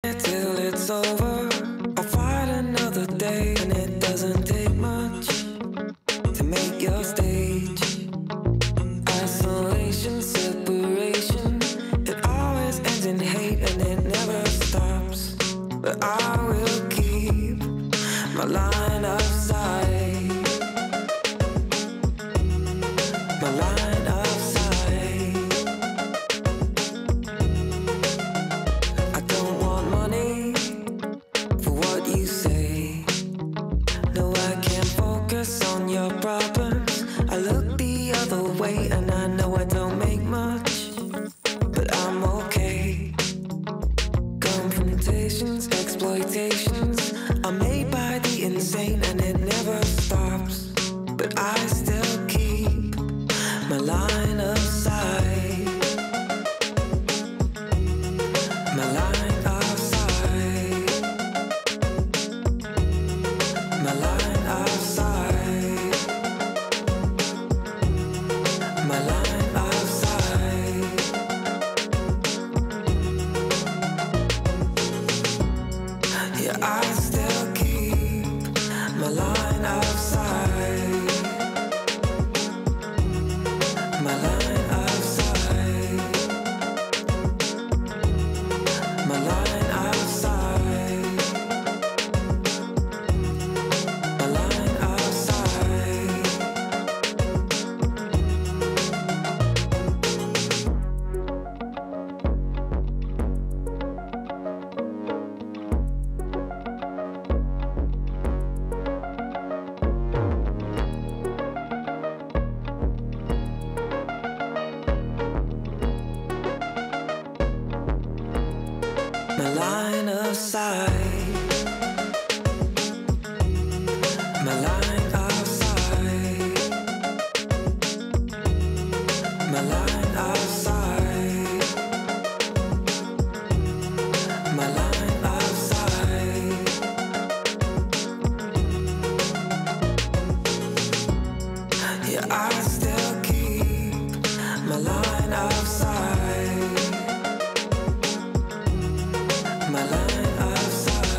Till it's over, I'll fight another day, and it doesn't take much to make your stage. Isolation, separation, it always ends in hate and it never stops. But I will keep my line of sight, my line of sight. I don't want money for what you say. No, I can't focus on your problems. I look the other way and I know I don't make much, but I'm okay. Confrontations, exploitations are made by the insane and it never stops. But I still keep my line of sight, my line of sight, my line of sight, my line of sight. Yeah, I still keep my line of sight, my line of sight, my line of sight, my line of sight. My line of sight, my line of sight, my line of sight, my line of sight. Yeah, I still keep my line of sight, my line of sight.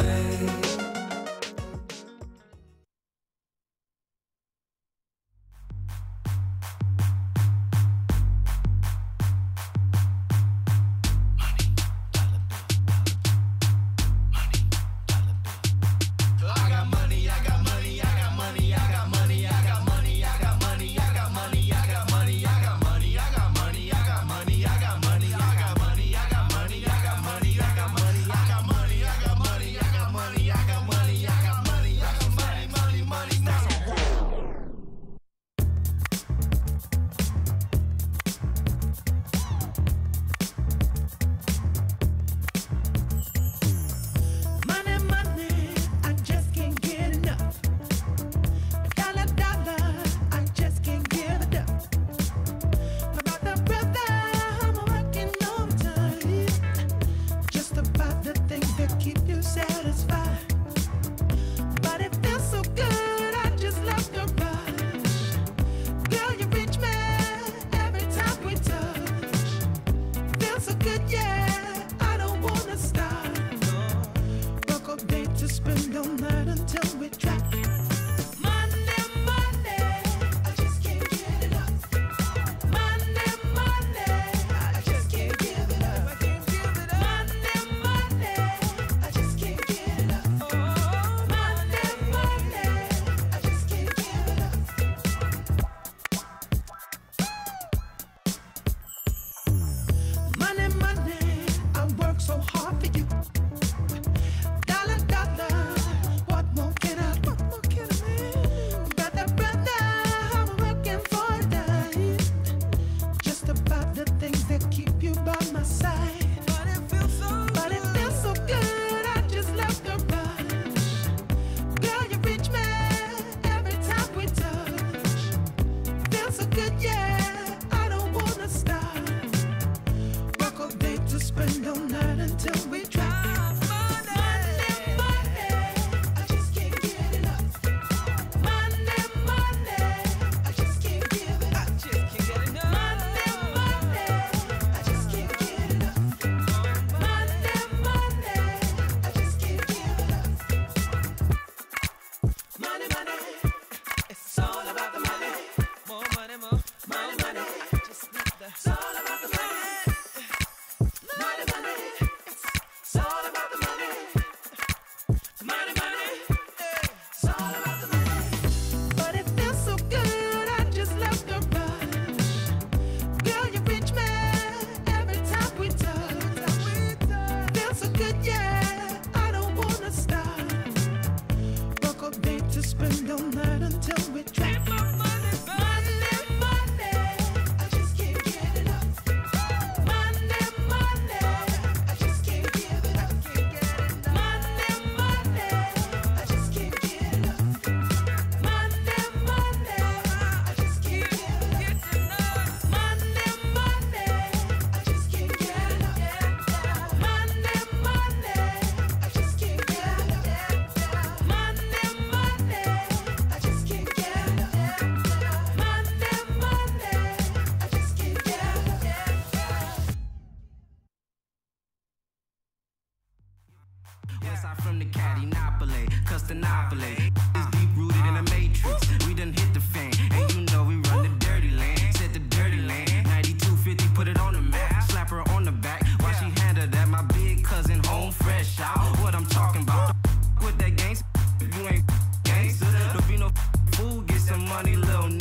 from the Caddy-Napoli, Custanopoli. Is deep rooted in the matrix. We done hit the fan, and you know we run the dirty lane. Set the dirty lane. 9250, put it on the map. Slap her on the back while she handed that. My big cousin home fresh out. What I'm talking about? With that gangsta, if you ain't gangsta, don't be no fool. Get some money, little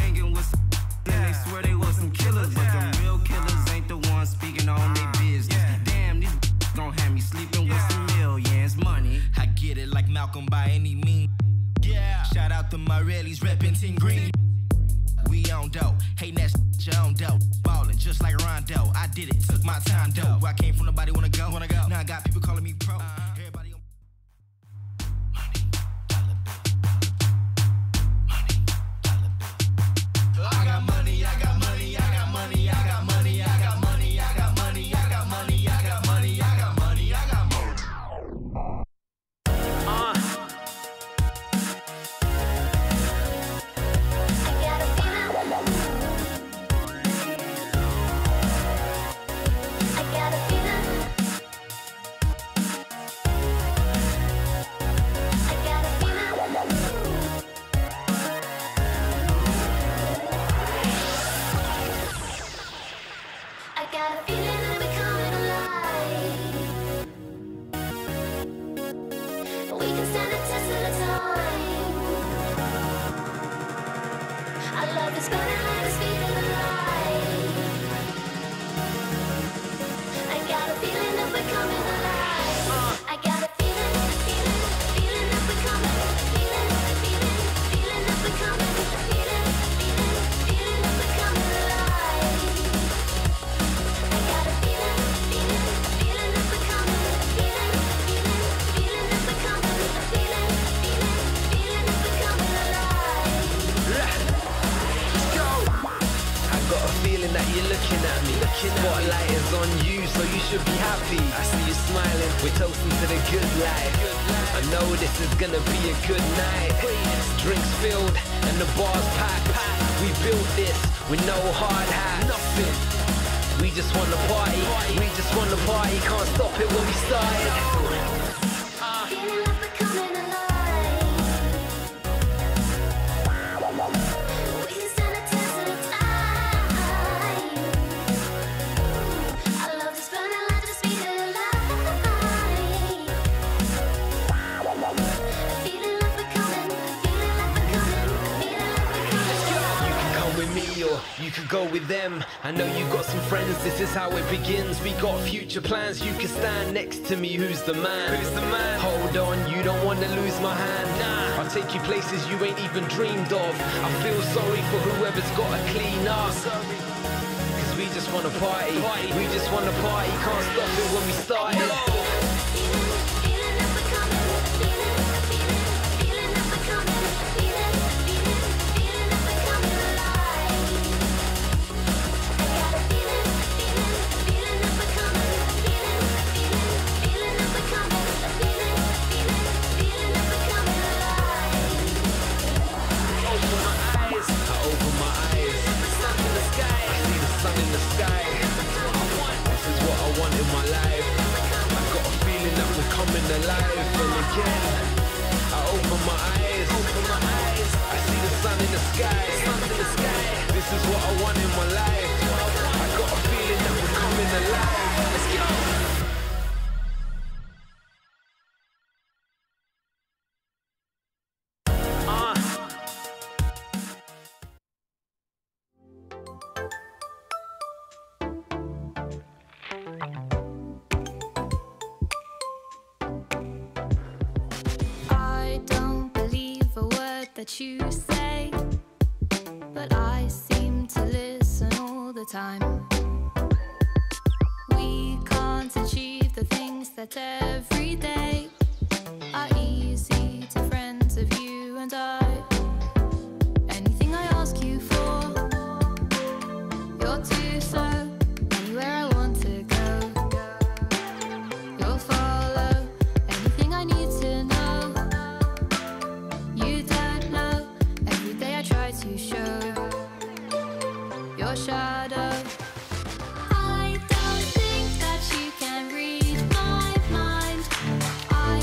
hanging with some. And they swear they was some killers, but the real killers ain't the ones speaking on their business. Damn, these gon' have me sleeping with some millions. Money, I get it like Malcolm by any means. Yeah. Shout out to my rallies, reppin' Team Green. We on dope, hating that shit on dope. Ballin' just like Rondo. I did it, took my time dope. Where I came from, nobody wanna go. Now I got people calling me pro. Everybody on money, dollar bill. I got money, I got money, I got money, I got money, I got money, I got money, I got money, I got money, I got money, I got money. Spotlight is on you, so you should be happy. I see you smiling, we're toasting to the good life. I know this is gonna be a good night. Drinks filled and the bar's packed. We built this with no hard hat. Nothing. We just wanna party. We just wanna party. Can't stop it when we started. You could go with them. I know you got some friends, this is how it begins. We got future plans, you can stand next to me. Who's the man? Who's the man? Hold on, you don't want to lose my hand. Nah, I'll take you places you ain't even dreamed of. I feel sorry for whoever's got to clean up. Cause we just wanna party. We just wanna party, can't stop it when we started. That you say, but I seem to listen all the time. We can't achieve the things that every day are easy to friends of you and I. Anything I ask you for, you're too slow. Anywhere I want to go, you'll follow. Anything I need to know, you don't know. Every day I try to show your shadow. I don't think that you can read my mind. I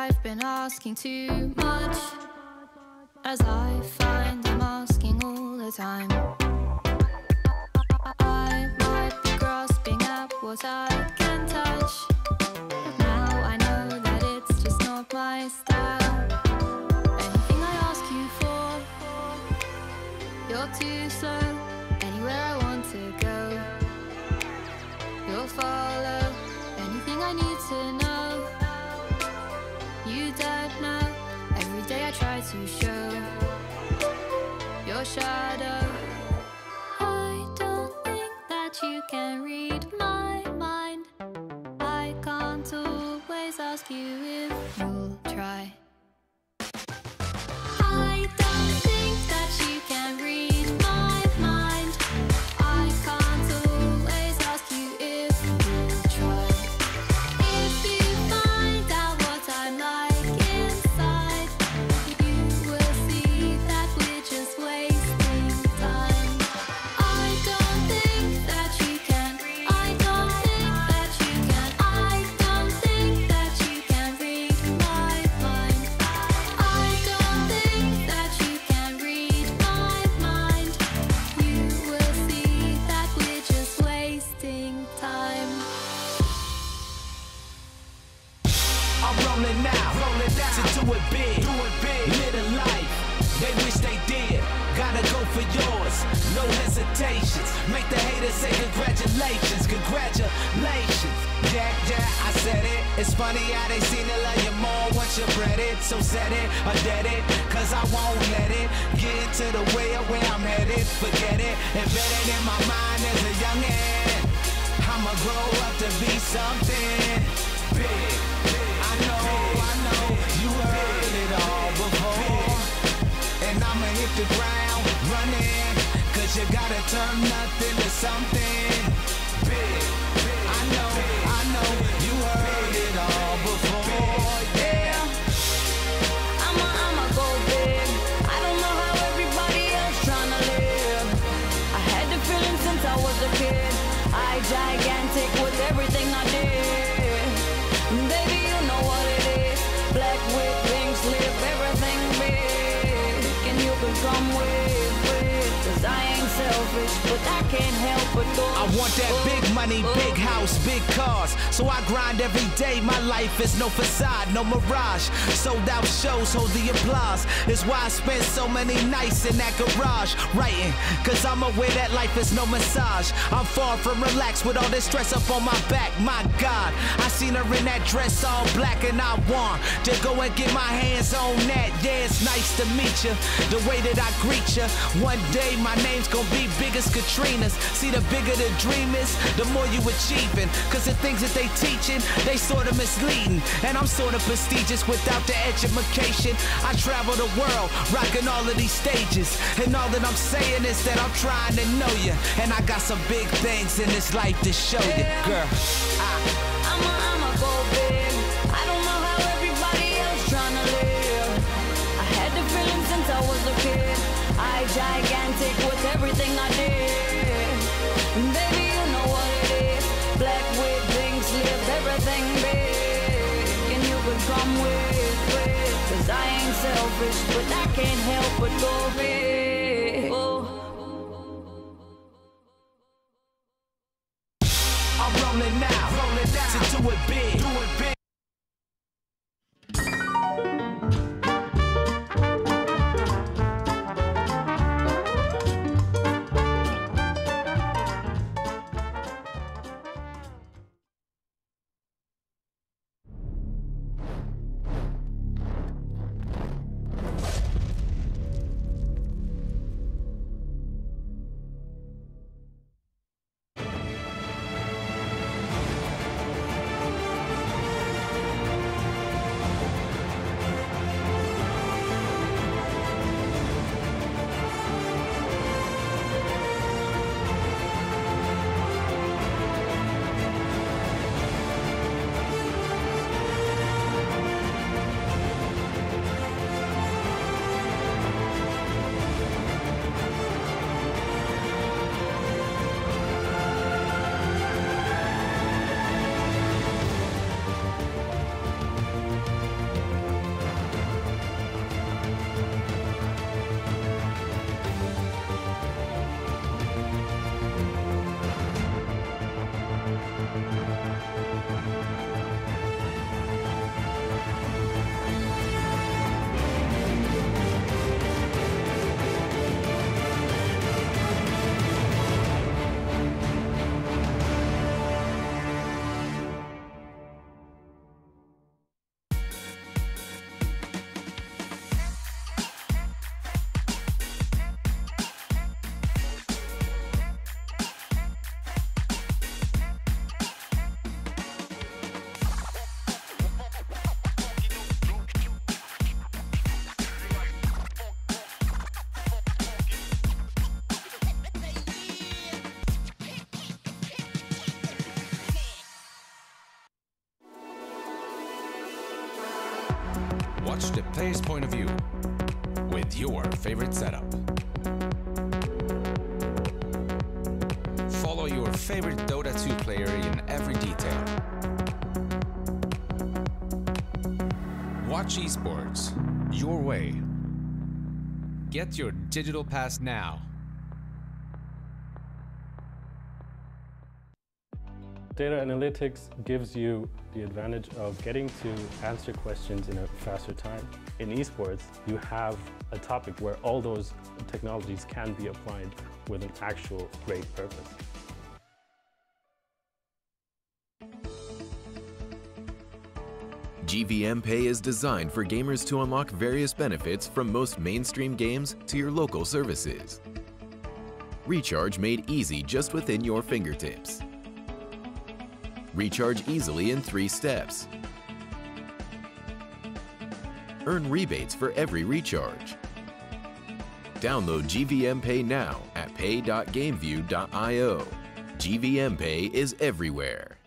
I've been asking too much, as I find I'm asking all the time. I might be grasping at what I can touch, but now I know that it's just not my style. Anything I ask you for, you're too slow. Anywhere I want to go, you'll follow. Anything I need to know, you don't know. Every day I try to show your shadow. I don't think that you can read my mind. I can't always ask you if you'll try. I don't think that you can read my mind. I can't always ask you if you'll try. If you find out what I'm like inside, you will see that we're just wasting time. I don't think that you can. I don't think that you can. I don't think that you can read my mind. I don't think that you can read my mind. You will see that we're just wasting time. I'm rolling out to do it big, live a life. They wish they did. Gotta go for yours, no hesitations. Make the haters say congratulations, congratulations. Yeah, I said it. It's funny how they seem to love you more once you bred it. So set it or dead it, cause I won't let it get into the way of where I'm headed. Forget it, embedded in my mind as a youngin'. I'ma grow up to be something big. I know, you heard it all before. And I'ma hit the ground running, cause you gotta turn nothing to something big. I know, you heard it all before, yeah. I'ma go big. I don't know how everybody else tryna live. I had the feeling since I was a kid. I gigantic with everything I did. Baby, you know what it is. Black with pink slip, everything big. And you can come with, cause I ain't selfish, but I can't help but go. I want that big money, big house, big cars. So I grind every day. My life is no facade, no mirage. Sold out shows, hold the applause. It's why I spend so many nights in that garage writing, cause I'm aware that life is no massage. I'm far from relaxed with all this stress up on my back. My God, I seen her in that dress all black, and I want to go and get my hands on that. Yeah, it's nice to meet you. The way that I greet you, one day my name's gonna be big as Katrina's. See, the bigger the dream is, the more you achieving. Cause the things that they teaching, they sort of misleading. And I'm sort of prestigious without the education. I travel the world, rocking all of these stages. And all that I'm saying is that I'm trying to know you. And I got some big things in this life to show you, girl. I'ma go big. I don't know how everybody else tryna live. I had the feeling since I was a kid. I gigantic with everything I did. Baby, you know what it is. Black with pink slip, everything big. And you can come with, cause I ain't selfish, but I can't help but go big. I'm rolling out to do it big. Watch the player's point of view with your favorite setup. Follow your favorite Dota 2 player in every detail. Watch esports your way. Get your digital pass now. Data analytics gives you the advantage of getting to answer questions in a faster time. In esports, you have a topic where all those technologies can be applied with an actual great purpose. GVM Pay is designed for gamers to unlock various benefits from most mainstream games to your local services. Recharge made easy just within your fingertips. Recharge easily in 3 steps. Earn rebates for every recharge. Download GVM Pay now at pay.gameview.io. GVM Pay is everywhere.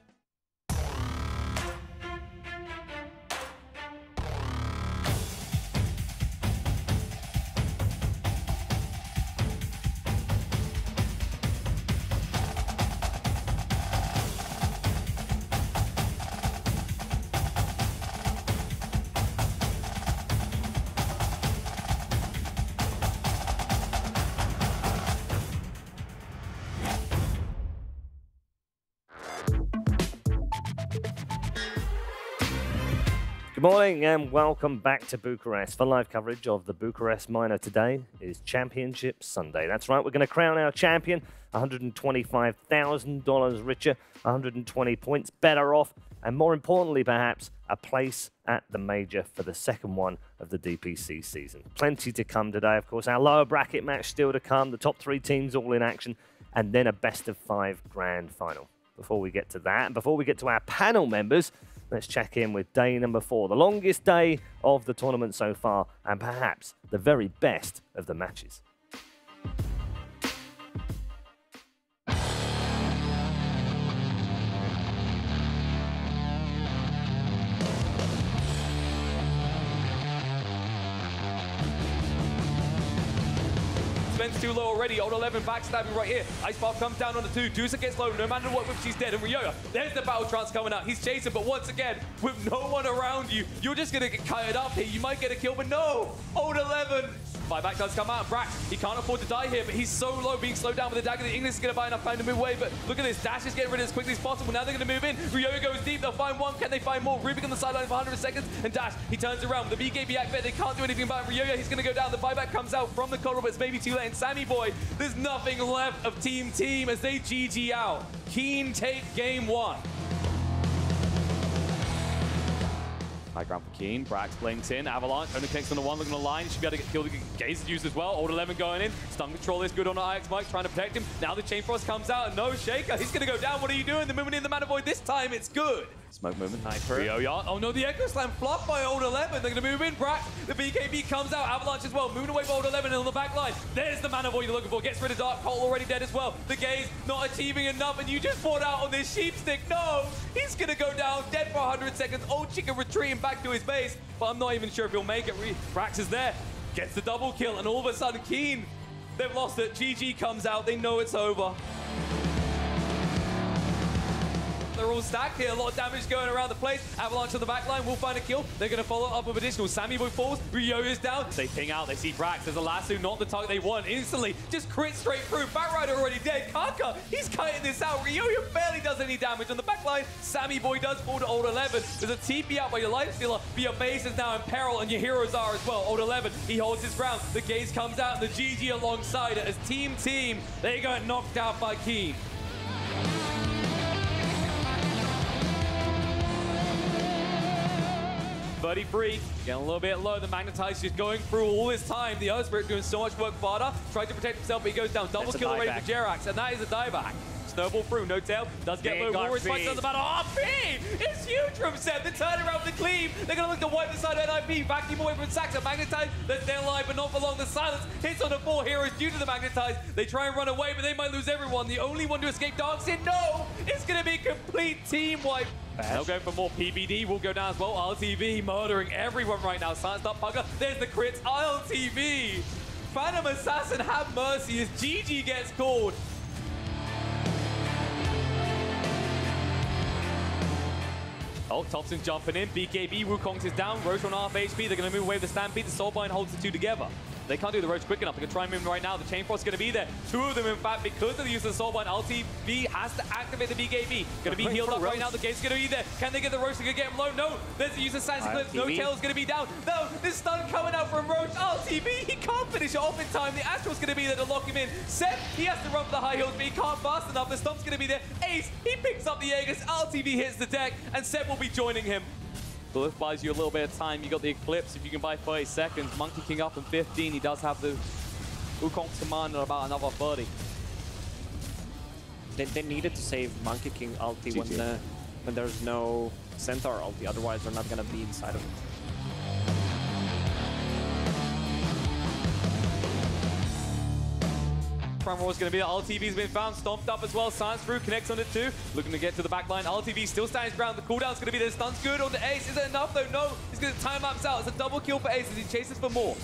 Good morning and welcome back to Bucharest. For live coverage of the Bucharest Minor today is Championship Sunday. That's right, we're going to crown our champion, $125,000 richer, 120 points better off, and more importantly perhaps, a place at the major for the second one of the DPC season. Plenty to come today, of course. Our lower bracket match still to come, the top 3 teams all in action, and then a best of 5 grand final. Before we get to that, and before we get to our panel members, let's check in with day number 4, the longest day of the tournament so far, and perhaps the very best of the matches. Ben's too low already. Old 11 backstabbing right here. Ice Pop comes down on the 2. Dusa gets low. No matter what whip, she's dead. And Ryoya, there's the battle trance coming out. He's chasing, but once again, with no one around you, you're just going to get kited up here. You might get a kill, but no! Old 11. Buyback does come out. Brax, he can't afford to die here, but he's so low, being slowed down with the dagger. The English is going to buy enough time to move away, but look at this. Dash is getting rid of it as quickly as possible. Now they're going to move in. Ryoya goes deep. They'll find one. Can they find more? Rubik on the sideline for 100 seconds, and Dash, he turns around. The BKB activate. They can't do anything about it. Ryoya, he's going to go down. The buyback comes out from the coral, but it's maybe too late. And Sammy Boy, there's nothing left of Team as they GG out. Keen take game 1. High ground for Keen. Brax blinks in. Avalanche only connects on the 1, looking on the line. Should be able to get killed. Gaze is used as well. Old 11 going in. Stun control is good on IX Mike, trying to protect him. Now the Chain Frost comes out, and no Shaker. He's going to go down. What are you doing? The movement in the Mana Void. This time it's good. Smoke movement. Nice for Ryoya. Oh no, the Echo Slam flopped by Old 11. They're going to move in. Brax, the BKB comes out. Avalanche as well. Moving away from Old 11 and on the back line. There's the Mana Void you're looking for. Gets rid of Dark Colt, already dead as well. The Gaze not achieving enough, and you just fought out on this sheep stick. No, he's going to go down, dead for 100 seconds. Old Chicken retreating back to his base, but I'm not even sure if he'll make it. Brax is there, gets the double kill, and all of a sudden Keen, they've lost it. GG comes out, they know it's over. They're all stacked here, a lot of damage going around the place. Avalanche on the back line will find a kill. They're going to follow up with additional. Sammy Boy falls, Ryoya's down. They ping out, they see Brax. There's a lasso, not the target they want. Instantly, just crit straight through. Batrider already dead. Kaka, he's cutting this out. Ryoya barely does any damage on the back line. Sammy Boy does fall to Old 11. There's a TP out by your Lifestealer, but your base is now in peril, and your heroes are as well. Old 11, he holds his ground. The Gaze comes out, and the GG alongside it as Team, they got knocked out by Keen. 33, getting a little bit low. The Magnetize just going through all this time. The Earth Spirit doing so much work. Vada tried to protect himself, but he goes down. Double kill already for Jerax, and that is a dieback. Snowball through, no tail. Does get low. Warriors fight doesn't matter. RP! It's huge from Seb. The turnaround with the cleave. They're going to look to wipe the side of NIP. Vacuum away from Saxa. Magnetize, they're alive, but not for long. The silence hits on the 4 heroes due to the Magnetize. They try and run away, but they might lose everyone. The only one to escape Darkseid, no! It's going to be a complete team wipe. They'll go for more. PBD will go down as well. LTV murdering everyone right now. Science Stop Pugger. There's the crits. LTV. Phantom Assassin, have mercy as GG gets called. Oh, Thompson jumping in. BKB, Wukong's is down. Roche on half HP. They're going to move away with the Stampede. The Soulbind holds the two together. They can't do the Roach quick enough. They can try and move him right now. The Chain Frost's going to be there. Two of them, in fact, because of the use of the Soulbind. LTV has to activate the BKB. Going to be healed up right now. The game's going to be there. Can they get the Roach? They can get him low. No. There's the use of Sands Eclipse. No Tail's going to be down. No. This stun coming out from Roach. LTV, he can't finish it off in time. The Astral's going to be there to lock him in. Seth, he has to run for the high heels, but he can't fast enough. The Stomp's going to be there. Ace, he picks up the Aegis. LTV hits the deck, and Seth will be joining him. So this buys you a little bit of time. You got the Eclipse. If you can buy 30 seconds, Monkey King up in 15. He does have the Wukong's command in about another 30. They needed to save Monkey King ulti when there's no Centaur ulti. Otherwise, they're not going to be inside of it. Prime War is going to be there. LTV's been found, stomped up as well. Science through, connects on it too. Looking to get to the back line. LTV still stands ground. The cooldown's going to be there. Stun's good on the Ace. Is it enough though? No. He's going to time lapse out. It's a double kill for Ace as he chases for more.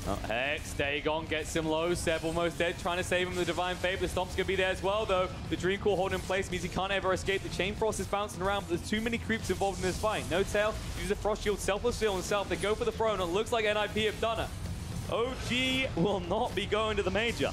Oh, Hex, Dagon gets him low. Seb almost dead, trying to save him. The Divine Fave. The Stomp's going to be there as well though. The Dream Core holding in place means he can't ever escape. The Chain Frost is bouncing around, but there's too many creeps involved in this fight. No Tail, use a Frost Shield selflessly on himself. They go for the throne. It looks like NIP have done it. OG will not be going to the major.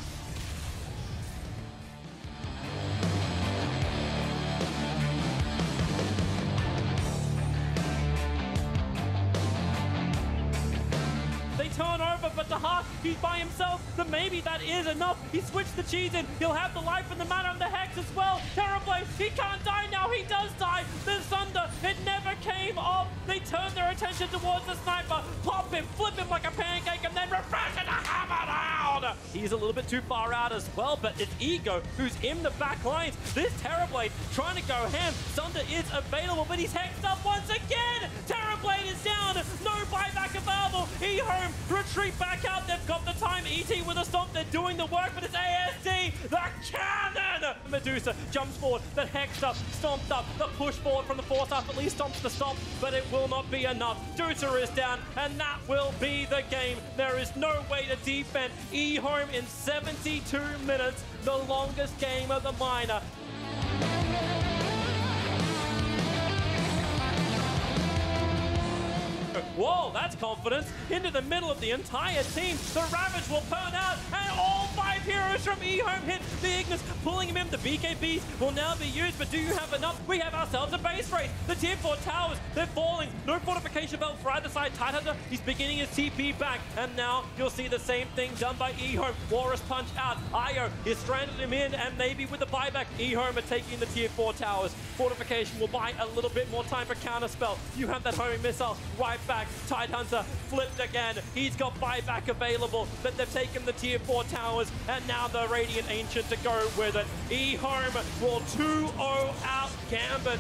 Turn over, but the Hawk, he's by himself, so maybe that is enough. He switched the cheese in. He'll have the life and the mana and the Hex as well. Terrorblade, he can't die now. He does die. The Thunder, it never came off. They turn their attention towards the Sniper. Pop him, flip him like a pancake, and then refresh it to hammer down. He's a little bit too far out as well, but it's Ego who's in the back lines. This Terrorblade trying to go ham. Thunder is available, but he's hexed up once again. Terrorblade is down. No buyback available. E-Home retreat back out. They've got the time. ET with a stomp. They're doing the work, but it's ASD. The cannon. Medusa jumps forward. The hexed up, stomped up. The push forward from the force up at least stomps the stomp, but it will not be enough. Dusa is down, and that will be the game. There is no way to defend E-Home in 72 minutes, the longest game of the minor. Whoa, that's confidence. Into the middle of the entire team. The Ravage will burn out, and all 5 heroes from E-Home hit. The Ignis pulling him in. The BKBs will now be used, but do you have enough? We have ourselves a base race. The tier 4 towers, they're falling. No fortification belt for either side. Tidehunter, he's beginning his TP back, and now you'll see the same thing done by E-Home. Walrus punch out. Io is stranded him in, and maybe with the buyback, E-Home are taking the tier 4 towers. Fortification will buy a little bit more time for counterspell. You have that homing missile right back. Tidehunter flipped again. He's got buyback available, but they've taken the tier 4 towers, and now the Radiant Ancient to go with it. E-Home will 2-0 out Gambit.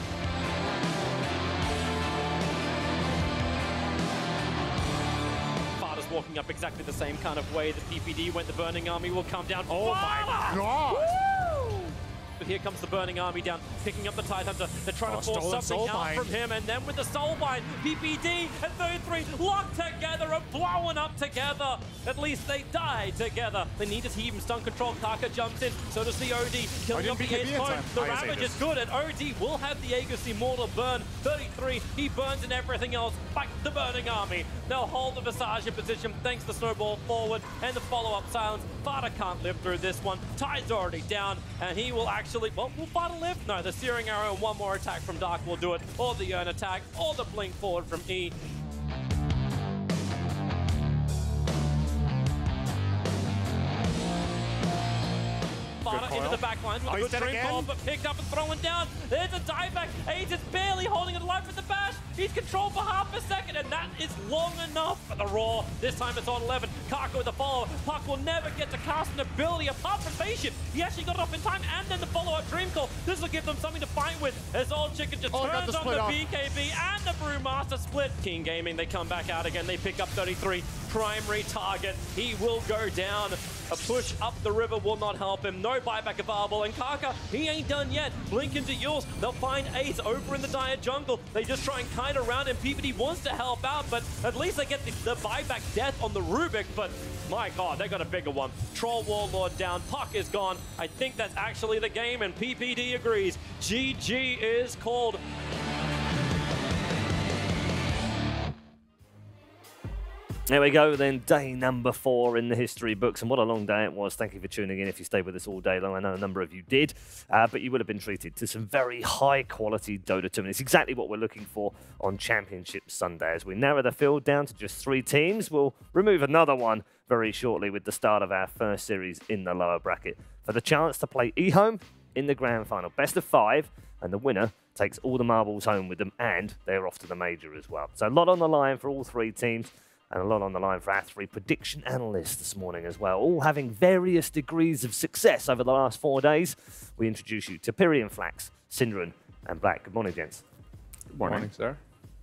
Farda's walking up exactly the same kind of way. The PPD went. The Burning Army will come down. Oh my god! Woo! But here comes the Burning Army down, picking up the Tidehunter. They're trying to force something out from him, and then with the Soulbind, PPD and 33 locked together and blowing up together. At least they die together. They need to heave him. Stun control. Taka jumps in. So does the OD. Killing off the Ace clone. The Ravage is good, and OD will have the Aegis Immortal burn. 33. He burns in everything else. Fight the Burning Army. They'll hold the Visage in position thanks to Snowball forward and the follow-up silence. Farda can't live through this one. Tide's already down, and he will actually, well, will Farda live? No, the Searing Arrow and one more attack from Dark will do it, or the Yearn attack, or the blink forward from E. Farda into the back lines with a good dream ball, but picked up and thrown down. There's a dieback. Ace is barely holding it alive with the bash. He's controlled for half a second, and that is long enough for the Roar. This time it's on 11. Kaka with the follow. Puck will never get to cast an ability apart from Patient. He actually got it off in time, and then the follow-up Dream Call. This will give them something to fight with as Old Chicken just turns on the BKB and the Brewmaster split. King Gaming, they come back out again. They pick up 33. Primary target. He will go down. A push up the river will not help him. No buyback available. And Kaka, he ain't done yet. Blink into Yules. They'll find Ace over in the dire jungle. They just try and kite around, and PPD wants to help out, but at least they get the buyback death on the Rubik. But my God, they got a bigger one. Troll Warlord down. Puck is gone. I think that's actually the game, and PPD agrees. GG is called. There we go then, day number 4 in the history books, and what a long day it was. Thank you for tuning in if you stayed with us all day long. I know a number of you did, but you would have been treated to some very high quality Dota tournaments. Exactly what we're looking for on Championship Sunday. As we narrow the field down to just 3 teams, we'll remove another one very shortly with the start of our first series in the lower bracket for the chance to play eHome in the grand final. Best of 5, and the winner takes all the marbles home with them, and they're off to the major as well. So a lot on the line for all 3 teams. And a lot on the line for our 3 prediction analysts this morning as well, all having various degrees of success over the last 4 days. We introduce you to Pyrian Flax, Synderen, and Black. Good morning, gents. Good morning, sir.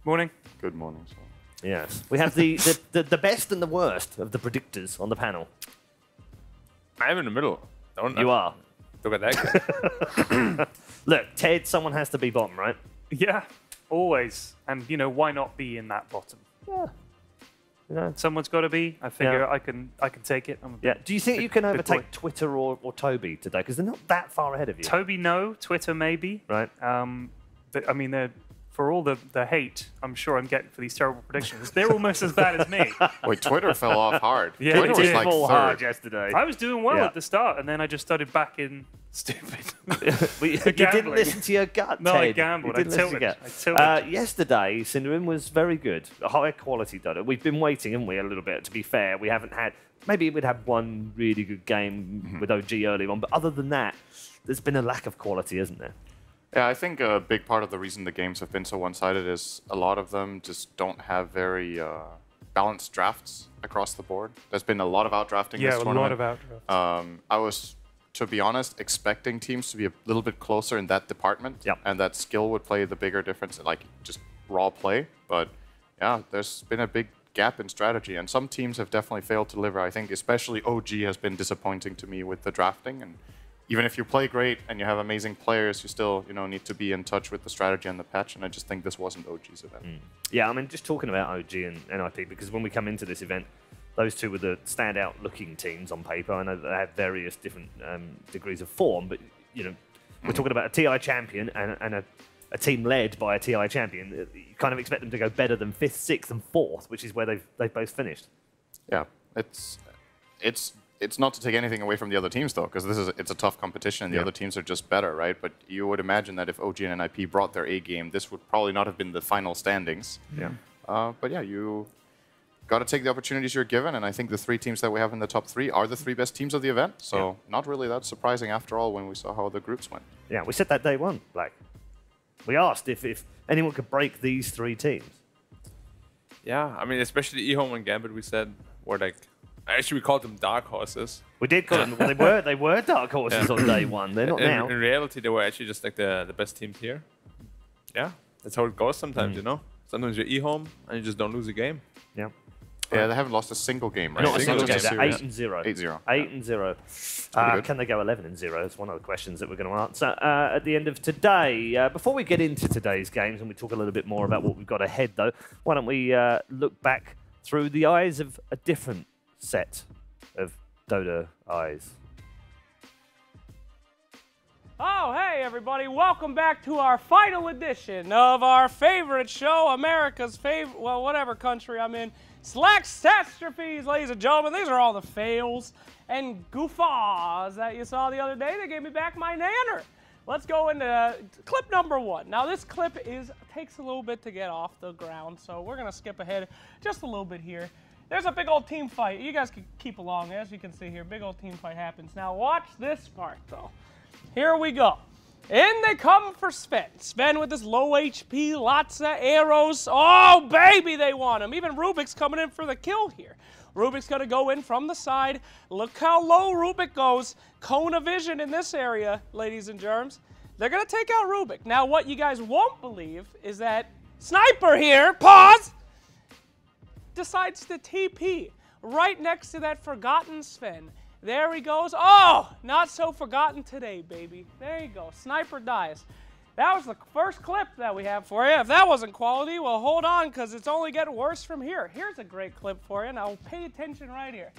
Morning. Good morning, sir. Yes. We have the best and the worst of the predictors on the panel. I'm in the middle. You are. Look at that guy. Look, Ted, someone has to be bottom, right? Yeah, always. And, you know, why not be in that bottom? Yeah. Yeah. Someone's got to be. I figure I can take it. Yeah. Do you think you can overtake Twitter or Toby today? Because they're not that far ahead of you. Toby, no. Twitter, maybe. Right. I mean, for all the hate I'm sure I'm getting for these terrible predictions, they're almost as bad as me. Wait, Twitter fell off hard. Yeah, Twitter was like fall 3rd. hard yesterday. I was doing well at the start, and then I just started back in stupid. You didn't listen to your gut, No, Ted. I gambled. I tilted. Yesterday, Synderen was very good. A high quality Dota. We've been waiting, haven't we, a little bit, to be fair. We haven't had... Maybe we'd have one really good game with OG early on, but other than that, there's been a lack of quality, isn't there? Yeah, I think a big part of the reason the games have been so one-sided is a lot of them just don't have very balanced drafts across the board. There's been a lot of outdrafting this tournament. Yeah, a lot of outdrafts. I was, to be honest, expecting teams to be a little bit closer in that department, and that skill would play the bigger difference, like just raw play. But yeah, there's been a big gap in strategy, and some teams have definitely failed to deliver. I think especially OG has been disappointing to me with the drafting, and even if you play great and you have amazing players, you still need to be in touch with the strategy and the patch, and I just think this wasn't OG's event. Yeah, I mean, just talking about OG and NIP, because when we come into this event, those two were the standout-looking teams on paper. I know that they have various different degrees of form, but we're talking about a TI champion and a team led by a TI champion. You kind of expect them to go better than 5th, 6th, and 4th, which is where they've both finished. Yeah, it's not to take anything away from the other teams, though, because it's a tough competition, and the other teams are just better, right? But you would imagine that if OG and NIP brought their A game, this would probably not have been the final standings. Yeah. But yeah, you got to take the opportunities you're given, and I think the 3 teams that we have in the top 3 are the 3 best teams of the event. So not really that surprising after all when we saw how the groups went. Yeah, we said that day 1, Black. We asked if anyone could break these 3 teams. Yeah, I mean, especially eHome and Gambit, we said were like... Actually, we called them dark horses. We did call them. They were dark horses on day 1. They're not now. In reality, they were actually just like the best teams here. Yeah, that's how it goes sometimes, Sometimes you're eHome and you just don't lose a game. Yeah. Yeah, they haven't lost a single game, right? Not a single game. They're 8-0. 8-0. 8-0. Can they go 11-0? That's one of the questions that we're going to answer at the end of today. Before we get into today's games and we talk a little bit more about what we've got ahead, though, why don't we look back through the eyes of a different set of Dota eyes. Oh, hey, everybody. Welcome back to our final edition of our favorite show, America's favorite, well, whatever country I'm in, Slackstastrophes, ladies and gentlemen. These are all the fails and goof-ahs that you saw the other day. They gave me back my nanner. Let's go into clip number 1. Now, this clip takes a little bit to get off the ground, so we're going to skip ahead just a little bit here. There's a big old team fight. You guys can keep along. As you can see here, big old team fight happens. Now watch this part, though. Here we go. In they come for Sven. Sven with his low HP, lots of arrows. Oh, baby, they want him. Even Rubik's coming in for the kill here. Rubik's going to go in from the side. Look how low Rubik goes. Cone of vision in this area, ladies and germs. They're going to take out Rubik. Now, what you guys won't believe is that Sniper here, pause, decides to TP right next to that forgotten Sven. There he goes. Oh, not so forgotten today, baby. There you go. Sniper dies. That was the first clip that we have for you. If that wasn't quality, well, hold on, because it's only getting worse from here. Here's a great clip for you. Now, pay attention right here.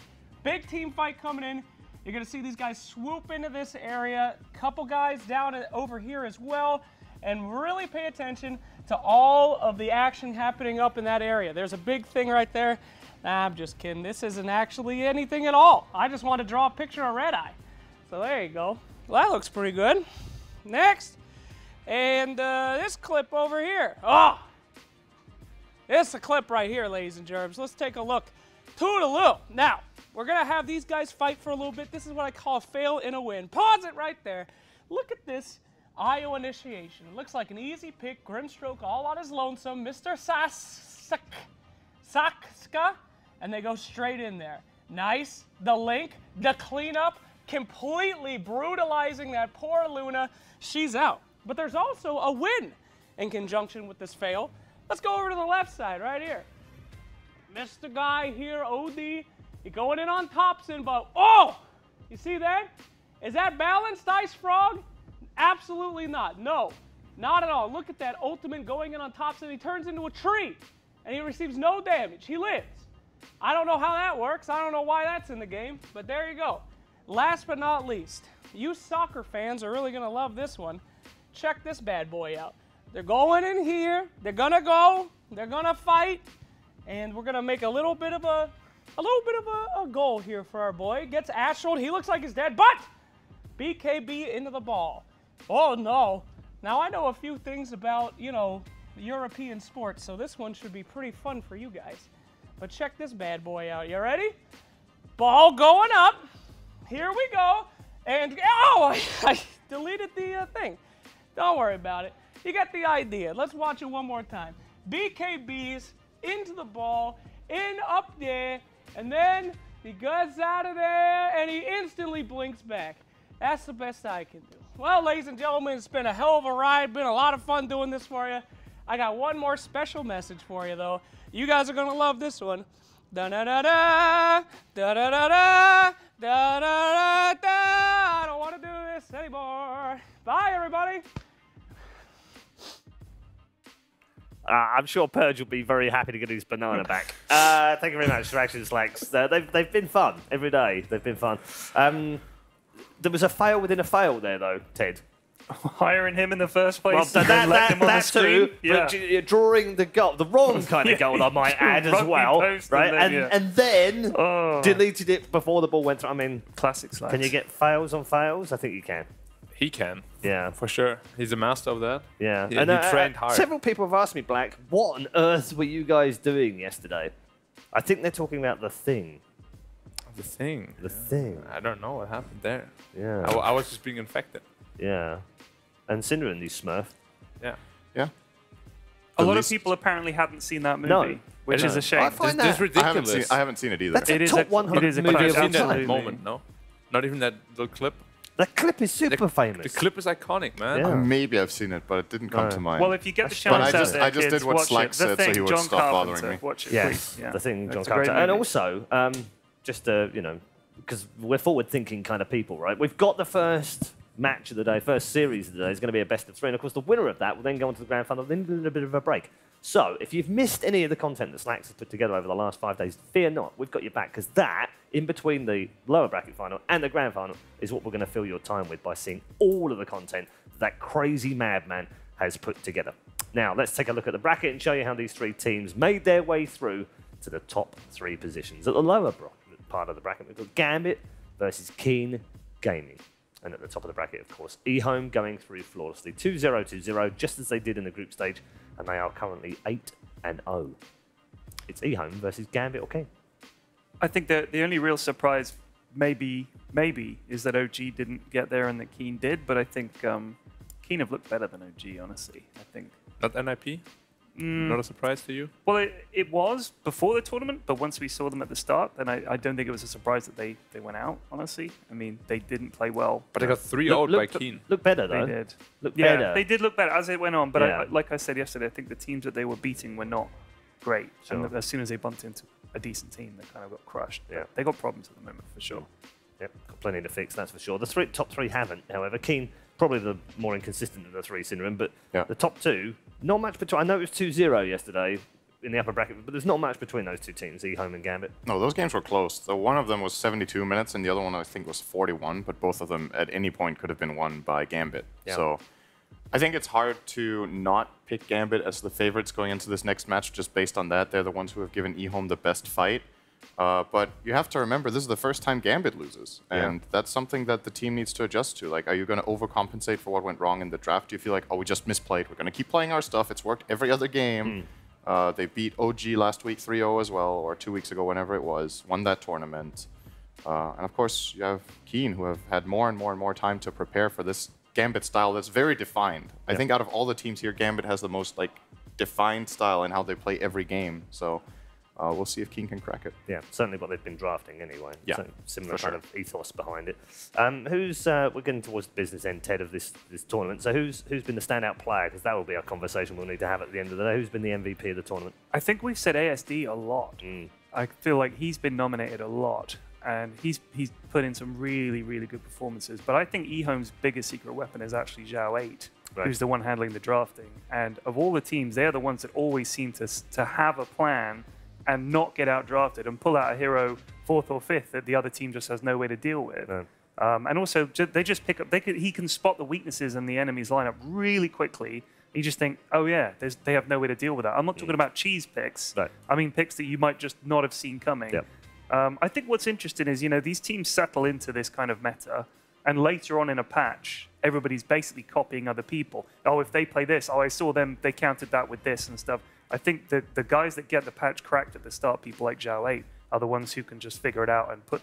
Big team fight coming in. You're going to see these guys swoop into this area. Couple guys down over here as well. And really pay attention to all of the action happening up in that area. There's a big thing right there. Nah, I'm just kidding. This isn't actually anything at all. I just want to draw a picture of Red Eye. So there you go. Well, that looks pretty good. Next. And this clip over here. Oh! This is a clip right here, ladies and germs. Let's take a look. Toodaloo. Now, we're going to have these guys fight for a little bit. This is what I call a fail in a win. Pause it right there. Look at this IO initiation. Looks like an easy pick. Grimstroke all on his lonesome. Mr. Sakska. And they go straight in there. Nice. The link, the cleanup, completely brutalizing that poor Luna. She's out. But there's also a win in conjunction with this fail. Let's go over to the left side right here. Mr. Guy here, OD, he going in on Thompson, but oh! You see that? Is that balanced, Ice Frog? Absolutely not. No, not at all. Look at that ultimate going in on Thompson. He turns into a tree, and he receives no damage. He lives. I don't know how that works. I don't know why that's in the game, but there you go. Last but not least, you soccer fans are really going to love this one. Check this bad boy out. They're going in here. They're going to go. They're going to fight. And we're going to make a little bit of a goal here for our boy. Gets astraled. He looks like he's dead, but BKB into the ball. Oh, no. Now, I know a few things about, you know, European sports, so this one should be pretty fun for you guys. But check this bad boy out. You ready? Ball going up. Here we go. And, oh, I deleted the thing. Don't worry about it. You got the idea. Let's watch it one more time. BKBs into the ball, in up there, and then he goes out of there, and he instantly blinks back. That's the best I can do. Well, ladies and gentlemen, it's been a hell of a ride. Been a lot of fun doing this for you. I got one more special message for you, though. You guys are going to love this one. Da-da-da-da, da-da-da-da, da-da-da-da. I don't want to do this anymore. Bye, everybody. I'm sure Purge will be very happy to get his banana back. Thank you very much for Actions Slacks. They've been fun every day. They've been fun. There was a fail within a fail there, though, Ted. Hiring him in the first place, well, and let him on the screen. Too, but you're drawing the goal, the wrong kind of goal, I might add as well, right? And then deleted it before the ball went through. I mean, classic Slacks. Can you get fails on fails? I think you can. He can. Yeah. For sure. He's a master of that. Yeah. And he trained hard. Several people have asked me, Black, what on earth were you guys doing yesterday? I think they're talking about the thing. The thing? The thing. I don't know what happened there. Yeah. I was just being infected. Yeah. And Syndra, you Smurf. Yeah. Yeah. A lot of people apparently hadn't seen that movie, which is a shame. I find that ridiculous. I haven't seen it either. That's a top 100 it is a movie I've of all seen that time. moment, no? Not even that little clip. That clip is super famous. The clip is iconic, man. Yeah. Maybe I've seen it, but it didn't come to mind. Well, if you get the chance, but I just did what Slack said, so he would stop bothering me. Watch it, yes, please. Yeah. the thing, John It's a great Carter. And movie. also, just you know, because we're forward-thinking kind of people, right? We've got the first match of the day, first series of the day is going to be a best of 3, and of course the winner of that will then go on to the grand final, then a little bit of a break. So if you've missed any of the content that Slacks has put together over the last 5 days, fear not, we've got your back, because that, in between the lower bracket final and the grand final, is what we're going to fill your time with by seeing all of the content that crazy madman has put together. Now, let's take a look at the bracket and show you how these 3 teams made their way through to the top 3 positions. At the lower part of the bracket, we've got Gambit versus Keen Gaming. And at the top of the bracket, of course, eHome going through flawlessly. 2-0-2-0, just as they did in the group stage, and they are currently 8-0. It's eHome versus Gambit or Keen. I think that the only real surprise, maybe, is that OG didn't get there and that Keen did, but I think Keen have looked better than OG, honestly, I think. Not NIP? Not a surprise to you? Well, it was before the tournament, but once we saw them at the start, then I don't think it was a surprise that they went out, honestly. I mean, they didn't play well. But they got 3-0 by Keen. Look better, though. They did. Look yeah, better. they did look better as it went on. But Yeah. like I said yesterday, I think the teams that they were beating were not great. Sure. And as soon as they bumped into a decent team, they kind of got crushed. Yeah. They got problems at the moment, for sure. Yep, got plenty to fix, that's for sure. The top three haven't, however. Keen, probably the more inconsistent of the three, Syndrome, but the top two, not much between. I know it was 2-0 yesterday in the upper bracket, but there's not much between those two teams, eHome and Gambit. No, those games were close. So one of them was 72 minutes, and the other one I think was 41, but both of them at any point could have been won by Gambit. Yeah. So I think it's hard to not pick Gambit as the favorites going into this next match just based on that. They're the ones who have given eHome the best fight. But you have to remember, this is the first time Gambit loses. And that's something that the team needs to adjust to. Like, are you going to overcompensate for what went wrong in the draft? Do you feel like, oh, we just misplayed. We're going to keep playing our stuff. It's worked every other game. They beat OG last week 3-0 as well, or 2 weeks ago, whenever it was. Won that tournament. And of course, you have Keen, who have had more and more and more time to prepare for this Gambit style that's very defined. I think out of all the teams here, Gambit has the most defined style in how they play every game. So we'll see if Keen can crack it. Yeah, certainly what they've been drafting anyway. Yeah, so similar for kind of ethos behind it. We're getting towards the business end, Ted, of this tournament. So who's been the standout player? Because that will be our conversation we'll need to have at the end of the day. Who's been the MVP of the tournament? I think we've said ASD a lot. I feel like he's been nominated a lot. And he's put in some really, really good performances. But I think eHome's biggest secret weapon is actually Zhao 8, who's the one handling the drafting. And of all the teams, they're the ones that always seem to have a plan and not get out drafted and pull out a hero 4th or 5th that the other team just has no way to deal with. And also, they just pick up. He can spot the weaknesses in the enemy's lineup really quickly. You just think, oh yeah, they have no way to deal with that. I'm not talking about cheese picks. I mean picks that you might just not have seen coming. I think what's interesting is, these teams settle into this kind of meta, and later on in a patch, everybody's basically copying other people. Oh, if they play this, oh, I saw them, they countered that with this and stuff. I think that the guys that get the patch cracked at the start, people like Zhao 8, are the ones who can just figure it out and put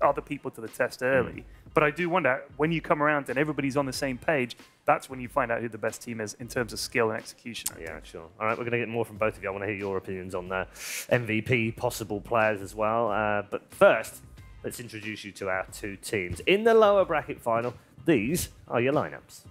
other people to the test early. But I do wonder, when you come around and everybody's on the same page, that's when you find out who the best team is in terms of skill and execution. Yeah, sure. All right, we're going to get more from both of you. I want to hear your opinions on the MVP, possible players as well. But first, let's introduce you to our two teams. In the lower bracket final, these are your lineups.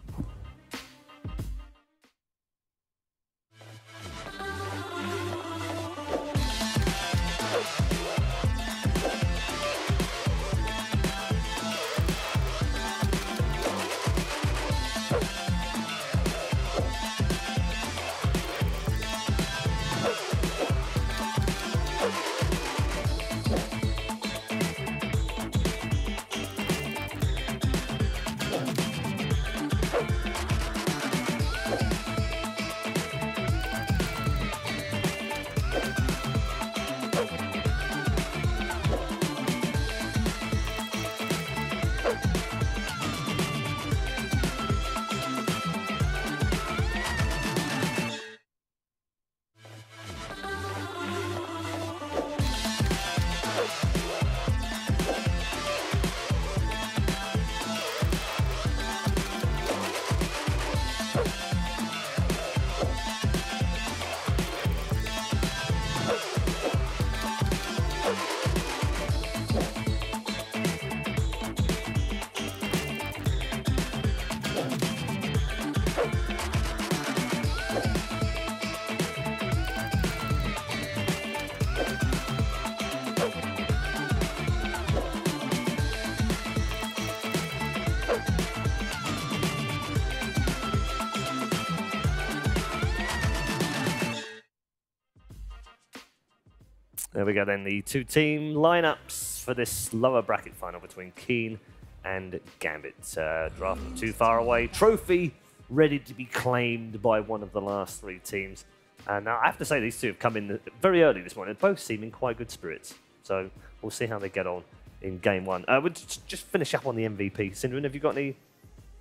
There we go then, the two-team lineups for this lower bracket final between Keen and Gambit. Draft not too far away. Trophy ready to be claimed by one of the last three teams. And I have to say, these two have come in very early this morning, both seeming quite good spirits. So we'll see how they get on in game one. We'll just finish up on the MVP. Syndrome, have you got any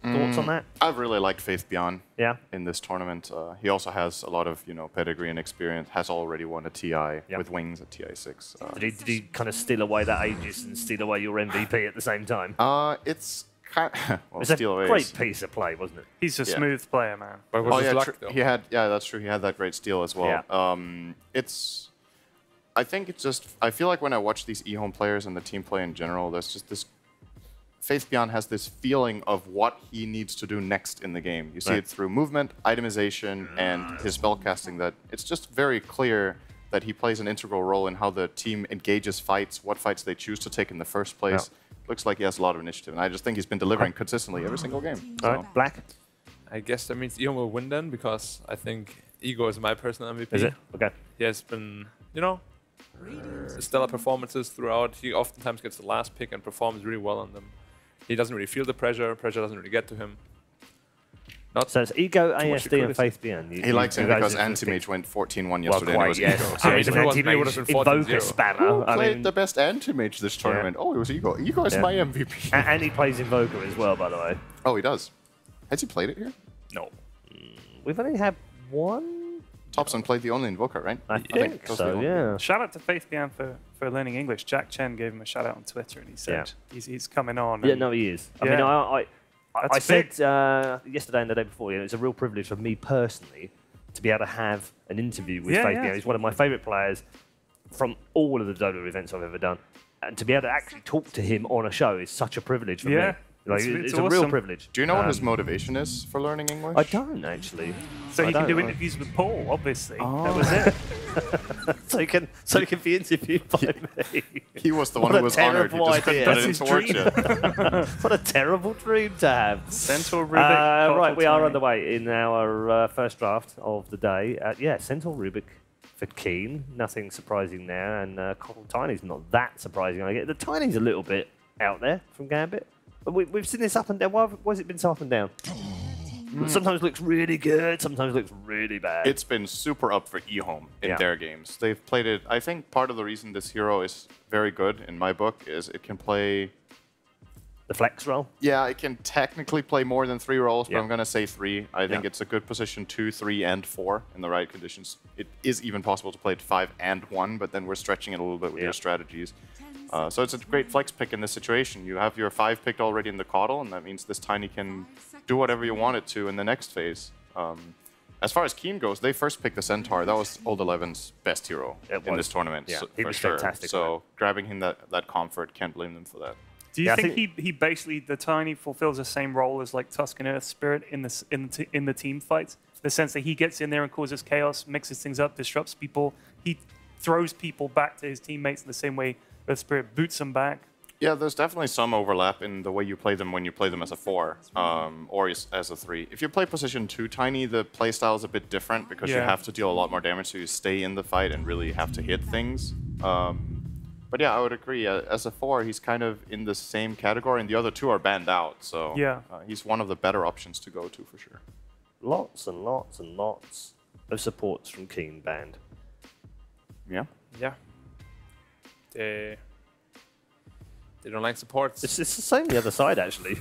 thoughts on that? I've really liked Faith Beyond Yeah. in this tournament. He also has a lot of pedigree and experience, has already won a TI with wings at TI6. Did he kind of steal away that Aegis and steal away your MVP at the same time? It's well, It's a steal away great is- piece of play, wasn't it? He's a smooth player, man. But Oh yeah, he had that's true. He had that great steal as well. Yeah. I think it's just I feel like when I watch these eHome players and the team play in general, there's just this. Faith Beyond has this feeling of what he needs to do next in the game. You see it through movement, itemization, and his spellcasting. That it's just very clear that he plays an integral role in how the team engages fights, what fights they choose to take in the first place. Looks like he has a lot of initiative, and I just think he's been delivering consistently every single game. All right, Black. I guess that means Eon will win then, because I think Ego is my personal MVP. Is it? Okay. He has been, stellar performances throughout. He oftentimes gets the last pick and performs really well on them. He doesn't really feel the pressure. Pressure doesn't really get to him. So it's Ego, ASD, and Faith Beyond. He likes him because Anti-Mage went 14-1 yesterday. Well, and it was yes. Ego. So he's an Anti-Mage Invoker Spanner. Who played the best Anti-Mage this tournament? Oh, it was Ego. Ego is my MVP. And he plays Invoker as well, by the way. Oh, he does. Has he played it here? No. We've only had one. Thompson played the only Invoker, right? I think so, yeah. Shout out to Faith Beyond for learning English. Jack Chen gave him a shout out on Twitter, and he said he's coming on. Yeah, no, he is. I mean, I said yesterday and the day before, it's a real privilege for me personally to be able to have an interview with Faith Beyond. He's one of my favourite players from all of the Dota events I've ever done. And to be able to actually talk to him on a show is such a privilege for me. Like, it's a real privilege. Do you know what his motivation is for learning English? I don't, actually. So he can do interviews with Paul, obviously. Oh. That was it. so he can be interviewed by me. He was the one who was honoured. He just couldn't put it into work yet. What a terrible dream to have. Centaur Rubik. Right, we are underway in our first draft of the day. Centaur Rubik for Keen. Nothing surprising there. And Tiny's not that surprising. I get the Tiny's a little bit out there from Gambit. We've seen this up and down. Why has it been so up and down? Sometimes looks really good, sometimes looks really bad. It's been super up for eHome in their games. They've played it. I think part of the reason this hero is very good in my book is it can play the flex role. Yeah, it can technically play more than 3 roles, but I'm going to say 3. I think it's a good position 2, 3, and 4 in the right conditions. It is even possible to play it 5 and 1, but then we're stretching it a little bit with your strategies. So it's a great flex pick in this situation. You have your 5 picked already in the Caudal, and that means this Tiny can do whatever you want it to in the next phase. As far as Keen goes, they first picked the Centaur. That was Old 11's best hero in this tournament, he was fantastic. So grabbing him that comfort, can't blame them for that. Do you think he basically, the Tiny fulfills the same role as like Tuscan Earth Spirit in the team fights? The sense that he gets in there and causes chaos, mixes things up, disrupts people. He throws people back to his teammates in the same way Earth Spirit boots them back. Yeah, there's definitely some overlap in the way you play them when you play them as a 4 or as a 3. If you play position 2 Tiny, the playstyle is a bit different because you have to deal a lot more damage, so you stay in the fight and really have to hit things. But yeah, I would agree. As a 4, he's kind of in the same category, and the other 2 are banned out. So he's one of the better options to go to for sure. Lots and lots and lots of supports from Keen banned. Yeah. Yeah. They don't like supports. It's the same the other side, actually.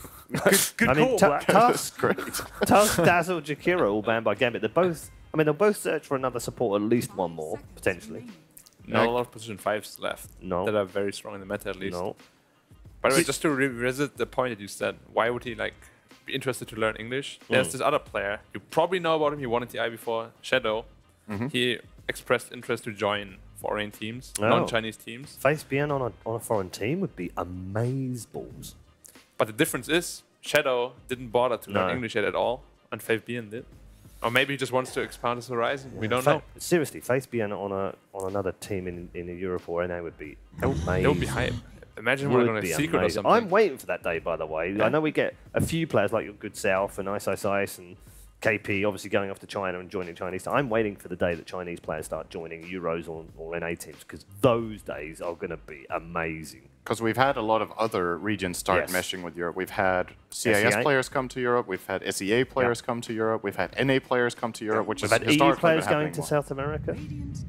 Good I mean, call, Tusk, Dazzle, Jakiro all banned by Gambit. They'll both search for another support, at least one more, potentially. Not a lot of position 5s left. No. That are very strong in the meta, at least. No. By the way, just to revisit the point that you said, why would he be interested to learn English? There's this other player. You probably know about him. He won in TI before, Shadow. He expressed interest to join foreign teams, non-Chinese teams. Faith Beyond on a foreign team would be amazeballs. But the difference is, Shadow didn't bother to learn English yet at all, and Faith Beyond did. Or maybe he just wants to expand his horizon. We don't know. Seriously, Faith Beyond on another team in Europe or NA would be amazing. It would be hype. Imagine we're going to secret or something. I'm waiting for that day, by the way. Yeah. I know we get a few players like your good self and Ice and KP obviously going off to China and joining Chinese. I'm waiting for the day that Chinese players start joining Euros or NA teams, because those days are going to be amazing. Because we've had a lot of other regions start meshing with Europe. We've had CIS players come to Europe. We've had SEA players come to Europe. We've had NA players come to Europe, which is historically historically EU players been going to more. South America.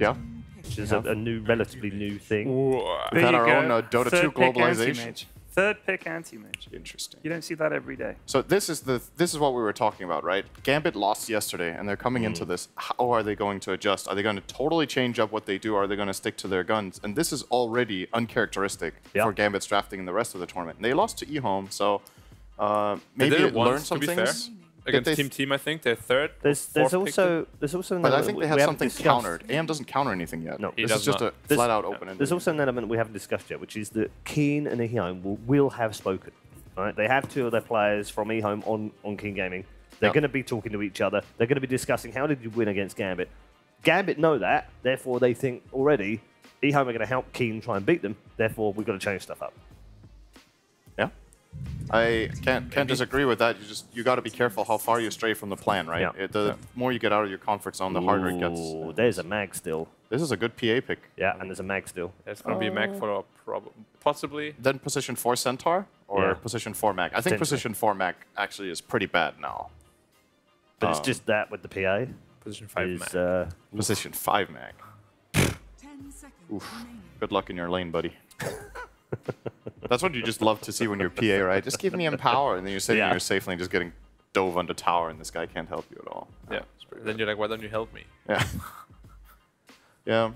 Yeah. Which is a relatively new thing. We've had our own Dota 2 globalization. Third pick anti-mage. Interesting. You don't see that every day. So this is what we were talking about, right? Gambit lost yesterday, and they're coming into this. How are they going to adjust? Are they going to totally change up what they do? Are they going to stick to their guns? And this is already uncharacteristic for Gambit's drafting in the rest of the tournament. And they lost to eHome, so Maybe they did it learn once, some to be fair. things. Against Team, I think they're third. There's also But I think they have something countered. AM doesn't counter anything yet. No, this is just a flat-out open. There's also an element we haven't discussed yet, which is that Keen and eHome will have spoken. Right? They have two of their players from eHome on Keen Gaming. They're going to be talking to each other. They're going to be discussing how did you win against Gambit. Gambit know that, therefore they think already eHome are going to help Keen try and beat them. Therefore we've got to change stuff up. Yeah, I can't disagree with that. You got to be careful how far you stray from the plan, right? Yeah. The more you get out of your comfort zone, the harder it gets. There's a mag still. This is a good PA pick. Yeah, and there's a mag still. There's going to be a mag for possibly. Then position 4 Centaur or position 4 mag. I think position 4 mag actually is pretty bad now. But it's just that with the PA. Position 5 is, mag. Position 5 mag. Oof. Good luck in your lane, buddy. That's what you just love to see when you're PA, right? Just give me empower, and then you're sitting here safely and just getting dove under tower, and this guy can't help you at all. Yeah. Then you're like, why don't you help me? Yeah. Yeah.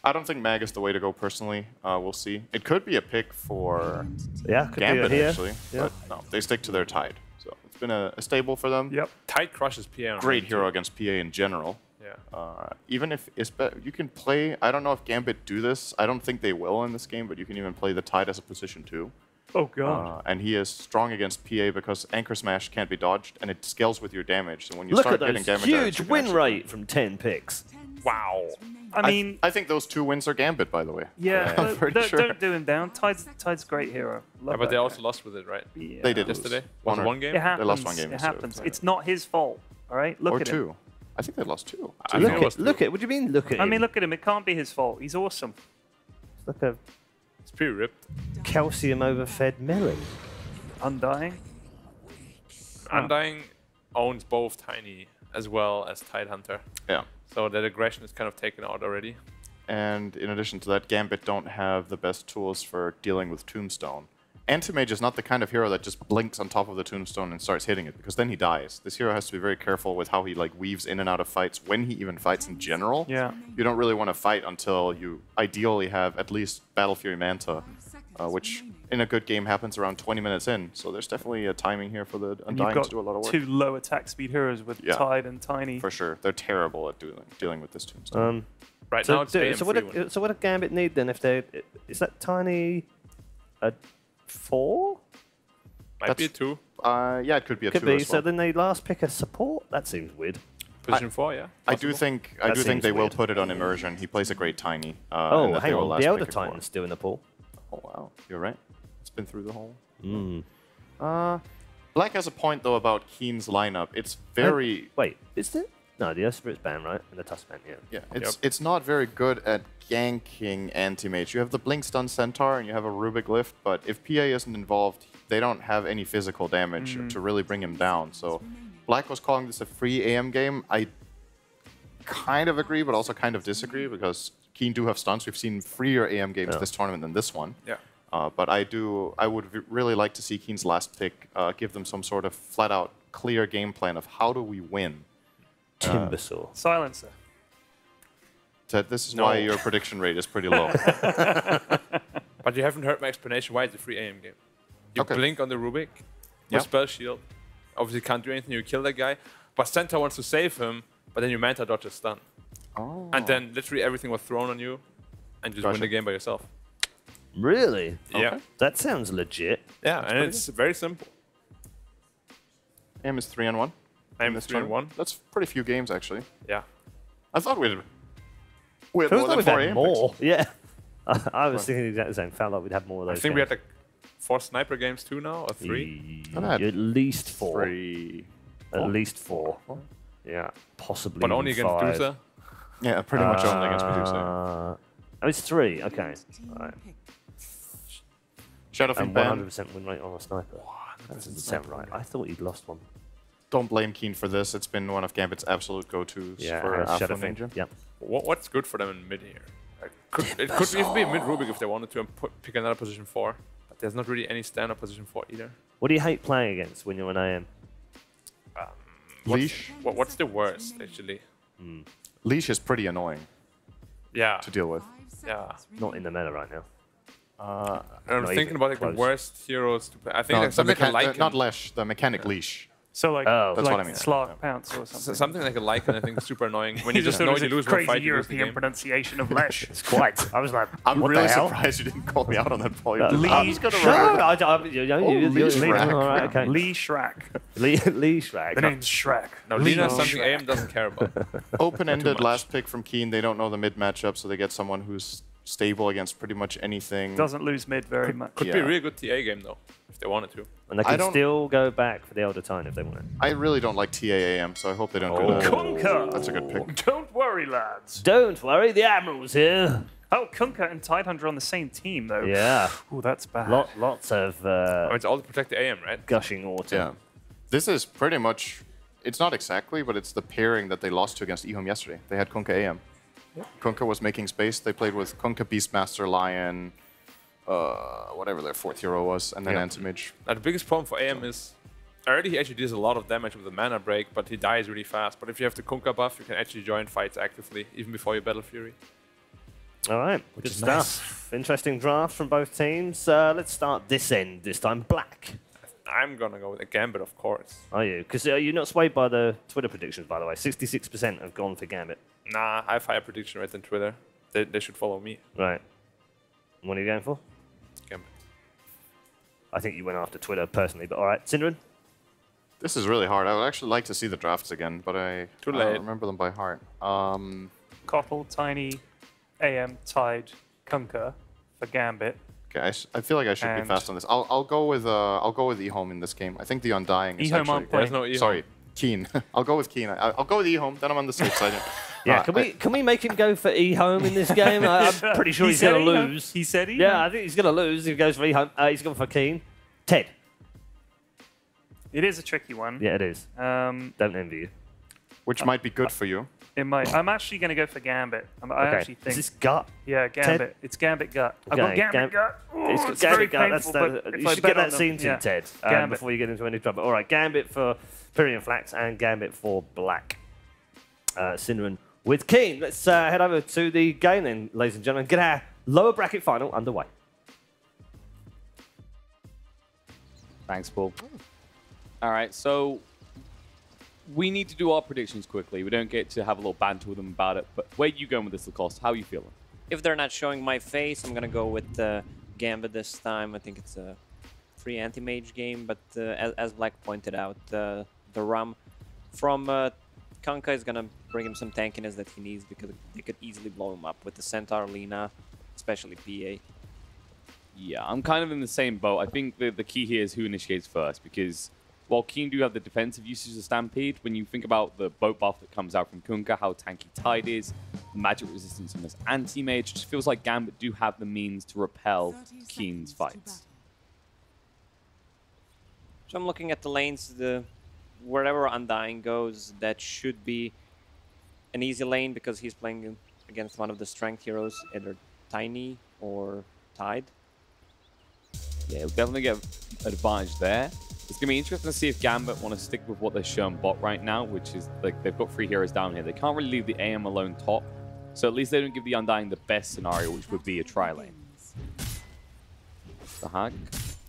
I don't think mag is the way to go personally. We'll see. It could be a pick for Gambit, actually. Yeah. But no, they stick to their Tide. So it's been a stable for them. Yep. Tide crushes PA. Great hero against PA in general. Yeah. Even if you can play, I don't know if Gambit do this. I don't think they will in this game, but you can even play the Tide as a position 2. Oh god. And he is strong against PA because Anchor Smash can't be dodged, and it scales with your damage. So when you start getting damage, huge win rate from 10 picks. Wow. I mean, I think those 2 wins are Gambit, by the way. Yeah, I'm pretty sure. Don't do him down. Tide's great hero. Love But they that also guy. lost with it, right? Yeah. They did yesterday. lose. Was it one game? It happens. They lost 1 game. It yesterday. happens. It's not his fault. All right. Look Or at 2. him. I think they lost 2. Look at. What do you mean? Look at him. I mean, look at him. It can't be his fault. He's awesome. Look at It's pretty ripped. calcium overfed melon. Undying. Undying owns both Tiny as well as Tidehunter. Yeah. So that aggression is kind of taken out already. And in addition to that, Gambit don't have the best tools for dealing with Tombstone. Anti-Mage is not the kind of hero that just blinks on top of the Tombstone and starts hitting it, because then he dies. This hero has to be very careful with how he weaves in and out of fights, when he even fights in general. Yeah. You don't really want to fight until you ideally have at least Battle Fury Manta, which in a good game happens around 20 minutes in. So there's definitely a timing here for the And Undying you've to do a lot of got work. 2 low attack speed heroes with Tide and Tiny. For sure. They're terrible at dealing with this Tombstone. Right so now it's AM so what do Gambit need then? If they is that Tiny a 4? Might be a 2. Yeah, it could be a 2 Could be. as well. So then they last pick a support. That seems weird. Position 4, yeah. I do think they will put it on immersion. He plays a great Tiny. Oh, and that hang they will on. last The Elder pick it for. Titan's still in the pool. Oh wow, you're right. It's been through the hole. Mm. Black has a point though about Keen's lineup. It's very wait. Is it? No, the Earth Spirit's banned, right? And the Tusk ban, yeah. Yeah, it's not very good at ganking anti-mage. You have the Blink Stun Centaur and you have a Rubik Lift, but if PA isn't involved, they don't have any physical damage to really bring him down. So Black was calling this a free AM game. I kind of agree, but also kind of disagree, because Keen do have stuns. We've seen freer AM games this tournament than this one. Yeah. But I would really like to see Keen's last pick give them some sort of flat-out clear game plan of how do we win. Timbersaw. Silencer. Ted, this is why your prediction rate is pretty low. But you haven't heard my explanation why it's a free AM game. You blink on the Rubik with spell shield. Obviously can't do anything, you kill that guy. But Centaur wants to save him, but then you Manta dodge a stun. Oh. And then literally everything was thrown on you, and you just win the game by yourself. Really? Yeah. That sounds legit. Yeah, and it's very simple. AM is 3-on-1. AM is 3-on-1. That's pretty few games, actually. Yeah. I thought we had more Feels than like 4 we've had AM more. picks. Yeah. I was thinking exactly the same. Felt like we'd have more of those. I think we had like 4 sniper games too now, or 3. At least 4. 3. At least 4. Yeah. Possibly. But only even against 5. Medusa? Yeah, pretty much only against Medusa. Oh, it's 3. Okay. Right. Shadowfiend and ban. 100% win rate on a sniper. That doesn't sound right. I thought he'd lost one. Don't blame Keen for this. It's been one of Gambit's absolute go-tos for Alpha Shadowfiend. Ninja. Yep. What's good for them in mid here? It could even be a mid Rubik if they wanted to and pick another position 4. But there's not really any stand-up position 4 either. What do you hate playing against when you're an AM? Leash. What's the worst, actually? Leash is pretty annoying. Yeah. To deal with. Yeah. Not in the meta right now. I'm thinking about like the worst heroes to play. I think No, like something like Lycan. not Leash, the mechanic leash. So like, that's like what I mean. Slark Pounce or something. Something like a Lycan, I think, is super annoying. When you just know you lose one crazy fight, you lose the European game. pronunciation of Lesh. It's quite. I was like, I'm what really the hell? surprised you didn't call me out on that point. Lee I'm just going to Lee Shrek. Lee Shrek. The name's Shrek. No, Lina is something AM doesn't care about. Open-ended last pick from Keen. They don't know the mid matchup, so they get someone who's stable against pretty much anything. Doesn't lose mid very much. Could be a really good TA game though, if they wanted to. And they can still go back for the Elder Titan if they want it. I really don't like TAAM, so I hope they don't do that. Kunkka! That's a good pick. Don't worry, lads. Don't worry, the Admiral's here. Oh, Kunkka and Tidehunter on the same team, though. Yeah. Oh, that's bad. Lots of it's all to protect the AM, right? Gushing water. Yeah. This is pretty much, it's not exactly, but it's the pairing that they lost to against eHome yesterday. They had Kunkka AM. Kunkka was making space. They played with Kunkka, Beastmaster, Lion, whatever their fourth hero was, and then Anti-Mage. Now, the biggest problem for AM is, already he actually does a lot of damage with the mana break, but he dies really fast. But if you have the Kunkka buff, you can actually join fights actively, even before you Battle Fury. All right, good stuff. Nice. Interesting draft from both teams. Let's start this end this time. Black. I'm going to go with a Gambit, of course. Are you? Because you're not swayed by the Twitter predictions, by the way. 66% have gone for Gambit. Nah, I have higher prediction rate than Twitter. They should follow me. Right. What are you going for? Gambit. I think you went after Twitter personally, but all right. Synderen? This is really hard. I would actually like to see the drafts again, but I don't remember them by heart. Koppel, Tiny, AM, Tide, Kunkka for Gambit. Okay, I feel like I should be fast on this. I'll go with eHome in this game. I think the Undying is actually... There's no eHome. Sorry, Keen. I'll go with Keen. I'll go with eHome, then I'm on the safe side. Yeah, can we make him go for eHome in this game? I'm pretty sure he's going to lose. He said eHome? Yeah, I think he's going to lose if he goes for eHome. He's going for Keen. Ted. It is a tricky one. Yeah, it is. Don't envy you. Which might be good for you. It might. I'm actually going to go for Gambit. I actually think. Is this gut? Yeah, Gambit. Ted? It's Gambit gut. Okay, I've got Gambit gut. Oh, it's very painful, but you should get that scene to Ted before you get into any trouble. All right, Gambit for Pyrian Flax and Gambit for Black. Synderen with Keen. Let's head over to the game then, ladies and gentlemen. Get our lower bracket final underway. Thanks, Paul. All right, so we need to do our predictions quickly. We don't get to have a little banter with them about it. But where are you going with this, Lacoste? How are you feeling? If they're not showing my face, I'm going to go with Gambit this time. I think it's a free anti-mage game. But as Black pointed out, the Rum from Kunkka is going to bring him some tankiness that he needs because they could easily blow him up with the Centaur, Lina, especially PA. Yeah, I'm kind of in the same boat. I think the key here is who initiates first because while Keen do have the defensive usage of Stampede, when you think about the boat buff that comes out from Kunkka, how tanky Tide is, magic resistance on this anti-mage, it just feels like Gambit do have the means to repel Keen's fights. So I'm looking at the lanes, wherever Undying goes, that should be an easy lane because he's playing against one of the strength heroes, either Tiny or Tide. Yeah, we'll definitely get an advantage there. It's going to be interesting to see if Gambit want to stick with what they're showing bot right now, which is like they've got 3 heroes down here. They can't really leave the AM alone top, so at least they don't give the Undying the best scenario, which would be a tri-lane. The Hack,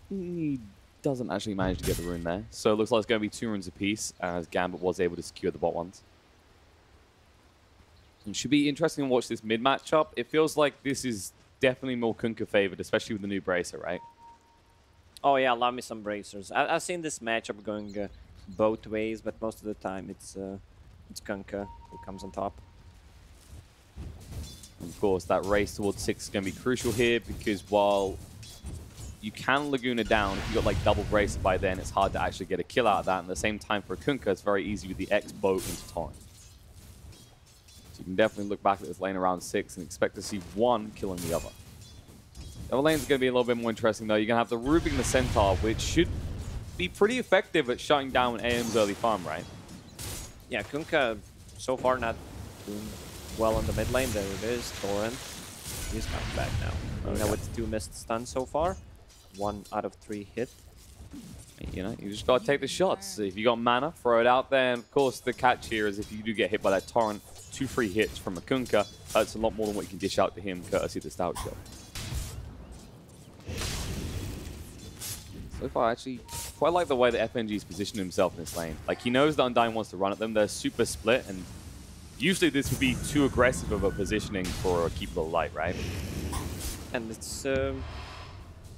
he doesn't actually manage to get the rune there, so it looks like it's going to be 2 runes apiece, as Gambit was able to secure the bot ones. It should be interesting to watch this mid matchup. It feels like this is definitely more Kunkka favored, especially with the new Bracer, right? Oh yeah, love me some bracers. I've seen this matchup going both ways, but most of the time it's Kunkka who comes on top. And of course, that race towards 6 is going to be crucial here because while you can Laguna down, if you've got like double Bracer by then, it's hard to actually get a kill out of that. And at the same time, for Kunkka, it's very easy with the X boat into Torrent. So you can definitely look back at this lane around 6 and expect to see one killing the other. The other lane's going to be a little bit more interesting, though. You're going to have the Rubing the Centaur, which should be pretty effective at shutting down AM's early farm, right? Yeah, Kunkka so far not doing well on the mid lane. There it is, Torrent. He's coming back now. You know, with 2 missed stuns so far. 1 out of 3 hit. You know, you just got to take the shots. If you got mana, throw it out there. And of course, the catch here is if you do get hit by that Torrent, 2 free hits from a Kunkka, that's a lot more than what you can dish out to him courtesy of the Stout Shot. So far, I actually quite like the way that FNG's positioned himself in this lane. Like, he knows that Undyne wants to run at them. They're super split, and usually this would be too aggressive of a positioning for a keep low light, right? And it's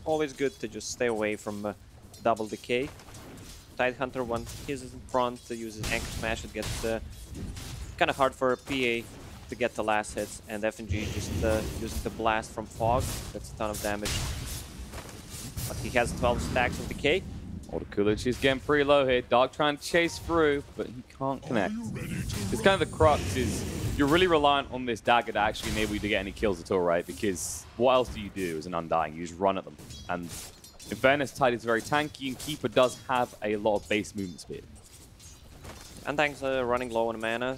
always good to just stay away from double decay. Tidehunter, when he's in front, uses Anchor Smash. It gets kind of hard for a PA to get the last hits, and FNG just using the blast from Fog. That's a ton of damage. But he has 12 stacks of decay. Older Coolidge is getting pretty low here. Dark trying to chase through, but he can't connect. It's kind of the crux is you're really reliant on this dagger to actually enable you to get any kills at all, right? Because what else do you do as an Undying? You just run at them. And in fairness, Tide is very tanky, and Keeper does have a lot of base movement speed. Undying's running low on mana.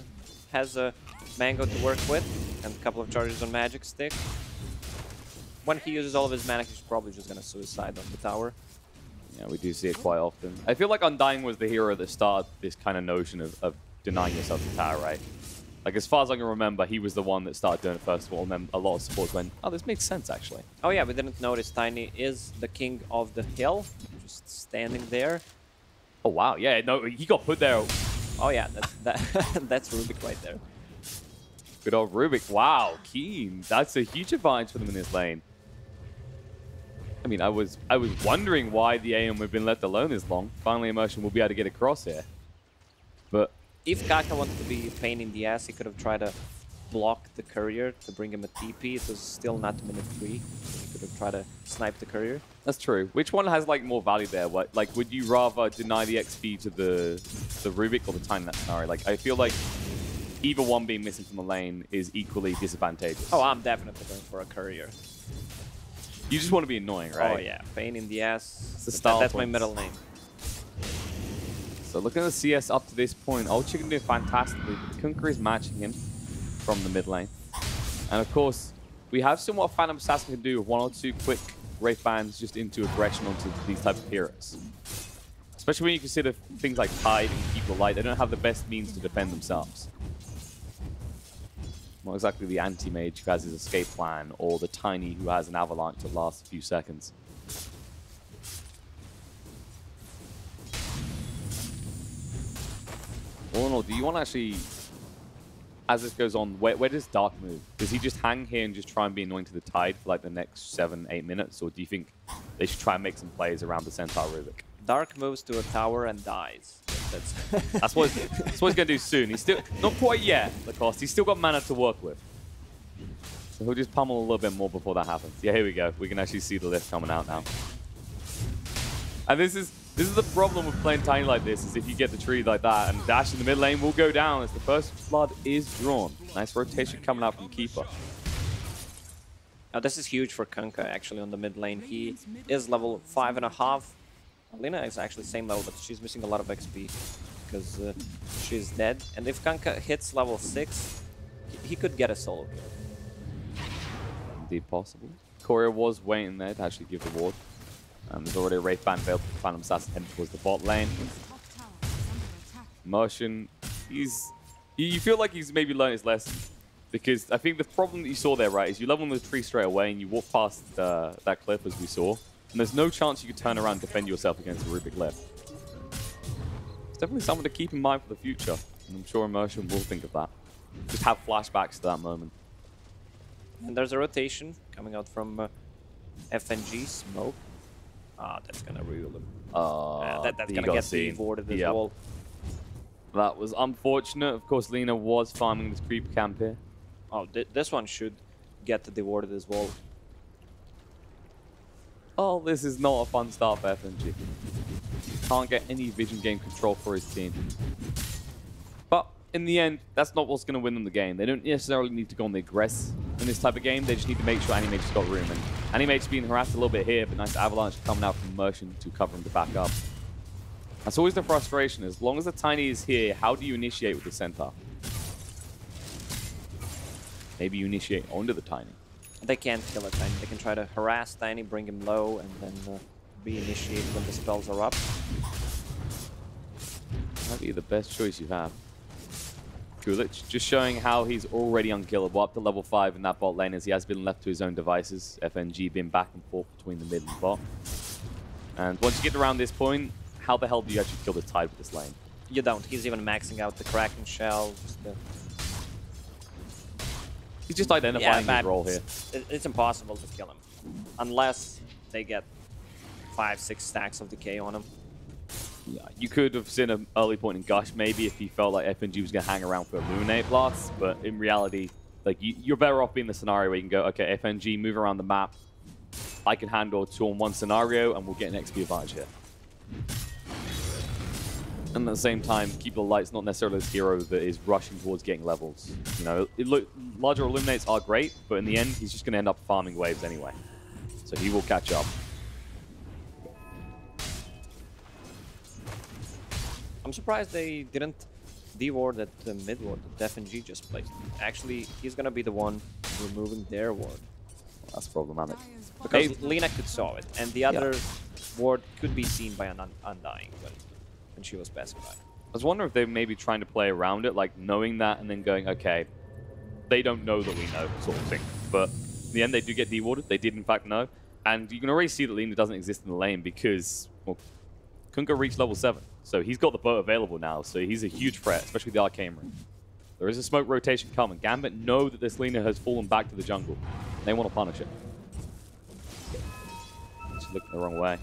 Has a Mango to work with, and a couple of charges on Magic Stick. When he uses all of his mana, he's probably just going to suicide on the tower. Yeah, we do see it quite often. I feel like Undying was the hero that started this kind of notion of denying yourself the tower, right? Like, as far as I can remember, he was the one that started doing it first of all, and then a lot of supports went, oh, this makes sense, actually. Oh yeah, we didn't notice Tiny is the king of the hill, just standing there. Oh wow, yeah, no, he got put there. Oh yeah, that's Rubik right there. Good old Rubik. Wow, Keen. That's a huge advantage for them in this lane. I mean, I was wondering why the AM had been left alone this long. Finally, Immersion will be able to get across here. But if Kaka wanted to be a pain in the ass, he could have tried to block the courier to bring him a TP. It was still not minute 3. He could have tried to snipe the courier. That's true. Which one has like more value there? What, like, would you rather deny the XP to the Rubik or the Tiny in that scenario? Like, I feel like either one being missing from the lane is equally disadvantageous. Oh, I'm definitely going for a courier. You just want to be annoying, right? Oh yeah, pain in the ass. It's the style that's my middle name. So looking at the CS up to this point, Old Chicken doing fantastically. Kunkka is matching him from the mid lane. And of course, we have seen what Phantom Assassin can do with 1 or 2 quick Wraith Bands just into aggression onto these type of heroes. Especially when you consider things like Tide and Keep the Light, they don't have the best means to defend themselves. Not exactly the anti-mage who has his escape plan, or the Tiny who has an avalanche that lasts a few seconds. All in all, do you want to actually, as this goes on, where does Dark move? Does he just hang here and just try and be annoying to the Tide for like the next 7-8 minutes? Or do you think they should try and make some plays around the Centaur Rubik? Dark moves to a tower and dies. That's what he's going to do soon. He's still, not quite yet, of course. He's still got mana to work with. So he'll just pummel a little bit more before that happens. Yeah, here we go. We can actually see the lift coming out now. And this is the problem with playing Tiny like this, is if you get the tree like that, and Dash in the mid lane will go down as the first blood is drawn. Nice rotation coming out from Keeper. Now this is huge for Kunkka actually on the mid lane. He is level 5.5. Lina is actually same level, but she's missing a lot of XP because she's dead. And if Kunkka hits level 6, he could get a solo kill. Indeed possible. Courier was waiting there to actually give the ward. There's already a Wraith Band failed for Phantom Assassin heading towards the bot lane. Motion, you feel like he's maybe learned his lesson. Because I think the problem that you saw there, right, is you level on the tree straight away and you walk past that cliff as we saw. And there's no chance you could turn around and defend yourself against a Rubik left. It's definitely something to keep in mind for the future. And I'm sure Immersion will think of that. Just have flashbacks to that moment. And there's a rotation coming out from FNG Smoke. Ah, that's gonna rule him. That's gonna get de-warded as well. That was unfortunate. Of course, Lina was farming this creep camp here. Oh, this one should get de-warded as well. Oh, this is not a fun start for FNG. Can't get any vision game control for his team. But in the end, that's not what's going to win them the game. They don't necessarily need to go on the aggress in this type of game. They just need to make sure Animage's got room. And Animage's being harassed a little bit here, but nice avalanche coming out from Immersion to cover him to back up. That's always the frustration. As long as the Tiny is here, how do you initiate with the Centaur? Maybe you initiate onto the Tiny. They can't kill a Tiny. They can try to harass Tiny, bring him low, and then re-initiate when the spells are up. Might be the best choice you have. Coolidge just showing how he's already unkillable, up to level 5 in that bot lane as he has been left to his own devices. FNG been back and forth between the mid and bot. And once you get around this point, how the hell do you actually kill the Tide with this lane? You don't. He's even maxing out the Kraken Shell. He's just identifying his role here. It's impossible to kill him. Unless they get 5-6 stacks of decay on him. Yeah, you could have seen an early point in Gush maybe if you felt like FNG was going to hang around for Illuminate blasts, but in reality, like you're better off being the scenario where you can go, okay, FNG, move around the map. I can handle a 2-on-1 scenario, and we'll get an XP advantage here. And at the same time, Keeper of the Light's not necessarily this hero that is rushing towards getting levels. You know, larger Illuminates are great, but in the end, he's just going to end up farming waves anyway. So he will catch up. I'm surprised they didn't de-ward at the mid-ward that FNG just placed. Actually, he's going to be the one removing their ward. Well, that's problematic. Because Lena could saw it, and the other ward could be seen by an Undying when she was passing by. I was wondering if they may be trying to play around it, like knowing that and then going, okay, they don't know that we know, sort of thing. But in the end, they do get de-warded. They did, in fact, know. And you can already see that Lena doesn't exist in the lane because, well, Kunkka reached level 7. So he's got the boat available now, so he's a huge threat, especially the Arcane Ring. There is a smoke rotation coming. Gambit know that this Lena has fallen back to the jungle. They want to punish it. She's looking the wrong way.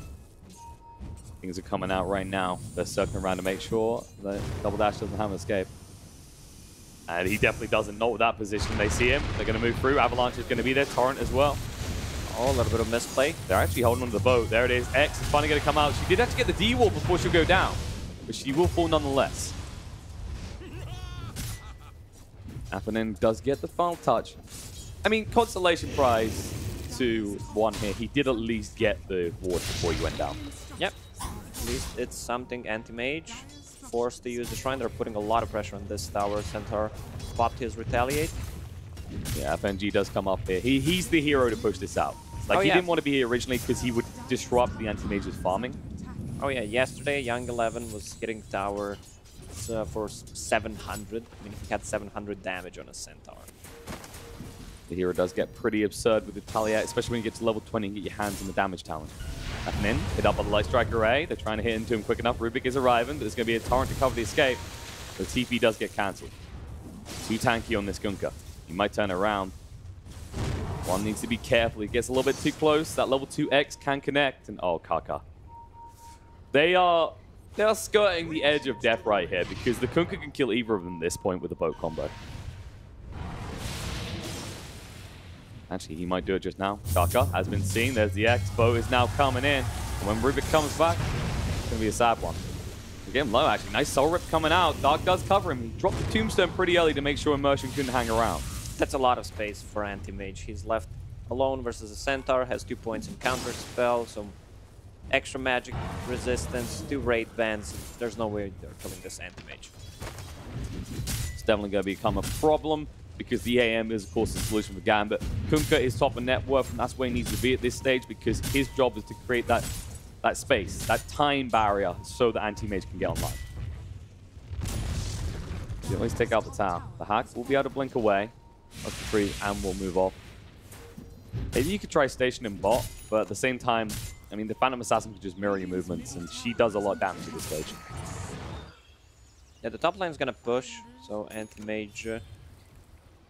Things are coming out right now. They're circling around to make sure that Double Dash doesn't have an escape. And he definitely doesn't know that position. They see him. They're going to move through. Avalanche is going to be there. Torrent as well. Oh, a little bit of misplay. They're actually holding onto the boat. There it is. X is finally going to come out. She did have to get the D-wall before she'll go down, but she will fall nonetheless. Appenin does get the final touch. I mean, consolation prize to 1 here. He did at least get the ward before he went down. Yep. At least it's something anti-mage. Forced to use the shrine. They're putting a lot of pressure on this tower. Centaur popped his retaliate. Yeah, FNG does come up here. He's the hero to push this out. Like, he didn't want to be here originally because he would disrupt the anti-mage's farming. Oh yeah, yesterday Young 11 was hitting tower for 700. I mean, he had 700 damage on a Centaur. The hero does get pretty absurd with the Retaliate, especially when you get to level 20 and get your hands on the damage talent. Admin, hit up on the Light Strike Array. They're trying to hit into him quick enough. Rubik is arriving, but there's going to be a Torrent to cover the escape. The TP does get cancelled. Too tanky on this Kunkka. He might turn around. One needs to be careful. He gets a little bit too close. That level 2X can connect. And oh, Kaka. They are skirting the edge of death right here because the Kunkka can kill either of them at this point with a boat combo. Actually, he might do it just now. Kaka has been seen. There's the X. Bow is now coming in. And when Rubik comes back, it's going to be a sad one. We get him low, actually. Nice Soul Rip coming out. Dark does cover him. He dropped the Tombstone pretty early to make sure Immersion couldn't hang around. That's a lot of space for anti-mage. He's left alone versus a Centaur, has 2 points in counter spell, so extra magic resistance, 2 raid bans. There's no way they're killing this anti-mage. It's definitely going to become a problem because the AM is, of course, the solution for Gambit. Kunkka is top of net worth, and that's where he needs to be at this stage because his job is to create that space, that time barrier, so that anti-mage can get online. You always take out the tower. The hack will be able to blink away. Up to 3, and we'll move off. Maybe you could try stationing bot, but at the same time, I mean, the Phantom Assassin could just mirror your movements, and she does a lot of damage at this stage. Yeah, the top lane's gonna push, so anti-mage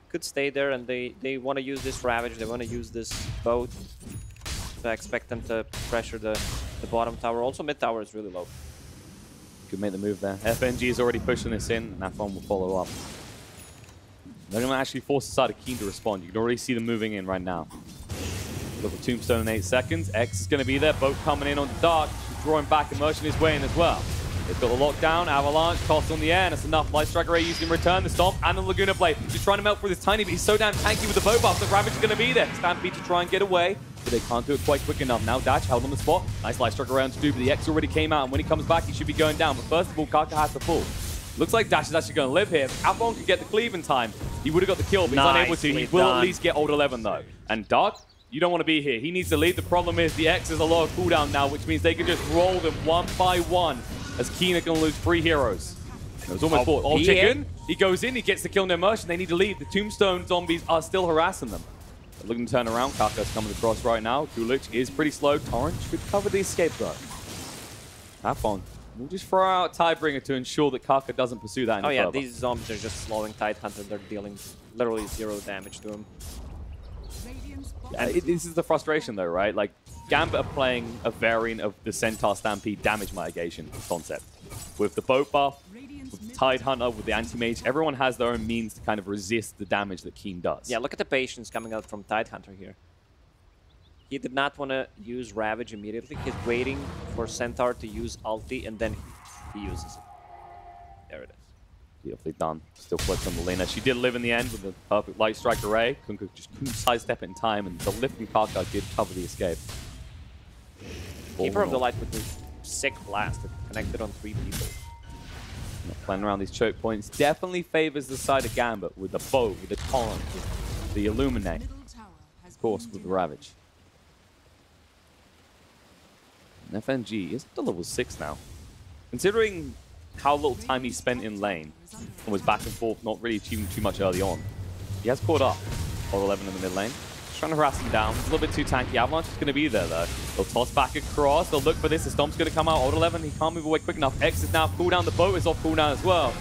could stay there, and they want to use this Ravage, they want to use this boat. So I expect them to pressure the bottom tower. Also, mid tower is really low. Could make the move there. FNG is already pushing this in, and that one will follow up. They're going to actually force aside a Keen to respond. You can already see them moving in right now. Got the Tombstone in 8 seconds. X is going to be there. Boat coming in on the Dark. Drawing back, Immersion his way in as well. They've got the lockdown. Avalanche tossed on the air, and it's enough. Light Strike Array used in return. The Stomp and the Laguna Blade. Just trying to melt through this tiny, but he's so damn tanky with the boat buff that Ravage is going to be there. Stampede to try and get away, but they can't do it quite quick enough. Now Dash held on the spot. Nice Light Strike around to do, but the X already came out, and when he comes back, he should be going down. But first of all, Kaka has to fall. Looks like Dash is actually going to live here. Afon could get the cleave in time. He would have got the kill, but he's unable to. He will at least get Old 11, though. And Dark, you don't want to be here. He needs to leave. The problem is the X is a lot of cooldown now, which means they can just roll them one by one, as Keen are going to lose 3 heroes. It was almost bought. All Chicken, he goes in, he gets the kill in Immersion. They need to leave. The Tombstone zombies are still harassing them. They're looking to turn around. Kaka's coming across right now. Kulich is pretty slow. Torrent should cover the escape, though. Have fun. We'll just throw out Tidebringer to ensure that Kaka doesn't pursue that any further. These zombies are just slowing Tidehunter. They're dealing literally 0 damage to him. And this is the frustration, though, right? Like, Gambit are playing a variant of the Centaur Stampede damage mitigation concept. With the boat buff, with Tidehunter, with the anti-mage, everyone has their own means to kind of resist the damage that Keen does. Yeah, look at the patience coming out from Tidehunter here. He did not want to use Ravage immediately. He's waiting for Centaur to use ulti, and then he uses it. There it is. Beautifully done. Still flips on Melina. She did live in the end with the perfect Light Strike array. Kunkka just couldn't sidestep it in time, and the lift from Kaka did cover the escape. Keeper of the Light with the sick blast that connected on 3 people. Playing around these choke points definitely favors the side of Gambit with the bow, with the taunt, with the Illuminate. Of course, with the Ravage. And FNG is up to level 6 now. Considering how little time he spent in lane and was back and forth, not really achieving too much early on, he has caught up. Or 11 in the mid lane. Just trying to harass him down. It's a little bit too tanky. Avalanche is going to be there, though. They'll toss back across. They'll look for this. The Stomp's going to come out. Old 11, he can't move away quick enough. X is now cooldown. The boat is off cooldown as well.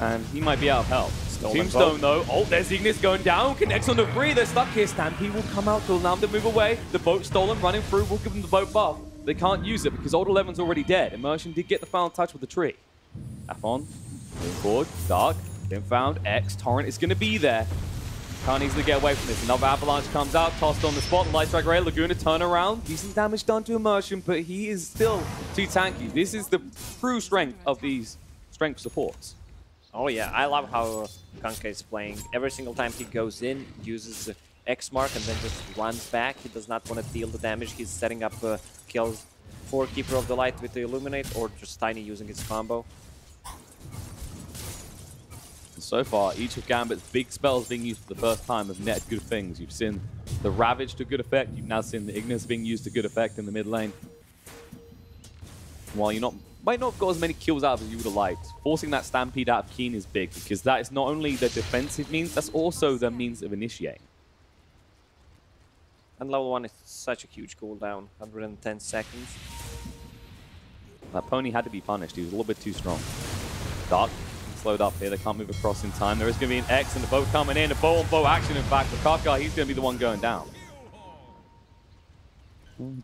And he might be out of help. Tombstone, though. Oh, there's Ignis going down. Connects on the 3. They're stuck here. Stampede will come out to allow them to move away. The boat stolen, running through. We'll give them the boat buff. They can't use it because Old 11's already dead. Immersion did get the final touch with the tree. Afon, moving forward. Dark, been found. X, Torrent is going to be there. Can't easily get away from this. Another Avalanche comes out, tossed on the spot. Light Strike Ray, Laguna turn around. Decent damage done to Immersion, but he is still too tanky. This is the true strength of these strength supports. Oh yeah, I love how Kunkka is playing. Every single time he goes in, uses X mark and then just runs back. He does not want to deal the damage. He's setting up kills for Keeper of the Light with the Illuminate or just Tiny using his combo. So far, each of Gambit's big spells being used for the first time have netted good things. You've seen the Ravage to good effect. You've now seen the Ignis being used to good effect in the mid lane. While you might not have got as many kills out as you would have liked, forcing that Stampede out of Keen is big because that is not only the defensive means, that's also the means of initiating. And level 1 is such a huge cooldown, 110 seconds. That pony had to be punished. He was a little bit too strong. Dark. Slowed up here. They can't move across in time. There is going to be an X and the boat coming in. A bow on bow action, in fact. For Kaka, he's going to be the one going down.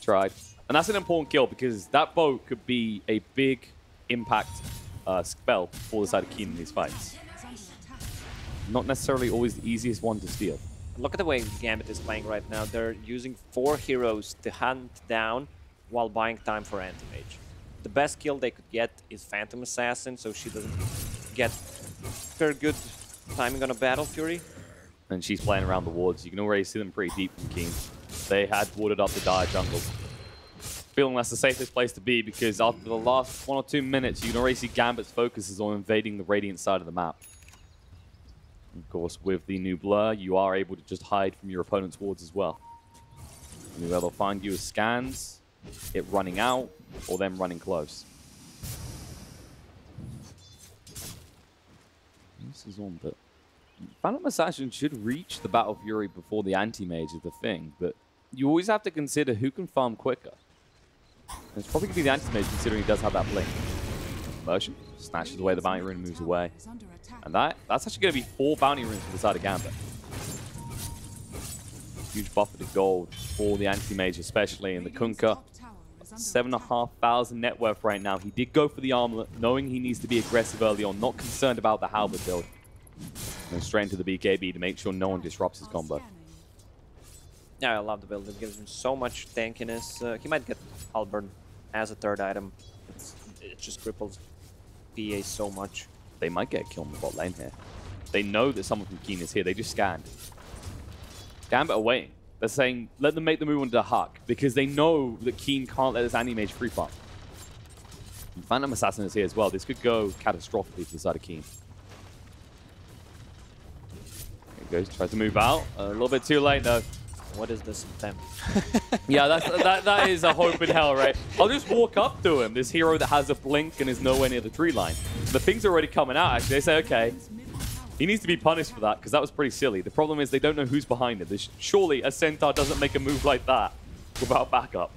Tried. And that's an important kill because that boat could be a big impact spell for the side of Keen in these fights. Not necessarily always the easiest one to steal. Look at the way Gambit is playing right now. They're using 4 heroes to hunt down while buying time for Anti-Mage. The best kill they could get is Phantom Assassin, so she doesn't get very good timing on a Battle Fury. And she's playing around the wards. You can already see them pretty deep from Keen. They had warded up the dire jungle. Feeling that's the safest place to be because after the last 1 or 2 minutes, you can already see Gambit's focus is on invading the Radiant side of the map. Of course, with the new blur, you are able to just hide from your opponent's wards as well. Either they'll find you as scans, it running out, or them running close. This is on, but Phantom Assassin should reach the Battle Fury before the Anti-Mage is the thing, but you always have to consider who can farm quicker. And it's probably going to be the Anti-Mage considering he does have that blink. Motion snatches away the bounty rune and moves away. And that's actually going to be 4 bounty runes for the side of Gambit. Huge buffer to gold for the Anti-Mage especially, and the Kunkka. 7,500 net worth right now. He did go for the armlet, knowing he needs to be aggressive early on, not concerned about the halberd build. And straight into the BKB to make sure no one disrupts his combo. Yeah, I love the build. It gives him so much tankiness. He might get halberd as a 3rd item. It just cripples PA so much. They might get a kill in the bot lane here. They know that someone from Keen is here. They just scanned. Gambit are waiting. They're saying, let them make the move onto the Huck because they know that Keen can't let this Anti-Mage free farm. And Phantom Assassin is here as well. This could go catastrophically for the side of Keen. There he goes, tries to move out. A little bit too late though. What is this attempt? Yeah, that is a hope in hell, right? I'll just walk up to him, this hero that has a blink and is nowhere near the tree line. The thing's already coming out, actually. They say, okay, he needs to be punished for that, because that was pretty silly. The problem is they don't know who's behind it. Surely a Centaur doesn't make a move like that without backup.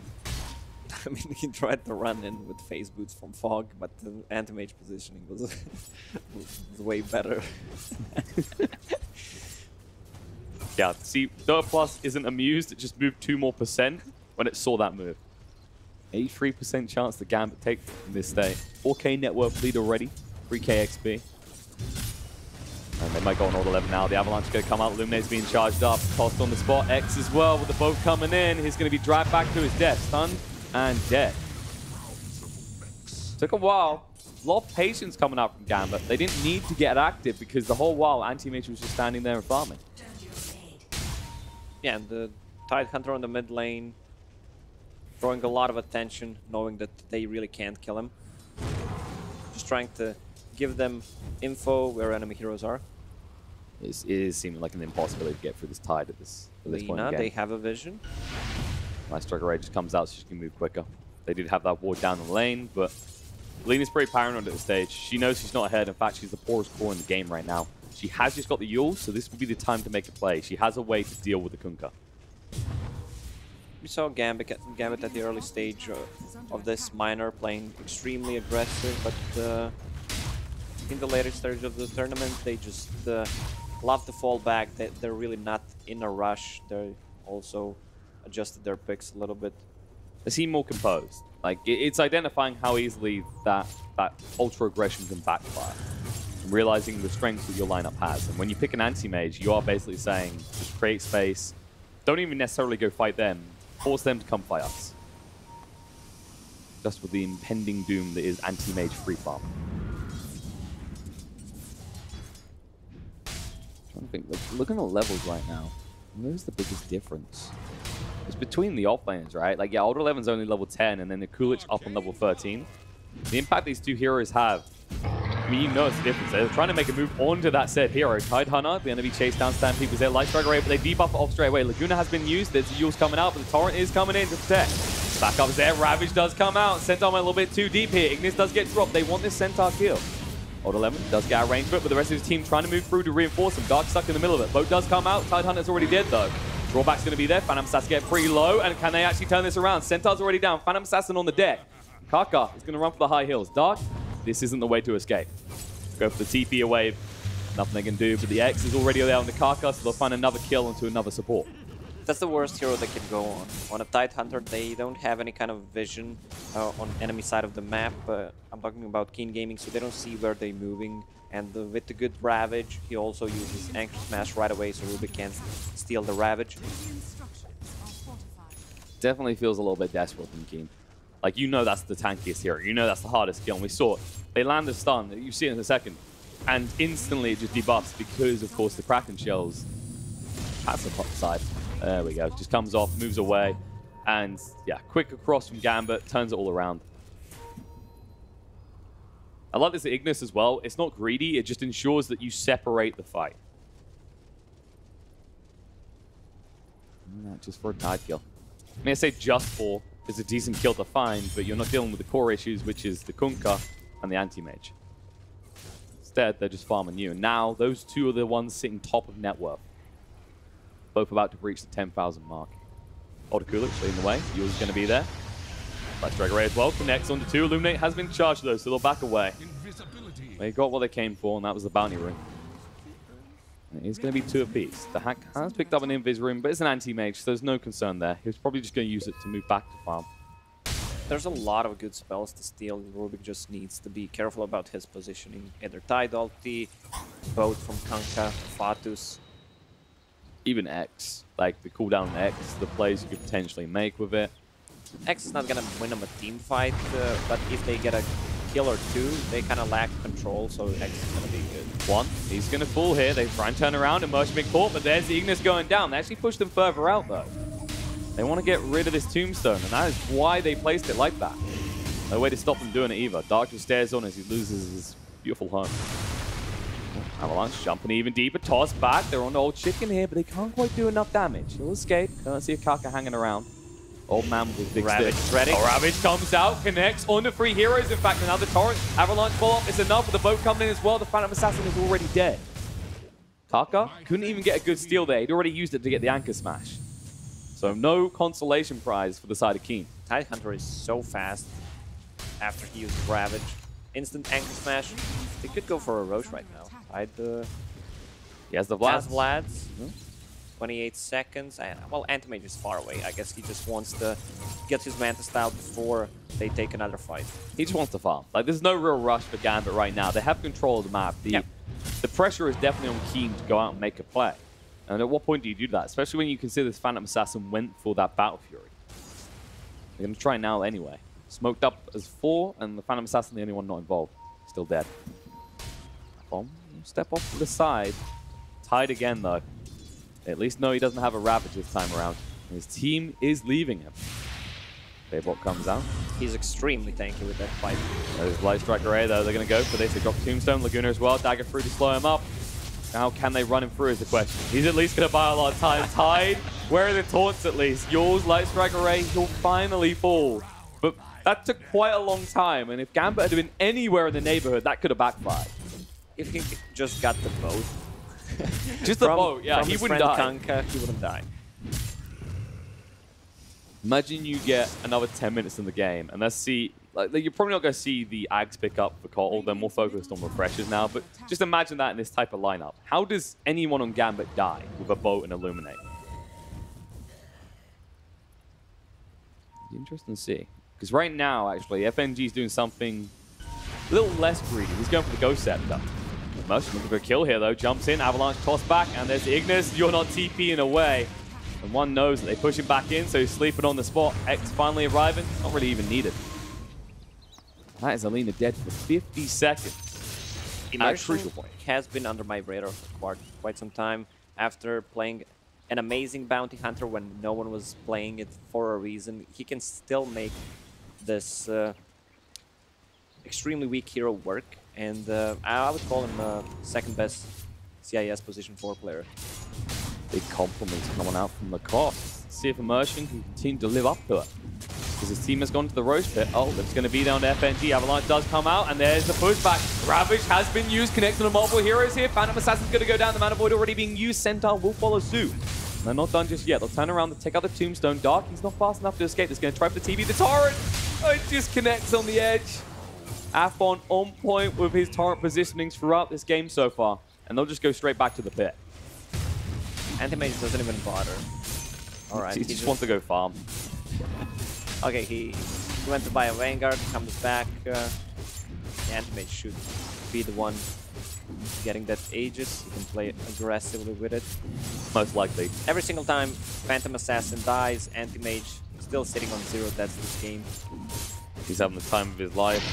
I mean, he tried to run in with phase boots from Fog, but the anti-mage positioning was, was way better. Yeah, see, Dirt Plus isn't amused. It just moved 2% more when it saw that move. 83% chance to Gambit take from this state. 4K net worth lead already. 3K XP. And they might go on Order 11 now. The Avalanche is going to come out. Illuminate's being charged up. Tossed on the spot. X as well with the boat coming in. He's going to be dragged back to his death. Stunned and dead. Took a while. A lot of patience coming out from Gambit. They didn't need to get active because the whole while Anti-Mage was just standing there and farming. Yeah, and the Tidehunter on the mid lane, drawing a lot of attention, knowing that they really can't kill him. Just trying to give them info where enemy heroes are. It is seeming like an impossibility to get through this Tide at this point in the game. They have a vision. My Striker Ray just comes out so she can move quicker. They did have that ward down the lane, but Lena's pretty paranoid at this stage. She knows she's not ahead. In fact, she's the poorest core in the game right now. She has just got the Yule, so this would be the time to make a play. She has a way to deal with the Kunkka. We saw Gambit at the early stage of this minor playing extremely aggressive, but in the later stage of the tournament, they just love to fall back. They're really not in a rush. They also adjusted their picks a little bit. They seem more composed. Like, it's identifying how easily that ultra aggression can backfire. And realizing the strengths that your lineup has. And when you pick an anti-mage, you are basically saying, just create space. Don't even necessarily go fight them. Force them to come fight us. Just with the impending doom that is anti-mage free farm. I'm trying to think, like, looking at levels right now, where's the biggest difference? It's between the offlaners, right? Like, yeah, Order 11's only level 10, and then the Kulich up on level 13. The impact these two heroes have, I mean, you notice the difference. They're trying to make a move onto that said hero. Tidehunter, the enemy chase down Stampede with their Light Striker Ray, but they debuff it off straight away. Laguna has been used. There's the Yule's coming out, but the Torrent is coming in to protect. Back up there. Ravage does come out. Centaur went a little bit too deep here. Ignis does get dropped. They want this Centaur kill. Order 11 does get a range for it, but the rest of his team trying to move through to reinforce him. Dark stuck in the middle of it. Boat does come out. Tidehunter's already dead, though. Drawback's going to be there. Phantom Assassin get pretty low, and can they actually turn this around? Centaur's already down. Phantom Assassin on the deck. Kaka is going to run for the high hills. Dark, this isn't the way to escape. Go for the TP away. Nothing they can do, but the X is already there on the Kaka, so they'll find another kill into another support. That's the worst hero they can go on. On a Tidehunter, they don't have any kind of vision on enemy side of the map. I'm talking about Keen Gaming, so they don't see where they're moving. And with the good Ravage, he also uses Anchor Smash right away, so Ruby can't steal the Ravage. Definitely feels a little bit desperate from Keen. Like, you know that's the tankiest hero. You know that's the hardest kill. And we saw it. They land the stun. You see it in a second. And instantly it just debuffs because, of course, the Kraken shells. That's the top side. There we go. Just comes off, moves away. And, yeah, quick across from Gambit. Turns it all around. I like this at Ignis as well. It's not greedy. It just ensures that you separate the fight. Not just for a Tide kill. I mean, I say just for. It's a decent kill to find, but you're not dealing with the core issues, which is the Kunkka and the Anti-Mage. Instead, they're just farming you. And now, those two are the ones sitting top of net worth. Both about to reach the 10,000 mark. Order Kulich leading the way. Yule's going to be there. Let's Drag Ray as well. Connects onto two. Illuminate has been charged, though, so they'll back away. They got what they came for, and that was the bounty room. It's going to be 2 apiece. The Hack has picked up an Invis room, but it's an anti-mage, so there's no concern there. He was probably just going to use it to move back to farm. There's a lot of good spells to steal. Rubik just needs to be careful about his positioning. Either Tide ulti, both from Kunkka, Fatus. Even X. Like, the cooldown on X, the plays you could potentially make with it. X is not going to win them a team fight, but if they get a kill or 2, they kind of lack control, so X is going to be good. One, he's going to fall here. They try and turn around, immersion big court, but there's the Ignis going down. They actually pushed them further out, though. They want to get rid of this tombstone, and that is why they placed it like that. No way to stop them doing it either. Dark just stares on as he loses his beautiful home. Avalanche jumping even deeper, toss back. They're on the old chicken here, but they can't quite do enough damage. He'll escape. Can't see a Kaka hanging around. Old man with his big Ravage stick. ready. Oh, Ravage comes out, connects on the 3 heroes. In fact, another torrent. Avalanche follow-up is enough with the boat coming in as well. The Phantom Assassin is already dead. Kaka couldn't even get a good steal there. He'd already used it to get the Anchor Smash. So no consolation prize for the side of Keen. Tidehunter is so fast after he used Ravage. Instant Anchor Smash. They could go for a Roche right now. He has the Vlads. Has Vlads. 28 seconds. And, well, Anti-Mage is far away. I guess he just wants to get his Manta style before they take another fight. He just wants to farm. Like, there's no real rush for Gambit right now. They have control of the map. The pressure is definitely on Keen to go out and make a play. And at what point do you do that? Especially when you consider this Phantom Assassin went for that Battle Fury. They're going to try now anyway. Smoked up as 4, and the Phantom Assassin the only one not involved. Still dead. Bomb. Step off to the side. Tied again, though. They at least know he doesn't have a Ravage this time around. And his team is leaving him. Babot comes out. He's extremely tanky with that fight. There's Light Strike Array, though. They're going to go for this. They drop Tombstone, Laguna as well. Dagger through to slow him up. Now, can they run him through is the question. He's at least going to buy a lot of time. Tied. Where are the taunts at least? Yours, Light Strike Array, he'll finally fall. But that took quite a long time. And if Gambit had been anywhere in the neighborhood, that could have backfired. If he just got the boat. Just the boat, yeah, he wouldn't die. Kanka, he wouldn't die. Imagine you get another 10 minutes in the game, and let's see, like, you're probably not going to see the Ags pick up for Cottle. They're more focused on refreshers now, but just imagine that in this type of lineup. How does anyone on Gambit die with a boat and Illuminate? Interesting to see. Because right now, actually, FNG is doing something a little less greedy. He's going for the Ghost Scepter. Motion looking for a kill here, though. Jumps in, Avalanche toss back, and there's Ignis. You're not TPing away. And one knows that they push him back in, so he's sleeping on the spot. X finally arriving. Not really even needed. That is Alina dead for 50 seconds. Immersion has been under my radar for quite some time. After playing an amazing Bounty Hunter when no one was playing it for a reason, he can still make this extremely weak hero work. And I would call him second best CIS position 4 player. Big compliments coming out from the cost. See if Immersion can continue to live up to it. Because his team has gone to the Roche Pit. Oh, that's going to be down to FNG. Avalanche does come out, and there's the pushback. Ravage has been used, connecting to multiple heroes here. Phantom Assassin's going to go down. The Mana Void already being used. Centaur will follow suit. They're not done just yet. They'll turn around and take out the Tombstone. Dark, he's not fast enough to escape. He's going to try for the TV. The Torrent! Oh, it just connects on the edge. Afon on point with his Torrent positionings throughout this game so far. And they'll just go straight back to the pit. Anti-Mage doesn't even bother. Alright. He just wants to go farm. Okay, he went to buy a Vanguard, comes back. Anti-Mage should be the one getting that Aegis. He can play aggressively with it. Most likely. Every single time Phantom Assassin dies, Anti-Mage still sitting on 0 deaths this game. He's having the time of his life.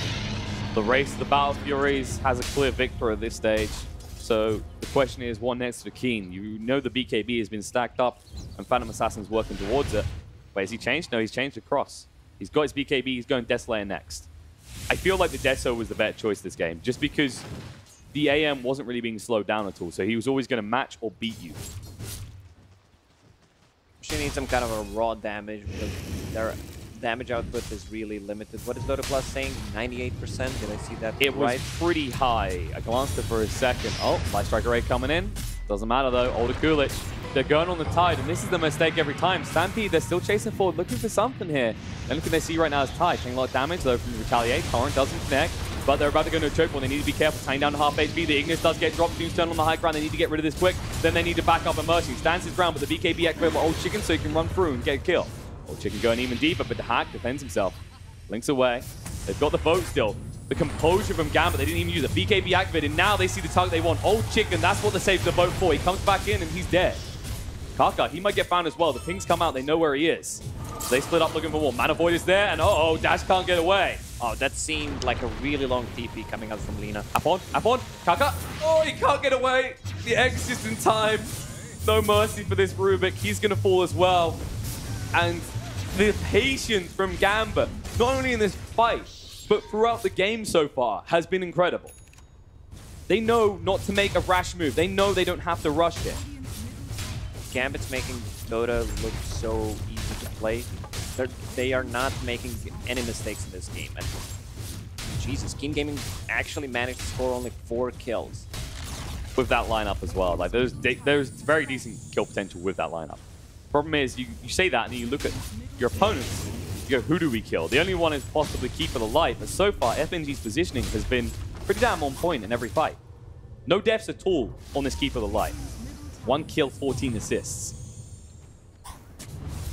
The race of the Battle Furies has a clear victor at this stage. So the question is, what next for Keen? You know the BKB has been stacked up and Phantom Assassin's working towards it. Wait, has he changed? No, he's changed across. He's got his BKB, he's going Death Slayer next. I feel like the Deso was the better choice this game, just because the AM wasn't really being slowed down at all, so he was always going to match or beat you. She needs some kind of a raw damage, because their damage output is really limited. What is Dota Plus saying? 98%? Did I see that It right? was pretty high. I glanced at it for a second. Oh, Light Strike Array coming in. Doesn't matter though. Older Kulich. They're going on the tide, and this is the mistake every time. Stampede, they're still chasing forward, looking for something here. And look what they see right now is Tide. Taking a lot of damage though from the Retaliate. Torrent doesn't connect, but they're about to go into a choke point. They need to be careful, tying down to half HP. The Ignis does get dropped. Tombstone on the high ground. They need to get rid of this quick. Then they need to back up Immersion. Stands his ground, but the BKB activated by Old Chicken so he can run through and get a kill. Old Chicken going even deeper, but the hack defends himself. Blinks away. They've got the boat still. The composure from Gambit, they didn't even use it. BKB activated, and now they see the target they want. Old Chicken, that's what they saved the boat for. He comes back in, and he's dead. Kaka, he might get found as well. The pings come out, they know where he is. So they split up looking for more. Mana Void is there, and uh-oh, Dash can't get away. Oh, that seemed like a really long TP coming out from Lina. Apon, Kaka. Oh, he can't get away. The X just in time. No mercy for this Rubik. He's going to fall as well. And the patience from Gambit, not only in this fight, but throughout the game so far, has been incredible. They know not to make a rash move. They know they don't have to rush here. Gambit's making Dota look so easy to play. They are not making any mistakes in this game. And Jesus, Keen Gaming actually managed to score only 4 kills. With that lineup as well. Like there's very decent kill potential with that lineup. Problem is, you say that and you look at your opponents, you go, who do we kill? The only one is possibly Keeper of the Light, but so far, FNG's positioning has been pretty damn on point in every fight. No deaths at all on this Keeper of the Light. 1 kill, 14 assists.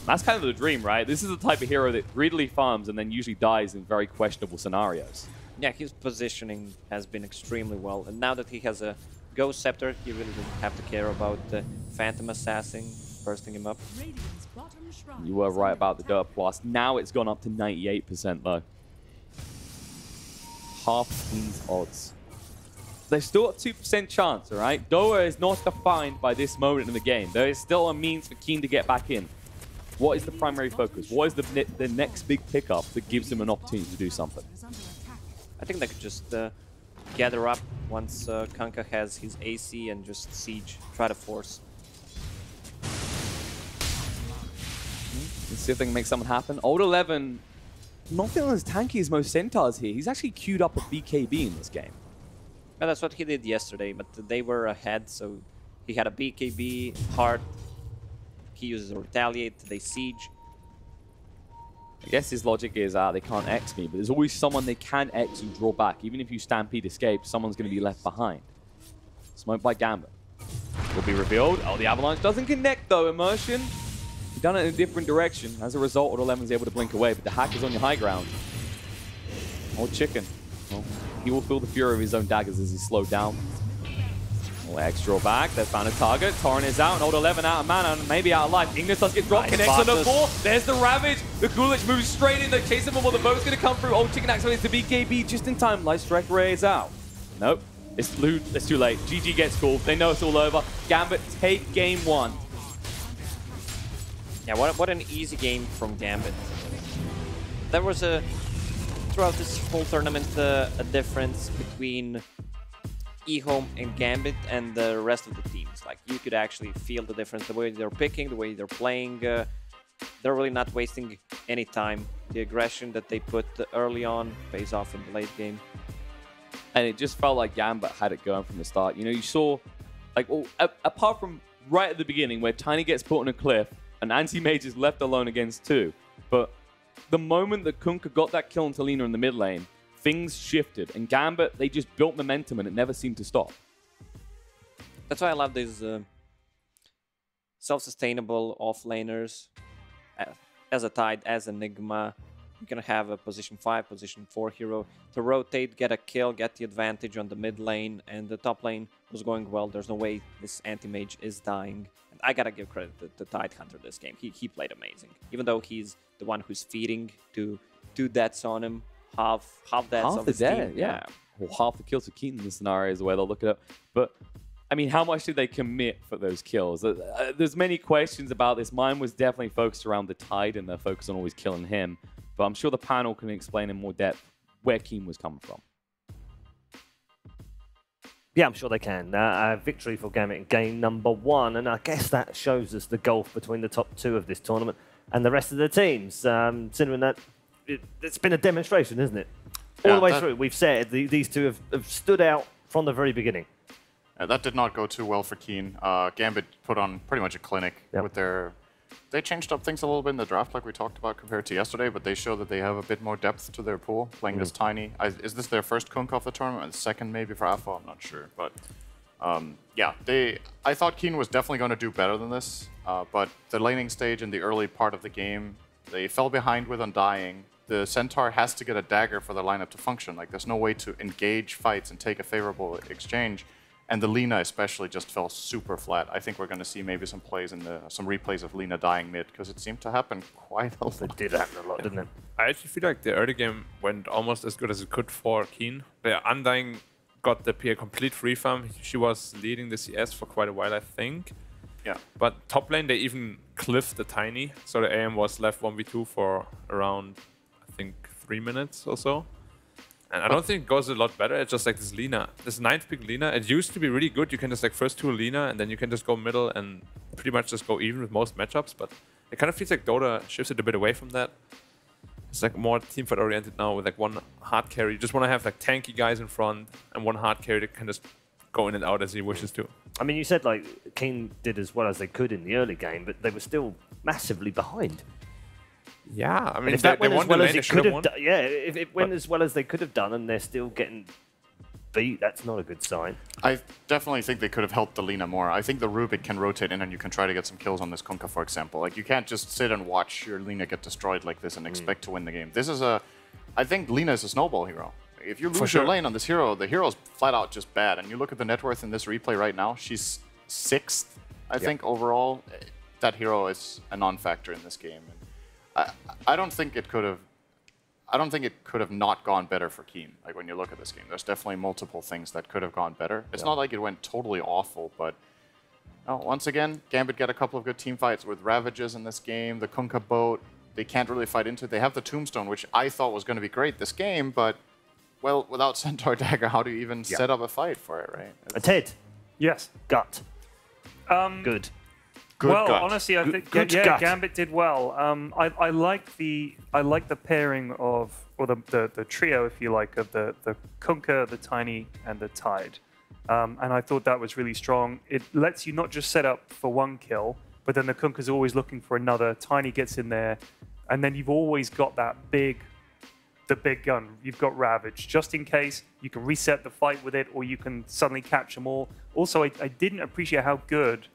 That's kind of the dream, right? This is the type of hero that greedily farms and then usually dies in very questionable scenarios. Yeah, his positioning has been extremely well. And now that he has a Ghost Scepter, he really doesn't have to care about the Phantom Assassin bursting him up. You were right about the Dirt Plus. Now it's gone up to 98% though. Half these odds. They've still got 2% chance, all right? Doa is not defined by this moment in the game. There is still a means for Keen to get back in. What is the primary focus? What is the next big pickup that gives him an opportunity to do something? I think they could just gather up once Kanka has his AC and just siege, try to force. Let's see if they can make something happen. Old 11, not feeling as tanky as most Centaurs here. He's actually queued up a BKB in this game. Yeah, that's what he did yesterday, but they were ahead, so he had a BKB, Heart. He uses a Retaliate, they siege. I guess his logic is, they can't X me, but there's always someone they can X and draw back. Even if you Stampede escape, someone's going to be left behind. Smoked by Gambit. Will be revealed. Oh, the Avalanche doesn't connect, though. Immersion. He's done it in a different direction. As a result, Old 11's able to blink away, but the hack is on your high ground. Old Chicken. Well, he will feel the fury of his own daggers as he's slowed down. X draw back. They've found a target. Torrent is out, and Old 11 out of mana, and maybe out of life. Ignis does get dropped. Connects on the 4. There's the Ravage. The Gulich moves straight in. They chase him while the boat's going to come through. Old Chicken activates the BKB just in time. Light Strike Ray is out. Nope. It's too late. GG gets called. They know it's all over. Gambit take game 1. Yeah, what an easy game from Gambit. There was throughout this whole tournament, a difference between eHome and Gambit and the rest of the teams. Like, you could actually feel the difference, the way they're picking, the way they're playing. They're really not wasting any time. The aggression that they put early on pays off in the late game. And it just felt like Gambit had it going from the start. You know, you saw, like, well, apart from right at the beginning where Tiny gets put on a cliff and Anti-Mage is left alone against 2. But the moment that Kunkka got that kill on Talina in the mid lane, things shifted, and Gambit, they just built momentum and it never seemed to stop. That's why I love these self-sustainable off-laners as a Tide, as Enigma. You're going to have a position 5, position 4 hero to rotate, get a kill, get the advantage on the mid lane, and the top lane was going well. There's no way this anti-mage is dying. And I got to give credit to Tide Hunter this game. He played amazing. Even though he's the one who's feeding to 2 deaths on him, half deaths of his team. Yeah. Well, half the kills for Keaton in this scenario is the way they'll look it up. But, I mean, how much did they commit for those kills? There's many questions about this. Mine was definitely focused around the Tide and their focus on always killing him. But I'm sure the panel can explain in more depth where Keen was coming from. Yeah, I'm sure they can. Victory for Gambit in game number 1, and I guess that shows us the gulf between the top 2 of this tournament and the rest of the teams. Considering that it's been a demonstration, isn't it? All the way through, we've said these two have stood out from the very beginning. That did not go too well for Keen. Gambit put on pretty much a clinic with their... They changed up things a little bit in the draft, like we talked about, compared to yesterday, but they show that they have a bit more depth to their pool, playing this Tiny. Is this their first Kunkka of the tournament, and second maybe for Alpha? I'm not sure. But yeah, I thought Keen was definitely going to do better than this, but the laning stage in the early part of the game, they fell behind with Undying. The Centaur has to get a dagger for the lineup to function. Like, there's no way to engage fights and take a favorable exchange. And the Lina especially just fell super flat. I think we're going to see maybe some plays in some replays of Lina dying mid, because it seemed to happen quite a lot. It did happen a lot, didn't it? I actually feel like the early game went almost as good as it could for Keen. The Undying got the PA complete free farm. She was leading the CS for quite a while, I think. Yeah. But top lane, they even cliffed the Tiny. So the AM was left 1v2 for around, I think, 3 minutes or so. And I don't think it goes a lot better. It's just like this Lina, this 9th pick Lina. It used to be really good. You can just like first 2 Lina, and then you can just go middle and pretty much just go even with most matchups. But it kind of feels like Dota shifted a bit away from that. It's like more teamfight oriented now with like one hard carry. You just want to have like tanky guys in front and one hard carry that can just go in and out as he wishes to. I mean, you said like Keen did as well as they could in the early game, but they were still massively behind. Yeah, I mean, if that went as well as it could have done, yeah, if it went as well as they could have done, and they're still getting beat, that's not a good sign. I definitely think they could have helped the Lina more. I think the Rubik can rotate in and you can try to get some kills on this Kunkka, for example. Like, you can't just sit and watch your Lina get destroyed like this and expect to win the game. This is I think Lina is a snowball hero. If you lose your lane on this hero, the hero's flat out just bad. And you look at the net worth in this replay right now, she's 6th, I think, overall. That hero is a non-factor in this game. And I don't think it could have not gone better for Keen. Like, when you look at this game, there's definitely multiple things that could have gone better. It's not like it went totally awful, but once again, Gambit get a couple of good team fights with Ravages in this game, the Kunkka boat. They can't really fight into it. They have the Tombstone, which I thought was going to be great this game, but, well, without Centaur Dagger, how do you even set up a fight for it, right? Ted. Yes. Gut. Good. Well, gut. honestly, I think Good yeah, gut. Gambit did well. I like the pairing of, or the trio, if you like, of the Kunkka, the Tiny, and the Tide. And I thought that was really strong. It lets you not just set up for one kill, but then the Kunkka's always looking for another. Tiny gets in there, and then you've always got the big gun. You've got Ravage, just in case. You can reset the fight with it, or you can suddenly catch them all. Also, I didn't appreciate how good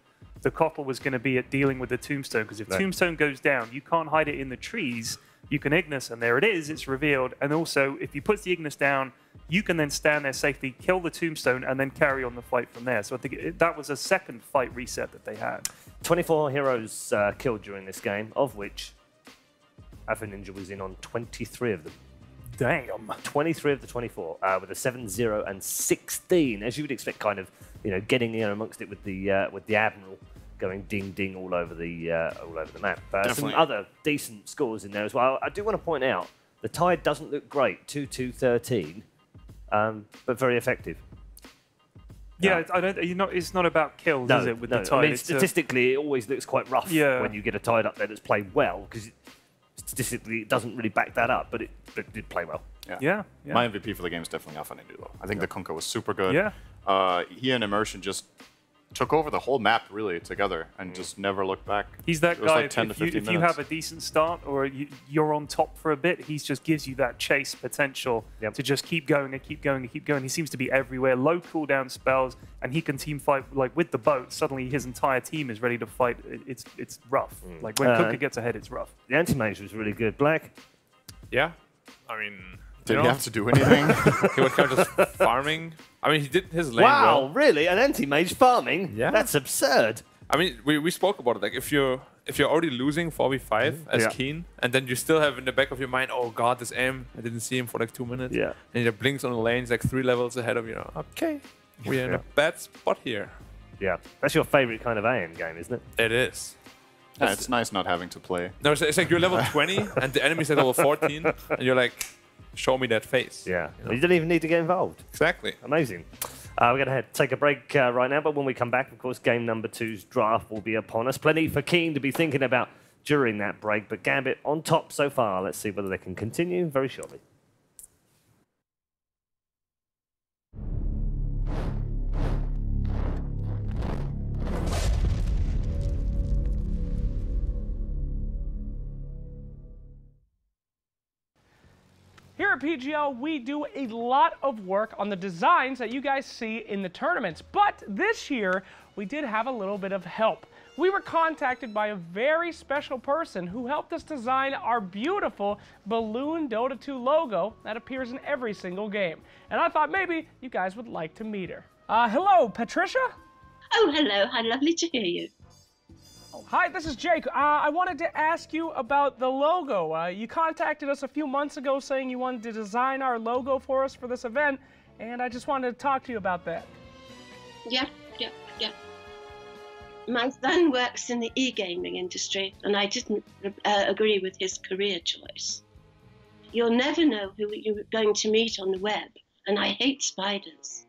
the Kotl was going to be at dealing with the Tombstone, because if Tombstone goes down, you can't hide it in the trees. You can Ignis, and there it is. It's revealed. And also, if he puts the Ignis down, you can then stand there safely, kill the Tombstone, and then carry on the fight from there. So I think that was a second fight reset that they had. 24 heroes killed during this game, of which Afro Ninja was in on 23 of them. Damn. 23 of the 24, with a 7-0 and 16, as you would expect, kind of, getting in amongst it with the Admiral going ding ding all over the map. Some other decent scores in there as well. I do want to point out the Tide doesn't look great, 2-2-13, but very effective. Yeah, it's not about kills, is it? With the Tide, I mean, statistically, it always looks quite rough when you get a Tide up there that's played well, because statistically it doesn't really back that up, but it did play well. Yeah. My MVP for the game is definitely Alpha Ninja, though. I think the Kunkka was super good. Yeah. He and Immersion just took over the whole map, really, together, and just never looked back. He's that guy, like 10 to 15 if you have a decent start, or you're on top for a bit, he just gives you that chase potential to just keep going and keep going and keep going. He seems to be everywhere, low cooldown spells, and he can team fight, like with the boat, suddenly his entire team is ready to fight. It's rough. Like when Kunkka gets ahead, it's rough. The anti-mage was really good. Black? Yeah. I mean... Did he have to do anything? He was kind of just farming. I mean, he did his lane well. well. Really? An anti-mage farming? Yeah. That's absurd. I mean, we spoke about it. Like, if you're already losing 4v5 as Keen, and then you still have in the back of your mind, oh god, this aim, I didn't see him for like 2 minutes. Yeah. And he blinks on the lanes like 3 levels ahead of you. Okay, we're in a bad spot here. Yeah. That's your favorite kind of AM game, isn't it? It is. Yeah, it's nice not having to play. No, it's like you're level 20 and the enemy's at level 14, and you're like, show me that face. Yeah. You don't even need to get involved. Exactly. Amazing. We're going to take a break right now, but when we come back, of course, game number 2's draft will be upon us. Plenty for Keen to be thinking about during that break, but Gambit on top so far. Let's see whether they can continue very shortly. Here at PGL, we do a lot of work on the designs that you guys see in the tournaments. But this year, we did have a little bit of help. We were contacted by a very special person who helped us design our beautiful Balloon Dota 2 logo that appears in every single game. And I thought maybe you guys would like to meet her. Hello, Patricia? Oh, hello. How lovely to hear you. Hi, this is Jake. I wanted to ask you about the logo. You contacted us a few months ago saying you wanted to design our logo for us for this event, and I just wanted to talk to you about that. Yeah. My son works in the e-gaming industry, and I didn't agree with his career choice. You'll never know who you're going to meet on the web, and I hate spiders.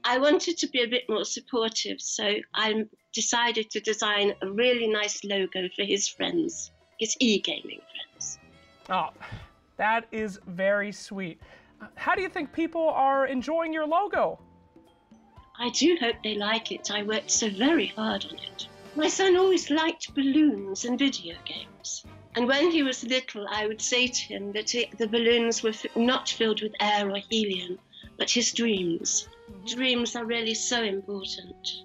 I wanted to be a bit more supportive, so I decided to design a really nice logo for his friends, his e-gaming friends. Oh, that is very sweet. How do you think people are enjoying your logo? I do hope they like it. I worked so very hard on it. My son always liked balloons and video games. And when he was little, I would say to him that the balloons were not filled with air or helium, but his dreams. Dreams are really so important.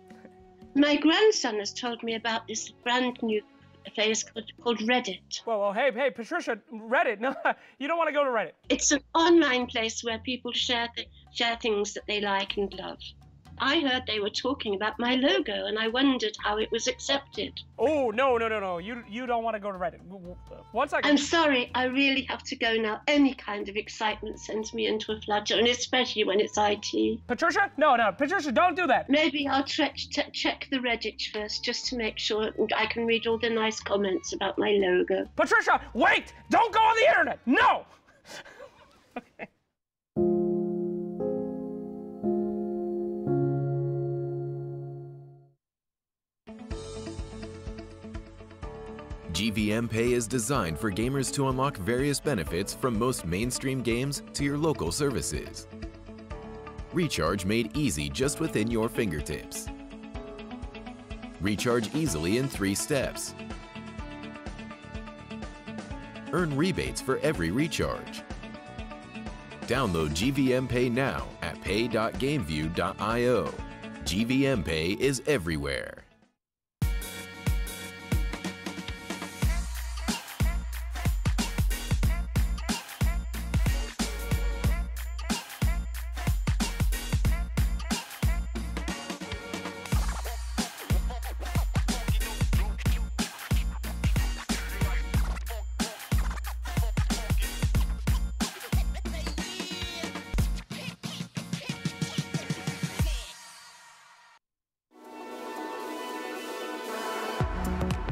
My grandson has told me about this brand new place called Reddit. Whoa, hey, Patricia, Reddit? No, you don't want to go to Reddit. It's an online place where people share things that they like and love. I heard they were talking about my logo, and I wondered how it was accepted. Oh, no. You don't want to go to Reddit. 1 second. I'm sorry, I really have to go now. Any kind of excitement sends me into a flutter, and especially when it's IT. Patricia? No, Patricia, don't do that. Maybe I'll check the Reddit first, just to make sure I can read all the nice comments about my logo. Patricia, wait! Don't go on the internet! No! Okay. GVM Pay is designed for gamers to unlock various benefits from most mainstream games to your local services. Recharge made easy just within your fingertips. Recharge easily in 3 steps. Earn rebates for every recharge. Download GVM Pay now at pay.gameview.io. GVM Pay is everywhere.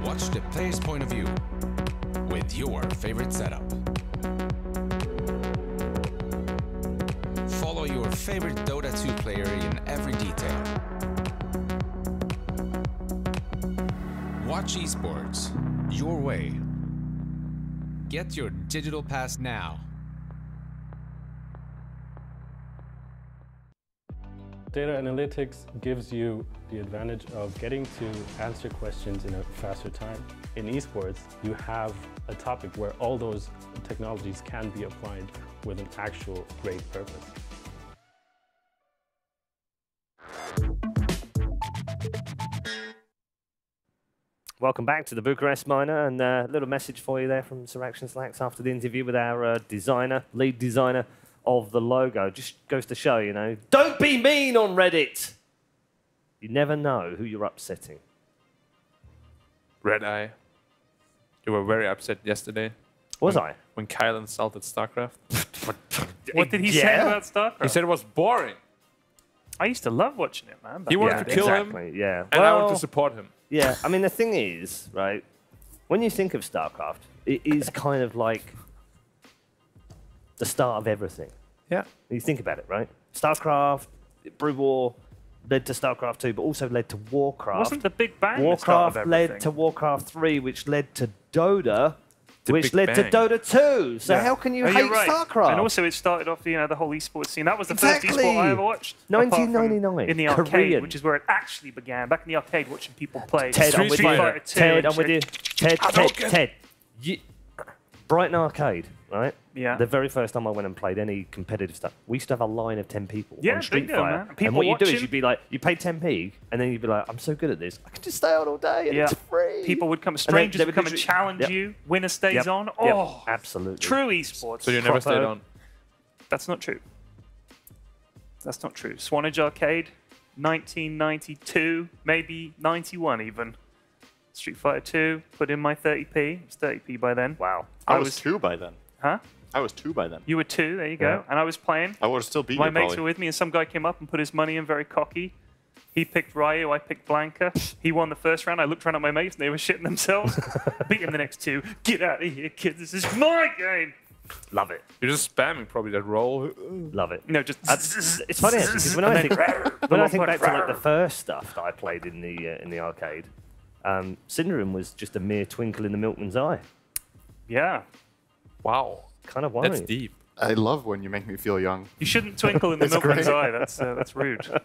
Watch the player's point of view with your favorite setup. Follow your favorite Dota 2 player in every detail. Watch esports your way. Get your digital pass now. Data analytics gives you the advantage of getting to answer questions in a faster time. In esports, you have a topic where all those technologies can be applied with an actual great purpose. Welcome back to the Bucharest Miner, and a little message for you there from Sir Action Slacks after the interview with our lead designer of the logo. Just goes to show, you know, don't be mean on Reddit. You never know who you're upsetting. Red Eye. You were very upset yesterday. Was I? When Kyle insulted StarCraft. What did he say about StarCraft? He said it was boring. I used to love watching it, man. He wanted to kill him, yeah. and I wanted to support him. Yeah, I mean, the thing is, right, when you think of StarCraft, it is kind of like the start of everything. Yeah. You think about it, right? StarCraft, Brew War led to StarCraft 2, but also led to Warcraft. Wasn't the Big Bang the start of Warcraft led everything? to Warcraft 3, which led to Dota, which Big led to Bang. Dota 2. So how can you hate you're right. StarCraft? And also it started off, you know, the whole esports scene. That was the Exactly. first esport I ever watched. apart from 1999. In the arcade, Korean. which is where it actually began. Back in the arcade, watching people play. Ted, I'm with you. Fighter 2 Ted, and I'm with you. shit. Ted. Brighton Arcade, right? Yeah. The very first time I went and played any competitive stuff, we used to have a line of 10 people Yeah, on Street bingo, Fighter. man. And People what you do is watching. you'd be like, you pay 10p, and then you'd be like, I'm so good at this, I can just stay on all day, and Yeah. it's free. People would come, And strangers they would come and literally- challenge Yep. you. Winner stays Yep. on. Yep. Oh, Absolutely. true esports. So you never stayed on? That's not true. That's not true. Swanage Arcade, 1992, maybe 91 even. Street Fighter 2, put in my 30p. It was 30p by then. Wow. I was 2 by then. Huh? I was 2 by then. You were 2, there you go. Yeah. And I was playing. I would have still beat My you, mates probably. were with me, and some guy came up and put his money in, very cocky. He picked Ryu, I picked Blanca. He won the first round. I looked around at my mates, and they were shitting themselves. Beat him the next 2. Get out of here, kids. This is my game. Love it. You're just spamming probably that roll. Love it. No, just... It's funny actually, because when I think back to like the first stuff that I played in the arcade, Syndrome was just a mere twinkle in the milkman's eye. Yeah. Wow. Kind of worrying. That's deep. I love when you make me feel young. You shouldn't twinkle in the It's milkman's great. eye. That's rude.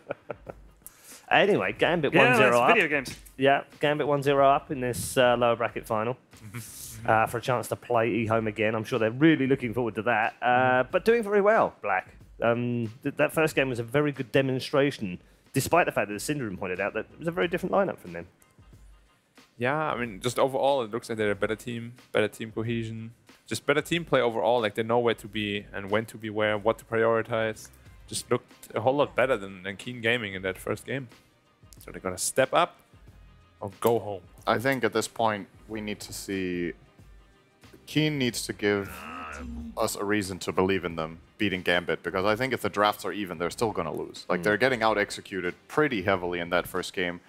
Anyway, Gambit 1-0 up. Video games. Yeah, Gambit 1-0 up in this lower bracket final. For a chance to play eHome again. I'm sure they're really looking forward to that. But doing very well, Black. That first game was a very good demonstration, despite the fact that the Syndrome pointed out that it was a very different lineup from them. Yeah, I mean, just overall, it looks like they're a better team cohesion, just better team play overall. Like they know where to be and when to be where, what to prioritize. Just looked a whole lot better than Keen Gaming in that first game. So they're gonna step up or go home. I think at this point we need to see. Keen needs to give us a reason to believe in them beating Gambit, because I think if the drafts are even, they're still gonna lose. Like they're getting out executed pretty heavily in that first game.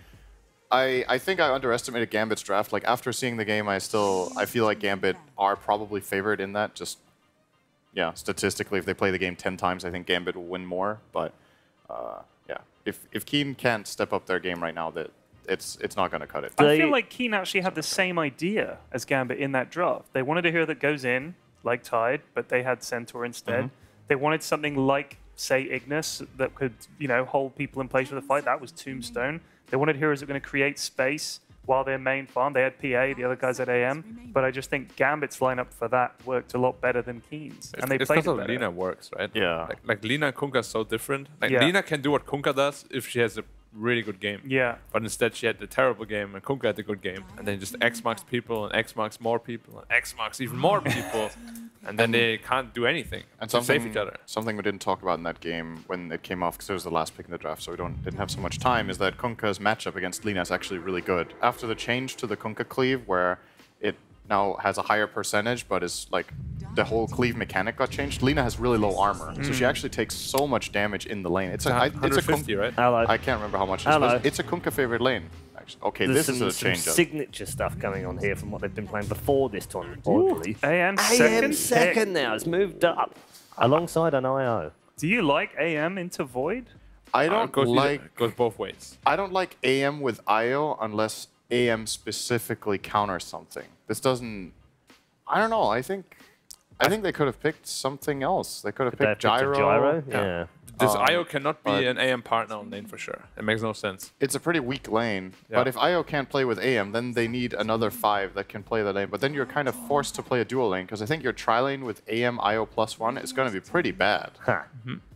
I think I underestimated Gambit's draft. Like after seeing the game, I feel like Gambit are probably favored in that. Just yeah, statistically, if they play the game 10 times, I think Gambit will win more. But yeah, if Keen can't step up their game right now, that it's not going to cut it. I feel like Keen actually had the same idea as Gambit in that draft. They wanted a hero that goes in like Tide, but they had Centaur instead. They wanted something like, say, Ignis that could, hold people in place for the fight. That was Tombstone. They wanted heroes that were going to create space while their main farm. They had PA, the other guys had AM. But I just think Gambit's lineup for that worked a lot better than Keen's. And they played it better. Lina works, right? Yeah. Like Lina and Kunkka are so different. Like Lina can do what Kunkka does if she has a really good game. Yeah. But instead she had the terrible game and Kunkka had the good game. And then just X-marks people and X-marks more people and X-marks even more people. And then they can't do anything and to save each other. Something we didn't talk about in that game when it came off, because it was the last pick in the draft, so we didn't have so much time, is that Kunkka's matchup against Lina is actually really good. After the change to the Kunkka cleave, where it now has a higher percentage, but is like the whole cleave mechanic got changed, Lina has really low armor, so she actually takes so much damage in the lane. It's a 150, right? Hello. I can't remember how much it is, but it's a Kunkka favorite lane. Okay, There's this is a some change-up. signature stuff going on here from what they've been playing before this tournament, I believe. AM second now. It's moved up alongside an IO. Do you like AM into Void? I don't goes both ways. I don't like AM with IO unless AM specifically counters something. This doesn't. I don't know. I think they could have picked something else. They could have picked Gyro. Yeah. This IO cannot be an AM partner on lane for sure. It makes no sense. It's a pretty weak lane. But if IO can't play with AM, then they need another 5 that can play the lane. But then you're kind of forced to play a dual lane, because I think your tri-lane with AM IO +1 is going to be pretty bad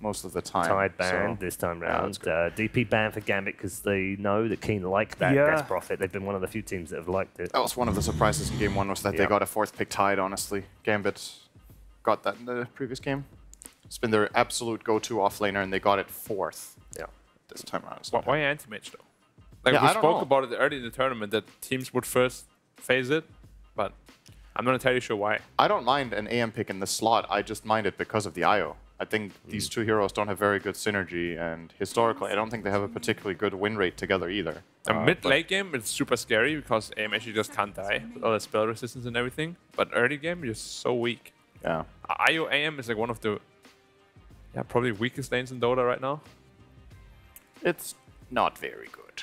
most of the time. Tide banned this time round. DP banned for Gambit because they know that Keen like that gas profit. They've been one of the few teams that have liked it. That was one of the surprises in game 1, was that they got a 4th pick Tide, honestly. Gambit got that in the previous game. It's been their absolute go-to offlaner, and they got it 4th. Yeah, this time around. Why anti-mage though? Like we spoke about it early in the tournament that teams would first phase it, but I'm not entirely sure why. I don't mind an AM pick in the slot. I just mind it because of the IO. I think these two heroes don't have very good synergy, and historically, I don't think they have a particularly good win rate together either. Mid-late game, it's super scary because AM actually just can't die with all the spell resistance and everything. But early game, you're so weak. Yeah. IO AM is like one of the probably weakest lanes in Dota right now. It's not very good,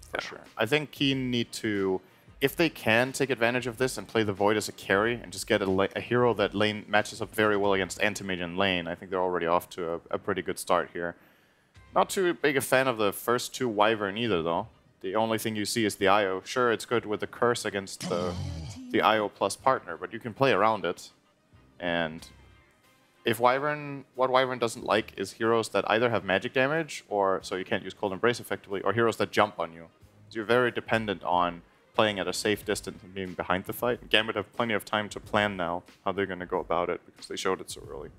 for sure. I think Keen need to, if they can take advantage of this and play the Void as a carry and just get a hero that lane matches up very well against anti-mage in lane, I think they're already off to a pretty good start here. Not too big a fan of the first 2 Wyvern either, though. The only thing you see is the IO. Sure, it's good with the curse against the IO plus partner, but you can play around it. And if what Wyvern doesn't like is heroes that either have magic damage, or so you can't use Cold Embrace effectively, or heroes that jump on you. So you're very dependent on playing at a safe distance and being behind the fight. Gambit have plenty of time to plan now how they're going to go about it, because they showed it so early.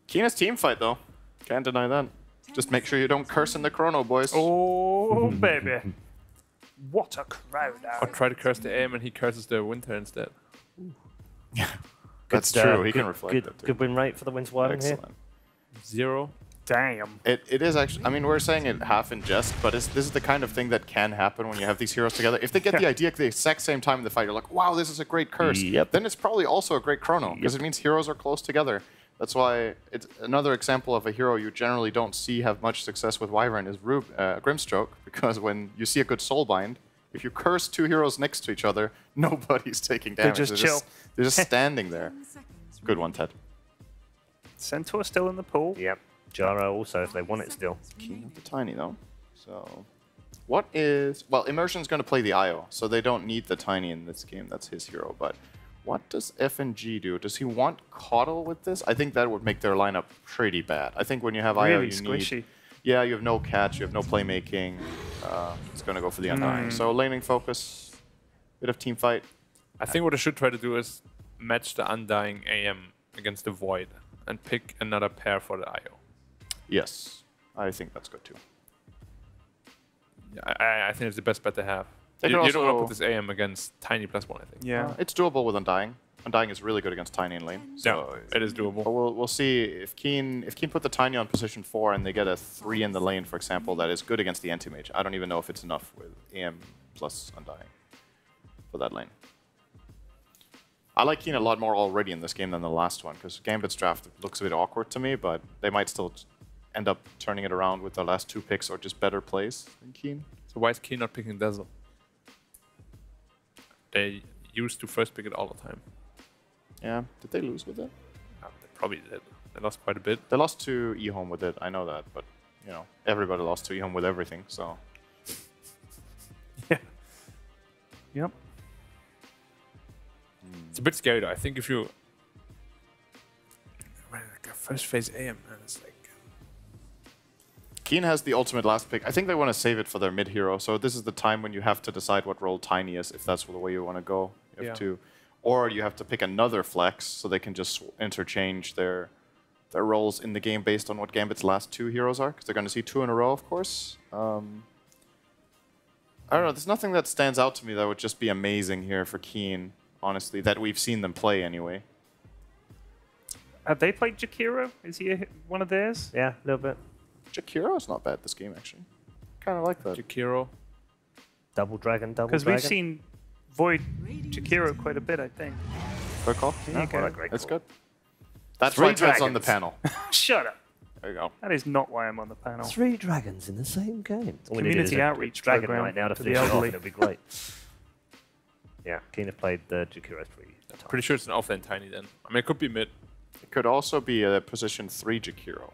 Keenest team fight, though. Can't deny that. Just make sure you don't curse in the chrono, boys. Oh, baby. What a crowd. Or try to curse the AM and he curses the winter instead. That's true. He can reflect it. Good win rate for the Winter Wyvern here. 0. Damn. It is actually, I mean, we're saying it half in jest, but this is the kind of thing that can happen when you have these heroes together. If they get the idea at the exact same time in the fight, you're like, wow, this is a great curse. Then it's probably also a great chrono, because it means heroes are close together. That's why it's another example of a hero you generally don't see have much success with Wyvern is Grimstroke, because when you see a good Soulbind, if you curse 2 heroes next to each other, nobody's taking damage. They're just chill. They're just standing there. Good one, Ted. Centaur still in the pool. Yep. Gyro also, if they want it still. King of the Tiny, though. So, what is... Well, Immersion's going to play the IO, so they don't need the Tiny in this game. That's his hero. But what does FNG do? Does he want Coddle with this? I think that would make their lineup pretty bad. I think when you have IO, Really you squishy. need... Yeah, you have no catch, you have no playmaking. It's going to go for the Undying. So, laning focus, bit of team fight. I think what I should try to do is match the Undying AM against the Void and pick another pair for the IO. Yes, I think that's good too. Yeah, I think it's the best bet to have. They You could don't want to also- put this AM against Tiny +1, I think. Yeah. It's doable with Undying. Undying is really good against Tiny in lane. So Yeah, it is doable. But we'll see if Keen put the Tiny on position 4 and they get a 3 in the lane, for example, that is good against the anti-mage. I don't even know if it's enough with AM plus Undying for that lane. I like Keen a lot more already in this game than the last one, because Gambit's draft looks a bit awkward to me, but they might still end up turning it around with the last 2 picks or just better plays than Keen. So why is Keen not picking Dazzle? They used to first pick it all the time. Yeah, did they lose with it? They probably did. They lost quite a bit. They lost to eHome with it, I know that, but you know, everybody lost to eHome with everything, so. Yeah. Yep. It's a bit scary though. I think if you first phase AM, man, it's like Keen has the ultimate last pick. I think they want to save it for their mid hero, so this is the time when you have to decide what role Tiny is, if that's the way you want to go. You have to, or you have to pick another flex, so they can just interchange their roles in the game based on what Gambit's last 2 heroes are, because they're going to see 2 in a row, of course. I don't know. There's nothing that stands out to me that would just be amazing here for Keen, honestly, that we've seen them play anyway. Have they played Jakiro? Is he one of theirs? Yeah, a little bit. Jakiro's not bad this game, actually. Kind of like that. Jakiro. Double Dragon, Double Dragon. Because we've seen Void Jakiro quite a bit, I think. Good call. There you go. That's good. That's 3 why Ted's on the dragons. panel. Shut up. There you go. That is not why I'm on the panel. 3 dragons in the same game. All we need is Community a outreach dragon program night now to for the finish it off, elderly. and it'll be great. Yeah, Keen have played the Jakiro 3 times. pretty sure it's an offlane Tiny then. I mean, it could be mid. It could also be a position 3 Jakiro.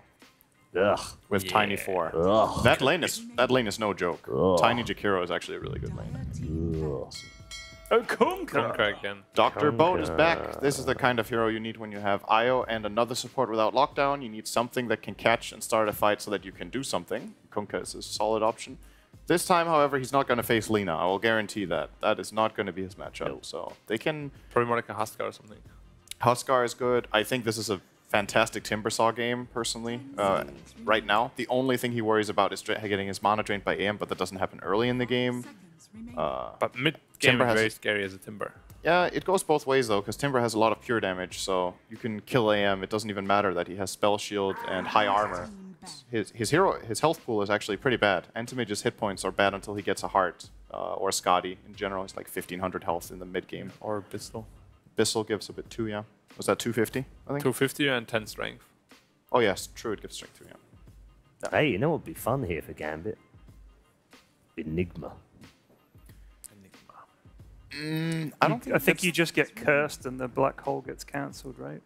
Ugh. With Yeah. Tiny 4. Ugh. That lane is no joke. Ugh. Tiny Jakiro is actually a really good lane. Oh, Kunka! Kunka again. Dr. Boat is back. This is the kind of hero you need when you have IO and another support without lockdown. You need something that can catch and start a fight so that you can do something. Kunka is a solid option. This time, however, he's not going to face Lina. I will guarantee that. That is not going to be his matchup. Nope. So they can... Probably more like a Huskar or something. Huskar is good. I think this is a fantastic Timbersaw game, personally, right now. The only thing he worries about is getting his mana drained by AM, but that doesn't happen early in the game. But mid-game Timber is has- very scary as a Timber. Yeah, it goes both ways, though, because Timber has a lot of pure damage, so you can kill AM. It doesn't even matter that he has Spell Shield and high armor. His health pool is actually pretty bad. Anti-Mage's hit points are bad until he gets a Heart, or Scotty. In general, he's like 1,500 health in the mid-game. Or Bissell. Bissell gives a bit too, yeah. Was that 250, I think? 250 and 10 strength. Oh, yes, true, it gives strength too, yeah. Hey, you know what would be fun here for Gambit? Enigma. I think you just get cursed and the black hole gets cancelled, right?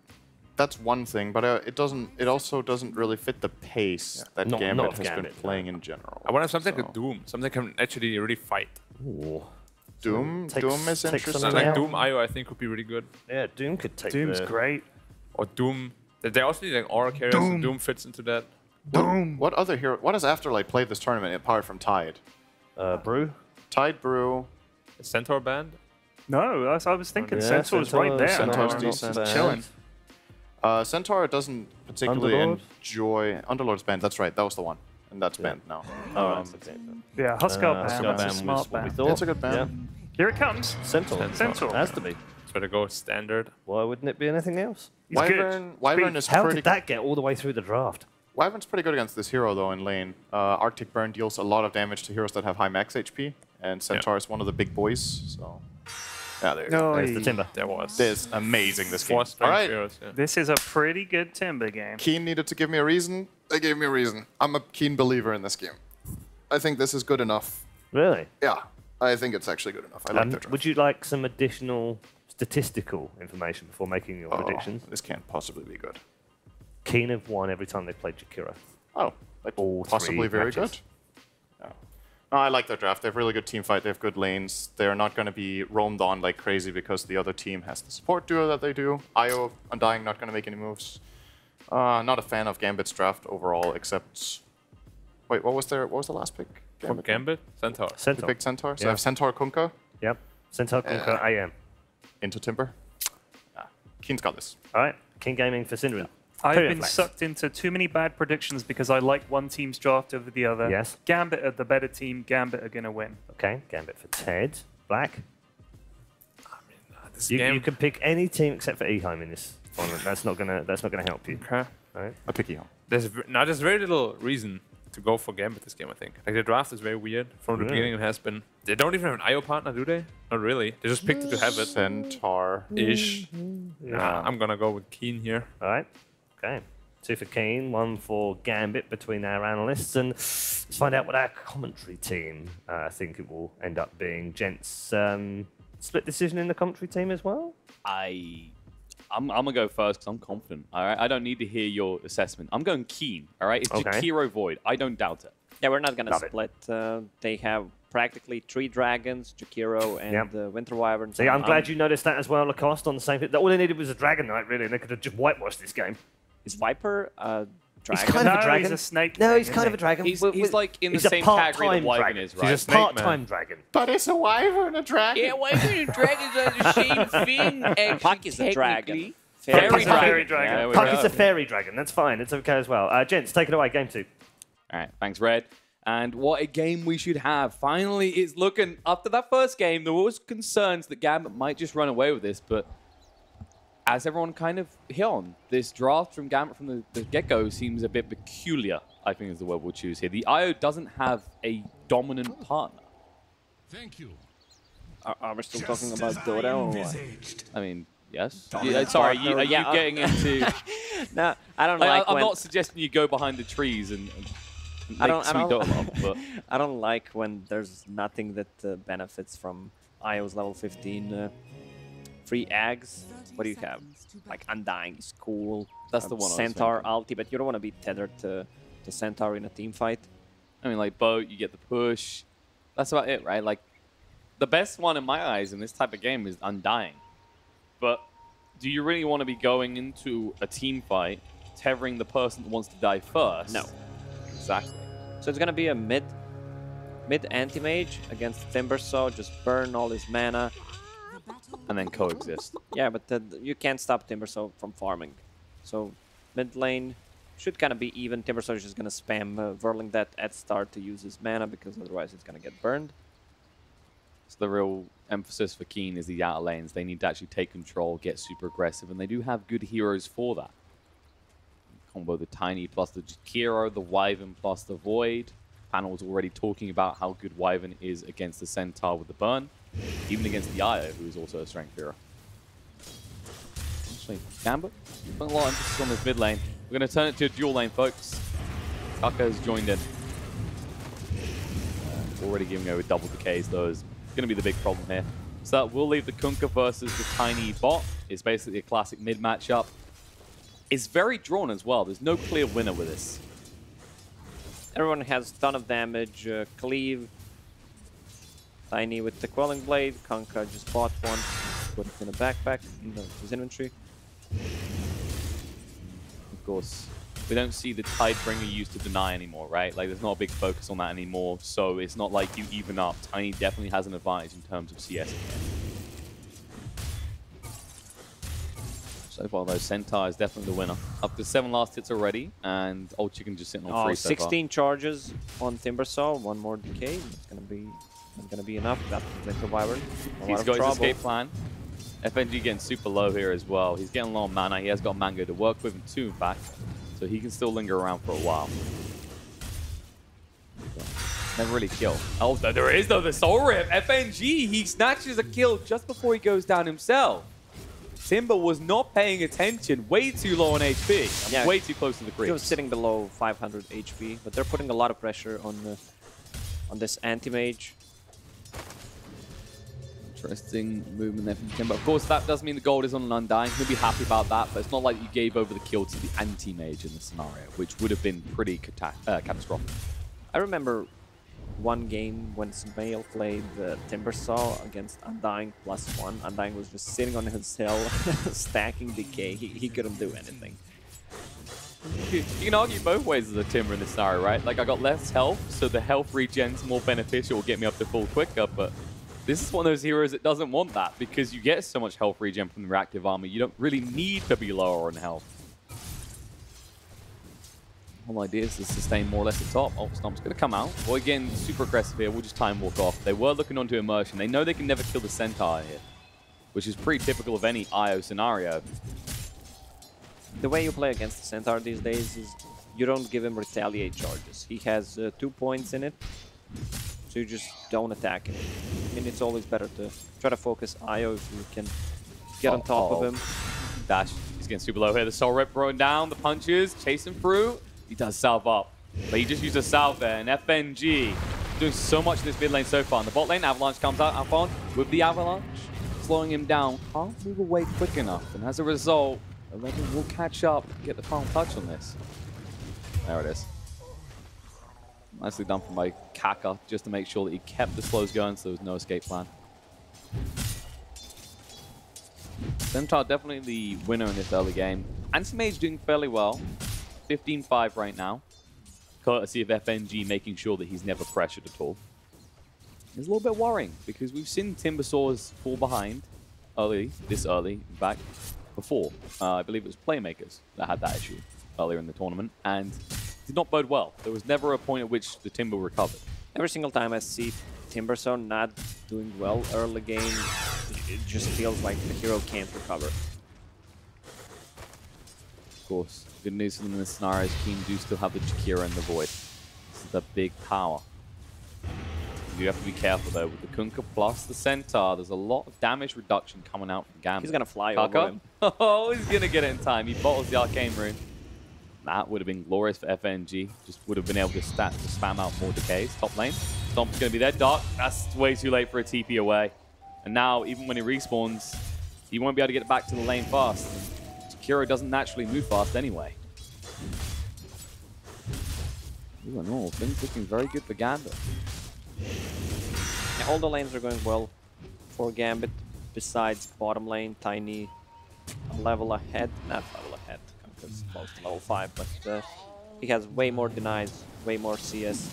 That's one thing, but it also doesn't really fit the pace that Not Gambit of has Gambit, been playing in general. I want to have something like Doom. Something that can actually really fight. Ooh. Doom is takes interesting. some Like out. Doom IO, I think, would be really good. Yeah, Doom could take Doom's the... great. Or Doom. They also need like aura carriers, so Doom fits into that. What other hero? What has Afterlight played this tournament apart from Tide? Brew? Tide, Brew. Centaur band? No, I was thinking Yeah, Centaur's right there. Centaur's No, decent. just chilling. Centaur doesn't particularly Underlord? enjoy... Underlord's banned, that's right, that was the one. And that's banned now. Yeah, Huskar Huskar Bam. That's a Bam smart was what we ban. thought. It's a good ban. Here it comes. Centaur. Centaur. Has to be. So to go standard. Why wouldn't it be anything else? He's Wyvern, good. Wyvern is How pretty did that get all the way through the draft? Wyvern's pretty good against this hero, though, in lane. Arctic Burn deals a lot of damage to heroes that have high max HP, and Centaur is one of the big boys, so... Yeah, there you go. There's the Timber. There was. This is amazing, this game. 4 All strength right, heroes, yeah. This is a pretty good Timber game. Keen needed to give me a reason. They gave me a reason. I'm a Keen believer in this game. I think this is good enough. Really? Yeah, I think it's actually good enough. I like their draft. Would you like some additional statistical information before making your predictions? This can't possibly be good. Keen have won every time they played Jakiro. Oh, like All possibly three very matches. good. Yeah. No, I like their draft. They have really good team fight. They have good lanes. They're not going to be roamed on like crazy because the other team has the support duo that they do. IO, Undying, not going to make any moves. Not a fan of Gambit's draft overall, except... Wait, what was the last pick? From Gambit? Centaur. You picked Centaur? So I have Centaur, Kunkka. Yep. Centaur, Kunkka, AM. Into Timber. Keen's got this. All right. King Gaming for Synderen. I've been sucked into too many bad predictions because I like one team's draft over the other. Yes. Gambit are the better team. Gambit are going to win. Okay, Gambit for Ted. Black. This You game... can pick any team except for Eheim in this tournament. That's not gonna help you. Okay. Right. I pick Eheim. There's very little reason to go for Gambit this game, I think. Like, the draft is very weird. From the beginning it has been. They don't even have an IO partner, do they? Not really. They just picked it to have it. Centaur-ish. Nah, I'm gonna go with Keen here. All right. Okay. 2 for Keen, 1 for Gambit between our analysts. And let's find out what our commentary team think it will end up being. Gents, split decision in the commentary team as well? I'm going to go first because I'm confident. All right. I don't need to hear your assessment. I'm going Keen. All right. It's Jakiro Void. I don't doubt it. Yeah, we're not going to split. They have practically 3 dragons, Jakiro and Winter Wyvern. See, I'm glad you noticed that as well, Lacoste, on the same thing. All they needed was a Dragon Knight, really, and they could have just whitewashed this game. Is Viper a dragon? He's kind of a dragon. He's a snake. No, he's kind of a dragon. He's like in the same category that Wyvern is, right? He's a part-time dragon. But is a Wyvern a dragon? Yeah, Wyvern and dragons are the same thing, actually. Puck is a dragon. Fairy dragon. Yeah, Puck is a fairy dragon. That's fine. It's okay as well. Gents, take it away. Game 2. All right. Thanks, Red. And what a game we should have. Finally, it's looking... After that first game, there was concerns that Gambit might just run away with this, but as everyone kind of hit on, this draft from Gambit from the get-go seems a bit peculiar, I think is the word we'll choose here. The IO doesn't have a dominant partner. Thank you. Are we still talking about Dota or what? I mean... Yes. Yeah, sorry, are you getting into... No, I don't like I'm not suggesting you go behind the trees and make sweet Dota, but... I don't like when there's nothing that benefits from IO's level 15 free eggs. What do you have? Like Undying is cool. That's the one I was Centaur ulti, but you don't want to be tethered to Centaur in a team fight. I mean, like boat, you get the push. That's about it, right? Like, the best one in my eyes in this type of game is Undying. But do you really want to be going into a team fight, tethering the person that wants to die first? No. Exactly. So it's going to be a mid anti-mage against Timbersaw, just burn all his mana. And then coexist. Yeah, but you can't stop Timbersaw from farming. So mid lane should kind of be even. Timbersaw is just going to spam Whirling that at start to use his mana because otherwise it's going to get burned. So the real emphasis for Keen is the outer lanes. They need to actually take control, get super aggressive, and they do have good heroes for that. Combo the Tiny plus the Jakiro, the Wyvern plus the Void. Panel was already talking about how good Wyvern is against the Centaur with the burn, even against the Io, who is also a strength hero. Actually, Gambit, putting a lot of emphasis on this mid lane. We're going to turn it to a dual lane, folks. Tucker has joined in. Already giving over double decays, though, is going to be the big problem here. So that will leave the Kunkka versus the Tiny bot. It's basically a classic mid matchup. It's very drawn as well. There's no clear winner with this. Everyone has a ton of damage. Cleave. Tiny with the Quelling Blade. Kunkka just bought one. Put it in a backpack in his inventory. Of course, we don't see the Tidebringer used to deny anymore, right? Like, there's not a big focus on that anymore, so it's not like you even up. Tiny definitely has an advantage in terms of CS. So far, though, Centaur is definitely the winner. Up to 7 last hits already, and Old Chicken just sitting on 3 so 16 charges on Timbersaw, 1 more decay. It's gonna be enough. That's Winter Wyvern. He's got his escape plan. FNG getting super low here as well. He's getting low on mana. He has got Mango to work with, and 2 in fact. So he can still linger around for a while. Never really kill. Oh, there is though, the Soul Rip. FNG, he snatches a kill just before he goes down himself. Timber was not paying attention, way too low on HP. Yeah, way too close to the creep. He was sitting below 500 HP, but they're putting a lot of pressure on this anti-mage. Interesting movement there from Timber. Of course, that does mean the gold is on an Undying. He'll be happy about that, but it's not like you gave over the kill to the anti-mage in the scenario, which would have been pretty catastrophic. I remember one game when Sumail played Timbersaw against Undying +1. Undying was just sitting on his hill, stacking decay. He couldn't do anything. You can argue both ways as a Timber in this scenario, right? Like, I got less health, so the health regen's more beneficial, will get me up to full quicker, but this is one of those heroes that doesn't want that because you get so much health regen from the reactive armor, you don't really need to be lower on health. The whole idea is to sustain more or less at top. Oh, Stomp's going to come out. Well, again, super aggressive here. We'll just time walk off. They were looking onto immersion. They know they can never kill the Centaur here, which is pretty typical of any IO scenario. The way you play against the Centaur these days is you don't give him retaliate charges. He has 2 points in it, so you just don't attack him. I mean, it's always better to try to focus IO if you can get on top of him. Dash. He's getting super low here. The Soul Rip throwing down. The punches. Chasing through. He does salve up, but he just used a salve there, and FNG doing so much in this mid lane so far. In the bot lane, Avalanche comes out, Alphon with the Avalanche, slowing him down, can't move away quick enough, and as a result, 11 will catch up, get the final touch on this. There it is. Nicely done from my Kaka, just to make sure that he kept the slows going so there was no escape plan. Centaur definitely the winner in this early game. Anti-Mage doing fairly well. 15-5 right now, courtesy of FNG making sure that he's never pressured at all. It's a little bit worrying because we've seen Timbersaws fall behind this early, in fact, before. I believe it was Playmakers that had that issue earlier in the tournament, and did not bode well. There was never a point at which the Timber recovered. Every single time I see Timbersaw not doing well early game, it just feels like the hero can't recover. Of course. Good news for them in this scenario is Keen do still have the Jakira and the Void. This is the big power. You have to be careful though with the Kunkka plus the Centaur. There's a lot of damage reduction coming out from Gambit. He's gonna fly Kaka? over him. Oh, he's gonna get it in time. He bottles the Arcane Rune. That would have been glorious for FNG. Just would have been able to spam out more decays. Top lane. Stomp's gonna be there. Dark. That's way too late for a TP away. And now, even when he respawns, he won't be able to get back to the lane fast. Kiro doesn't naturally move fast anyway. Ooh, and all things looking very good for Gambit. Yeah, all the lanes are going well for Gambit, besides bottom lane, Tiny a level ahead. Not level ahead, because close to level 5, but he has way more denies, way more CS.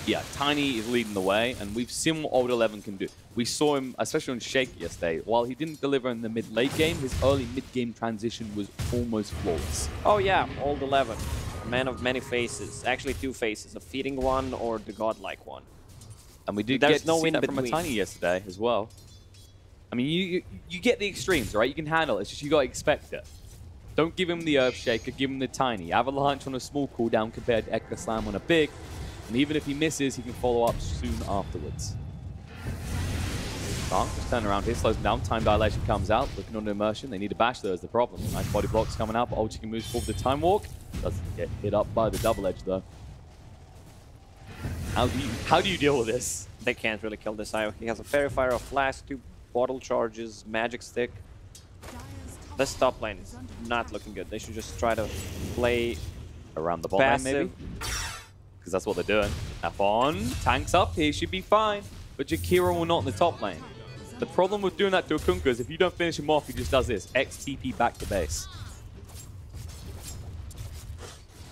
Yeah, Tiny is leading the way, and we've seen what Old 11 can do. We saw him, especially on Shake yesterday. While he didn't deliver in the mid-late game, his early mid-game transition was almost flawless. Oh yeah, Old 11. A man of many faces. Actually 2 faces, a feeding one or the godlike one. And we did There's get no to see in that from a between. Tiny yesterday as well. I mean, you get the extremes, right? You can handle it. It's just you got to expect it. Don't give him the Earth Shaker, give him the Tiny. Avalanche on a small cooldown compared to Echo Slam on a big. And even if he misses, he can follow up soon afterwards. Dark just turn around here, slows him down. Time Dilation comes out, looking on immersion. They need a bash, though, is the problem. Nice body blocks coming out, but Ulti can move forward with the Time Walk. Doesn't get hit up by the double edge, though. How do you deal with this? They can't really kill this IO. He has a Fairy Fire, a Flash, 2 bottle charges, Magic Stick. This top lane is not looking good. They should just try to play around the bot lane, maybe? Because that's what they're doing. F1, tanks up, he should be fine. But Jakira will not in the top lane. The problem with doing that to a Kunkka is if you don't finish him off, he just does this. XTP back to base.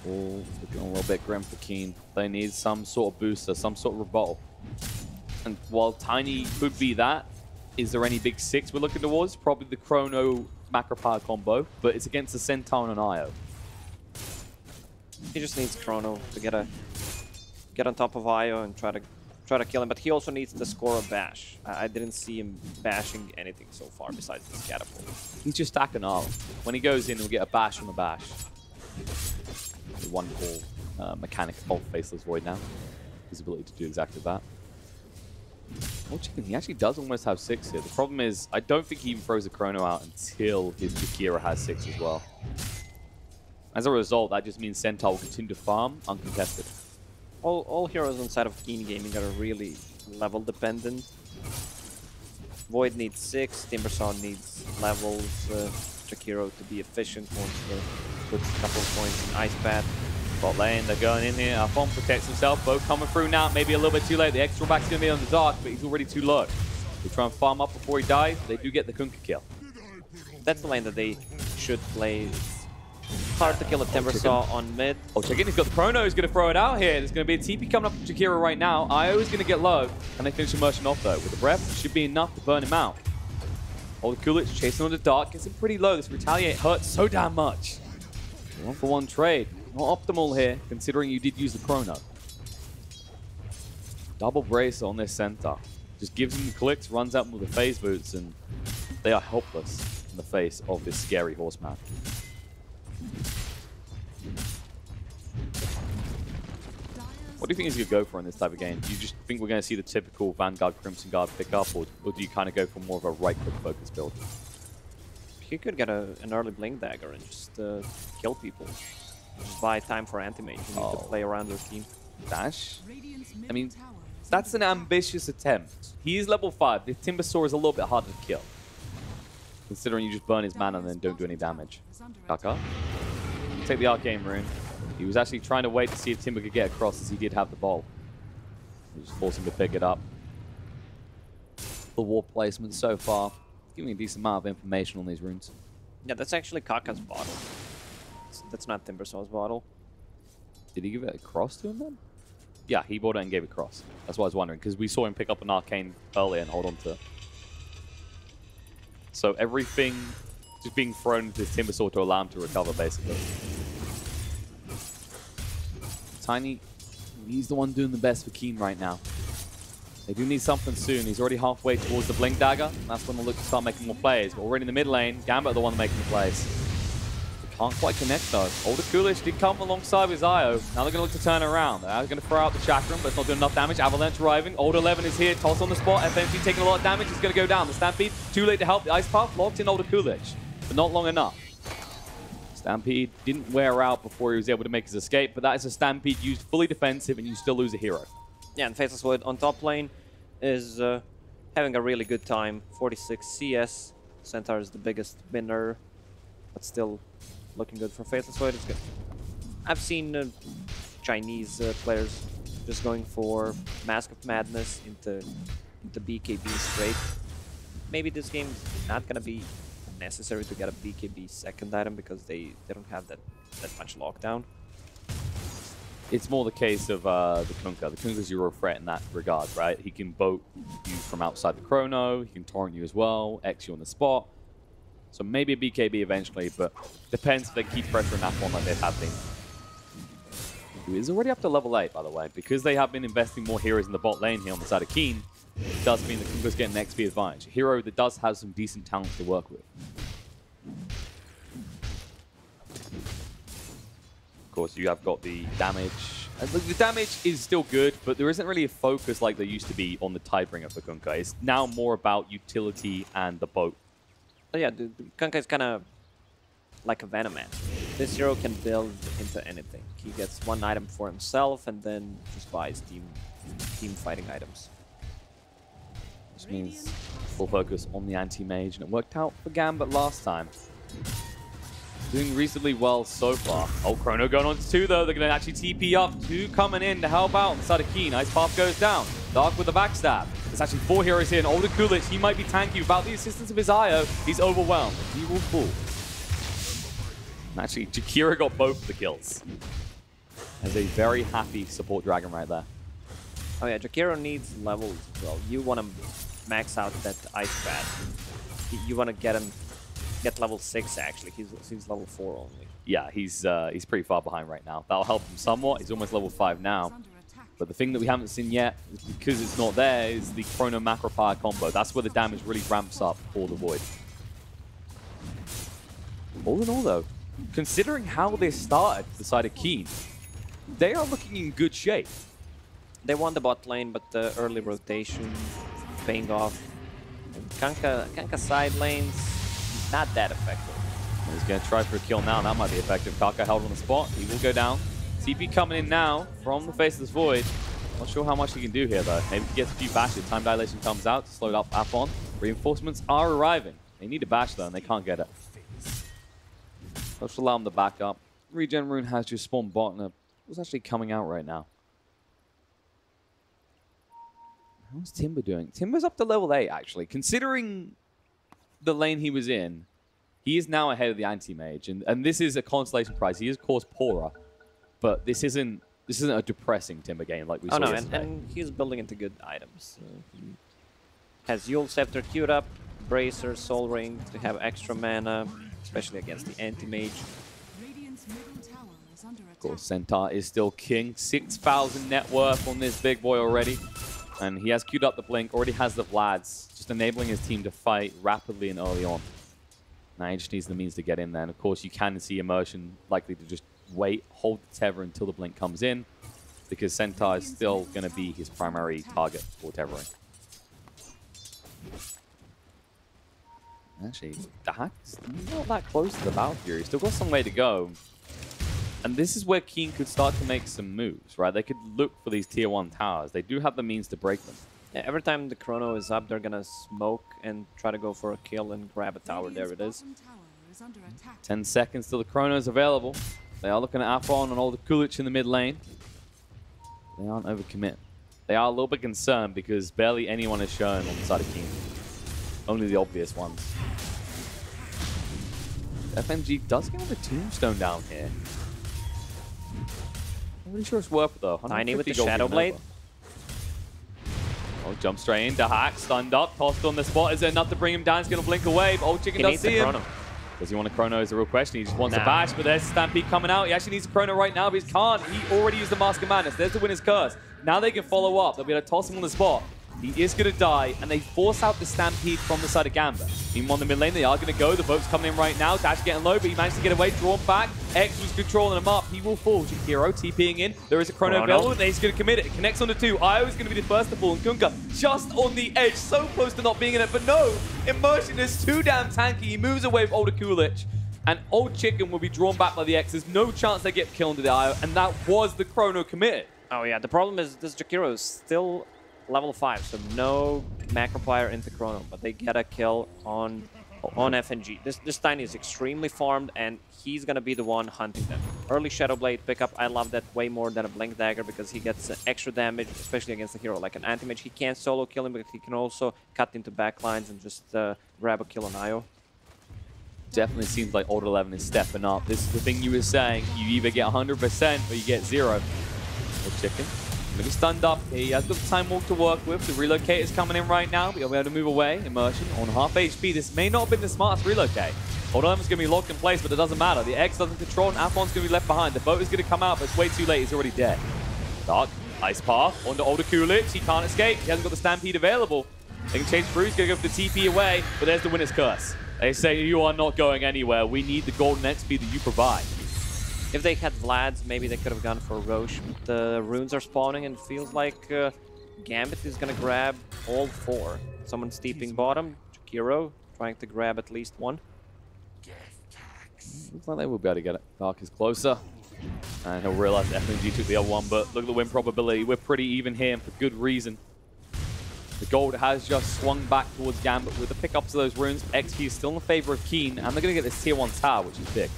Oh, it's looking a little bit grim for Keen. They need some sort of booster, some sort of rebuttal. And while Tiny could be that, is there any big 6 we're looking towards? Probably the Chrono macro power combo, but it's against the Centaur and IO. He just needs Chrono to get on top of IO and try to kill him, but he also needs to score a bash. I didn't see him bashing anything so far besides this catapult. He's just stacking all. When he goes in, he'll get a bash on a bash. The one call mechanic of Faceless Void now. His ability to do exactly that. Oh, chicken, he actually does almost have 6 here. The problem is, I don't think he even throws a Chrono out until his Jakira has 6 as well. As a result, that just means Centaur will continue to farm uncontested. All heroes inside of Keen Gaming are really level dependent. Void needs 6, Timbersaw needs levels, Jakiro to be efficient wants to put a couple of points in Ice Path. Bot lane, they're going in here. Afon protects himself. Both coming through now. Maybe a little bit too late. The extra back's going to be on the dark, but he's already too low. They try and farm up before he dies. They do get the Kunkka kill. That's the lane that they should play. It's hard to kill a Timbersaw on mid. Oh, check in. He's got the chrono. He's going to throw it out here. There's going to be a TP coming up from Jakiro right now. IO is going to get low. And they finish immersion off, though. With the breath, it should be enough to burn him out. Old Kulich chasing on the dark. Gets him pretty low. This retaliate hurts so damn much. 1-for-1 trade. Not optimal here, considering you did use the chrono. Double brace on this center. Just gives him the clicks, runs out with the phase boots, and they are helpless in the face of this scary horseman. What do you think he's going to go for in this type of game? Do you just think we're going to see the typical Vanguard Crimson Guard pick up, or do you kind of go for more of a right-click focus build? He could get an early Blink Dagger and just kill people. Just buy time for anti-mage. You need to play around your team. Dash? I mean, that's an ambitious attempt. He is level 5. The Timbersaw is a little bit harder to kill, considering you just burn his mana and then don't do any damage. Kaka. Take the Arcane Rune. He was actually trying to wait to see if Timber could get across, as he did have the ball. He just forced him to pick it up. The ward placement so far, giving a decent amount of information on these runes. Yeah, that's actually Kaka's bottle. That's not Timbersaw's bottle. Did he give it across to him then? Yeah, he bought it and gave it across. That's what I was wondering, because we saw him pick up an Arcane earlier and hold on to it. So everything just being thrown into his Timbersaw to allow him to recover, basically. Tiny, he's the one doing the best for Keen right now. They do need something soon. He's already halfway towards the Blink Dagger, and that's when they'll look to start making more plays. But already in the mid lane, Gambit are the one making the plays. They can't quite connect though. Older Coolish did come alongside with IO. Now they're going to look to turn around. They're going to throw out the Chakram, but it's not doing enough damage. Avalanche arriving. Old 11 is here. Toss on the spot. FNC taking a lot of damage. He's going to go down. The Stampede, too late to help. The Ice Path locked in Older Coolish, but not long enough. Stampede didn't wear out before he was able to make his escape, but that is a Stampede used fully defensive, and you still lose a hero. Yeah, and Faceless Void on top lane is having a really good time. 46 CS. Centaur is the biggest winner, but still looking good for Faceless Void. It's good. I've seen Chinese players just going for Mask of Madness into BKB straight. Maybe this game is not going to be necessary to get a BKB second item because they don't have that much lockdown. It's more the case of the Kunkka. The Kunkka's your real threat in that regard, right? He can boat you from outside the chrono, he can torrent you as well, X you on the spot. So maybe a BKB eventually, but depends if they keep pressuring that one like they have been. Who is already up to level 8, by the way. Because they have been investing more heroes in the bot lane here on the side of Keen, it does mean the Kunkka's getting an XP advantage. A hero that does have some decent talent to work with. Of course, you have got the damage. And the damage is still good, but there isn't really a focus like there used to be on the Tidebringer for Kunkka. It's now more about utility and the boat. Oh yeah, the Kunkka is kind of like a Venoman. This hero can build into anything. He gets one item for himself and then just buys team fighting items. Which means full focus on the anti-mage, and it worked out for Gambit last time. Doing reasonably well so far. Oh, Chrono going on to 2 though. They're going to actually TP up. 2 coming in to help out on the side of Keen. Ice Path goes down. Dark with the backstab. There's actually 4 heroes here, and Older Kulich, he might be tanky. Without the assistance of his IO, he's overwhelmed. He will fall. And actually, Jakiro got both of the kills. As a very happy support dragon right there. Oh yeah, Jakiro needs levels as well. You want to max out that Ice Bat. You want to get level 6 actually. He's level 4 only. Yeah, he's pretty far behind right now. That'll help him somewhat. He's almost level 5 now. But the thing that we haven't seen yet, is because it's not there, is the Chrono Macro Fire combo. That's where the damage really ramps up for the Void. All in all though, considering how they started the side of Keen, they are looking in good shape. They won the bot lane, but the early rotation paying off. And Kunkka side lanes, not that effective. He's going to try for a kill now, and that might be effective. Kaka held on the spot. He will go down. TP coming in now from the Faceless Void. Not sure how much he can do here, though. Maybe he gets a few bashes. Time Dilation comes out to slow up Afon. Reinforcements are arriving. They need a bash, though, and they can't get it. Let's allow him to back up. Regen Rune has just spawned bot in a What's actually coming out right now? How's Timber doing? Timber's up to level 8, actually. Considering the lane he was in, he is now ahead of the anti-mage. And this is a consolation prize. He is, of course, poorer. But this isn't a depressing Timber game like we saw yesterday. And he's building into good items. He has Yule Scepter queued up, Bracer, Soul Ring to have extra mana, especially against the anti-mage. Of course, Centaur is still king. 6,000 net worth on this big boy already. And he has queued up the Blink, already has the Vlads, just enabling his team to fight rapidly and early on. Now he just needs the means to get in there. And of course, you can see Immersion likely to just wait, hold the tether until the Blink comes in, because Centaur is still going to be his primary target for tethering. Actually, Dax's not that close to the Valkyrie. He's still got some way to go. And this is where Keen could start to make some moves, right? They could look for these tier 1 towers. They do have the means to break them. Yeah, every time the chrono is up, they're gonna smoke and try to go for a kill and grab a tower. There it is. 10 seconds till the chrono is available. They are looking at Afon and all the Kulich in the mid lane. They aren't overcommit. They are a little bit concerned because barely anyone is shown on the side of Keen. Only the obvious ones. FNG does get another tombstone down here. I'm pretty sure it's worth it though. Tiny with the Shadow Blade. Oh, jump straight in. Dahak stunned up, tossed on the spot. Is there enough to bring him down? He's going to blink away, but Old Chicken does see him. Does he want a chrono is a real question. He just wants a bash, but there's Stampede coming out. He actually needs a chrono right now, but he can't. He already used the Mask of Madness. There's the Winner's Curse. Now they can follow up. They'll be able to toss him on the spot. He is going to die, and they force out the Stampede from the side of Gambit. Meanwhile, in the mid lane, they are going to go. The boat's coming in right now. Dash getting low, but he managed to get away, drawn back. X was controlling him up. He will fall. Jakiro TPing in. There is a chrono available, and he's going to commit it. It connects on the 2. Io is going to be the first to fall, and Kunkka just on the edge, so close to not being in it. But no, Immersion is too damn tanky. He moves away with Older Kulich, and Old Chicken will be drawn back by the X. There's no chance they get killed into the Io, and that was the chrono committed. Oh yeah, the problem is this Jakiro is still level 5, so no Macroplier into Chrono, but they get a kill on FNG. This Tiny is extremely farmed, and he's gonna be the one hunting them. Early Shadow Blade pickup, I love that way more than a Blink Dagger because he gets extra damage, especially against a hero like an Anti-Mage. He can't solo kill him, but he can also cut into backlines and just grab a kill on Io. Definitely seems like Old 11 is stepping up. This is the thing you were saying. You either get 100% or you get 0. Old Chicken. Maybe stunned up. He has got the time walk to work with. The relocate is coming in right now, but he'll be able to move away. Immersion on half HP. This may not have been the smartest relocate. Old 11's going to be locked in place, but it doesn't matter. The X doesn't control, and Afon's going to be left behind. The boat is going to come out, but it's way too late. He's already dead. Dark, Ice Path, onto Older Kulich. He can't escape. He hasn't got the Stampede available. They can chase through. He's going to go for the TP away, but there's the Winner's Curse. They say you are not going anywhere. We need the golden XP that you provide. If they had Vlad's, maybe they could have gone for Roche. But the runes are spawning, and it feels like Gambit is going to grab all 4. Someone steeping bottom. Jakiro trying to grab at least 1. Looks like they will be able to get it. Dark is closer. And he'll realize FNG took the other one, but look at the win probability. We're pretty even here, and for good reason. The gold has just swung back towards Gambit with the pickups of those runes. XP is still in favor of Keen, and they're going to get this tier 1 tower, which is big.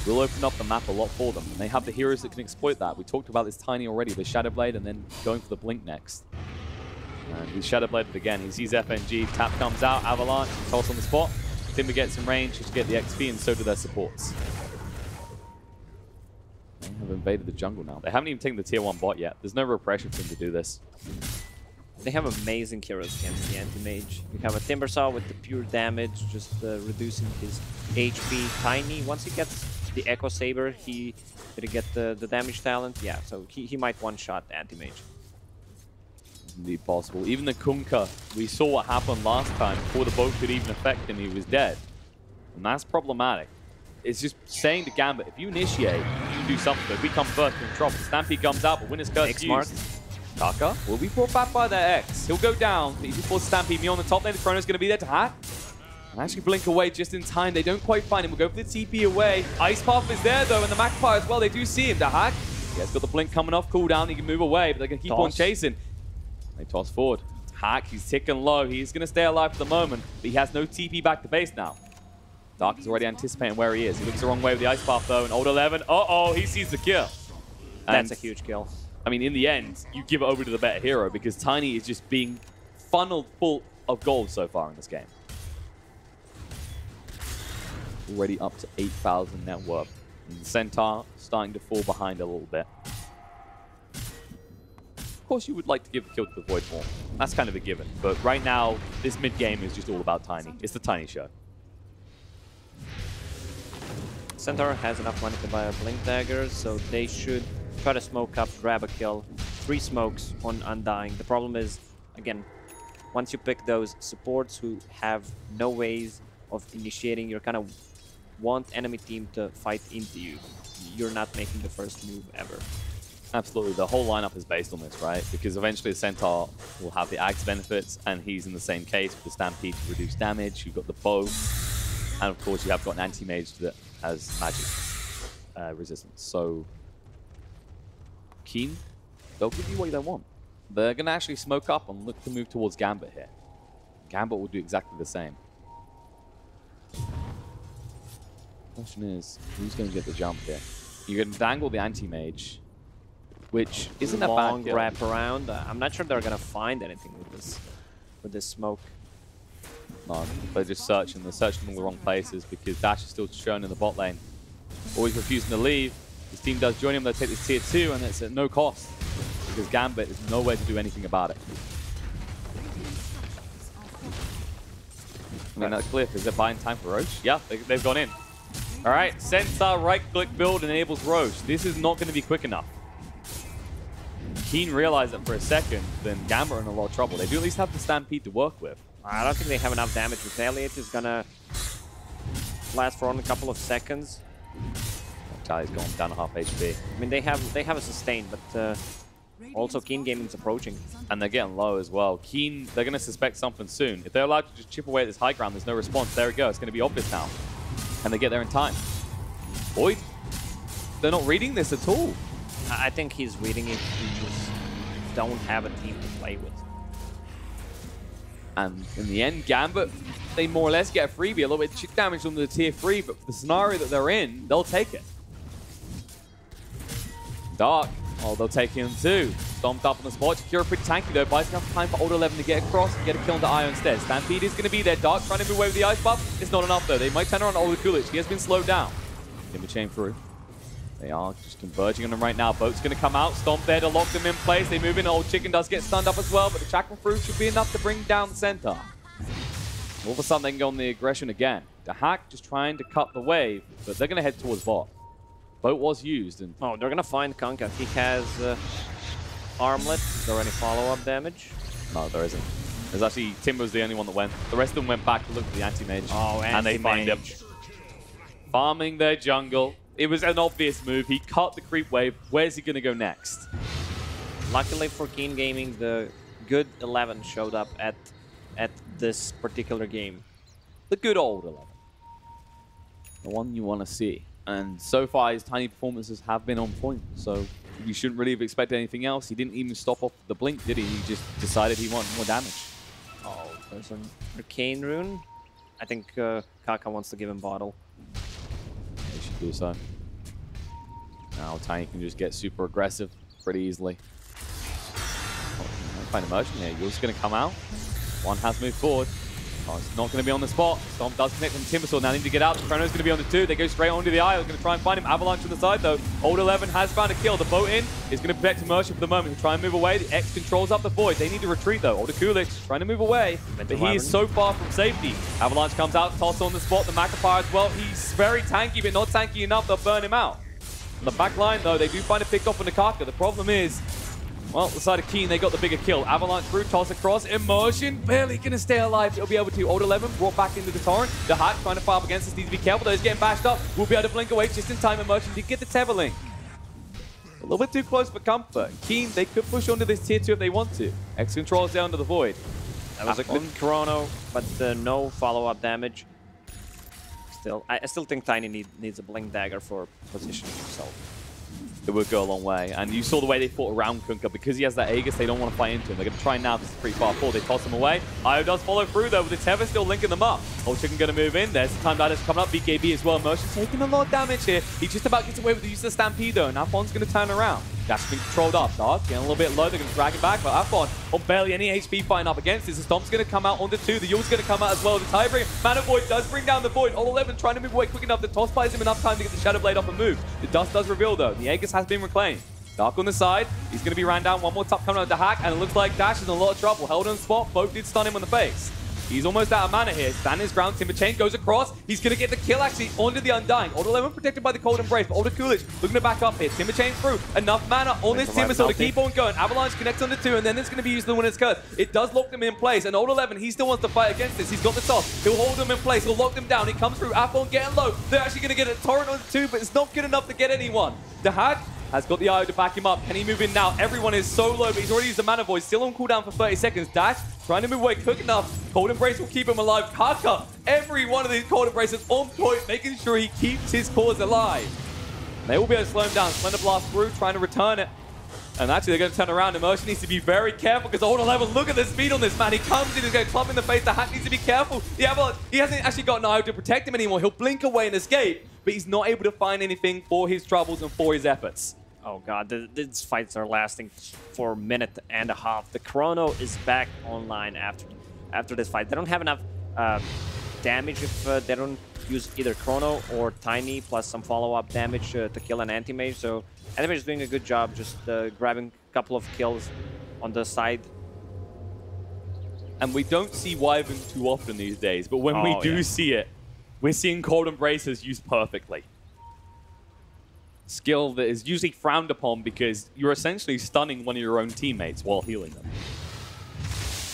Will open up the map a lot for them, and they have the heroes that can exploit that. We talked about this Tiny already, the Shadow Blade, and then going for the Blink next. And he's Shadow Bladed again. He sees FNG, tap comes out, Avalanche, toss on the spot. Timber gets in range to get the XP, and so do their supports. They have invaded the jungle now. They haven't even taken the tier 1 bot yet. There's no real pressure for them to do this. They have amazing heroes against the Anti-Mage. You have a Timbersaw with the pure damage, just reducing his HP. Tiny, once he gets the Echo Saber, he did get the damage talent. Yeah, so he might one-shot the Anti-Mage. Indeed possible. Even the Kunkka, we saw what happened last time. Before the boat could even affect him, he was dead. And that's problematic. It's just saying to Gambit, if you initiate, you can do something. If we come first, we're in trouble. Stampede comes out, but Winner's Curse used. Taka will be brought back by their X. He'll go down. He just forces Stampede. Me on the top lane. The Chrono's going to be there to hack. And actually blink away just in time. They don't quite find him. We'll go for the TP away. Ice Path is there, though, and the Magpie as well. They do see him. The hack. He has got the blink coming off cooldown. He can move away, but they can keep on chasing. They toss forward. Hack, he's ticking low. He's going to stay alive for the moment, but he has no TP back to base now. Dark is already anticipating where he is. He looks the wrong way with the Ice Path, though, and Old 11, he sees the kill. That's a huge kill. I mean, in the end, you give it over to the better hero because Tiny is just being funneled full of gold so far in this game. Already up to 8,000 net worth. And the Centaur starting to fall behind a little bit. Of course, you would like to give the kill to the Void Form. That's kind of a given. But right now, this mid-game is just all about Tiny. It's the Tiny show. Centaur has enough money to buy a Blink Dagger, so they should try to smoke up, grab a kill. 3 smokes on Undying. The problem is, again, once you pick those supports who have no ways of initiating, you're kind of want enemy team to fight into you. You're not making the first move ever. Absolutely. The whole lineup is based on this, right? Because eventually the Centaur will have the Axe benefits, and he's in the same case with the Stampede to reduce damage. You've got the bow, and of course you have got an anti-mage that has magic resistance. So, Keen, they'll give you what they want. They're going to actually smoke up and look to move towards Gambit here. Gambit will do exactly the same. Question is, who's going to get the jump here? You're going to dangle the anti-mage, which isn't a bad kill. Wrap around. I'm not sure they're going to find anything with this smoke. No, they're just searching. They're searching in all the wrong places because Dash is still shown in the bot lane. Always refusing to leave. His team does join him. They'll take this tier 2, and it's at no cost because Gambit is nowhere to do anything about it. I mean, that's Cliff. Is it buying time for Roche? Yeah, they've gone in. All right, Centaur right-click build enables Roche. This is not going to be quick enough. Keen realized that for a second, then Gambit are in a lot of trouble. They do at least have the Stampede to work with. I don't think they have enough damage. Retaliate is going to last for only a couple of seconds. Charlie's gone down to half HP. I mean, they have a sustain, but also Keen Gaming's approaching. And they're getting low as well. Keen, they're going to suspect something soon. If they're allowed to just chip away at this high ground, there's no response. There we go. It's going to be obvious now. Can they get there in time? Void? They're not reading this at all. I think he's reading it. He just don't have a team to play with. And in the end, Gambit, they more or less get a freebie. A little bit of chip damage on the tier 3, but for the scenario that they're in, they'll take it. Dark, oh, they'll take him too. Stomped up on the spot. Shakira pretty tanky though, buys enough time for Old 11 to get across and get a kill into Io instead. Stampede is going to be there. Dark trying to move away with the ice buff. It's not enough though. They might turn around Old Kulich. He has been slowed down. Timber chain through. They are just converging on him right now. Boat's going to come out. Stomp there to lock them in place. They move in. Old Chicken does get stunned up as well, but the Chakra Fruit should be enough to bring down the Centaur. All of a sudden, they can go on the aggression again. The Hack just trying to cut the wave, but they're going to head towards bot. Boat was used. And oh, they're going to find Kunkka. He has Armlet. Is there any follow-up damage? No, there isn't. There's actually, Timber's the only one that went. The rest of them went back to look for the anti-mage. Oh, and they find him. Farming their jungle. It was an obvious move. He cut the creep wave. Where's he going to go next? Luckily for Keen Gaming, the good 11 showed up at this particular game. The good old 11. The one you want to see. And so far, his tiny performances have been on point. So you shouldn't really have expected anything else. He didn't even stop off the blink, did he? He just decided he wanted more damage. Oh, there's an Arcane Rune. I think Kaka wants to give him Bottle. They should do so. Now Tiny can just get super aggressive pretty easily. Oh, find immersion here. You're just going to come out. One has moved forward. Oh, it's not going to be on the spot. Stomp does connect from Timbersaw. Now they need to get out. Chrono's going to be on the 2. They go straight onto the Eye. They're going to try and find him. Avalanche on the side, though. Old 11 has found a kill. The boat in is going to protect Immersion for the moment. He'll try and move away. The X controls up the Void. They need to retreat, though. Older Kulich trying to move away, but he is so far from safety. Avalanche comes out. Toss on the spot. The Macapire as well. He's very tanky, but not tanky enough. They'll burn him out. On the back line, though, they do find a pick off on the Kaka. The problem is, well, the side of Keen, they got the bigger kill. Avalanche through, toss across, Immersion, barely going to stay alive. He'll be able to. Old 11 brought back into the Torrent. The Hack trying to fire up against this, needs to be careful though. He's getting bashed up. We'll be able to blink away just in time. Immersion did get the Teverling. A little bit too close for comfort. Keen, they could push onto this tier 2 if they want to. X controls down to the Void. That was a good chrono, but no follow-up damage. I still think Tiny needs a Blink Dagger for positioning himself. It would go a long way. And you saw the way they fought around Kunkka. Because he has that Aegis, they don't want to fight into him. They're going to try now because it's pretty far forward. They toss him away. Io does follow through, though, with the Tether still linking them up. Old Chicken going to move in. There's the time that is coming up. BKB as well. Immersion taking a lot of damage here. He just about gets away with the use of the Stampede, though. Now Fon's going to turn around. That's been controlled up. Dark getting a little bit low. They're going to drag it back, but Afon on barely any HP fighting up against this. The Stomp's going to come out onto 2. The Yule's going to come out as well. The tiebreaker. Mana Void does bring down the Void. All 11 trying to move away quick enough. The toss buys him enough time to get the Shadow Blade off and move. The dust does reveal though. The Aegis has been reclaimed. Dark on the side. He's going to be ran down. One more top coming out the hack, and it looks like Dash is in a lot of trouble. Held on the spot. Both did stun him on the face. He's almost out of mana here. Stand his ground. Timber Chain goes across. He's going to get the kill actually onto the Undying. Old 11 protected by the Cold Embrace, but Older Coolidge looking to back up here. Timber Chain through. Enough mana on this Timber so to keep on going. Avalanche connects on the 2, and then it's going to be used the Winner's Curse. It does lock them in place, and Old 11, he still wants to fight against this. He's got the toss. He'll hold them in place. He'll lock them down. He comes through. Afon getting low. They're actually going to get a torrent on the 2, but it's not good enough to get anyone. The Hack has got the IO to back him up. Can he move in now? Everyone is so low, but he's already used the Mana Void. Still on cooldown for 30 seconds. Dash trying to move away quick enough. Cold Embrace will keep him alive. Kaka, every one of these Cold Embraces on point, making sure he keeps his cause alive. They will be able to slow him down. Slender Blast through, trying to return it. And actually, they're going to turn around. Immersion needs to be very careful because Old 11, look at the speed on this man. He comes in, he's going to club in the face. The Hack needs to be careful. The Avalanche, he hasn't actually got an IO to protect him anymore. He'll blink away and escape, but he's not able to find anything for his troubles and for his efforts. Oh god, these fights are lasting for a minute and a half. The Chrono is back online after this fight. They don't have enough damage if they don't use either Chrono or Tiny plus some follow-up damage to kill an Anti-Mage. So Anti-Mage is doing a good job just grabbing a couple of kills on the side. And we don't see Wyvern too often these days, but when we do see it, we're seeing Cold Embraces used perfectly. Skill that is usually frowned upon because you're essentially stunning one of your own teammates while healing them.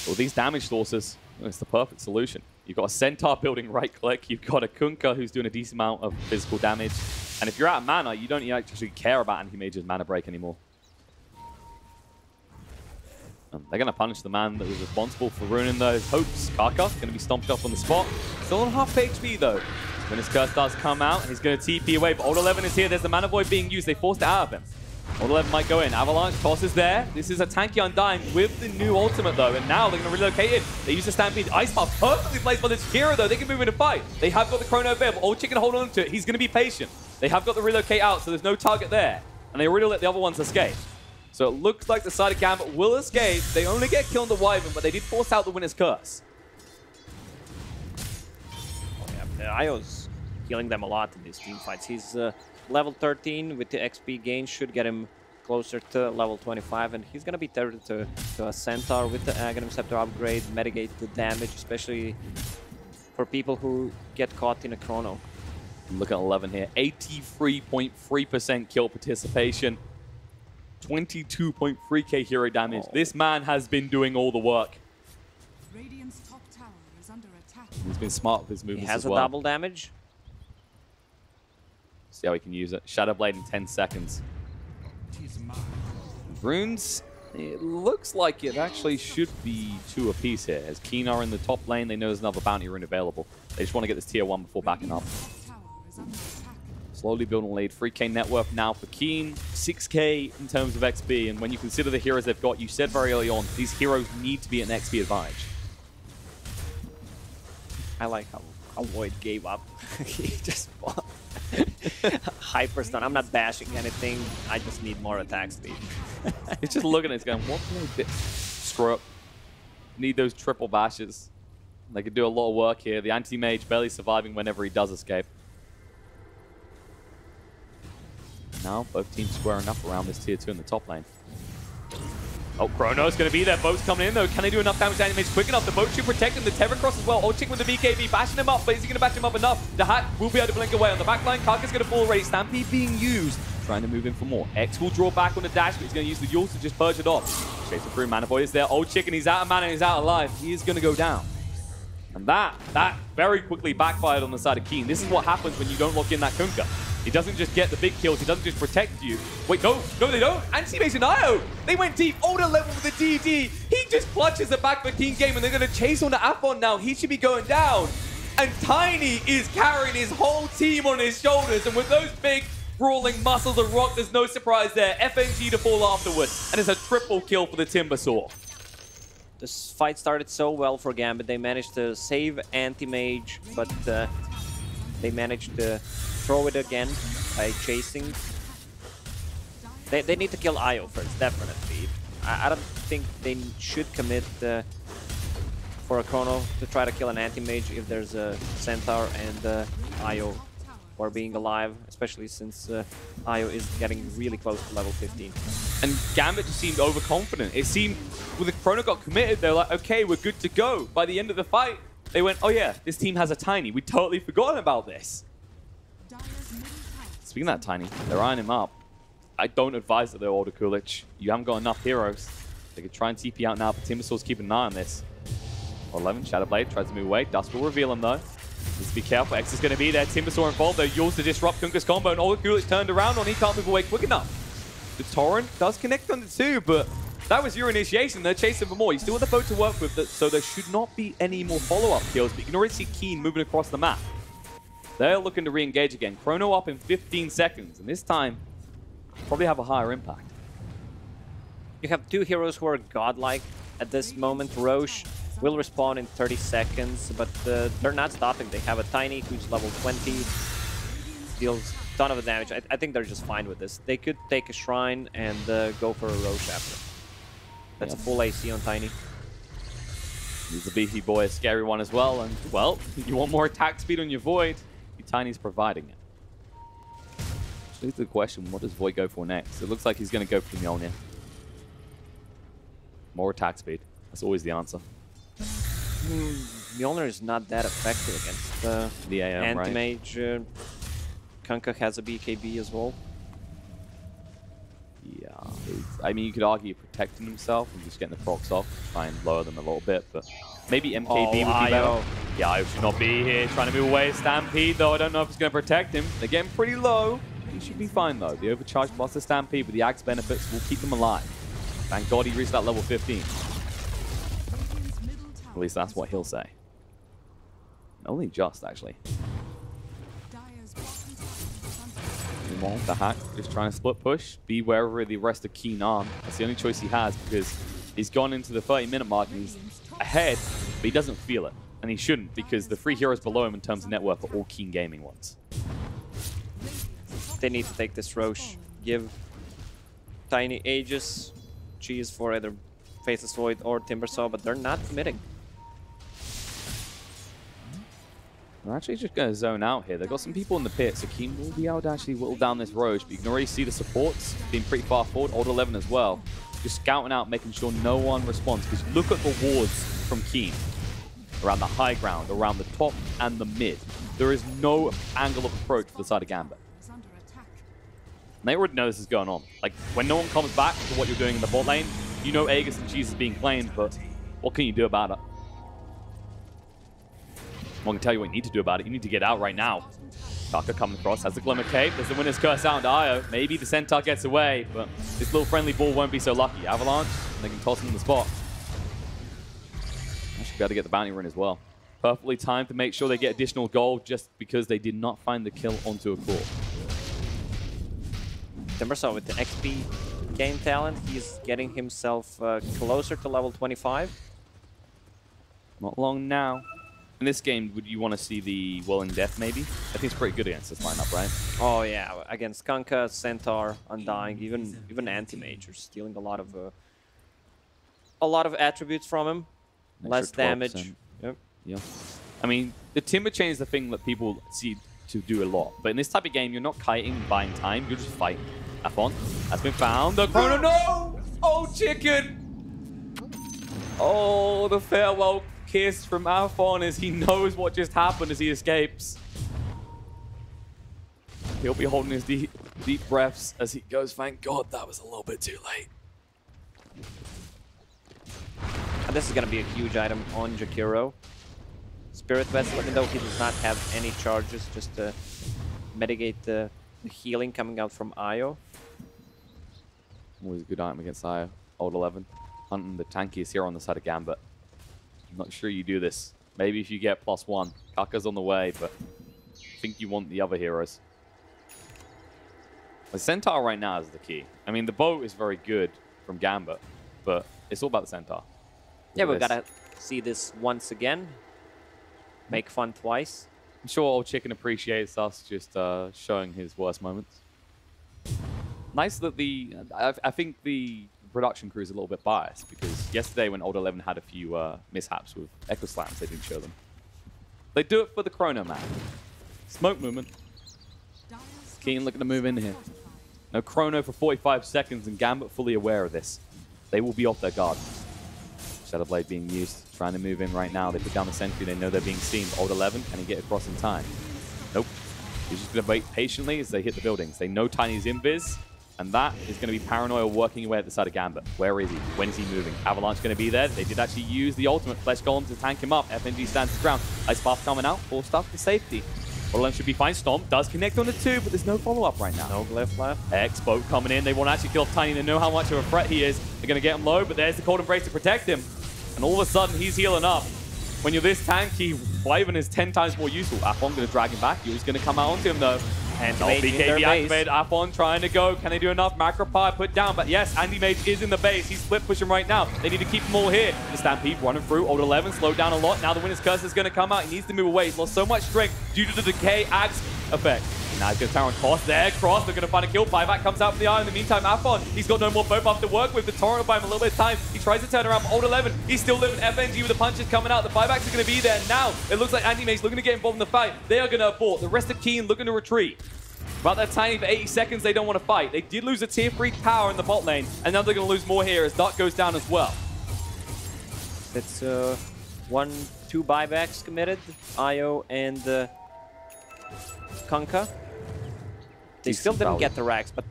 Well, these damage sources, it's the perfect solution. You've got a Centaur building right-click, you've got a Kunkka who's doing a decent amount of physical damage, and if you're out of mana, you don't actually care about Anti-Mage's mana break anymore. They're going to punish the man that was responsible for ruining those hopes. Kaka going to be stomped up on the spot. Still on half HP though. When his curse does come out, he's going to TP away, but Old 11 is here. There's the Mana Void being used. They forced it out of him. Old 11 might go in. Avalanche toss is there. This is a tanky Undying with the new ultimate though, and now they're going to relocate it. They use the Stampede. Ice Path perfectly placed by the Shakira though. They can move in a fight. They have got the Chrono available. Old Chicken hold on to it. He's going to be patient. They have got the relocate out, so there's no target there. And they already let the other ones escape. So it looks like the side of Gambit will escape. They only get killed on the Wyvern, but they did force out the Winner's Curse. Oh, yeah, the IO's healing them a lot in these team fights. He's level 13 with the XP gain, should get him closer to level 25, and he's going to be tethered to a Centaur with the Aghanim Scepter upgrade, mitigate the damage, especially for people who get caught in a Chrono. Look at 11 here, 83.3% kill participation. 22.3k hero damage. Oh. This man has been doing all the work. Radiant's top tower is under attack. He's been smart with his movements as well. He has a double damage. See how he can use it. Shadow Blade in 10 seconds. Runes, it looks like it actually should be 2 apiece here. As Keen are in the top lane, they know there's another bounty rune available. They just want to get this tier 1 before backing up. Slowly building a lead. 3k net worth now for Keen. 6k in terms of XP. And when you consider the heroes they've got, you said very early on, these heroes need to be an XP advantage. I like how Void gave up. He just bought hyper stun. I'm not bashing anything. I just need more attack speed. He's just looking at it going, what can I do? Screw up. Need those triple bashes. They could do a lot of work here. The anti-mage barely surviving whenever he does escape. Now, both teams squaring up around this tier 2 in the top lane. Oh, Chrono's going to be there. Boat's coming in, though. Can they do enough damage to Anti-Mage quick enough? The boat should protect him. The Tether Cross as well. Old Chick with the BKB, bashing him up. But is he going to bash him up enough? The Hack will be able to blink away. On the back line, Kaka's going to fall already. Stampede being used. Trying to move in for more. X will draw back on the dash, but he's going to use the Yule to just purge it off. Chasing through. Mana Void is there. Old Chicken, he's out of mana. He's out of life. He is going to go down. And that very quickly backfired on the side of Keen. This is what happens when you don't lock in that Kunkka. He doesn't just get the big kills, he doesn't just protect you. Wait, no, they don't. Anti-Mage and IO, they went deep, older level with the DD. He just clutches it back for Keen game, and they're going to chase on the Afon now. He should be going down. And Tiny is carrying his whole team on his shoulders, and with those big brawling muscles of rock, there's no surprise there. FNG to fall afterwards, and it's a triple kill for the Timbersaw. This fight started so well for Gambit. They managed to save Anti-Mage, but they managed to throw it again by chasing. They need to kill Io first, definitely. I don't think they should commit for a Chrono to try to kill an anti-mage if there's a Centaur and Io or being alive, especially since Io is getting really close to level 15. And Gambit just seemed overconfident. It seemed when the Chrono got committed, they're like, okay, we're good to go. By the end of the fight, they went, oh yeah, this team has a Tiny. We totally forgotten about this. Speaking of that Tiny, they're eyeing him up. I don't advise that they're Order Kulich. You haven't got enough heroes. They could try and TP out now, but Timbersaur's keeping an eye on this. 11, Shadowblade tries to move away. Dust will reveal him though. Needs to be careful. X is going to be there. Timbersaur involved though. Yules to disrupt Kunkka's combo, and Order Kulich turned around on. He can't move away quick enough. The Torrent does connect on the two, but that was your initiation. They're chasing for more. You still have the boat to work with, so there should not be any more follow-up kills, but you can already see Keen moving across the map. They're looking to re-engage again. Chrono up in 15 seconds, and this time, probably have a higher impact. You have two heroes who are godlike at this moment. Roche will respawn in 30 seconds, but they're not stopping. They have a Tiny who's level 20, deals a ton of damage. I think they're just fine with this. They could take a Shrine and go for a Roche after. That's a full AC on Tiny. He's a beefy boy, a scary one as well, and, well, you want more attack speed on your Void, your Tiny's providing it. Which leads to the question, what does Void go for next? It looks like he's going to go for Mjolnir. More attack speed. That's always the answer. Mjolnir is not that effective against the AM, anti-mage. Right? Kunkka has a BKB as well. Yeah, I mean, you could argue protecting himself and just getting the procs off, try and lower them a little bit, but maybe MKB would be better. Yeah, Io should not be here, trying to move away. Stampede, though, I don't know if it's going to protect him. They're getting pretty low. He should be fine, though. The overcharge plus the Stampede with the Axe benefits will keep them alive. Thank God he reached that level 15. At least that's what he'll say. Only just, actually. Meanwhile, the Hack just trying to split push, be wherever the rest of Keen are. That's the only choice he has because he's gone into the 30-minute mark and he's ahead, but he doesn't feel it. And he shouldn't because the 3 heroes below him in terms of net worth are all Keen Gaming ones. They need to take this Roche. Give Tiny Aegis, cheese for either Faceless Void or Timbersaw, but they're not committing. They're actually just going to zone out here. They've got some people in the pit, so Keen will be able to actually whittle down this Roche, but you can already see the supports being pretty far forward. Old 11 as well. Just scouting out, making sure no one responds, because look at the wards from Keen. Around the high ground, around the top and the mid. There is no angle of approach for the side of Gambit. And they already know this is going on. Like, when no one comes back to what you're doing in the bot lane, you know Aegis and Cheese is being claimed, but what can you do about it? I'm going to tell you what you need to do about it. You need to get out right now. Taka coming across, has the Glimmer Cape. There's the Winner's Curse out into Io. Maybe the Centaur gets away, but this little friendly ball won't be so lucky. Avalanche, they can toss him in the spot. I should be able to get the bounty run as well. Perfectly timed to make sure they get additional gold just because they did not find the kill onto a core. Timbersaw with the XP game talent, he's getting himself closer to level 25. Not long now. In this game, would you want to see the Whirling Death, maybe? I think it's pretty good against this lineup, right? Oh, yeah. Against Kunkka, Centaur, Undying, even Anti-Mage are stealing a lot of attributes from him. Less damage. Yep. Yeah. I mean, the Timber Chain is the thing that people see to do a lot. But in this type of game, you're not kiting and buying time. You're just fighting. Afon has been found. The Chrono, no! Oh, chicken! Oh, the farewell kiss from Afon as he knows what just happened as he escapes. He'll be holding his deep breaths as he goes, thank God that was a little bit too late. And this is going to be a huge item on Jakiro. Spirit Vessel, even though he does not have any charges, just to mitigate the healing coming out from Io. Always a good item against Io. Old 11. Hunting the tankiest here on the side of Gambit. I'm not sure you do this. Maybe if you get +1. Kaka's on the way, but I think you want the other heroes. The Centaur right now is the key. I mean, the boat is very good from Gambit, but it's all about the Centaur. Yeah, we've got to see this once again. Make fun twice. I'm sure Old Chicken appreciates us just showing his worst moments. nice that I think the production crew is a little bit biased because yesterday when Old 11 had a few mishaps with Echo Slams, they didn't show them. They do it for the Chrono Man. Smoke movement. Keen looking to move in here. No Chrono for 45 seconds and Gambit fully aware of this. They will be off their guard. Shadow Blade being used, trying to move in right now. They put down the sentry, they know they're being seen. Old 11, can he get across in time? Nope. He's just going to wait patiently as they hit the buildings. They know Tiny's invis, and that is going to be Paranoia working away at the side of Gambit. Where is he? When is he moving? Avalanche going to be there. They did actually use the ultimate Flesh Golem to tank him up. FNG stands his ground. Ice Path coming out, forced up to safety. Old should be fine. Stomp does connect on the 2, but there's no follow-up right now. No glyph left. X-Boat coming in. They want to actually kill off Tiny. They know how much of a threat he is. They're going to get him low, but there's the Cold Embrace to protect him. And all of a sudden, he's healing up. When you're this tanky, Wyvern is 10 times more useful. Afon going to drag him back. Yuli's going to come out onto him, though. And BKB activated. Afon trying to go. Can they do enough? Macropie put down. But yes, Andy Mage is in the base. He's split pushing right now. They need to keep them all here. The Stampede running through. Old 11 slowed down a lot. Now the Winner's Curse is going to come out. He needs to move away. He's lost so much strength due to the Decay Axe effect. Now he's going to tower on Cross there. Cross, they're going to find a kill. Buyback comes out from the eye. In the meantime, Afon, he's got no more foe buff to work with. The Torrent will buy him a little bit of time. He tries to turn around, but Old 11, he's still living. FNG with the punches coming out. The buybacks are going to be there. Now, it looks like Andy Mace looking to get involved in the fight. They are going to abort. The rest of Keen looking to retreat. About that Tiny for 80 seconds, they don't want to fight. They did lose a tier 3 tower in the bot lane, and now they're going to lose more here as Dark goes down as well. It's 1-2 buybacks committed. Io and Kunkka. They still didn't get the racks, but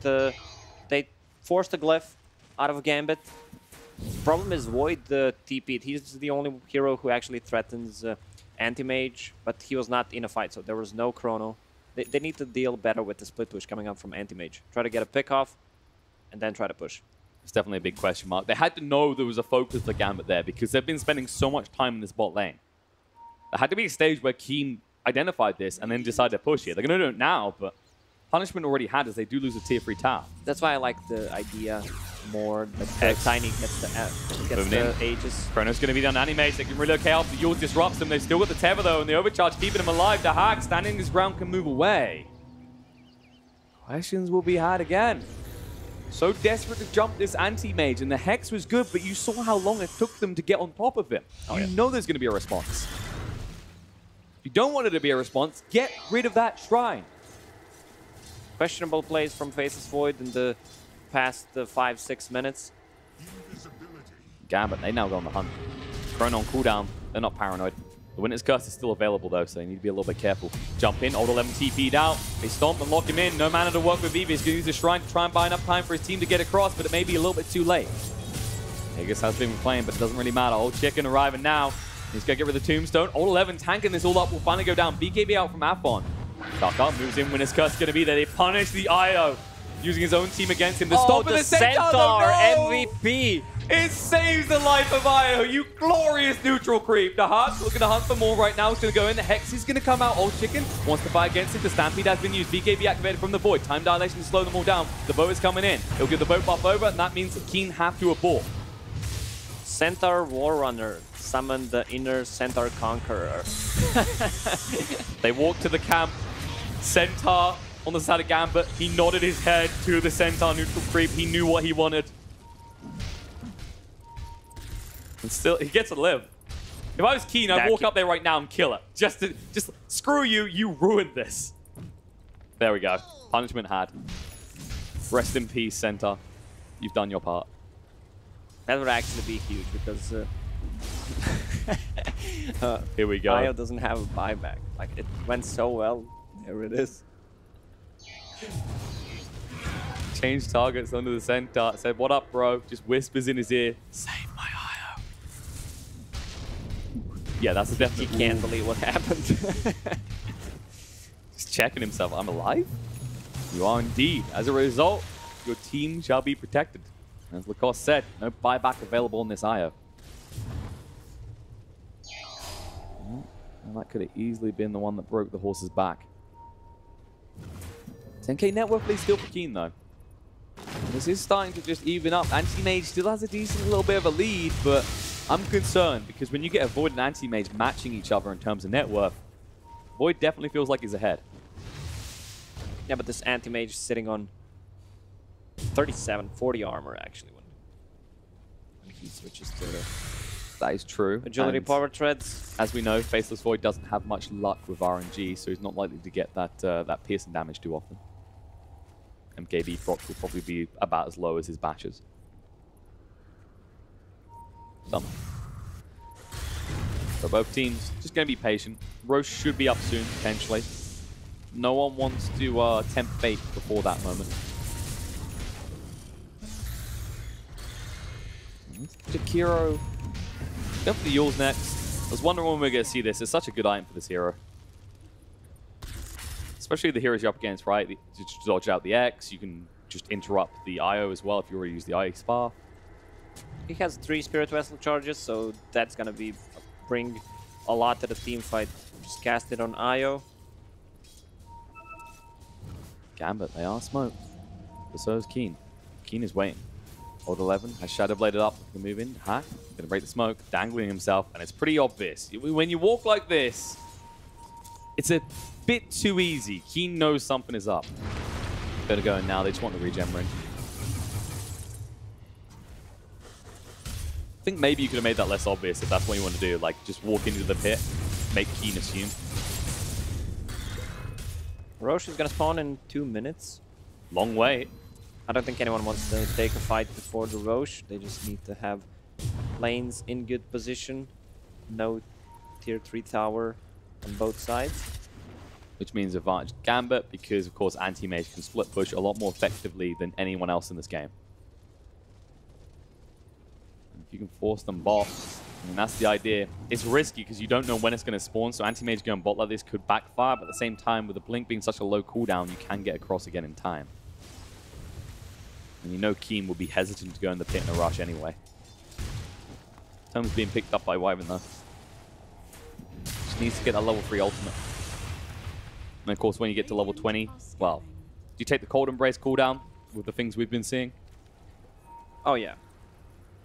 they forced a glyph out of Gambit. Problem is Void TP'd. He's the only hero who actually threatens Anti-Mage, but he was not in a fight, so there was no Chrono. They need to deal better with the split push coming up from Anti-Mage. Try to get a pick off, and then try to push. It's definitely a big question mark. They had to know there was a focus for Gambit there because they've been spending so much time in this bot lane. There had to be a stage where Keen identified this and then decided to push it. They're going to do it now, but punishment already had as they do lose a tier 3 tower. That's why I like the idea more that Tiny gets the Aegis. Chrono's going to be down Anti-Mage. They can relocate off. The Yule disrupts them. They've still got the Tether though, and the Overcharge keeping him alive. The Hack standing his ground can move away. Questions will be had again. So desperate to jump this Anti-Mage, and the Hex was good, but you saw how long it took them to get on top of him. You know there's going to be a response. If you don't want it to be a response, get rid of that Shrine. Questionable plays from Faceless Void in the past 5-6 minutes. Gambit, they now go on the hunt. Chrono on cooldown, they're not paranoid. The Winter's Curse is still available though, so they need to be a little bit careful. Jump in, Old 11 TP'd out. They stomp and lock him in. No mana to work with Eevee. He's going to use the Shrine to try and buy enough time for his team to get across, but it may be a little bit too late. Aegis has been playing, but it doesn't really matter. Old Chicken arriving now. He's going to get rid of the Tombstone. Old 11 tanking this all up will finally go down. BKB out from Afon. Dark Up moves in. Winner's Curse is going to be there. They punish the IO, using his own team against him. The stop of the Centaur, MVP. It saves the life of IO, you glorious neutral creep. The Heart's looking to hunt for more right now. It's going to go in. The Hex is going to come out. Old Chicken wants to fight against it. The Stampede has been used. BKB activated from the Void. Time dilation to slow them all down. The boat is coming in. He'll give the boat buff over, and that means Keen have to abort. Centaur Warrunner summoned the inner Centaur Conqueror. They walk to the camp. Centaur on the side of Gambit. He nodded his head to the Centaur neutral creep. He knew what he wanted. And still, he gets to live. If I was Keen, I'd walk up there right now and kill it. Just screw you, you ruined this. There we go. Punishment had. Rest in peace, Centaur. You've done your part. That would actually be huge because here we go. IO doesn't have a buyback. Like, it went so well. There it is. Change targets under the Centaur. Said, what up, bro? Just whispers in his ear. Save my IO. Yeah, that's a definite. He can't believe what happened. Just checking himself. I'm alive? You are indeed. As a result, your team shall be protected. As Lacoste said, no buyback available on this IO. And that could have easily been the one that broke the horse's back. 10k net worth still for Keen though. This is starting to just even up. Anti-Mage still has a decent little bit of a lead, but I'm concerned because when you get a Void and Anti-Mage matching each other in terms of net worth, Void definitely feels like he's ahead. Yeah, but this Anti-Mage is sitting on 37, 40 armor actually when he switches to That is true. agility and power treads. As we know, Faceless Void doesn't have much luck with RNG, so he's not likely to get that that piercing damage too often. MKB proc will probably be about as low as his batches. Done. So both teams just going to be patient. Roche should be up soon, potentially. No one wants to tempt fate before that moment. Jakiro. Go for the Yules next. I was wondering when we were going to see this. It's such a good item for this hero. Especially the heroes you're up against, right? You just dodge out the X. You can just interrupt the IO as well if you already use the Ice Bar. He has 3 Spirit Vessel charges, so that's gonna be bring a lot to the team fight. Just cast it on Io. Gambit, they are smoked. But so is Keen. Keen is waiting. Old 11 has Shadow Bladed up. Can move in. Hack. Gonna break the smoke. Dangling himself. And it's pretty obvious. When you walk like this, it's a bit too easy. Keen knows something is up. Better go in now. They just want the regen ring. I think maybe you could have made that less obvious if that's what you want to do. Like, just walk into the pit, make Keen assume. Roche is gonna spawn in 2 minutes. Long wait. I don't think anyone wants to take a fight before the Roche. They just need to have lanes in good position. No tier 3 tower on both sides. Which means advantage Gambit, because of course anti-mage can split push a lot more effectively than anyone else in this game. If you can force them bot, I mean, that's the idea. It's risky because you don't know when it's going to spawn, so anti-mage going bot like this could backfire, but at the same time, with the blink being such a low cooldown, you can get across again in time. And you know Keen will be hesitant to go in the pit in a rush anyway. Tome's being picked up by Wyvern though. Just needs to get that level 3 ultimate. And of course, when you get to level 20, well, do you take the Cold Embrace cooldown with the things we've been seeing? Oh yeah,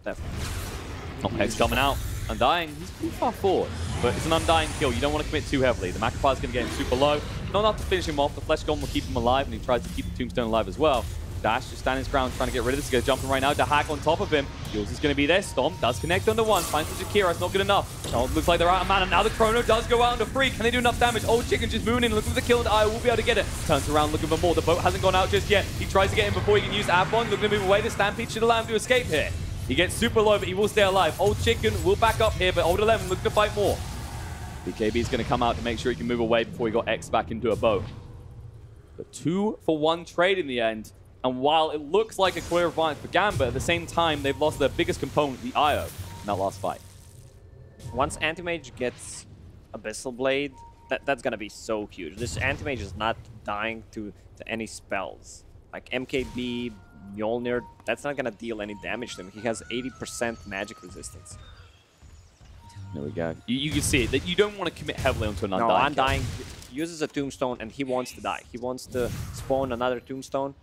definitely. Hex coming out. Undying, he's pretty far forward, but it's an Undying kill. You don't want to commit too heavily. The Macropyre's going to get him super low. Not enough to finish him off. The Flesh Golem will keep him alive, and he tries to keep the Tombstone alive as well. Dash just standing his ground, trying to get rid of this. He's jumping right now. Dahak on top of him. Jules is going to be there. Stomp does connect under 1. Finds the Jakiro. It's not good enough. So it looks like they're out of mana. Now the Chrono does go out under 3. Can they do enough damage? Old Chicken just moving in, looking for the kill, and I will be able to get it. Turns around looking for more. The boat hasn't gone out just yet. He tries to get in before he can use Avon. Looking to move away. The Stampede should allow him to escape here. He gets super low, but he will stay alive. Old Chicken will back up here, but Old 11 looking to fight more. BKB is going to come out to make sure he can move away before he got X back into a boat. But 2-for-1 trade in the end. And while it looks like a clear advantage for Gambit, at the same time, they've lost their biggest component, the IO, in that last fight. Once Anti-Mage gets Abyssal Blade, that's going to be so huge. This Anti-Mage is not dying to any spells. Like MKB, Mjolnir, that's not going to deal any damage to him. He has 80% magic resistance. There we go. You can see it, that you don't want to commit heavily onto an Undying. No, Undying uses a Tombstone and he wants to die. He wants to spawn another Tombstone.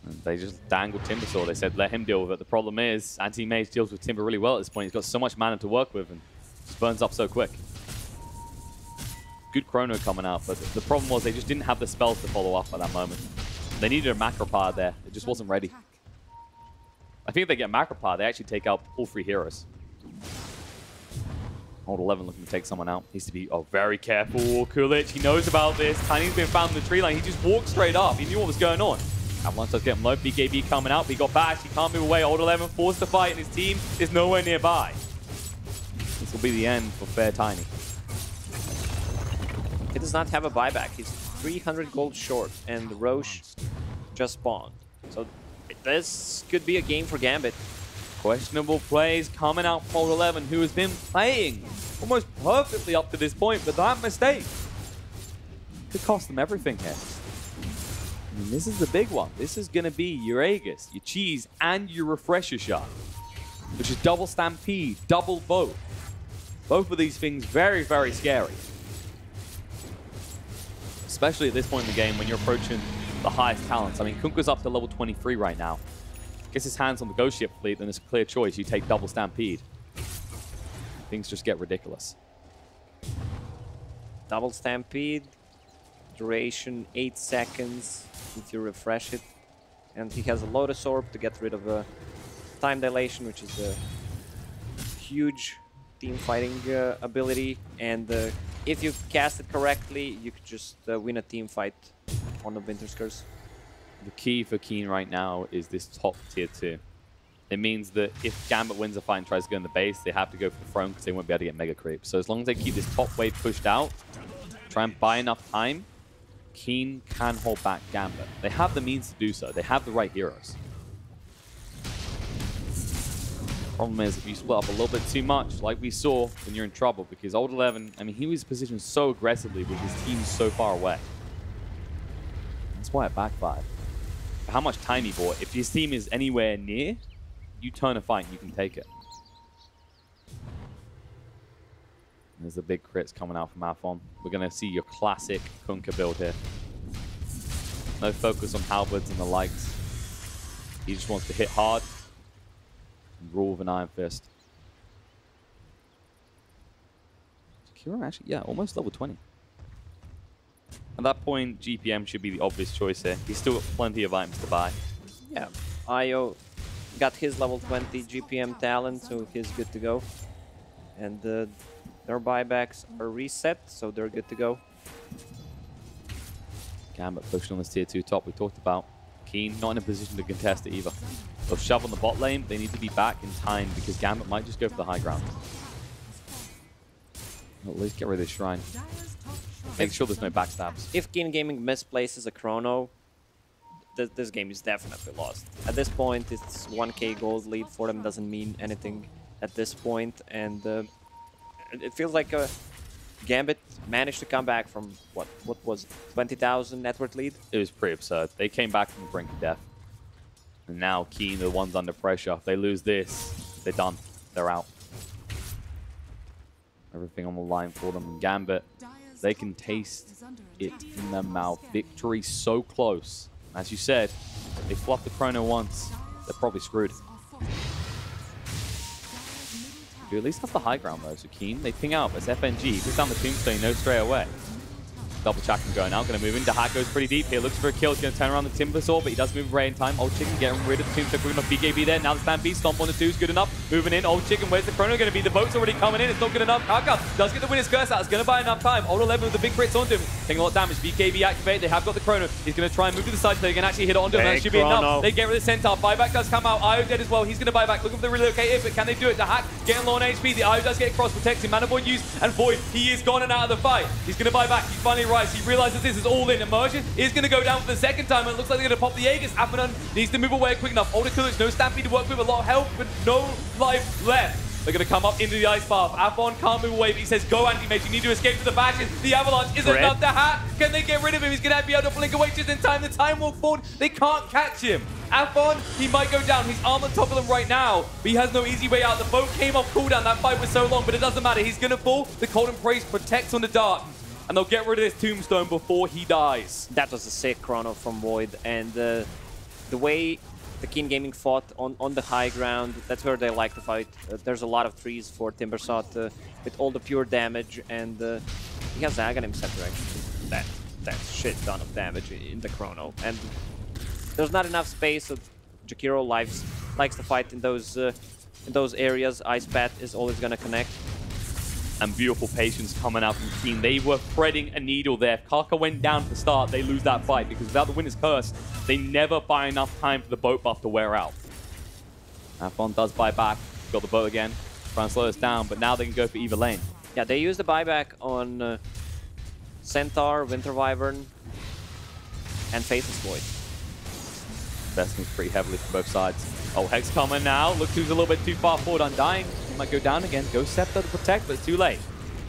And they just dangled Timber Sword. They said, let him deal with it. The problem is, Anti-Mage deals with Timber really well at this point. He's got so much mana to work with and just burns up so quick. Good Chrono coming out, but the problem was they just didn't have the spells to follow up at that moment. They needed a Macropyre there. It just wasn't ready. I think if they get Macropyre, they actually take out all 3 heroes. Old 11 looking to take someone out. Needs to be very careful. Kulich, he knows about this. Tiny's been found in the tree line. He just walked straight up. He knew what was going on. Avalanche does get him low. BKB coming out, but he got bashed. He can't move away. Old 11 forced to fight, and his team is nowhere nearby. This will be the end for Fair Tiny. He does not have a buyback. He's 300 gold short, and Roche just spawned. So this could be a game for Gambit. Questionable plays coming out from Old 11, who has been playing almost perfectly up to this point, but that mistake could cost them everything here. I mean, this is the big one. This is going to be your Aegis, your Cheese, and your Refresher Shot, which is double Stampede, double both. Both of these things very, very scary. Especially at this point in the game when you're approaching the highest talents. I mean, Kunkka's up to level 23 right now. Gets his hands on the Ghost Ship fleet, then it's a clear choice. You take double Stampede. Things just get ridiculous. Double Stampede, duration 8 seconds if you refresh it. and he has a Lotus Orb to get rid of time dilation, which is a huge team fighting ability. And if you cast it correctly, you could just win a team fight on the Winter's Curse. The key for Keen right now is this top tier 2. It means that if Gambit wins a fight and tries to go in the base, they have to go for the throne because they won't be able to get Mega Creep. So as long as they keep this top wave pushed out, try and buy enough time, Keen can hold back Gambit. They have the means to do so. They have the right heroes. Problem is, if you split up a little bit too much, like we saw, then you're in trouble because Old 11, I mean, he was positioned so aggressively with his team so far away. That's why it backfired. For how much time he bought, if his team is anywhere near, you turn a fight and you can take it. There's the big crits coming out from Afon. We're going to see your classic Kunkka build here. No focus on halberds and the likes. He just wants to hit hard and rule with an Iron Fist. Kira actually, yeah, almost level 20. At that point, GPM should be the obvious choice here. He's still got plenty of items to buy. Yeah, Io got his level 20 GPM talent, so he's good to go. And their buybacks are reset, so they're good to go. Gambit pushing on this tier 2 top we talked about. Keen not in a position to contest it either. They'll shove on the bot lane. They need to be back in time because Gambit might just go for the high ground. At least get rid of this shrine. Make sure there's no backstabs. If Keen Gaming misplaces a Chrono, this game is definitely lost. At this point, it's 1k gold lead for them, doesn't mean anything at this point, and it feels like Gambit managed to come back from, what was it, 20,000 net worth lead? It was pretty absurd. They came back from the brink of death. And now Keen are the ones under pressure. If they lose this, they're done. They're out. Everything on the line for them. And Gambit, they can taste it in their mouth. Victory so close. As you said, if they fluff the Chrono once, they're probably screwed. You at least have the high ground though, so Keen. They ping out, but it's FNG. He puts down the tombstone, he knows straight away. Double chacking going out, going to move in. Dahak goes pretty deep here, looks for a kill. He's going to turn around the Timber Sword, but he does move Ray in time. Old Chicken getting rid of the tombstone, quick enough. BKB there, now the Stampede, stomp on the 2 is good enough. Moving in, Old Chicken, where's the Chrono going to be? The boat's already coming in, it's not good enough. Kaka does get the winner's curse out, it's going to buy enough time. Old 11 with the big crits onto him, taking a lot of damage. BKB activate, they have got the Chrono. He's going to try and move to the side so they can actually hit it onto him. That should be enough. They get rid of the Centaur, buyback does come out. Io dead as well, he's going to buy back, looking for the relocate, but can they do it? Dahak getting low on HP, the Io does get across, protects him. Mana Void used, and Void, he is gone and out of the fight. He's going to buy back, he finally rises, he realizes this is all in. Immersion is going to go down for the second time, and it looks like they're going to pop the Aegis. Aponon needs to move away quick enough. Older Coolidge, no Stampede to work with, a lot of health, but no life left. They're going to come up into the ice path. Afon can't move away, but he says, go anti-mage, you need to escape to the bastion. The avalanche isn't enough to hat. Can they get rid of him? He's going to be able to blink away just in time. The time walk forward, they can't catch him. Afon, he might go down. He's armed on top of them right now, but he has no easy way out. The boat came off cooldown. That fight was so long, but it doesn't matter. He's going to fall. The Cold Embrace protects on the dark, and they'll get rid of this tombstone before he dies. That was a sick Chrono from Void, and the way the Keen Gaming fought on the high ground, that's where they like to fight. There's a lot of trees for Timbersot with all the pure damage, and he has Aghanim Scepter actually. That's shit ton of damage in the Chrono, and there's not enough space, so Jakiro likes to fight in those areas. Ice Path is always gonna connect. And beautiful patience coming out from Keen. They were threading a needle there. If Kaka went down to start, they lose that fight because without the winner's curse, they never buy enough time for the boat buff to wear out. Afon does buy back. Got the boat again. Trying to slow us down, but now they can go for either lane. Yeah, they use the buyback on Centaur, Winter Wyvern, and Faceless Void. Investing pretty heavily from both sides. Oh, Hex coming now. Looks who's a little bit too far forward, Undying. He might go down again. Go Scepter to protect, but it's too late.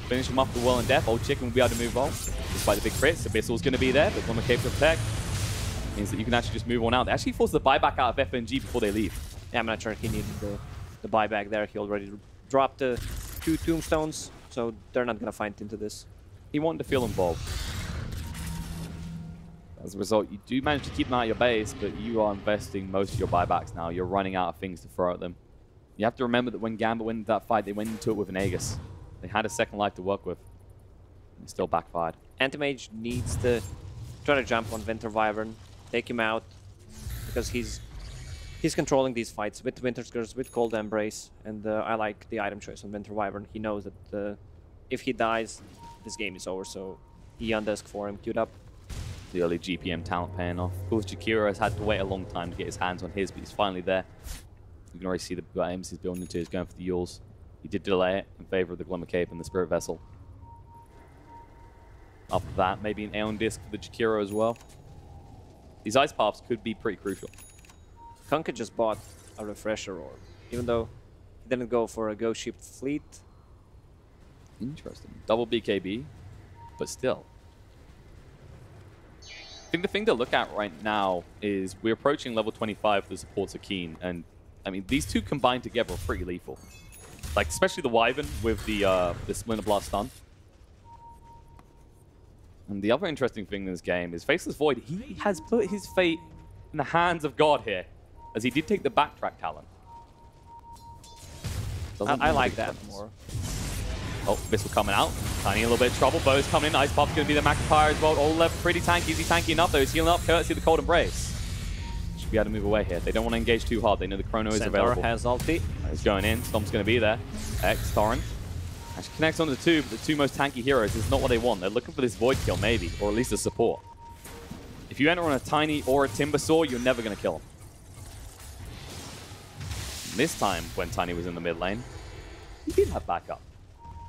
Finish him off with Well and Death. Old Chicken will be able to move on. Despite the big crits, Abyssal is going to be there, but one more capable protect. Means that you can actually just move on out. They actually force the buyback out of FNG before they leave. Yeah, I'm not sure he needed the buyback there. He already dropped the 2 tombstones, so they're not going to fight into this. He wanted to feel involved. As a result, you do manage to keep them out of your base, but you are investing most of your buybacks now. You're running out of things to throw at them. You have to remember that when Gambit went into that fight, they went into it with an Aegis. They had a second life to work with. It still backfired. Anti-Mage needs to try to jump on Winter Wyvern, take him out, because he's controlling these fights with Winter's Curse, with Cold Embrace, and I like the item choice on Winter Wyvern. He knows that if he dies, this game is over, so he undesk for him, queued up. The early GPM talent paying off. Of course, Jakiro has had to wait a long time to get his hands on his, but he's finally there. You can already see the aims he's building into. He's going for the Yules. He did delay it in favor of the Glimmer Cape and the Spirit Vessel. After that, maybe an Aeon Disc for the Jakiro as well. These ice paths could be pretty crucial. Kunkka just bought a Refresher Orb, even though he didn't go for a Ghost Ship Fleet. Interesting. Double BKB, but still. I think the thing to look at right now is we're approaching level 25 for the supports of Keen, and I mean, these two combined together are pretty lethal. Like, especially the Wyvern with the Splinter Blast stun. And the other interesting thing in this game is Faceless Void. He has put his fate in the hands of God here, as he did take the backtrack talent. I like that more. Oh, Missile coming out. Tiny a little bit of trouble. Bow's coming in. Ice Pop's going to be the Magnifier as well. All left pretty tanky. Is he tanky enough though? He's healing up courtesy of the Cold Embrace. Should be able to move away here. They don't want to engage too hard. They know the Chrono is available. Has ulti. He's going in. Stomp's going to be there. X, Torrent. Actually connects on the two, but the two most tanky heroes is not what they want. They're looking for this Void kill maybe, or at least a support. If you enter on a Tiny or a Timber Saw, you're never going to kill him. This time, when Tiny was in the mid lane, he did have backup.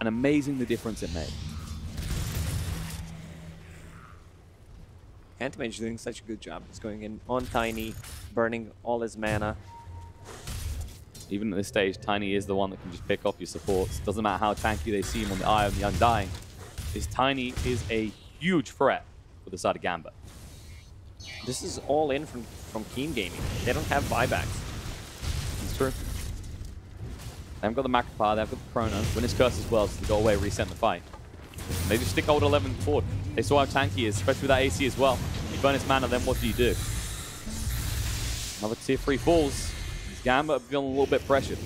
And amazing the difference it made. Anti-Mage doing such a good job. He's going in on Tiny, burning all his mana. Even at this stage, Tiny is the one that can just pick off your supports. Doesn't matter how tanky they see him on the Eye of the Undying. This Tiny is a huge threat for the side of Gambit. This is all in from Keen Gaming. They don't have buybacks. It's true. They haven't got the Magnifier, they've got the Chrono. Winner's Curse as well, so they go away, reset the fight. And they just stick Old 11 forward. They saw how tanky he is, especially with that AC as well. You burn his mana, then what do you do? Another tier 3 falls. These Gambit are feeling a little bit pressured.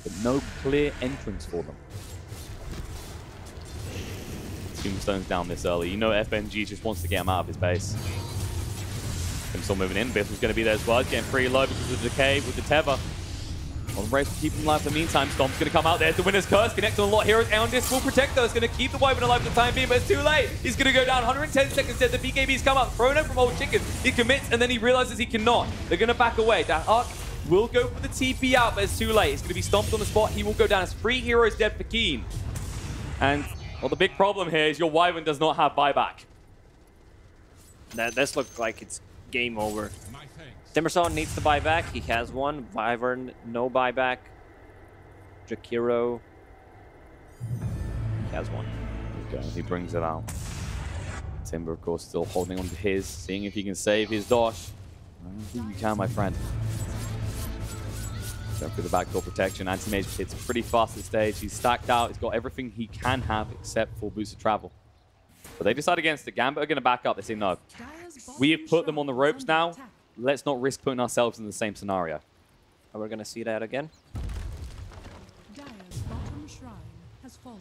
But no clear entrance for them. Tombstone's down this early. You know FNG just wants to get him out of his base. Him still moving in. Biffle's going to be there as well. He's getting pretty low because of the decay with the Tether. Well, Race will keep him alive for the meantime. Stomp's going to come out there. The Winner's Curse connects on a lot of heroes. Aeon Disc will protect those. Going to keep the Wyvern alive for the time being, but it's too late. He's going to go down. 110 seconds dead. The BKB's come out. Chrono from Old Chicken. He commits, and then he realizes he cannot. They're going to back away. That Arc will go for the TP out, but it's too late. It's going to be stomped on the spot. He will go down as 3 heroes dead for Keen. And, well, the big problem here is your Wyvern does not have buyback. This looks like it's game over. Timbersaw needs to buy back. He has one. Wyvern, no buyback. Jakiro, he has one. Okay, he brings it out. Timber, of course, still holding on to his, seeing if he can save his dosh. I don't think you can, my friend. Going through the backdoor protection. Anti-Mage hits pretty fast at stage. He's stacked out. He's got everything he can have except for boost of travel. But they decide against it. Gambit are going to back up. They say, no. We have put them on the ropes now. Let's not risk putting ourselves in the same scenario. And we're going to see that again. Dire's bottom shrine has fallen.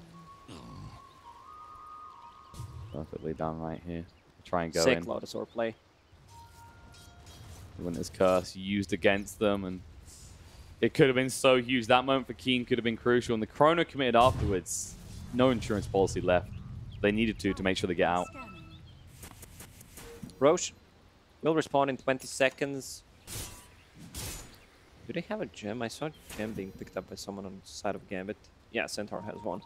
Perfectly done right here. Try and go Sick in. Lotusaur play. Winter's Curse used against them, and it could have been so huge. That moment for Keen could have been crucial, and the Chrono committed afterwards. No insurance policy left. They needed to make sure they get out. Roche will respawn in 20 seconds. Do they have a gem? I saw a gem being picked up by someone on the side of Gambit. Yeah, Centaur has one.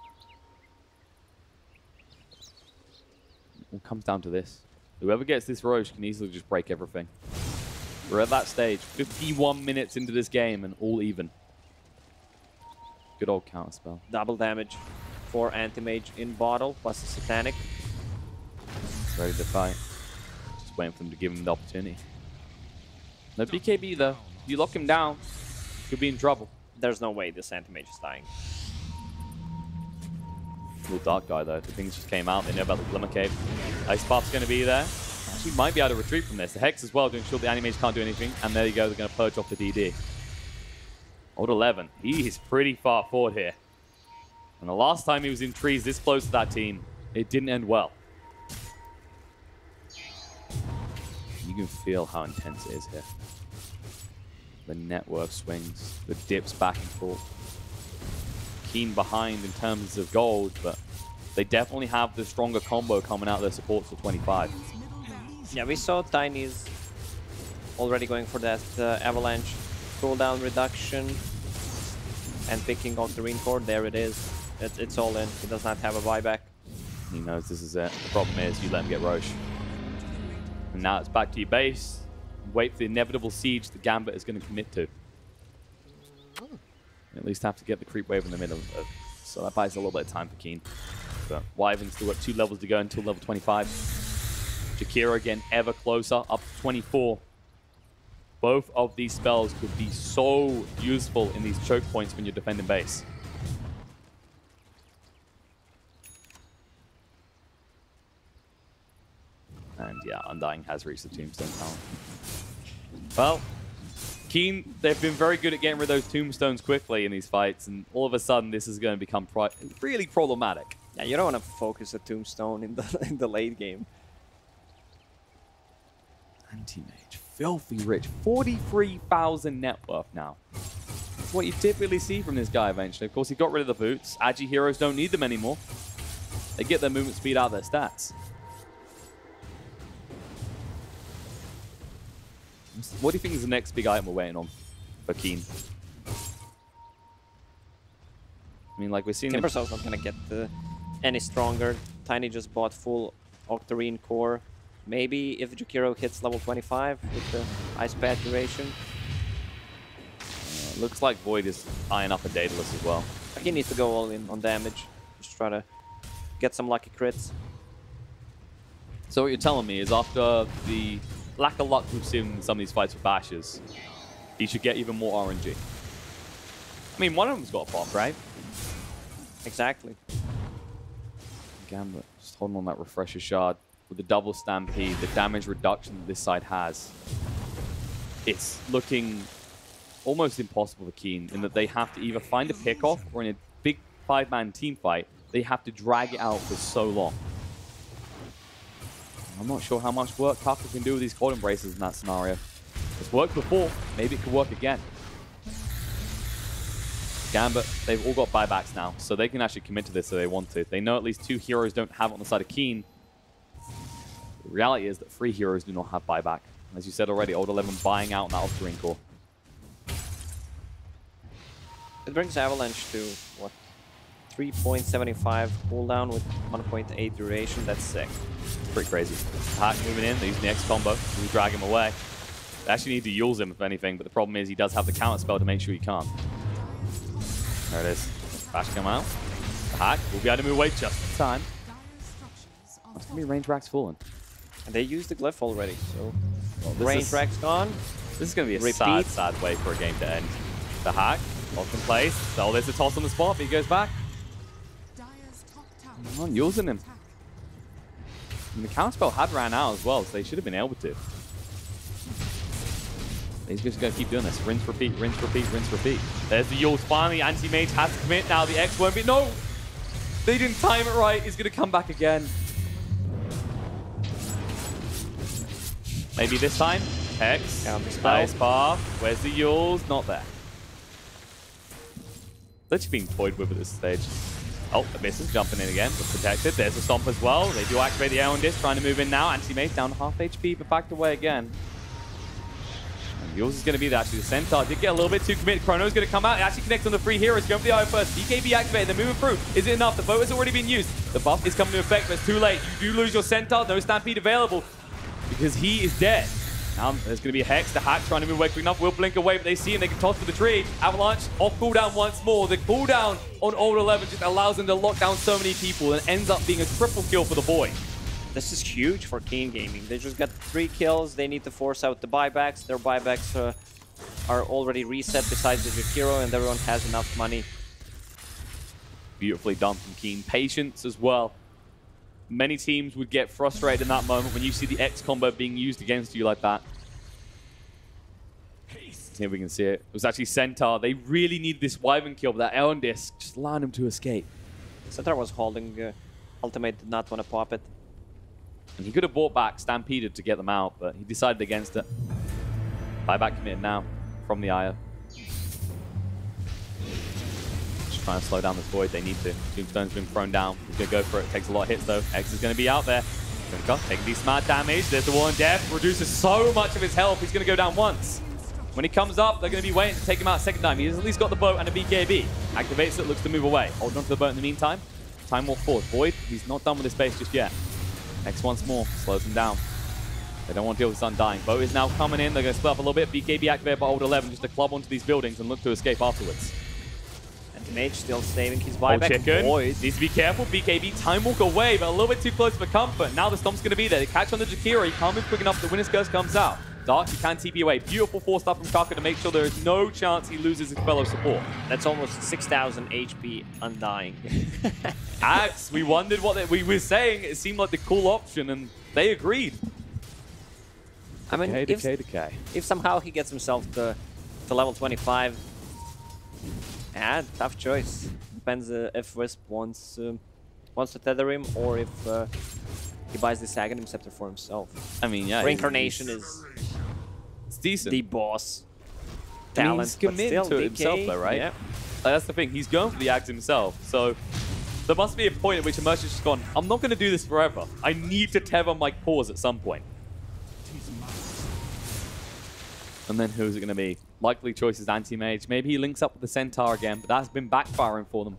It comes down to this. Whoever gets this Roche can easily just break everything. We're at that stage. 51 minutes into this game and all even. Good old counterspell. Double damage for Anti-Mage in bottle, plus the Satanic. Ready to fight. Just waiting for them to give him the opportunity. No BKB though. You lock him down, you'll be in trouble. There's no way this Anti-Mage is dying. Little Dark Guy though. The things just came out. They know about the Glimmer Cape. Ice Path's going to be there. Actually might be able to retreat from this. The Hex as well to ensure the Anti-Mage can't do anything. And there you go. They're going to purge off the DD. Old 11. He is pretty far forward here. And the last time he was in trees this close to that team, it didn't end well. You You can feel how intense it is here. The network swings, the dips back and forth. Keen behind in terms of gold, but they definitely have the stronger combo coming out of their supports for 25. Yeah, we saw Tiny's already going for that avalanche cooldown reduction and picking off the Core. There it is. It's all in. He does not have a buyback. He knows this is it. The problem is you let him get Roche. And now it's back to your base. Wait for the inevitable siege the Gambit is going to commit to. You at least have to get the creep wave in the middle. So that buys a little bit of time for Keen. But Wyvern's still got 2 levels to go until level 25. Jakiro again ever closer, up to 24. Both of these spells could be so useful in these choke points when you're defending base. And yeah, Undying has reached the Tombstone talent. Well, Keen, they've been very good at getting rid of those tombstones quickly in these fights, and all of a sudden this is going to become really problematic. Yeah, you don't want to focus a tombstone in the late game. Anti-mage, filthy rich, 43,000 net worth now. That's what you typically see from this guy eventually. Of course, he got rid of the boots. Agi heroes don't need them anymore. They get their movement speed out of their stats. What do you think is the next big item we're waiting on for Keen? I mean, like we're seeing... Timbersaul's not going to get any stronger. Tiny just bought full Octarine core. Maybe if Jakiro hits level 25 with the Ice Pad duration. Looks like Void is eyeing up a Daedalus as well. He needs to go all in on damage. Just try to get some lucky crits. So what you're telling me is after the lack of luck we've seen in some of these fights with Bashes, he should get even more RNG. I mean, one of them's got a pop, right? Exactly. Gambit just holding on that Refresher Shard. With the double Stampede, the damage reduction that this side has, it's looking almost impossible for Keen in that they have to either find a pick-off or in a big 5-man team fight, they have to drag it out for so long. I'm not sure how much work Kafka can do with these cold embraces in that scenario. It's worked before, maybe it could work again. Gambit, they've all got buybacks now, so they can actually commit to this if they want to. They know at least 2 heroes don't have it on the side of Keen. The reality is that 3 heroes do not have buyback. As you said already, Old 11 buying out on that Octarine core. It brings Avalanche to, what, 3.75 cooldown with 1.8 duration. That's sick. Pretty crazy. Hack moving in, they're using the X combo to drag him away. They actually need to use him, if anything, but the problem is he does have the counter spell to make sure he can't. There it is. Bash come out. The Hack will be able to move away just in time. That's going to be range racks falling. And they used the glyph already, so range racks gone. This is going to be a sad, sad way for a game to end. The Hack, locked in place. So there's a toss on the spot, but he goes back. Come on, using him. And the counterspell had ran out as well, so they should have been able to. He's just going to keep doing this. Rinse, repeat, rinse, repeat, rinse, repeat. There's the Yules. Finally, Anti-Mage has to commit. Now the X won't be... No! They didn't time it right. He's going to come back again. Maybe this time. Hex. Ice Path. Where's the Yules? Not there. Literally being toyed with at this stage. Oh, the misses. Jumping in again. But protected. There's a Stomp as well. They do activate the Aeon Disc. Trying to move in now. Anti-Mage down to half HP, but backed away again. And Yules is going to be there. Actually, the Centaur did get a little bit too committed. Chrono's going to come out. It actually connects on the 3 heroes. Going for the Eye first. BKB activated. They're moving through. Is it enough? The boat has already been used. The buff is coming to effect, but it's too late. You do lose your Centaur. No Stampede available because he is dead. Now there's going to be a Hex. The Hack trying to move away quick enough. Will blink away, but they see him. They can toss for the tree. Avalanche off cooldown once more. The cooldown on Old 11 just allows them to lock down so many people and ends up being a triple kill for the boy. This is huge for Keen Gaming. They just got 3 kills. They need to force out the buybacks. Their buybacks are already reset besides the Jakiro, and everyone has enough money. Beautifully done from Keen. Patience as well. Many teams would get frustrated in that moment when you see the X combo being used against you like that. See if we can see it. It was actually Centaur. They really needed this Wyvern kill, but that Aeon Disc just allowed him to escape. Centaur was holding ultimate, did not want to pop it. And he could have bought back Stampeded to get them out, but he decided against it. Buyback committed now from the Io. Just trying to slow down this Void. They need to. Tombstone's been thrown down. He's going to go for it. Takes a lot of hits, though. X is going to be out there. Taking these smart damage. There's the wall and death. Reduces so much of his health. He's going to go down once. When he comes up, they're going to be waiting to take him out a second time. He's at least got the boat and a BKB. Activates it, looks to move away. Hold on to the boat in the meantime. Time walk forward. Void, he's not done with his base just yet. X once more, slows him down. They don't want to deal with this Undying. Boat is now coming in. They're going to split up a little bit. BKB activated by Old 11 just to club onto these buildings and look to escape afterwards. And Mage still saving his buyback. Chicken Void needs to be careful. BKB time walk away, but a little bit too close for comfort. Now the Stomp's going to be there. They catch on the Jakira. He can't move quick enough. The Winner's Curse comes out. Dark, he can TP away. Beautiful 4-star from Kaka to make sure there is no chance he loses his fellow support. That's almost 6,000 HP Undying. Axe, we wondered what we were saying. It seemed like the cool option, and they agreed. I mean, if somehow he gets himself to level 25, yeah, tough choice. Depends if Wisp wants to tether him or if he buys the Aghanim Scepter for himself. I mean, yeah. Reincarnation is decent. The boss. I mean, Talent, he's committed to it himself, though, right? Yeah. That's the thing. He's going for the axe himself. So there must be a point at which Immersion's just gone, I'm not going to do this forever. I need to tether my paws at some point. And then who's it going to be? Likely choice is Anti-Mage. Maybe he links up with the Centaur again, but that's been backfiring for them.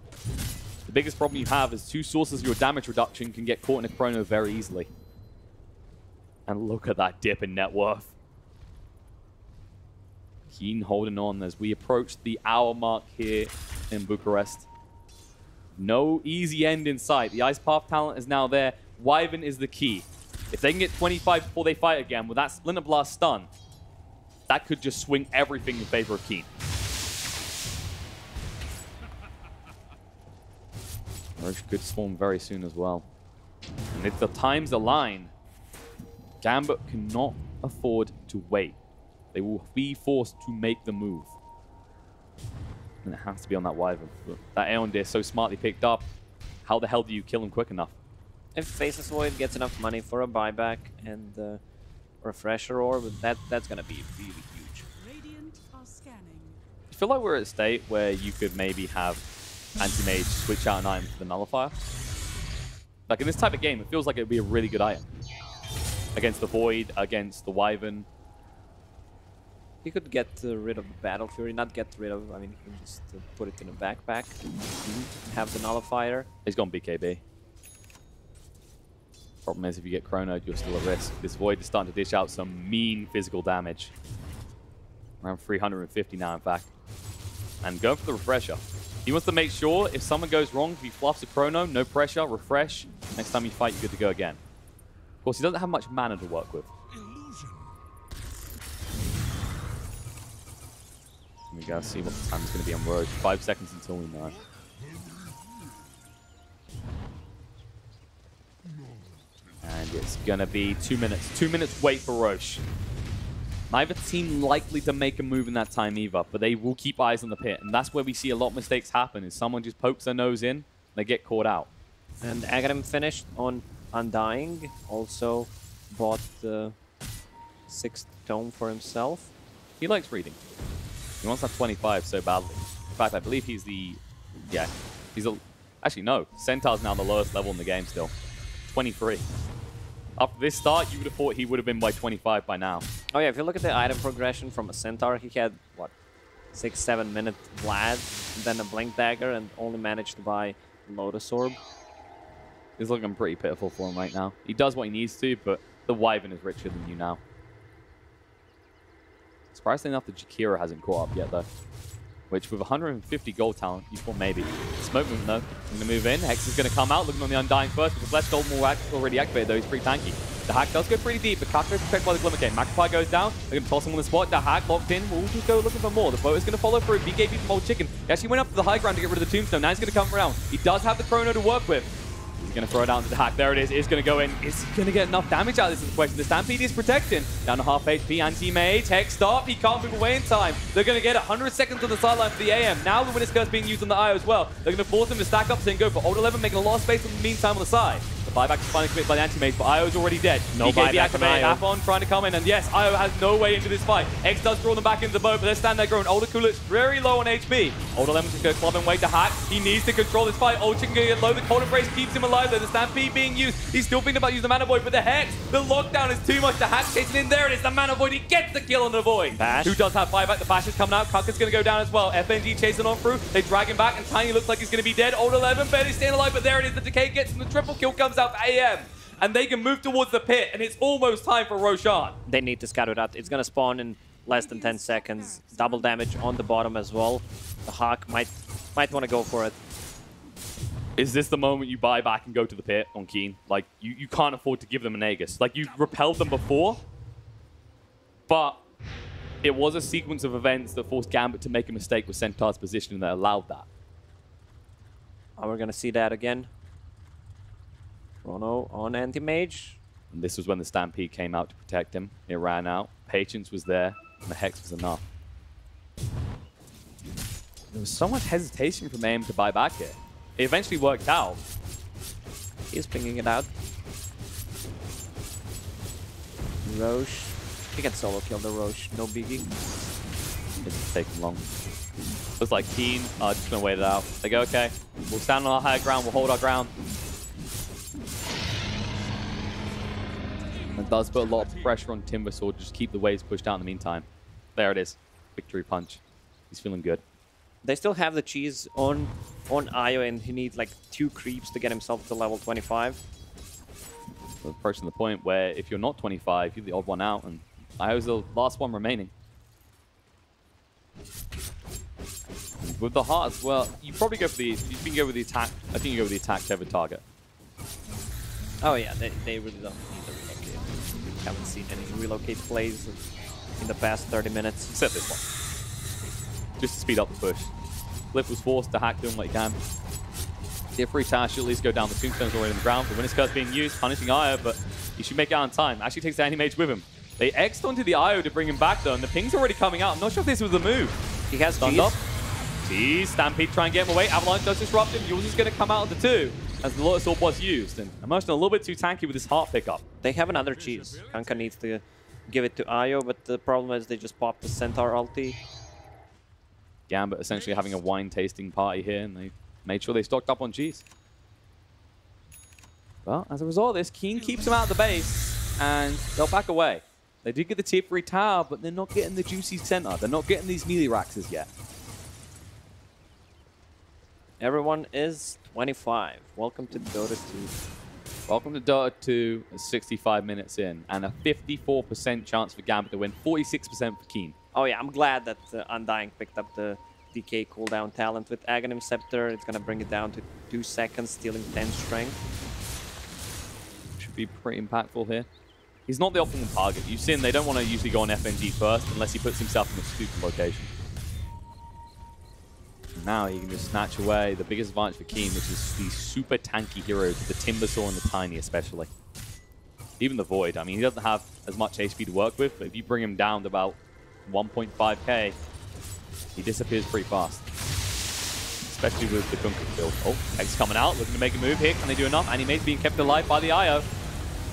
The biggest problem you have is two sources of your damage reduction can get caught in a chrono very easily. And look at that dip in net worth. Keen holding on as we approach the hour mark here in Bucharest. No easy end in sight. The Ice Path talent is now there. Wyvern is the key. If they can get 25 before they fight again with that Splinter Blast stun, that could just swing everything in favor of Keen. Roche could swarm very soon as well. And if the times align, Gambit cannot afford to wait. They will be forced to make the move. And it has to be on that Wyvern. That Aeon Deer so smartly picked up. How the hell do you kill him quick enough? If Faceless Void gets enough money for a buyback and Refresher Orb, that's going to be really huge. Radiant are scanning. I feel like we're at a state where you could maybe have Anti-Mage switch out an item for the Nullifier. Like in this type of game, it feels like it would be a really good item. Against the Void, against the Wyvern. He could get rid of the Battle Fury, not get rid of, I mean, he can just put it in a backpack, have the Nullifier. He's gone BKB. Problem is, if you get chronoed, you're still at risk. This Void is starting to dish out some mean physical damage. Around 350 now, in fact. And going for the Refresher. He wants to make sure if something goes wrong, if he fluffs a chrono, no pressure, refresh. Next time you fight, you're good to go again. Of course, he doesn't have much mana to work with. We gotta see what the time is going to be on Roach. 5 seconds until we know. And it's going to be 2 minutes. 2 minutes wait for Roche. Neither team likely to make a move in that time either, but they will keep eyes on the pit. And that's where we see a lot of mistakes happen, is someone just pokes their nose in, they get caught out. And Aghanim finished on Undying. Also bought the 6th tome for himself. He likes reading. He wants that 25 so badly. In fact, I believe he's the... Yeah, he's a... Actually, no. Centaur's now the lowest level in the game still. 23. After this start, you would have thought he would have been by 25 by now. Oh yeah, if you look at the item progression from a Centaur, he had, what, 6-7 minute Vlad, then a Blink Dagger, and only managed to buy Lotus Orb. It's looking pretty pitiful for him right now. He does what he needs to, but the Wyvern is richer than you now. Surprisingly enough, the Jakira hasn't caught up yet, though. Which, with 150 gold talent, you thought maybe. Smoke movement, though. I'm going to move in. Hex is going to come out, looking on the Undying first, with the Flesh Gold more already activated, though. He's pretty tanky. The Hack does go pretty deep, but Kaka is protected by the Glimmer Cane. Magpie goes down. They're going to toss him on the spot. The Hack locked in. We'll just go looking for more. The boat is going to follow through. BKB from Old Chicken. He actually went up to the high ground to get rid of the Tombstone. Now he's going to come around. He does have the Chrono to work with. He's going to throw it down to the Hack. There it is. It's going to go in. Is he going to get enough damage out of this is the question. The Stampede is protecting. Down to half HP. Anti-Mage. Hex stop. He can't move away in time. They're going to get 100 seconds on the sideline for the AM. Now the Winner's Curse being used on the IO as well. They're going to force him to stack up and go for Old 11, making a lot of space in the meantime on the side. The Buyback is finally committed by the anti-mage, but Io's already dead. No BKB buyback activated, on Io. Afon trying to come in, and yes, Io has no way into this fight. X does draw them back into the boat, but they're standing there growing. Older Kulich very low on HP. Older Lemon's just going to club and wait to hack. He needs to control this fight. Old Chicken going to get low. The Cold Embrace keeps him alive though. The Stampede being used. He's still thinking about using the Mana Void, but the Hex, the lockdown is too much. The hack chasing in. There it is, the Mana Void. He gets the kill on the Void. Bash. Who does have buyback? The Bash is coming out. Kuka's going to go down as well. FNG chasing on through. They drag him back, and Tiny looks like he's going to be dead. Older Lemon barely staying alive, but there it is. The Decay gets him. The triple kill comes out for AM. And they can move towards the pit, and it's almost time for Roshan. They need to scout it out. It's going to spawn in less than 10 seconds. Double damage on the bottom as well. The Hawk might want to go for it. Is this the moment you buy back and go to the pit on Keen? Like, you can't afford to give them an Aegis. Like, you repelled them before, but it was a sequence of events that forced Gambit to make a mistake with Centaur's positioning that allowed that. Oh, we're going to see that again. Chrono on anti-mage. And this was when the Stampede came out to protect him. It ran out. Patience was there, and the Hex was enough. There was so much hesitation from AM to buy back here. It eventually worked out. He's pinging it out. Roche. He can solo kill the Roche. No biggie. It's taking long. Looks like Keen are just going to wait it out. They go, okay, we'll stand on our higher ground. We'll hold our ground. It does put a lot of pressure on Timbersaw to just keep the waves pushed out in the meantime. There it is. Victory punch. He's feeling good. They still have the cheese on Io, and he needs like 2 creeps to get himself to level 25. We're approaching the point where if you're not 25, you're the odd one out, and Io's the last one remaining. With the heart as well, you probably go for the, you can go with the attack. I think you go with the attack to over target. Oh yeah, they really don't need to relocate. We haven't seen any relocate plays in the past 30 minutes. Except this one. Just to speed up the push. Flip was forced to hack doing what he can. Get free tower, should at least go down. The tombstone's already on the ground. The Winner's Curse being used, punishing Io, but he should make it out in time. Actually takes the anti-mage with him. They X'd onto the Io to bring him back though, and the ping's already coming out. I'm not sure if this was the move. He has stunned up. Jeez, Stampede try and get him away. Avalanche does disrupt him. Yours is going to come out of the 2 as the Lotus Orb was used. And Immersion a little bit too tanky with his heart pickup. They have another cheese. Kanka needs to give it to Io, but the problem is they just popped the Centaur ulti. Gambit essentially having a wine tasting party here, and they made sure they stocked up on cheese. Well, as a result of this, Keen keeps them out of the base, and they'll back away. They did get the tier 3 tower, but they're not getting the juicy center. They're not getting these melee racks as yet. Everyone is 25. Welcome to Dota 2. Welcome to Dota 2, 65 minutes in, and a 54% chance for Gambit to win, 46% for Keen. Oh yeah, I'm glad that Undying picked up the DK cooldown talent with Aghanim Scepter. It's gonna bring it down to 2 seconds, stealing 10 strength. Should be pretty impactful here. He's not the optimal target. You've seen they don't want to usually go on FNG first unless he puts himself in a stupid location. Now he can just snatch away the biggest advantage for Keen, which is these super tanky heroes, the Timbersaw and the Tiny especially. Even the Void, I mean, he doesn't have as much HP to work with, but if you bring him down to about 1.5k, he disappears pretty fast. Especially with the Kunkka build. Oh, X coming out, looking to make a move here. Can they do enough? Animate's being kept alive by the Io.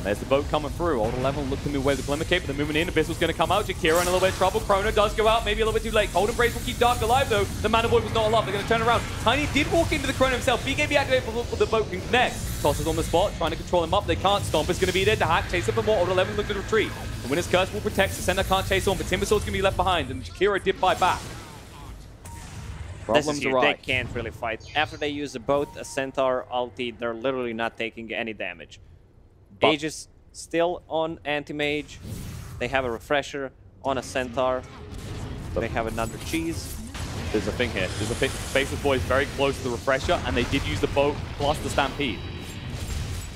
There's the boat coming through. Older Level looking to move away with the Glimmer Cape, but they're moving in. Abyssal's going to come out. Jakira in a little bit of trouble. Chrono does go out, maybe a little bit too late. Cold Embrace will keep Dark alive, though. The Mana Void was not alive. They're going to turn around. Tiny did walk into the Chrono himself. BKB activated before the boat can connect. Tosses on the spot, trying to control him up. They can't. Stomp is going to be there to hack. Chase up for more. Older Level looking to retreat. The Winner's Curse will protect. The center can't chase on, but Timbersaw's going to be left behind, and Jakira did fight back. Problems arise. They can't really fight. After they use a boat, a Centaur ulti, they're literally not taking any damage. Aegis still on anti-mage. They have a refresher on a Centaur. They have another cheese. There's a thing here. There's a Faceless Boy is very close to the refresher, and they did use the boat plus the Stampede.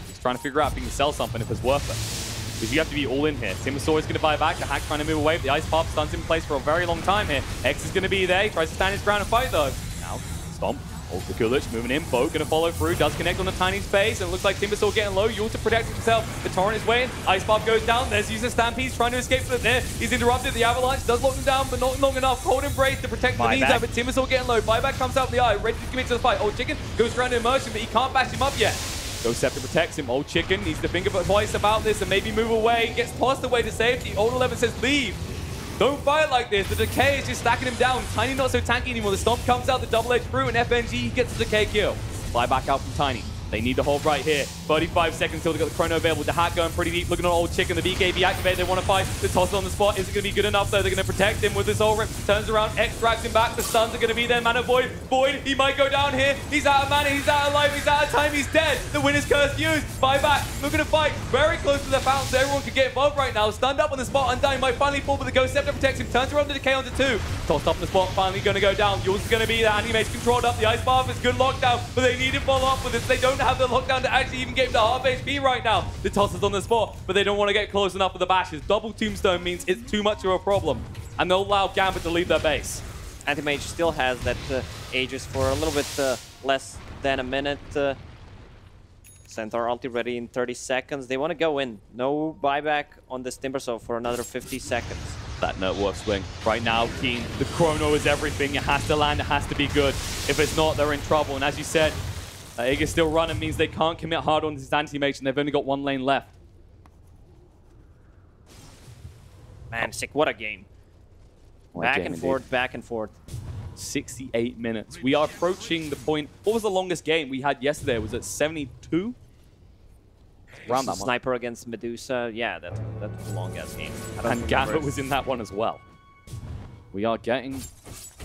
He's trying to figure out if he can sell something if it's worth it. Because you have to be all in here. Timbersaw is going to buy back. The Hack trying to move away. The Ice Pop stuns in place for a very long time here. X is going to be there. He tries to stand his ground and fight though. Now, Stomp. Ultra Kulich moving in. Boat going to follow through. Does connect on the tiny space. And it looks like Timbersaw getting low. Yul to protect himself. The Torrent is waiting. Ice Pop goes down. There's user Stampede trying to escape from there. He's interrupted. The Avalanche does lock them down, but not long enough. Cold Embrace to protect the knees out. But Timbersaw getting low. Buyback comes out in the eye. Ready to commit to the fight. Old Chicken goes around to Immersion, but he can't bash him up yet. Ghost Scepter protects him. Old Chicken needs to think twice about this and maybe move away. Gets tossed away to safety. Old 11 says leave. Don't fight like this. The Decay is just stacking him down. Tiny not so tanky anymore. The Stomp comes out, the double-edged fruit, and FNG gets the Decay kill. Fly back out from Tiny. They need to hold right here. 35 seconds till they got the chrono available. The hack going pretty deep. Looking at Old Chicken. The BKB activated. They want to fight. The toss on the spot isn't going to be good enough, though. They're going to protect him with this ult rip. Turns around. X drags him back. The stuns are going to be there. Mana Void. Void. He might go down here. He's out of mana. He's out of life. He's out of time. He's dead. The winner's curse used. Buyback. Looking to fight. Very close to the fountain, so everyone could get involved right now. Stunned up on the spot. Undying might finally fall, but the Ghost Scepter protects him. Turns around the Decay onto 2. Tossed up on the spot. Finally going to go down. Yours is going to be there. Animate's controlled up. The Ice Bath is good lockdown, but they need to follow up with this. They don't have the lockdown to actually even get him to half HP right now. The toss is on the spot, but they don't want to get close enough with the bashes. Double tombstone means it's too much of a problem, and they'll allow Gambit to leave their base. Anti-Mage still has that Aegis for a little bit less than a minute. Centaur ulti ready in 30 seconds. They want to go in. No buyback on this Timbersaw for another 50 seconds. That network swing. Right now, Keen, the chrono is everything. It has to land, it has to be good. If it's not, they're in trouble. And as you said, Aegis still running means they can't commit hard on this anti-mage, and they've only got one lane left. Man, sick, what a game. Back and forth, back and forth. 68 minutes. We are approaching the point. What was the longest game we had yesterday? Was it 72? Around that one. Sniper against Medusa. Yeah, that was a long-ass game. And Gambit was in that one as well. We are getting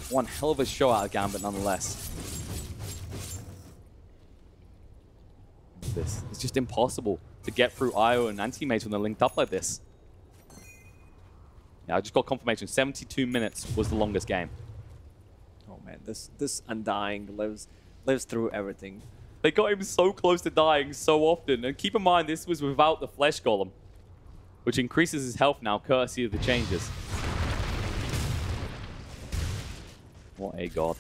one hell of a show out of Gambit nonetheless. It's just impossible to get through IO and Anti-Mage when they're linked up like this. Yeah, I just got confirmation. 72 minutes was the longest game. Oh man, this Undying lives through everything. They got him so close to dying so often. And keep in mind, this was without the Flesh Golem, which increases his health now, courtesy of the changes. What a god.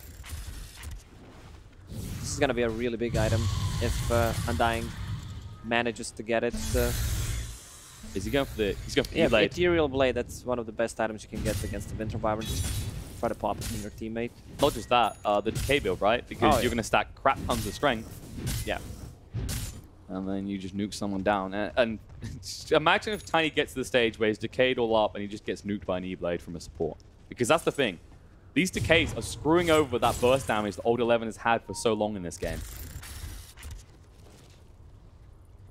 This is going to be a really big item if Undying manages to get it. Is he going for the... He's going for the E-Blade. Ethereal Blade, that's one of the best items you can get against the Winter Wyvern. Just try to pop it in your teammate. Not just that, the Decay build, right? Because you're going to stack crap tons of strength. Yeah. And then you just nuke someone down. And imagine if Tiny gets to the stage where he's decayed all up and he just gets nuked by an E-Blade from a support. Because that's the thing. These decays are screwing over that burst damage that Old 11 has had for so long in this game.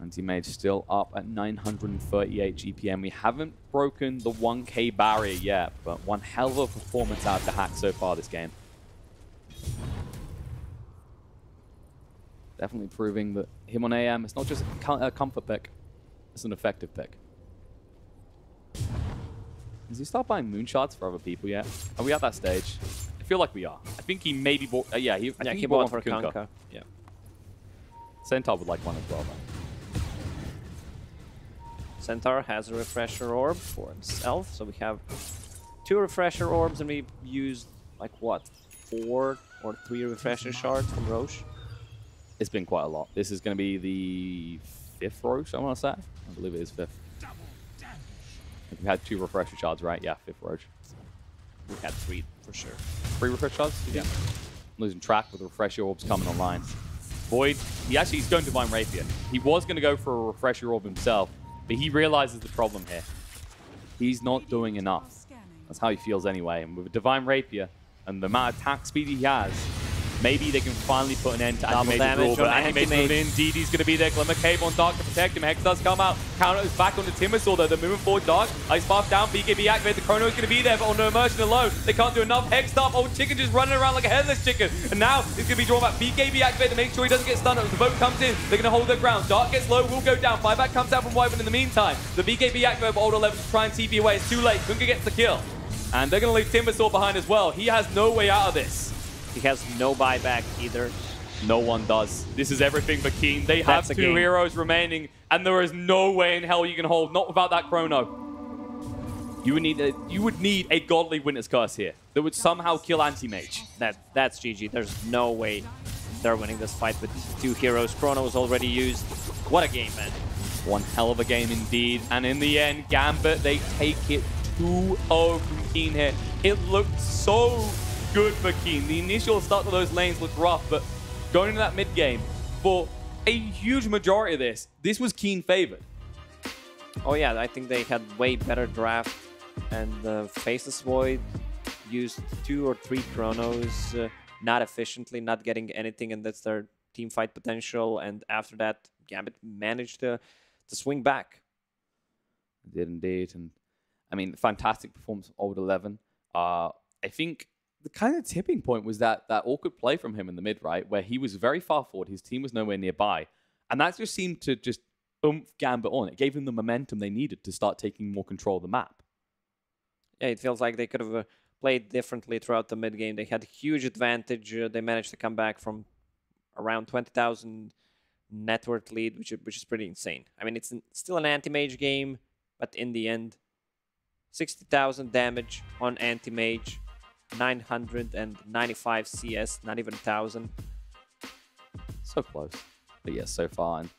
Anti-Mage still up at 938 GPM. We haven't broken the 1K barrier yet, but one hell of a performance out of the hack so far this game. Definitely proving that him on AM, it's not just a comfort pick, it's an effective pick. Does he start buying moonshots for other people yet? Are we at that stage? I feel like we are. I think he maybe bought... I think he bought one for Kunkka. Yeah. Centaur would like one as well, though. Centaur has a refresher orb for himself, so we have 2 refresher orbs, and we used, like, what, 4 or 3 refresher shards from Roche? It's been quite a lot. This is going to be the 5th Roche, I want to say. I believe it is 5th. We had 2 refresher shards, right? Yeah, 5th Roche. We had 3 for sure. 3 refresher shards? Yeah. I'm losing track with the refresher orbs coming online. Void, he's going Divine Rapier. He was going to go for a refresher orb himself, but he realizes the problem here. He's not doing enough. That's how he feels anyway. And with a Divine Rapier and the amount of attack speed he has, maybe they can finally put an end to Animated Rule, but Animated moving in, DD's going to be there, Glimmer Cave on Dark to protect him, Hex does come out, counter is back on the Timbersaw though, they're moving forward, Dark, Ice Bath down, BKB activated, the Chrono is going to be there, but on the Immersion alone, they can't do enough, Hex up, Old Chicken just running around like a headless chicken, and now he's going to be drawn back, BKB activated to make sure he doesn't get stunned, as the boat comes in, they're going to hold their ground, Dark gets low, will go down, Buyback comes out from Wyvern in the meantime, the BKB activated by Old 11 to try and TP away, it's too late, Kunkka gets the kill, and they're going to leave Timbersaw behind as well, he has no way out of this. He has no buyback either. No one does. This is everything for Keen. They have 2 heroes remaining, and there is no way in hell you can hold, not without that Chrono. You would need a godly Winter's Curse here that would somehow kill Anti-Mage. That's GG. There's no way they're winning this fight with 2 heroes. Chrono was already used. What a game, man. One hell of a game indeed. And in the end, Gambit, they take it 2-0 from Keen here. It looked so good for Keen. The initial start of those lanes looked rough, but going into that mid game, for a huge majority of this was Keen favored. Oh yeah, I think they had way better draft, and Faceless Void used 2 or 3 chronos not efficiently, not getting anything, and that's their team fight potential. And after that, Gambit managed to swing back. Did indeed, and I mean, fantastic performance from Old 11. I think the kind of tipping point was that awkward play from him in the mid, right, where he was very far forward, his team was nowhere nearby, and that just seemed to just oomph Gambit on. It gave them the momentum they needed to start taking more control of the map. Yeah, it feels like they could have played differently throughout the mid game. They had a huge advantage. They managed to come back from around 20,000 net worth lead, which is pretty insane. I mean, it's still an anti-mage game, but in the end, 60,000 damage on anti-mage, 995 CS, not even 1,000. So close. But yes, so far. And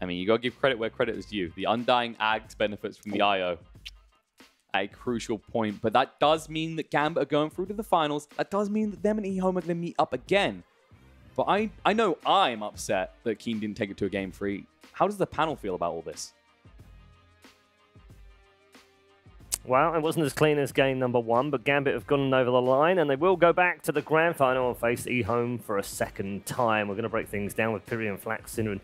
I mean, you got to give credit where credit is due. The Undying Ags benefits from the IO at a crucial point. But that does mean that Gambit are going through to the finals. That does mean that them and eHome are going to meet up again. But I know I'm upset that Keen didn't take it to a game 3. How does the panel feel about all this? Well, it wasn't as clean as game number 1, but Gambit have gone over the line, and they will go back to the grand final and face eHome for a second time. We're going to break things down with Pyrian, Flax, Synderen,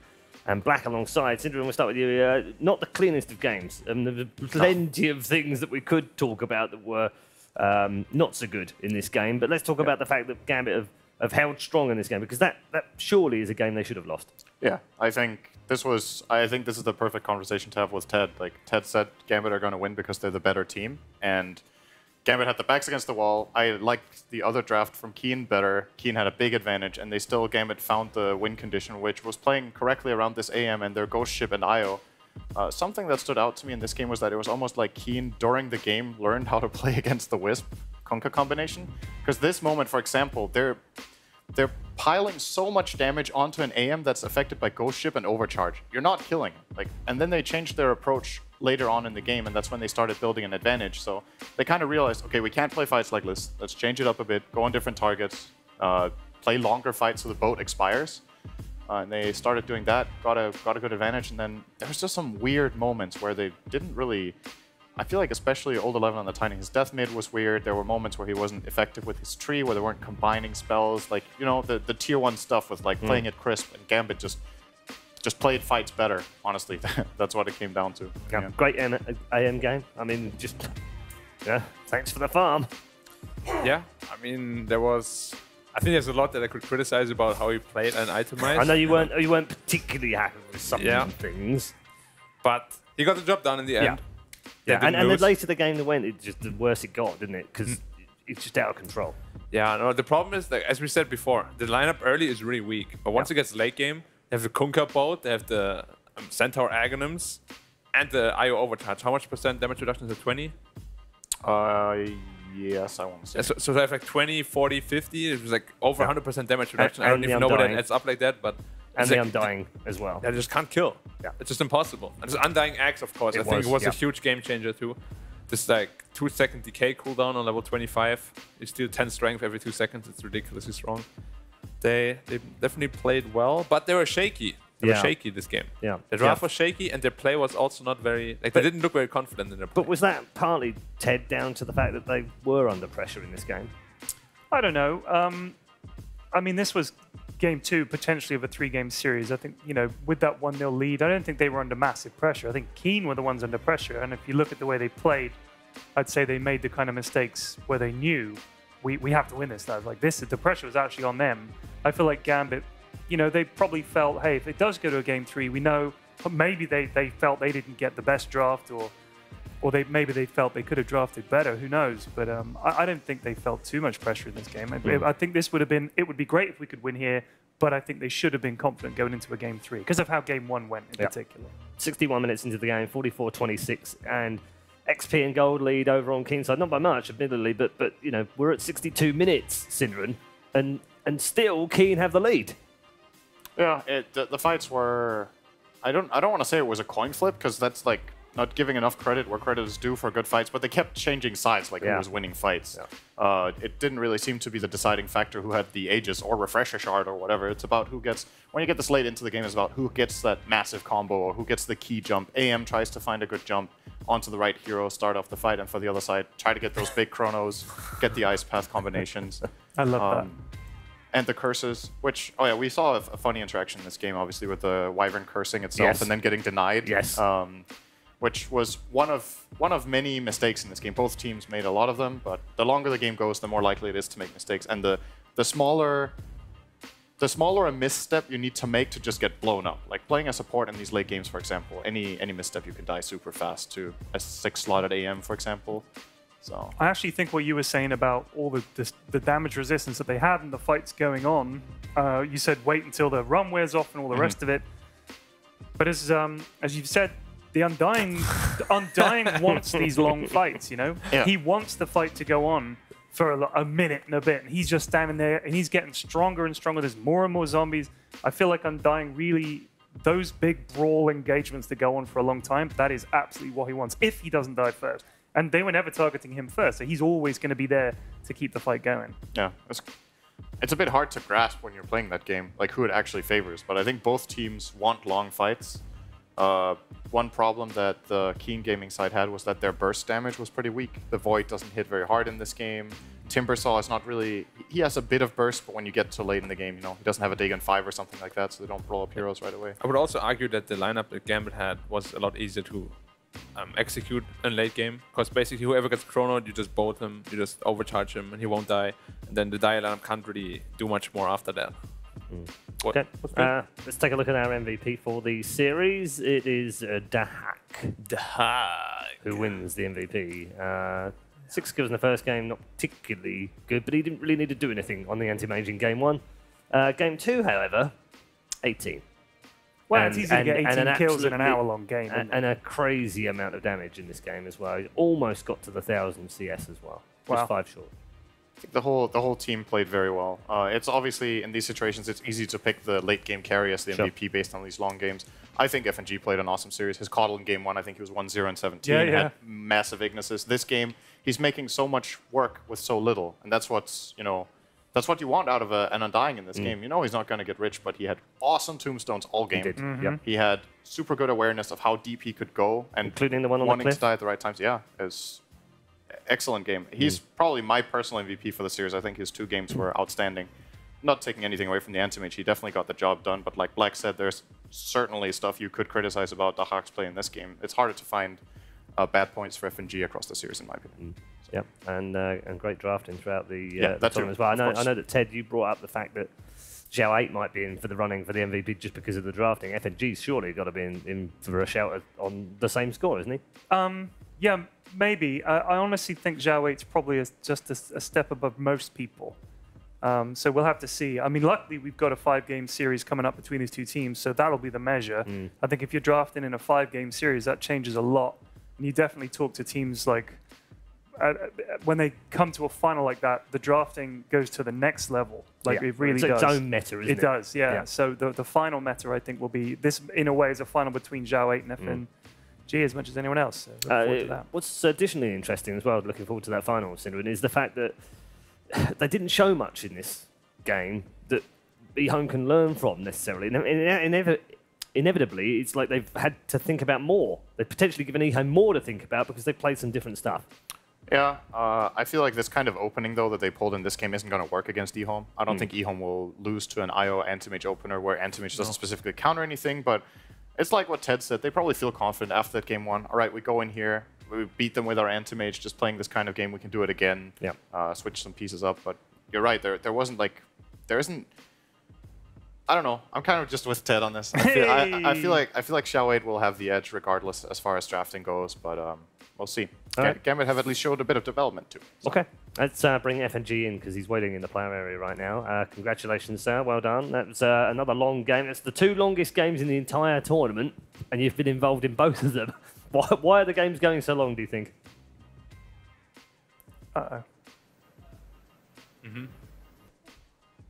and Black alongside. Synderen, we'll start with you. Not the cleanest of games. There were plenty of things that we could talk about that were not so good in this game, but let's talk about the fact that Gambit have held strong in this game, because that surely is a game they should have lost. Yeah, I think this is the perfect conversation to have with Ted. Like, Ted said Gambit are going to win because they're the better team, and Gambit had the backs against the wall. I liked the other draft from Keen better. Keen had a big advantage, and Gambit found the win condition, which was playing correctly around this AM and their Ghost Ship and IO. Something that stood out to me in this game was that it was almost like Keen, during the game, learned how to play against the Wisp Kunkka combination. Because this moment, for example, they're piling so much damage onto an AM that's affected by Ghost Ship and Overcharge. You're not killing it. And then they changed their approach later on in the game, and that's when they started building an advantage. So they kind of realized, okay, we can't play fights like this. Let's change it up a bit, go on different targets, play longer fights so the boat expires. And they started doing that, got a good advantage, and then there was just some weird moments where they didn't really... I feel like especially Old 11 on the Tiny, his death mid was weird. There were moments where he wasn't effective with his tree, where they weren't combining spells. Like, you know, the tier 1 stuff with like playing it crisp, and Gambit just played fights better, honestly. That's what it came down to. Yeah. Great AM game. I mean, thanks for the farm. Yeah, I mean, I think there's a lot that I could criticize about how he played and itemized. I know you weren't particularly happy with some things, but he got the job done in the end. Yeah, and the later the game went, the worse it got, didn't it? Because it's just out of control. Yeah, no, the problem is that, as we said before, the lineup early is really weak. But once it gets late game, they have the Kunkka boat, they have the Centaur Aghanim's, and the IO Overcharge. How much % damage reduction is it? 20? Yes, I want to say. So they have like 20, 40, 50. It was like over 100% damage reduction. I don't even know where that adds up like that, but... And the Undying as well. They just can't kill. Yeah. It's just impossible. And this Undying Axe, of course, I think it was a huge game changer too. This like 2-second decay cooldown on level 25. You steal 10 strength every 2 seconds. It's ridiculously strong. They definitely played well, but they were shaky. They were shaky this game. Yeah. The draft was shaky, and their play was also not very... Like, they didn't look very confident in their play. But was that partly, Ted, down to the fact that they were under pressure in this game? I don't know. I mean, this was game 2, potentially, of a 3-game series. I think, you know, with that 1-0 lead, I don't think they were under massive pressure. I think Keen were the ones under pressure. And if you look at the way they played, I'd say they made the kind of mistakes where they knew we have to win this. Like, the pressure was actually on them. I feel like Gambit, you know, they probably felt, hey, if it does go to a game 3, we know maybe they felt they didn't get the best draft, or maybe they felt they could have drafted better. Who knows? But I don't think they felt too much pressure in this game. I think this would have been... It would be great if we could win here, but I think they should have been confident going into a game 3 because of how game 1 went in particular. 61 minutes into the game, 44-26, and XP and gold lead over on Keen side. Not by much, admittedly, but you know, we're at 62 minutes, Synderen, and still Keen have the lead. Yeah, the fights were... I don't want to say it was a coin flip, because that's like not giving enough credit where credit is due for good fights, but they kept changing sides, like who was winning fights. It didn't really seem to be the deciding factor who had the Aegis or Refresher Shard or whatever. It's about who gets, when you get this late into the game, it's about who gets that massive combo or who gets the key jump. AM tries to find a good jump onto the right hero, start off the fight, and for the other side, try to get those big chronos, get the ice path combinations. I love that. And the curses, which, oh yeah, we saw a funny interaction in this game, obviously, with the Wyvern cursing itself and then getting denied. Which was one of many mistakes in this game. Both teams made a lot of them, but the longer the game goes, the more likely it is to make mistakes. And the smaller a misstep you need to make to just get blown up. Like playing a support in these late games, for example, any misstep you can die super fast to a 6-slotted AM, for example. So I actually think what you were saying about all the damage resistance that they had and the fights going on, you said wait until the run wears off and all the rest of it. But as you've said, the Undying wants these long fights, you know? Yeah. He wants the fight to go on for a minute and a bit, and he's just standing there, and he's getting stronger and stronger. There's more and more zombies. I feel like Undying really, those big brawl engagements that go on for a long time, that is absolutely what he wants, if he doesn't die first. And they were never targeting him first, so he's always going to be there to keep the fight going. Yeah, it's a bit hard to grasp when you're playing that game, like who it actually favors. But I think both teams want long fights. One problem that the Keen Gaming side had was that their burst damage was pretty weak. The Void doesn't hit very hard in this game. Timbersaw is not really... He has a bit of burst, but when you get to late in the game, you know, he doesn't have a Dagon 5 or something like that, so they don't blow up heroes right away. I would also argue that the lineup that Gambit had was a lot easier to execute in late game, because basically whoever gets chronoed, you just bolt him, you just overcharge him, and he won't die. And then the Dire lineup can't really do much more after that. Okay, let's take a look at our MVP for the series. It is Dahak, who wins the MVP. 6 kills in the first game, not particularly good, but he didn't really need to do anything on the anti-mage in game 1. Game 2, however, 18. Well, it's easy to get 18 kills in an hour-long game. And a crazy amount of damage in this game as well. He almost got to the 1,000 CS as well. Just 5 short. I think the whole team played very well. It's obviously, in these situations, it's easy to pick the late-game carry as the MVP based on these long games. I think FNG played an awesome series. His Coddle in game 1, I think he was 1-0 and 17. Had massive Ignises. This game, he's making so much work with so little. And that's what's, you know... That's what you want out of an Undying in this game. You know he's not going to get rich, but he had awesome tombstones all game. He did. He had super good awareness of how deep he could go, and including the one on wanting the cliff. to die at the right times. Yeah, it's excellent game. He's probably my personal MVP for the series. I think his 2 games were outstanding. Not taking anything away from the anti-mage, he definitely got the job done. But like Black said, there's certainly stuff you could criticize about Dahak's play in this game. It's harder to find bad points for FNG across the series, in my opinion. Yep, and great drafting throughout the tournament as well. I know that, Ted, you brought up the fact that Zhao 8 might be in for the running for the MVP just because of the drafting. FNG's surely got to be in for a shout on the same score, isn't he? Yeah, maybe. I honestly think Zhao 8's probably just a step above most people. So we'll have to see. I mean, luckily, we've got a 5-game series coming up between these 2 teams, so that'll be the measure. I think if you're drafting in a 5-game series, that changes a lot. And you definitely talk to teams like... when they come to a final like that, the drafting goes to the next level. Like it really does. It's its own meta, isn't it? It does, yeah. So the final meta, I think, will be this. In a way, is a final between Zhao 8 and FNG as much as anyone else. So look forward to that. What's additionally interesting as well, looking forward to that final, Syndrin, is the fact that they didn't show much in this game that eHome can learn from necessarily. Inevitably, it's like they've had to think about more. They've potentially given eHome more to think about because they've played some different stuff. Yeah, I feel like this kind of opening, though, that they pulled in this game isn't going to work against eHome. I don't think eHome will lose to an IO anti-mage opener where anti-mage doesn't specifically counter anything, but it's like what Ted said. They probably feel confident after that game 1. All right, we go in here, we beat them with our anti-mage, just playing this kind of game, we can do it again, switch some pieces up. But you're right, there wasn't like, there isn't... I don't know. I'm kind of just with Ted on this. I feel like Zhao 8 will have the edge regardless as far as drafting goes, but we'll see. Gambit have at least showed a bit of development too. So. Okay, let's bring FNG in because he's waiting in the player area right now. Congratulations, sir. Well done. That was another long game. That's the 2 longest games in the entire tournament, and you've been involved in both of them. Why are the games going so long, do you think?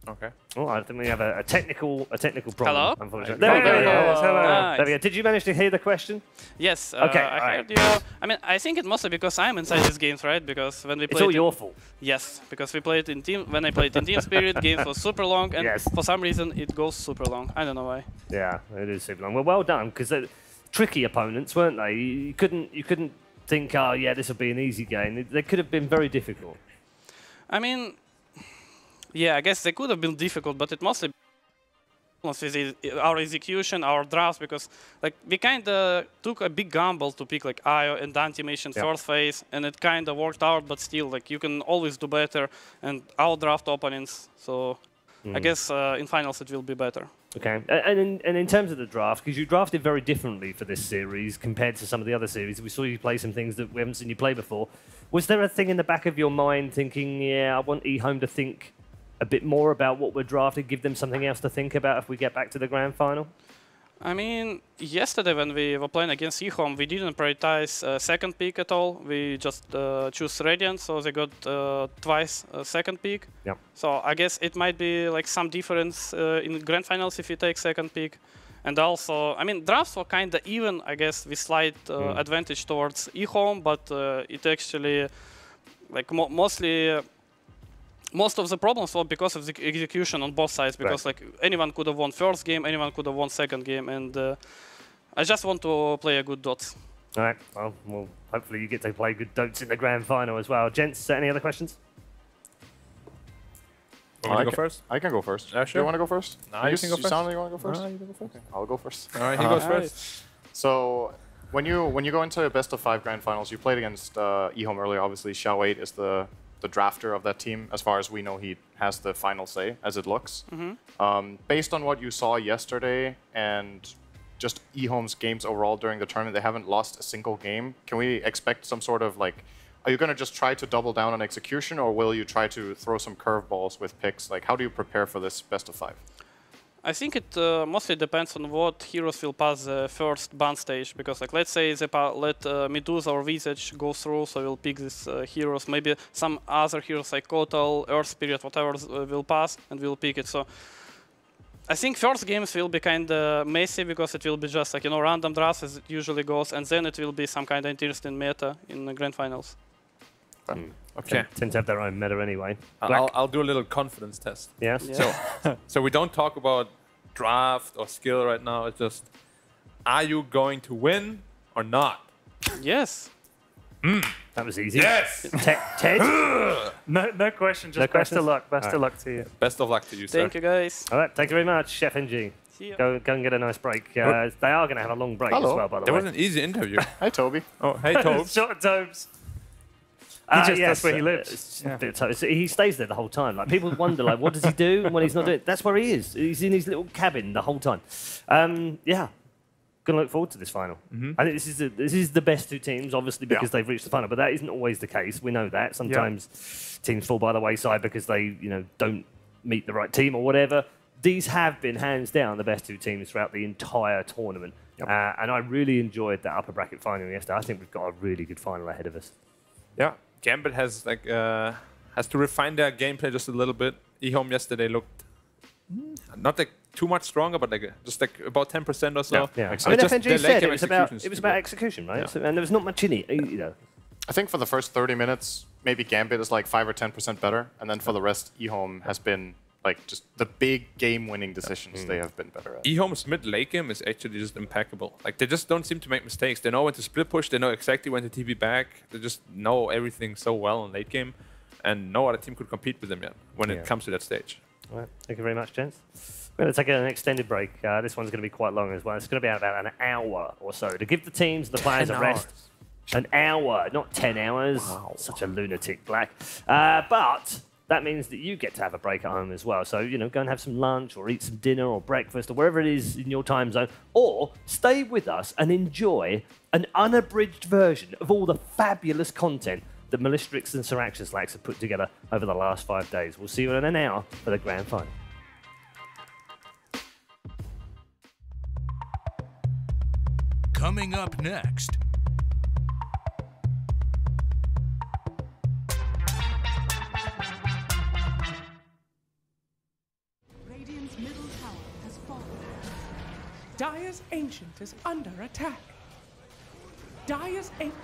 Okay. Oh, I think we have a technical problem. Hello? Unfortunately. There we go. Hello. There we go. Did you manage to hear the question? Yes. Okay. I heard you. I mean, I think it mostly because I'm inside these games, right? Because when we played, It's all your fault. Yes, because we played in team. When I played in Team Spirit, games was super long, and Yes. for some reason it goes super long. I don't know why. Yeah, it is super long. Well done, because they're tricky opponents, weren't they? You couldn't think, oh yeah, this will be an easy game. They could have been very difficult. I mean, yeah, I guess they could have been difficult, but it mostly with our execution, our drafts, because like we kind of took a big gamble to pick like Io and Dante mission first phase, and it kind of worked out, but still, like you can always do better and outdraft opponents. So I guess in finals it will be better. Okay, and in terms of the draft, because you drafted very differently for this series compared to some of the other series, we saw you play some things that we haven't seen you play before. Was there a thing in the back of your mind thinking, yeah, I want eHome to think a bit more about what we're drafting, give them something else to think about if we get back to the grand final? I mean, yesterday when we were playing against eHome, we didn't prioritize second pick at all. We just choose Radiant, so they got twice second pick. Yep. So I guess it might be like some difference in grand finals if you take second pick. And also, I mean, drafts were kind of even. I guess we slight advantage towards eHome, but it actually, like most of the problems were because of the execution on both sides. Because like anyone could have won first game, anyone could have won second game, and I just want to play a good dots. All right. Well, hopefully you get to play good dots in the grand final as well. Gents, any other questions? I go first? I can go first. Sure. Do you want to go first? No, you can go first. You sound like you want to go first? No, you can go first. Okay, I'll go first. All right, he goes first. So when you go into a best of 5 grand finals, you played against eHome earlier. Obviously, Xiao 8 is the drafter of that team. As far as we know, he has the final say, as it looks. Based on what you saw yesterday and just eHome's games overall during the tournament, they haven't lost a single game. Can we expect some sort of like, are you going to just try to double down on execution, or will you try to throw some curveballs with picks? Like, how do you prepare for this best of 5? I think it mostly depends on what heroes will pass the first ban stage, because like let's say they let Medusa or Visage go through, so we'll pick these heroes. Maybe some other heroes like Kotal, Earth Spirit, whatever will pass, and we'll pick it. So I think first games will be kind of messy, because it will be just like, you know, random drafts as it usually goes, and then it will be some kind of interesting meta in the grand finals. Okay. Tend to have their own meta anyway. I'll do a little confidence test. Yes. Yeah. So we don't talk about draft or skill right now. It's just, are you going to win or not? Yes. That was easy. Yes. Ted? No question. Just best of luck. Best of luck to you. Best of luck to you, sir. Thank you, guys. All right. Thank you very much, Chef NG. See ya. Go and get a nice break. They are going to have a long break as well, by the It way. was an easy interview. Hi, Toby. Oh, hey, Toby. Short Tobes. That's where he lives. He stays there the whole time. Like people wonder, like, what does he do when he's not doing it? That's where he is. He's in his little cabin the whole time. Yeah, gonna look forward to this final. I think this is the best 2 teams, obviously, because they've reached the final. But that isn't always the case. We know that sometimes teams fall by the wayside because they, don't meet the right team or whatever. These have been hands down the best 2 teams throughout the entire tournament, and I really enjoyed that upper bracket final yesterday. I think we've got a really good final ahead of us. Yeah. Gambit has to refine their gameplay just a little bit. eHome yesterday looked not like too much stronger, but like just like about 10% or so. Yeah. I mean, FNG said it was about execution, right? So, and there was not much in it, I think for the first 30 minutes, maybe Gambit is like 5 or 10% better, and then for the rest, eHome has been like just the big game-winning decisions they have been better at. eHome's mid-late game is actually just impeccable. Like, they just don't seem to make mistakes. They know when to split push, they know exactly when to TP back. They just know everything so well in late game, and no other team could compete with them yet when it comes to that stage. All right. Thank you very much, gents. We're going to take an extended break. This one's going to be quite long as well. It's going to be about an hour or so to give the teams, the players a rest. An hour, not 10 hours. Wow. Such a lunatic, Black. But that means that you get to have a break at home as well. So, go and have some lunch or eat some dinner or breakfast or wherever it is in your time zone. Or stay with us and enjoy an unabridged version of all the fabulous content that Malistrix and Syraxis have put together over the last 5 days. We'll see you in an hour for the grand final. Coming up next. Dire's Ancient is under attack. Dire's Ancient...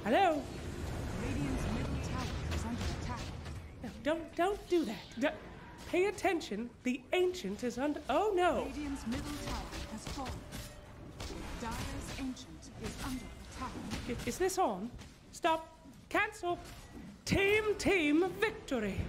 Hello? Radiant's middle tower is under attack. No, don't do that. Pay attention. The Ancient is under... Oh, no. Radiant's middle tower has fallen. Dire's Ancient is under attack. Is this on? Stop. Cancel. Team victory.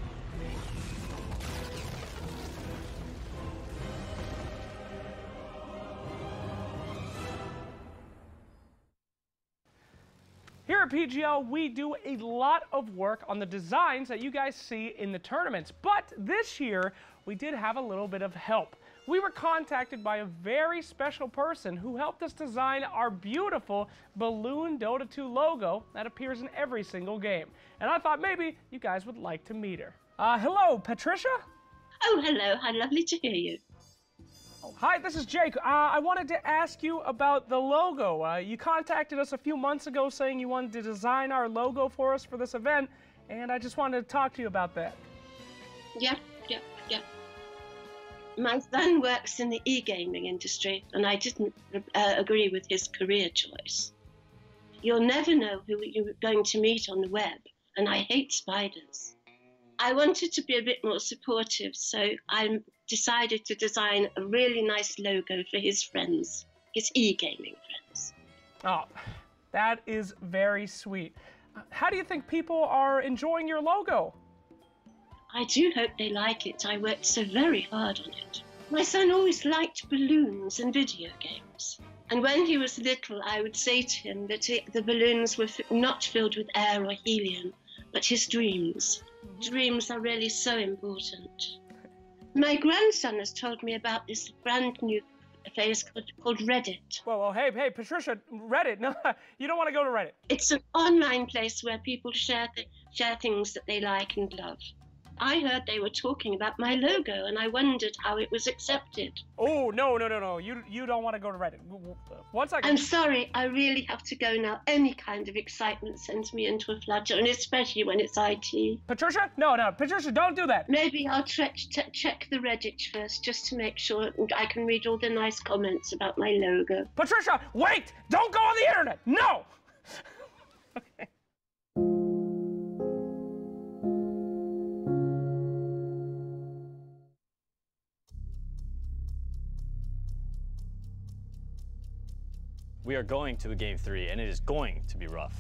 Here at PGL, we do a lot of work on the designs that you guys see in the tournaments. But this year, we did have a little bit of help. We were contacted by a very special person who helped us design our beautiful Balloon Dota 2 logo that appears in every single game. And I thought maybe you guys would like to meet her. Hello, Patricia? Oh, hello. How lovely to hear you. Oh, hi, this is Jake. I wanted to ask you about the logo. You contacted us a few months ago saying you wanted to design our logo for us for this event, and I just wanted to talk to you about that. Yeah. My son works in the e-gaming industry, and I didn't agree with his career choice. You'll never know who you're going to meet on the web, and I hate spiders. I wanted to be a bit more supportive, so I decided to design a really nice logo for his friends, his e-gaming friends. Oh, that is very sweet. How do you think people are enjoying your logo? I do hope they like it. I worked so very hard on it. My son always liked balloons and video games. And when he was little, I would say to him that the balloons were not filled with air or helium, but his dreams. Dreams are really so important. My grandson has told me about this brand new place called Reddit. Whoa, hey, Patricia, Reddit? No, you don't want to go to Reddit. It's an online place where people share things that they like and love. I heard they were talking about my logo, and I wondered how it was accepted. Oh, no. You don't want to go to Reddit. 1 second. I'm sorry, I really have to go now. Any kind of excitement sends me into a flutter, and especially when it's IT. Patricia? No, Patricia, don't do that. Maybe I'll check the Reddit first, just to make sure I can read all the nice comments about my logo. Patricia, wait! Don't go on the internet! No! Okay. We are going to a Game 3, and it is going to be rough.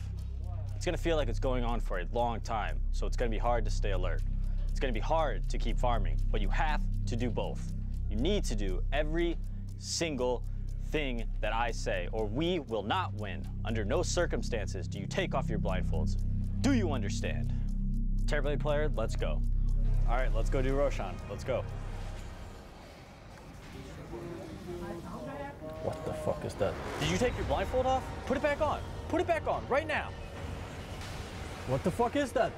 It's going to feel like it's going on for a long time, so it's going to be hard to stay alert. It's going to be hard to keep farming, but you have to do both. You need to do every single thing that I say, or we will not win. Under no circumstances do you take off your blindfolds. Do you understand? Terrorblade player, let's go. All right, let's go do Roshan. Let's go. What the fuck is that? Did you take your blindfold off? Put it back on. Put it back on right now. What the fuck is that?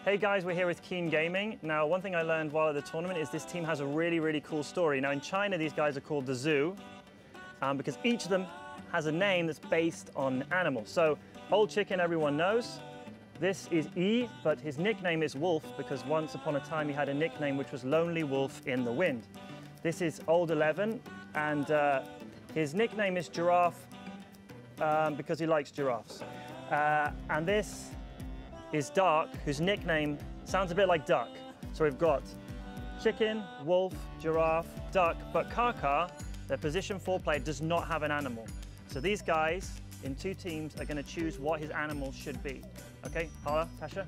Hey guys, we're here with Keen Gaming. Now, one thing I learned while at the tournament is this team has a really cool story. Now, in China, these guys are called the Zoo because each of them has a name that's based on animals. So, Old Chicken, everyone knows. This is E, but his nickname is Wolf because once upon a time he had a nickname which was Lonely Wolf in the Wind. This is Old 11, and his nickname is Giraffe because he likes giraffes. And this is Dark, whose nickname sounds a bit like duck. So we've got Chicken, Wolf, Giraffe, Duck, but Kaka, their position 4 player, does not have an animal. So these guys in 2 teams are going to choose what his animal should be. Okay, Hala, Tasha?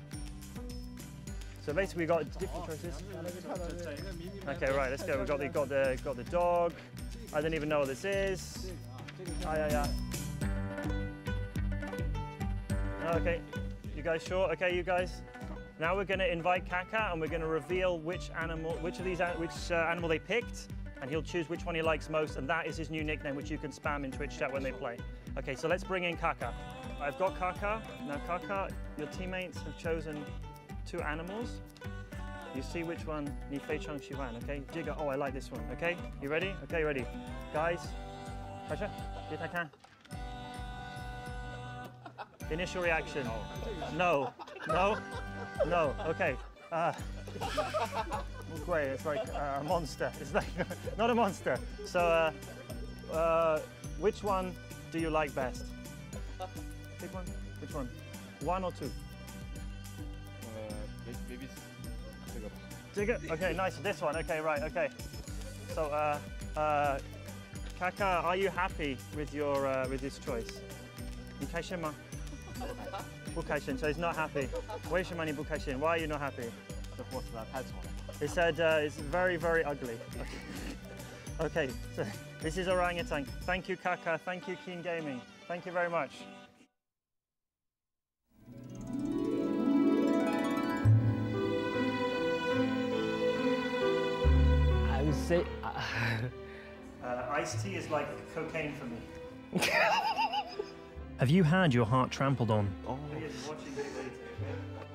So basically we've got different choices. Okay, right, let's go. We've got the dog. I don't even know what this is. Okay, you guys sure? Okay, you guys. Now we're going to invite Kaka and we're going to reveal which animal they picked, and he'll choose which one he likes most, and that is his new nickname, which you can spam in Twitch chat when they play. Okay, so let's bring in Kaka. I've got Kaka. Now Kaka, your teammates have chosen 2 animals. You see which one Ni Fei Chang Xu Wan, okay? Jigger, oh, I like this one, okay? You ready? Okay, ready. Guys, Tasha, Initial reaction. No. No. No. Okay. Well, great. It's like a monster. It's like not a monster. So, which one do you like best? Pick one. Which one? 1 or 2? Maybe Digger. Okay, nice. This one. Okay, right. Okay. So, Kaka, are you happy with your with this choice? 你开心吗？不开心. So he's not happy. 为什么你不开心? Why are you not happy? 这货实在太丑了. He said it's very, very ugly. Okay, so this is orangutan. Thank you, Kaka. Thank you, Keen Gaming. Thank you very much. I would say iced tea is like cocaine for me. Have you had your heart trampled on? Oh.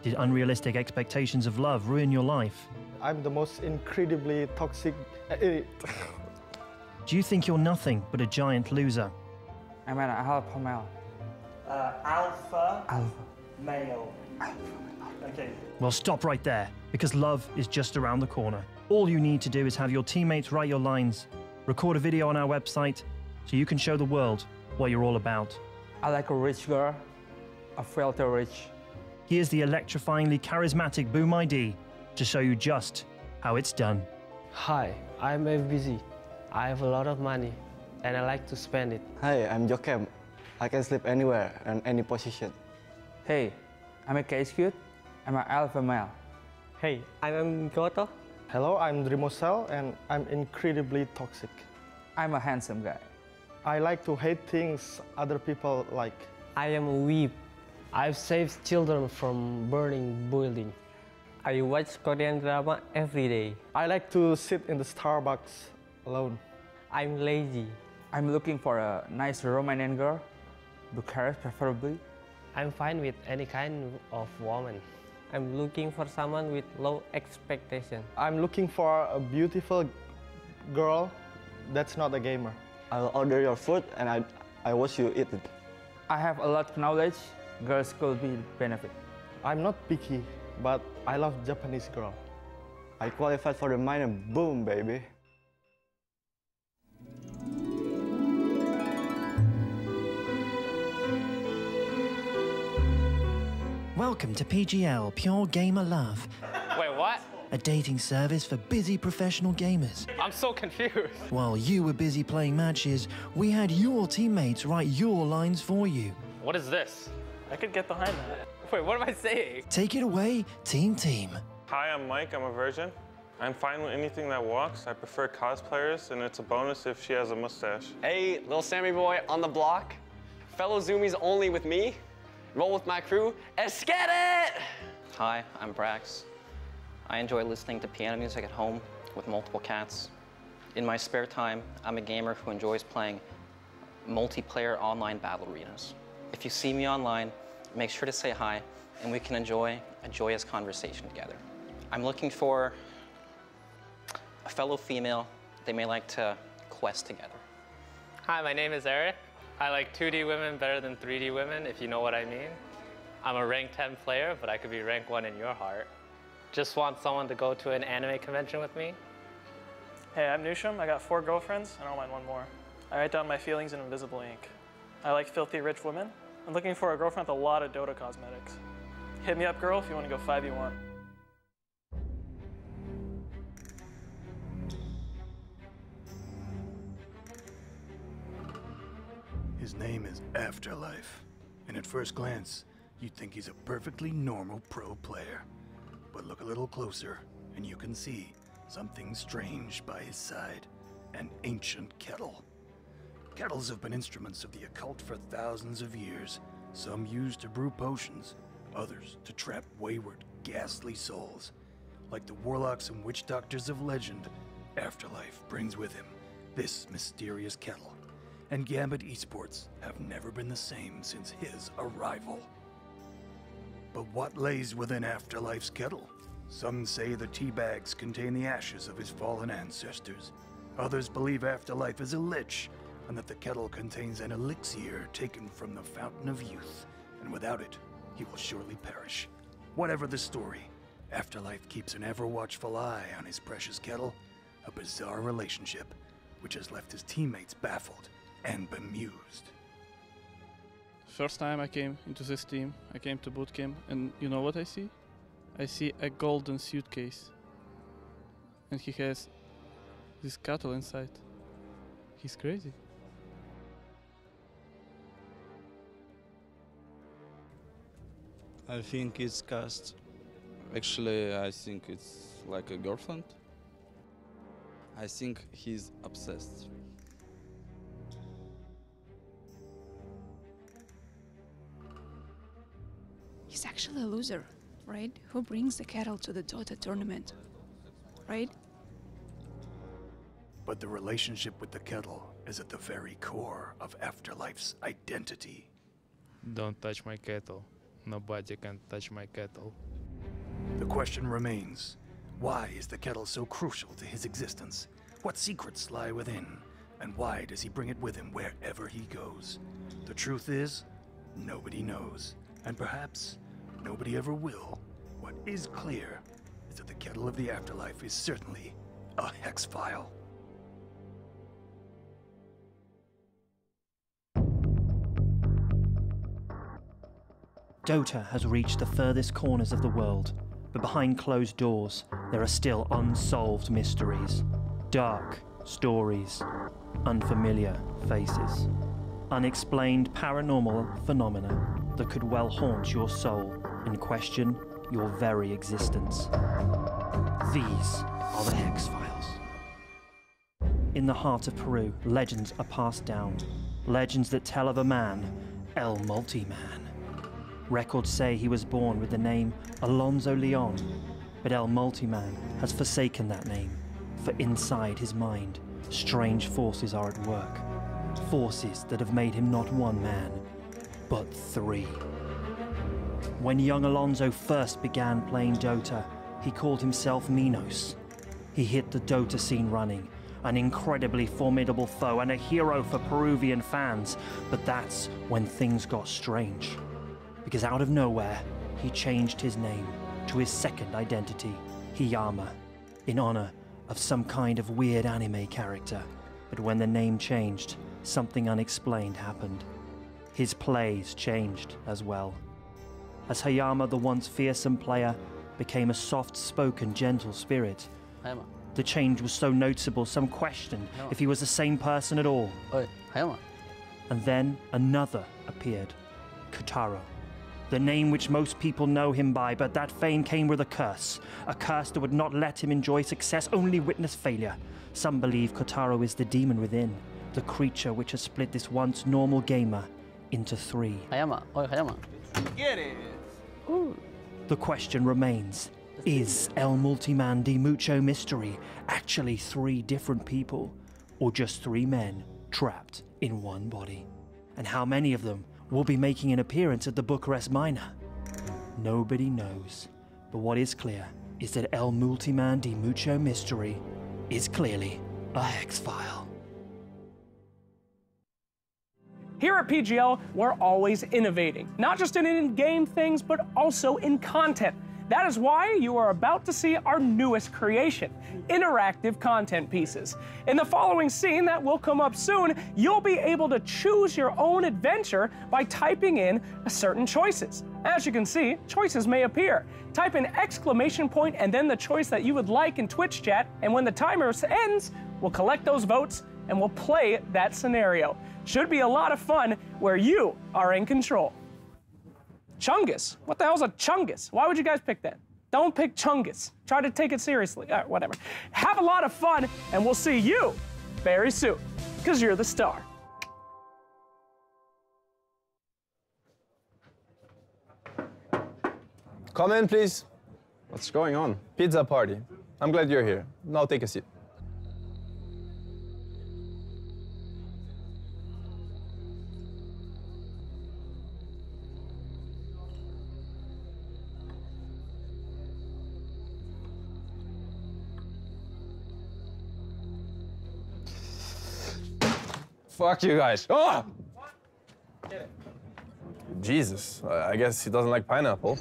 Did unrealistic expectations of love ruin your life? I'm the most incredibly toxic. Do you think you're nothing but a giant loser? I'm an alpha male. Alpha male. Okay. Well, stop right there, because love is just around the corner. All you need to do is have your teammates write your lines, record a video on our website, so you can show the world what you're all about. I like a rich girl, a filthy rich. Here's the electrifyingly charismatic Boom ID to show you just how it's done. Hi, I'm very busy. I have a lot of money, and I like to spend it. Hi, I'm Jokem. I can sleep anywhere and any position. Hey, I'm a K-Scoot. I'm an alpha male. Hey, I'm Goto. Hello, I'm Drimocel, and I'm incredibly toxic. I'm a handsome guy. I like to hate things other people like. I am a weep. I've saved children from burning building. I watch Korean drama every day. I like to sit in the Starbucks alone. I'm lazy. I'm looking for a nice Romanian girl, Bucharest preferably. I'm fine with any kind of woman. I'm looking for someone with low expectation. I'm looking for a beautiful girl that's not a gamer. I'll order your food and I watch you eat it. I have a lot of knowledge. Girls could be benefit. I'm not picky, but I love Japanese girl. I qualified for the minor. Boom, baby. Welcome to PGL, Pure Gamer Love. Wait, what? A dating service for busy professional gamers. I'm so confused. While you were busy playing matches, we had your teammates write your lines for you. What is this? I could get behind that. Wait, what am I saying? Take it away, Team. Hi, I'm Mike. I'm a virgin. I'm fine with anything that walks. I prefer cosplayers, and it's a bonus if she has a mustache. Hey, little Sammy boy on the block. Fellow Zoomies only with me. Roll with my crew. Let's get it! Hi, I'm Brax. I enjoy listening to piano music at home with multiple cats. In my spare time, I'm a gamer who enjoys playing multiplayer online battle arenas. If you see me online, make sure to say hi, and we can enjoy a joyous conversation together. I'm looking for a fellow female. They may like to quest together. Hi, my name is Eric. I like 2D women better than 3D women, if you know what I mean. I'm a rank 10 player, but I could be rank 1 in your heart. Just want someone to go to an anime convention with me? Hey, I'm Nusham. I got 4 girlfriends. I don't mind one more. I write down my feelings in invisible ink. I like filthy rich women. I'm looking for a girlfriend with a lot of Dota cosmetics. Hit me up, girl, if you want to go 5v1. His name is Afterlife, and at first glance, you'd think he's a perfectly normal pro player. But look a little closer, and you can see something strange by his side, an ancient kettle. Kettles have been instruments of the occult for thousands of years, some used to brew potions, others to trap wayward, ghastly souls. Like the warlocks and witch doctors of legend, Afterlife brings with him this mysterious kettle, and Gambit Esports have never been the same since his arrival. But what lays within Afterlife's kettle? Some say the tea bags contain the ashes of his fallen ancestors. Others believe Afterlife is a lich, and that the kettle contains an elixir taken from the Fountain of Youth. and without it, he will surely perish. Whatever the story, Afterlife keeps an ever-watchful eye on his precious kettle, a bizarre relationship which has left his teammates baffled and bemused. First time I came into this team, I came to bootcamp, and you know what I see? I see a golden suitcase. And he has this cattle inside. He's crazy. I think it's cast. Actually, I think it's like a girlfriend. I think he's obsessed. He's actually a loser, right? Who brings the cattle to the Dota tournament, right? But the relationship with the kettle is at the very core of Afterlife's identity. Don't touch my kettle. Nobody can touch my kettle. The question remains, why is the kettle so crucial to his existence? What secrets lie within? And why does he bring it with him wherever he goes? The truth is, nobody knows. And perhaps nobody ever will. What is clear is that the kettle of the Afterlife is certainly a hex file. Dota has reached the furthest corners of the world, but behind closed doors, there are still unsolved mysteries. Dark stories, unfamiliar faces, unexplained paranormal phenomena that could well haunt your soul and question your very existence. These are the Hex Files. In the heart of Peru, legends are passed down. Legends that tell of a man, El Multi-Man. Records say he was born with the name Alonso Leon, but El Multi-Man has forsaken that name, for inside his mind, strange forces are at work. Forces that have made him not one man, but three. When young Alonso first began playing Dota, he called himself Minos. He hit the Dota scene running, an incredibly formidable foe and a hero for Peruvian fans, but that's when things got strange. Because out of nowhere, he changed his name to his second identity, Hiyama, in honor of some kind of weird anime character. But when the name changed, something unexplained happened. His plays changed as well. As Hiyama, the once fearsome player, became a soft-spoken, gentle spirit, the change was so noticeable some questioned if he was the same person at all. And then another appeared, Kotaro. The name which most people know him by, but that fame came with a curse that would not let him enjoy success, only witness failure. Some believe Kotaro is the demon within, the creature which has split this once normal gamer into three. Get it! Ooh. The question remains, is El Multi-Man Di Mucho Mystery actually three different people, or just three men trapped in one body? And how many of them will be making an appearance at the Bucharest Minor? Nobody knows, but what is clear is that El Multi-Man Di Mucho Mystery is clearly a hex file. Here at PGL, we're always innovating, not just in in-game things, but also in content. That is why you are about to see our newest creation, interactive content pieces. In the following scene that will come up soon, you'll be able to choose your own adventure by typing in certain choices. As you can see, choices may appear. Type an exclamation point and then the choice that you would like in Twitch chat, and when the timer ends, we'll collect those votes and we'll play that scenario. Should be a lot of fun where you are in control. Chungus? What the hell's a Chungus? Why would you guys pick that? Don't pick Chungus. Try to take it seriously. All right, whatever. Have a lot of fun, and we'll see you very soon, because you're the star. Come in, please. What's going on? Pizza party. I'm glad you're here. Now take a seat. Fuck you guys. Oh! Jesus, I guess he doesn't like pineapple.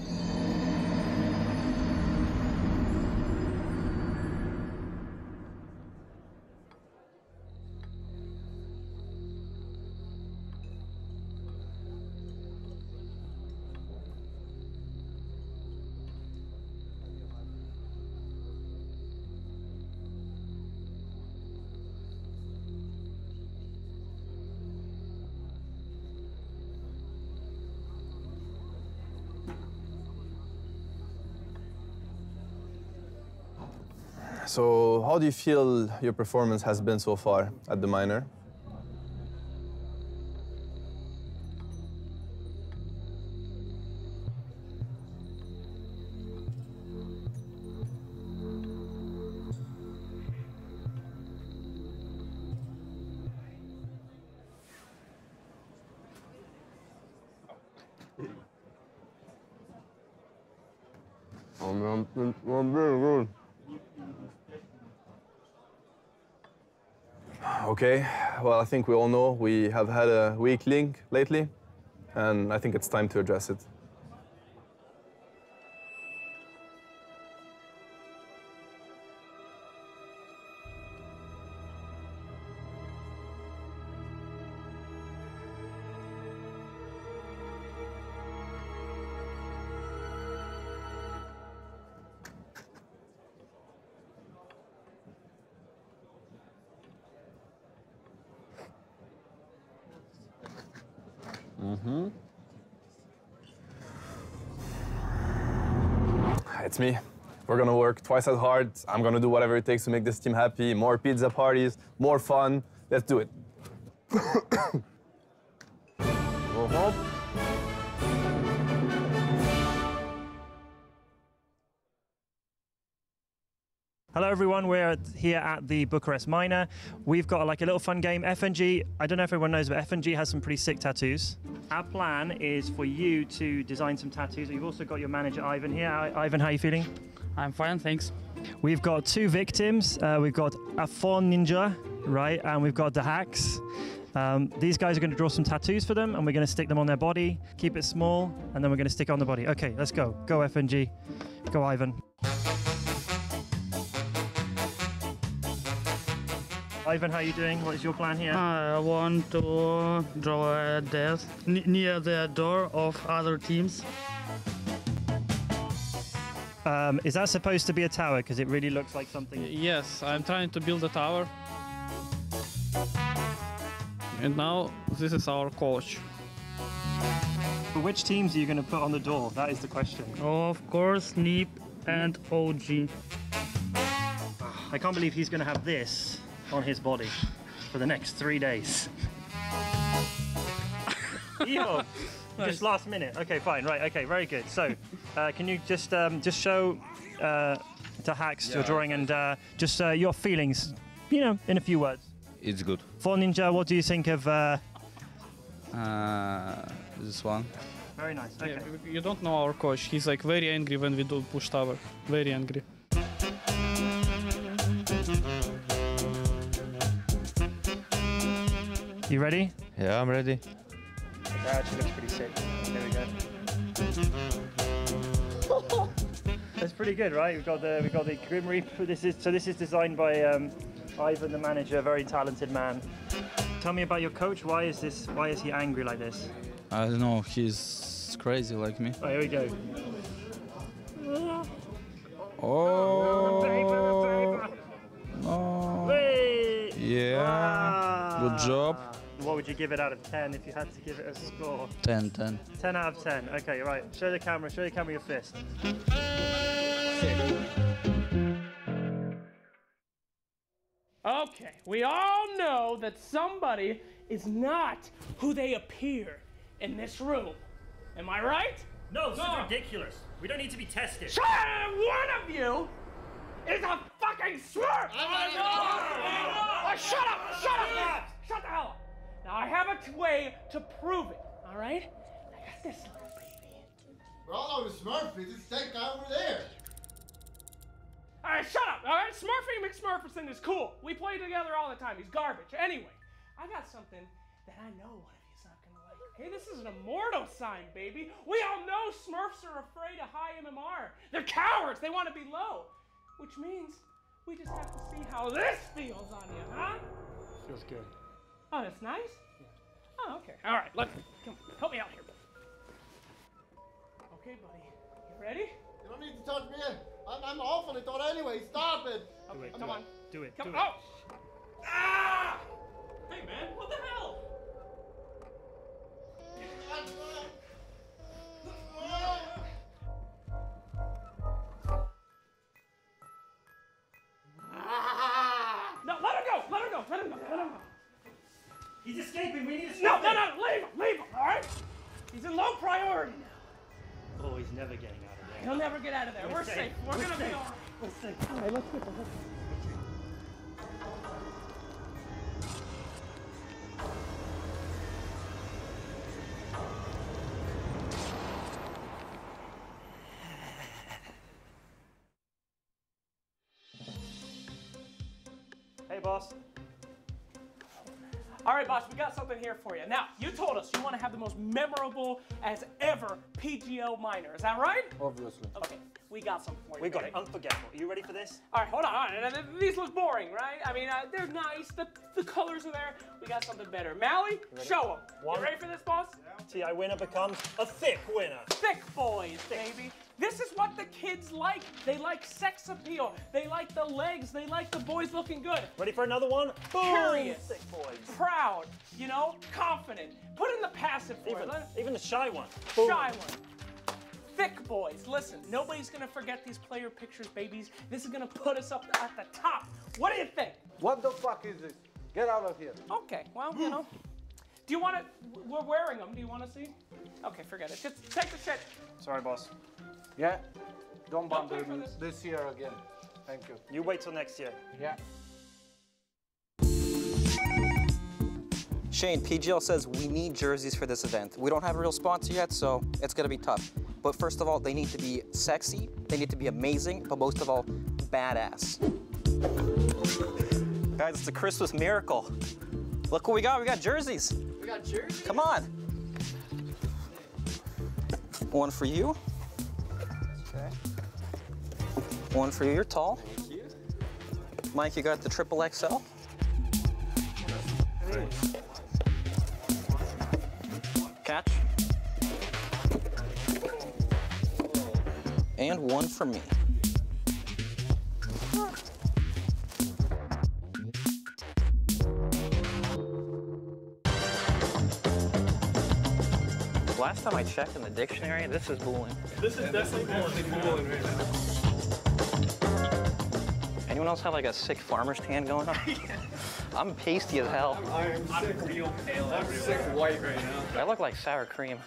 So, how do you feel your performance has been so far at the minor? I'm very good. Okay, well, I think we all know we have had a weak link lately, and I think it's time to address it. It's me. We're gonna work twice as hard. I'm gonna do whatever it takes to make this team happy. More pizza parties, more fun. Let's do it. Hello everyone, we're here at the Bucharest Minor. We've got like a little fun game. FNG, I don't know if everyone knows, but FNG has some pretty sick tattoos. Our plan is for you to design some tattoos. You've also got your manager Ivan here. Ivan, how are you feeling? I'm fine, thanks. We've got two victims. We've got a Phone Ninja, right? And we've got the Hacks. These guys are going to draw some tattoos for them and we're going to stick them on their body, keep it small, and then we're going to stick it on the body. Okay, let's go. Go FNG. Go Ivan. Ivan, how are you doing? What is your plan here? I want to draw a death near the door of other teams. Is that supposed to be a tower? Because it really looks like something. Yes, I'm trying to build a tower. And now this is our coach. But which teams are you going to put on the door? That is the question. Of course, Nip and OG. I can't believe he's going to have this on his body for the next 3 days. Yo, just last minute. Okay, fine, right. Okay, very good. So, can you just show to Hacks your drawing and just your feelings, you know, in a few words. It's good. Phone Ninja, what do you think of this one? Very nice. Okay. Yeah, you don't know our coach. He's like very angry when we do push tower. Very angry. You ready? Yeah, I'm ready. That actually looks pretty sick. There we go. That's pretty good, right? We've got the Grim Reaper. This is designed by Ivan, the manager, very talented man. Tell me about your coach. Why is he angry like this? I don't know. He's crazy like me. Oh, here we go. Oh. No. Hey. Yeah. Wow. Good job. What would you give it out of 10 if you had to give it a score? 10, 10. 10 out of 10. Okay, right. Show the camera your fist. Okay, we all know that somebody is not who they appear in this room. Am I right? No, this is ridiculous. We don't need to be tested. Shut up! One of you is a fucking smurf! Oh, shut up! Shut up! Shut the hell up! Now I have a way to prove it, all right? I got this little baby. We're all over Smurfy. It's that guy over there. All right, shut up, all right? Smurfing McSmurferson is cool. We play together all the time. He's garbage. Anyway, I got something that I know one of you's not gonna like. Okay, this is an immortal sign, baby. We all know Smurfs are afraid of high MMR. They're cowards. They want to be low. Which means we just have to see how this feels on you, huh? Feels good. Oh, that's nice? Yeah. Oh, okay. All right, come on, help me out here. Okay, buddy. You ready? You don't need to touch me. I'm awfully thought anyway. Stop it. Okay, come on. Do it. Come do on. Oh! Ah! Hey, man, what the hell? No, let him go! Let him go! Let him go! Let him go! He's escaping. We need to No, stop no, him. no! Leave him! Leave him! All right? He's in low priority now. Oh, he's never getting out of there. He'll never get out of there. We're safe. We're gonna be all right. We're safe. All right, let's get the hook. Hey, boss. All right, boss, we got something here for you. Now, you told us you want to have the most memorable as ever PGL minor. Is that right? Obviously. Okay, we got something for you. We got baby. it. Unforgettable. Are you ready for this? All right, hold on. These look boring, right? I mean, they're nice. The colors are there. We got something better. Mally, show them. You ready for this, boss? TI winner becomes a thick winner. Thick boys, baby. This is what the kids like. They like sex appeal. They like the legs. They like the boys looking good. Ready for another one? Boom! Curious. Thick boys. Proud, you know, confident. Put in the passive for it. Even the shy one. Shy one. Thick boys. Listen, nobody's gonna forget these player pictures, babies. This is gonna put us up at the top. What do you think? What the fuck is this? Get out of here. Okay, well, you know. Do you want to? We're wearing them. Do you want to see? Okay, forget it. Just take the shit. Sorry, boss. Yeah? Don't Don't bother pay for me this. this year again. Thank you. You wait till next year. Yeah. Shane, PGL says we need jerseys for this event. We don't have a real sponsor yet, so it's gonna be tough. But first of all, they need to be sexy, they need to be amazing, but most of all, badass. Guys, it's a Christmas miracle. Look what we got. We got jerseys. We got jerseys? Come on. One for you. Okay. One for you. You're tall. Thank you. Mike, you got the triple XL. Catch. And one for me. Last time I checked in the dictionary, this is booling. This is definitely booling right now. Anyone else have like a sick farmer's tan going on? I'm pasty as hell. I'm real pale. I'm sick white right now. I look like sour cream.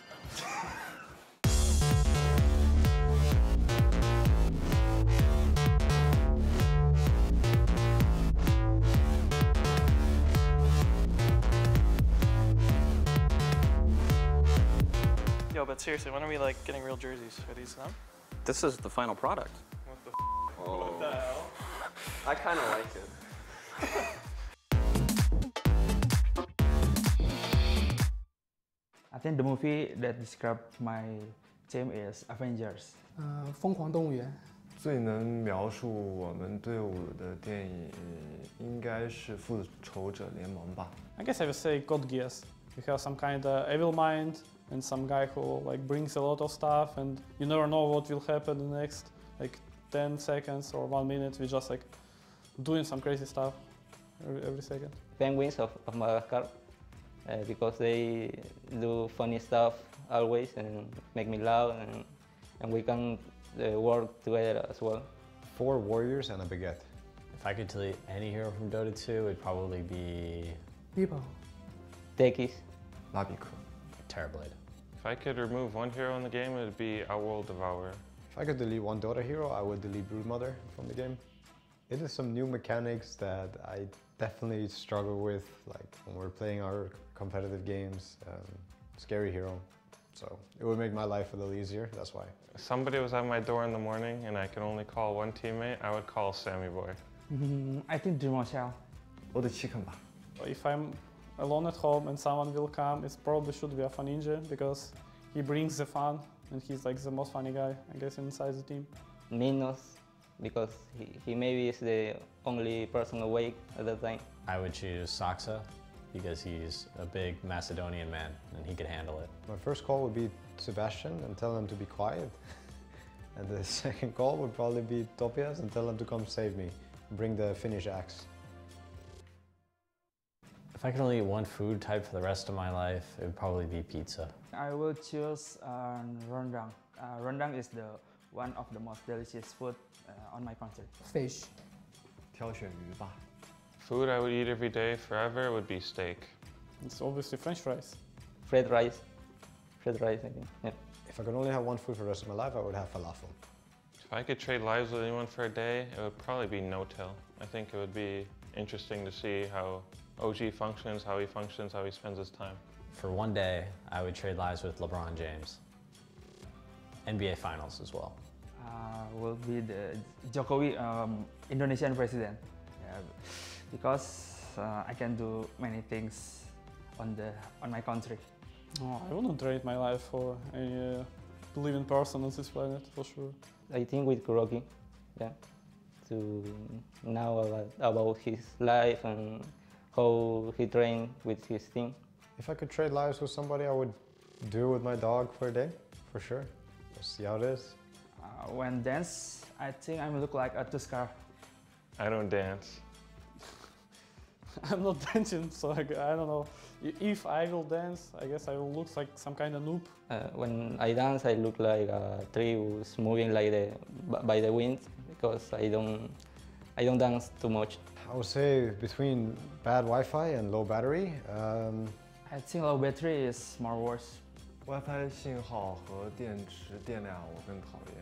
Yo, but seriously, when are we like getting real jerseys? Are these them? This is the final product. What the What the hell? I kind of like it. I think the movie that described my team is Avengers. 疯狂动物园。最能描述我们队伍的电影应该是《复仇者联盟》吧。I guess I would say Code Geass. You have some kind of evil mind and some guy who like brings a lot of stuff, and you never know what will happen the next like 10 seconds or 1 minute. We just like doing some crazy stuff every second. Penguins of Madagascar because they do funny stuff always and make me laugh, and we can work together as well. 4 warriors and a baguette. If I could delete any hero from Dota 2, it'd probably be... Bibo. Tekis. Labiku. Terrorblade. If I could remove one hero in the game, it would be Our World Devourer. If I could delete one Dota hero, I would delete Broodmother from the game. It is some new mechanics that I definitely struggle with, like when we're playing our competitive games. Scary hero. So it would make my life a little easier, that's why. If somebody was at my door in the morning and I could only call one teammate, I would call Sammy Boy. I think Dreamer Shell. 我的chicken吧。 If I'm alone at home and someone will come, it probably should be a fun ninja because he brings the fun and he's like the most funny guy, I guess, inside the team. Minos, because he maybe is the only person awake at that time. I would choose Saksa because he's a big Macedonian man and he could handle it. My first call would be Sebastian and tell him to be quiet. And the second call would probably be Topias and tell him to come save me, bring the Finnish axe. If I could only eat one food type for the rest of my life, it would probably be pizza. I will choose rendang. Rendang is one of the most delicious food on my country. Fish. 挑选鱼吧。 Food I would eat every day forever would be steak. It's obviously French fries. Fried rice. Fried rice, I think. Yeah. If I could only have one food for the rest of my life, I would have falafel. If I could trade lives with anyone for a day, it would probably be No-Tail. I think it would be interesting to see how OG functions, how he spends his time. For one day, I would trade lives with LeBron James. NBA Finals as well. Will be the Jokowi, Indonesian president. Yeah, because I can do many things on my country. Oh, I wouldn't trade my life for any living person on this planet, for sure. I think with Kuroki, yeah, to know about his life and how he trained with his team. If I could trade lives with somebody, I would do it with my dog for a day, for sure. We'll see how it is. When dance, I think I look like a Tuskar. I don't dance. I'm not dancing, so I don't know. If I will dance, I guess I will look like some kind of noob. When I dance, I look like a tree who's moving like by the wind because I don't dance too much. I would say between bad Wi-Fi and low battery. I think low battery is more worse. WiFi 信号和电池电量，我更讨厌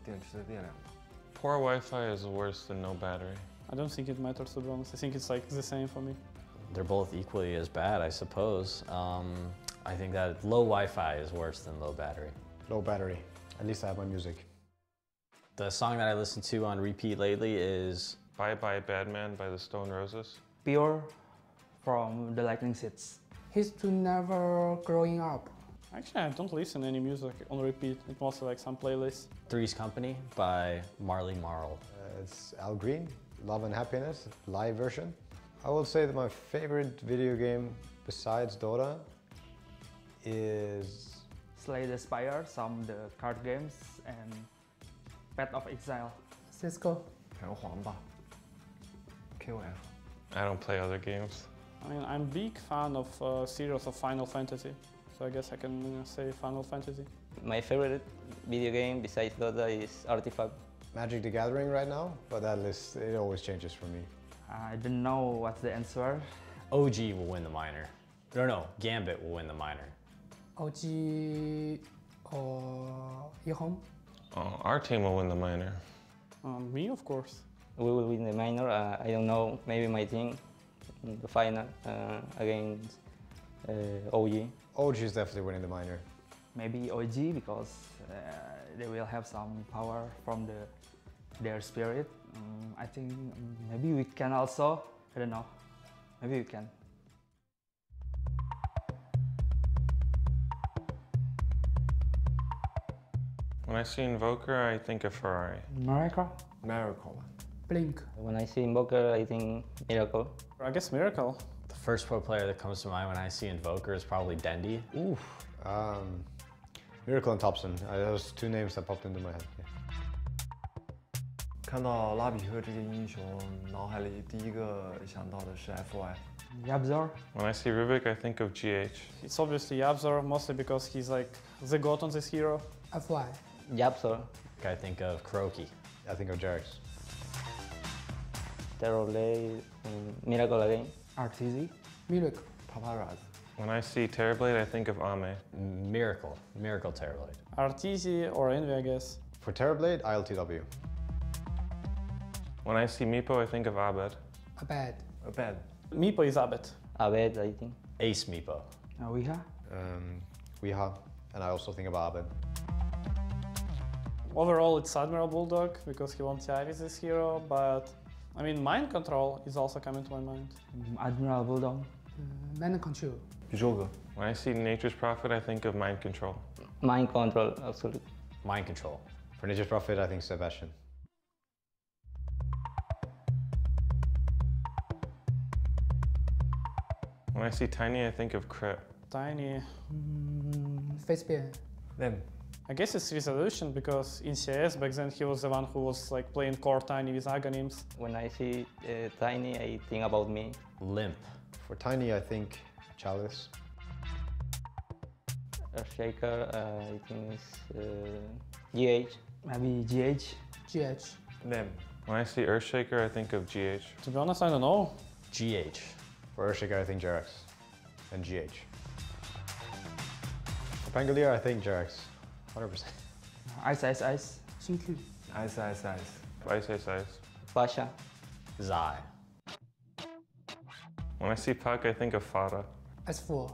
电池的电量吧。 Poor Wi-Fi is worse than no battery. I don't think it matters, to be honest. I think it's like the same for me. They're both equally as bad, I suppose. I think that low Wi-Fi is worse than low battery. Low battery. At least I have my music. The song that I listen to on repeat lately is Bye Bye Bad Man by the Stone Roses. Pure from the Lightning Seeds. He's to never growing up. Actually, I don't listen to any music on repeat. It's mostly like some playlists. Three's Company by Marley Marl. It's Al Green, Love and Happiness, live version. I would say that my favorite video game besides Dota is Slay the Spire, some the card games, and Path of Exile. Cisco. 拳皇吧。KOF. I don't play other games. I mean, I'm a big fan of series of Final Fantasy. So I guess I can say Final Fantasy. My favorite video game besides Dota is Artifact. Magic the Gathering right now, but that list, it always changes for me. I don't know what's the answer. OG will win the minor. No, Gambit will win the minor. OG or Yehom? Our team will win the minor. Me, of course. We will win the minor. I don't know, maybe my team in the final against OG. OG is definitely winning the minor. Maybe OG because they will have some power from their spirit. I think maybe we can also, I don't know, maybe we can. When I see Invoker, I think of Ferrari. Miracle? Miracle. Blink. When I see Invoker, I think Miracle. I guess Miracle. The first pro player that comes to mind when I see Invoker is probably Dendy. Ooh. Miracle and Thompson. Those two names that popped into my head. Yeah. 看到拉比特这个英雄，脑海里第一个想到的是 FY。 Yabzor. When I see Rubik, I think of GH. It's obviously Yabzor, mostly because he's like the god on this hero. FY. Yabzor. I think of Kuroki. I think of Jarex. Terrorblade, Miracle again. RTZ. Miracle. Paparazzi. When I see Terrorblade, I think of Ame. Miracle Terrorblade. Arteezy or Envy, I guess. For Terrorblade, ILTW. When I see Meepo, I think of Abed. Abed. Abed. Meepo is Abed. Abed, I think. Ace Meepo. Weeha. Weeha. And I also think of Abed. Overall, it's Admiral Bulldog because he won't tie with this hero, but I mean, Mind Control is also coming to my mind. Admiral Bulldog. Mind control. When I see Nature's Prophet, I think of mind control. Mind control, absolutely. Mind control. For Nature's Prophet, I think Sebastian. When I see Tiny, I think of Crit. Tiny. Face bear. Them. I guess it's resolution because in CS back then he was the one who was like playing core Tiny with Aghanims. When I see Tiny, I think about me. Limp. For Tiny, I think Chalice. Shaker, I think is GH. Maybe GH. GH. Them. When I see Earthshaker, I think of GH. To be honest, I don't know. GH. For Earthshaker, I think Jerax. And GH. For Pangolier, I think Jerax. 100%. Ice, ice, ice. Xingqiu. Ice, ice, ice. Ice. Pasha. Zai. When I see Puck, I think of Fada. S4.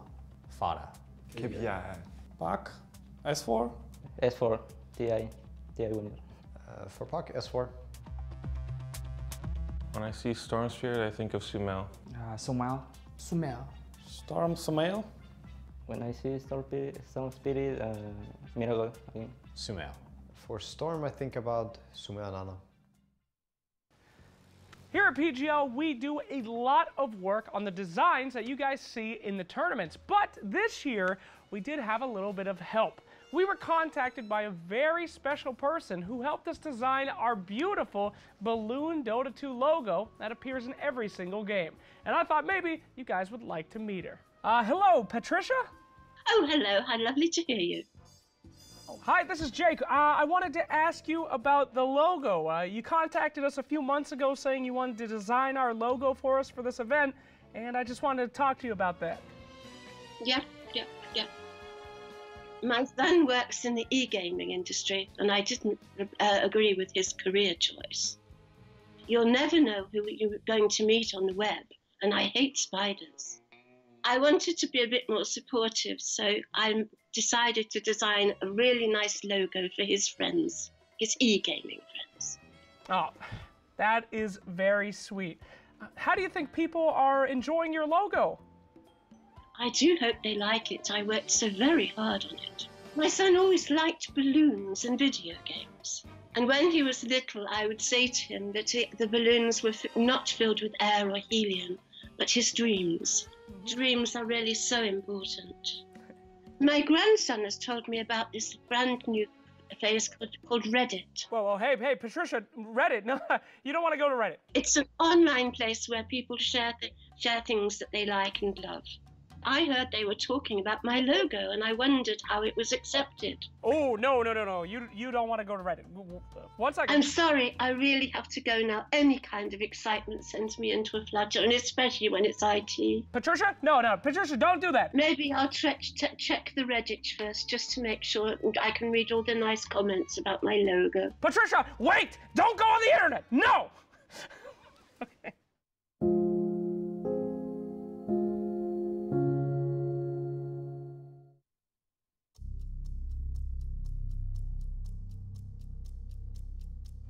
Fada. KPI. Puck. S4. S4. TI winner. For Puck, S4. When I see Storm Spirit, I think of Sumail. Sumail. Sumail. Storm Sumail. When I see Storm Spirit, Miracle again. Sumail. For Storm, I think about Sumail Nana. Here at PGL, we do a lot of work on the designs that you guys see in the tournaments, but this year, we did have a little bit of help. We were contacted by a very special person who helped us design our beautiful Balloon Dota 2 logo that appears in every single game. And I thought maybe you guys would like to meet her. Hello, Patricia? Oh, hello. How lovely to hear you. Hi, this is Jake. I wanted to ask you about the logo. You contacted us a few months ago saying you wanted to design our logo for us for this event, and I just wanted to talk to you about that. Yeah. My son works in the e-gaming industry, and I didn't agree with his career choice. You'll never know who you're going to meet on the web, and I hate spiders. I wanted to be a bit more supportive, so I decided to design a really nice logo for his friends, his e-gaming friends. Oh, that is very sweet. How do you think people are enjoying your logo? I do hope they like it. I worked so very hard on it. My son always liked balloons and video games. And when he was little, I would say to him that the balloons were not filled with air or helium, but his dreams. Dreams are really so important. My grandson has told me about this brand new place called Reddit. Whoa, hey, Patricia, Reddit. No, you don't want to go to Reddit. It's an online place where people share things that they like and love. I heard they were talking about my logo, and I wondered how it was accepted. Oh, no. You don't want to go to Reddit. 1 second. I'm sorry, I really have to go now. Any kind of excitement sends me into a flutter, and especially when it's IT. Patricia? No, Patricia, don't do that. Maybe I'll check the Reddit first, just to make sure I can read all the nice comments about my logo. Patricia, wait! Don't go on the internet! No! Okay.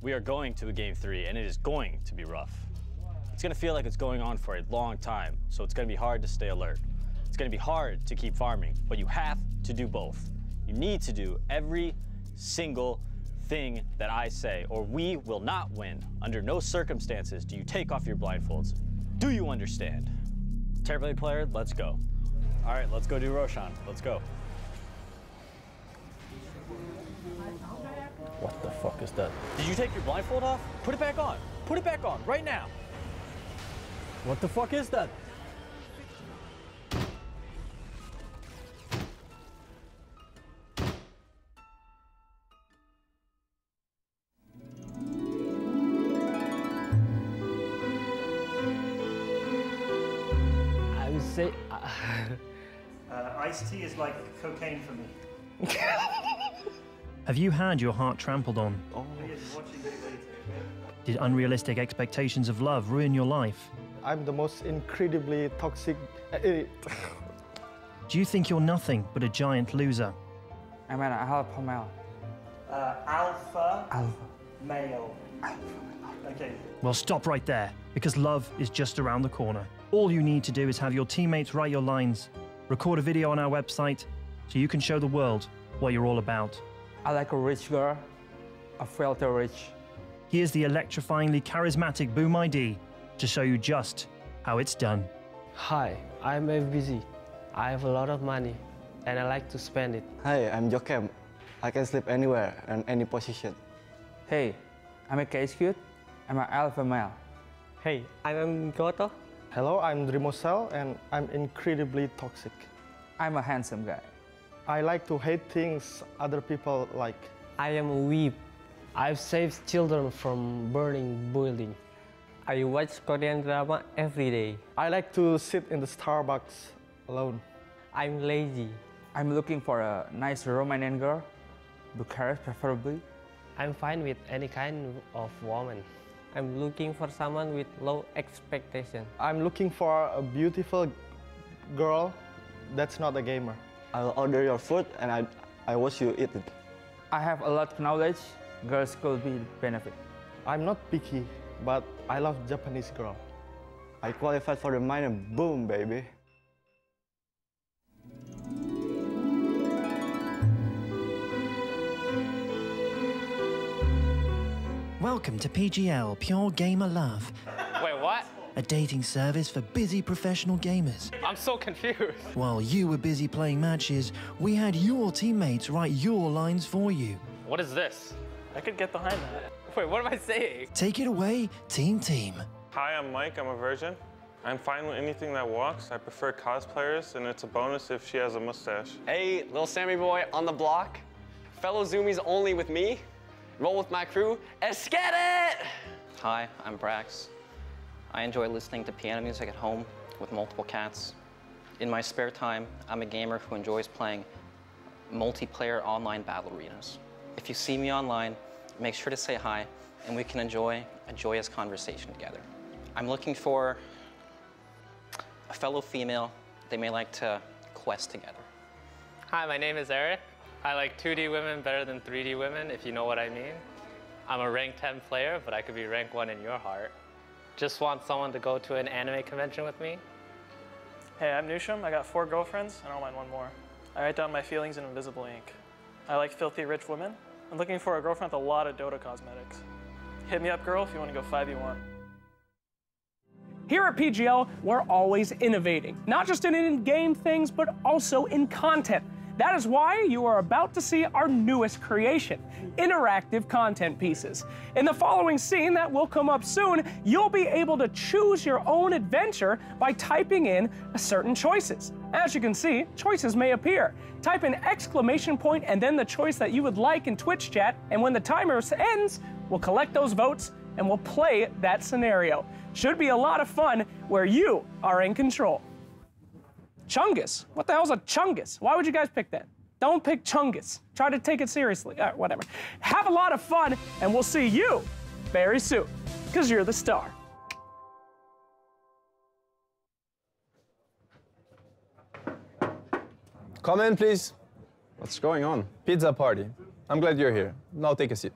We are going to a game 3, and it is going to be rough. It's going to feel like it's going on for a long time, so it's going to be hard to stay alert. It's going to be hard to keep farming, but you have to do both. You need to do every single thing that I say, or we will not win. Under no circumstances do you take off your blindfolds. Do you understand? Terrorblade player, let's go. All right, let's go do Roshan. Let's go. What the fuck is that? Did you take your blindfold off? Put it back on. Put it back on, right now. What the fuck is that? I would say... Iced tea is like cocaine for me. Have you had your heart trampled on? Oh. Did unrealistic expectations of love ruin your life? I'm the most incredibly toxic... Do you think you're nothing but a giant loser? I'm an alpha male. Alpha male. Okay. Well, stop right there, because love is just around the corner. All you need to do is have your teammates write your lines, record a video on our website, so you can show the world what you're all about. I like a rich girl, a filter rich. Here's the electrifyingly charismatic Boom ID to show you just how it's done. Hi, I'm busy. I have a lot of money and I like to spend it. Hi, I'm Jokem. I can sleep anywhere and any position. Hey, I'm a cute. I'm an alpha male. Hey, I'm Goto. Hello, I'm Drimosel and I'm incredibly toxic. I'm a handsome guy. I like to hate things other people like. I am a weep. I've saved children from burning building. I watch Korean drama every day. I like to sit in the Starbucks alone. I'm lazy. I'm looking for a nice Romanian girl, Bucharest preferably. I'm fine with any kind of woman. I'm looking for someone with low expectation. I'm looking for a beautiful girl that's not a gamer. I'll order your food and I watch you eat it. I have a lot of knowledge. Girls could be benefit. I'm not picky, but I love Japanese girl. I qualified for the minor. Boom, baby. Welcome to PGL, Pure Gamer Love. Wait, what? A dating service for busy professional gamers. I'm so confused. While you were busy playing matches, we had your teammates write your lines for you. What is this? I could get behind that. Wait, what am I saying? Take it away, Team. Hi, I'm Mike. I'm a virgin. I'm fine with anything that walks. I prefer cosplayers, and it's a bonus if she has a mustache. Hey, little Sammy boy on the block. Fellow Zoomies only with me. Roll with my crew. Let's get it! Hi, I'm Brax. I enjoy listening to piano music at home with multiple cats. In my spare time, I'm a gamer who enjoys playing multiplayer online battle arenas. If you see me online, make sure to say hi and we can enjoy a joyous conversation together. I'm looking for a fellow female. They may like to quest together. Hi, my name is Eric. I like 2D women better than 3D women, if you know what I mean. I'm a rank 10 player, but I could be rank 1 in your heart. Just want someone to go to an anime convention with me. Hey, I'm Nusham. I got 4 girlfriends. I don't mind one more. I write down my feelings in invisible ink. I like filthy rich women. I'm looking for a girlfriend with a lot of Dota cosmetics. Hit me up, girl, if you want to go 5v1. Here at PGL, we're always innovating, not just in in-game things, but also in content. That is why you are about to see our newest creation, interactive content pieces. In the following scene that will come up soon, you'll be able to choose your own adventure by typing in certain choices. As you can see, choices may appear. Type an exclamation point and then the choice that you would like in Twitch chat, and when the timer ends, we'll collect those votes and we'll play that scenario. Should be a lot of fun where you are in control. Chungus? What the hell's a Chungus? Why would you guys pick that? Don't pick Chungus. Try to take it seriously. Whatever. Have a lot of fun, and we'll see you very soon, because you're the star. Come in, please. What's going on? Pizza party. I'm glad you're here. Now take a seat.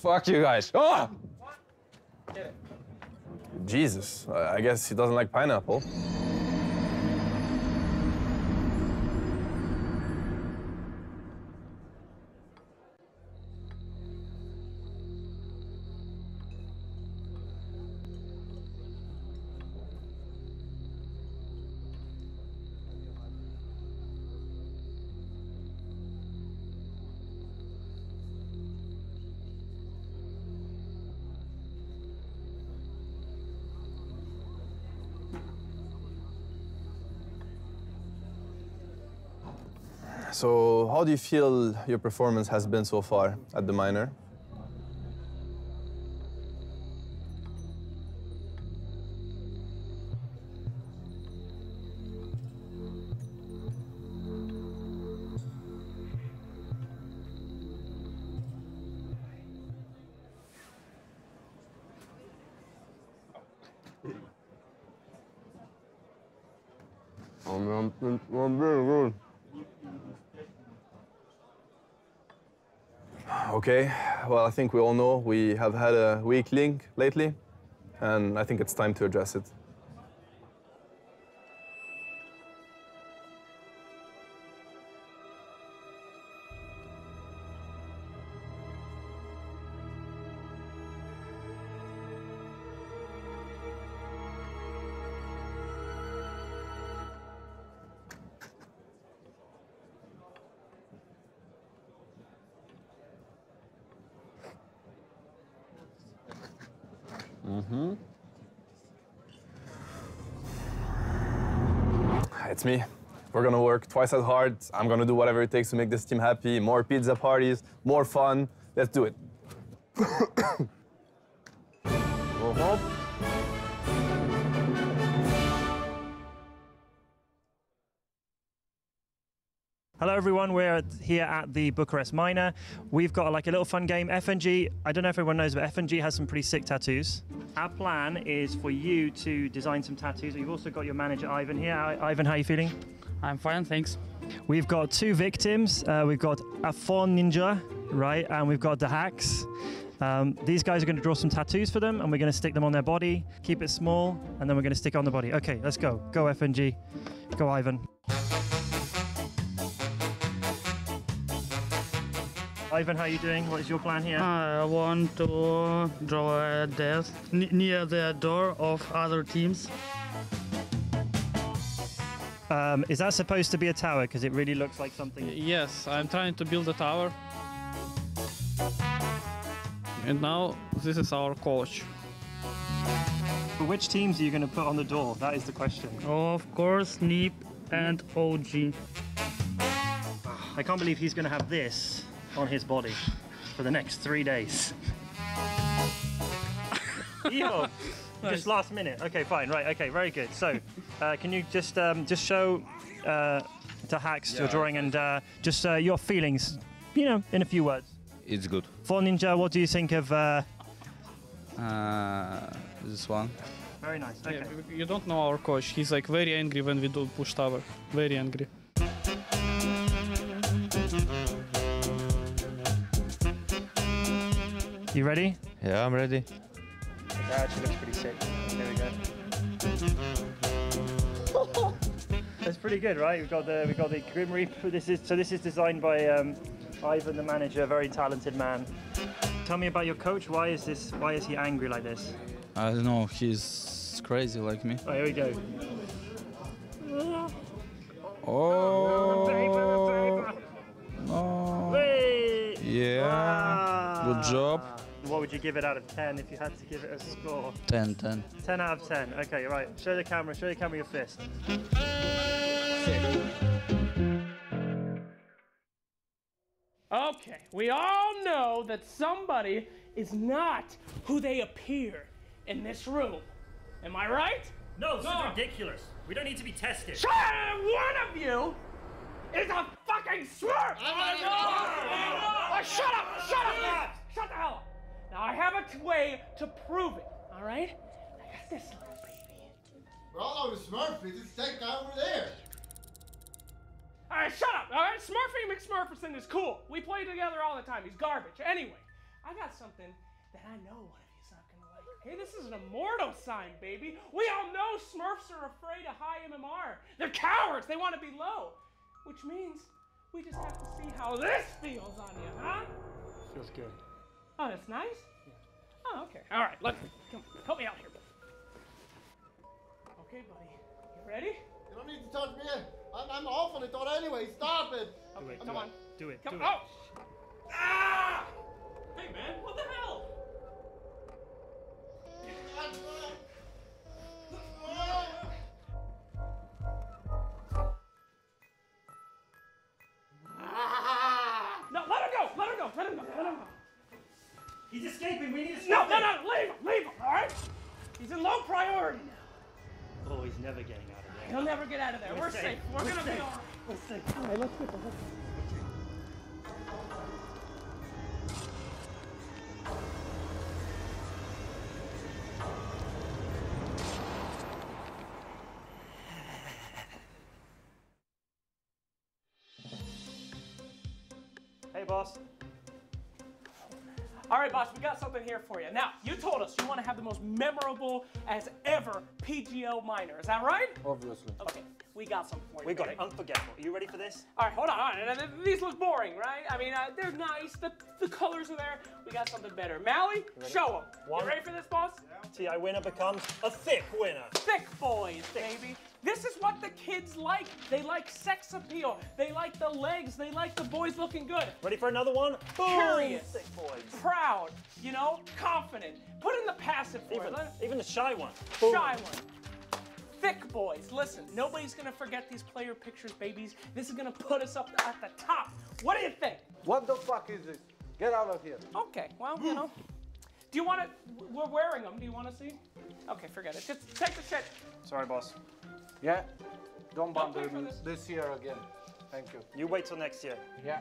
Fuck you guys. Oh! Jesus, I guess he doesn't like pineapple. So, how do you feel your performance has been so far at the minor? I'm very good. Okay, well, I think we all know we have had a weak link lately, and I think it's time to address it. It's me. We're gonna work twice as hard. I'm gonna do whatever it takes to make this team happy. More pizza parties, more fun. Let's do it. Hello everyone, we're here at the Bucharest Minor. We've got like a little fun game. FNG, I don't know if everyone knows, but FNG has some pretty sick tattoos. Our plan is for you to design some tattoos. We've also got your manager Ivan here. Ivan, how are you feeling? I'm fine, thanks. We've got two victims. We've got a phone ninja, right? And we've got the hacks. These guys are going to draw some tattoos for them and we're going to stick them on their body, keep it small, and then we're going to stick it on the body. Okay, let's go. Go FNG. Go Ivan. Ivan, how are you doing? What is your plan here? I want to draw a death near the door of other teams. Is that supposed to be a tower? Because it really looks like something. Yes, I'm trying to build a tower. And now this is our coach. But which teams are you going to put on the door? That is the question. Of course, Nip and OG. I can't believe he's going to have this on his body for the next 3 days. Yo, just last minute. Okay, fine, right. Okay, very good. So, can you just show to Hacks your drawing and just your feelings, you know, in a few words. It's good. For Ninja, what do you think of this one? Very nice. Okay. Yeah, you don't know our coach. He's like very angry when we do push tower. Very angry. You ready? Yeah, I'm ready. That actually looks pretty sick. There we go. That's pretty good, right? We've got the Grim Reaper. This is designed by Ivan, the manager, very talented man. Tell me about your coach. Why is he angry like this? I don't know. He's crazy like me. Oh, here we go. Oh. No. Hey. Yeah. Wow. Good job. What would you give it out of 10 if you had to give it a score? 10, 10. 10 out of 10. Okay, right. Show the camera your fist. Okay, we all know that somebody is not who they appear in this room. Am I right? No, this is ridiculous. We don't need to be tested. Shut up! One of you is a fucking Smurf! Oh, shut up! Shut up! Shut the hell up! Now I have a way to prove it, all right? I got this little baby. We're all over Smurfy. Just take guy over there. All right, shut up, all right? Smurfy McSmurferson is cool. We play together all the time. He's garbage. Anyway, I got something that I know one of you's not gonna like. Hey, this is an immortal sign, baby. We all know Smurfs are afraid of high MMR. They're cowards. They want to be low, which means we just have to see how this feels on you, huh? Feels good. Oh, that's nice? Yeah. Oh, okay. All right, come on, help me out here. Okay, buddy. You ready? You don't need to touch me. I'm off on it anyway. Stop it. Okay, come on. Do it. Come on. Oh! Ah! Hey, man, what the hell? No, let him go! Let him go! Let him go! Let him go! He's escaping. We need to stop him. No, leave him! Leave him, all right? He's in low priority now. Oh, he's never getting out of there. He'll never get out of there. We're safe. We're gonna be all right. We're safe. All right, let's get the hook. boss. All right, boss, we got something here for you. Now, you told us you want to have the most memorable as ever PGL minor. Is that right? Obviously. Okay, we got something for you. We got it. Unforgettable. Are you ready for this? All right, hold on. These look boring, right? I mean, they're nice. The colors are there. We got something better. Mally, show them. You ready for this, boss? TI winner becomes a thick winner. Thick boys, baby. This is what the kids like. They like sex appeal. They like the legs. They like the boys looking good. Ready for another one? Boom. Curious. Thick boys. Proud. You know, confident. Put in the passive for it. Even the shy one. Boom. Shy one. Thick boys. Listen, nobody's gonna forget these player pictures, babies. This is gonna put us up at the top. What do you think? What the fuck is this? Get out of here. Okay, well, you know. Do you want to? We're wearing them. Do you want to see? Okay, forget it. Just take the shit. Sorry, boss. Yeah? Don't bother me this year again. Thank you. You wait till next year. Yeah.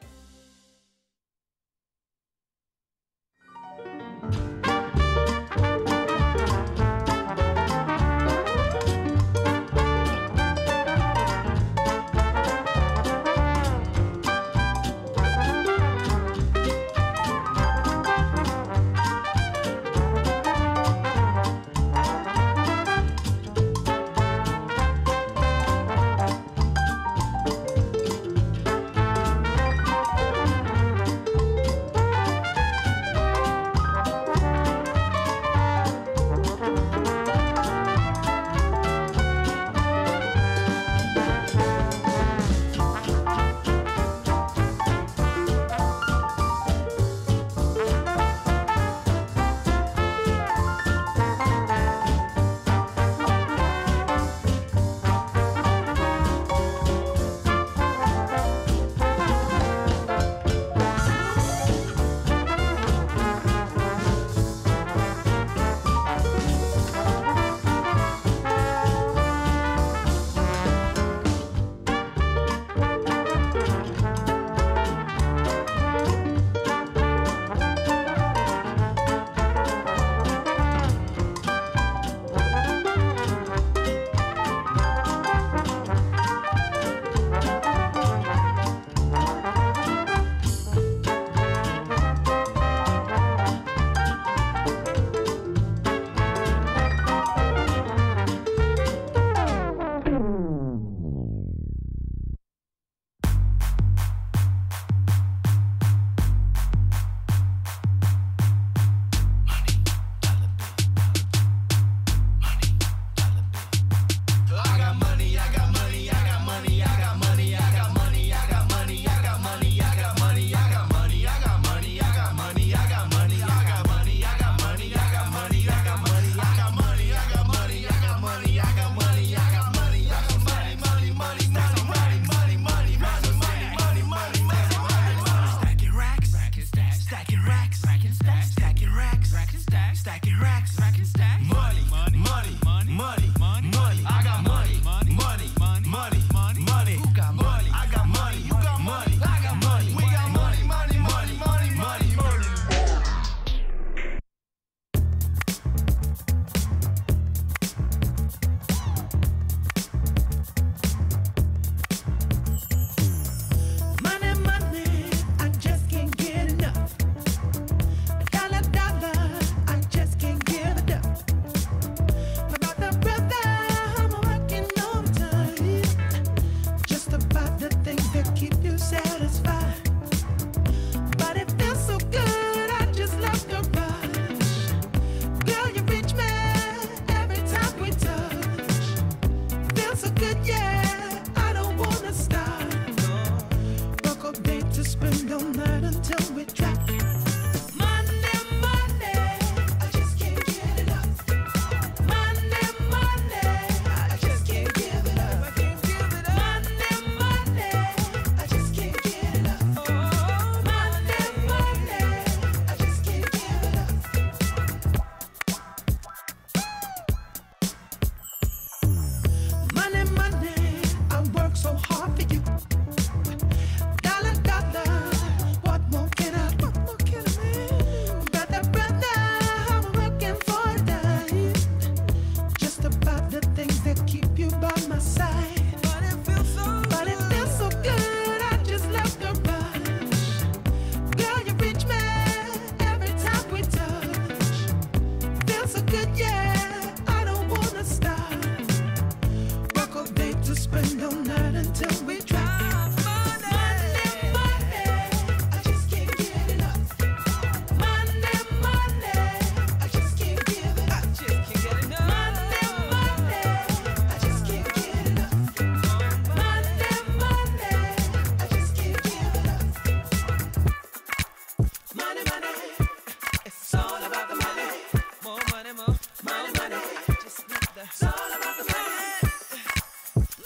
It's all about the money.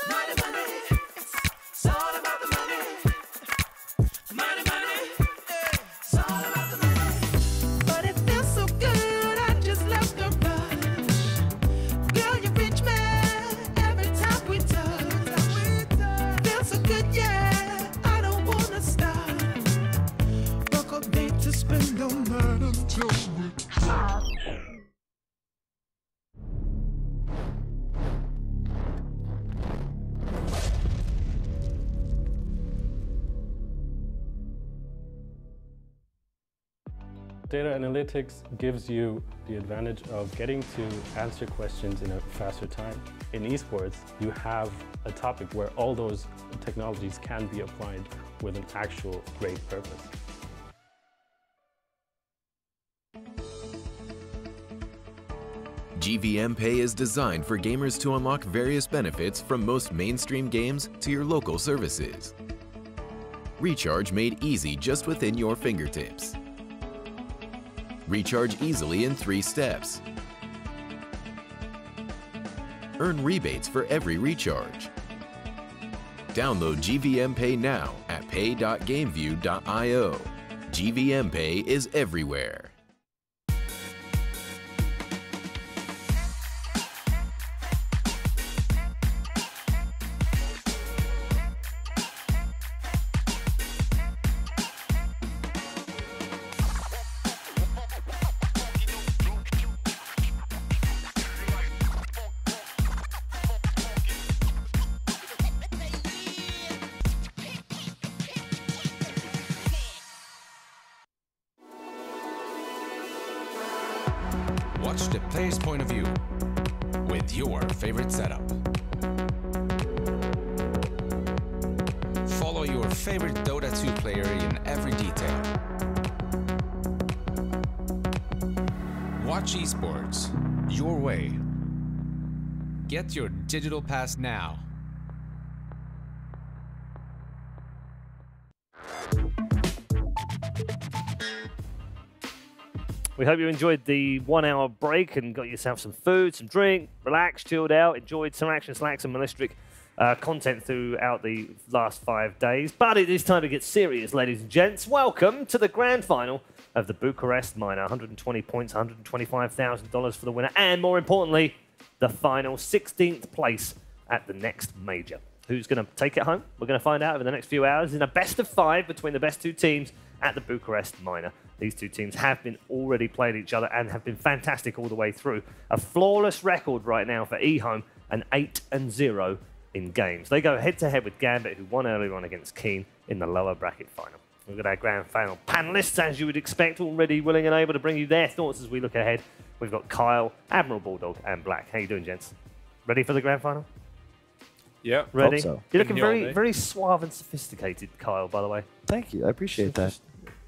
Money, money. It's all about the money. Money, money. It's all about the money. But it feels so good, I just left the rush. Girl, you reach me every time we touch. Feels so good, yeah, I don't wanna stop. Fuck a date to spend the night until we talk. Data analytics gives you the advantage of getting to answer questions in a faster time. In esports, you have a topic where all those technologies can be applied with an actual great purpose. GVM Pay is designed for gamers to unlock various benefits from most mainstream games to your local services. Recharge made easy just within your fingertips. Recharge easily in 3 steps. Earn rebates for every recharge. Download GVM Pay now at pay.gameview.io. GVM Pay is everywhere. Watch the player's point of view with your favorite setup. Follow your favorite Dota 2 player in every detail. Watch esports your way. Get your digital pass now. We hope you enjoyed the 1 hour break and got yourself some food, some drink, relaxed, chilled out, enjoyed some action slacks and Malistrik content throughout the last 5 days. But it is time to get serious, ladies and gents. Welcome to the grand final of the Bucharest Minor. 120 points, $125,000 for the winner. And more importantly, the final 16th place at the next major. Who's going to take it home? We're going to find out over the next few hours in a best of 5 between the best 2 teams at the Bucharest Minor. These 2 teams have been already played each other and have been fantastic all the way through. A flawless record right now for eHome, an 8-0 in games. They go head-to-head with Gambit, who won earlier on against Keen in the lower bracket final. We've got our grand final panelists, as you would expect, already willing and able to bring you their thoughts as we look ahead. We've got Kyle, Admiral Bulldog, and Black. How you doing, gents? Ready for the grand final? Yeah, ready? Hope so. You're looking very suave and sophisticated, Kyle, by the way. Thank you. I appreciate that.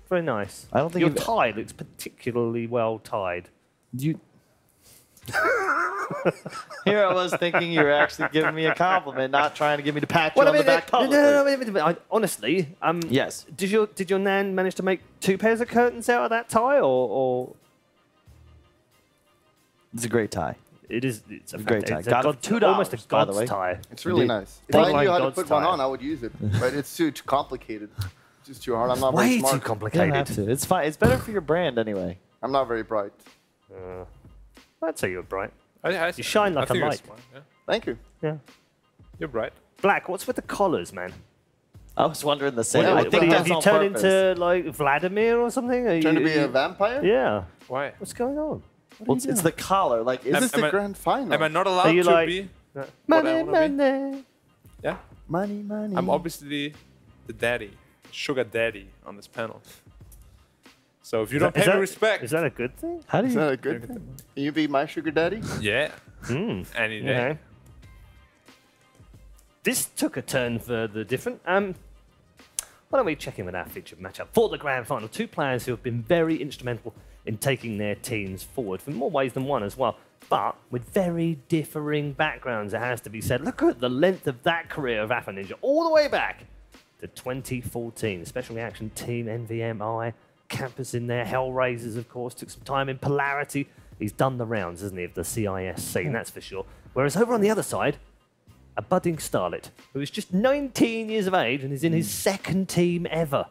Very nice. I don't think your you've- tie looks particularly well tied. You. Here I was thinking you were actually giving me a compliment, not trying to get me to pat you on the back publicly. No, honestly, yes. Did your nan manage to make 2 pairs of curtains out of that tie, or? It's a great tie. It is. It's a great tie. It's almost a by the god's way. tie. It's really nice. If I knew how to put one on, I would use it. But it's too complicated. It's just too hard. I'm not very Way smart. too complicated. You don't have to. It's fine. It's better for your brand anyway. I'm not very bright. I'd say you're bright. I You shine like a think you're light. smart, yeah. Thank you. Yeah. You're bright. Black, what's with the collars, man? I was wondering the same. What, I think have that's you on turned purpose. into like Vladimir or something? Are Trying to you- be a vampire? Yeah. Why? What's going on? Well, it's the collar. Like, is This this is the grand final. Am I not allowed Are you to like- be? what I Money, wanna be? money. Yeah. Money, money. I'm obviously the daddy, sugar daddy on this panel. So if you don't pay me respect, Is that a good thing? How do Is you? that a good thing? Can you be my sugar daddy? yeah, Hmm. any day. Okay. This took a turn further different. Why don't we check in with our featured matchup for the grand final? 2 players who have been very instrumental in taking their teams forward for more ways than one as well, but with very differing backgrounds, it has to be said. Look at the length of that career of Alpha Ninja, all the way back to 2014. Special Reaction Team, NVMI, Campus in there, Hellraisers, of course, took some time in Polarity, He's done the rounds, hasn't he, of the CIS scene, that's for sure. Whereas over on the other side, a budding starlet who is just 19 years of age and is in his second team ever.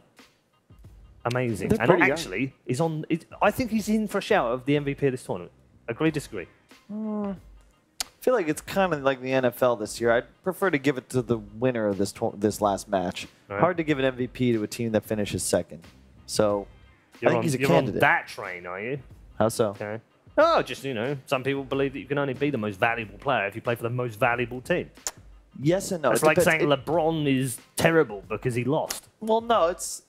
Amazing. They're And pretty actually, is on. I think he's in for a shout of the MVP of this tournament. Agree, disagree? I feel like it's kind of like the NFL this year. I'd prefer to give it to the winner of this last match. Right. Hard to give an MVP to a team that finishes second. So I think he's a you're candidate. on that train, are you? How so? Okay. Oh, just, you know, some people believe that you can only be the most valuable player if you play for the most valuable team. Yes and no. It's It like depends. saying LeBron is terrible because he lost. Well, no, it's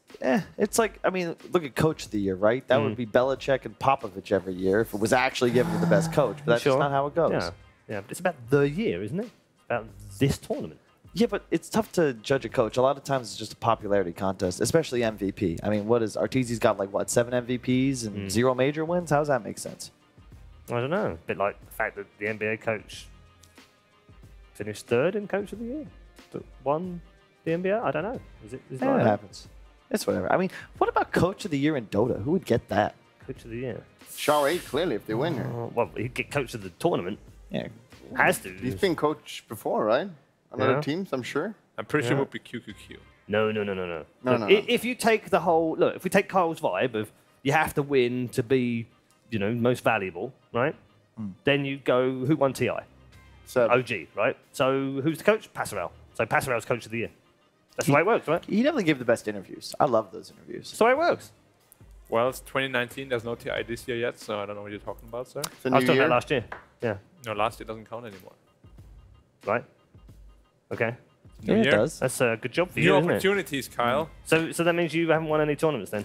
like, I mean, look at Coach of the Year, right? That would be Belichick and Popovich every year if it was actually given to the best coach. But that's just not how it goes. Yeah, yeah. But it's about the year, isn't it? About this tournament. Yeah, but it's tough to judge a coach. A lot of times it's just a popularity contest, especially MVP. I mean, what is Arteezy's got, like, what, 7 MVPs and 0 major wins? How does that make sense? I don't know. A bit like the fact that the NBA coach finished third in Coach of the Year. But won the NBA? I don't know. Is it Yeah, it happens. It's whatever. I mean, what about Coach of the Year in Dota? Who would get that? Coach of the Year. Shaw 8, clearly, if they win here. Well, he'd get Coach of the tournament. Yeah. Has to. He's been coach before, right? On other Yeah. teams, I'm sure. I'm pretty sure it would be QQQ. No. No, Look, no. If you take the whole... Look, if we take Kyle's vibe of you have to win to be, you know, most valuable, right? Then you go, who won TI? So OG, right? So who's the coach? Passerelle. So Passerelle's Coach of the Year. That's the way it works, right? He definitely gave the best interviews. I love those interviews. That's the way it works. Well, it's 2019. There's no TI this year yet, so I don't know what you're talking about, sir. I was talking about last year. Yeah. No, last year doesn't count anymore. Right? Okay. New year. That's a good job for New you, isn't it? opportunities, Kyle. So that means you haven't won any tournaments then?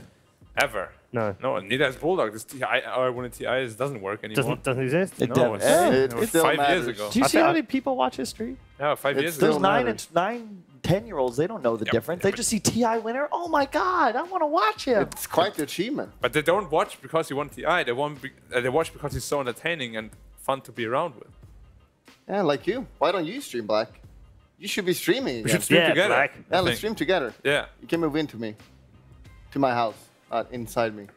Ever. No. No, neither has Bulldog. This TI, I won a TI. It doesn't work anymore. Doesn't exist? No, it was 5 years ago. Do you see how many people watch his stream? Yeah, 5 years ago. Those 9, 10-year-olds, they don't know the difference. They just see TI winner. Oh my God, I want to watch him. It's quite the achievement. But they don't watch because he won TI. They watch because he's so entertaining and fun to be around with. Yeah, like you. Why don't you stream, Black? You should be streaming again. We should stream together. Yeah, I let's think. stream together. Yeah. You can move into me. To my house. Inside me.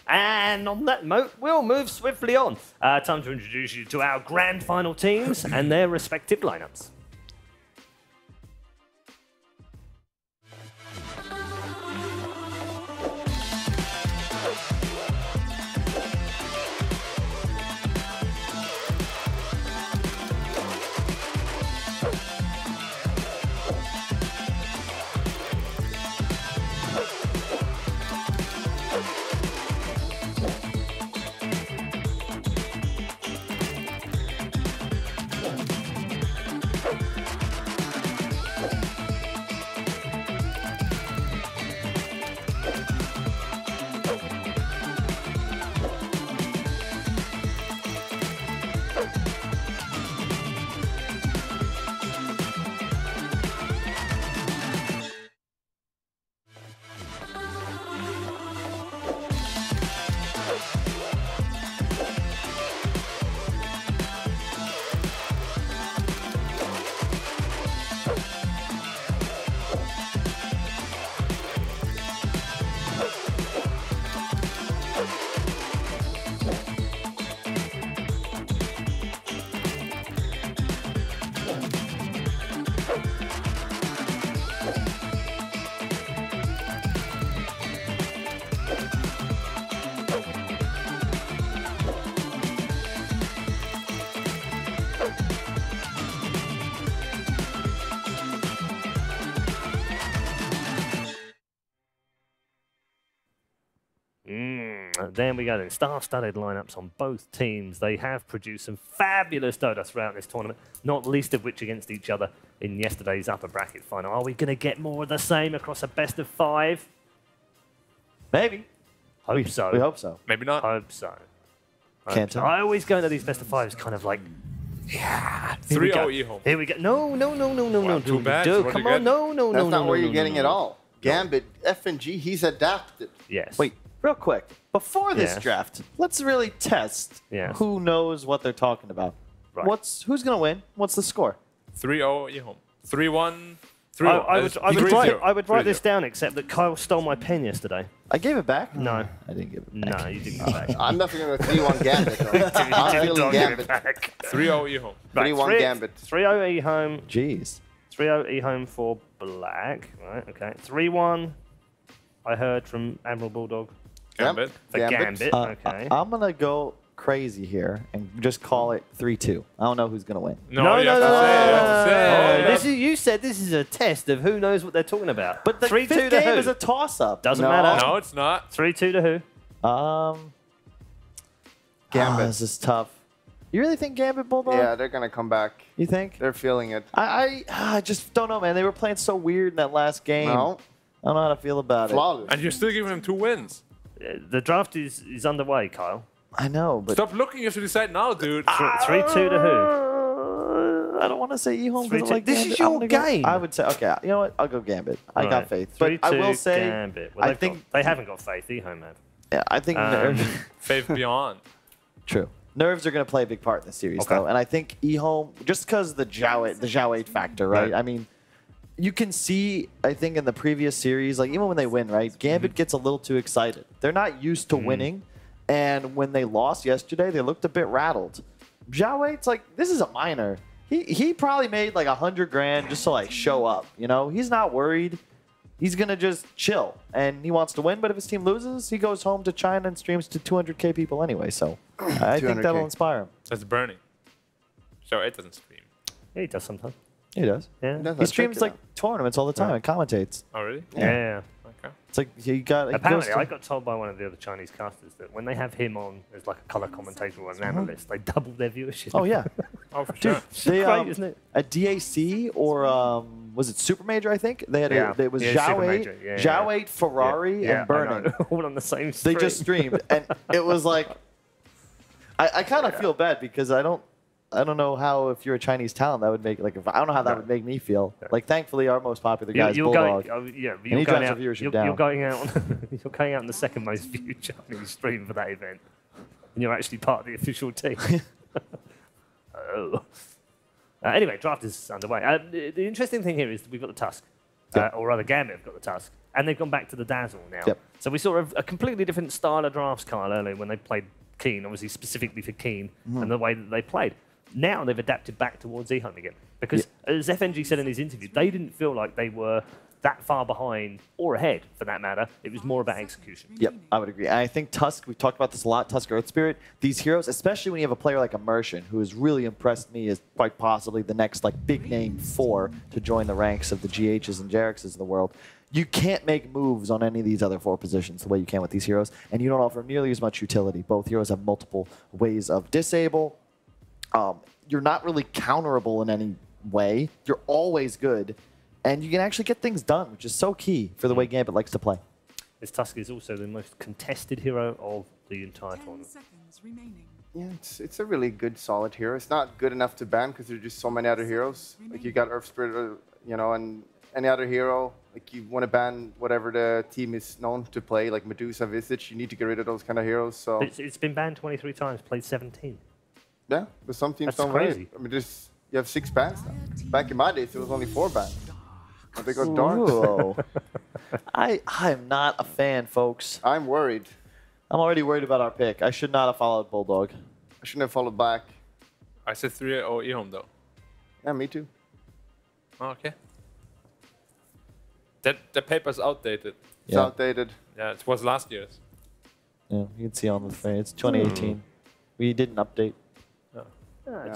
And on that note, we'll move swiftly on. Time to introduce you to our grand final teams and their respective lineups. There we go then. Star-studded lineups on both teams. They have produced some fabulous Dota throughout this tournament, not least of which against each other in yesterday's upper bracket final. Are we going to get more of the same across a best of 5? Maybe. Hope so. We hope so. Maybe not. Hope so. Can't tell. I always go into these best of 5s kind of like, yeah. 3-0 E-home. Here we go. No. Too bad. Dude, What come you on. get? No. That's not where no, you're getting no, it no. all. Gambit, F&G, he's adapted. Yes. Wait, real quick. Before this Yes. draft, let's really test Yes. who knows what they're talking about. Right. Who's going to win? What's the score? 3-0 E-home. 3-1 I would write this down, except that Kyle stole my pen yesterday. I gave it back? No. I didn't give it back. No, you didn't give it back. I'm definitely going to 3-1 Gambit. Though. I'm feeling Gambit. 3-0 E-home. 3-1 Gambit. 3-0 E-home. Jeez. 3-0 E-home for black. Right, okay. 3-1, I heard from Admiral Bulldog. Gambit. For Gambit, okay. I'm going to go crazy here and just call it 3-2. I don't know who's going to win. No. You said this is a test of who knows what they're talking about. But the 3-2 fifth to game who? is a toss-up. Doesn't matter. No, it's not. 3-2 to who? Gambit. This is tough. You really think Gambit, Bulldog? Yeah, they're going to come back. You think? They're feeling it. I just don't know, man. They were playing so weird in that last game. No. I don't know how to feel about Flawless. And you're still giving him 2 wins. The draft is underway, Kyle. I know, but... Stop looking. You have to decide now, dude. 3-2 to who? I don't want to say E-home. This is your game. I would say, okay, you know what? I'll go Gambit. I got Right. faith. But I will say... Gambit. Well, I think... they haven't got faith. E-home have. Yeah, I think... Faith beyond. True. Nerves are going to play a big part in this series, though. And I think E-home, just because the Zhao 8 factor, right? I mean... You can see, I think, in the previous series, like even when they win, right? Gambit gets a little too excited. They're not used to winning, and when they lost yesterday, they looked a bit rattled. Zhao 8's like, this is a minor. He probably made like $100 grand just to like show up. You know, he's not worried. He's gonna just chill, and he wants to win. But if his team loses, he goes home to China and streams to 200K people anyway. So I think that'll inspire him. That's burning. So it doesn't stream. Yeah, he does sometimes. He does. Yeah. He streams like tournaments all the time and commentates. Oh, really? Yeah. Okay. It's like he got. Apparently, I got told by one of the other Chinese casters that when they have him on as like a color commentator or an analyst, they double their viewership. Oh yeah. Oh, for Dude, sure. they, great, isn't it? At DAC or was it Super Major? I think they had. It was Yeah, Super Zhao 8, Major. Yeah, Zhao 8, Ferrari, and Burning. All on the same They stream. just streamed, and it was like, I kind of feel bad because I don't know how if you're a Chinese talent that would make I don't know how that would make me feel. Like thankfully our most popular guy is Bulldog. But and you're he going drives out. the viewership You're down. going out. You're going out in the second most viewed Chinese stream for that event, and you're actually part of the official team. Oh. Anyway, draft is underway. The interesting thing here is we've got the Tusk, or rather Gambit have got the Tusk, and they've gone back to the Dazzle now. Yep. So we saw a completely different style of drafts, Kyle, earlier when they played Keen, obviously specifically for Keen, and the way that they played. Now they've adapted back towards E-home again. Because, as FNG said in his interview, they didn't feel like they were that far behind or ahead, for that matter. It was more about execution. Yep, I would agree. And I think Tusk, we've talked about this a lot, Tusk Earth Spirit, these heroes, especially when you have a player like Immersion, who has really impressed me as quite possibly the next big name 4 to join the ranks of the GHs and Jarexes of the world. You can't make moves on any of these other 4 positions the way you can with these heroes, and you don't offer nearly as much utility. Both heroes have multiple ways of disable. You're not really counterable in any way. You're always good, and you can actually get things done, which is so key for the way Gambit likes to play. This Tusk is also the most contested hero of the entire tournament. Yeah, it's a really good, solid hero. It's not good enough to ban because there's just so many other heroes. Like you got Earth Spirit, and any other hero. Like you want to ban whatever the team is known to play, like Medusa, Visage. You need to get rid of those kind of heroes. So It's been banned 23 times, played 17. yeah, but some teams That's don't crazy. win. I mean, you have 6 bans now. Back in my days, it was only 4 bans. But they got dark. Whoa. I'm not a fan, folks. I'm worried. I'm already worried about our pick. I should not have followed Bulldog. I shouldn't have followed back. I said 3-0 E-home, though. Yeah, me too. Oh, okay. The paper's outdated. It's outdated. Yeah, it was last year's. Yeah, you can see on the frame. It's 2018. We didn't update.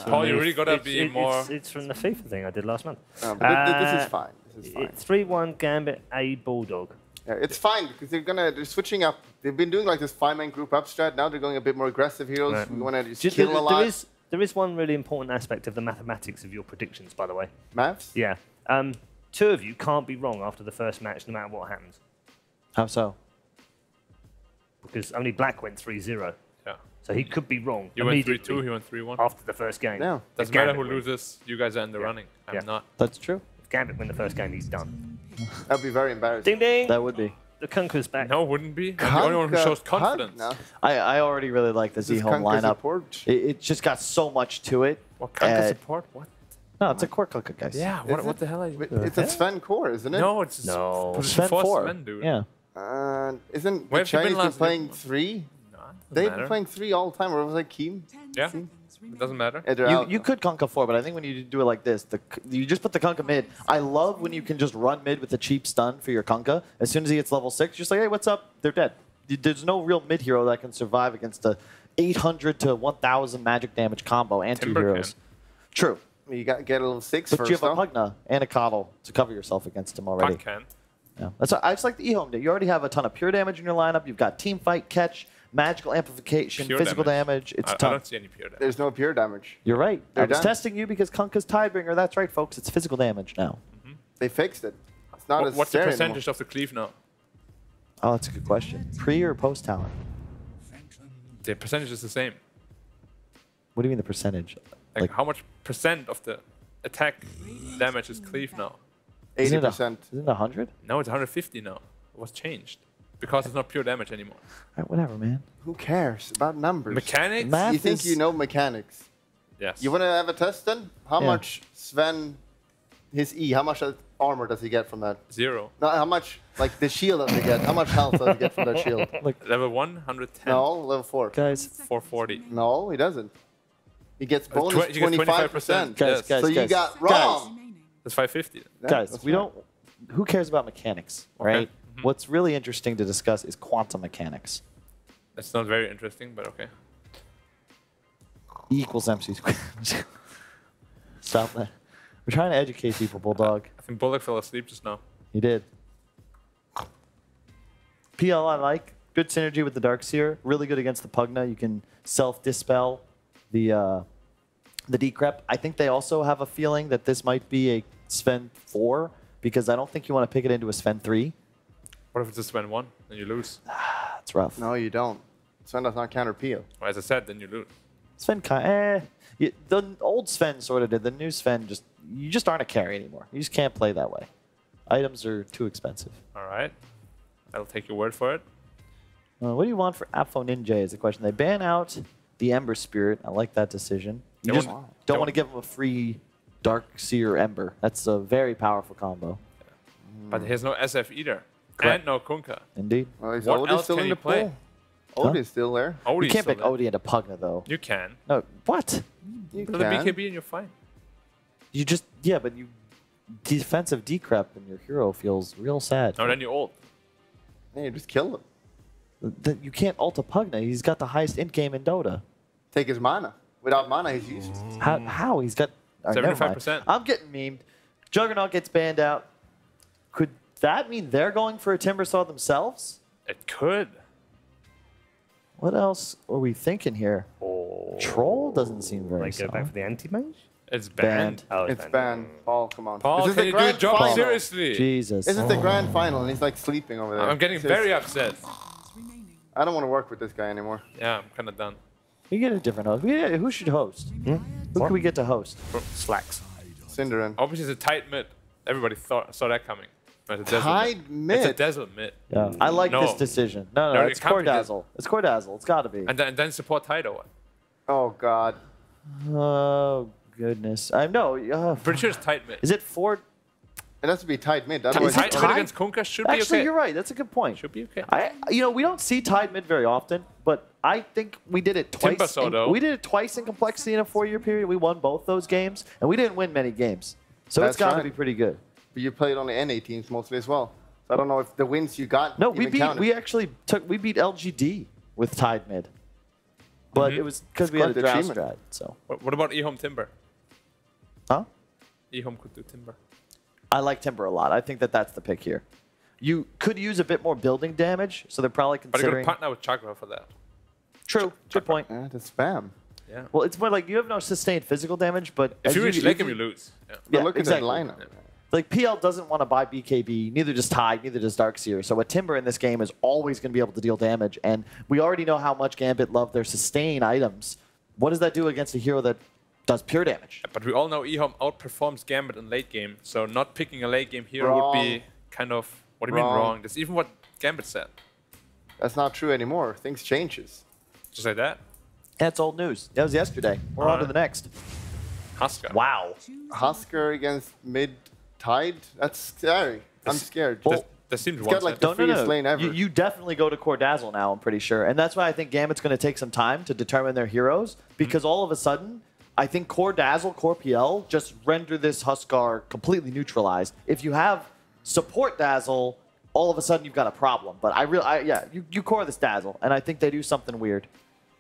Paul, you really gotta be more. It's from the FIFA thing I did last month. But this is fine. This is fine. It's 3-1 Gambit, a Bulldog. Yeah, it's fine because they're switching up. They've been doing like this 5-man group up strat. Now they're going a bit more aggressive heroes. Right. We want to just kill a lot. There is one really important aspect of the mathematics of your predictions, by the way. Maths? Yeah. 2 of you can't be wrong after the first match, no matter what happens. How so? Because only Black went 3-0. Yeah. So he could be wrong. You went immediately 3-2, he went 3-1. after the first game. Yeah. Doesn't If matter Gambit who wins. loses, you guys are in the running. I'm not. That's true. If Gambit win the first game, he's done. That'd be very embarrassing. Ding ding! That would be. The Kunker's back. No, wouldn't be. I'm the only one who shows confidence. No. I already really like this This is E-home Kunker lineup. support. It just got so much to it. What kind of Uh, support? What? No, it's a core Kunkka, guys. Yeah, what the hell are you It's a Sven core, isn't it? No, it's Sven 4. Sven, dude. Yeah. Isn't Where the have you been Chinese been last playing week? 3? Doesn't They've matter. been playing 3 all the time. Or was it Keem? Yeah, it doesn't matter. Yeah, they're out. You could Kunkka 4, but I think when you do it like this, you just put the Kunkka mid. I love when you can just run mid with a cheap stun for your Kunkka. As soon as he hits level 6, you're just like, hey, what's up? They're dead. There's no real mid hero that can survive against a 800 to 1,000 magic damage combo and 2 Timber heroes. True. You got to get a little 6 But first, you have a though. Pugna and a Coddle to cover yourself against him already. Puck can. Yeah. That's I just like the E-Home. You already have a ton of pure damage in your lineup. You've got team fight, catch, magical amplification, Pure physical damage. It's I tough. don't see any pure damage. There's no pure damage. You're right. They're I was done. testing you because Kunkka's Tidebringer. That's right, folks. It's physical damage now. They fixed it. It's not as What's the scary percentage of the cleave now? Oh, that's a good question. Pre or post talent? The percentage is the same. What do you mean the percentage? Like how much percent of the attack damage is cleave now? 80%. Isn't it 100? No, it's 150 now. It was changed because it's not pure damage anymore. All right, whatever, man. Who cares about numbers? Mechanics? Math You think is- you know mechanics? Yes. You want to have a test then? How Yeah. much Sven, his E, how much armor does he get from that? 0. No, how much, like the shield does he get? How much health does he get from that shield? Level 1, 110. No, level 4. Guys, 440. No, he doesn't. He gets bonus You get 25%. Guys, So you got wrong. That's 550. Guys, that's we right. don't. Who cares about mechanics, right? What's really interesting to discuss is quantum mechanics. That's not very interesting, but okay. E equals MC squared. Stop that. We're trying to educate people, Bulldog. I think Bullock fell asleep just now. He did. PL I like. Good synergy with the Darkseer. Really good against the Pugna. You can self-dispel the Decrep. I think they also have a feeling that this might be a Sven 4 because I don't think you want to pick it into a Sven 3. What if it's a Sven 1 and you lose? That's rough. No, you don't. Sven does not counter peel. Well, as I said, then you lose. Sven the old Sven sort of did. The new Sven you just aren't a carry anymore. You just can't play that way. Items are too expensive. All right. I'll take your word for it. What do you want for Apho Ninja is the question. They ban out the Ember Spirit. I like that decision. You They just won't- don't they want to give them a free Dark Seer Ember. That's a very powerful combo. But he has no SF either. Correct. And no Kunkka. Indeed. Well, is What Odin else still can in you the play? pool? Odin's still there. Odie's You can't still pick there. Odie into Pugna, though. You can. No, what? You Put the can. BKB and you're fine. You just, but you defensive decrep and your hero feels real sad. No, then you're old. Yeah, you just kill him. You can't ult a Pugna. He's got the highest int game in Dota. Take his mana. Without mana, he's useless. How? He's got... all right, never mind. 75%. I'm getting memed. Juggernaut gets banned out. Could that mean they're going for a Timbersaw themselves? It could. What else are we thinking here? Troll doesn't seem very Like go back solid. for the anti-mage? It's banned. Oh, It's banned. Paul, come on. Paul, This is can the you do your grand job final. seriously? Jesus. This is the grand final, and he's like sleeping over there. I'm getting It's just- very upset. I don't want to work with this guy anymore. Yeah, I'm kind of done. We get a different host. Who should host? Who can we get to host? Slacks. Cinderin. Obviously, it's a tight mid. Everybody saw that coming. But it's a Dazzle Tight mid? It's a Dazzle mid. Yeah, I like No. this decision. No, No, it's it can't be Cordazzle. It's Cordazzle. It's got to be. And then support Tido. Oh, God. Oh, goodness. I know. Pretty sure it's tight mid. Is it Ford? It has to be tight mid. Is Otherwise, it Tight mid tight? against Kunkka should be Actually, okay. you're right. That's a good point. Should be okay. We don't see Tide mid very often, but I think we did it twice. Timbersaw, though. We did it twice in complexity in a 4-year period. We won both those games, and we didn't win many games. So That's it's got to right. be pretty good. But you played on the NA teams mostly as well. So I don't know if the wins you got. No, we even counted. beat LGD with Tide mid, but it was because It's we had a quite the drought achievement. strat. So, What about eHome Timber? huh? eHome could do Timber. I like Timber a lot. I think that's the pick here. You could use a bit more building damage, so they're probably But you're going considering. to partner with Chakra for that. True. Good point. Yeah, that's spam. Yeah. Well, it's more like you have no sustained physical damage, but If as you reach late game, you lose. Yeah. Yeah, Look at exactly. that lineup. Like PL doesn't want to buy BKB, neither does Tide, neither does Darkseer. So a Timber in this game is always going to be able to deal damage, and we already know how much Gambit love their sustain items. What does that do against a hero that does pure damage? But we all know eHome outperforms Gambit in late game, so not picking a late game hero would be kind of, what do you mean Wrong. wrong? That's even what Gambit said. That's not true anymore. Things changes. Just like that. That's old news. That was yesterday. We're on to the next. Huskar. Wow. Huskar against mid-tide? That's scary. I'm scared. That seems It's got like the freest lane ever. You definitely go to Core Dazzle now, I'm pretty sure. And that's why I think Gambit's going to take some time to determine their heroes, because all of a sudden, I think Core Dazzle, Core PL just render this Huskar completely neutralized. If you have support Dazzle, all of a sudden you've got a problem. But you core this Dazzle, and I think they do something weird.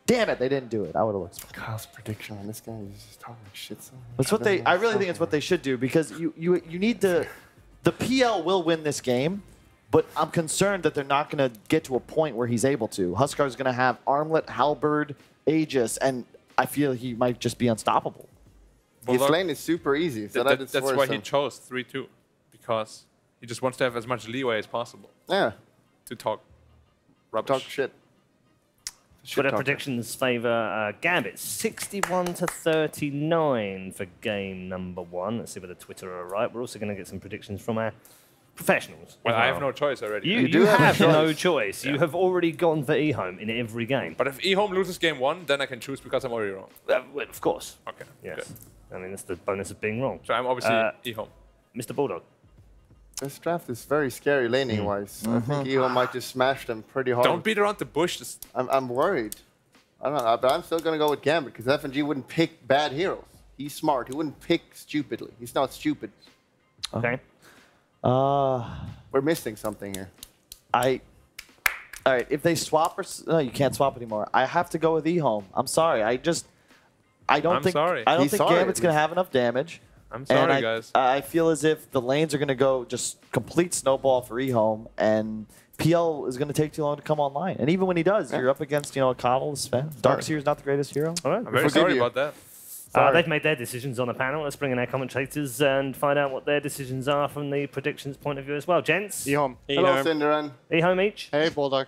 Damn it, they didn't do it. I would have looked. Kyle's prediction on this guy is just talking shit. So much. That's what they. I really think it's what they should do, because you need to. The PL will win this game, but I'm concerned that they're not going to get to a point where he's able to. Huskar's going to have Armlet, Halberd, Aegis, and I feel he might just be unstoppable. His lane is super easy. So that's why he chose 3-2, because he just wants to have as much leeway as possible. Yeah. To talk rubbish. Talk shit. Twitter predictions favour Gambit 61 to 39 for game number 1. Let's see whether Twitter are right. We're also going to get some predictions from our professionals. Well, I have no choice already. You do have no choice. You have already gone for eHome in every game. But if eHome loses game 1, then I can choose because I'm already wrong. Well, of course. Okay. Yes. Good. I mean, that's the bonus of being wrong. So I'm obviously eHome. Mr. Bulldog. This draft is very scary laning-wise. I think eHome might just smash them pretty hard. Don't beat around the bush. I'm worried. I don't know, but I'm still going to go with Gambit, because FNG wouldn't pick bad heroes. He's smart. He wouldn't pick stupidly. He's not stupid. Okay. We're missing something here. All right, if they swap no, you can't swap anymore. I have to go with eHome. I'm sorry. I don't think Gambit's going to have enough damage. I'm sorry, and guys. I feel as if the lanes are going to go just complete snowball for eHome, and PL is going to take too long to come online. And even when he does, you're up against, Connell, Sven. Darkseer is not the greatest hero. All right. I'm very sorry about that. They've made their decisions on the panel. Let's bring in our commentators and find out what their decisions are from the predictions point of view as well. Gents? eHome. Hello, Cinderan. eHome each? Hey, Bulldog.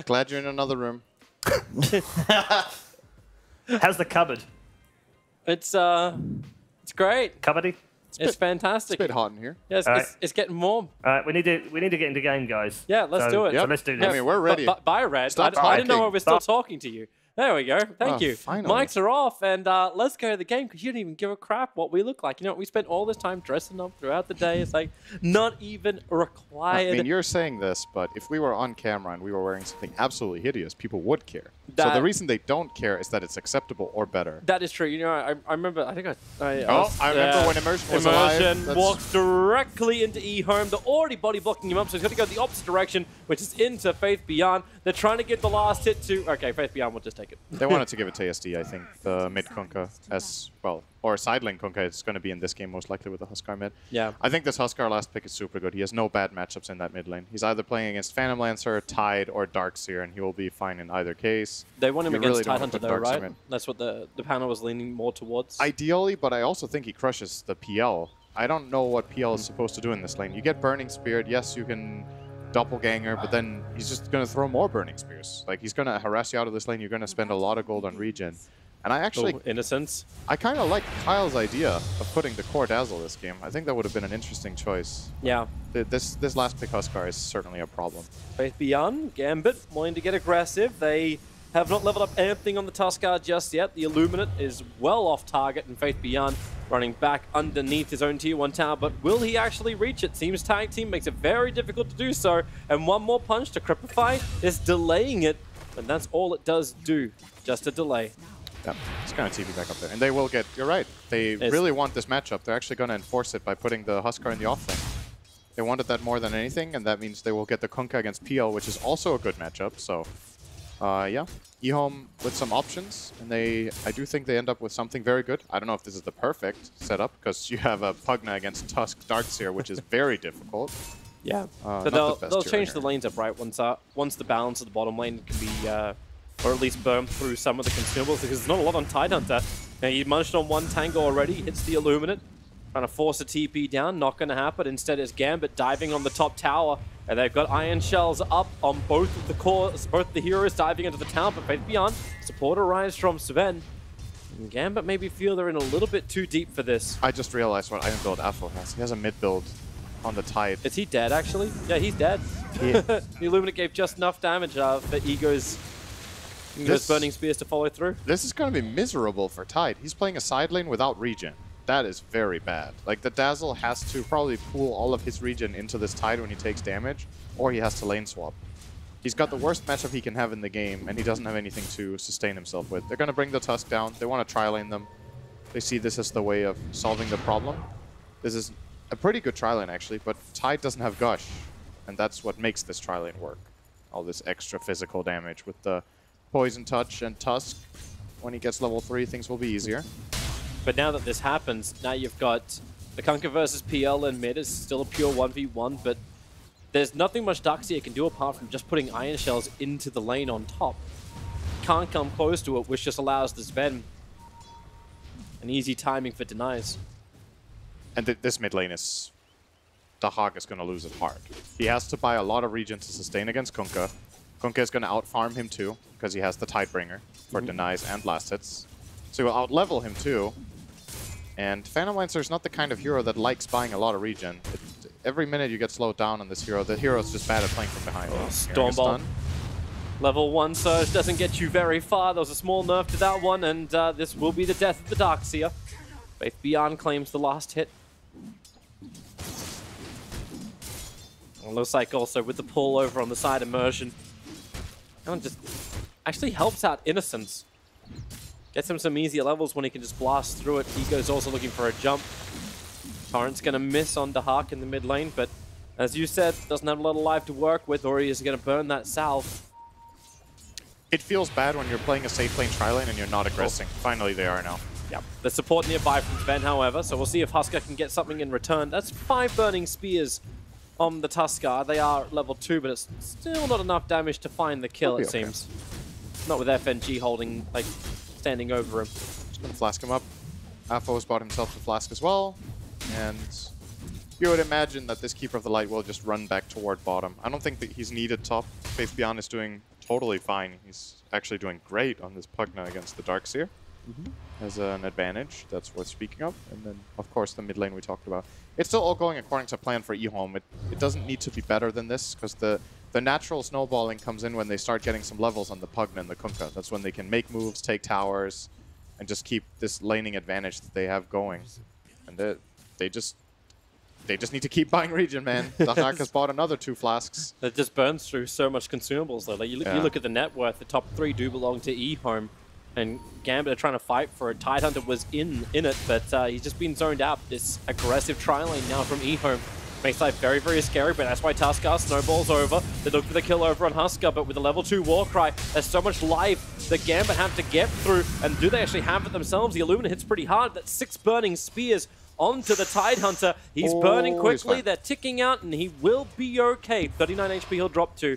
Glad you're in another room. How's the cupboard? It's great. Cupboardy? It's fantastic. It's a bit hot in here. Yeah, it's getting warm. All right, we need to get into game, guys. Yeah, let's do it. So let's do this. I mean, we're ready. Bye, Red. I didn't know we were still talking to you. There we go. Thank you. Finally. Mics are off, and let's go to the game, because you didn't even give a crap what we look like. We spent all this time dressing up throughout the day. It's like not even required. I mean, you're saying this, but if we were on camera and we were wearing something absolutely hideous, people would care. So the reason they don't care is that it's acceptable or better. That is true. I remember. I think I remember when Immersion was alive. Walks directly into eHome. They're already body blocking him up, so he's got to go the opposite direction, which is into Faith Beyond. They're trying to get the last hit to. Okay, Faith Beyond will just take it. They wanted to give it to ASD, I think, the mid Kunkka as well. Or side lane Kunkka is going to be in this game most likely with the Huskar mid. Yeah. I think this Huskar last pick is super good. He has no bad matchups in that mid lane. He's either playing against Phantom Lancer, Tide, or Darkseer, and he will be fine in either case. They want him You against really don't Tidehunter put though, Darkseer right? in. That's what the panel was leaning more towards. Ideally, but I also think he crushes the PL. I don't know what PL is supposed to do in this lane. You get Burning Spirit, yes, you can doppelganger, but then he's just going to throw more Burning Spears. Like, he's going to harass you out of this lane. You're going to spend a lot of gold on regen. And I actually... Innocence. I kind of like Kyle's idea of putting the core Dazzle this game. I think that would have been an interesting choice. Yeah. This last pick Huskar is certainly a problem. Faith Beyond, Gambit, wanting to get aggressive. They have not leveled up anything on the Tuskar just yet. The Illuminate is well off target, and Faith Beyond running back underneath his own tier 1 tower. But will he actually reach it? Seems Tag Team makes it very difficult to do so. And one more punch to Cripify is delaying it. And that's all it does do, just a delay. Yeah, it's going to TP back up there. And they will get, you're right, they really want this matchup. They're actually going to enforce it by putting the Huskar in the off lane. They wanted that more than anything, and that means they will get the Kunkka against PL, which is also a good matchup. So, yeah, eHome with some options, and I do think they end up with something very good. I don't know if this is the perfect setup, because you have a Pugna against Tusk Darkseer, which is very difficult. Yeah, but they'll change the lanes up, right? Once the balance of the bottom lane can be, or at least burn through some of the consumables, because there's not a lot on Tidehunter. Now, he munched on one tango already, hits the Illuminate, trying to force a TP down, not going to happen. Instead, it's Gambit diving on the top tower, and they've got Iron Shells up on both of the cores, both the heroes diving into the tower, but Faith Beyond, support arrives from Sven. And Gambit maybe feel they're in a little bit too deep for this. I just realized what Iron Build Afro has. He has a mid build on the Tide. Is he dead, actually? Yeah, he's dead. The Illuminate gave just enough damage for Ego's Those Burning Spears to follow through. This is going to be miserable for Tide. He's playing a side lane without regen. That is very bad. Like, the Dazzle has to probably pool all of his regen into this Tide when he takes damage, or he has to lane swap. He's got the worst matchup he can have in the game, and he doesn't have anything to sustain himself with. They're going to bring the Tusk down. They want to tri-lane them. They see this as the way of solving the problem. This is a pretty good tri-lane, actually, but Tide doesn't have Gush, and that's what makes this tri-lane work. All this extra physical damage with the Poison Touch and Tusk. When he gets level 3, things will be easier. But now that this happens, now you've got the Kunkka versus PL in mid. It's still a pure 1v1, but there's nothing much Darkseer can do apart from just putting Iron Shells into the lane on top. Can't come close to it, which just allows the Sven an easy timing for denies. And this mid lane is... Dahak is going to lose it hard. He has to buy a lot of regen to sustain against Kunkka. Kunkka is going to out-farm him too, because he has the Tidebringer for denies and last hits. So he will out-level him too. And Phantom Lancer is not the kind of hero that likes buying a lot of regen. Every minute you get slowed down on this hero, the hero is just bad at playing from behind. Stormbolt. Level 1 Surge doesn't get you very far. There was a small nerf to that one, and this will be the death of the Darkseer. Faith Beyond claims the last hit. It looks like also with the pull over on the side Immersion, that one just actually helps out Innocence. Gets him some easier levels when he can just blast through it. Ego's also looking for a jump. Torrent's going to miss on Dahak in the mid lane, but as you said, doesn't have a lot of life to work with, or he is going to burn that salve. It feels bad when you're playing a safe lane tri-lane and you're not aggressing. Finally, they are now. Yep. There's support nearby from Sven, however, so we'll see if Huskar can get something in return. That's 5 Burning Spears on the Tuskar. They are level 2, but it's still not enough damage to find the kill, it seems. Not with FNG holding, like, standing over him. Just gonna flask him up. Afo has bought himself the flask as well, and you would imagine that this Keeper of the Light will just run back toward bottom. I don't think that he's needed top. Faith Beyond is doing totally fine. He's actually doing great on this Pugna against the Darkseer. Has an advantage that's worth speaking of. And then, of course, the mid lane we talked about. It's still all going according to plan for eHome. It doesn't need to be better than this, because the natural snowballing comes in when they start getting some levels on the Pugna and the Kunkka. That's when they can make moves, take towers, and just keep this laning advantage that they have going. And they just need to keep buying regen, man. Dahak has bought another 2 flasks. It just burns through so much consumables, though. Like, you look at the net worth, the top 3 do belong to eHome. And Gambit are trying to fight for it. Tidehunter was in it, but he's just been zoned out. This aggressive tri-lane now from eHome makes life very, very scary, but that's why Tuskar snowballs over. They look for the kill over on Huskar, but with a level 2 Warcry, there's so much life that Gambit have to get through. And do they actually have it themselves? The Illumina hits pretty hard. That's 6 Burning Spears onto the Tidehunter. He's burning quickly. They're ticking out, and he will be okay. 39 HP he'll drop to.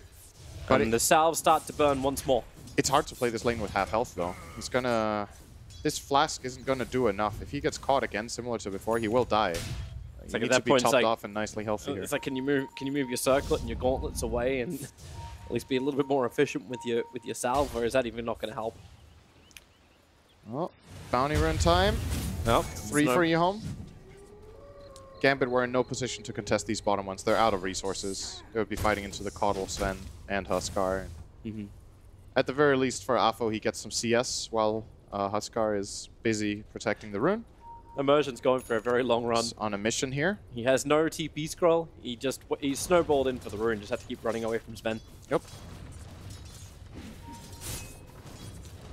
And the salves start to burn once more. It's hard to play this lane with half health, though. He's gonna... This flask isn't gonna do enough. If he gets caught again, similar to before, he will die. It's you like need at that to be point, topped off and nicely healthy here. It's like, can you move your circlet and your gauntlets away and at least be a little bit more efficient with your salve, or is that even not going to help? Well, bounty run time. Nope. 3 for eHome. Gambit were in no position to contest these bottom ones. They're out of resources. They would be fighting into the Coddle, Sven, and Huskar. At the very least, for Afo, he gets some CS while Huskar is busy protecting the rune. Immersion's going for a very long run. He's on a mission here. He has no TP scroll. He snowballed in for the rune. Just had to keep running away from Sven. Yep.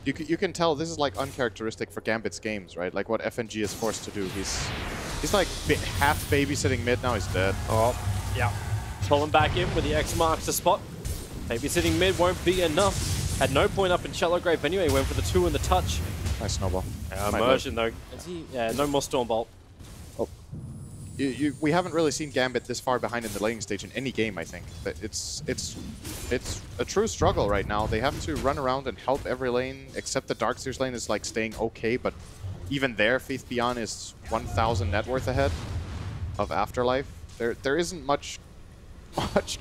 You can tell this is like uncharacteristic for Gambit's games, right? Like what FNG is forced to do. He's like half babysitting mid, now he's dead. Oh, yeah. Pulling back in with the X marks the spot. Babysitting mid won't be enough. Had no point up in Shallow Grave anyway. Went for the 2 and the touch. Nice snowball. Immersion though. Yeah, no more Stormbolt. Oh. We haven't really seen Gambit this far behind in the laning stage in any game, I think. But it's a true struggle right now. They have to run around and help every lane, except the Darkseer's lane is like staying okay, but even there, Faith Beyond is 1,000 net worth ahead of Afterlife. There isn't much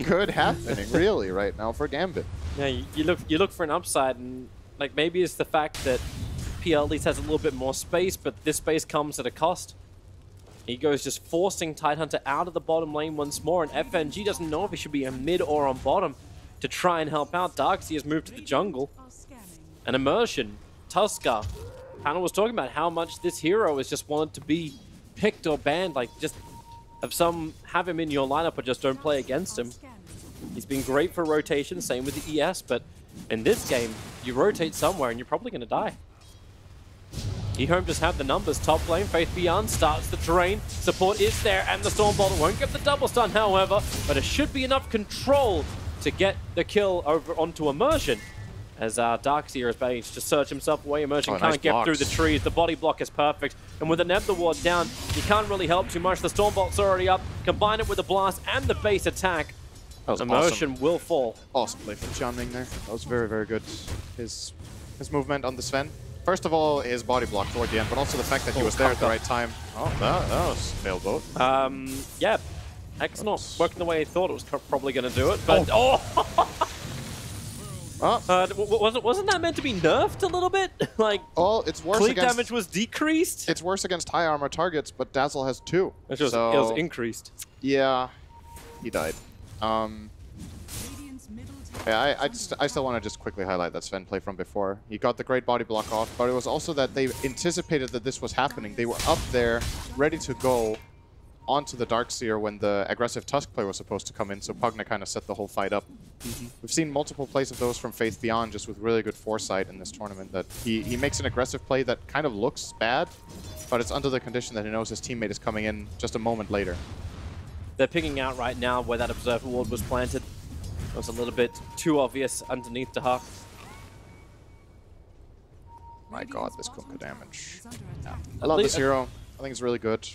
good happening really right now for Gambit. Yeah, you look for an upside, and like maybe it's the fact that PL at least has a little bit more space, but this space comes at a cost. Ego's just forcing Tidehunter out of the bottom lane once more, and FNG doesn't know if he should be in mid or on bottom to try and help out. Darkseer has moved to the jungle. and Immersion, Tusker. Panel was talking about how much this hero is just wanted to be picked or banned, like just have him in your lineup or just don't play against him. He's been great for rotation, same with the ES, but in this game, you rotate somewhere and you're probably going to die. eHome just have the numbers. Top lane, Faith Beyond starts the drain. Support is there, and the Stormbolt won't get the double stun, however, but it should be enough control to get the kill over onto Immersion. As Darkseer is managed to search himself away. Immersion can't nice get blocks. through the trees. The body block is perfect. And with the Nebula Ward down, you can't really help too much. The Stormbolt's already up. Combine it with the blast and the base attack. That was Immersion will fall. Awesome play from Jianming there. That was very, very good. His movement on the Sven. First of all, his body block toward the end, but also the fact that he was there at the right time. Oh, that was failed both. Yeah. X not working the way he thought it was probably going to do it, but wasn't that meant to be nerfed a little bit? Like, it's worse. Cleat damage was decreased. It's worse against high armor targets, but Dazzle has 2. It was increased. Yeah, he died. Yeah, I still want to just quickly highlight that Sven play from before. He got the great body block off, but it was also that they anticipated that this was happening. They were up there, ready to go onto the Darkseer when the aggressive Tusk player was supposed to come in, so Pugna kind of set the whole fight up. We've seen multiple plays of those from Faith Beyond, just with really good foresight in this tournament, that he makes an aggressive play that kind of looks bad, but it's under the condition that he knows his teammate is coming in just a moment later. They're picking out right now where that Observer Ward was planted. It was a little bit too obvious underneath the Huck. My god, this Kunkka damage. Yeah. I love this hero. I think it's really good.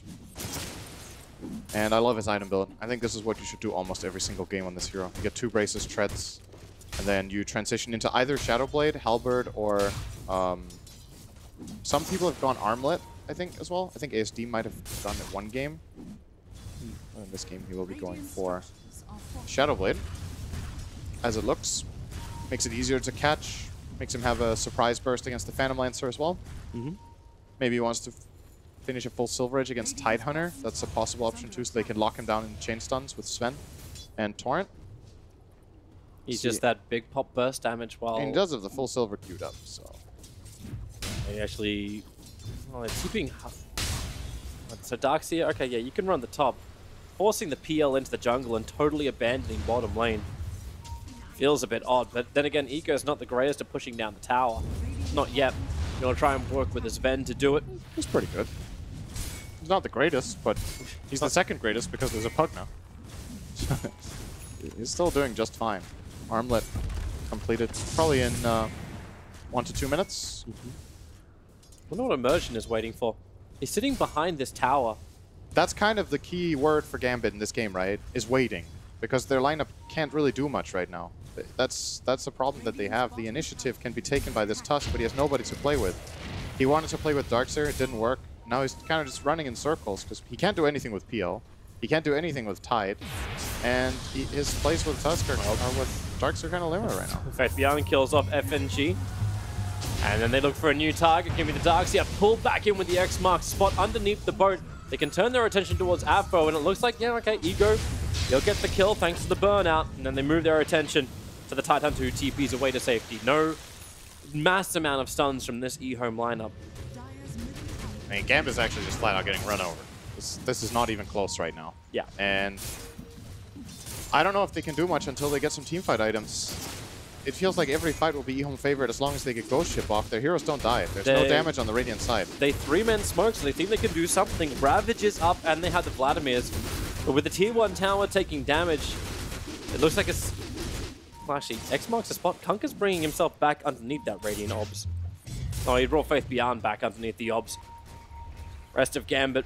And I love his item build. I think this is what you should do almost every single game on this hero. You get 2 braces, treads, and then you transition into either Shadowblade, Halberd, or some people have gone Armlet, I think, as well. I think ASD might have done it 1 game. In this game, he will be going for Shadowblade. As it looks, makes it easier to catch, makes him have a surprise burst against the Phantom Lancer as well. Maybe he wants to finish a full Silver Edge against Tidehunter. That's a possible option too, so they can lock him down in chain stuns with Sven and Torrent. He's just that big pop burst damage while... And he does have the full Silver queued up, so... He actually... Well, it's keeping... So Darkseer, okay, yeah, you can run the top. Forcing the PL into the jungle and totally abandoning bottom lane feels a bit odd, but then again, Eco's not the greatest at pushing down the tower. Not yet. You want to try and work with his Ven to do it. He's pretty good. He's not the greatest, but he's the second greatest because there's a Pug now. He's still doing just fine. Armlet completed probably in 1 to 2 minutes. I wonder what Immersion is waiting for. He's sitting behind this tower. That's kind of the key word for Gambit in this game, right? Is waiting. Because their lineup can't really do much right now. That's the problem that they have. The initiative can be taken by this Tusk, but he has nobody to play with. He wanted to play with Darkseer, it didn't work. Now he's kind of just running in circles, because he can't do anything with PL. He can't do anything with Tide. And his plays with Tusk are with Darkseer kind of limited right now. In fact, Beyond kills off FNG. And then they look for a new target. Give me the Darkseer. Pulled back in with the X mark spot underneath the boat. They can turn their attention towards Avbo, and it looks like, yeah, okay, Ego, he'll get the kill thanks to the burnout, and then they move their attention to the Tidehunter who TPs away to safety. No mass amount of stuns from this eHome lineup. I mean, Gambit's actually just flat out getting run over. This is not even close right now. Yeah. And I don't know if they can do much until they get some teamfight items. It feels like every fight will be eHome favorite as long as they get Ghost Ship off. Their heroes don't die. There's no damage on the Radiant side. They 3-man smoke, so they think they can do something. Ravage is up, and they have the Vladimirs. But with the tier 1 tower taking damage, it looks like it's... Well, actually, X marks the spot. Kunkka's bringing himself back underneath that Radiant Obs. Oh, he brought Faith Beyond back underneath the Obs. Rest of Gambit.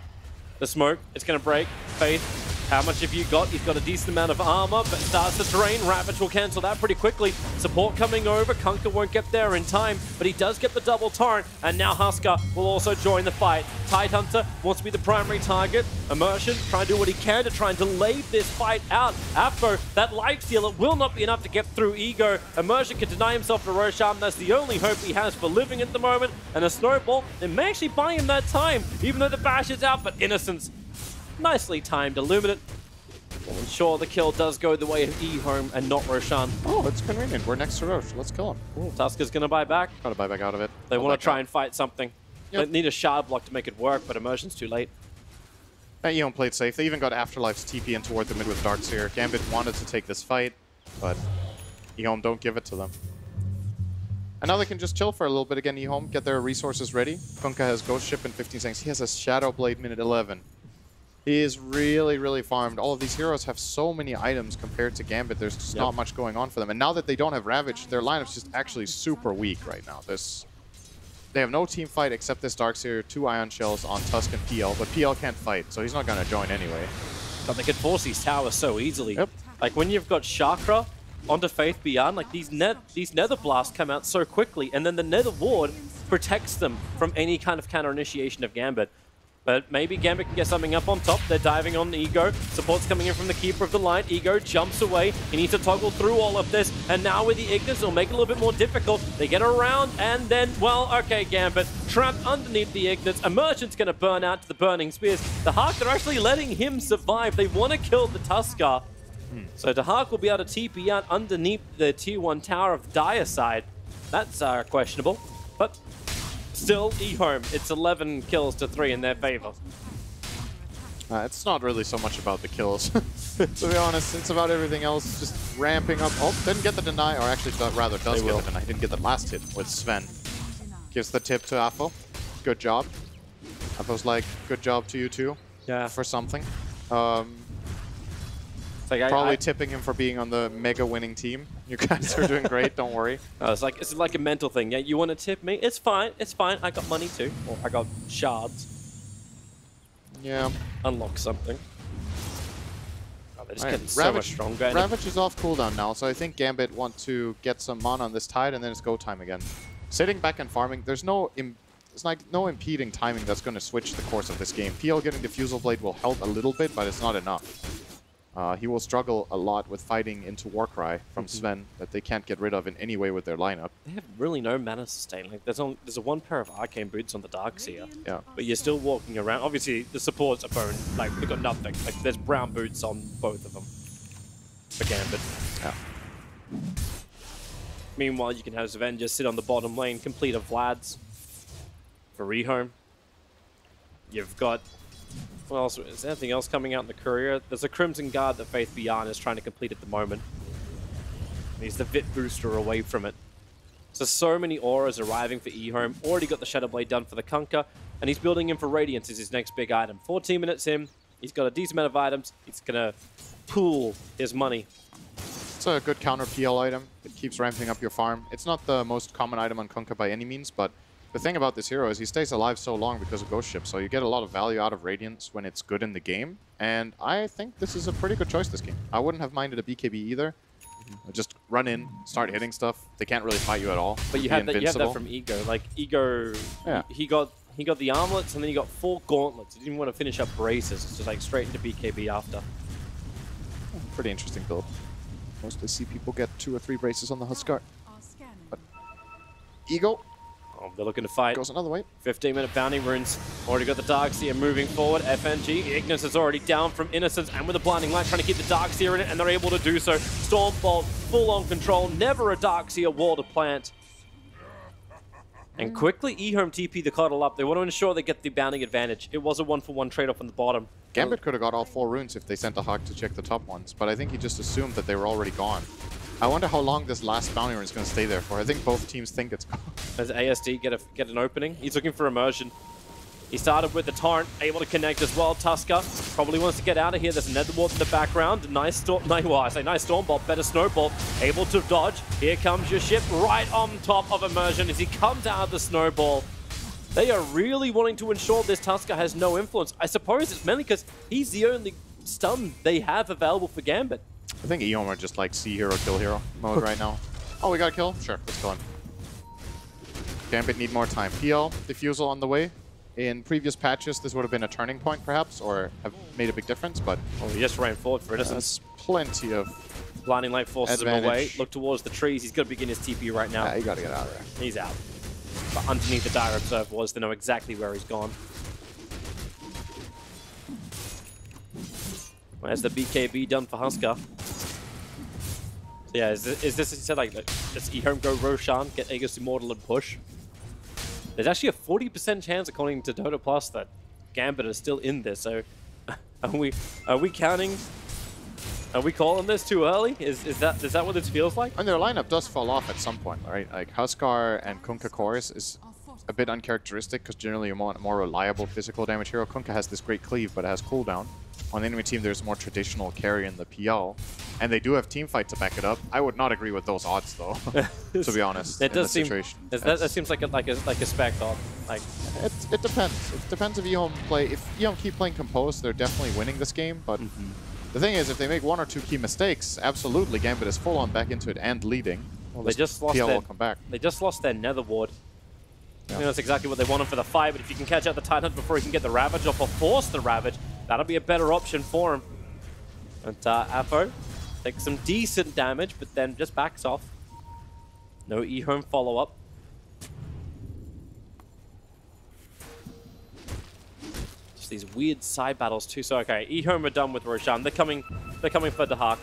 The smoke, it's going to break. Faith. How much have you got? He's got a decent amount of armor, but starts to drain. Ravage will cancel that pretty quickly. Support coming over. Kunkka won't get there in time, but he does get the double torrent, and now Husker will also join the fight. Tidehunter wants to be the primary target. Immersion trying to do what he can to try and delay this fight out. Afro, that lifesteal, it will not be enough to get through Ego. Immersion can deny himself to Roshan. That's the only hope he has for living at the moment. And a snowball, it may actually buy him that time, even though the bash is out, but Innocence. Nicely timed Illuminate. We'll ensure the kill does go the way of eHome and not Roshan. Oh, it's convenient. We're next to Rosh. Let's kill him. Ooh, Tuska's going to buy back. Gotta buy back out of it. They want to try and fight something. Yep. They need a shard block to make it work, but Immersion's too late. Eon played safe. They even got Afterlife's TP in toward the mid with Darkseer. Gambit wanted to take this fight, but Eon don't give it to them. And now they can just chill for a little bit again, Eon, get their resources ready. Kunkka has Ghost Ship in 15 seconds. He has a Shadow Blade minute 11. He is really, really farmed. All of these heroes have so many items compared to Gambit. There's just not much going on for them. And now that they don't have Ravage, their lineup's just actually super weak right now. They have no team fight except this Darkseer, 2 Ion Shells on Tusk and PL, but PL can't fight, so he's not going to join anyway. But they can force these towers so easily. Yep. Like when you've got Chakra onto Faith Beyond, like these Nether Blasts come out so quickly, and then the Nether Ward protects them from any kind of counter initiation of Gambit. But maybe Gambit can get something up on top. They're diving on Ego. Support's coming in from the Keeper of the Light. Ego jumps away. He needs to toggle through all of this. And now with the Ignis, it'll make it a little bit more difficult. They get around, and then, well, okay, Gambit. Trapped underneath the Ignis. Immersion's going to burn out to the Burning Spears. The Hark, they're actually letting him survive. They want to kill the Tuskar. So the Hark will be able to TP out underneath the tier 1 tower of Dire side. That's questionable. But still, eHome, it's 11 kills to 3 in their favor. It's not really so much about the kills. To be honest, it's about everything else, just ramping up. Oh, didn't get the deny, or actually rather does get the deny. Didn't get the last hit with Sven. Gives the tip to Afo. Good job. Afo's like, good job to you too. Yeah. For something. Like Probably tipping him for being on the mega winning team. You guys are doing great, don't worry. It's like a mental thing. Yeah, you want to tip me? It's fine, it's fine. I got money too. Or I got shards. Yeah. Unlock something. Oh, they're just getting so Ravage, much stronger. Ravage is off cooldown now, so I think Gambit want to get some mana on this tide, and then it's go time again. Sitting back and farming, there's no impeding timing that's going to switch the course of this game. PL getting the Fusel Blade will help a little bit, but it's not enough. He will struggle a lot with fighting into Warcry from Sven that they can't get rid of in any way with their lineup. They have really no mana sustain. Like there's a one pair of Arcane Boots on the Darkseer. Yeah. But you're still walking around. Obviously, the supports are bone. Like they've got nothing. Like there's brown boots on both of them. For Gambit. Yeah. Meanwhile, you can have Sven just sit on the bottom lane, complete a Vlad's. For rehome. You've got... What else? Is there anything else coming out in the courier? There's a Crimson Guard that Faith Beyond is trying to complete at the moment. He's the Vit booster away from it. So many auras arriving for eHome. Already got the Shadow Blade done for the Kunkka, and he's building in for Radiance as his next big item. 14 minutes in, he's got a decent amount of items. He's gonna pool his money. It's a good counter PL item. It keeps ramping up your farm. It's not the most common item on Kunkka by any means, but the thing about this hero is he stays alive so long because of Ghost Ship, so you get a lot of value out of Radiance when it's good in the game, and I think this is a pretty good choice this game. I wouldn't have minded a BKB either. Just run in, start hitting stuff. They can't really fight you at all. But you have that from Ego. Like Ego, yeah. he got the armlets, and then he got 4 gauntlets. He didn't want to finish up braces. It's just like straight into BKB after. Pretty interesting build. Mostly see people get 2 or 3 braces on the Huskar. But Ego. Oh, they're looking to fight. Goes another way. 15-minute bounty runes. Already got the Darkseer moving forward. FNG. Ignis is already down from Innocence and with a Blinding Light trying to keep the Darkseer in it, and they're able to do so. Stormbolt, full on control. Never a Darkseer wall to plant. And quickly, eHome TP the Cuddle up. They want to ensure they get the bounty advantage. It was a 1-for-1 trade-off on the bottom. Gambit could have got all 4 runes if they sent a Hawk to check the top ones, but I think he just assumed that they were already gone. I wonder how long this last bounty rune is going to stay there for. I think both teams think it's gone. Does ASD get an opening? He's looking for immersion. He started with the Torrent, able to connect as well. Tusker probably wants to get out of here. There's a Nether Ward in the background. Nice Stormbolt, better Snowball. Able to dodge. Here comes your ship right on top of immersion as he comes out of the Snowball. They are really wanting to ensure this Tusker has no influence. I suppose it's mainly because he's the only stun they have available for Gambit. I think Eom are just like see hero, kill hero mode right now. Oh, we got a kill? Sure, let's go on. Gambit need more time. PL, Diffusal on the way. In previous patches, this would have been a turning point, perhaps, or have made a big difference, but... Oh, he just ran forward for Innocence. Plenty of Blinding Light forces advantage. Him away. Look towards the trees. He's got to begin his TP right now. Yeah, you got to get out of there. He's out. But underneath the Dire Observe was to know exactly where he's gone. Where's the BKB done for Huskar? So yeah, is this as you said, like, does eHome go Roshan, get Aegis Immortal and push? There's actually a 40% chance, according to Dota Plus, that Gambit is still in this. So, are we counting? Are we calling this too early? Is that what this feels like? And their lineup does fall off at some point, right? Like Huskar and Kunkka Chorus is a bit uncharacteristic because generally you want a more reliable physical damage hero. Kunkka has this great cleave, but it has cooldown. On the enemy team, there's more traditional carry in the PL, and they do have team fight to back it up. I would not agree with those odds, though. To be honest, it does seem. That seems like a spec odd. Like it depends. It depends if EHOM play. If EHOM keep playing composed, they're definitely winning this game. But the thing is, if they make 1 or 2 key mistakes, absolutely Gambit is full on back into it and leading. Well, they just lost PL their. will come back. They just lost their Nether Ward. I think that's exactly what they wanted for the fight, but if you can catch out the Titan before he can get the Ravage off or force the Ravage, that'll be a better option for him. And Apo takes some decent damage, but then just backs off. No eHome follow-up. Just these weird side battles too. So okay, eHome are done with Roshan. They're coming for Dahak.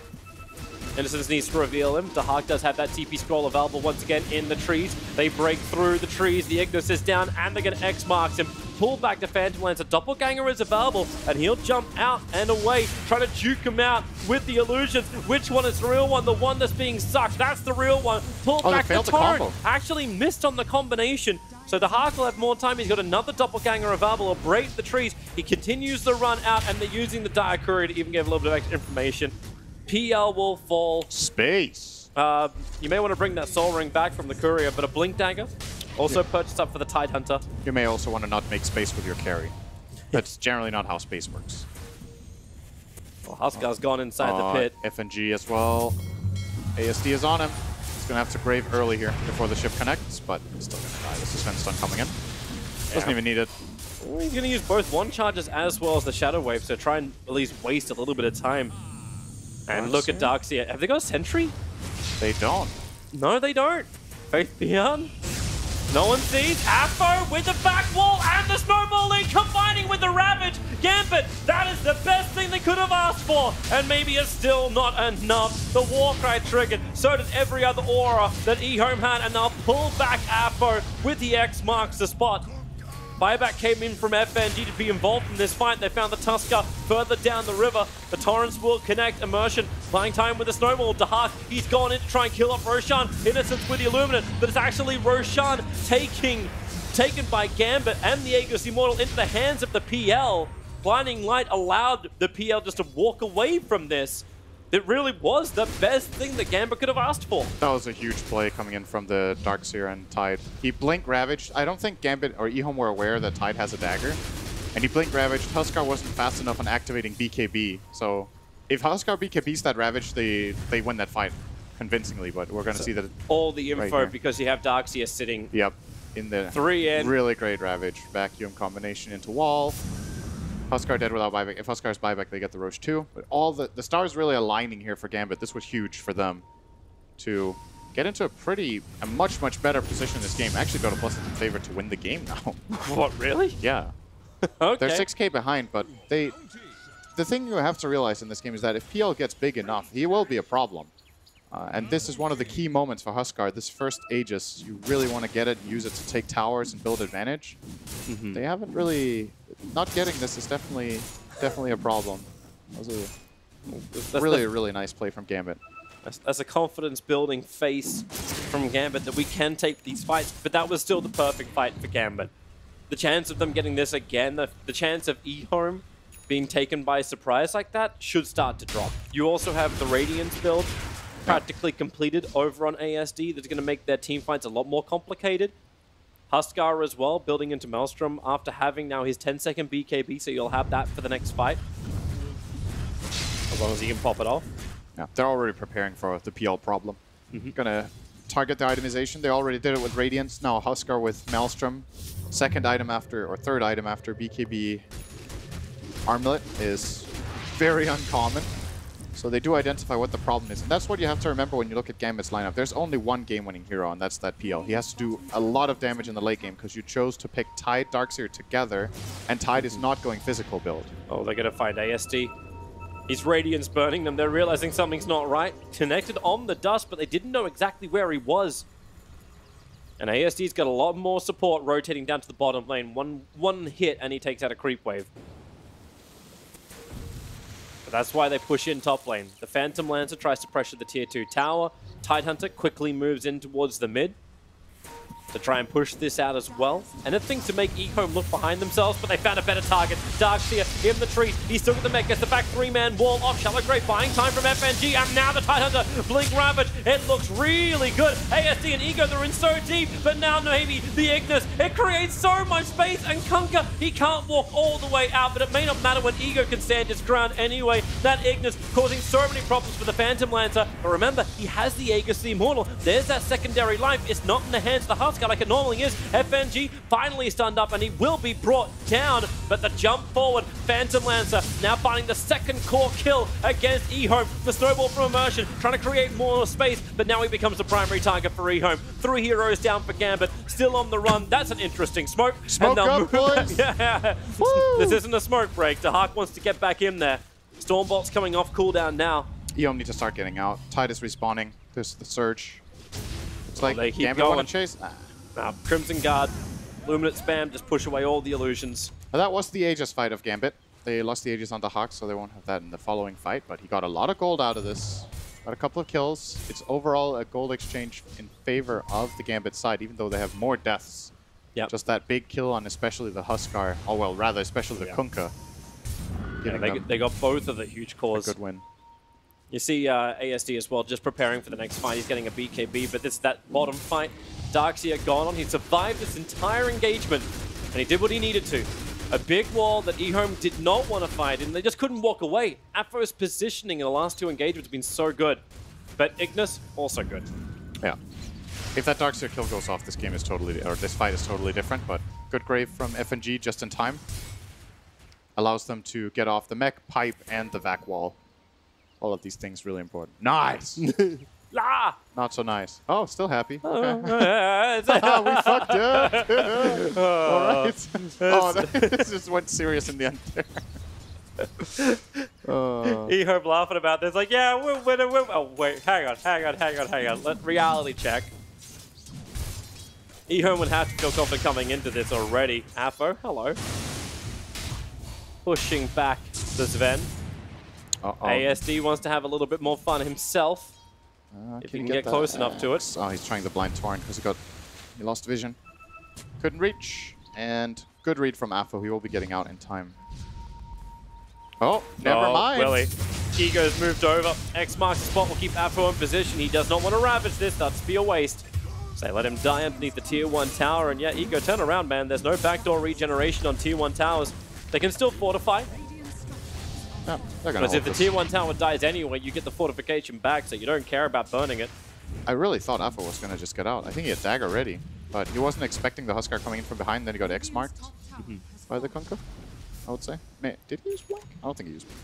Innocence needs to reveal him. Dahak does have that TP scroll available once again in the trees. They break through the trees. The Ignis is down, and they're going to X-Marks him. Pull back to Phantom Lance. A Doppelganger is available, and he'll jump out and away, trying to juke him out with the illusions. Which one is the real one? The one that's being sucked. That's the real one. Pull back the Torrent. Actually missed on the combination. So Dahak will have more time. He's got another Doppelganger available. He'll break the trees. He continues the run out, and they're using the Dire Courier to even give a little bit of extra information. PL will fall. Space. You may want to bring that Soul Ring back from the Courier, but a Blink Dagger also purchased up for the Tide Hunter. You may also want to not make space with your carry. That's generally not how space works. Well, Huskar's gone inside the pit. FNG as well. ASD is on him. He's going to have to grave early here before the ship connects, but he's still going to die. This is Sven stun coming in. Doesn't even need it. Well, he's going to use both one charges as well as the Shadow Wave, so try and at least waste a little bit of time. And look at Darkseer. Have they got a sentry? They don't. No, they don't. Faith Beyond. No one sees. Apo with the back wall and the snowball link combining with the Ravage. Gambit, that is the best thing they could have asked for. And maybe it's still not enough. The Warcry triggered. So did every other aura that eHome had. And they'll pull back Apo with the X marks the spot. Buyback came in from FNG to be involved in this fight. They found the Tusker further down the river. The Torrents will connect. Immersion buying time with the Snowball. Dahak, he's gone in to try and kill off Roshan. Innocence with the Illuminate, but it's actually Roshan taken by Gambit and the Aegis Immortal into the hands of the PL. Blinding Light allowed the PL just to walk away from this. It really was the best thing that Gambit could have asked for. That was a huge play coming in from the Darkseer and Tide. He blink ravaged. I don't think Gambit or eHome were aware that Tide has a dagger. And he blink ravaged. Huskar wasn't fast enough on activating BKB. So if Huskar BKBs that ravage, they win that fight convincingly. But we're going to see that. All the info because you have Darkseer sitting. Yep. In the 3-in. Really great ravage. Vacuum combination into wall. Huskar dead without buyback. If Huskar's buyback, they get the Roche too. But all the stars really aligning here for Gambit. This was huge for them to get into a much better position in this game. Actually, Dota Plus is in favor to win the game now. What, really? Yeah. Okay. They're 6k behind, but the thing you have to realize in this game is that if PL gets big enough, he will be a problem. And this is one of the key moments for Huskar. This first Aegis, you really want to get it, use it to take towers and build advantage. They haven't really... Not getting this is definitely a problem. That was a really nice play from Gambit. That's a confidence-building face from Gambit that we can take these fights, but that was still the perfect fight for Gambit. The chance of them getting this again, the chance of eHome being taken by surprise like that should start to drop. You also have the Radiance build practically completed over on ASD. That's going to make their team fights a lot more complicated. Huskar as well, building into Maelstrom after having now his 10-second BKB, so you'll have that for the next fight. As long as he can pop it off. Yeah, they're already preparing for the PL problem. Gonna target the itemization. They already did it with Radiance. Now Huskar with Maelstrom. Third item after BKB Armlet is very uncommon. So they do identify what the problem is. And that's what you have to remember when you look at Gambit's lineup. There's only one game-winning hero, and that's that PL. He has to do a lot of damage in the late game because you chose to pick Tide, Darkseer together, and Tide is not going physical build. Oh, they're going to find ASD. His Radiance burning them. They're realizing something's not right. Connected on the dust, but they didn't know exactly where he was. And ASD's got a lot more support rotating down to the bottom lane. One hit and he takes out a creep wave. But that's why they push in top lane. The Phantom Lancer tries to pressure the tier 2 tower. Tidehunter quickly moves in towards the mid to try and push this out as well. Anything to make eHome look behind themselves, but they found a better target. Darkseer in the trees. He's still got the mech, gets the back 3-man wall off. Shallow Grave buying time from FNG, and now the Tidehunter Blink Ravage. It looks really good. ASD and Ego, they're in so deep, but now maybe the Ignis. It creates so much space, and Kunkka, he can't walk all the way out, but it may not matter when Ego can stand his ground anyway. That Ignis causing so many problems for the Phantom Lancer, but remember, he has the Aegis the Immortal. There's that secondary life. It's not in the hands of the Husker like it normally is. FNG finally stunned up, and he will be brought down, but the jump forward, Phantom Lancer now finding the second core kill against eHome. The snowball from Immersion trying to create more space, but now he becomes the primary target for eHome. 3 heroes down for Gambit, still on the run. That's an interesting smoke. Smoke up, boys! Yeah. This isn't a smoke break. The Hawk wants to get back in there. Stormbolt's coming off cooldown now. eHome need to start getting out. Tide is respawning. There's the surge. It's like they keep Gambit going. want to chase. Crimson Guard, Luminate spam, just push away all the illusions. That was the Aegis fight of Gambit. They lost the Aegis on the Hawk, so they won't have that in the following fight, but he got a lot of gold out of this. Got a couple of kills. It's overall a gold exchange in favor of the Gambit side, even though they have more deaths. Yep. Just that big kill on especially the Huskar, or well, rather, especially the Kunkka. Yeah, they got both of the huge cores. A good win. You see ASD as well, just preparing for the next fight. He's getting a BKB, but this is that bottom fight. Darkseer gone on. He survived this entire engagement, and he did what he needed to. A big wall that eHome did not want to fight, and they just couldn't walk away. Aphro's positioning in the last 2 engagements have been so good, but Ignis, also good. Yeah. If that Darkseer kill goes off, this game is totally, or this fight is totally different, but good grave from FNG just in time. Allows them to get off the mech, pipe, and the vac wall. All of these things really important. Nice! La! Not so nice. Oh, still happy. Okay. We fucked up. All right. Oh, this just went serious in the end there. eHome laughing about this, like, yeah, we're winning. Oh, wait, hang on. Let reality check. eHome would have to feel confident coming into this already. Aphro, hello. Pushing back the Sven. ASD wants to have a little bit more fun himself. If he can get close enough to it. Oh, he's trying the blind torrent because he lost vision. Couldn't reach. And good read from Aphro. He will be getting out in time. Oh, never mind. Willie. Ego's moved over. X marks the spot, will keep Aphro in position. He does not want to ravage this. That's be a waste. So they let him die underneath the tier 1 tower. And yeah, Ego, turn around, man. There's no backdoor regeneration on tier 1 towers. They can still fortify. Yeah, because if the tier 1 tower dies anyway, you get the fortification back, so you don't care about burning it. I really thought Aphro was going to just get out. I think he had dagger ready, but he wasn't expecting the Huskar coming in from behind, then he got X-marked by the Kunkka, I would say. Did he use Blink? I don't think he used Blink.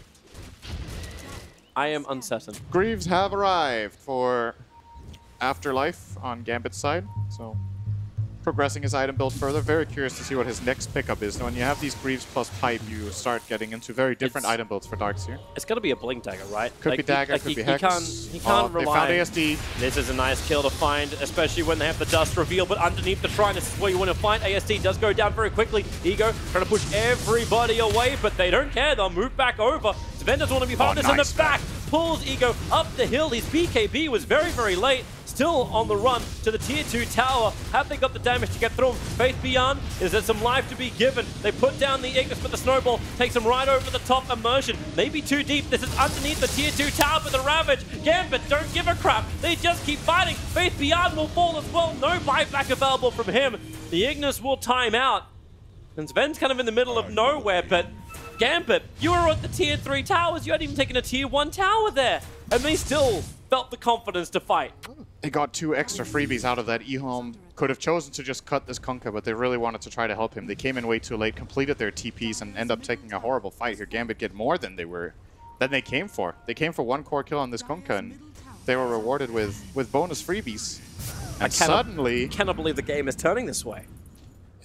I am uncertain. Greaves have arrived for Afterlife on Gambit's side, so progressing his item build further. Very curious to see what his next pickup is. When you have these Greaves plus Pipe, you start getting into very different item builds for Darkseer. It's got to be a Blink Dagger, right? Could be Dagger, could be Hex. He can't rely. They found ASD. This is a nice kill to find, especially when they have the dust reveal, but underneath the shrine, this is where you want to find. ASD does go down very quickly. Ego trying to push everybody away, but they don't care. They'll move back over. Sven doesn't want to be part of this in the back. Pulls Ego up the hill. His BKB was very, very late. Still on the run to the tier 2 tower. Have they got the damage to get through him? Faith Beyond, is there some life to be given? They put down the Ignis, but the snowball takes him right over the top. Immersion, maybe too deep. This is underneath the tier 2 tower, but the Ravage. Gambit don't give a crap. They just keep fighting. Faith Beyond will fall as well. No buyback available from him. The Ignis will time out. And Sven's kind of in the middle of nowhere, but Gambit, you were at the tier 3 towers. You hadn't even taken a tier 1 tower there. And they still felt the confidence to fight. They got 2 extra freebies out of that. eHome could have chosen to just cut this Kunkka, but they really wanted to try to help him. They came in way too late, completed their TPs, and end up taking a horrible fight here. Gambit get more than they came for. They came for 1 core kill on this Kunkka, and they were rewarded with bonus freebies. And suddenly, I cannot believe the game is turning this way.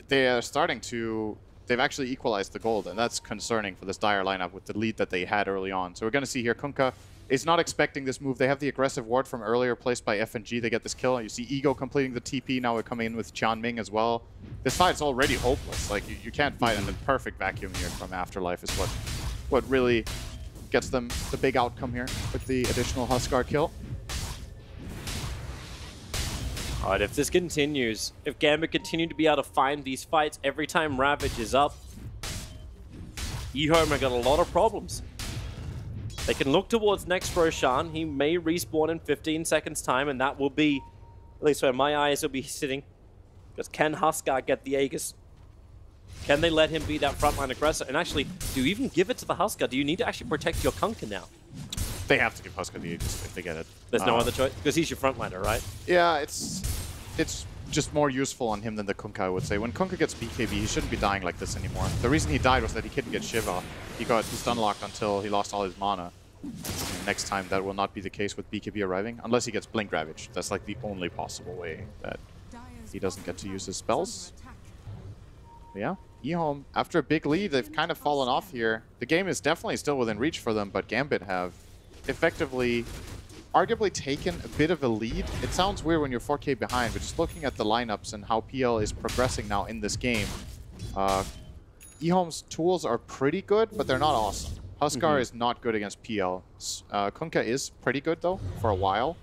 They are starting to they've actually equalized the gold, and that's concerning for this Dire lineup with the lead that they had early on. So we're going to see here Kunkka is not expecting this move. They have the aggressive ward from earlier placed by FNG. They get this kill. You see Ego completing the TP. Now we're coming in with Qianming as well. This fight's already hopeless. Like, you can't fight in the perfect vacuum here from Afterlife is what really gets them the big outcome here with the additional Huskar kill. All right, if this continues, if Gambit continue to be able to find these fights every time Ravage is up, eHome have got a lot of problems. They can look towards next Roshan. He may respawn in 15 seconds time, and that will be, at least where my eyes will be sitting. Because can Huskar get the Aegis? Can they let him be that frontline aggressor? And actually, do you even give it to the Huskar? Do you need to actually protect your Kunkka now? They have to give Huskar the Aegis if they get it. There's no other choice? Because he's your frontliner, right? Yeah, it's just more useful on him than the Kunkka, I would say. When Kunkka gets BKB, he shouldn't be dying like this anymore. The reason he died was that he couldn't get Shiva. He got stun locked until he lost all his mana. Next time, that will not be the case with BKB arriving, unless he gets Blink Ravage. That's like the only possible way that he doesn't get to use his spells. But yeah, eHome, after a big lead, they've kind of fallen off here. The game is definitely still within reach for them, but Gambit have effectively, arguably taken a bit of a lead. It sounds weird when you're 4K behind, but just looking at the lineups and how PL is progressing now in this game, eHome's tools are pretty good, but they're not awesome. Huskar is not good against PL. Kunkka is pretty good, though, for a while.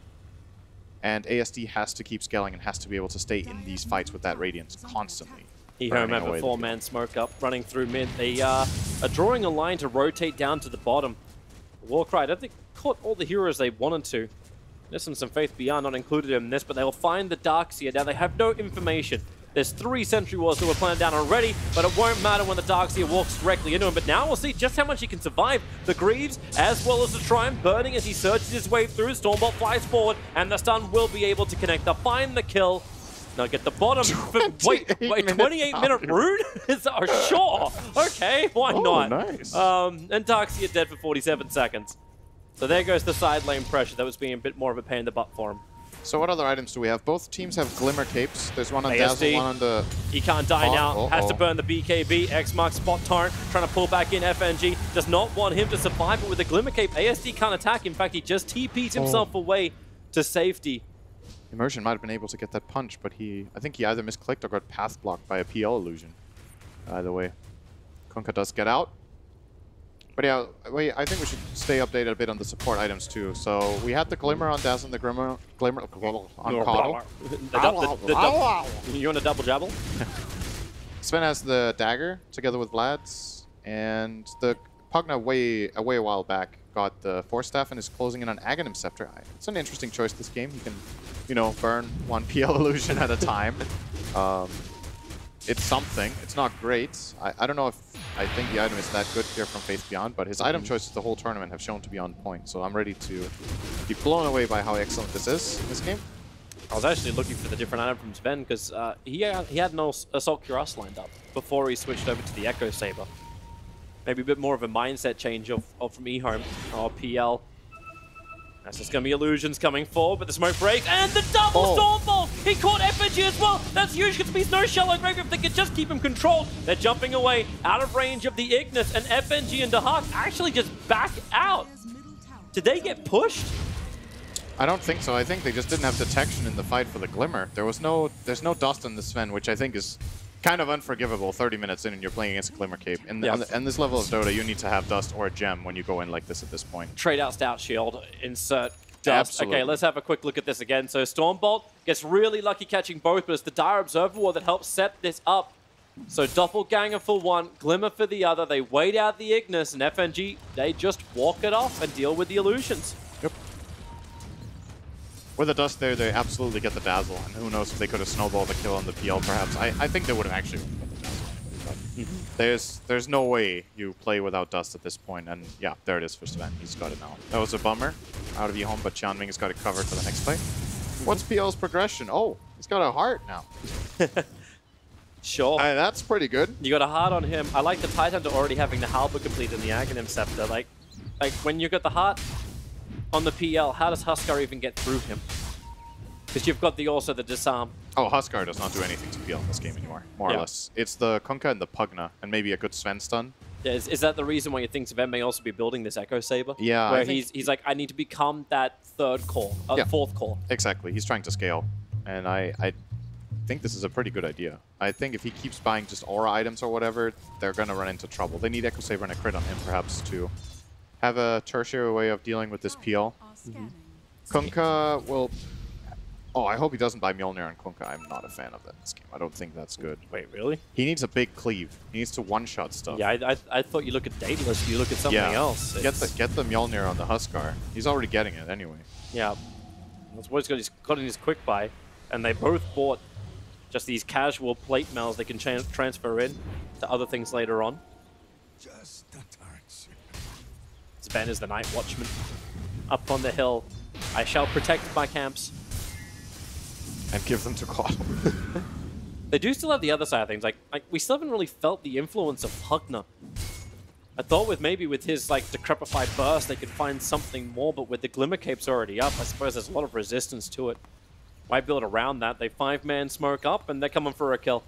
And ASD has to keep scaling and has to be able to stay in these fights with that Radiance constantly. eHome have a 4-man smoke up, running through mid. They are drawing a line to rotate down to the bottom. Warcry, I don't think caught all the heroes they wanted to. Listen, some Faith Beyond not included in this, but they will find the Darkseer. Now, they have no information. There's 3 Sentry Wars that were planned down already, but it won't matter when the Darkseer walks directly into him. But now we'll see just how much he can survive. The Greaves, as well as the Triumph, burning as he surges his way through. Stormbolt flies forward, and the stun will be able to connect. They'll find the kill. Now get the bottom. Wait, 28-minute rune? Sure. Okay, why not? Nice. And Darkseer dead for 47 seconds. So there goes the side lane pressure. That was being a bit more of a pain in the butt for him. So what other items do we have? Both teams have Glimmer Capes. There's one on Dazzle, one on the... He can't die now. Has to burn the BKB. X marks spot Torrent. Trying to pull back in FNG. Does not want him to survive, but with the Glimmer Cape, ASD can't attack. In fact, he just TP'd himself away to safety. Immersion might have been able to get that punch, but I think he either misclicked or got path blocked by a PL illusion. Either way. Kunkka does get out. But yeah, I think we should stay updated a bit on the support items too. So we had the Glimmer on Dazzle and the Glimmer on Coddle. You want a double jabble? Sven has the Dagger together with Vlad's, and the Pugna a while back got the Force Staff and is closing in on Aghanim Scepter. It's an interesting choice this game. You can, you know, burn 1 PL illusion at a time. It's something. It's not great. I don't know if I think the item is that good here from Faith Beyond, but his item choices the whole tournament have shown to be on point. So I'm ready to be blown away by how excellent this is in this game. I was actually looking for the different item from Sven because he had no Assault Cuirass lined up before he switched over to the Echo Saber. Maybe a bit more of a mindset change from eHome or PL. That's just going to be illusions coming forward, but the smoke breaks, and the double Stormbolt! He caught FNG as well! That's huge, because there's no Shallow Grave if they could just keep him controlled. They're jumping away, out of range of the Ignis, and FNG and Dahak actually just back out. Did they get pushed? I don't think so. I think they just didn't have detection in the fight for the Glimmer. There's no dust on the Sven, which I think is kind of unforgivable 30 minutes in and you're playing against a Glimmer Cape. And this level of Dota, you need to have dust or a gem when you go in like this at this point. Trade out Stout Shield, insert dust. Absolutely. Okay, let's have a quick look at this again. So Stormbolt gets really lucky catching both, but it's the Dire Observer Ward that helps set this up. So Doppelganger for one, Glimmer for the other. They wait out the Ignis, and FNG, they just walk it off and deal with the illusions. Yep. With the dust there, they absolutely get the Dazzle, and who knows if they could have snowballed the kill on the PL perhaps. I think they would have actually got the Dazzle. But there's no way you play without dust at this point, and yeah, there it is for Sven. He's got it now. That was a bummer out of eHome, but Qianming has got it covered for the next fight. What's PL's progression? Oh, he's got a heart now. Sure. That's pretty good. You got a heart on him. I like the Tidehunter already having the Halberd complete in the Aghanim Scepter. Like when you got the heart on the PL, how does Huskar even get through him? Because you've got also the disarm. Oh, Huskar does not do anything to PL in this game anymore, more or less. It's the Kunkka and the Pugna, and maybe a good Sven stun. Yeah, is that the reason why you think Sven may also be building this Echo Saber? Yeah. Where he's like, I need to become that third core, fourth core. Exactly. He's trying to scale. And I think this is a pretty good idea. I think if he keeps buying just aura items or whatever, they're going to run into trouble. They need Echo Saber and a crit on him, perhaps, to have a tertiary way of dealing with this PL. Kunkka will... Oh, I hope he doesn't buy Mjolnir on Kunkka. I'm not a fan of that in this game. I don't think that's good. Wait, really? He needs a big cleave. He needs to one-shot stuff. Yeah, I thought you look at Daedalus, you look at something else. Get the Mjolnir on the Huskar. He's already getting it anyway. Yeah. That's what he's got in his quick buy. And they both bought just these casual plate mails they can transfer in to other things later on. Just the touch. Sven is the Night Watchman. Up on the hill. I shall protect my camps. And give them to Cottle. They do still have the other side of things. Like we still haven't really felt the influence of Pugna. I thought maybe with his like Decrepified Burst they could find something more, but with the Glimmer Capes already up, I suppose there's a lot of resistance to it. Why build around that? They 5-man smoke up and they're coming for a kill.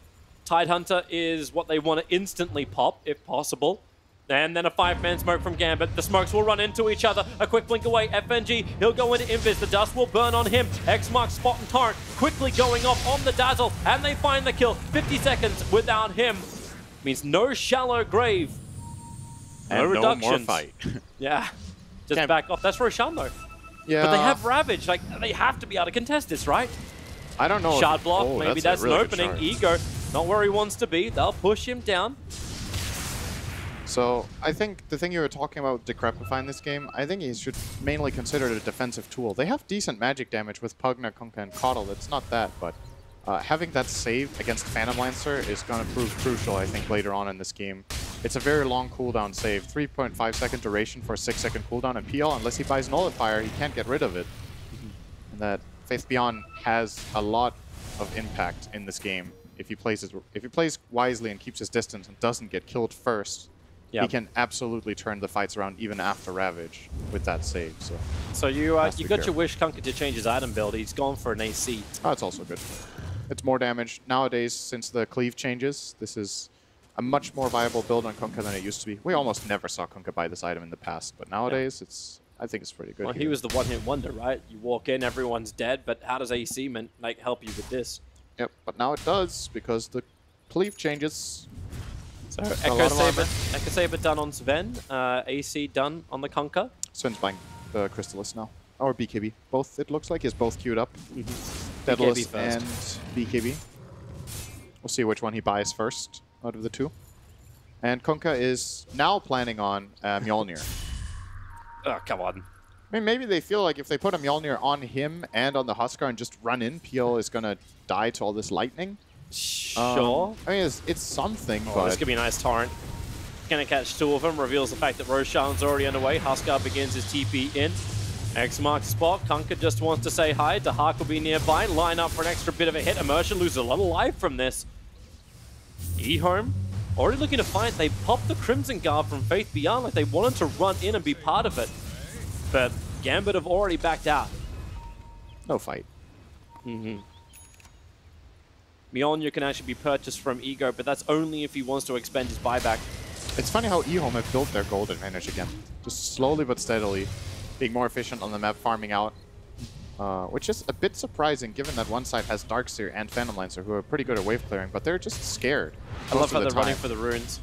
Tidehunter is what they want to instantly pop, if possible. And then a 5-man smoke from Gambit. The smokes will run into each other. A quick blink away. FNG, he'll go into Invis. The dust will burn on him. X marks Spot and Torrent quickly going off on the Dazzle. And they find the kill. 50 seconds without him. Means no shallow grave. And no reductions. more fight. Yeah. Just back off. That's Roshan though. Yeah. But they have Ravage. Like, they have to be able to contest this, right? I don't know. Shard block. Maybe that's an opening. Ego, not where he wants to be. They'll push him down. So, I think the thing you were talking about Decrepify in this game, I think he should mainly consider it a defensive tool. They have decent magic damage with Pugna, Kunkka, and Coddle. It's not that, but having that save against Phantom Lancer is going to prove crucial, I think, later on in this game. It's a very long cooldown save, 3.5 second duration for a 6-second cooldown, and PL, unless he buys Nullifier, he can't get rid of it. And that Faith Beyond has a lot of impact in this game if he plays wisely and keeps his distance and doesn't get killed first. He can absolutely turn the fights around even after Ravage with that save. So you got your wish Kunkka to change his item build. He's gone for an AC. Oh, it's also good. It's more damage. Nowadays, since the cleave changes, this is a much more viable build on Kunkka than it used to be. We almost never saw Kunkka buy this item in the past, but nowadays I think it's pretty good. Well, he was the one-hit wonder, right? You walk in, everyone's dead, but how does AC help you with this? Yep, but now it does because the cleave changes. So Echo Saber done on Sven, AC done on the Kunkka. Sven's buying the Crystallis now. Or BKB. Both, it looks like, is both queued up. Daedalus and BKB. We'll see which one he buys first out of the two. And Kunkka is now planning on Mjolnir. Oh, come on. I mean, maybe they feel like if they put a Mjolnir on him and on the Huskar and just run in, PL is going to die to all this lightning. Sure. I mean, it's something, Oh, but... this could be a nice torrent. Gonna catch two of them, reveals the fact that Roshan's already underway. Huskar begins his TP in. X marks spot. Kunkka just wants to say hi. Dahak will be nearby. Line up for an extra bit of a hit. Immersion loses a lot of life from this. eHome already looking to fight. They popped the Crimson Guard from Faith Beyond like they wanted to run in and be part of it. But Gambit have already backed out. No fight. Mjolnir can actually be purchased from Ego, but that's only if he wants to expend his buyback. It's funny how eHome have built their gold advantage again. Just slowly but steadily, being more efficient on the map, farming out. Which is a bit surprising given that one side has Darkseer and Phantom Lancer who are pretty good at wave clearing, but they're just scared. I love how they're running for the runes.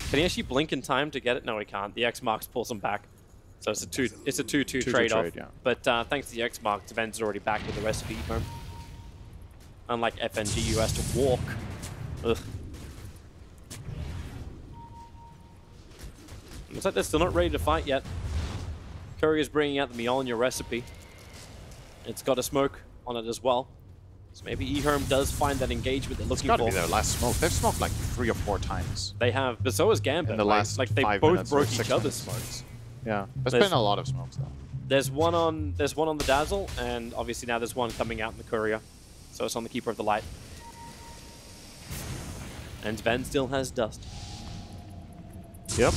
Can he actually blink in time to get it? No, he can't. The X marks pulls him back. So it's a 2-2 trade-off. Yeah. But thanks to the X mark, Sven's already back with the rest of eHome. Unlike FNG, who has to walk. Ugh. Looks like they're still not ready to fight yet. Courier's bringing out the Mjolnir recipe. It's got a smoke on it as well. So maybe eHome does find that engagement they're looking for. It's got to be their last smoke. They've smoked like 3 or 4 times. They have, but so has Gambit. In the last like they 5 both minutes broke or 6 each other's minutes. smokes. Yeah, there's been a lot of smokes though. There's one on the Dazzle, and obviously now there's one coming out in the Courier. So it's on the Keeper of the Light. And Sven still has dust. Yep.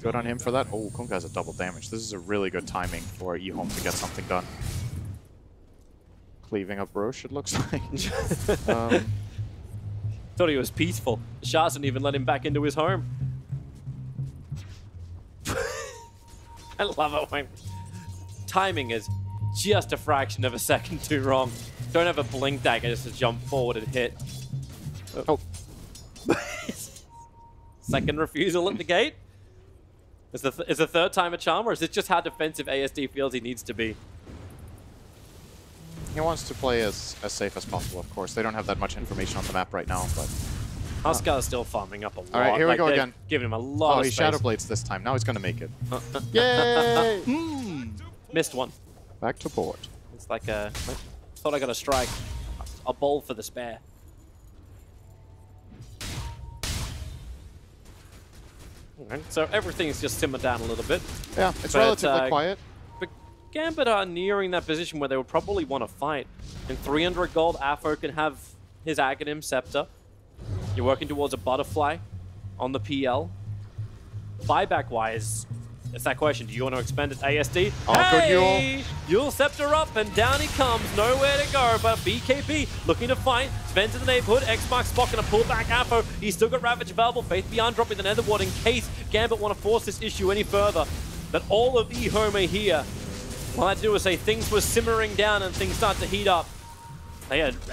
Good on him for that. Oh, Kunkka has a double damage. This is a really good timing for eHome to get something done. cleaving up Roche, it looks like. Thought he was peaceful. The Shards didn't even let him back into his home. I love it when timing is just a fraction of a second too wrong. Don't have a blink dagger just to jump forward and hit. Oh. Second refusal at the gate. Is the third time a charm, or is it just how defensive ASD feels he needs to be? He wants to play as safe as possible, of course. They don't have that much information on the map right now, but... Huskar's still farming up a lot. All right, here we go again. Giving him a lot of he space. Shadow Blades this time. Now he's going to make it. Yay! Missed one. Back to board. It's like a... Thought I got a strike. A bowl for the spare. Okay, so everything's just simmered down a little bit. Yeah, it's relatively quiet. But Gambit are nearing that position where they would probably want to fight. In 300 gold, Afo can have his Aghanim Scepter. You're working towards a Butterfly on the PL. Buyback-wise, it's that question. Do you want to expend it ASD? Oh, hey! Good Yule Scepter up, and down he comes. Nowhere to go, but BKB looking to fight. Sven's in the neighborhood. X-Mark Spot going to pull back Afo. He's still got Ravage available. Faith Beyond dropping the Nether Ward in case Gambit want to force this issue any further. But all of eHome are here. All I had to do was say things were simmering down and things start to heat up.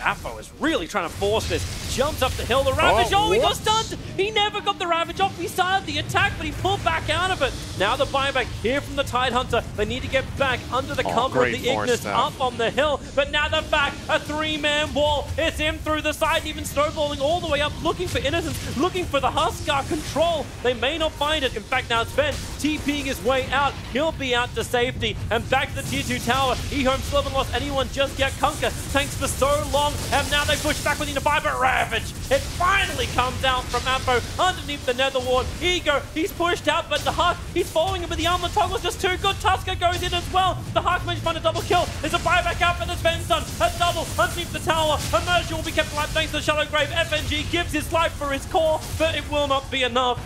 Afo is really trying to force this. Jumps up the hill. The Ravage. Oh, he got stunned. He never got the Ravage off. He started the attack, but he pulled back out of it. Now the buyback here from the Tidehunter. They need to get back under the cover of the Ignis up on the hill. But now they're back. A three-man wall. It's him through the side, even snowballing all the way up, looking for Innocence, looking for the Huskar control. They may not find it. In fact, now Sven TPing his way out. He'll be out to safety. And back to the tier 2 tower. eHome still haven't lost anyone just yet. Kunkka tanks for so long, and now they push back with the Buyback Ravage. It finally comes out from Afo underneath the Nether Ward. Ego, he's pushed out, but the Hawk, he's following him, but the armor toggle's just too good. Tusker goes in as well. The Hawk managed to find a double kill. There's a buyback out, but the Sven's done. A double underneath the tower. Emerger will be kept alive thanks to the Shallow Grave. FNG gives his life for his core, but it will not be enough.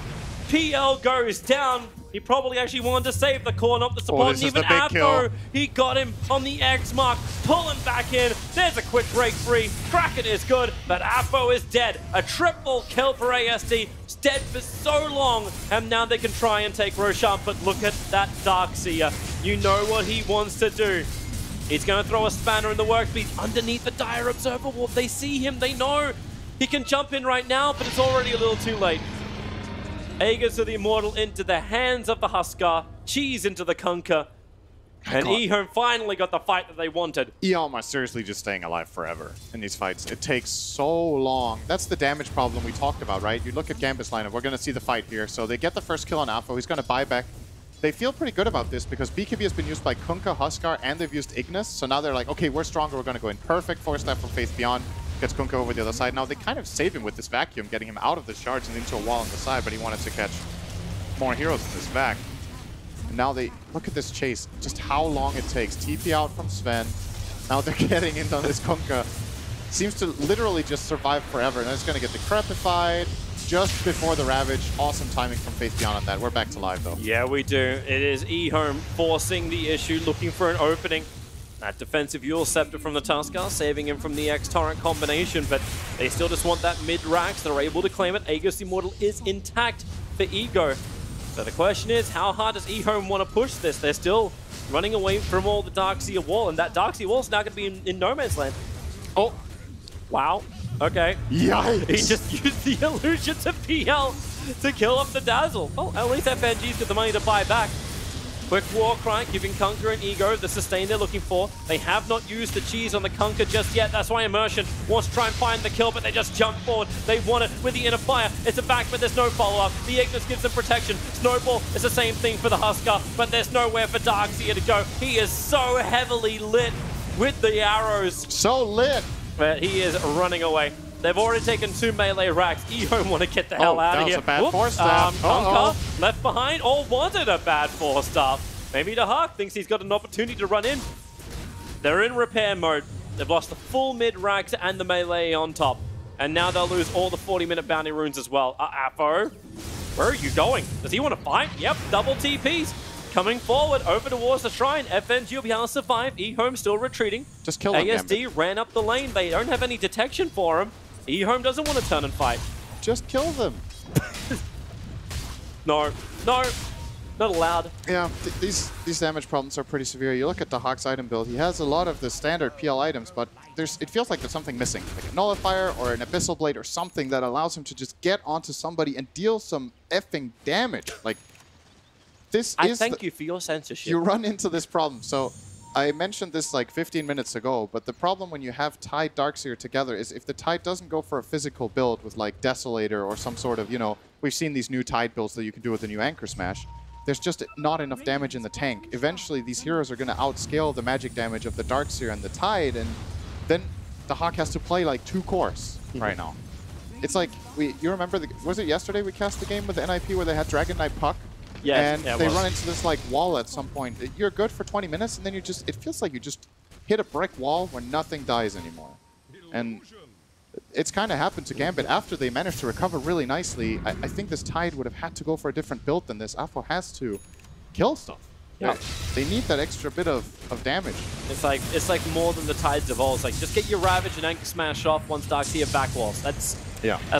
PL goes down. He probably actually wanted to save the core, not the support. And even Afo, he got him on the X mark, pulling back in. There's a quick break free. Kraken is good, but Afo is dead. A triple kill for ASD. He's dead for so long, and now they can try and take Roshan, but look at that Darkseer. You know what he wants to do. He's going to throw a spanner in the works, but he's underneath the Dire Observer Wall. They see him, they know. He can jump in right now, but it's already a little too late. Aegis of the Immortal into the hands of the Huskar, Cheese into the Kunkka, and eHome finally got the fight that they wanted. eHome are seriously just staying alive forever in these fights. It takes so long. That's the damage problem we talked about, right? You look at Gambit's lineup, we're going to see the fight here. So they get the first kill on Afo, he's going to buy back. They feel pretty good about this because BKB has been used by Kunkka, Huskar, and they've used Ignis. So now they're like, okay, we're stronger, we're going to go in. Perfect force step from Faith Beyond. Gets Kunkka over the other side. Now they kind of save him with this vacuum, getting him out of the shards and into a wall on the side, but he wanted to catch more heroes in this vac. And now they look at this chase, just how long it takes. TP out from Sven. Now they're getting into this Kunkka. Seems to literally just survive forever. And it's going to get decrepified just before the Ravage. Awesome timing from Faith Beyond on that. We're back to live though. Yeah, we do. It is eHome forcing the issue, looking for an opening. That defensive Yule Scepter from the Tuskar, saving him from the X-Torrent combination, but they still just want that mid-rax. They're able to claim it. Aegis Immortal is intact for Ego. So the question is, how hard does eHome want to push this? They're still running away from all the Darkseer Wall, and that Darkseer Wall is now going to be in No Man's Land. Oh, wow. Okay. Yikes. He just used the illusion to PL to kill off the Dazzle. Well, at least FNG's got the money to buy back. Quick Warcry, giving Kunkka and Ego the sustain they're looking for. They have not used the cheese on the Kunkka just yet. That's why Immersion wants to try and find the kill, but they just jump forward. They want it with the inner fire. It's a back, but there's no follow-up. The Ignis gives them protection. Snowball is the same thing for the Huskar, but there's nowhere for Darkseer to go. He is so heavily lit with the arrows. So lit. But he is running away. They've already taken 2 melee racks. eHome want to get the hell out of here. That was a bad force staff. Kunkka left behind, or was it a bad force staff? Maybe the Hawk thinks he's got an opportunity to run in. They're in repair mode. They've lost the full mid racks and the melee on top. And now they'll lose all the 40-minute bounty runes as well. Afo, where are you going? Does he want to fight? Yep, double TPs. coming forward over towards the shrine. FNG will be able to survive. eHome still retreating. Just kill him, ASD ran up the lane. They don't have any detection for him. eHome doesn't want to turn and fight. Just kill them. No, not allowed. Yeah, these damage problems are pretty severe. You look at the Hawk's item build, he has a lot of the standard PL items, but it feels like there's something missing. Like a Nullifier or an Abyssal Blade or something that allows him to just get onto somebody and deal some effing damage. Like, this I thank you for your censorship. You run into this problem. So I mentioned this like 15 minutes ago, but the problem when you have Tide Darkseer together is if the Tide doesn't go for a physical build with like Desolator or some sort of, you know, we've seen these new Tide builds that you can do with the new Anchor Smash. There's just not enough damage in the tank. Eventually, these heroes are going to outscale the magic damage of the Darkseer and the Tide, and then the Hawk has to play like 2 cores right now. It's like, you remember, was it yesterday we cast the game with the NIP where they had Dragon Knight Puck? Yes, and they run into this like wall at some point. You're good for 20 minutes, and then it feels like you just hit a brick wall where nothing dies anymore. And it's kind of happened to Gambit after they managed to recover really nicely. I think this Tide would have had to go for a different build than this. Afo has to kill stuff. Yeah. They need that extra bit of damage. It's like more than the Tides evolve. It's like just get your Ravage and Anchor Smash off once Darkseer back walls. That's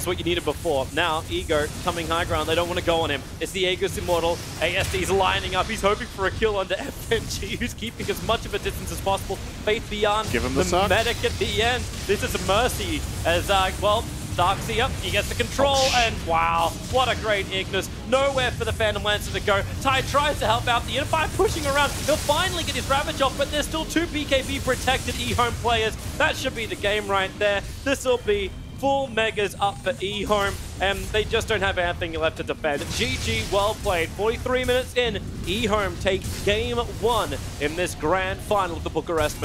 what you needed before. Now, Ego coming high ground. They don't want to go on him. It's the Aegis Immortal. ASD's lining up. He's hoping for a kill under FNG, who's keeping as much of a distance as possible. Faith Beyond. Give him the suck. Medic at the end. This is a mercy as, well, Darkseer, he gets the control, and wow, what a great Ignis. Nowhere for the Phantom Lancer to go. Tide tries to help out the Unify, pushing around. He'll finally get his Ravage off, but there's still 2 BKB protected eHome players. That should be the game right there. This will be full megas up for eHome, and they just don't have anything left to defend. GG, well played. 43 minutes in, eHome take game 1 in this grand final of the Bucharest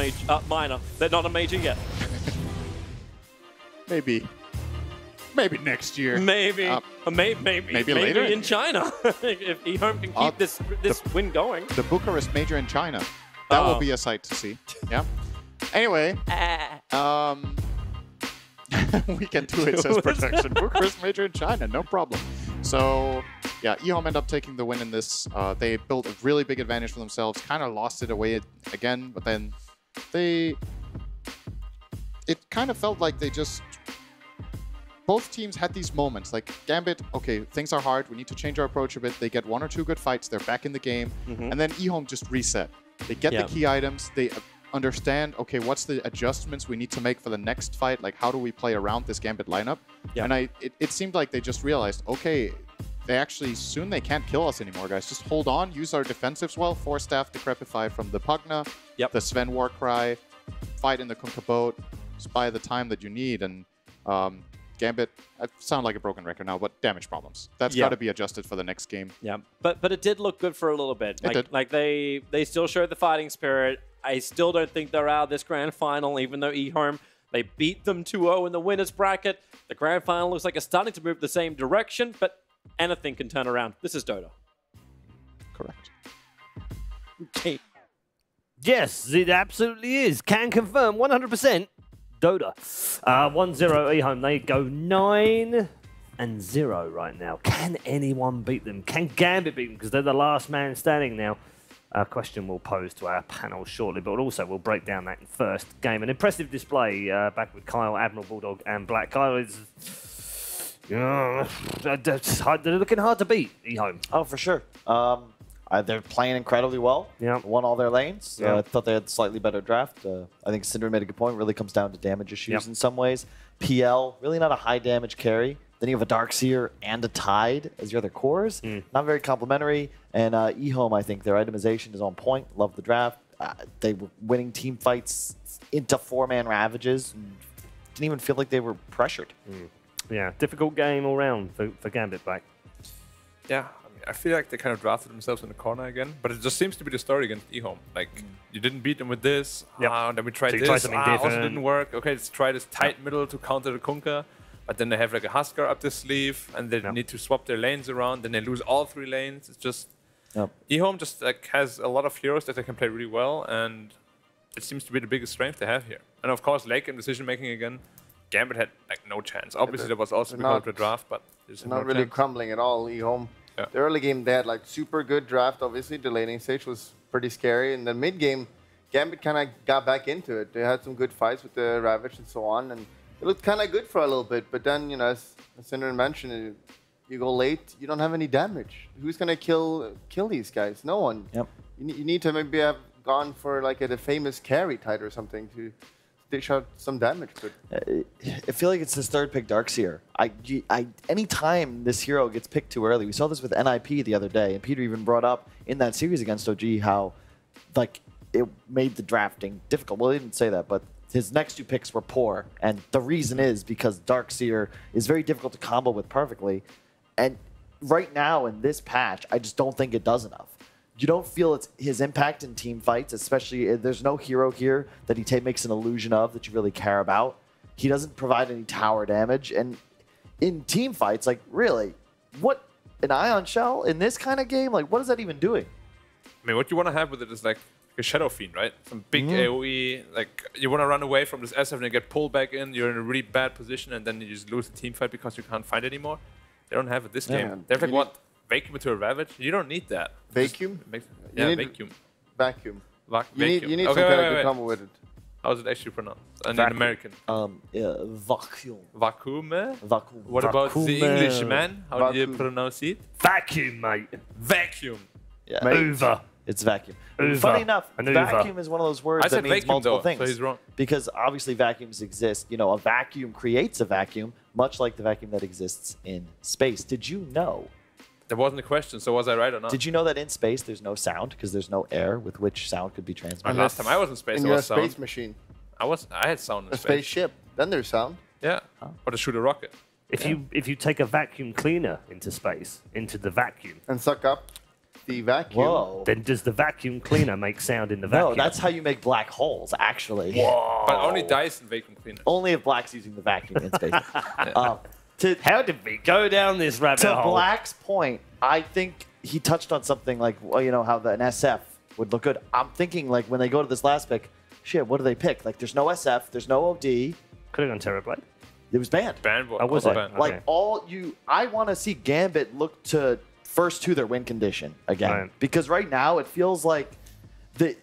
minor. They're not a major yet. Maybe next year. Maybe later in China. If eHome can keep this win going. The Bucharest major in China. That will be a sight to see. Yeah. Anyway, we can do it, says Protection. Bucharest major in China, no problem. So, yeah, eHome end up taking the win in this. They built a really big advantage for themselves, kind of lost it away again, but then it kind of felt like they just... Both teams had these moments, like Gambit, okay, things are hard, we need to change our approach a bit. They get 1 or 2 good fights, they're back in the game, and then eHome just reset. They get the key items, they understand, okay, what's the adjustments we need to make for the next fight, like how do we play around this Gambit lineup? And it seemed like they just realized, okay, soon they can't kill us anymore, guys. Just hold on, use our defensives well, Force Staff Decrepify from the Pugna, the Sven Warcry, fight in the Kunkka boat, just buy the time that you need, and Gambit, I sound like a broken record now, but damage problems. That's got to be adjusted for the next game. Yeah, but it did look good for a little bit. Like they still showed the fighting spirit. I still don't think they're out of this grand final, even though eHome, they beat them 2-0 in the winners bracket. The grand final looks like it's starting to move the same direction, but anything can turn around. This is Dota. Correct. Okay. Yes, it absolutely is. Can confirm 100%. Dota. 1-0 eHome. They go 9-0 right now. Can anyone beat them? Can Gambit beat them? Because they're the last man standing now. A question we'll pose to our panel shortly, but also we'll break down that first game. An impressive display back with Kyle, Admiral Bulldog, and Black. Kyle is... they're looking hard to beat, eHome. Oh, for sure. They're playing incredibly well. Yeah. Won all their lanes. I thought they had a slightly better draft. I think Cinder made a good point. Really comes down to damage issues in some ways. PL, really not a high damage carry. Then you have a Darkseer and a Tide as your other cores. Not very complimentary. And eHome, I think their itemization is on point. Love the draft. They were winning team fights into 4-man Ravages. And didn't even feel like they were pressured. Yeah, difficult game all round for Gambit back. Yeah. I feel like they kind of drafted themselves in the corner again, but it just seems to be the story against eHome. Like, you didn't beat them with this, then we tried this, also didn't work. Okay, let's try this tight middle to counter the Kunkka, but then they have like a Huskar up their sleeve, and they need to swap their lanes around, then they lose all 3 lanes. It's just... eHome just like has a lot of heroes that they can play really well, and it seems to be the biggest strength they have here. And of course, late game decision-making again, Gambit had like no chance. Obviously, there was also because of the draft, but it's not really crumbling at all, eHome. The early game, they had like super good draft. Obviously, the laning stage was pretty scary. And then mid game, Gambit kind of got back into it. They had some good fights with the Ravage and so on. And it looked kind of good for a little bit. But then, you know, as Cinder mentioned, you go late, you don't have any damage. Who's going to kill these guys? No one. Yep. You need to maybe have gone for like the famous carry tide or something to dish out some damage. But I feel like it's his third pick, Darkseer. Anytime this hero gets picked too early, we saw this with NIP the other day, and Peter even brought up in that series against OG how like it made the drafting difficult. Well, he didn't say that, but his next 2 picks were poor, and the reason is because Darkseer is very difficult to combo with perfectly, and right now in this patch, I just don't think it does enough. You don't feel it's his impact in team fights, especially there's no hero here that he makes an illusion of that you really care about. He doesn't provide any tower damage, and in team fights, like really, what an Ion Shell in this kind of game, like what is that even doing? I mean, what you want to have with it is like a Shadow Fiend, right? Some big AoE, like you want to run away from this SF and then get pulled back in, you're in a really bad position, and then you just lose the team fight because you can't fight anymore. They don't have it this game. They have like what? Vacuum into a Ravage? You don't need that. Vacuum? Yeah, vacuum. Vacuum. Vacuum. You need some kind of good combo with it. How is it actually pronounced? In American. Vacuum. Vacuum? Vacuum. What about the English, man? How do you pronounce it? Vacuum, mate. Vacuum. Yeah. Hoover. It's vacuum. Hoover. Funny enough, An Hoover. vacuum is one of those words I that said means vacuum, multiple though, things. so he's wrong. Because obviously vacuums exist. You know, a vacuum creates a vacuum, much like the vacuum that exists in space. Did you know? That wasn't a question, so was I right or not? Did you know that in space there's no sound because there's no air with which sound could be transmitted? Last time I was in space, in there your was sound. space machine. I had sound in a space. Spaceship. Then there's sound. Yeah. Or to shoot a rocket. If you take a vacuum cleaner into space, into the vacuum, and suck up the vacuum, Whoa. then does the vacuum cleaner make sound in the vacuum? No, that's how you make black holes, actually. Whoa. But only Dyson vacuum cleaner. Only if Black's using the vacuum in space. How did we go down this rabbit to hole? Black's point, I think he touched on something like, well, you know, how an SF would look good. I'm thinking, like, when they go to this last pick, shit, what do they pick? Like, there's no SF, there's no OD. Could have gone Terrorblade. It was banned. Banned? Oh, was it? Banned. Like, I want to see Gambit look to first to their win condition again. Right. Because right now, it feels like they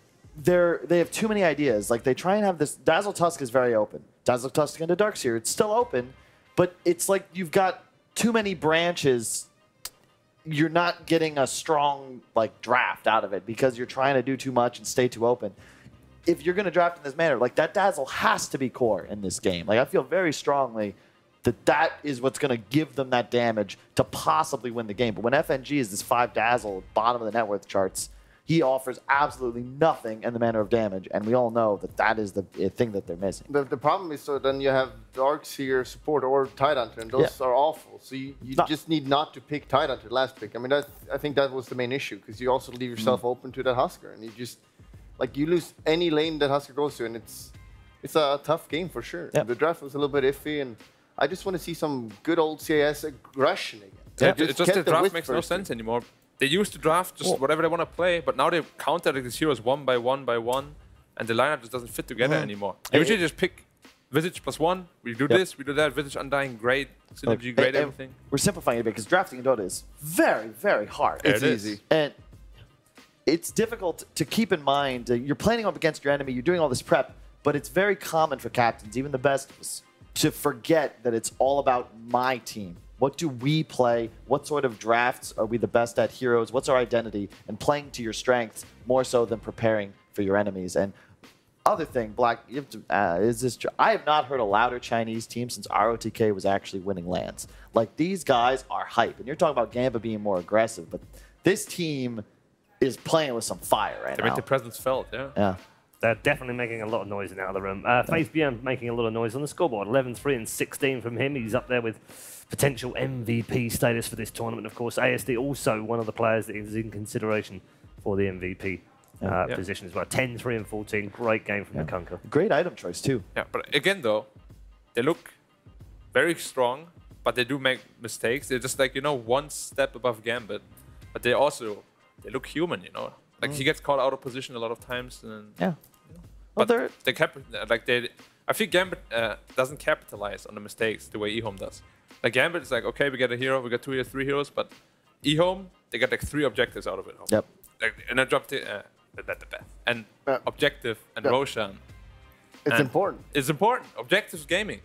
have too many ideas. Like, they try and have this, Dazzle Tusk is very open. Dazzle Tusk into Darkseer, it's still open, but it's like you've got too many branches. You're not getting a strong like draft out of it because you're trying to do too much and stay too open. If you're going to draft in this manner, like that Dazzle has to be core in this game. Like I feel very strongly that is what's going to give them that damage to possibly win the game. But when FNG is this 5 Dazzle, bottom of the net worth charts, he offers absolutely nothing in the manner of damage, and we all know that is the thing that they're missing. The problem is, so then you have Darkseer support or Tidehunter, and those are awful. So you just need not to pick Tidehunter last pick. I mean, I think that was the main issue, because you also leave yourself open to that Husker, and you just, like, you lose any lane that Husker goes to, and it's a tough game for sure. Yeah. The draft was a little bit iffy, and I just want to see some good old CIS aggression again. Yeah, it's just the draft makes no sense anymore. They used to draft just whatever they want to play, but now they counter like these heroes one by one by one, and the lineup just doesn't fit together anymore. They usually just pick Visage +1, we do this, we do that, Visage Undying, great, Synergy, great, everything. We're simplifying it a bit because drafting in Dota is very, very hard. It's easy. And it's difficult to keep in mind. You're playing up against your enemy, you're doing all this prep, but it's very common for captains, even the best of us, to forget that it's all about my team. What do we play? What sort of drafts are we the best at heroes? What's our identity? And playing to your strengths more so than preparing for your enemies. And other thing, Black, you have to, is this true? I have not heard a louder Chinese team since ROTK was actually winning lands. Like, these guys are hype. And you're talking about Gamba being more aggressive, but this team is playing with some fire right now. They make the presence felt, yeah. Yeah. They're definitely making a lot of noise in the other room. Faith Bjorn making a lot of noise on the scoreboard. 11-3 and 16 from him. He's up there with potential MVP status for this tournament, of course. ASD also one of the players that is in consideration for the MVP position as well. 10-3 and 14. Great game from the Kunkka. Great item choice, too. Yeah, but again, though, they look very strong, but they do make mistakes. They're just like, you know, one step above Gambit. But they look human, you know. Like, he gets caught out of position a lot of times. And, yeah. But I think Gambit doesn't capitalize on the mistakes the way eHome does. Like, Gambit is like, okay, we get a hero, we got 2 or 3 heroes, but eHome, they got like 3 objectives out of it. Yep. Like an objective, and objective and Roshan. It's And important. It's important. Objectives gaming.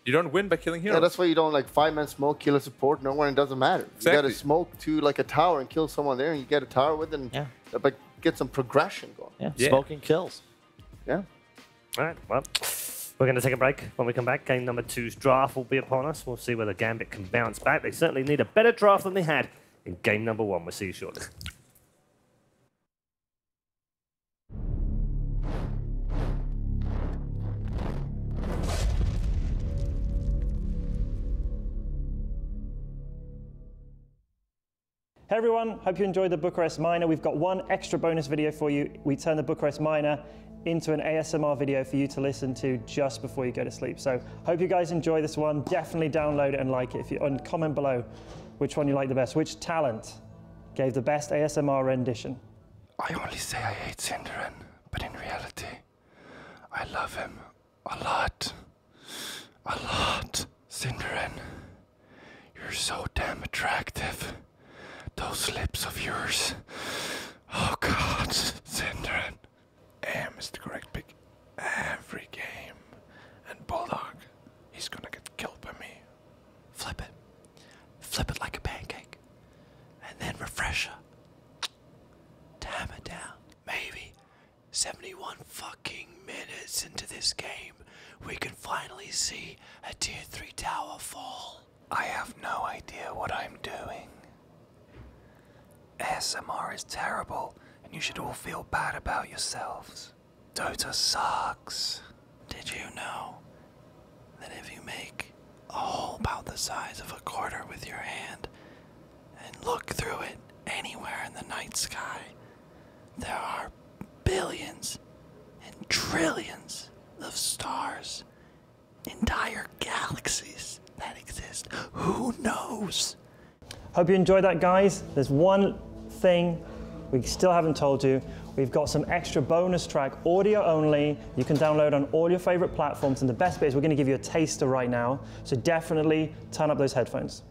You don't win by killing heroes. Yeah, that's why you don't like 5-man smoke, kill a support, nowhere, and it doesn't matter. Exactly. You got to smoke to like a tower and kill someone there, and you get a tower with, and like get some progression going. Yeah, smoking kills. Yeah. All right, well, we're going to take a break. When we come back, game number 2's draft will be upon us. We'll see whether Gambit can bounce back. They certainly need a better draft than they had in game number 1. We'll see you shortly. Hey everyone, hope you enjoyed the Bucharest Miner. We've got one extra bonus video for you. We turned the Bucharest Miner into an ASMR video for you to listen to just before you go to sleep. So hope you guys enjoy this one. Definitely download it and like it. If you and comment below which one you like the best, which talent gave the best ASMR rendition. I only say I hate Synderen, but in reality, I love him a lot. A lot. Synderen, you're so damn attractive. Those lips of yours. Oh God, Synderen. Am is the correct pick every game. And Bulldog, he's gonna get killed by me. Flip it. Flip it like a pancake. And then refresher. Tam it down. Maybe 71 fucking minutes into this game, we can finally see a tier 3 tower fall. I have no idea what I'm doing. ASMR is terrible, and you should all feel bad about yourselves. Dota sucks. Did you know that if you make a hole about the size of a quarter with your hand and look through it anywhere in the night sky, there are billions and trillions of stars, entire galaxies that exist. Who knows? Hope you enjoyed that, guys. There's one thing we still haven't told you. We've got some extra bonus track, audio only. You can download on all your favorite platforms. And the best bit is we're going to give you a taster right now. So definitely turn up those headphones.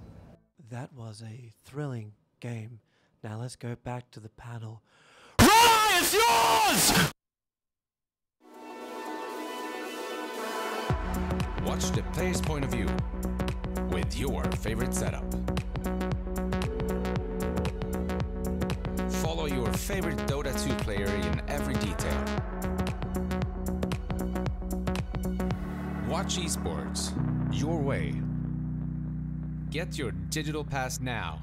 That was a thrilling game. Now let's go back to the panel. It's yours! Watch the player's point of view with your favorite setup. Follow your favorite Dota 2 player in every detail. Watch esports your way. Get your digital pass now.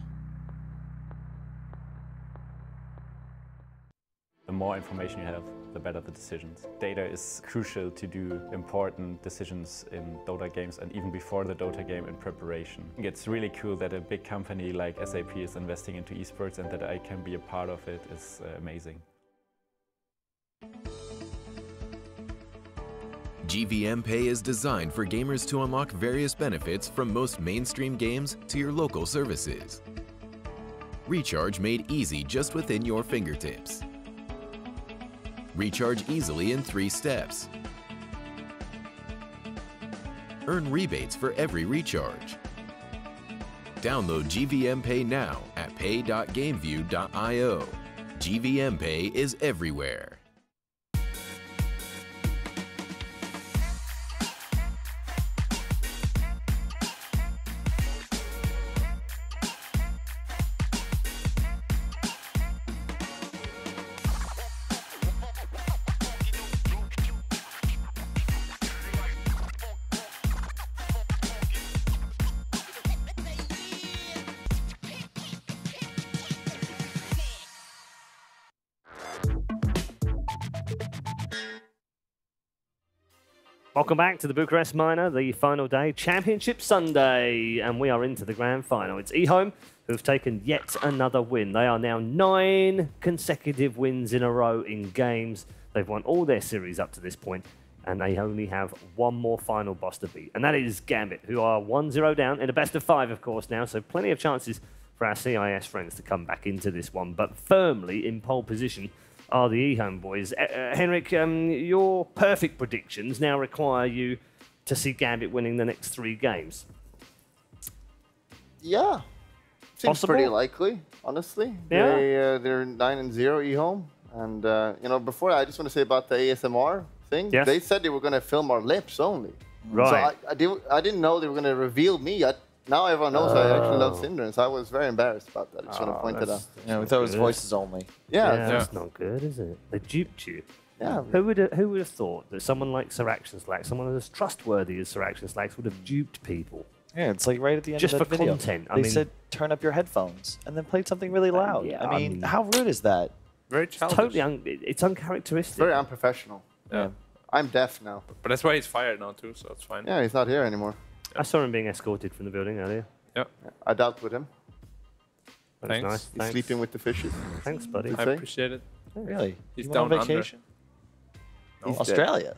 The more information you have, the better the decisions. Data is crucial to do important decisions in Dota games and even before the Dota game in preparation. It's really cool that a big company like SAP is investing into esports and that I can be a part of it is amazing. GVM Pay is designed for gamers to unlock various benefits from most mainstream games to your local services. Recharge made easy just within your fingertips. Recharge easily in 3 steps. Earn rebates for every recharge. Download GVM Pay now at pay.gameview.io. GVM Pay is everywhere. Welcome back to the Bucharest Miner, the final day, Championship Sunday, and we are into the grand final. It's eHome who've taken yet another win. They are now 9 consecutive wins in a row in games. They've won all their series up to this point, and they only have one more final boss to beat, and that is Gambit, who are 1-0 down in a best of 5, of course, now, so plenty of chances for our CIS friends to come back into this one, but firmly in pole position are the eHome boys. Henrik, your perfect predictions now require you to see Gambit winning the next 3 games. Yeah. Seems Possible? pretty likely. honestly. Yeah? They're 9-0 eHome. And, before that, I just want to say about the ASMR thing. Yes. They said they were going to film our lips only. Right. So I didn't know they were going to reveal me. Now everyone knows I actually love Synderen, so I was very embarrassed about that. I just want to point that out. Yeah, we thought it was voices only. Yeah. That's not good, is it? They duped you. Yeah. Who would have thought that someone like Sir Action Slacks, someone as trustworthy as Sir Action Slacks, would have duped people? Yeah, it's like right at the end Just of that for video. content. They said, turn up your headphones, and then played something really loud. yeah, I mean, how rude is that? Very it's childish. totally it's uncharacteristic. Very unprofessional. Yeah. I'm deaf now. But that's why he's fired now too, so it's fine. Yeah, he's not here anymore. I saw him being escorted from the building earlier. Yeah. I dealt with him. That's Thanks. nice. He's Thanks. sleeping with the fishes. Thanks, buddy. Good I say. appreciate it. Really? He's You went down on vacation? No. Australia?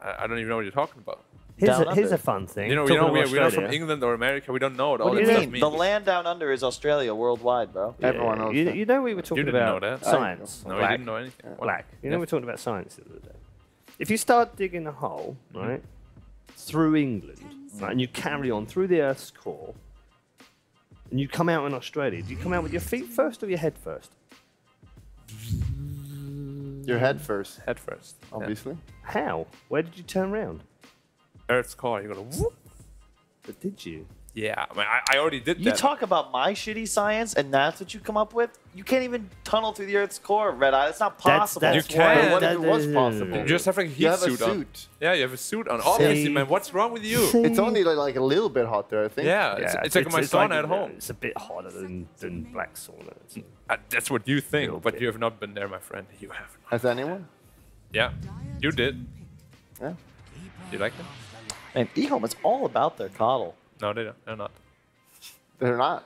I don't even know what you're talking about. Here's a fun thing. You know, Talking of we're not from Australia. England or America. We don't know what What all do you that stuff mean? means. The land down under is Australia worldwide, bro. Everyone knows that. You know we were talking didn't know about that. science. No, we Black. didn't know anything. Black. You know Yeah. we were talking about science the other day. If you start digging a hole, right, through England, right, and you carry on through the Earth's core, and you come out in Australia, do you come out with your feet first or your head first? Your head first. Head first. Obviously. How? Where did you turn around? Earth's core. You're gonna whoop. But did you? Yeah, I mean, I already did You that. talk about my shitty science, and that's what you come up with? You can't even tunnel through the Earth's core, Red Eye. That's not possible. You can. What if it was possible? You just have like a heat You have a suit on. suit. Yeah, you have a suit on. Obviously, man. What's wrong with you? It's only like a little bit hot there, I think. Yeah, it's like my sauna at home. It's a bit hotter than black sauna. That's what you think, but you have not been there, my friend. You have. Has anyone? Yeah, you did. Yeah. You like it? Man, eHome is all about their coddle. No, they don't. They're not. They're not.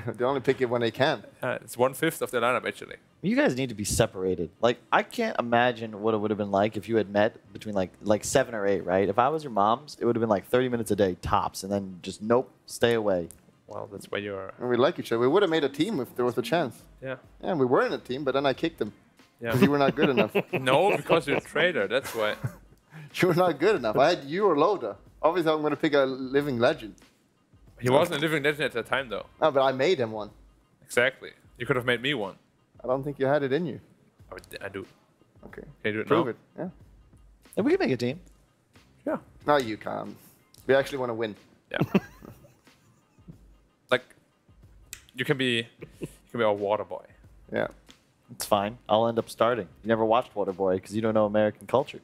They only pick it when they can. It's 1/5 of the lineup, actually. You guys need to be separated. Like, I can't imagine what it would have been like if you had met between like 7 or 8, right? If I was your mom's, it would have been like 30 minutes a day tops, and then just nope, stay away. Well, that's why you're. And we like each other. We would have made a team if there was a chance. Yeah. Yeah, we were in a team, but then I kicked them. Yeah. Because you were not good enough. No, because you're a traitor. That's why. You were not good enough. I had you or Loda. Obviously, I'm going to pick a living legend. He wasn't a living legend at that time, though. No, but I made him one. Exactly. You could have made me one. I don't think you had it in you. I do. Okay. Can you do it Prove now? it. Yeah. And we can make a team. Yeah. No, you can't. We actually want to win. Yeah. Like, you can be a water boy. Yeah. It's fine. I'll end up starting. You never watched Waterboy because you don't know American culture.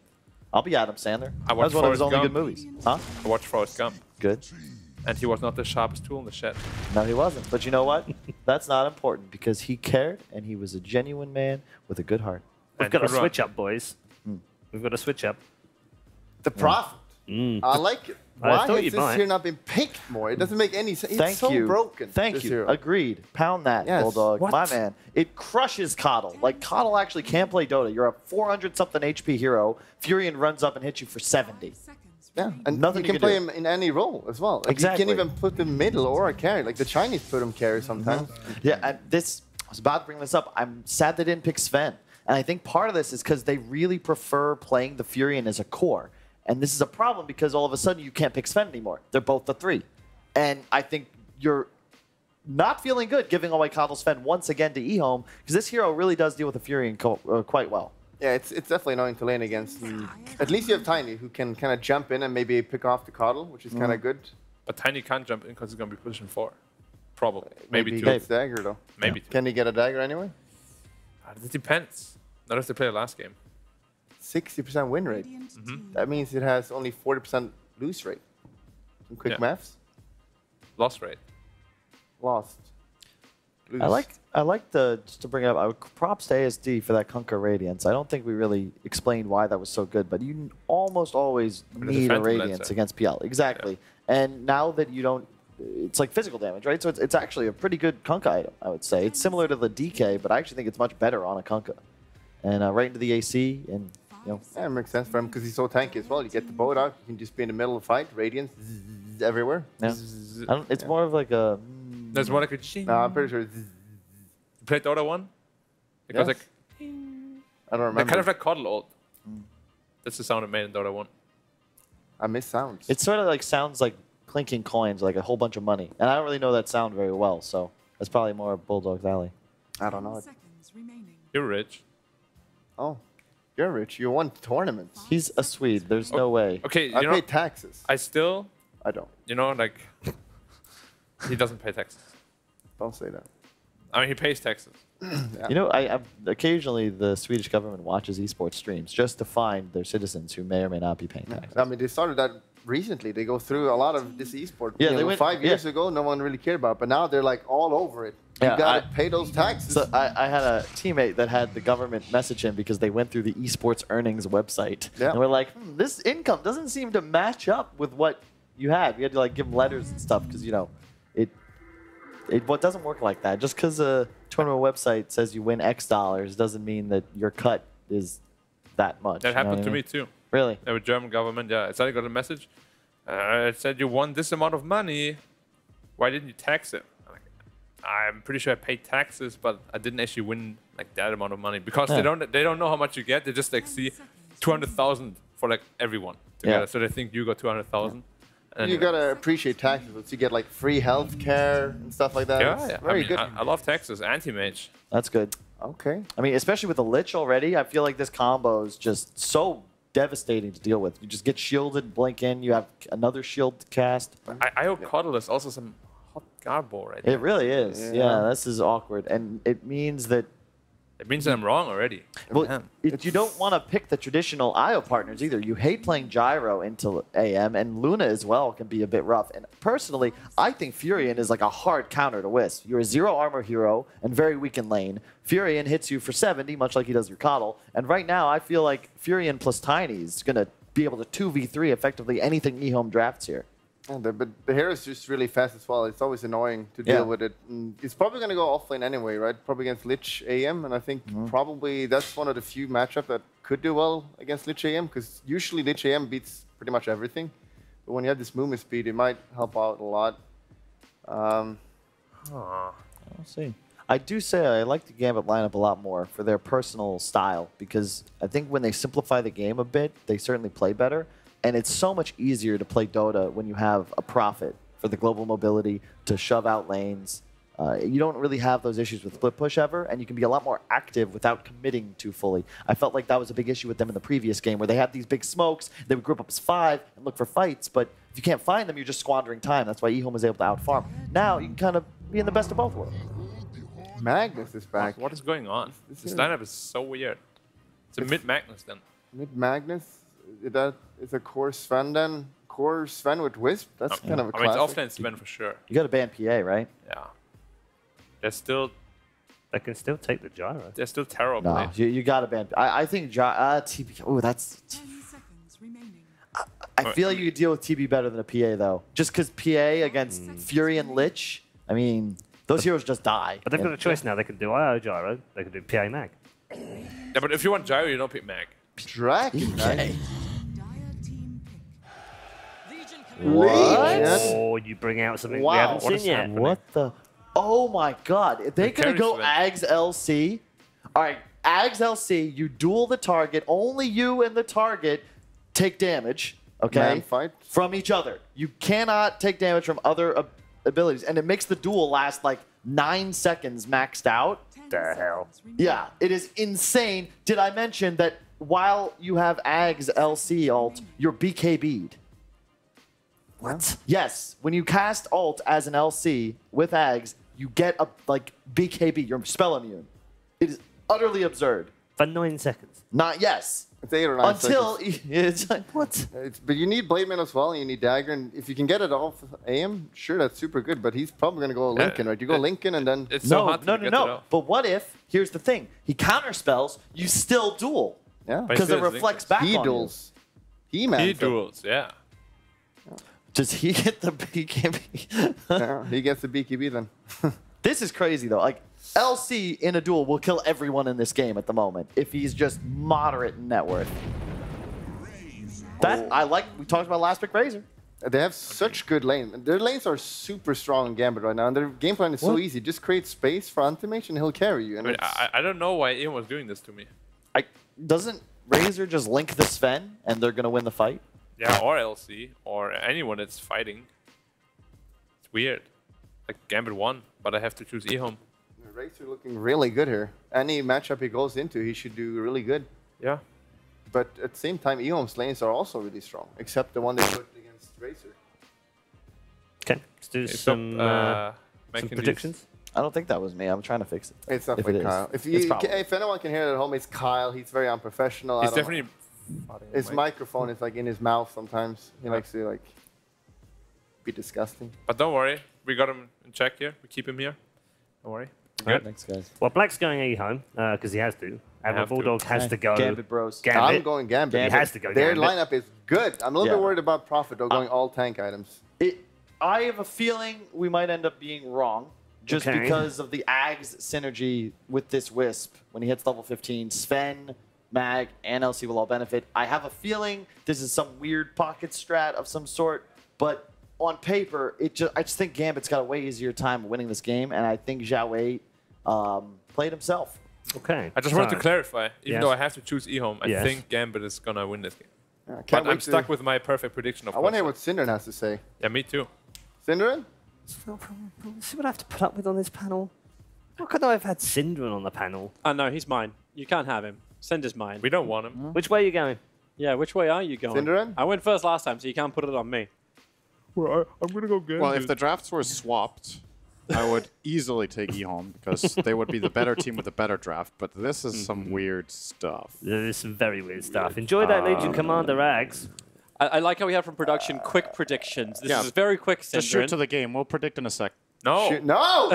I'll be Adam Sandler. I That was watched one of his Forrest only Gump. good movies. Huh? I watched Forrest Gump. Good. And he was not the sharpest tool in the shed. No, he wasn't. But you know what? That's not important because he cared and he was a genuine man with a good heart. We've And got he to could run. switch up, boys. We've got to switch up. The Prophet. I like it. I Why thought has you'd this buy it. here not been picked more? It doesn't make any sense. It's Thank so you. broken. Thank this you. hero. Agreed. Pound that, Yes. Bulldog. What? My man. It crushes Coddle. Like, Coddle actually can't play Dota. You're a 400-something HP hero. Furion runs up and hits you for 70. Yeah, and Nothing you you can can play do. him in any role as well. Like, Exactly. You can even put him middle or a carry. Like the Chinese put him carry sometimes. Yeah, and this, I was about to bring this up. I'm sad they didn't pick Sven. And I think part of this is because they really prefer playing the Furion as a core. And this is a problem because all of a sudden you can't pick Sven anymore. They're both the 3. And I think you're not feeling good giving away Coddle Sven once again to eHome because this hero really does deal with the Furion quite well. Yeah, it's definitely annoying to lane against. At least you have Tiny, who can kind of jump in and maybe pick off the Coddle, which is kind of good. But Tiny can't jump in because he's going to be position 4. Probably. Maybe Maybe he 2. gets dagger, though. Maybe 2. Can he get a dagger anyway? It depends. Not if they play the last game. 60% win rate. That means it has only 40% lose rate. Some quick Yeah. maths. Loss rate. Lost. Lose. I like the, just to bring it up, I would props to ASD for that Kunkka Radiance. I don't think we really explained why that was so good, but you almost always mean, need it's a a Phantom Radiance Lancer. against PL. Exactly. And now that you don't, it's like physical damage, right? So it's actually a pretty good Kunkka item, I would say. It's similar to the DK, but I actually think it's much better on a Kunkka. And right into the AC, and you know. Yeah, it makes sense for him because he's so tanky as well. You get the boat out, you can just be in the middle of the fight, Radiance everywhere. Yeah. It's more of like a. There's more like a ching. No, I'm pretty sure. You played Dota 1? Because Yes. like, I don't they're remember. kind of like Coddle ult. That's the sound it made in Dota 1. I miss sounds. It sort of like sounds like clinking coins, like a whole bunch of money. And I don't really know that sound very well, so. That's probably more Bulldog Valley. I don't know. You're rich. Oh, you're rich. You won tournaments. He's a Swede. There's no way. Okay, I pay taxes. I still. I don't. You know, like he doesn't pay taxes. Don't say that. I mean, he pays taxes. Yeah. You know, I occasionally the Swedish government watches esports streams just to find their citizens who may or may not be paying taxes. I mean, they started that recently. They go through a lot of this esport. Yeah, You they know, went 5 years ago, no one really cared about it, but now they're like all over it. You gotta pay those taxes. So I had a teammate that had the government message him because they went through the esports earnings website. Yeah. And we're like, this income doesn't seem to match up with what you had. We had to like give them letters and stuff because, you know, it doesn't work like that. Just because a tournament website says you win X dollars doesn't mean that your cut is that much. That happened to me too. Really? The German government, yeah. I got a message. It said you won this amount of money. Why didn't you tax it? I'm pretty sure I paid taxes, but I didn't actually win like that amount of money because they don't know how much you get. They just like see 200,000 for like everyone together, so they think you got 200,000. And you gotta appreciate taxes. So you get like free health care and stuff like that. Yeah, It's I very mean, good. I love taxes. Anti-mage. That's good. Okay. I mean, especially with the Lich already, I feel like this combo is just so devastating to deal with. You just get shielded, blink in, you have another shield to cast. I hope Coddle is also some hot garbo right It really is. Yeah, this is awkward. And it means that... It means that I'm wrong already. Well, you don't want to pick the traditional IO partners either. You hate playing Gyro into AM, and Luna as well can be a bit rough. And personally, I think Furion is like a hard counter to Wisp. You're a zero armor hero and very weak in lane. Furion hits you for 70, much like he does your Coddle. And right now, I feel like Furion plus Tiny is going to be able to 2v3 effectively anything eHome drafts here. Oh, but the hero is just really fast as well. It's always annoying to deal with it. And it's probably going to go offlane anyway, right? Probably against Lich AM, and I think probably that's one of the few matchups that could do well against Lich AM, because usually Lich AM beats pretty much everything. But when you have this movement speed, it might help out a lot. We'll see. I do say I like the Gambit lineup a lot more for their personal style, because I think when they simplify the game a bit, they certainly play better. And it's so much easier to play Dota when you have a Prophet for the global mobility to shove out lanes. You don't really have those issues with split push ever, and you can be a lot more active without committing too fully. I felt like that was a big issue with them in the previous game, where they had these big smokes, they would group up as 5 and look for fights, but if you can't find them, you're just squandering time. That's why eHome was able to outfarm. Now you can kind of be in the best of both worlds. Magnus is back. What is going on? This lineup is so weird. It's a mid-Magnus then. Mid-Magnus? That is a core Sven then? Core Sven with Wisp? That's kind of a classic. I mean, it's offlane Sven for sure. You got to ban PA, right? Yeah. They're still... They can still take the Gyro. They're still terrible. No, you got to ban... I think TB... Oh, that's... I feel like you could deal with TB better than a PA, though. Just because PA against Fury and Lich, I mean, those heroes just die. But they've got a choice now. They can do IO Gyro. They can do PA Mag. Yeah, but if you want Gyro, you don't pick Mag. Dragon, right? What? Or you bring out something we haven't seen yet. What the? Oh my god. If they're going to go Ags LC. All right, Ags LC, you duel the target. Only you and the target take damage, okay? Man fight. From each other. You cannot take damage from other abilities. And it makes the duel last like 9 seconds maxed out. The hell? Yeah, it is insane. Did I mention that while you have Ags LC ult, you're BKB'd? What? Yes, when you cast ult as an LC with Ags, you get a like BKB. You're spell immune. It is utterly absurd. For 9 seconds. Not yes. It's 8 or 9 Until seconds. it's like what? But you need Blade Man as well, and you need Dagger, and if you can get it off AM, sure, that's super good. But he's probably gonna go Lincoln, right? You go Lincoln, and then it's so hard to get it no. off. But what if? Here's the thing: he counter spells. You still duel. Yeah, because it reflects back on he duels. He man. He duels. Yeah. Does he get the BKB? Yeah, he gets the BKB then. This is crazy though. Like LC in a duel will kill everyone in this game at the moment if he's just moderate in net worth. That I like. We talked about last pick Razor. They have such good lanes. Their lanes are super strong in Gambit right now, and their game plan is so easy. Just create space for Antimage, and he'll carry you. And I don't know why Ian was doing this to me. Doesn't Razor just link the Sven, and they're gonna win the fight? Yeah, or LC, or anyone that's fighting. It's weird. Like Gambit 1. but I have to choose eHome. Racer looking really good here. Any matchup he goes into, he should do really good. Yeah. But at the same time, eHome's lanes are also really strong, except the one they put against Racer. Okay, let's do some predictions. I don't think that was me. I'm trying to fix it. It's definitely Kyle. If anyone can hear it at home, it's Kyle. He's very unprofessional. He's definitely. His microphone is like in his mouth sometimes. He likes to like be disgusting. But don't worry, we got him in check here. We keep him here. Don't worry. Good. Thanks, guys. Well, Black's going eHome because he has to. And Bulldog has to go. Gambit bros. Gambit. I'm going Gambit. He has to go Their Gambit. lineup is good. I'm a little bit worried about Profit though, going all tank items. I have a feeling we might end up being wrong just Okay. because of the Ags synergy with this Wisp. When he hits level 15, Sven, Mag, and LC will all benefit. I have a feeling this is some weird pocket strat of some sort, but on paper, I just think Gambit's got a way easier time winning this game, and I think Zhao Wei played himself. Okay. I just wanted to clarify, even Yes. though I have to choose eHome, I Yes. think Gambit is gonna win this game. can't But wait I'm to- stuck with my perfect prediction of I want to hear course. what Synderen has to say. Yeah, me too. Synderen? See what I have to put up with on this panel? How could I have had Synderen on the panel? Oh, no, he's mine. You can't have him. Synder's mine. We don't want him. Which way are you going? Yeah, which way are you going? Synderen? I went first last time, so you can't put it on me. Well, I'm gonna go Gambit. Well, if the drafts were swapped, I would easily take eHome because they would be the better team with the better draft. But this is some weird stuff. There is some very weird stuff. Enjoy that Legion Commander Ags. I like how we have from production quick predictions. This Yeah. is very quick, Synderen. Just shoot to the game. We'll predict in a sec. No. Shoot. No!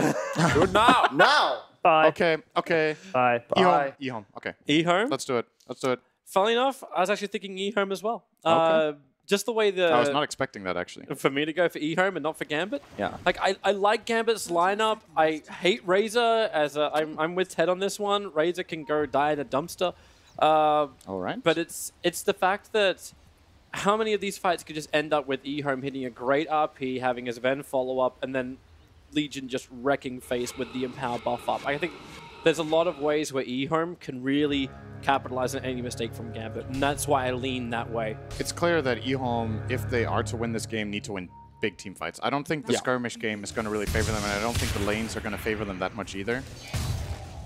Do it now. Now! Bye. Okay. Okay. Bye. eHome. eHome. Okay. eHome? Let's do it. Let's do it. Funnily enough, I was actually thinking eHome as well. Okay. Just the way the... I was not expecting that actually. For me to go for eHome and not for Gambit? Yeah. Like, I like Gambit's lineup. I hate Razor as a... I'm with Ted on this one. Razor can go die in a dumpster. All right. But it's the fact that how many of these fights could just end up with eHome hitting a great RP, having his Ven follow-up, and then Legion just wrecking face with the Empower buff up. I think there's a lot of ways where eHome can really capitalize on any mistake from Gambit, and that's why I lean that way. It's clear that eHome, if they are to win this game, need to win big team fights. I don't think the skirmish game is going to really favor them, and I don't think the lanes are going to favor them that much either.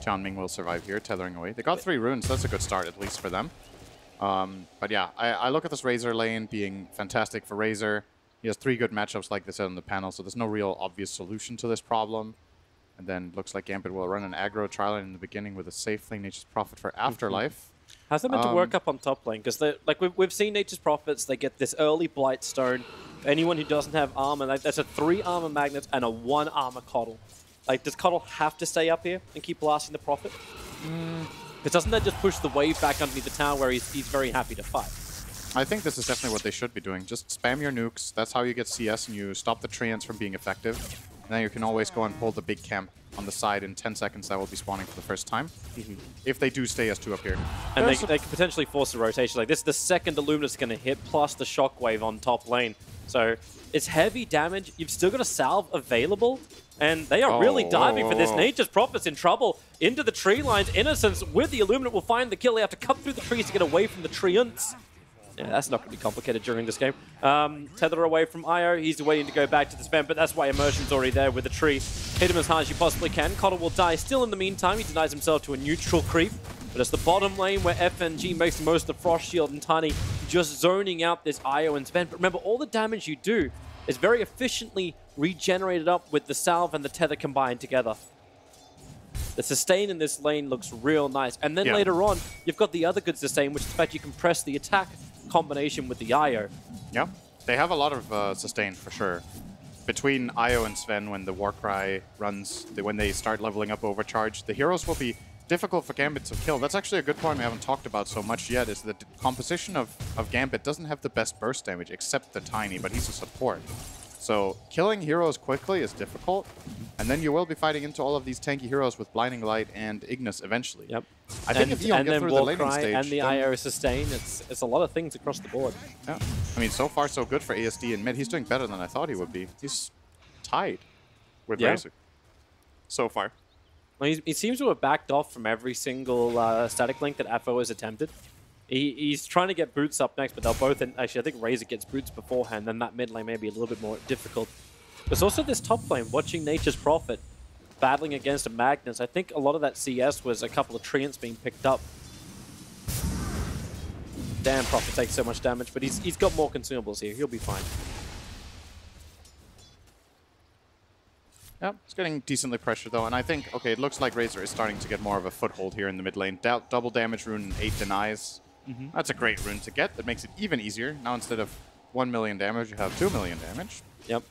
Jianming will survive here, tethering away. They got 3 runes, that's a good start, at least for them. But yeah, I look at this Razor lane being fantastic for Razor. He has 3 good matchups like this on the panel, so there's no real obvious solution to this problem. And then looks like Gambit will run an aggro trial in the beginning with a safe lane Nature's Prophet for Afterlife. How's that meant to work up on top lane? Because like we've seen Nature's Prophets, they get this early Blightstone. Anyone who doesn't have armor, that's a 3 armor magnets and a 1 armor Coddle. Like, does Coddle have to stay up here and keep blasting the Prophet? Because doesn't that just push the wave back underneath the tower where he's very happy to fight? I think this is definitely what they should be doing. Just spam your nukes. That's how you get CS and you stop the treants from being effective. And then you can always go and pull the big camp on the side in 10 seconds. That will be spawning for the first time. If they do stay as 2 up here. And they could potentially force a rotation. Like, this is the second Illumina's going to hit, plus the Shockwave on top lane. So it's heavy damage. You've still got a salve available. And they are really diving for this. Nature's Prophet's in trouble. Into the tree lines. Innocence with the Illumina will find the kill. They have to cut through the trees to get away from the treants. Yeah, that's not going to be complicated during this game. Tether away from Io. He's waiting to go back to the spam, but that's why Immersion's already there with the tree. Hit him as hard as you possibly can. Coddle will die still in the meantime. He denies himself to a neutral creep. But it's the bottom lane where FNG makes the most of the Frost Shield and Tiny just zoning out this Io and Sven. But remember, all the damage you do is very efficiently regenerated up with the Salve and the Tether combined together. The sustain in this lane looks real nice. And then later on, you've got the other good sustain, which is the fact you can press the attack combination with the Io. Yeah, they have a lot of sustain for sure. Between Io and Sven, when the Warcry runs, when they start leveling up Overcharge, the heroes will be difficult for Gambit to kill. That's actually a good point we haven't talked about so much yet, is that the composition of Gambit doesn't have the best burst damage, except the Tiny, but he's a support. So killing heroes quickly is difficult, and then you will be fighting into all of these tanky heroes with Blinding Light and Ignis eventually. Yep. I think if Eon get through the laning stage, and the IO sustain, it's a lot of things across the board. Yeah. I mean, so far so good for ASD in mid. He's doing better than I thought he would be. He's tied with Razor so far. Well, he seems to have backed off from every single static link that Afo has attempted. He's trying to get Boots up next, but they'll both... Actually, I think Razor gets Boots beforehand, then that mid lane may be a little bit more difficult. There's also this top lane, watching Nature's Prophet. battling against a Magnus. I think a lot of that CS was a couple of treants being picked up. Damn, Prophet takes so much damage, but he's got more consumables here. He'll be fine. Yeah, it's getting decently pressured though, and I think, okay, it looks like Razor is starting to get more of a foothold here in the mid lane. Double damage rune, 8 denies. That's a great rune to get. That makes it even easier. Now instead of 1 million damage, you have 2 million damage. Yep.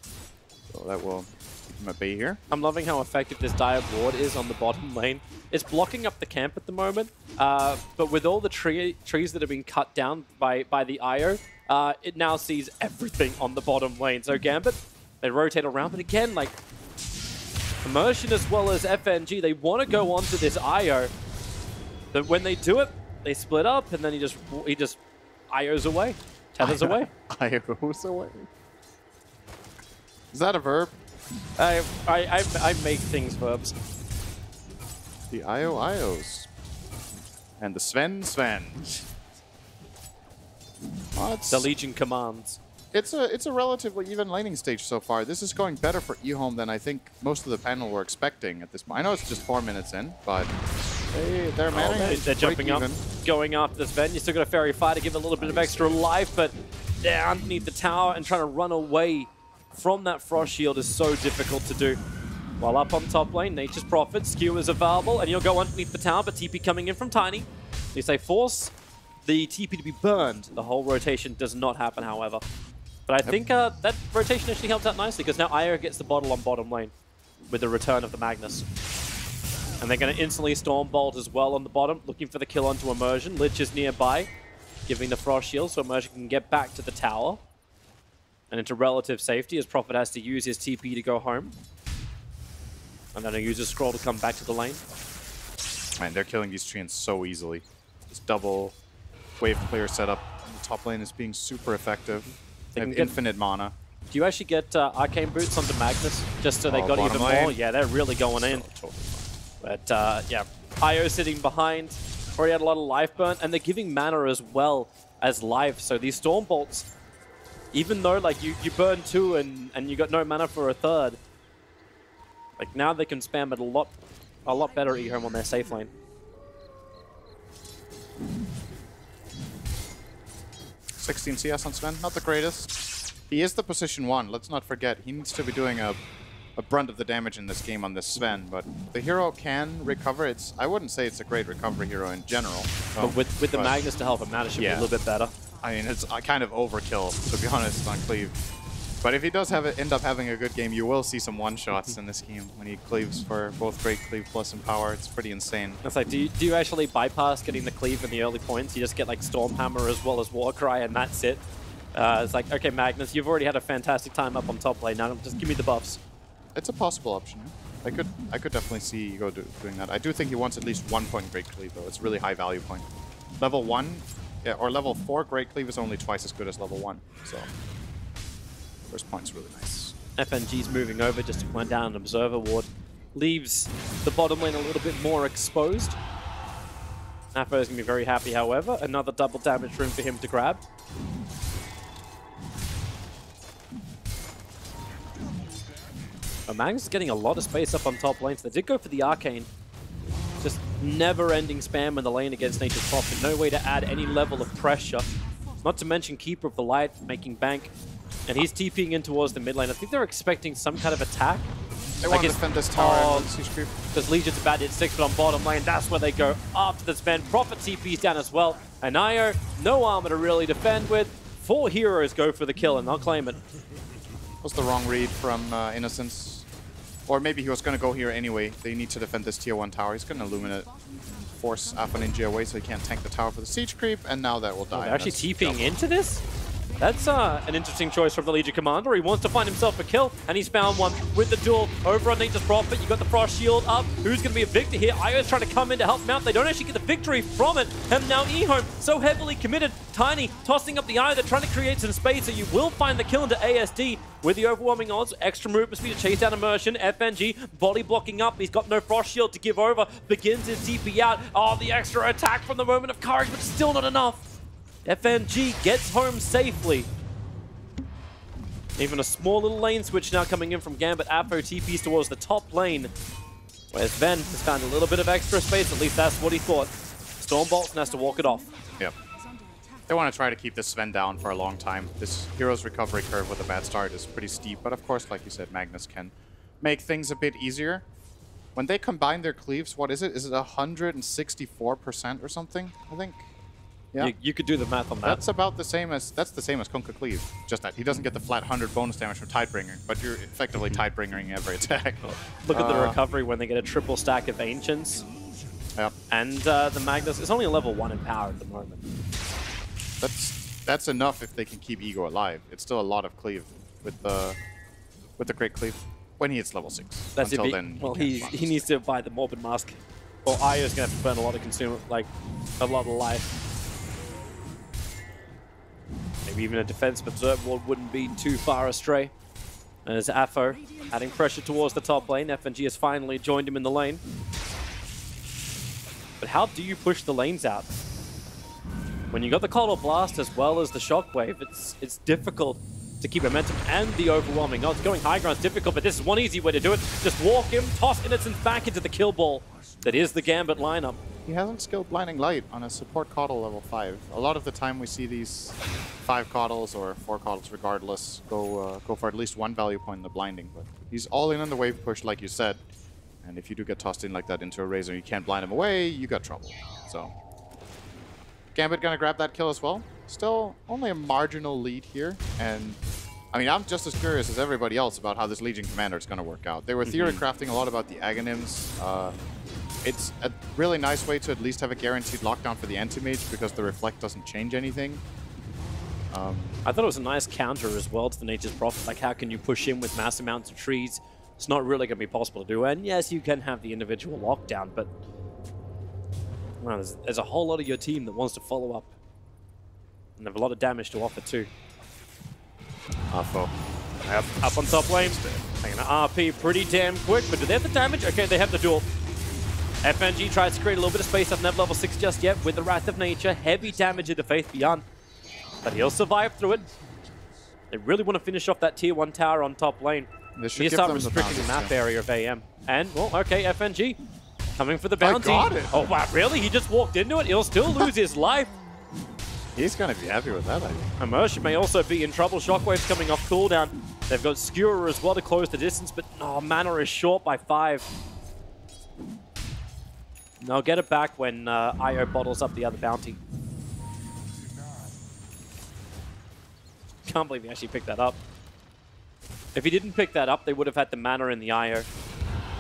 So that will keep him at bay here. I'm loving how effective this Dire Ward is on the bottom lane. It's blocking up the camp at the moment, but with all the trees that have been cut down by the IO, it now sees everything on the bottom lane. So Gambit, they rotate around, but again, like, Immersion as well as FNG, they want to go onto this IO, but when they do it, they split up, and then he just IOs away, tethers away. IOs away. Is that a verb? I make things verbs. The IOs. And the Sven. Oh, the Legion commands. It's a relatively even laning stage so far. This is going better for eHome than I think most of the panel were expecting at this point. I know it's just 4 minutes in, but they're managing. They're jumping up, going after the Sven. You still got a Fairy Fire to give a little bit of extra life, but they're underneath the tower and trying to run away from that Frost Shield is so difficult to do. While up on top lane, Nature's Prophet, Skew is available, and you'll go underneath the tower, but TP coming in from Tiny. You say force the TP to be burned. The whole rotation does not happen, however. But I think that rotation actually helped out nicely, because now Io gets the bottle on bottom lane with the return of the Magnus. And they're going to instantly Stormbolt as well on the bottom, looking for the kill onto Immersion. Lich is nearby, giving the Frost Shield so Immersion can get back to the tower. And into relative safety, as Prophet has to use his TP to go home. And then he'll use a scroll to come back to the lane. Man, they're killing these treants so easily. This double wave clear setup in the top lane is being super effective. They have infinite mana. Do you actually get Arcane Boots onto Magnus, just so they got even more? Yeah, they're really going in. But yeah, Io sitting behind, already had a lot of life burn, and they're giving mana as well as life. So these Storm Bolts, even though like you burn 2 and you got no mana for a third, like now they can spam it a lot better at eHome on their safe lane. .16 CS on Sven, not the greatest. He is the position 1, let's not forget. He needs to be doing a brunt of the damage in this game on this Sven, but the hero can recover. I wouldn't say it's a great recovery hero in general. But with the Magnus to help him out, it should be a little bit better. I mean, it's kind of overkill, to be honest, on Cleave. But if he does end up having a good game, you will see some one-shots in this game when he cleaves for both Great Cleave Plus and Power. It's pretty insane. It's like, do you actually bypass getting the Cleave in the early points? You just get like Stormhammer as well as Warcry, and that's it. It's like, okay, Magnus, you've already had a fantastic time up on top lane. Now just give me the buffs. It's a possible option. I could definitely see you doing that. I do think he wants at least 1 point Great Cleave, though. It's a really high value point. Level 1, yeah, or level 4 Great Cleave is only twice as good as level 1. So first point's really nice. FNG's moving over just to point down an Observer Ward. Leaves the bottom lane a little bit more exposed. Nafo is going to be very happy, however. Another double damage rune for him to grab. Magnus is getting a lot of space up on top lane, so they did go for the Arcane. Just never-ending spam in the lane against Nature's Prophet. No way to add any level of pressure. Not to mention Keeper of the Light making bank. And he's TPing in towards the mid lane. I think they're expecting some kind of attack. They want to defend this tower and siege creep. Because Legion's about to hit 6, but on bottom lane, that's where they go after the spend. Prophet TP's down as well. And Io, no armor to really defend with. 4 heroes go for the kill, and they'll claim it. Was the wrong read from Innocence. Or maybe he was going to go here anyway. They need to defend this tier 1 tower. He's going to Illuminate, force Alpha Ninja away so he can't tank the tower for the siege creep, and now that will die. They're actually TPing into this? That's an interesting choice from the Legion Commander. He wants to find himself a kill, and he's found one with the duel over on Nature's Prophet. You got the Frost Shield up. Who's going to be a victor here? Io's trying to come in to help him out. They don't actually get the victory from it. And now eHome, so heavily committed. Tiny tossing up the Eye. They're trying to create some space, so you will find the kill into ASD with the overwhelming odds. Extra movement speed to chase down Immersion. FNG, body blocking up. He's got no Frost Shield to give over. Begins his TP out. Oh, the extra attack from the Moment of Courage, but still not enough. FNG gets home safely. Even a small little lane switch now coming in from Gambit. Apo TPs towards the top lane. Where Sven has found a little bit of extra space, at least that's what he thought. Stormbolt has to walk it off. Yep. They want to try to keep this Sven down for a long time. This hero's recovery curve with a bad start is pretty steep, but of course, like you said, Magnus can make things a bit easier. When they combine their cleaves, what is it? Is it 164% or something, I think? Yeah. You could do the math on that. That's about the same as Kunkka Cleave. Just that he doesn't get the flat 100 bonus damage from Tidebringer, but you're effectively Tidebringering every attack. Look at the recovery when they get a triple stack of Ancients. Yep. And the Magnus is only a level 1 in power at the moment. That's enough if they can keep Ego alive. It's still a lot of cleave with the Great Cleave when he hits level 6. That's Until it. then, Well, he needs to buy the Morbid Mask. Or Io's going to have to burn a lot of consumer, like a lot of life. Maybe even a defense Observe Ward wouldn't be too far astray. As Afo adding pressure towards the top lane, FNG has finally joined him in the lane. But how do you push the lanes out? When you got the Coddle Blast as well as the Shockwave, it's difficult to keep momentum and the overwhelming odds. Going high ground is difficult, but this is one easy way to do it. Just walk him, toss Innocence back into the kill ball. That is the Gambit lineup. He hasn't skilled Blinding Light on a support Coddle level 5. A lot of the time we see these 5 Coddles or 4 Coddles regardless go for at least 1 value point in the blinding. But he's all in on the wave push, like you said. And if you do get tossed in like that into a Razor and you can't blind him away, you got trouble. So Gambit gonna grab that kill as well. Still only a marginal lead here. And I mean, I'm just as curious as everybody else about how this Legion Commander is gonna work out. They were theory crafting a lot about the Aghanims. It's a really nice way to at least have a guaranteed lockdown for the Anti-Mage because the Reflect doesn't change anything. I thought it was a nice counter as well to the Nature's Prophet. Like, how can you push in with mass amounts of trees? It's not really going to be possible to do. And yes, you can have the individual lockdown, but well, there's a whole lot of your team that wants to follow up. And they have a lot of damage to offer too. Afo. Up on top lane. Taking an RP pretty damn quick, but do they have the damage? Okay, they have the duel. FNG tries to create a little bit of space. Doesn't have level 6 just yet with the Wrath of Nature. Heavy damage in the Faith Beyond. But he'll survive through it. They really want to finish off that tier 1 tower on top lane. They should start restricting the map area of AM. And, well, okay, FNG coming for the bounty. I got it. Oh, wow, really? He just walked into it? He'll still lose his life. He's going to be happy with that, I think. Immersion may also be in trouble. Shockwave's coming off cooldown. They've got Skewer as well to close the distance, but mana is short by 5. They'll get it back when Io bottles up the other bounty. Can't believe he actually picked that up. If he didn't pick that up, they would have had the mana in the Io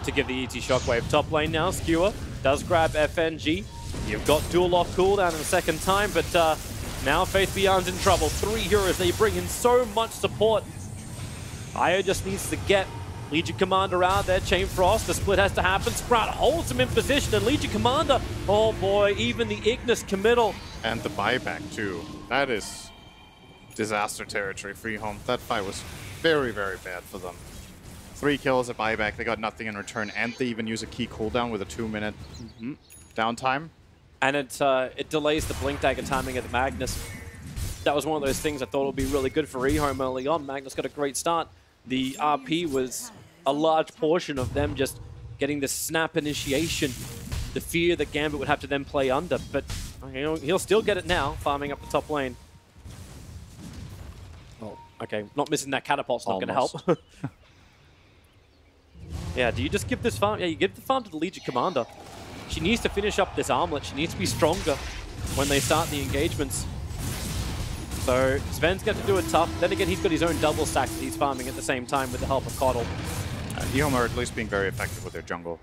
to give the ET Shockwave. Top lane now, Skewer does grab FNG. You've got dual off cooldown in the second time, but now Faith Beyond's in trouble. 3 heroes, they bring in so much support. Io just needs to get Legion Commander out there, Chain Frost, the split has to happen. Sprout holds him in position, and Legion Commander, oh boy, even the Ignis committal. And the buyback too. That is disaster territory, Freehome. That fight was very, very bad for them. 3 kills, a buyback, they got nothing in return, and they even use a key cooldown with a 2-minute downtime. And it delays the Blink Dagger timing of the Magnus. That was one of those things I thought would be really good for eHome early on. Magnus got a great start. The RP was a large portion of them just getting the snap initiation, the fear that Gambit would have to then play under, but he'll still get it now, farming up the top lane. Oh, okay, not missing that catapult's not going to help. Yeah, do you just give this farm? Yeah, you give the farm to the Legion Commander. She needs to finish up this armlet. She needs to be stronger when they start the engagements. So Sven's got to do it tough. Then again, he's got his own double stack that he's farming at the same time with the help of Coddle. eHome are at least being very effective with their jungle.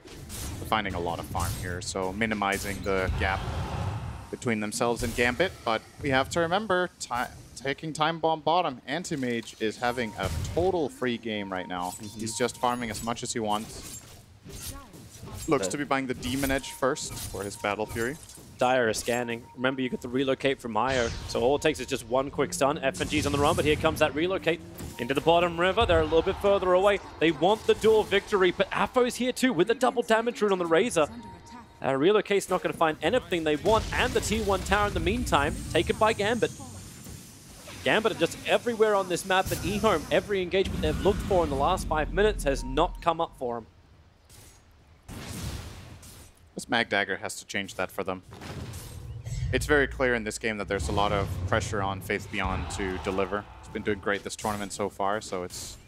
They're finding a lot of farm here, so minimizing the gap between themselves and Gambit. But we have to remember, taking Time Bomb bottom, Anti-Mage is having a total free game right now. He's just farming as much as he wants. Looks to be buying the Demon Edge first for his Battle Fury. Dire is scanning. Remember, you get the relocate from Io, so all it takes is just one quick stun. FNG's on the run, but here comes that relocate into the bottom river. They're a little bit further away. They want the dual victory, but Afo's here too with the double damage rune on the Razor. Relocate's not going to find anything they want, and the T1 tower in the meantime, taken by Gambit. Gambit are just everywhere on this map, and eHome, every engagement they've looked for in the last 5 minutes has not come up for them. This Mag Dagger has to change that for them. It's very clear in this game that there's a lot of pressure on Faith Beyond to deliver. It's been doing great this tournament so far, so it's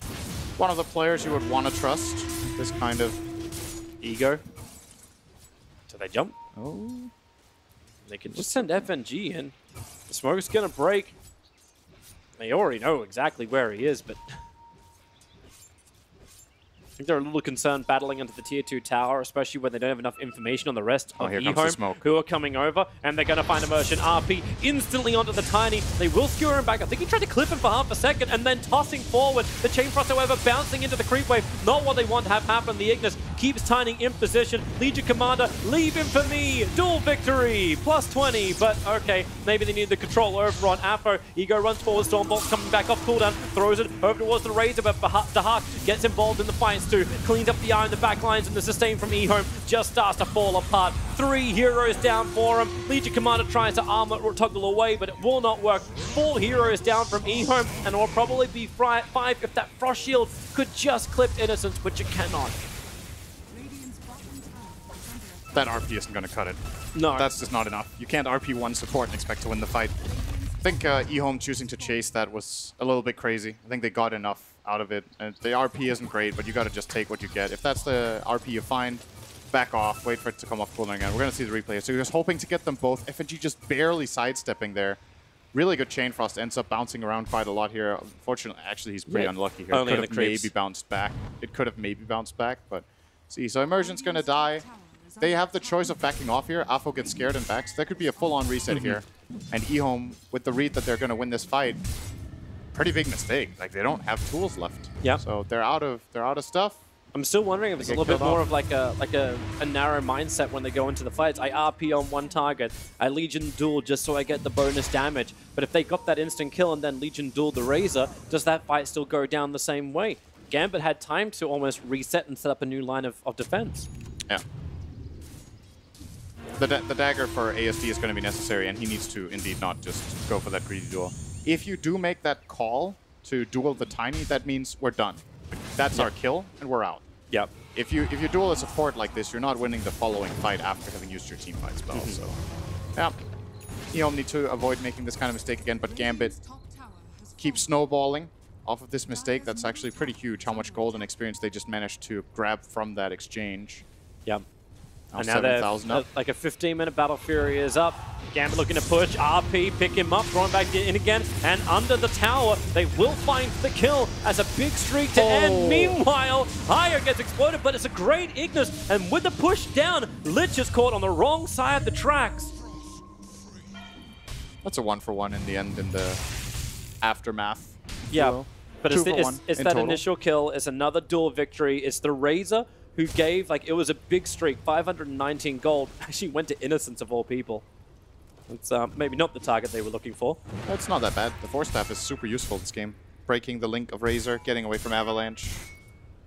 one of the players you would want to trust. This kind of ego. So they jump. Oh. They can just send FNG in. The smoke's gonna break. They already know exactly where he is, but I think they're a little concerned battling into the tier 2 tower, especially when they don't have enough information on the rest of here comes the eHome, smoke. who are coming over, and they're going to find Immersion. RP instantly onto the Tiny. They will skewer him back. I think he tried to clip him for half a second, and then tossing forward. The Chain Frost, however, bouncing into the creep wave. Not what they want to have happen. The Ignis keeps Tiny in position. Legion Commander, leave him for me. Dual victory, plus 20, but okay, maybe they need the control over on Afro. Ego runs forward, Stormbolt coming back off cooldown, throws it over towards the Razor, but Dahak gets involved in the fights too. Cleans up the eye and the back lines, and the sustain from eHome just starts to fall apart. 3 heroes down for him. Legion Commander tries to armor or toggle away, but it will not work. 4 heroes down from eHome, and it will probably be 5 if that Frost Shield could just clip Innocence, which it cannot. That RP isn't going to cut it. No. That's just not enough. You can't RP one support and expect to win the fight. I think eHome choosing to chase that was a little bit crazy. I think they got enough out of it. And the RP isn't great, but you got to just take what you get. If that's the RP you find, back off, wait for it to come off cooldown again. We're going to see the replay. So he was hoping to get them both. FNG just barely sidestepping there. Really good Chain Frost, ends up bouncing around quite a lot here. Unfortunately, actually, he's pretty unlucky here. Only It could have maybe bounced back. It could have maybe bounced back, but see. So Immersion's going to die. They have the choice of backing off here. Afo gets scared and backs. That could be a full-on reset here. And eHome, with the read that they're going to win this fight, pretty big mistake. Like, they don't have tools left. Yeah. So they're out of stuff. I'm still wondering if it's a little bit more of like a narrow mindset when they go into the fights. I RP on one target, I Legion duel just so I get the bonus damage. But if they got that instant kill and then Legion duel the Razor, does that fight still go down the same way? Gambit had time to almost reset and set up a new line of defense. Yeah. The dagger for ASD is going to be necessary, and he needs to indeed not just go for that greedy duel. If you do make that call to duel the Tiny, that means we're done. That's our kill, and we're out. Yep. If you duel a support like this, you're not winning the following fight after having used your team fight spell. So, yeah. eHome need to avoid making this kind of mistake again, but Gambit keeps snowballing off of this mistake. That's actually pretty huge, how much gold and experience they just managed to grab from that exchange. Yep. And now 7,000 up. like a 15-minute Battle Fury is up. Gambit looking to push. RP pick him up, throwing back in again. And under the tower, they will find the kill as a big streak to end. Meanwhile, Higher gets exploded, but it's a great Ignis. And with the push down, Lich is caught on the wrong side of the tracks. That's a 1-for-1 in the end in the aftermath. Yeah, but it's that total. initial kill. It's another dual victory. It's the Razor who gave, like, it was a big streak, 519 gold, actually went to Innocence of all people. It's maybe not the target they were looking for. It's not that bad. The Force Staff is super useful this game. Breaking the link of Razor, getting away from Avalanche,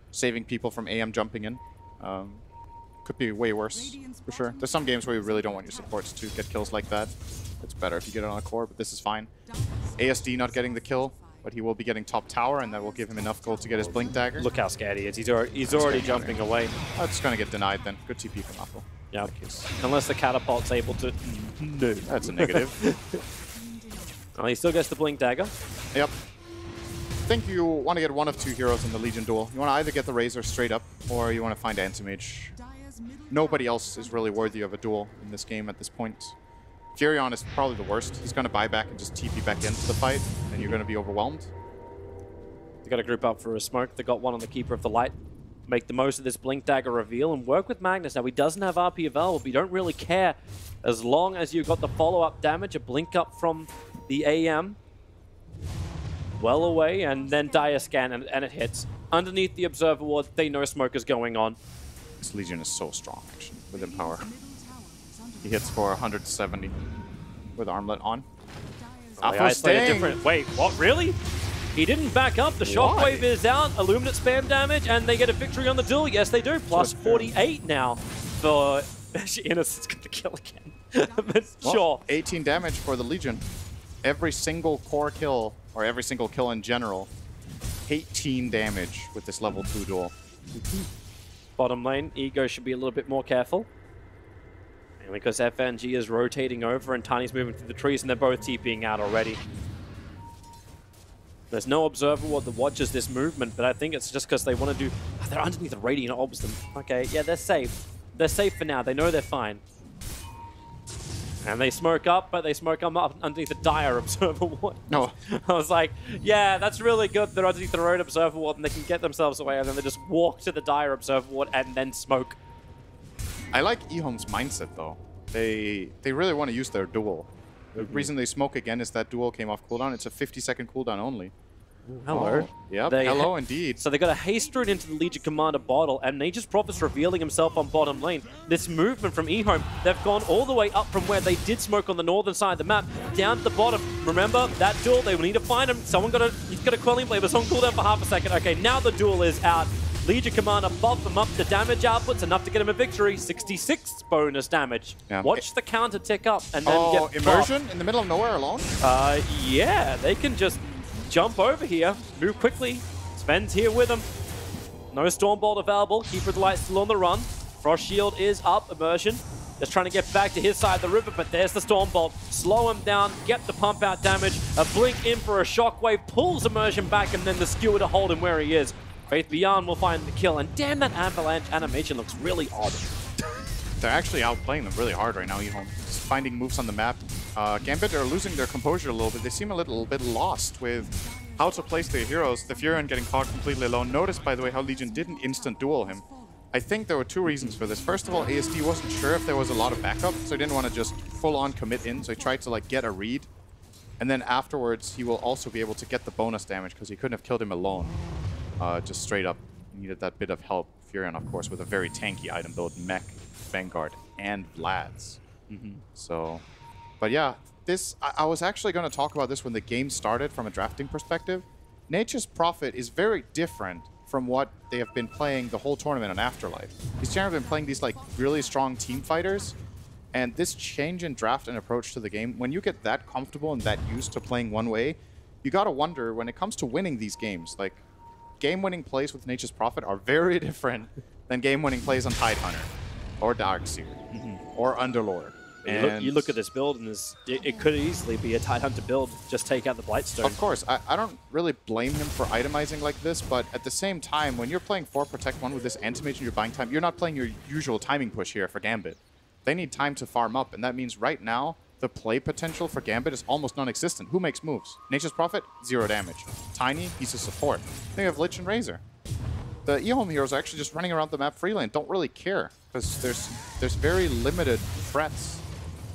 saving people from AM jumping in. Could be way worse, for sure. There's some games where you really don't want your supports to get kills like that. It's better if you get it on a core, but this is fine. ASD not getting the kill, but he will be getting top tower, and that will give him enough gold to get his Blink Dagger. Look how scared he is. He's already jumping away. That's going to get denied then. Good TP from Apple. Yeah, unless the Catapult's able to... No, that's a negative. Well, he still gets the Blink Dagger. Yep. I think you want to get one of 2 heroes in the Legion duel. You want to either get the Razor straight up, or you want to find Anti-Mage. Nobody else is really worthy of a duel in this game at this point. Furion is probably the worst. He's going to buy back and just TP back into the fight, and you're going to be overwhelmed. They got to group up for a smoke. They got one on the Keeper of the Light. Make the most of this Blink Dagger reveal and work with Magnus. Now, he doesn't have RP available, but you don't really care as long as you've got the follow-up damage, a blink up from the AM. Well away, and then Dire Scan, and it hits. Underneath the Observer Ward, they know smoke is going on. This Legion is so strong, actually, with Empower. He hits for 170 with Armlet on. Wait, what? Really? He didn't back up. The Shockwave is out. Illuminate spam damage, and they get a victory on the duel. Yes, they do. Plus 48 now for Innocence. Got the kill again. But sure. 18 damage for the Legion. Every single core kill, or every single kill in general, 18 damage with this level 2 duel. Bottom lane, Ego should be a little bit more careful. And because FNG is rotating over and Tiny's moving through the trees and they're both TPing out already. There's no observer ward that watches this movement, but I think it's just because they want to do... Oh, they're underneath the Radiant Orbs them. Okay, yeah, they're safe. They're safe for now. They know they're fine. And they smoke up, but they smoke up underneath the Dire Observer Ward. No. I was like, yeah, that's really good. They're underneath the Road Observer Ward and they can get themselves away, and then they just walk to the Dire Observer Ward and then smoke. I like eHome's mindset, though. They really want to use their duel. The reason they smoke again is that duel came off cooldown. It's a 50-second cooldown only. Hello. Oh, yep, hello indeed. So they got a haste rune into the Legion Commander bottle, and Nature's Prophet's revealing himself on bottom lane. This movement from eHome, they've gone all the way up from where they did smoke on the northern side of the map, down to the bottom. Remember, that duel, they will need to find him. He's got a Quelling Blade, but it's on cooldown for half a second. Okay, now the duel is out. Legion Commander buff him up. The damage output's enough to get him a victory. 66 bonus damage. Yeah. Watch the counter tick up and then get immersion buffed. in the middle of nowhere alone? Yeah, they can just jump over here, move quickly. Sven's here with him. No Stormbolt available. Keeper of the Light still on the run. Frost Shield is up. Immersion just trying to get back to his side of the river, but there's the Stormbolt. Slow him down, get the pump out damage. A blink in for a shockwave, pulls Immersion back, and then the skewer to hold him where he is. Faith Beyond will find the kill, and damn, that avalanche animation looks really odd. They're actually outplaying them really hard right now, eHome. Just finding moves on the map. Gambit are losing their composure a little bit. They seem a little bit lost with how to place their heroes. The Furion getting caught completely alone. Notice, by the way, how Legion didn't instant duel him. I think there were two reasons for this. First of all, ASD wasn't sure if there was a lot of backup, so he didn't want to just full-on commit in, so he tried to like get a read. And then afterwards, he will also be able to get the bonus damage because he couldn't have killed him alone. Just straight up needed that bit of help. Furion, of course, with a very tanky item build, Mech, Vanguard, and Vlad's. So, but yeah, this I was actually going to talk about this when the game started from a drafting perspective. Nature's Prophet is very different from what they have been playing the whole tournament on Afterlife. He's generally been playing these like really strong team fighters, and this change in draft and approach to the game, when you get that comfortable and that used to playing one way, you gotta wonder when it comes to winning these games, like game-winning plays with Nature's Prophet are very different than game-winning plays on Tidehunter, or Darkseer, or Underlord. You look at this build, and it could easily be a Tidehunter build. Just take out the Blightstone. Of course, I don't really blame him for itemizing like this, but at the same time, when you're playing 4 Protect 1 with this Anti-Mage and you're buying time, you're not playing your usual timing push here for Gambit. They need time to farm up, and that means right now, the play potential for Gambit is almost non-existent. Who makes moves? Nature's Prophet, 0 damage. Tiny, he's a support. Then you have Lich and Razor. The eHome heroes are actually just running around the map freely and don't really care, because there's very limited threats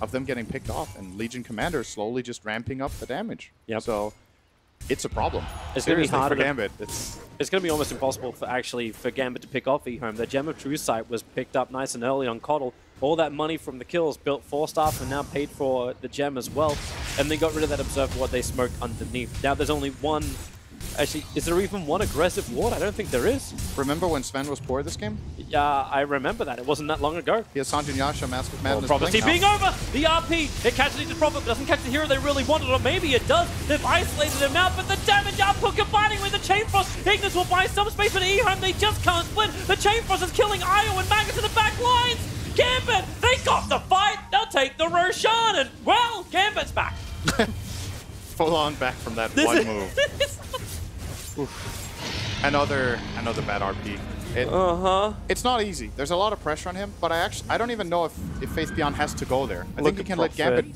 of them getting picked off, and Legion Commander slowly just ramping up the damage. Yep. So it's a problem. It's going to be hard for Gambit. It's going to be almost impossible for Gambit to pick off eHome. The Gem of True Sight was picked up nice and early on Coddle. All that money from the kills built 4 staff and now paid for the gem as well. And they got rid of that Observer Ward they smoked underneath. Now there's only one... Actually, is there even one aggressive ward? I don't think there is. Remember when Sven was poor this game? Yeah, I remember that. It wasn't that long ago. He has Sanjin Yasha, Mask of Madness. Prophecy being over! The RP! It catches Nature's Prophet, but doesn't catch the hero they really wanted, or maybe it does. They've isolated him out, but the damage output combining with the Chain Frost. Ignis will buy some space, but eHome, they just can't split. The Chain Frost is killing Io and Magus in the back lines! Gambit! They got the fight! They'll take the Roshan, and, well, Gambit's back. Full on back from that one move. Another bad RP. It's not easy. There's a lot of pressure on him, but I don't even know if Faith Beyond has to go there. I think you can let Gambit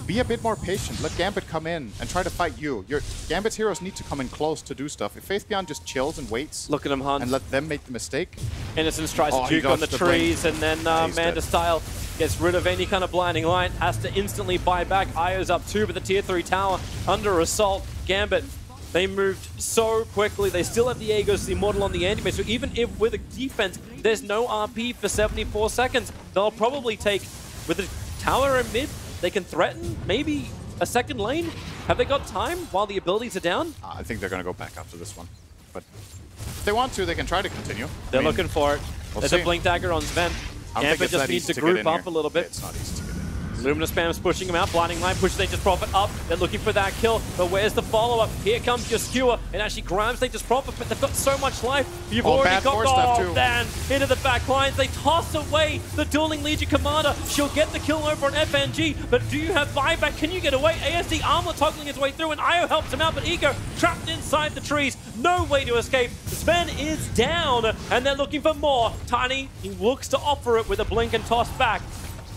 be a bit more patient. Let Gambit come in and try to fight you. Gambit's heroes need to come in close to do stuff. If Faith Beyond just chills and waits, look at him hunt, and let them make the mistake. Innocence tries to juke on the trees, and then Manda Style gets rid of any kind of blinding light. Has to instantly buy back. Io's up 2, but the tier 3 tower under assault. Gambit, they moved so quickly. They still have the Aegis, the Immortal on the Anti-Mage, so even if with a defense, there's no RP for 74 seconds, they'll probably take, with the tower in mid, they can threaten maybe a second lane. Have they got time while the abilities are down? I think they're going to go back after this one. But if they want to, they can try to continue. They're looking for it. There's a Blink Dagger on Sven. Gambit just needs to group up a little bit. It's not easy to get in. Lumina spam's pushing him out. Blinding Light pushes Nature's Prophet up. They're looking for that kill, but where's the follow-up? Here comes your skewer, and actually grabs Nature's Prophet, but they've got so much life. You've already got Dan into the back lines. They toss away the dueling Legion Commander. She'll get the kill over on FNG, but do you have buyback? Can you get away? ASD armor toggling his way through, and Io helps him out, but Ego trapped inside the trees. No way to escape. Sven is down, and they're looking for more. Tiny, he looks to offer it with a blink and toss back.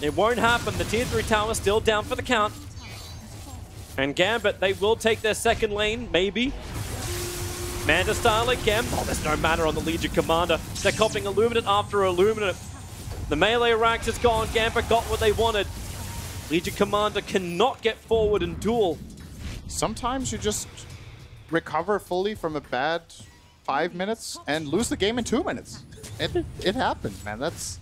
It won't happen. The tier 3 tower still down for the count. And Gambit, they will take their second lane, maybe. Manta style again. Oh, there's no mana on the Legion Commander. They're copying Illuminate after Illuminate. The melee Rax is gone. Gambit got what they wanted. Legion Commander cannot get forward and duel. Sometimes you just recover fully from a bad 5 minutes and lose the game in 2 minutes. It happens, man. That's...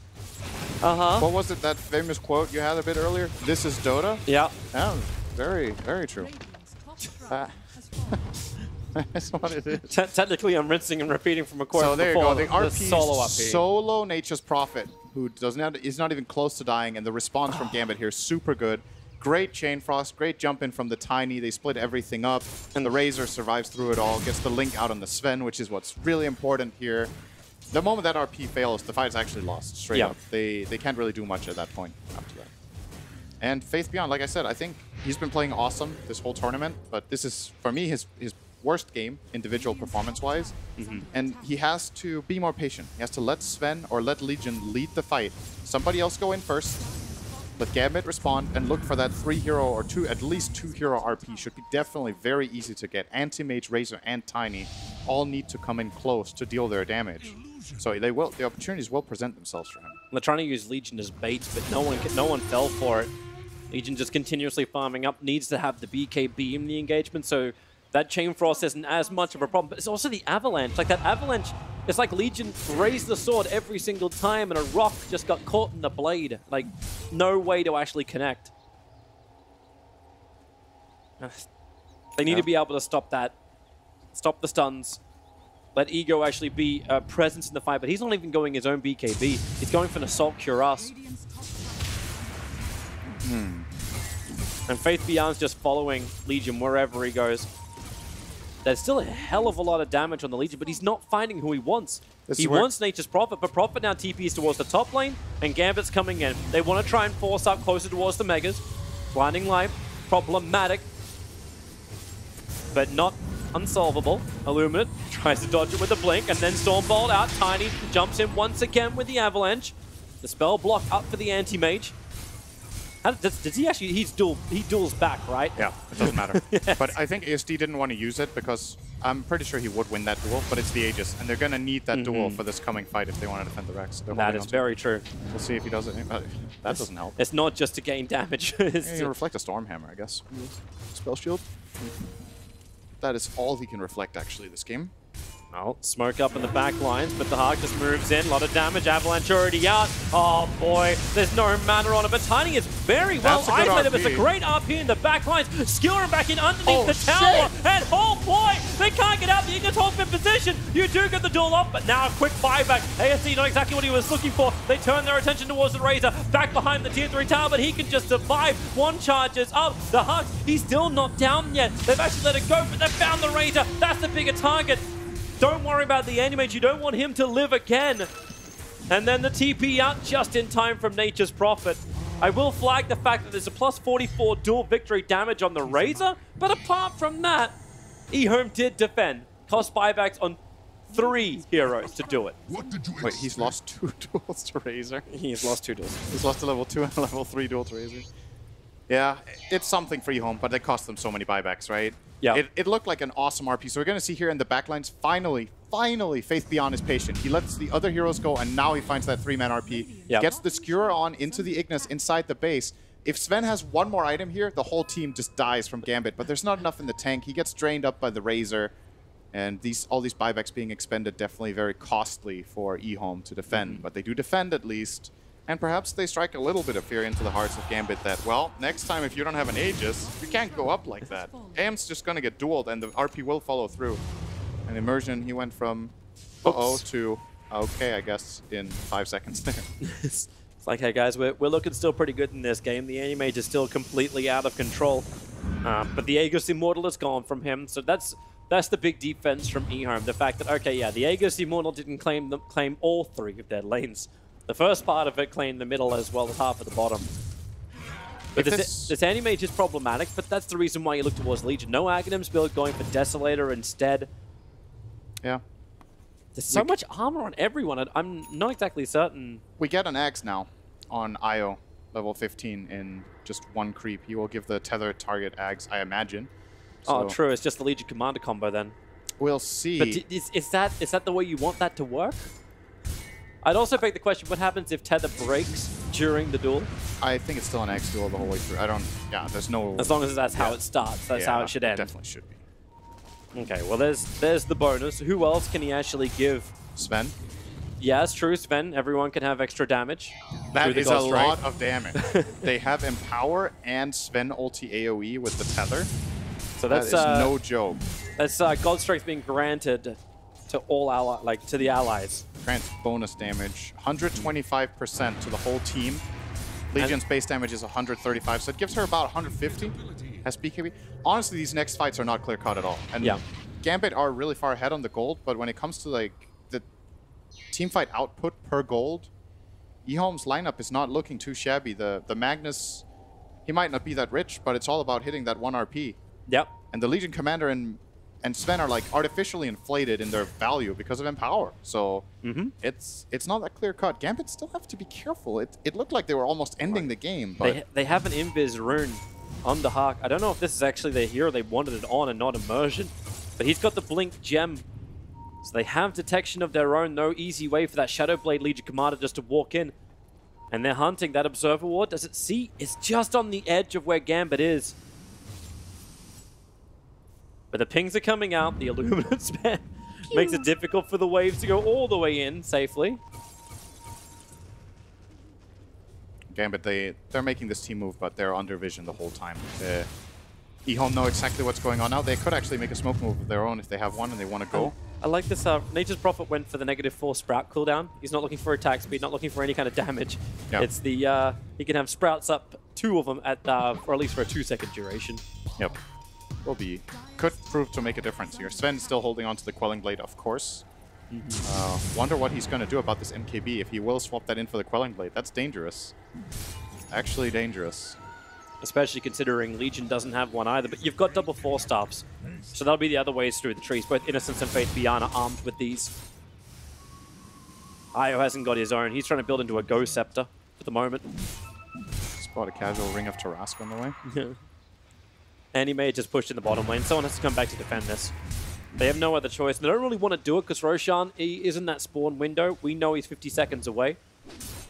What was it, that famous quote you had a bit earlier? This is Dota? Yeah. Yeah, very, very true. That's what it is. Technically, I'm rinsing and repeating from a quote. So there you go. The RP solo up here. solo Nature's Prophet, who is not even close to dying, and the response from Gambit here is super good. Great Chain Frost, great jump in from the Tiny. They split everything up, and the Razor survives through it all, gets the link out on the Sven, which is what's really important here. The moment that RP fails, the fight is actually lost, straight up. They can't really do much at that point after that. And Faith Beyond, like I said, I think he's been playing awesome this whole tournament, but this is, for me, his worst game, individual performance-wise. And he has to be more patient. He has to let Sven or let Legion lead the fight. Somebody else go in first, let Gambit respond, and look for that 3-hero or at least 2-hero RP. Should be definitely very easy to get. Anti-Mage, Razor, and Tiny all need to come in close to deal their damage. So the opportunities will present themselves for him. They're trying to use Legion as bait, but no one fell for it. Legion just continuously farming up, needs to have the BKB in the engagement, so that Chain Frost isn't as much of a problem. But it's also the Avalanche. Like, that Avalanche, it's like Legion raised the sword every single time and a rock just got caught in the blade. Like, no way to actually connect. They need to be able to stop that. Stop the stuns. Let Ego actually be a presence in the fight, but he's not even going his own BKB. He's going for an Assault Cuirass. And Faith Beyond's just following Legion wherever he goes. There's still a hell of a lot of damage on the Legion, but he's not finding who he wants. He wants Nature's Prophet, but Prophet now TPs towards the top lane, and Gambit's coming in. They want to try and force up closer towards the Megas. Blinding Light, problematic, but not unsolvable. Illuminate tries to dodge it with a blink, and then Stormbolt out. Tiny jumps in once again with the Avalanche. The spell block up for the Anti-Mage. Does he actually, he duels back, right? Yeah, it doesn't matter. But I think ASD didn't want to use it because I'm pretty sure he would win that duel, but it's the Aegis, and they're going to need that duel for this coming fight if they want to defend the Rex. That is very true. We'll see if he does it. That doesn't help. It's not just to gain damage. He can reflect a Stormhammer, I guess. Spell Shield. That is all he can reflect, actually, this game. Well, smoke up in the back lines, but the Hawk just moves in. A lot of damage. Avalanche already out. Oh, boy. There's no mana on it, but Tiny is very well isolated. It's a great RP in the back lines. Skewer back in underneath the tower. And oh, boy, they can't get out. The Ignis holds in position. You do get the duel off, but now a quick buyback. ASD not exactly what he was looking for. They turn their attention towards the Razor. Back behind the tier 3 tower, but he can just survive. One charges up. The Hawk, he's still not down yet. They've actually let it go, but they found the Razor. That's the bigger target. Don't worry about the Anti-Mage. You don't want him to live again. And then the TP out just in time from Nature's Prophet. I will flag the fact that there's a plus 44 dual victory damage on the Razor, but apart from that, eHome did defend. Cost buybacks on 3 heroes to do it. Wait, he's lost 2 duels to Razor? He's lost 2 duels. He's lost a level 2 and a level 3 duel to Razor. Yeah, it's something for eHome, but it cost them so many buybacks, right? Yeah. It looked like an awesome RP. So we're going to see here in the backlines, finally, Faith Beyond is patient. He lets the other heroes go, and now he finds that 3-man RP. Yep. Gets the Skewer on into the Ignis inside the base. If Sven has one more item here, the whole team just dies from Gambit. But there's not enough in the tank. He gets drained up by the Razor. And all these buybacks being expended, definitely very costly for eHome to defend. But they do defend at least. And perhaps they strike a little bit of fear into the hearts of Gambit that, well, next time if you don't have an Aegis, you can't go up like that. AM's just going to get dueled and the RP will follow through. And Immersion, he went from uh-oh to okay, I guess, in 5 seconds there. It's like, hey guys, we're looking still pretty good in this game. The Anti-Mage is still completely out of control. But the Aegis Immortal is gone from him, so that's the big defense from eHome. The fact that, okay, yeah, the Aegis Immortal didn't claim all 3 of their lanes. The first part of it claimed the middle as well as half of the bottom. But this Anti-Mage is problematic, but that's the reason why you look towards Legion. No Aghanims build, going for Desolator instead. Yeah. There's so much armor on everyone, I'm not exactly certain. We get an Axe now on Io, level 15, in just 1 creep. He will give the tether target Axe, I imagine. So true. It's just the Legion Commander combo then. We'll see. But is that the way you want that to work? I'd also beg the question, what happens if tether breaks during the duel? I think it's still an Axe duel the whole way through. Yeah, there's no... As long as that's how it starts, that's how it should end. It definitely should be. Okay, well, there's the bonus. Who else can he actually give? Sven? Yeah, it's true, Sven. Everyone can have extra damage. That is a lot of damage. They have Empower and Sven ulti AoE with the tether. So that is no joke. That's God Strike being granted to all to the allies. Grants bonus damage, 125% to the whole team. Legion's base damage is 135, so it gives her about 150 as BKB. Honestly, these next fights are not clear-cut at all. And Gambit are really far ahead on the gold, but when it comes to like the team fight output per gold, eHome's lineup is not looking too shabby. The Magnus, he might not be that rich, but it's all about hitting that 1 RP. Yep. And the Legion Commander and Sven are like artificially inflated in their value because of Empower. So it's not that clear cut. Gambit still have to be careful. It looked like they were almost ending the game. But they have an Invis rune on the Hawk. I don't know if this is actually their hero. They wanted it on and not immersion. But he's got the Blink Gem. So they have detection of their own. No easy way for that Shadowblade Legion Commander just to walk in. And they're hunting that Observer Ward. Does it see? It's just on the edge of where Gambit is. But the pings are coming out. The Illuminate spam makes it difficult for the waves to go all the way in safely. Gambit, they're making this team move, but they're under vision the whole time. eHome know exactly what's going on now. They could actually make a smoke move of their own if they have one and they want to go. I like this. Nature's Prophet went for the -4 Sprout cooldown. He's not looking for attack speed, not looking for any kind of damage. Yep. It's the he can have Sprouts up, 2 of them at or at least for a 2-second duration. Yep. Could prove to make a difference here. Sven's still holding on to the Quelling Blade, of course. Wonder what he's going to do about this MKB. If he will swap that in for the Quelling Blade, that's dangerous. Actually dangerous. Especially considering Legion doesn't have one either, but you've got double 4-stops. So that'll be the other ways through the trees. Both Innocence and Faith Beyond are armed with these. Io hasn't got his own. He's trying to build into a Go Scepter at the moment. Spot a casual Ring of Tarrasque on the way. Anti-Mage just pushed in the bottom lane. Someone has to come back to defend this. They have no other choice. They don't really want to do it because Roshan, he is in that spawn window. We know he's 50 seconds away.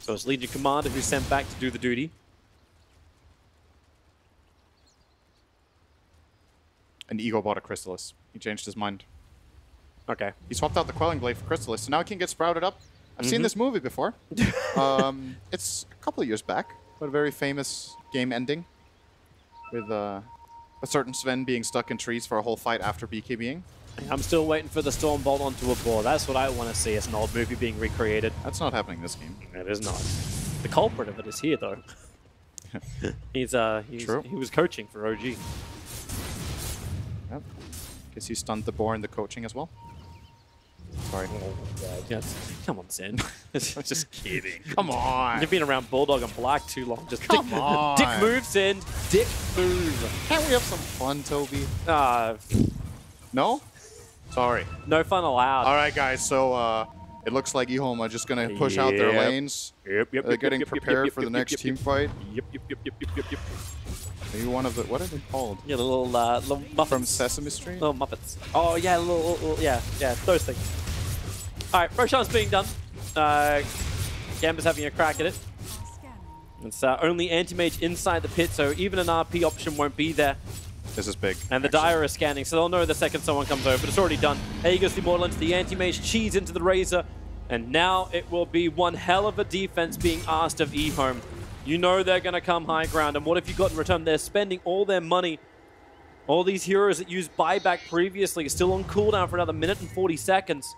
So it's Legion Commander who's sent back to do the duty. And Ego bought a Chrysalis. He changed his mind. Okay. He swapped out the Quelling Blade for Chrysalis, so now he can get sprouted up. I've seen this movie before. It's a couple of years back, but a very famous game ending with a certain Sven being stuck in trees for a whole fight after BKBing. I'm still waiting for the Storm Bolt onto a board. That's what I want to see as an old movie being recreated. That's not happening this game. It is not. The culprit of it is here, though. He was coaching for OG. Yep. Guess he stunned the boar in the coaching as well. Sorry. Yes. Come on, Zen. Just kidding. Come on. You've been around Bulldog and Black too long. Just come on. Dick move, Zen. Dick move. Can't we have some fun, Toby? No? Sorry. No fun allowed. All right, guys. So it looks like eHome are just going to push out their lanes. They're getting prepared for the next team fight. Yep. Maybe one of the, what are they called? Yeah, the little Muppets. From Sesame Street? Little Muppets. Oh, yeah, yeah, those things. All right, Roshan's being done. Gambit's having a crack at it. It's only Anti-Mage inside the pit, so even an RP option won't be there. This is big. And the Dire is scanning, so they'll know the second someone comes over, but it's already done. Aegis Immortal into the Anti-Mage, cheese into the Razor, and now it will be one hell of a defense being asked of eHome. You know they're going to come high ground, and what have you got in return? They're spending all their money. All these heroes that used buyback previously are still on cooldown for another minute and 40 seconds.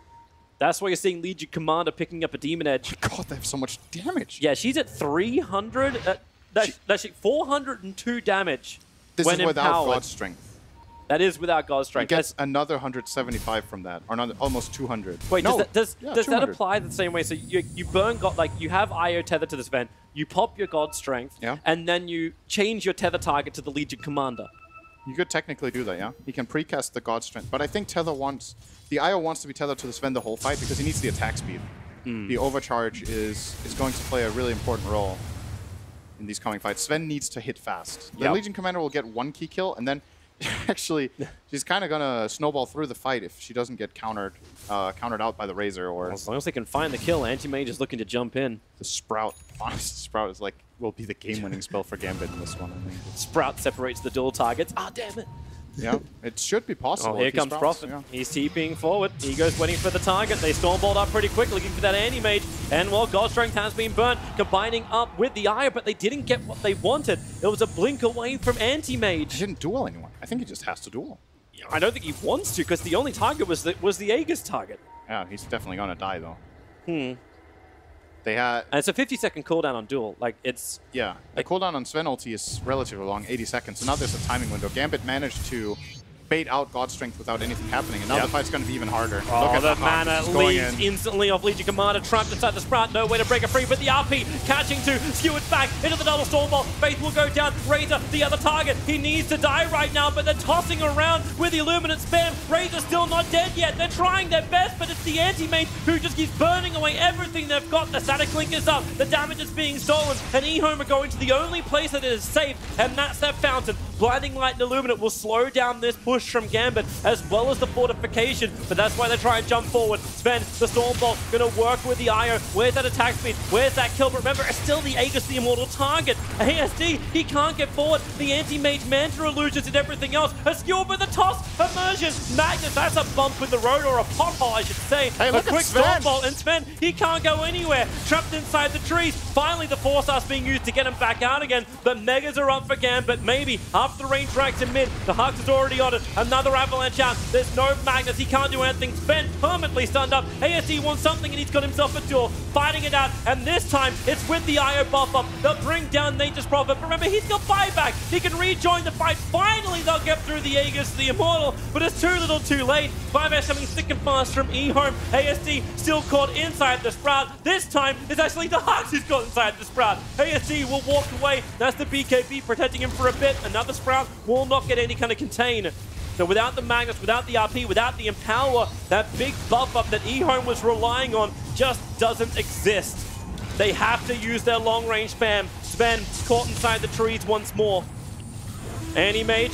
That's why you're seeing Legion Commander picking up a Demon Edge. God, they have so much damage. Yeah, she's at 300. That's 402 damage. This when is without empowered. God Strength. That is without God Strength. It gets another 175 from that, or another, almost 200. Wait, no. does that 200. apply the same way? So you burn God, like you have IO tethered to this event, you pop your God Strength, and then you change your tether target to the Legion Commander. You could technically do that, yeah. He can precast the God Strength, but I think the IO wants to be tethered to the Sven the whole fight because he needs the attack speed. The overcharge is going to play a really important role in these coming fights. Sven needs to hit fast. The Legion Commander will get 1 key kill, and then actually she's kind of gonna snowball through the fight if she doesn't get countered out by the Razor. Or as long as they can find the kill, Anti-Mage is looking to jump in. The Sprout, honestly, Sprout is like will be the game-winning spell for Gambit in this one. I think. Sprout separates the dual targets. Ah, damn it! Yeah, it should be possible. Oh, here comes Prophet. Yeah. He's TPing forward. Ego's waiting for the target. They stormbolt up pretty quick, looking for that Anti-Mage. And well, God Strength has been burnt, combining up with the Ire, but they didn't get what they wanted. It was a blink away from Anti-Mage. He didn't duel anyone. I think he just has to duel. Yeah, I don't think he wants to, because the only target was the Aegis target. Yeah, he's definitely gonna die though. They had, and it's a 50-second cooldown on duel. Like it's the cooldown on Sven ulti is relatively long, 80 seconds. So now there's a timing window. Gambit managed to bait out God Strength without anything happening, and now the fight's going to be even harder. Oh, look at the mana leaves instantly off Legion Commander, trapped inside the Sprout. No way to break it free, but the RP catching to skew it back into the double Stormbolt. Faith will go down. Razor, the other target. He needs to die right now, but they're tossing around with the Illuminate spam. Razor's still not dead yet. They're trying their best, but it's the Anti-Mage who just keeps burning away everything they've got. The Static Link is up. The damage is being stolen, and eHome are going to the only place that is safe, and that's that fountain. Blinding Light and Illuminate will slow down this push from Gambit, as well as the fortification, but that's why they try and jump forward. Sven, the Stormbolt, gonna work with the Ire. Where's that attack speed? Where's that kill? But remember, it's still the Aegis, the immortal target. ASD, he can't get forward. The Anti-Mage Manta illusions and everything else. A skew with the toss, immersion. Magnus, that's a bump with the road, or a pothole, I should say. Hey, look a quick at Sven. Stormbolt, and Sven, he can't go anywhere. Trapped inside the trees. Finally, the Force Art's being used to get him back out again, but Megas are up for Gambit. Maybe after the range racks in mid, the Hux is already on it. Another avalanche out. There's no Magnus. He can't do anything. Sven permanently stunned up. ASD wants something, and he's got himself a duel. Fighting it out, and this time it's with the IO buff up. They'll bring down Nature's Prophet. But remember, he's got buyback. He can rejoin the fight. Finally, they'll get through the Aegis, the Immortal, but it's too little too late. Buyback's coming thick and fast from eHome. ASD still caught inside the Sprout. This time, it's actually the Hux who's caught inside the Sprout. ASD will walk away. That's the BKB protecting him for a bit. Another Sprout will not get any kind of contain. So without the Magnus, without the RP, without the Empower, that big buff up that eHome was relying on just doesn't exist. They have to use their long-range spam. Sven caught inside the trees once more. Anti-Mage,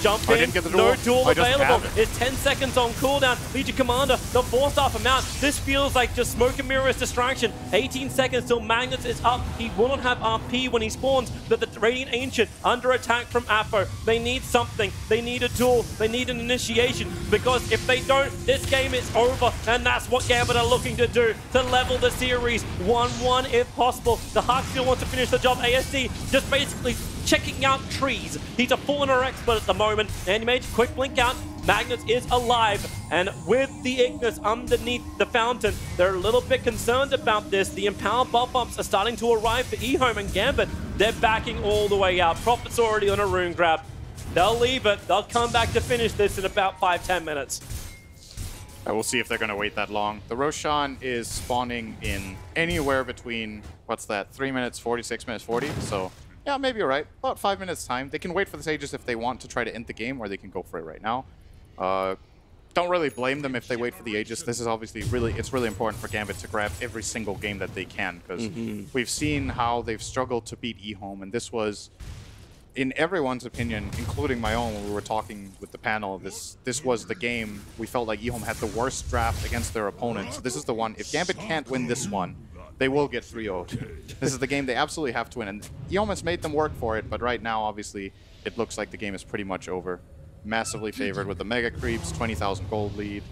jump in, no duel available. It's 10 seconds on cooldown. Legion Commander, the Force off him out. This feels like just smoke and mirrors distraction. 18 seconds till Magnus is up. He will not have RP when he spawns, but the Radiant Ancient under attack from Apo. They need something. They need a duel. They need an initiation, because if they don't, this game is over, and that's what Gambit are looking to do, to level the series 1-1 if possible. The Hux still wants to finish the job. ASD just basically checking out trees. He's a Fallener expert at the moment. Anti-Mage, quick blink out. Magnus is alive, and with the Ignis underneath the fountain, they're a little bit concerned about this. The Empower buff ups are starting to arrive for eHome and Gambit. They're backing all the way out. Prophet's already on a rune grab. They'll leave it. They'll come back to finish this in about 5-10 minutes. We'll see if they're going to wait that long. The Roshan is spawning in anywhere between, what's that, 3 minutes, 46 minutes, 40? So yeah, maybe you're right. About 5 minutes time. They can wait for the Aegis if they want to try to end the game, or they can go for it right now. Don't really blame them if they wait for the Aegis. This is obviously it's really important for Gambit to grab every single game that they can, because we've seen how they've struggled to beat eHome, and this was, in everyone's opinion, including my own, when we were talking with the panel, this was the game we felt like eHome had the worst draft against their opponents. So this is the one. If Gambit can't win this one, they will get 3-0'd. This is the game they absolutely have to win, and eHome has made them work for it, but right now, obviously, it looks like the game is pretty much over. Massively favored with the Mega Creeps, 20,000 gold lead,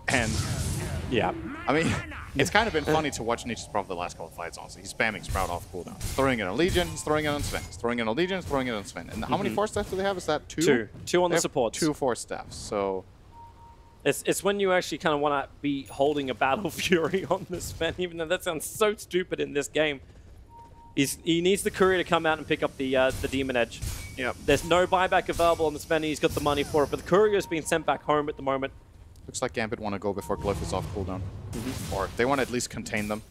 and yeah, I mean, it's kind of been funny to watch Nature's Prophet the last couple of fights, honestly. He's spamming Sprout off cooldown. He's throwing in a Legion, he's throwing it on Sven. He's throwing in a Legion, he's throwing it on Sven. And how many Force staffs do they have? Is that 2? 2 on the supports. 2 Force staffs, so It's when you actually kind of want to be holding a Battle Fury on this Sven, even though that sounds so stupid in this game. He needs the Courier to come out and pick up the Demon Edge. Yep. There's no buyback available on the Sven. He's got the money for it, but the Courier's been sent back home at the moment. Looks like Gambit want to go before Glyph is off cooldown. Or they want to at least contain them.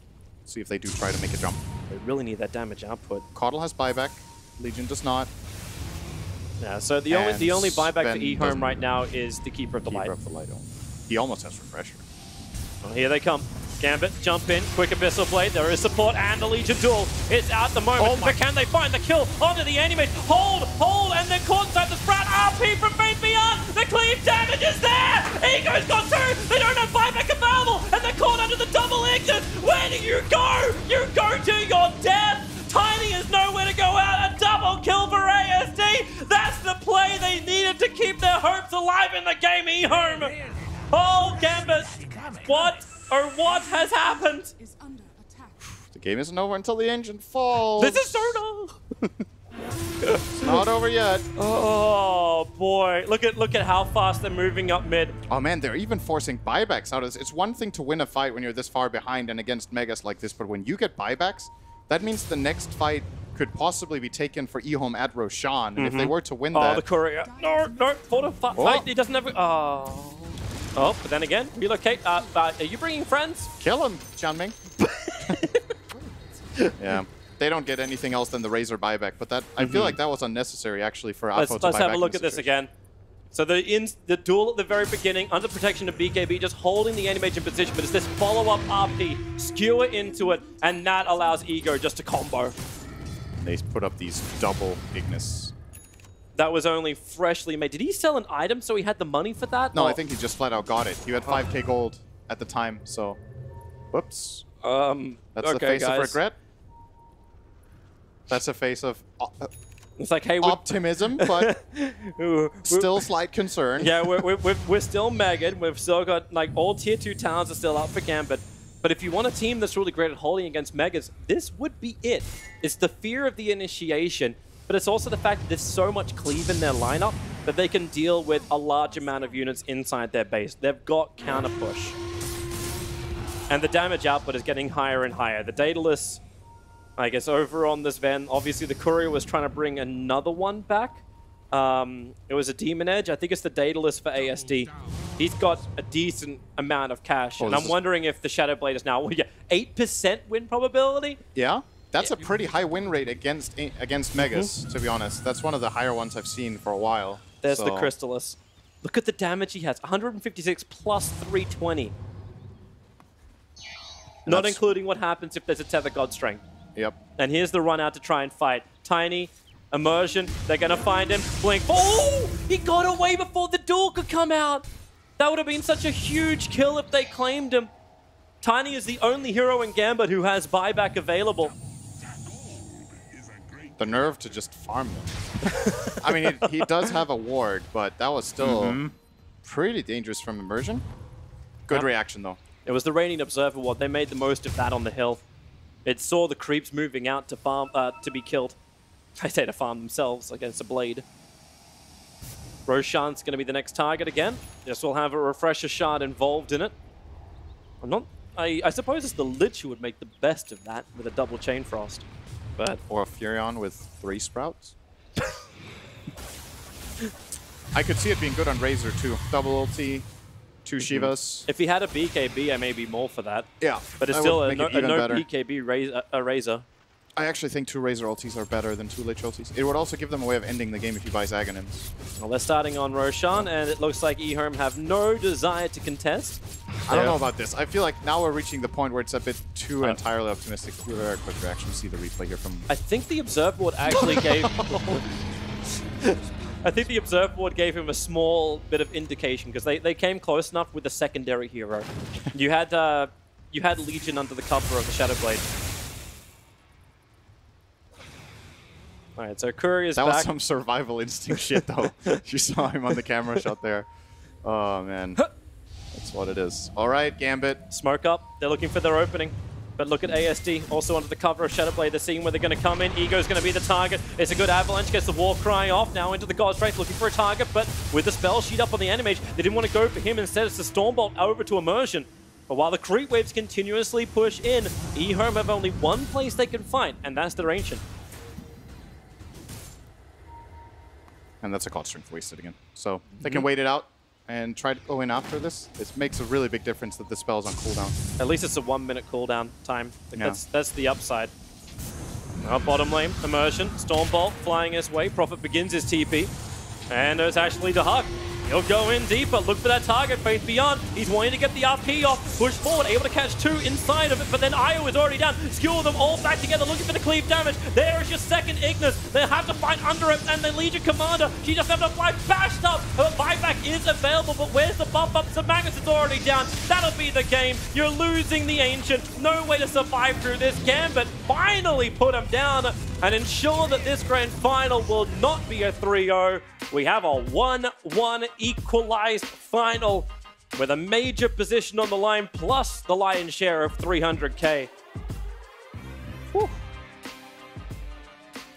See if they do try to make a jump. They really need that damage output. Caudle has buyback. Legion does not. Yeah, so the only buyback for eHome right now is the Keeper of the Light. He almost has Refresher. Well, here they come. Gambit, jump in, quick Abyssal Blade, there is support, and the Legion duel is out the moment. But can they find the kill onto the enemy? Hold, and then caught inside the Sprout. RP from Fate Beyond, the cleave damage is there! Ego's got two, they don't have buyback available, and they're caught under the double Ignis. Where do you go? You go to your death! Tiny is nowhere to go out, a double kill for ASD! That's the play they needed to keep their hopes alive in the game, eHome! Oh, Gambit, what has happened? The game isn't over until the engine falls. This is Soda! It's not over yet. Oh boy, look at how fast they're moving up mid. Oh man, they're even forcing buybacks out. It's one thing to win a fight when you're this far behind and against Megas like this, but when you get buybacks, that means the next fight could possibly be taken for eHome at Roshan, and if they were to win that... Oh, the Courier. No, fight. He doesn't have... Oh, but then again, relocate. Are you bringing friends? Kill him, Xianming. Yeah. They don't get anything else than the Razor buyback, but that I feel like that was unnecessary actually for Alpha to Let's buy have back a look in at this situation. again. So the duel at the very beginning, under protection of BKB, just holding the enemy in position, but it's this follow-up RP, skewer into it, and that allows Ego just to combo. They put up these double Ignis. That was only freshly made. Did he sell an item so he had the money for that? No, I think he just flat out got it. He had 5k gold at the time, so... Whoops. That's the face of regret. That's a face of... It's like, hey, optimism, but still slight concern. Yeah, we're still Megan. We've still got, like, all tier 2 talents are still up for Gambit. But if you want a team that's really great at holding against Megas, this would be it. It's the fear of the initiation, but it's also the fact that there's so much cleave in their lineup that they can deal with a large amount of units inside their base. They've got counter push. And the damage output is getting higher and higher. The Daedalus, I guess, over on this Ven, obviously the Courier was trying to bring another one back. It was a Demon Edge. I think it's the Daedalus for ASD. He's got a decent amount of cash, and I'm wondering if the Shadow Blade is now 8% win probability? Yeah? That's a pretty high win rate against Megas, to be honest. That's one of the higher ones I've seen for a while. There's the Crystallis. Look at the damage he has. 156 plus 320. Not including what happens if there's a Tether God Strength. Yep. And here's the run out to try and fight. Tiny, Immersion, they're going to find him. Blink. Oh! He got away before the duel could come out. That would have been such a huge kill if they claimed him. Tiny is the only hero in Gambit who has buyback available. The nerve to just farm them. I mean, he does have a ward, but that was still pretty dangerous from Immersion. Good reaction, though. It was the Reigning Observer ward. They made the most of that on the hill. It saw the creeps moving out to farm to be killed. I say to farm themselves against a blade. Roshan's going to be the next target again. This will have a Refresher Shard involved in it. I suppose it's the Lich who would make the best of that with a double Chain Frost. But or a Furion with 3 Sprouts. I could see it being good on Razor too. Double ulti, 2 Shivas. If he had a BKB, I may be more for that. Yeah. But it's still a no BKB Razor. I actually think 2 Razor ultis are better than 2 Lich ultis. It would also give them a way of ending the game if you buy Zaghanins. Well, they're starting on Roshan, and it looks like eHome have no desire to contest. I don't know about this. I feel like now we're reaching the point where it's a bit too entirely optimistic. Very quick reaction. See the replay here from... I think the Observe Board actually gave... I think the Observe Board gave him a small bit of indication, because they came close enough with the secondary hero. You had Legion under the cover of the Shadow Blade. Alright, so Courier's back. That was some survival instinct shit, though. You saw him on the camera shot there. Oh, man. That's what it is. All right, Gambit. Smoke up. They're looking for their opening. But look at ASD, also under the cover of Shadowblade. They're seeing where they're going to come in. Ego's going to be the target. It's a good avalanche, gets the war cry off. Now into the God's Wraith, looking for a target, but with the spell sheet up on the enemy mage, they didn't want to go for him. Instead, it's the Stormbolt over to Immersion. But while the creep waves continuously push in, eHome have only one place they can fight, and that's their Ancient. And that's a God Strength wasted again. So they can wait it out and try to go in after this. This makes a really big difference that the spell's on cooldown. At least it's a 1 minute cooldown time. That's the upside. Bottom lane, Immersion, Stormbolt flying his way. Prophet begins his TP. And there's actually the Hug. He'll go in deeper, look for that target, Faith Beyond. He's wanting to get the RP off, push forward, able to catch 2 inside of it, but then Io is already down. Skewer them all back together, looking for the cleave damage. There is your second Ignis. They have to fight under it, and the Legion Commander, she just has to fight bashed up. Her buyback is available, but where's the bump up? So Magnus is already down. That'll be the game. You're losing the Ancient. No way to survive through this. Gambit finally put him down and ensure that this grand final will not be a 3-0. We have a 1-1 equalized final with a major position on the line plus the lion's share of 300k. Whew.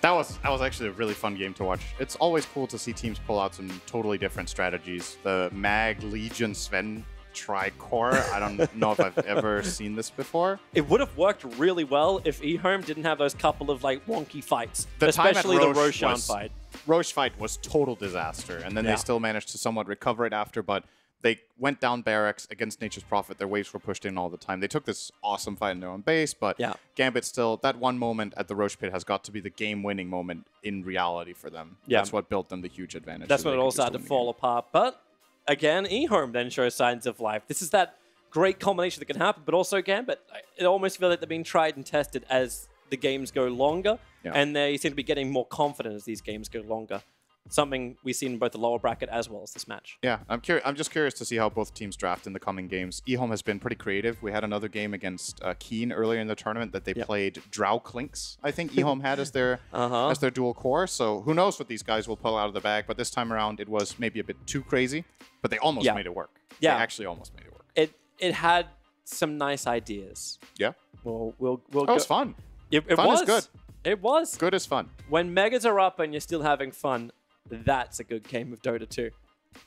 That was actually a really fun game to watch. It's always cool to see teams pull out some totally different strategies. The Mag, Legion, Sven tri-core. I don't know if I've ever seen this before. It would have worked really well if eHome didn't have those couple of like wonky fights, The especially time at the Roche Roshan fight. Roche fight was total disaster, and then they still managed to somewhat recover it after, but they went down barracks against Nature's Prophet. Their waves were pushed in all the time. They took this awesome fight in their own base, but Gambit still, that one moment at the Roche pit has got to be the game-winning moment in reality for them. Yeah. That's what built them the huge advantage. That's so when it all started to fall apart. But again, eHome then shows signs of life. This is that great combination that can happen, but also Gambit. It almost feels like they're being tried and tested as the games go longer, and they seem to be getting more confident as these games go longer. Something we've seen in both the lower bracket as well as this match. Yeah, I'm just curious to see how both teams draft in the coming games. eHome has been pretty creative. We had another game against Keen earlier in the tournament that they played Drow Clinks. I think eHome had as their as their dual core. So who knows what these guys will pull out of the bag. But this time around, it was maybe a bit too crazy. But they almost made it work. Yeah, they actually almost made it work. It had some nice ideas. Yeah. We'll it was fun. It fun was is good. It was good as fun. When megas are up and you're still having fun, that's a good game of Dota 2.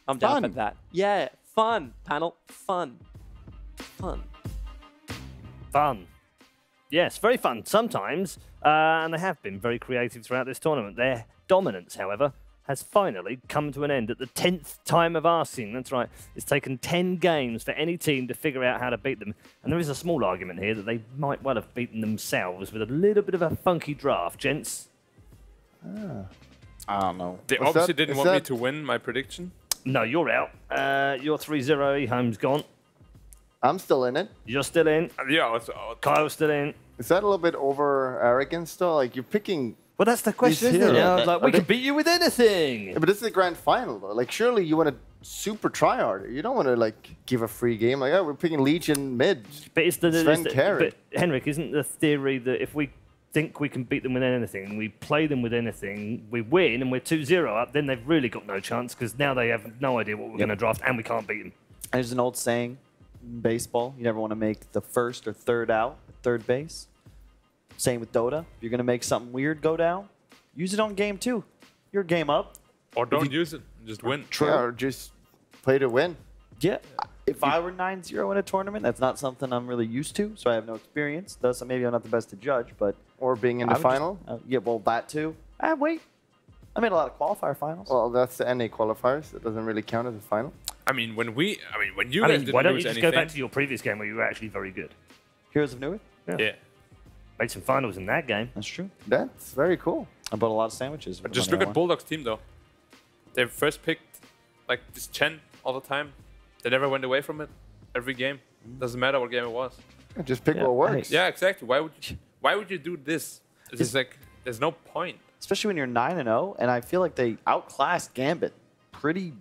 I'm down for that. Yeah, fun, panel, fun. Fun. Fun. Yes, very fun sometimes. And they have been very creative throughout this tournament. Their dominance, however, has finally come to an end at the 10th time of asking. That's right. It's taken 10 games for any team to figure out how to beat them. And there is a small argument here that they might well have beaten themselves with a little bit of a funky draft, gents. I don't know. They obviously didn't want me to win my prediction. No, you're out. You're 3-0. eHome's gone. I'm still in it. You're still in. Yeah. Kyle's still in. Is that a little bit over arrogance though? Like you're picking. Well, that's the question, isn't it? Yeah, like, we can beat you with anything. Yeah, but this is the grand final though. Like surely you want to super try harder. You don't want to like give a free game. Like we're picking Legion mid. But it's Sven carry. But Henrik, isn't the theory that if we think we can beat them with anything, we play them with anything, we win, and we're 2-0 up, then they've really got no chance because now they have no idea what we're going to draft and we can't beat them. There's an old saying in baseball, you never want to make the first or third out at third base. Same with Dota. If you're going to make something weird go down, use it on game 2. You're game up. Or don't use it, just win. True. Yeah, or just play to win. Yeah. If I were 9-0 in a tournament, that's not something I'm really used to, so I have no experience. Thus, maybe I'm not the best to judge, but... Or being in the final? Yeah, well, that too. Wait. I made a lot of qualifier finals. Well, that's the NA qualifiers. It doesn't really count as a final. I mean, when you guys didn't why don't you lose just anything. go back to your previous game where you were actually very good? Heroes of Newark? Yeah. Made some finals in that game. That's true. That's very cool. I bought a lot of sandwiches. But just look at Bulldog's team, though. They first picked, like, this Chen all the time. They never went away from it. Every game. Doesn't matter what game it was. Just pick what works. Yeah, exactly. Why would you do this? It's just like, there's no point. Especially when you're 9-0, and I feel like they outclassed Gambit pretty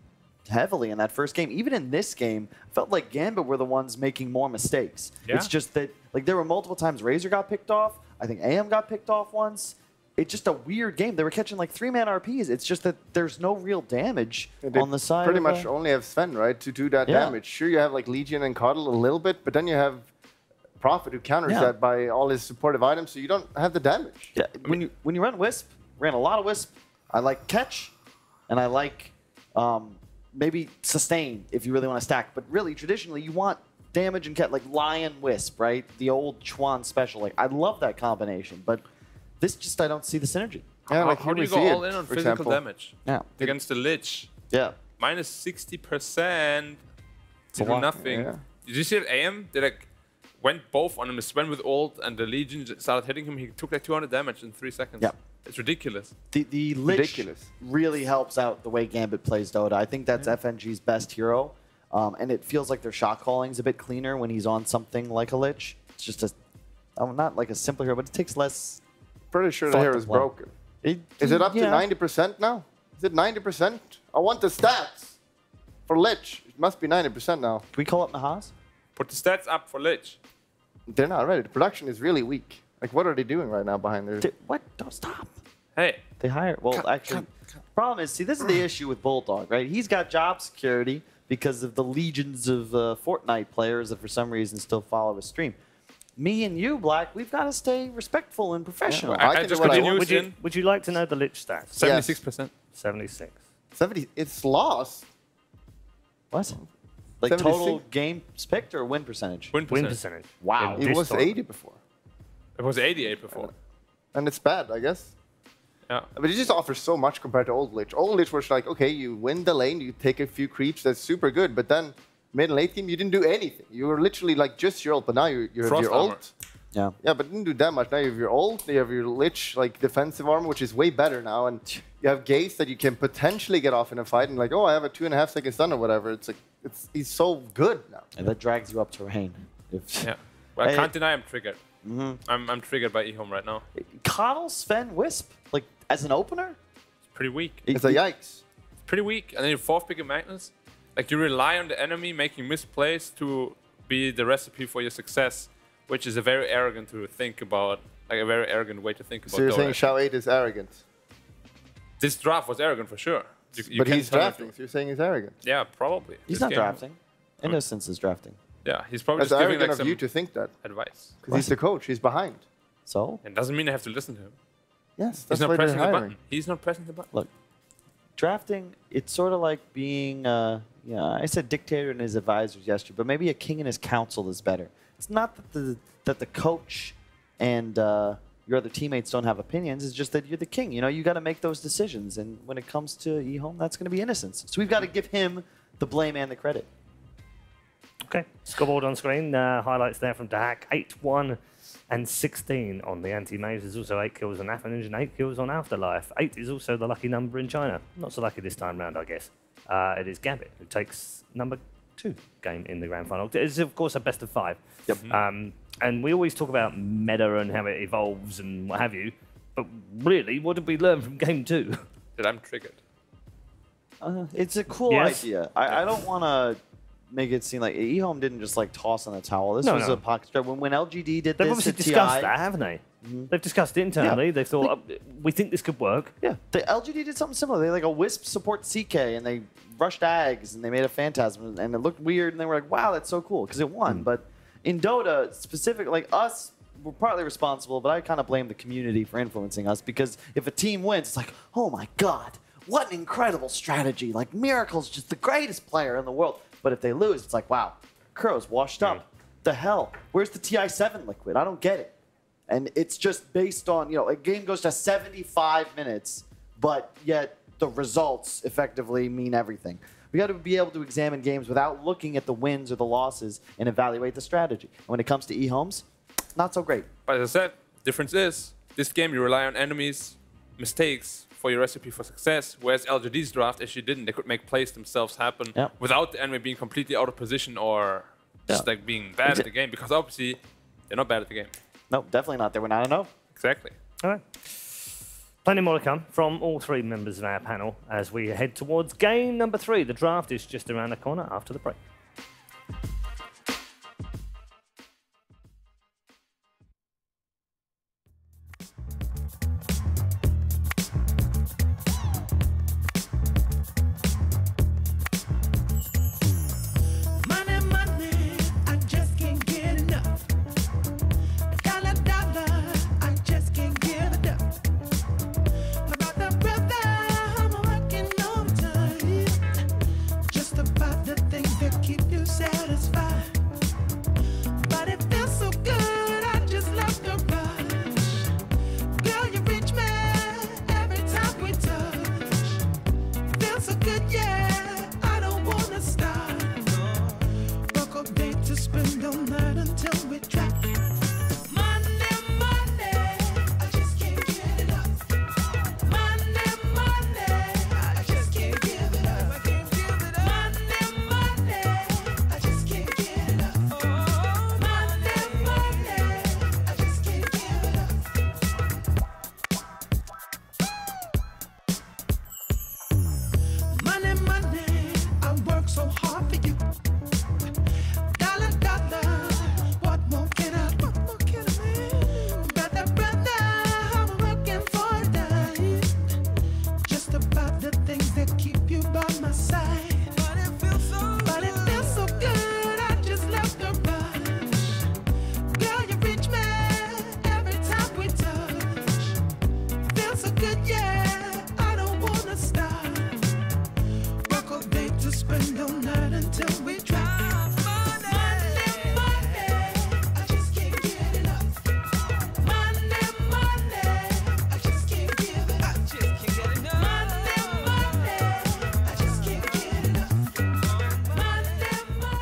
heavily in that first game. Even in this game, I felt like Gambit were the ones making more mistakes. Yeah. It's just that, like, there were multiple times Razor got picked off. I think AM got picked off once. It's just a weird game. They were catching like 3-man RPs. It's just that there's no real damage on the side. Pretty much only have Sven, right, to do that damage. Sure, you have like Legion and Coddle a little bit, but then you have Prophet, who counters Yeah. that by all his supportive items, so you don't have the damage. Yeah, when you run Wisp, ran a lot of Wisp. I like catch, and I like maybe sustain if you really want to stack. But really, traditionally, you want damage and catch, like Lion Wisp, right? The old Chuan special. Like I love that combination, but this just I don't see the synergy. Yeah, like how do you go all in on physical damage? Yeah. Against the Lich? Yeah. Minus 60% to a do lot, nothing. yeah. Did you see that AM? They like went both on him. He went with ult, and the Legion started hitting him. He took like 200 damage in 3 seconds. Yeah. It's ridiculous. The Lich really helps out the way Gambit plays Dota. I think that's FNG's best hero, and it feels like their shot calling's a bit cleaner when he's on something like a Lich. It's just not like a simple hero, but it takes less. Pretty sure the hero is broken. Is it up to 90% now? Is it 90%? I want the stats for Lich. It must be 90% now. Can we call up Nahaz? Put the stats up for Lich. They're not ready. The production is really weak. Like, what are they doing right now behind there? What? Don't stop. Hey. They hire. Well, actually, problem is, see, this is the issue with Bulldog, right? He's got job security because of the legions of Fortnite players that for some reason still follow his stream. Me and you, Black, we've got to stay respectful and professional. Would you like to know the Lich stats? 76%. 76. 70. It's lost. What? Like 76? total games picked or win percentage? Win percentage. Wow. It was 80 before. It was 88 before. And it's bad, I guess. Yeah. But it just offers so much compared to old Lich. Old Lich was like, okay, you win the lane, you take a few creeps, that's super good. But then mid and late game, you didn't do anything. You were literally like just your ult, but now you have Frost your armor. ult. Yeah. Yeah, but it didn't do that much. Now you have your ult, you have your Lich like defensive armor, which is way better now, and you have Gaze that you can potentially get off in a fight, and like, oh, I have a 2.5 second stun or whatever. It's like he's so good now. And that drags you up terrain. Yeah. Well, I Hey. can't deny I'm triggered. I'm triggered by eHome right now. Coddle Sven Wisp, like as an opener? It's pretty weak. It's a yikes. It's pretty weak. And then you fourth pick a Magnus. Like you rely on the enemy making misplays to be the recipe for your success, which is a very arrogant to think about, like a very arrogant way to think about So you're Dota. saying Shao 8 is arrogant? This draft was arrogant for sure. You But can't he's tell me drafting, so you're saying he's arrogant. Yeah, probably. He's This not game- drafting. Innocence is drafting. Yeah, he's probably That's just giving arrogant like of you some to think that. advice. Because he's the coach, he's behind. So? It doesn't mean I have to listen to him. Yes, He's that's not why they're pressing the hiring. button. He's not pressing the button. Look, drafting, it's sort of like being, I said dictator and his advisors yesterday, but maybe a king and his council is better. It's not that the coach and your other teammates don't have opinions. It's just that you're the king. You know, you got to make those decisions. And when it comes to eHome, that's going to be innocence. So we've got to give him the blame and the credit. Okay, scoreboard on screen. Highlights there from Dahak. 8-1 and 16 on the anti-mage. There's also 8 kills on Athens and 8 kills on Afterlife. 8 is also the lucky number in China. Not so lucky this time round, I guess. It is Gambit who takes number 2 game in the grand final. It's, of course, a best of 5. Yep. And we always talk about meta and how it evolves and what have you. But really, what did we learn from game 2? That I'm triggered. It's a cool Yes. idea. I don't want to make it seem like eHome didn't just like toss on the towel. This was a pocket strap. When LGD did They've this obviously at discussed TI, that, haven't they? They've discussed it internally. They thought, we think this could work. Yeah, the LGD did something similar. They like a Wisp support CK, and they rushed Ags, and they made a Phantasm, and it looked weird, and they were like, wow, that's so cool, because it won. But in Dota, specific, like us, we're partly responsible, but I kind of blame the community for influencing us, because if a team wins, it's like, oh my god, what an incredible strategy. Like, Miracle's just the greatest player in the world. But if they lose, it's like, wow, Kuro's washed up. The hell? Where's the TI-7 liquid? I don't get it. And it's just based on, a game goes to 75 minutes, but yet the results effectively mean everything. We got to be able to examine games without looking at the wins or the losses and evaluate the strategy. And when it comes to eHomes, not so great. But as I said, difference is, this game you rely on enemies' mistakes for your recipe for success, whereas LGD's draft, as you didn't, they could make plays themselves happen without the enemy being completely out of position or just like being bad at the game, because obviously they're not bad at the game. No, definitely not. They were 9-0. Exactly. All right. Plenty more to come from all 3 members of our panel as we head towards game number 3. The draft is just around the corner after the break. Money, money, I just can't get enough. burn the night until we drop. Money, money, I just can't get enough. Money, money, I just can't give it up. Just can't get enough. Money, money, I just can't get enough. Money, money.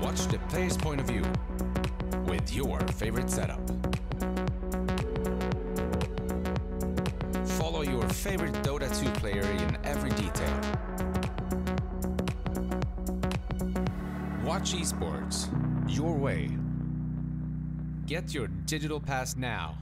Watch the player's point of view with your favorite setup. Follow your favorite Dota 2 player in every detail. Watch esports your way. Get your digital pass now.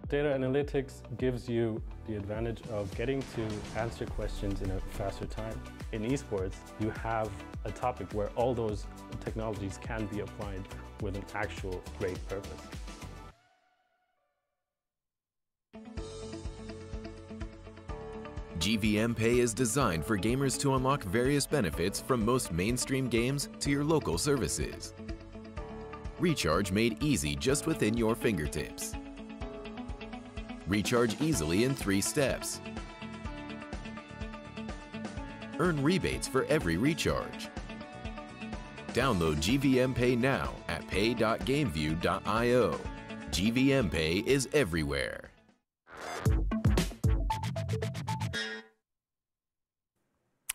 Data analytics gives you the advantage of getting to answer questions in a faster time. In esports, you have a topic where all those technologies can be applied with an actual great purpose. GVM Pay is designed for gamers to unlock various benefits from most mainstream games to your local services. Recharge made easy just within your fingertips. Recharge easily in 3 steps. Earn rebates for every recharge. Download GVM Pay now at pay.gameview.io. GVM Pay is everywhere.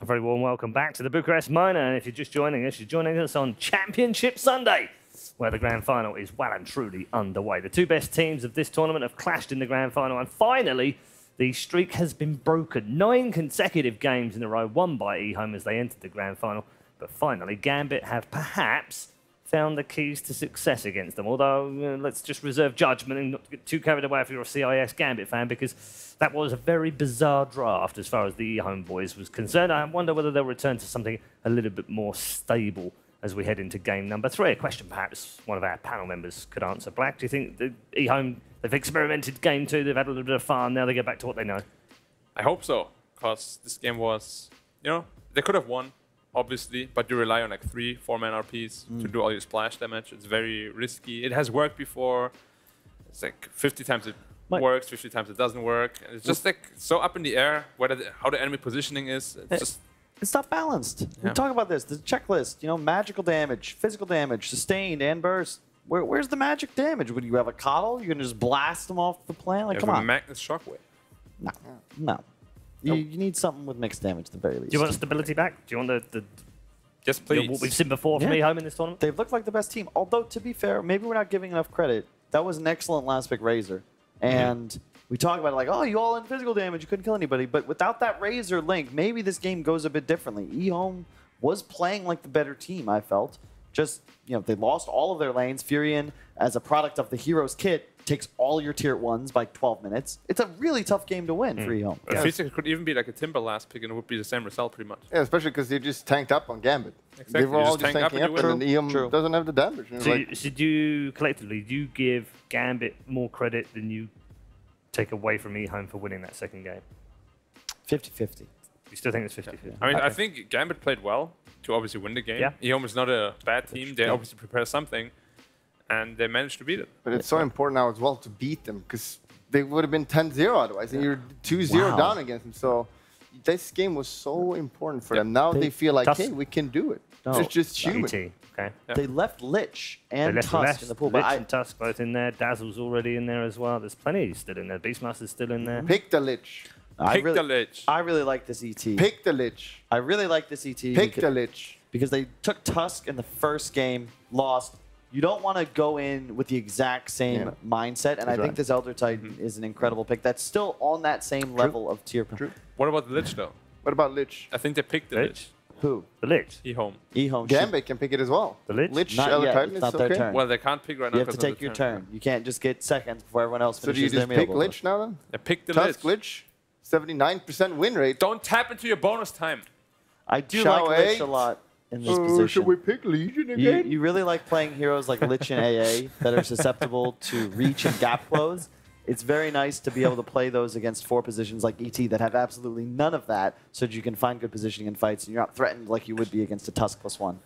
A very warm welcome back to the Bucharest Minor, and if you're just joining us, you're joining us on Championship Sunday, where the grand final is well and truly underway. The 2 best teams of this tournament have clashed in the grand final, and finally, the streak has been broken. 9 consecutive games in a row won by eHome as they entered the grand final, but finally, Gambit have perhaps found the keys to success against them. Although, let's just reserve judgment and not get too carried away if you're a CIS Gambit fan, because that was a very bizarre draft as far as the eHome boys was concerned. I wonder whether they'll return to something a little bit more stable as we head into game number 3. A question perhaps one of our panel members could answer. Black, do you think the eHome, they've experimented game 2, they've had a little bit of fun, now they get back to what they know? I hope so, because this game was, they could have won, obviously, but you rely on like 3-4 man RPs to do all your splash damage. It's very risky. It has worked before. It's like 50 times it works, 50 times it doesn't work. And it's just like so up in the air how the enemy positioning is. It's not balanced. We talk about this. The checklist, magical damage, physical damage, sustained, and burst. Where's the magic damage? Would you have a coddle? You're going to just blast them off the plant? Like, come on. Magnus Shockwave. No. You need something with mixed damage at the very least. Do you want stability back? Do you want the yes, please. What we've seen before from eHome in this tournament? They've looked like the best team. Although, to be fair, maybe we're not giving enough credit. That was an excellent last pick Razor. And we talk about it like, oh, you all in physical damage, you couldn't kill anybody. But without that Razor link, maybe this game goes a bit differently. eHome was playing like the better team, I felt. Just, they lost all of their lanes. Furion, as a product of the Heroes kit, takes all your tier 1s by 12 minutes. It's a really tough game to win for eHome. It feels like it could even be like a Timber last pick and it would be the same result pretty much. Yeah, especially because they just tanked up on Gambit. Exactly. They were all just tanking up, and then eHome doesn't have the damage. So do you, collectively, do you give Gambit more credit than you take away from eHome for winning that second game? 50-50. You still think it's 50-50? I mean, I think Gambit played well to obviously win the game. Yeah. eHome is not a bad team. They obviously prepare something, and they managed to beat it. But it's so important now as well to beat them, because they would have been 10-0 otherwise, and you're 2-0 down against them. So this game was so important for them. Now they feel like, hey, we can do it. It's just human. Okay. They left Lich and Tusk in the pool. Lich and Tusk both in there. Dazzle's already in there as well. There's plenty still in there. Beastmaster's still in there. Pick the Lich. I really like this ET. Pick the Lich. I really like this ET. Pick the Lich. Because they took Tusk in the first game, lost, You don't want to go in with the exact same mindset, and I think this Elder Titan is an incredible pick. That's still on that same level of tier. What about the Lich, though? What about Lich? I think they picked the Lich. Who? The Lich. E-Home. E-Home. Gambit can pick it as well. The Lich? Lich, Not Elder yet. Titan It's is not their okay. turn. Well, they can't pick right now. You have to take your turn. You can't just get seconds before everyone else So do you finishes their just meal. pick Bulldog. Lich now then? They picked the Tusk Lich. Lich, 79% win rate. Don't tap into your bonus time. I do Shao like Lich eight. a lot in this position. Should we pick Legion again? You really like playing heroes like Lich and AA that are susceptible to reach and gap close. It's very nice to be able to play those against 4 positions like ET that have absolutely none of that, so that you can find good positioning in fights and you're not threatened like you would be against a Tusk +1.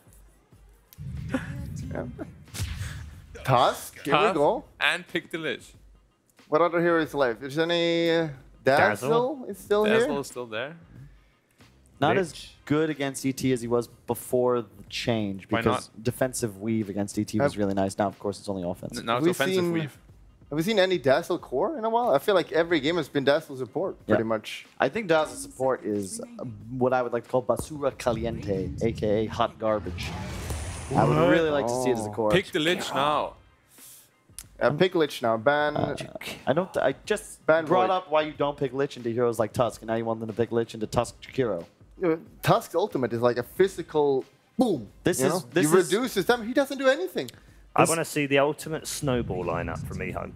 Tusk, here we go. And pick the Lich. What other heroes left? Is any Dazzle is still Dazzle here? is still there. Not as good against ET as he was before the change, Why because defensive weave against ET was really nice. Now, of course, it's only offense. Now it's offensive weave. Have we seen any Dazzle core in a while? I feel like every game has been Dazzle support, pretty much. I think Dazzle support is what I would like to call basura caliente, aka hot garbage. I would really like to see it as a core. Pick the Lich now. Pick Lich now. Ban. I just Ban brought Void. up why you don't pick Lich into heroes like Tusk, and now you want them to pick Lich into Tusk Jakiro. Tusk's ultimate is like a physical boom. This you is- know? this you is- reduce his damage. He doesn't do anything. I want to see the ultimate snowball lineup from E-Home.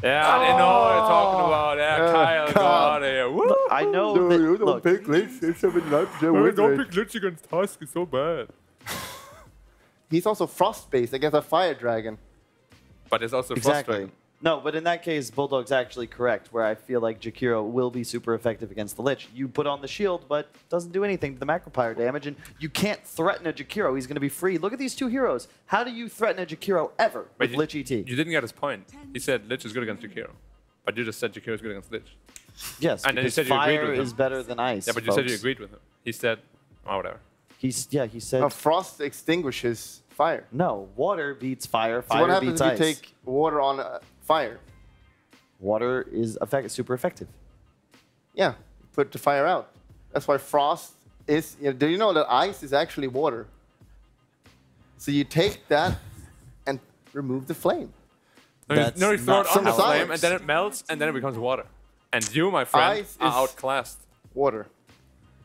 Yeah, they know what you're talking about. Yeah, Kyle, go out of here. Woo! I know that. You don't Look, pick Lich. It's 79% No, win don't rate. pick Lich against Tusk. It's so bad. He's also frost-based against a fire dragon. But it's also exactly. frustrating. No, but in that case, Bulldog's actually correct, where I feel like Jakiro will be super effective against the Lich. You put on the shield, but doesn't do anything to the macro pyre damage, and you can't threaten a Jakiro. He's going to be free. Look at these 2 heroes. How do you threaten a Jakiro ever with Lich ET? You didn't get his point. He said Lich is good against Jakiro. But you just said Jakiro is good against Lich. Yes, And then you because said you agreed fire with him. is better than ice. Yeah, but you said you folks. agreed with him. He said, oh, whatever. He said. No, frost extinguishes fire. No, water beats fire. So Fire what happens beats if ice. you take water on fire? Water is super effective. Yeah, put the fire out. That's why frost is. You know, do you know that ice is actually water? So you take that and remove the flame. No, you throw it on the flame, science. and then it melts, and then it becomes water. And you, my friend, Ice are is outclassed. Water.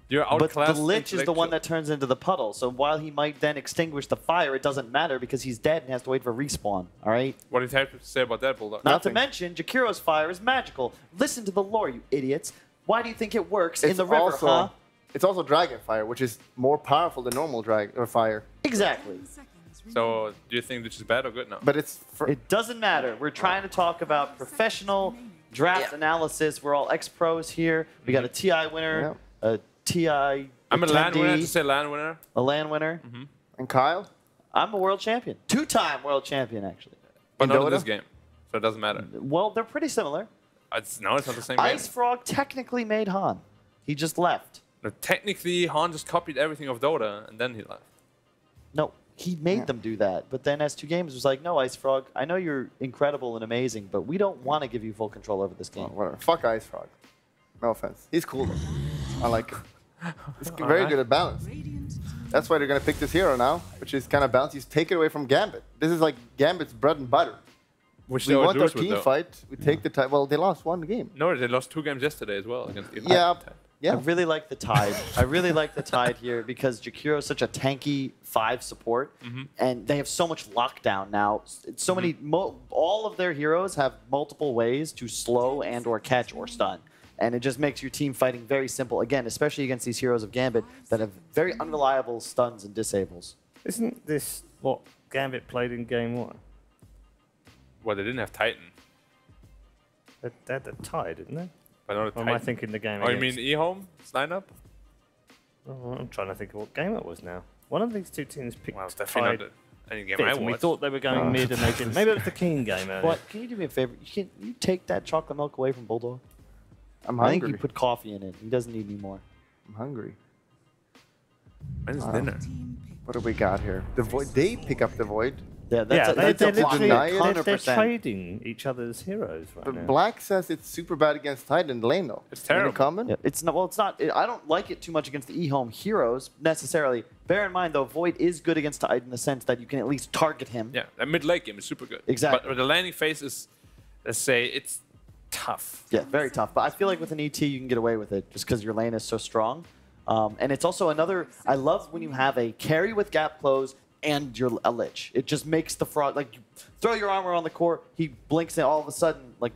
You're But outclassed. the Lich is the one intellectual. that turns into the puddle. So while he might then extinguish the fire, it doesn't matter because he's dead and has to wait for respawn. All right. What do you have to say about that, Bulldog? Not to mention, Jakiro's fire is magical. Listen to the lore, you idiots. Why do you think it works in the river, also, huh? It's also dragon fire, which is more powerful than normal fire. Exactly. So, do you think this is bad or good now? But it's It doesn't matter. We're trying to talk about professional draft analysis. We're all ex-pros here. We got a TI winner, a TI I'm a LAN winner. attendee, Just say LAN winner. a LAN winner. And Kyle? I'm a world champion. 2-time world champion, actually. But not in Dota? this game. So it doesn't matter. Well, they're pretty similar. No, it's not the same game. Ice Frog technically made Han. He just left. No, technically, Han just copied everything of Dota, and then he left. No, he made them do that. But then S2 Games was like, no, Ice Frog, I know you're incredible and amazing, but we don't want to give you full control over this game. Whatever. Fuck Ice Frog. No offense. He's cool though. I like him. He's very good at balance. That's why they're going to pick this hero now, which is kind of balanced. He's taken away from Gambit. This is like Gambit's bread and butter. Which we they want our lose with, team though. fight. We take the time. Well, they lost one game. No, they lost 2 games yesterday as well against Iran. Yeah. Yeah. I really like the Tide. I really like the Tide here because Jakiro is such a tanky 5 support, and they have so much lockdown now. So many, all of their heroes have multiple ways to slow and or catch or stun. And it just makes your team fighting very simple. Again, especially against these heroes of Gambit that have very unreliable stuns and disables. Isn't this what Gambit played in game 1? Well, they didn't have Titan. They had the Tide, didn't they? But not a Or Titan. am I thinking the game Oh, you against... mean E-Home's lineup? Oh, I'm trying to think of what game it was now. One of these 2 teams picked Well, it's definitely Tide not any game fifth, I and we watched. thought they were going mid and they didn't. Maybe it was the Keen game earlier. What? Can you do me a favor? You take that chocolate milk away from Bulldog? I'm I think hungry. you put coffee in it. He doesn't need any more. I'm hungry. When's dinner? What do we got here? The Void. They pick up the Void. Yeah, they're literally they're 100%. trading each other's heroes right But now. Black says it's super bad against Tide in the lane, though. It's terrible. Common? Yeah, it's not. Well, it's not. I don't like it too much against the eHome heroes necessarily. Bear in mind, though, Void is good against Tide in the sense that you can at least target him. Yeah, the mid-late game is super good. Exactly. But the landing phase is, let's say, it's tough. Yeah, very tough. But I feel like with an ET, you can get away with it just because your lane is so strong. And it's also another. I love when you have a carry with gap close and you're a Lich. It just makes the fraud, like, you throw your armor on the core, he blinks and all of a sudden, like,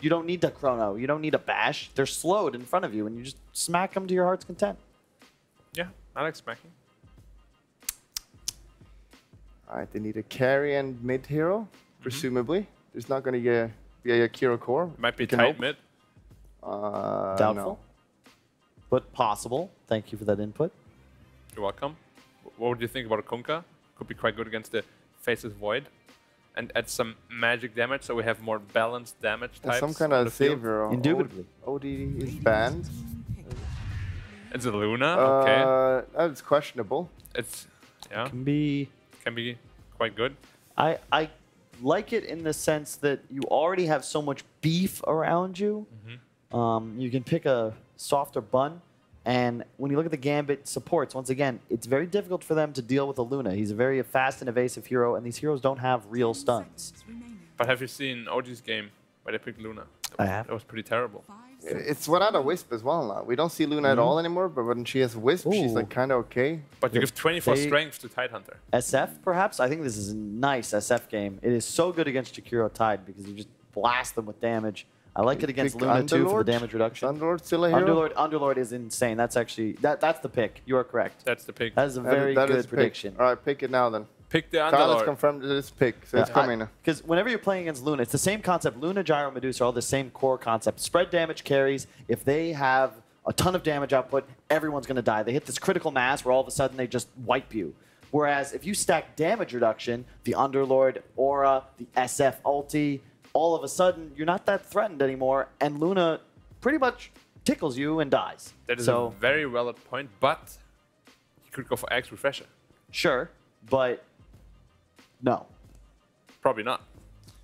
you don't need the chrono, you don't need a bash. They're slowed in front of you and you just smack them to your heart's content. Yeah, I like smacking. All right, they need a carry and mid hero, presumably. There's not going to be a Kiro core. Might be You can tight hope. mid. Doubtful, No. but possible. Thank you for that input. You're welcome. What would you think about a Kunkka? Could be quite good against the Faceless Void. And add some magic damage so we have more balanced damage types. Some kind on the of field. savior. Indubitably. OD is banned. It's a Luna, okay. That's questionable. It's, yeah. Can be quite good. I like it in the sense that you already have so much beef around you. You can pick a softer bun. And when you look at the Gambit supports, once again, it's very difficult for them to deal with a Luna. He's a very fast and evasive hero, and these heroes don't have real stuns. But have you seen OG's game where they picked Luna? I have. That was pretty terrible. It's without a Wisp as well now. We don't see Luna at all anymore, but when she has Wisp, she's like kind of okay. But you give 24 strength to Tidehunter. SF, perhaps? I think this is a nice SF game. It is so good against Jakiro Tide because you just blast them with damage. I like it against pick Luna too for Underlord? the damage reduction. Underlord still a hero? Underlord is insane. That's actually that's the pick. You are correct. That's the pick. That is a very That good is pick. prediction. All right, pick it now then. Pick the Kyle has Underlord. confirmed that it's pick, so it's coming. Because whenever you're playing against Luna, it's the same concept. Luna, Gyro, Medusa are all the same core concept. Spread damage carries. If they have a ton of damage output, everyone's going to die. They hit this critical mass where all of a sudden they just wipe you. Whereas if you stack damage reduction, the Underlord, Aura, the SF ulti, all of a sudden you're not that threatened anymore, and Luna pretty much tickles you and dies. That is a very valid point, but you could go for Axe Refresher. Sure, but no. Probably not.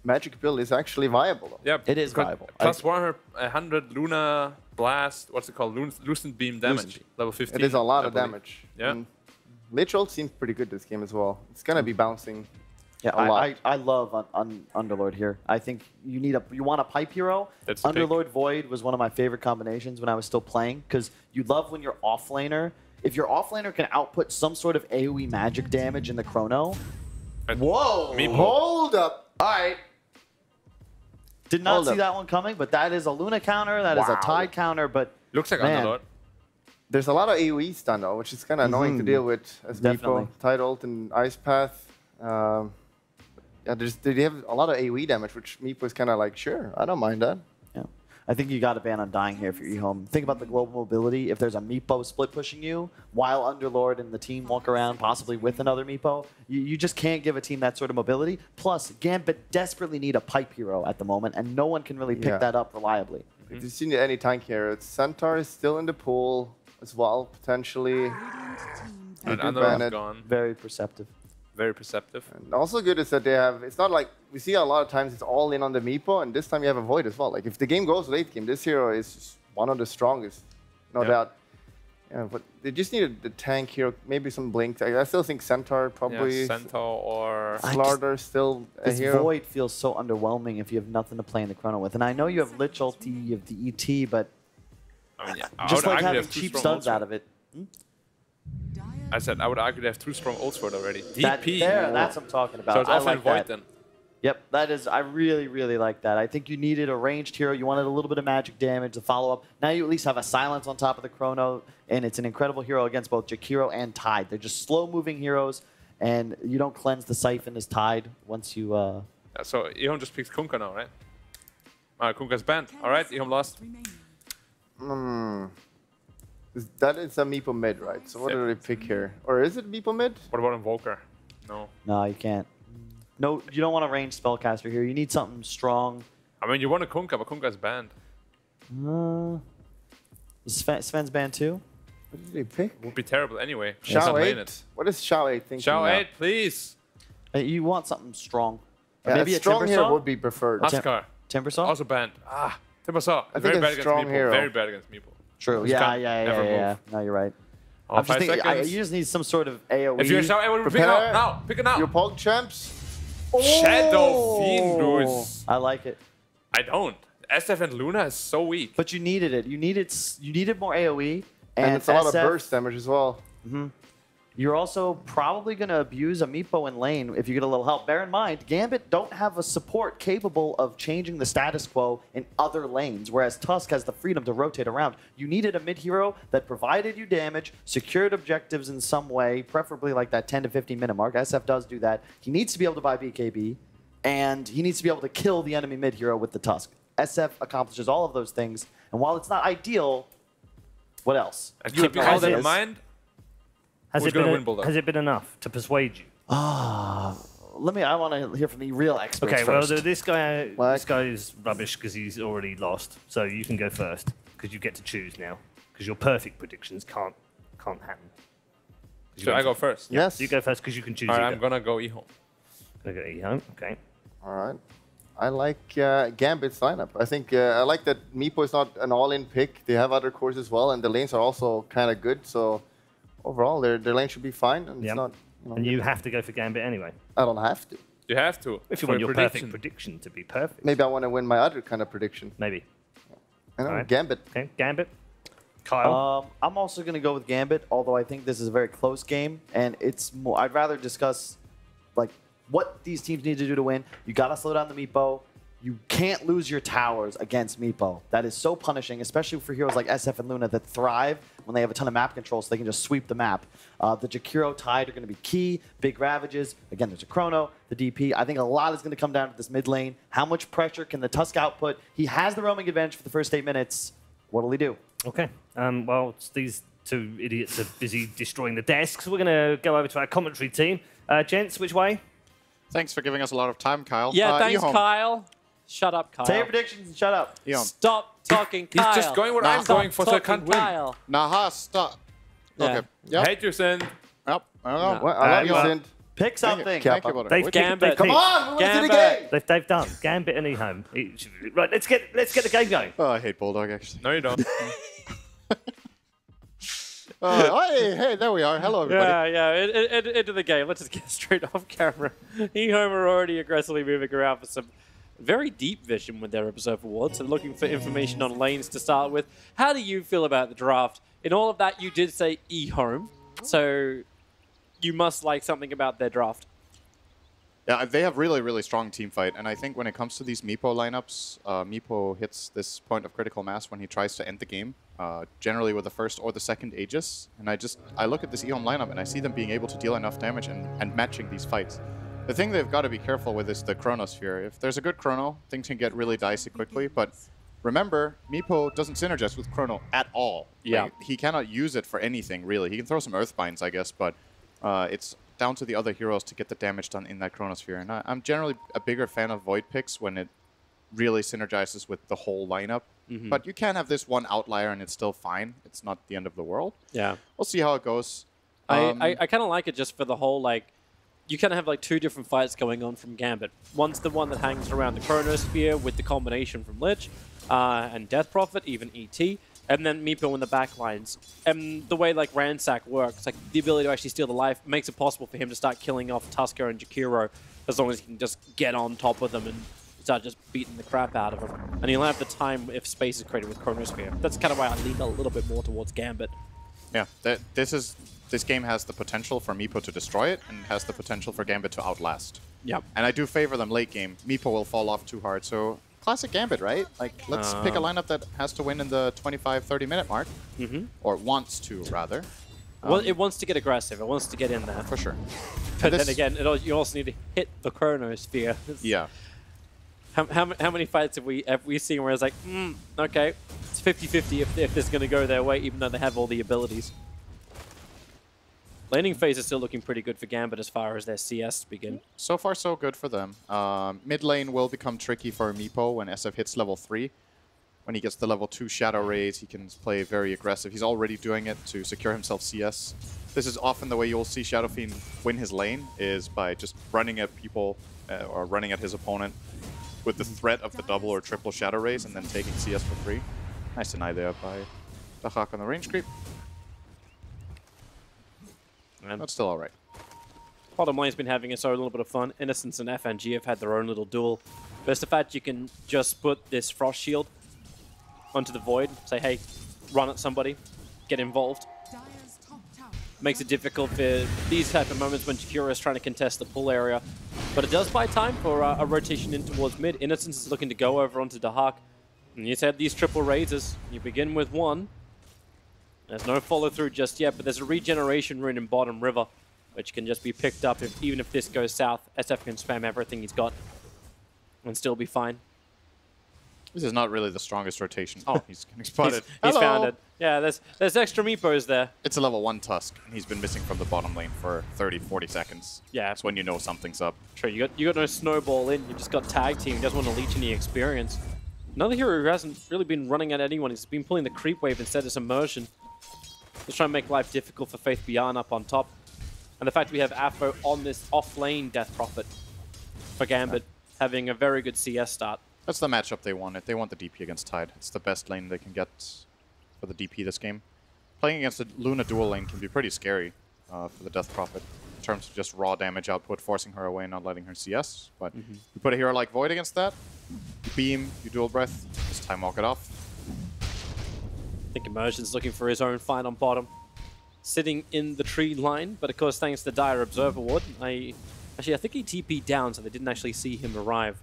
Magic build is actually viable, though. Yeah, It is viable. Plus 100 Luna Blast, what's it called? Lucent Beam damage, Lucent. level 15. It is a lot I of believe. damage. Yeah. And Lich ult seems pretty good this game as well. It's going to be bouncing Yeah, a lot. I love Underlord here. I think you want a pipe hero. That's the pick. Underlord Void was one of my favorite combinations when I was still playing because you love when your offlaner. If your offlaner can output some sort of AoE magic damage in the chrono. Whoa! Meepo. Hold up! All right. Did not Hold see up. that one coming, but that is a Luna counter. That is a Wow. Tide counter. But Looks like man, Underlord. There's a lot of AoE stun, though, which is kind of annoying to deal with as Definitely. Meepo, Tide ult, and Ice Path. Yeah, they have a lot of AoE damage, which Meepo is kind of like, sure, I don't mind that. Yeah. I think you got to ban on dying here for eHome. Think about the global mobility. If there's a Meepo split pushing you, while Underlord and the team walk around, possibly with another Meepo, you just can't give a team that sort of mobility. Plus, Gambit desperately need a pipe hero at the moment, and no one can really pick Yeah. that up reliably. If you see any tank here, Centaur is still in the pool as well, potentially. They And do ban Underlord's it. gone. Very perceptive. Very perceptive. And also good is that they have, it's not like, we see a lot of times it's all in on the Meepo, and this time you have a Void as well. Like, if the game goes late game, this hero is just one of the strongest, no doubt. Yeah, but they just needed the tank hero, maybe some Blink. I still think Centaur probably. Yeah, Centaur or... Slardar still a This hero. Void feels so underwhelming if you have nothing to play in the chrono with. And I know you have Lich ulti, you have the ET, but I mean, yeah, just I would like argue they having have two cheap strong stuns ults out for of it. I said I would argue they have 2 strong ults for it already. That, DP. there, that's what I'm talking about. So it's I offline like Void that. then. Yep, that is. I really, really like that. I think you needed a ranged hero. You wanted a little bit of magic damage to follow up. Now you at least have a silence on top of the chrono, and it's an incredible hero against both Jakiro and Tide. They're just slow-moving heroes, and you don't cleanse the Siphon as Tide once you. Yeah, so Ehom just picks Kunkka now, right? Alright, Kunkka's banned. Alright, Ehom lost. That is a Meepo mid, right? So what do they pick here? Or is it Meepo mid? What about Invoker? No. No, you can't. No, you don't want a ranged spellcaster here. You need something strong. I mean, you want a Kunkka, but Kunkka's banned. Sven's banned too. What did they pick? Would be terrible anyway. Shao Doesn't lane 8? it. What is Shao 8 thinking Shao now? 8, please. You want something strong. Yeah, Maybe a strong Timbersaw? hero would be preferred. Huskar. Timbersaw? Also banned. Timbersaw. I think Very a bad against strong Meeple. hero. Very bad against Meeple. True. You Yeah. can't ever move. No, you're right. Oh, I'm just 5 thinking, seconds. you just need some sort of AoE. If you're shouting, I would pick it Prepare. up now. Pick it now. Your Pog champs. Shadow Fiendus. I like it. I don't. SF and Luna is so weak. But you needed it. You needed more AoE. And it's a lot of SF burst damage as well. You're also probably going to abuse a Meepo in lane if you get a little help. Bear in mind, Gambit don't have a support capable of changing the status quo in other lanes, whereas Tusk has the freedom to rotate around. You needed a mid-hero that provided you damage, secured objectives in some way, preferably like that 10 to 15 minute mark. SF does do that. He needs to be able to buy BKB, and he needs to be able to kill the enemy mid-hero with the Tusk. SF accomplishes all of those things, and while it's not ideal, what else? And keeping all that in mind, Has who's it, gonna been win Bulldog? has it been enough to persuade you? I want to hear from the real experts Okay, first. well, this guy is rubbish because he's already lost. So you can go first because you get to choose now because your perfect predictions can't happen. Should I go first? Yes. You go first because you can choose. All right, either. I'm gonna go E-Home. Gonna go E-Home. Okay. All right. I like Gambit's lineup. I think I like that Meepo is not an all-in pick. They have other cores as well, and the lanes are also kind of good. So overall, their lane should be fine. And Yep. it's not. You know, And you have to go for Gambit anyway. I don't have to. You have to. If you for want your prediction. perfect prediction to be perfect. Maybe I want to win my other kind of prediction. Maybe. I know, All right. Gambit. Okay, Gambit. Kyle. I'm also going to go with Gambit, although I think this is a very close game, and it's more. I'd rather discuss like what these teams need to do to win. You got to slow down the Meepo. You can't lose your towers against Meepo. That is so punishing, especially for heroes like SF and Luna that thrive when they have a ton of map control, so they can just sweep the map. The Jakiro Tide are going to be key. Big Ravages. Again, there's a Chrono, the DP. I think a lot is going to come down to this mid lane. How much pressure can the Tusk output? He has the roaming advantage for the first 8 minutes. What will he do? Okay. Well, these two idiots are busy destroying the desks. We're going to go over to our commentary team. Gents, which way? Thanks for giving us a lot of time, Kyle. Yeah, thanks, E-Home. Kyle. Shut up, Kyle. Say your predictions and shut up. E-Home. Stop talking, Kyle. He's just going where I'm Stop going for, so I talking, can't win. Kyle. Naha, stop. Yeah. Okay. Yep. Hate you, Sin. Yep. I don't know. What? I love you, E-Home. Sind. Pick something. Thank you, brother. They've Gambit. Come on, we went to the game. They've done Gambit and E-Home. Right, let's get the game going. Oh, I hate Bulldog, actually. No, you don't. Hey, there we are. Hello, everybody. Into the game. Let's just get straight off camera. E-Home are already aggressively moving around for some very deep vision with their Observer Wards. So looking for information on lanes to start with. How do you feel about the draft? In all of that, you did say E-Home. So you must like something about their draft. Yeah, they have really, really strong team fight, and I think when it comes to these Meepo lineups, Meepo hits this point of critical mass when he tries to end the game, generally with the first or the second Aegis, and I look at this E-Home lineup and I see them being able to deal enough damage and matching these fights. The thing they've got to be careful with is the Chronosphere. If there's a good Chrono, things can get really dicey quickly, but remember, Meepo doesn't synergize with Chrono at all. Yeah. Like, he cannot use it for anything, really. He can throw some Earthbinds, I guess, but it's down to the other heroes to get the damage done in that Chronosphere. And I'm generally a bigger fan of Void picks when it really synergizes with the whole lineup. But you can have this one outlier and it's still fine. It's not the end of the world. Yeah. We'll see how it goes. I kind of like it just for the whole, like, you kind of have like two different fights going on from Gambit. One's the one that hangs around the Chronosphere with the combination from Lich and Death Prophet, even ET. And then Meepo in the back lines. And the way like Ransack works, like the ability to actually steal the life makes it possible for him to start killing off Tusker and Jakiro as long as he can just get on top of them and start just beating the crap out of them. And he'll have the time if space is created with Chronosphere. That's kind of why I lean a little bit more towards Gambit. Yeah, this game has the potential for Meepo to destroy it and has the potential for Gambit to outlast. Yeah. And I do favor them late game. Meepo will fall off too hard, so classic Gambit, right? Like, let's pick a lineup that has to win in the 25-30 minute mark. Or wants to, rather. Well, it wants to get aggressive. It wants to get in there. For sure. But then again, you also need to hit the Chronosphere. Yeah. How many fights have we seen where it's like, okay, it's 50-50 if this is going to go their way, even though they have all the abilities. Laning phase is still looking pretty good for Gambit as far as their CS begin. So far, so good for them. Mid lane will become tricky for Meepo when SF hits level 3. when he gets the level 2 Shadow Rays, he can play very aggressive. He's already doing it to secure himself CS. This is often the way you'll see Shadow Fiend win his lane, is by just running at people or running at his opponent with the threat of the double or triple Shadow Rays and then taking CS for free. Nice deny there by Dahak on the range creep. And that's still alright. Bottom lane's been having its own little bit of fun. Innocence and FNG have had their own little duel. First, the fact you can just put this Frost Shield onto the Void, say, hey, run at somebody, get involved. Makes it difficult for these type of moments when Jakiro is trying to contest the pull area. But it does buy time for a rotation in towards mid. Innocence is looking to go over onto Dahak. And you have these triple raises. You begin with one. There's no follow-through just yet, but there's a regeneration rune in bottom river, which can just be picked up even if this goes south. SF can spam everything he's got and still be fine. This is not really the strongest rotation. Oh, he's getting spotted. He's found it. Yeah, there's extra meepos there. It's a level 1 Tusk, and he's been missing from the bottom lane for 30, 40 seconds. Yeah. That's when you know something's up. True, you got no snowball in. You just got tag team. He doesn't want to leech any experience. Another hero who hasn't really been running at anyone. He's been pulling the creep wave instead of immersion. Just trying to make life difficult for Faith Beyond up on top. And the fact we have Afo on this off-lane Death Prophet for Gambit, having a very good CS start. That's the matchup they wanted. They want the DP against Tide. It's the best lane they can get for the DP this game. Playing against the Luna dual lane can be pretty scary for the Death Prophet in terms of just raw damage output, forcing her away and not letting her CS. But you put a hero like Void against that, you beam, you dual breath, just time walk it off. I think Immersion's looking for his own fight on bottom. Sitting in the tree line, but of course thanks to Dire Observer Ward, I think he TP'd down, so they didn't actually see him arrive.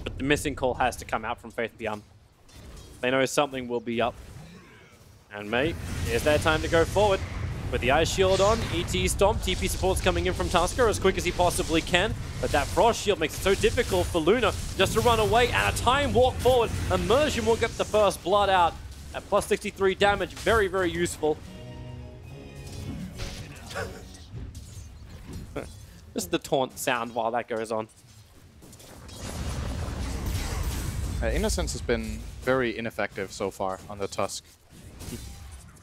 But the missing call has to come out from Faith Beyond. They know something will be up. And mate, here's their time to go forward. With the Ice Shield on, ET Stomp, TP support's coming in from Tusker as quick as he possibly can. But that Frost Shield makes it so difficult for Luna just to run away and a time walk forward. Immersion will get the first blood out at plus 63 damage. Very, very useful. Just the taunt sound while that goes on. Innocence has been very ineffective so far on the Tusk.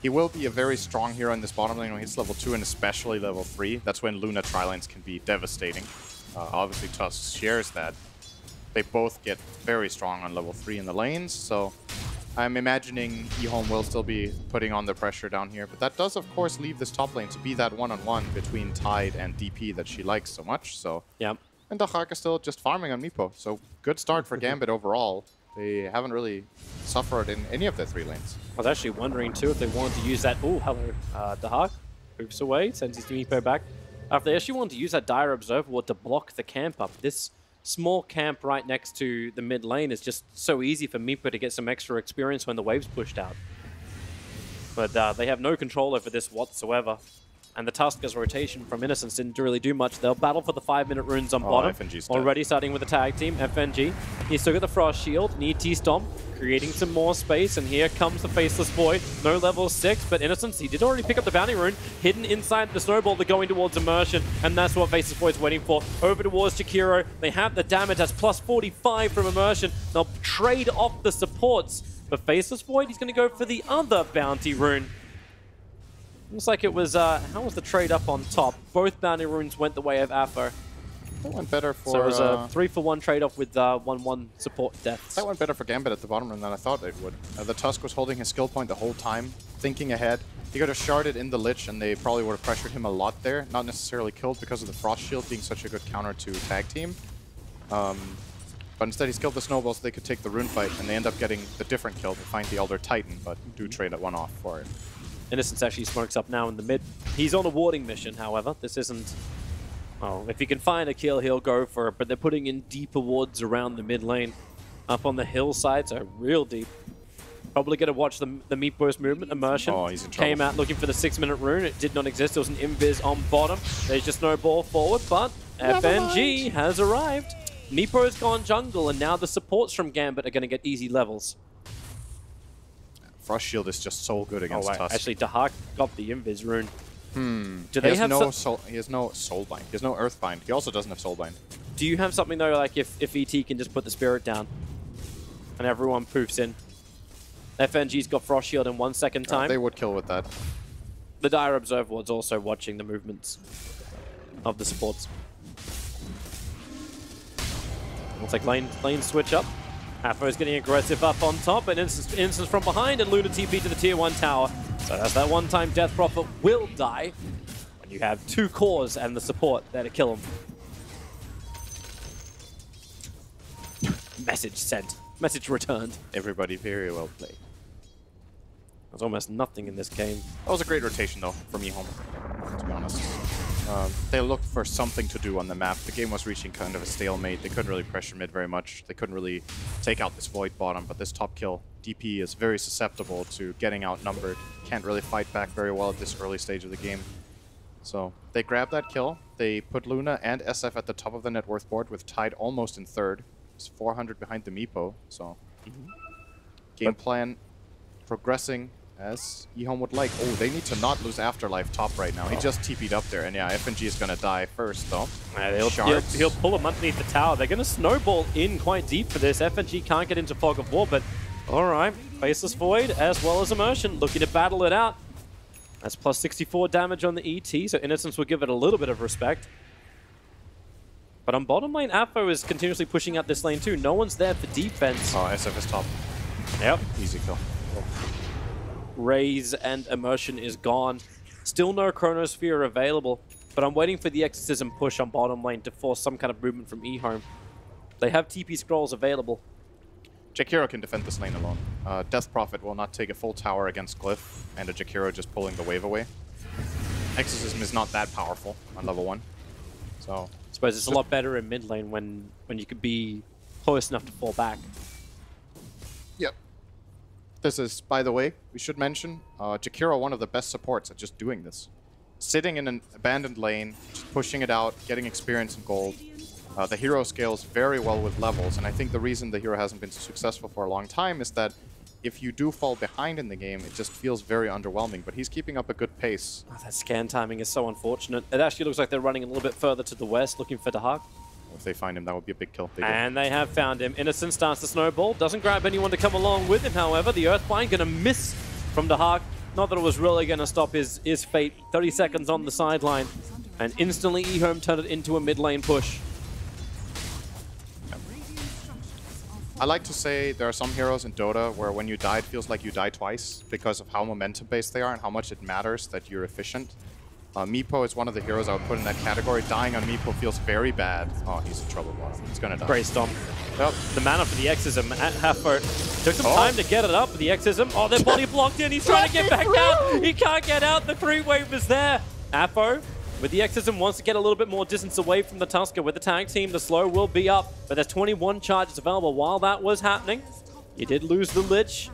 He will be a very strong hero in this bottom lane when he's level 2 and especially level 3. That's when Luna tri-lanes can be devastating. Obviously Tusk shares that. They both get very strong on level 3 in the lanes, so I'm imagining eHome will still be putting on the pressure down here. But that does, of course, leave this top lane to be that one-on-one between Tide and DP that she likes so much. So, yeah. And Dahak is still just farming on Meepo. So good start for Gambit overall. They haven't really suffered in any of their 3 lanes. I was actually wondering too if they wanted to use that. Oh, hello. Dahak moves away, sends his Meepo back. If they actually wanted to use that Dire Observer Ward to block the camp up, this small camp right next to the mid lane is just so easy for Meepo to get some extra experience when the wave's pushed out. But they have no control over this whatsoever. And the Tusker's rotation from Innocence didn't really do much. They'll battle for the 5-minute runes on bottom. FNG's already starting with the tag team, FNG. He's still got the Frost Shield, need T-Stomp, creating some more space. And here comes the Faceless Boy. No level 6, but Innocence, he did already pick up the bounty rune, hidden inside the snowball. They're going towards Immersion, and that's what Faceless Boy's waiting for. Over towards Jakiro. They have the damage, that's plus 45 from Immersion. They'll trade off the supports. But Faceless Void, he's going to go for the other bounty rune. Looks like it was, how was the trade up on top? Both bounty runes went the way of Afo. That went better for... So it was a 3-for-1 trade-off with 1-1 support deaths. That went better for Gambit at the bottom run than I thought it would. The Tusk was holding his skill point the whole time, thinking ahead. He could have sharded in the Lich and they probably would have pressured him a lot there. Not necessarily killed because of the Frost Shield being such a good counter to tag team. But instead he killed the snowballs so they could take the rune fight and they end up getting the different kill to find the Elder Titan, but do trade one off for it. Innocence actually smokes up now in the mid. He's on a warding mission, however. This isn't... Oh, if he can find a kill, he'll go for it. But they're putting in deeper wards around the mid lane. Up on the hillside, so real deep. Probably going to watch the Meatburst movement. Immersion he's in trouble. Came out looking for the 6-minute rune. It did not exist. There was an invis on bottom. There's just no ball forward, but FNG has arrived. Meepo's gone jungle, and now the supports from Gambit are going to get easy levels. Frost Shield is just so good against Tusk. Actually, Dahak got the invis rune. Do they have no he has no Soulbind. He has no Earthbind. He also doesn't have Soulbind. Do you have something though, like if ET can just put the spirit down? and everyone poofs in. FNG's got Frost Shield in 1 second time. They would kill with that. The Dire Observer Ward's also watching the movements of the supports. Looks like lane switch up. Afro's getting aggressive up on top, and instance from behind, and Luna TP to the tier 1 tower. So that's that one-time Death Prophet will die when you have 2 cores and the support there to kill him. Message sent. Message returned. Everybody very well played. There's almost nothing in this game. That was a great rotation, though, from eHome, to be honest. They looked for something to do on the map. The game was reaching kind of a stalemate. They couldn't really pressure mid very much. They couldn't really take out this Void bottom, but this top kill, DP is very susceptible to getting outnumbered. Can't really fight back very well at this early stage of the game. So they grabbed that kill. They put Luna and SF at the top of the net worth board with Tide almost in third. It's 400 behind the Meepo, so game plan progressing as eHome would like. Oh, they need to not lose Afterlife top right now. He just TP'd up there, and yeah, FNG is going to die first, though. He'll pull him underneath the tower. They're going to snowball in quite deep for this. FNG can't get into Fog of War, but alright. Faceless Void as well as Immersion, looking to battle it out. That's plus 64 damage on the ET, so Innocence will give it a little bit of respect. But on bottom lane, Afo is continuously pushing out this lane too. No one's there for defense. Oh, SF is top. Yep. Easy kill. Raze and Immersion is gone. Still no Chronosphere available, but I'm waiting for the Exorcism push on bottom lane to force some kind of movement from eHome. They have TP scrolls available. Jakiro can defend this lane alone. Death Prophet will not take a full tower against Glyph, and a Jakiro just pulling the wave away. Exorcism is not that powerful on level 1. So I suppose it's a lot better in mid lane when you could be close enough to fall back. Yep. This is, by the way, we should mention, Jakiro, one of the best supports at just doing this. Sitting in an abandoned lane, just pushing it out, getting experience and gold. The hero scales very well with levels, and I think the reason the hero hasn't been so successful for a long time is that if you do fall behind in the game, it just feels very underwhelming, but he's keeping up a good pace. Oh, that scan timing is so unfortunate. It actually looks like they're running a little bit further to the west, looking for Dahak. If they find him, that would be a big kill. And they have found him. Innocent starts to snowball. Doesn't grab anyone to come along with him, however. The Earthbind going to miss from Dahak. Not that it was really going to stop his fate. 30 seconds on the sideline. And instantly eHome turned it into a mid lane push. I like to say there are some heroes in Dota where when you die, it feels like you die twice because of how momentum-based they are and how much it matters that you're efficient. Meepo is one of the heroes I would put in that category. Dying on Meepo feels very bad. Oh, he's in trouble. He's gonna die. Great stomp. Well, the mana for the Exorcism at Halfbert. Took some time to get it up. The Exorcism. Oh, their body blocked in. He's trying to get back out. He can't get out. The 3-wave is there. Apo with the Exorcism wants to get a little bit more distance away from the Tusker. With the tag team, the slow will be up, but there's 21 charges available. While that was happening, you did lose the Lich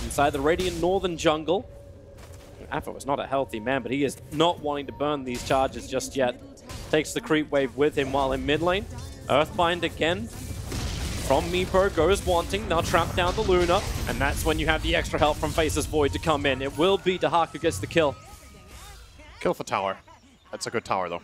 inside the Radiant Northern jungle. Apo is not a healthy man, but he is not wanting to burn these charges just yet. Takes the creep wave with him while in mid lane. Earthbind again from Meepo goes wanting, now trapped down the Luna, and that's when you have the extra help from Faceless Void to come in. It will be Dahak who gets the kill. Kill for tower. That's a good tower, though.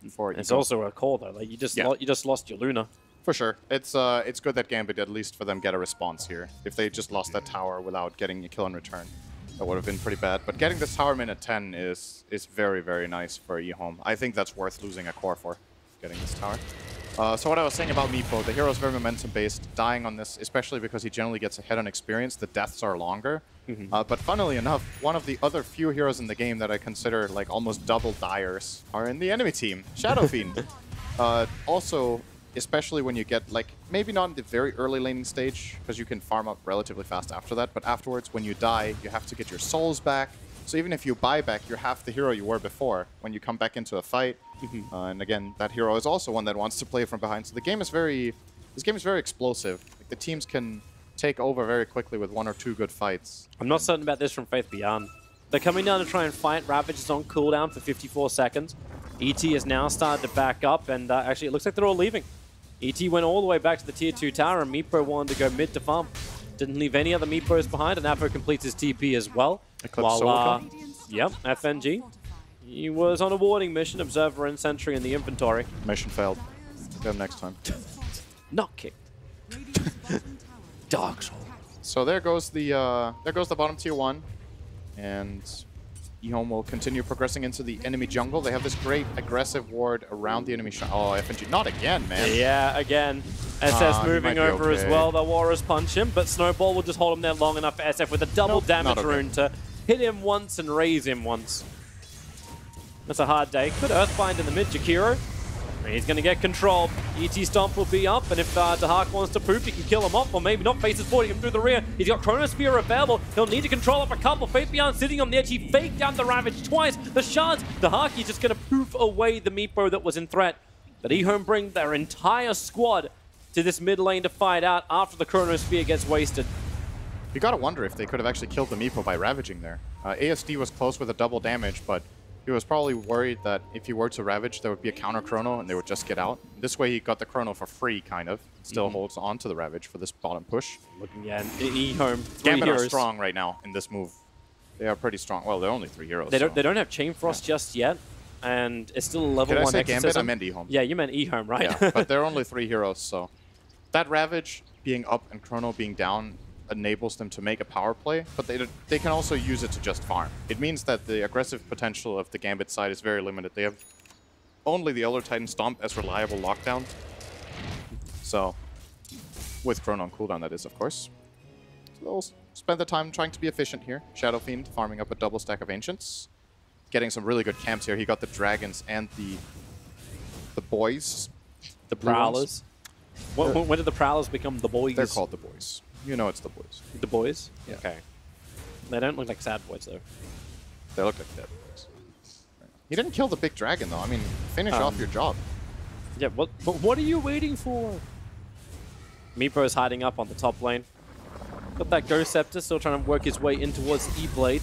It's also a core, though. Like you just lost your Luna. For sure. It's good that Gambit, at least for them, get a response here. If they just lost that tower without getting a kill in return, that would have been pretty bad. But getting this tower min at 10 is very, very nice for eHome. I think that's worth losing a core for, getting this tower. So what I was saying about Meepo, the hero is very momentum-based. Dying on this, especially because he generally gets ahead on experience, the deaths are longer. But funnily enough, one of the other few heroes in the game that I consider like almost double dyers are in the enemy team, Shadow Fiend. Also, especially when you get like, maybe not in the very early laning stage, because you can farm up relatively fast after that, but afterwards, when you die, you have to get your souls back. So even if you buy back, you're half the hero you were before when you come back into a fight. And again, that hero is also one that wants to play from behind. So the game is this game is very explosive. Like, the teams can take over very quickly with 1 or 2 good fights. I'm not certain about this from Faith Beyond. They're coming down to try and fight. Ravage is on cooldown for 54 seconds. ET has now started to back up, and actually it looks like they're all leaving. ET went all the way back to the tier 2 tower, and Meepo wanted to go mid to farm. Didn't leave any other Meepos behind, and Apo completes his TP as well. While, yep, FNG. He was on a warding mission, Observer and Sentry in the inventory. Mission failed. Get him next time. Not kicked. Dark Soul. So there goes the bottom tier 1, and eHome will continue progressing into the enemy jungle. They have this great aggressive ward around the enemy shot. Oh, FNG, not again, man. Yeah, again. SS moving over as well. The Warriors punch him, but Snowball will just hold him there long enough for SF with a double damage rune to hit him once and raise him once. That's a hard day. Could Earthbind in the mid, Jakiro. He's going to get control. ET Stomp will be up, and if Dahak wants to poop, he can kill him off, or maybe not. Faces forward him through the rear. He's got Chronosphere available. He'll need to control up a couple. Fabian sitting on the edge. He faked down the Ravage twice. The shards. Dahak is just going to poof away the Meepo that was in threat. But eHome bring their entire squad to this mid lane to fight out after the Chronosphere gets wasted. You gotta wonder if they could have actually killed the Meepo by Ravaging there. ASD was close with a double damage, but he was probably worried that if he were to Ravage, there would be a counter Chrono and they would just get out. This way he got the Chrono for free, kind of. Still holds on to the Ravage for this bottom push. Looking at eHome, Gambit are strong right now in this move. They are pretty strong. Well, they're only 3 heroes. They don't have Chain Frost just yet, and it's still a level 1 Did I say exorcism. Gambit? I meant eHome. Yeah, you meant eHome, right? Yeah, but they're only 3 heroes, so that Ravage being up and Chrono being down enables them to make a power play, but they can also use it to just farm. It means that the aggressive potential of the Gambit side is very limited. They have only the Elder Titan Stomp as reliable lockdown. So, with Chrono on cooldown, that is, of course. So they'll spend the time trying to be efficient here. Shadow Fiend farming up a double stack of Ancients. Getting some really good camps here. He got the Dragons and the Boys. The Prowlers. When did the Prowlers become the Boys? They're called the Boys. You know it's the Boys. The Boys? Yeah. Okay. They don't look like sad boys, though. They look like dead boys. He didn't kill the big dragon, though. I mean, finish off your job. Yeah, what are you waiting for? Meepo is hiding up on the top lane. Got that Ghost Scepter, still trying to work his way in towards the E-Blade.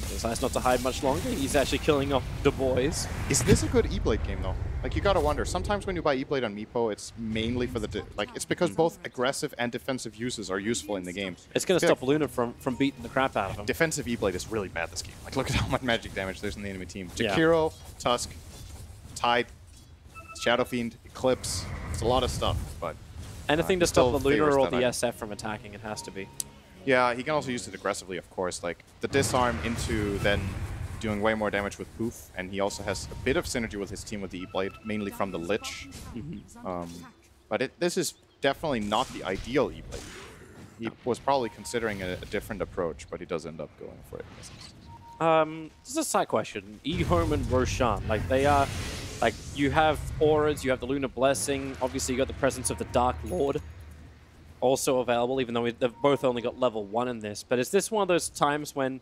Decides not to hide much longer. He's actually killing off the boys. Is this a good E-Blade game, though? Like, you gotta wonder. Sometimes when you buy E-Blade on Meepo, it's mainly for the... it's because both aggressive and defensive uses are useful in the game. It's gonna stop Luna from beating the crap out of him. Defensive E-Blade is really bad this game. Like, look at how much magic damage there's in the enemy team. Jakiro, Tusk, Tide, Shadow Fiend, Eclipse. It's a lot of stuff, but... Anything to stop the Luna or the SF from attacking, it has to be. Yeah, he can also use it aggressively, of course. Like, the disarm into then doing way more damage with Poof, and he also has a bit of synergy with his team with the E-Blade, mainly from the Lich. But this is definitely not the ideal E-Blade. He was probably considering a different approach, but he does end up going for it. This is a side question. eHome and Roshan, like, they are... Like, you have auras, you have the Lunar Blessing, obviously you got the presence of the Dark Lord also available, even though they've both only got level 1 in this. But is this one of those times when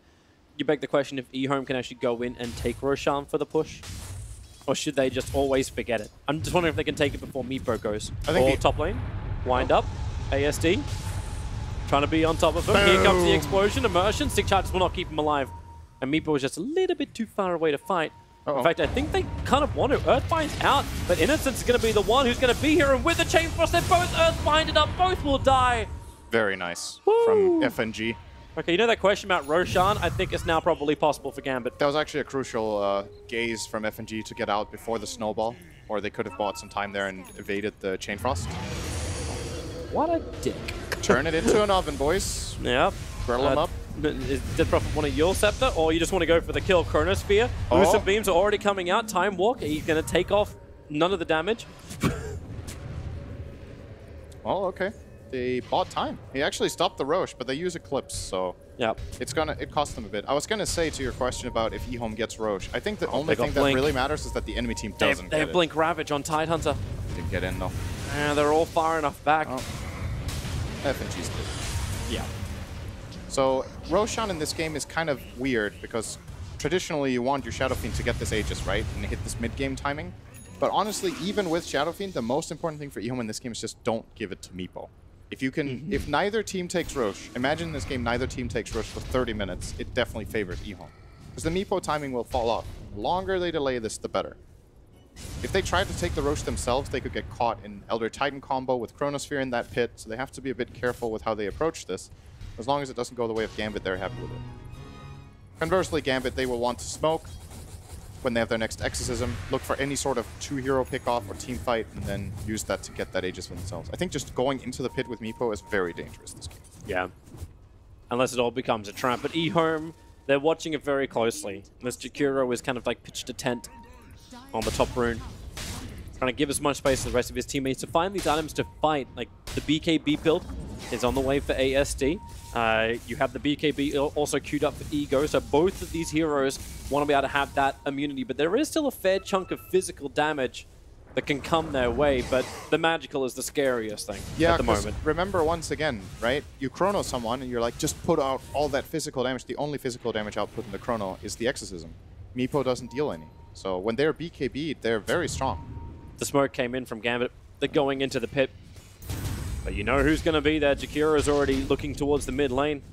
you beg the question if eHome can actually go in and take Roshan for the push? Or should they just always forget it? I'm just wondering if they can take it before Meepo goes. I think top lane, wind up, ASD, trying to be on top of him. Boom. Here comes the explosion, immersion, stick charges will not keep him alive. And Meepo was just a little bit too far away to fight. In fact, I think they kind of want to. Earthbind's out, but Innocence is going to be the one who's going to be here. And with the Chain Frost, they're both Earthbinded up. Both will die. Very nice from FNG. Okay, you know that question about Roshan? I think it's now probably possible for Gambit. That was actually a crucial gaze from FNG to get out before the snowball, or they could have bought some time there and evaded the Chain Frost. What a dick. Turn it into an oven, boys. Yep. Grill them up. Did Prophet want a Yule Scepter, or you just want to go for the kill? Chronosphere. Lucid Beams are already coming out. Time Walk, are you going to take off none of the damage? Well, okay. They bought time. He actually stopped the Roche, but they use Eclipse, so it cost them a bit. I was gonna say to your question about if eHome gets Roche, I think the only thing that really matters is that the enemy team doesn't They have Blink Ravage on Tidehunter. Didn't get in though. They're all far enough back. FNG's good. Yeah. So Roshan in this game is kind of weird because traditionally you want your Shadow Fiend to get this Aegis, right? And hit this mid-game timing. But honestly, even with Shadow Fiend, the most important thing for eHome in this game is just don't give it to Meepo. If you can, if neither team takes Roche, imagine in this game neither team takes Roche for 30 minutes, it definitely favors eHome. Because the Meepo timing will fall off. The longer they delay this, the better. If they tried to take the Roche themselves, they could get caught in Elder Titan combo with Chronosphere in that pit, so they have to be a bit careful with how they approach this. As long as it doesn't go the way of Gambit, they're happy with it. Conversely, Gambit, they will want to smoke, when they have their next Exorcism, look for any sort of 2-hero pick-off or team fight, and then use that to get that Aegis for themselves. I think just going into the pit with Meepo is very dangerous this game. Yeah. Unless it all becomes a trap. But eHome, they're watching it very closely. This Jakiro is kind of like pitched a tent on the top rune, trying to give as much space to the rest of his teammates to find these items to fight. Like the BKB build is on the way for ASD. You have the BKB also queued up for Ego, so both of these heroes want to be able to have that immunity, but there is still a fair chunk of physical damage that can come their way, but the magical is the scariest thing at the moment. Remember, once again, right? You chrono someone and you're like, just put out all that physical damage. The only physical damage output in the chrono is the Exorcism. Meepo doesn't deal any. So when they're BKB'd, they're very strong. The smoke came in from Gambit. They're going into the pit. But you know who's going to be there. Jakira is already looking towards the mid lane.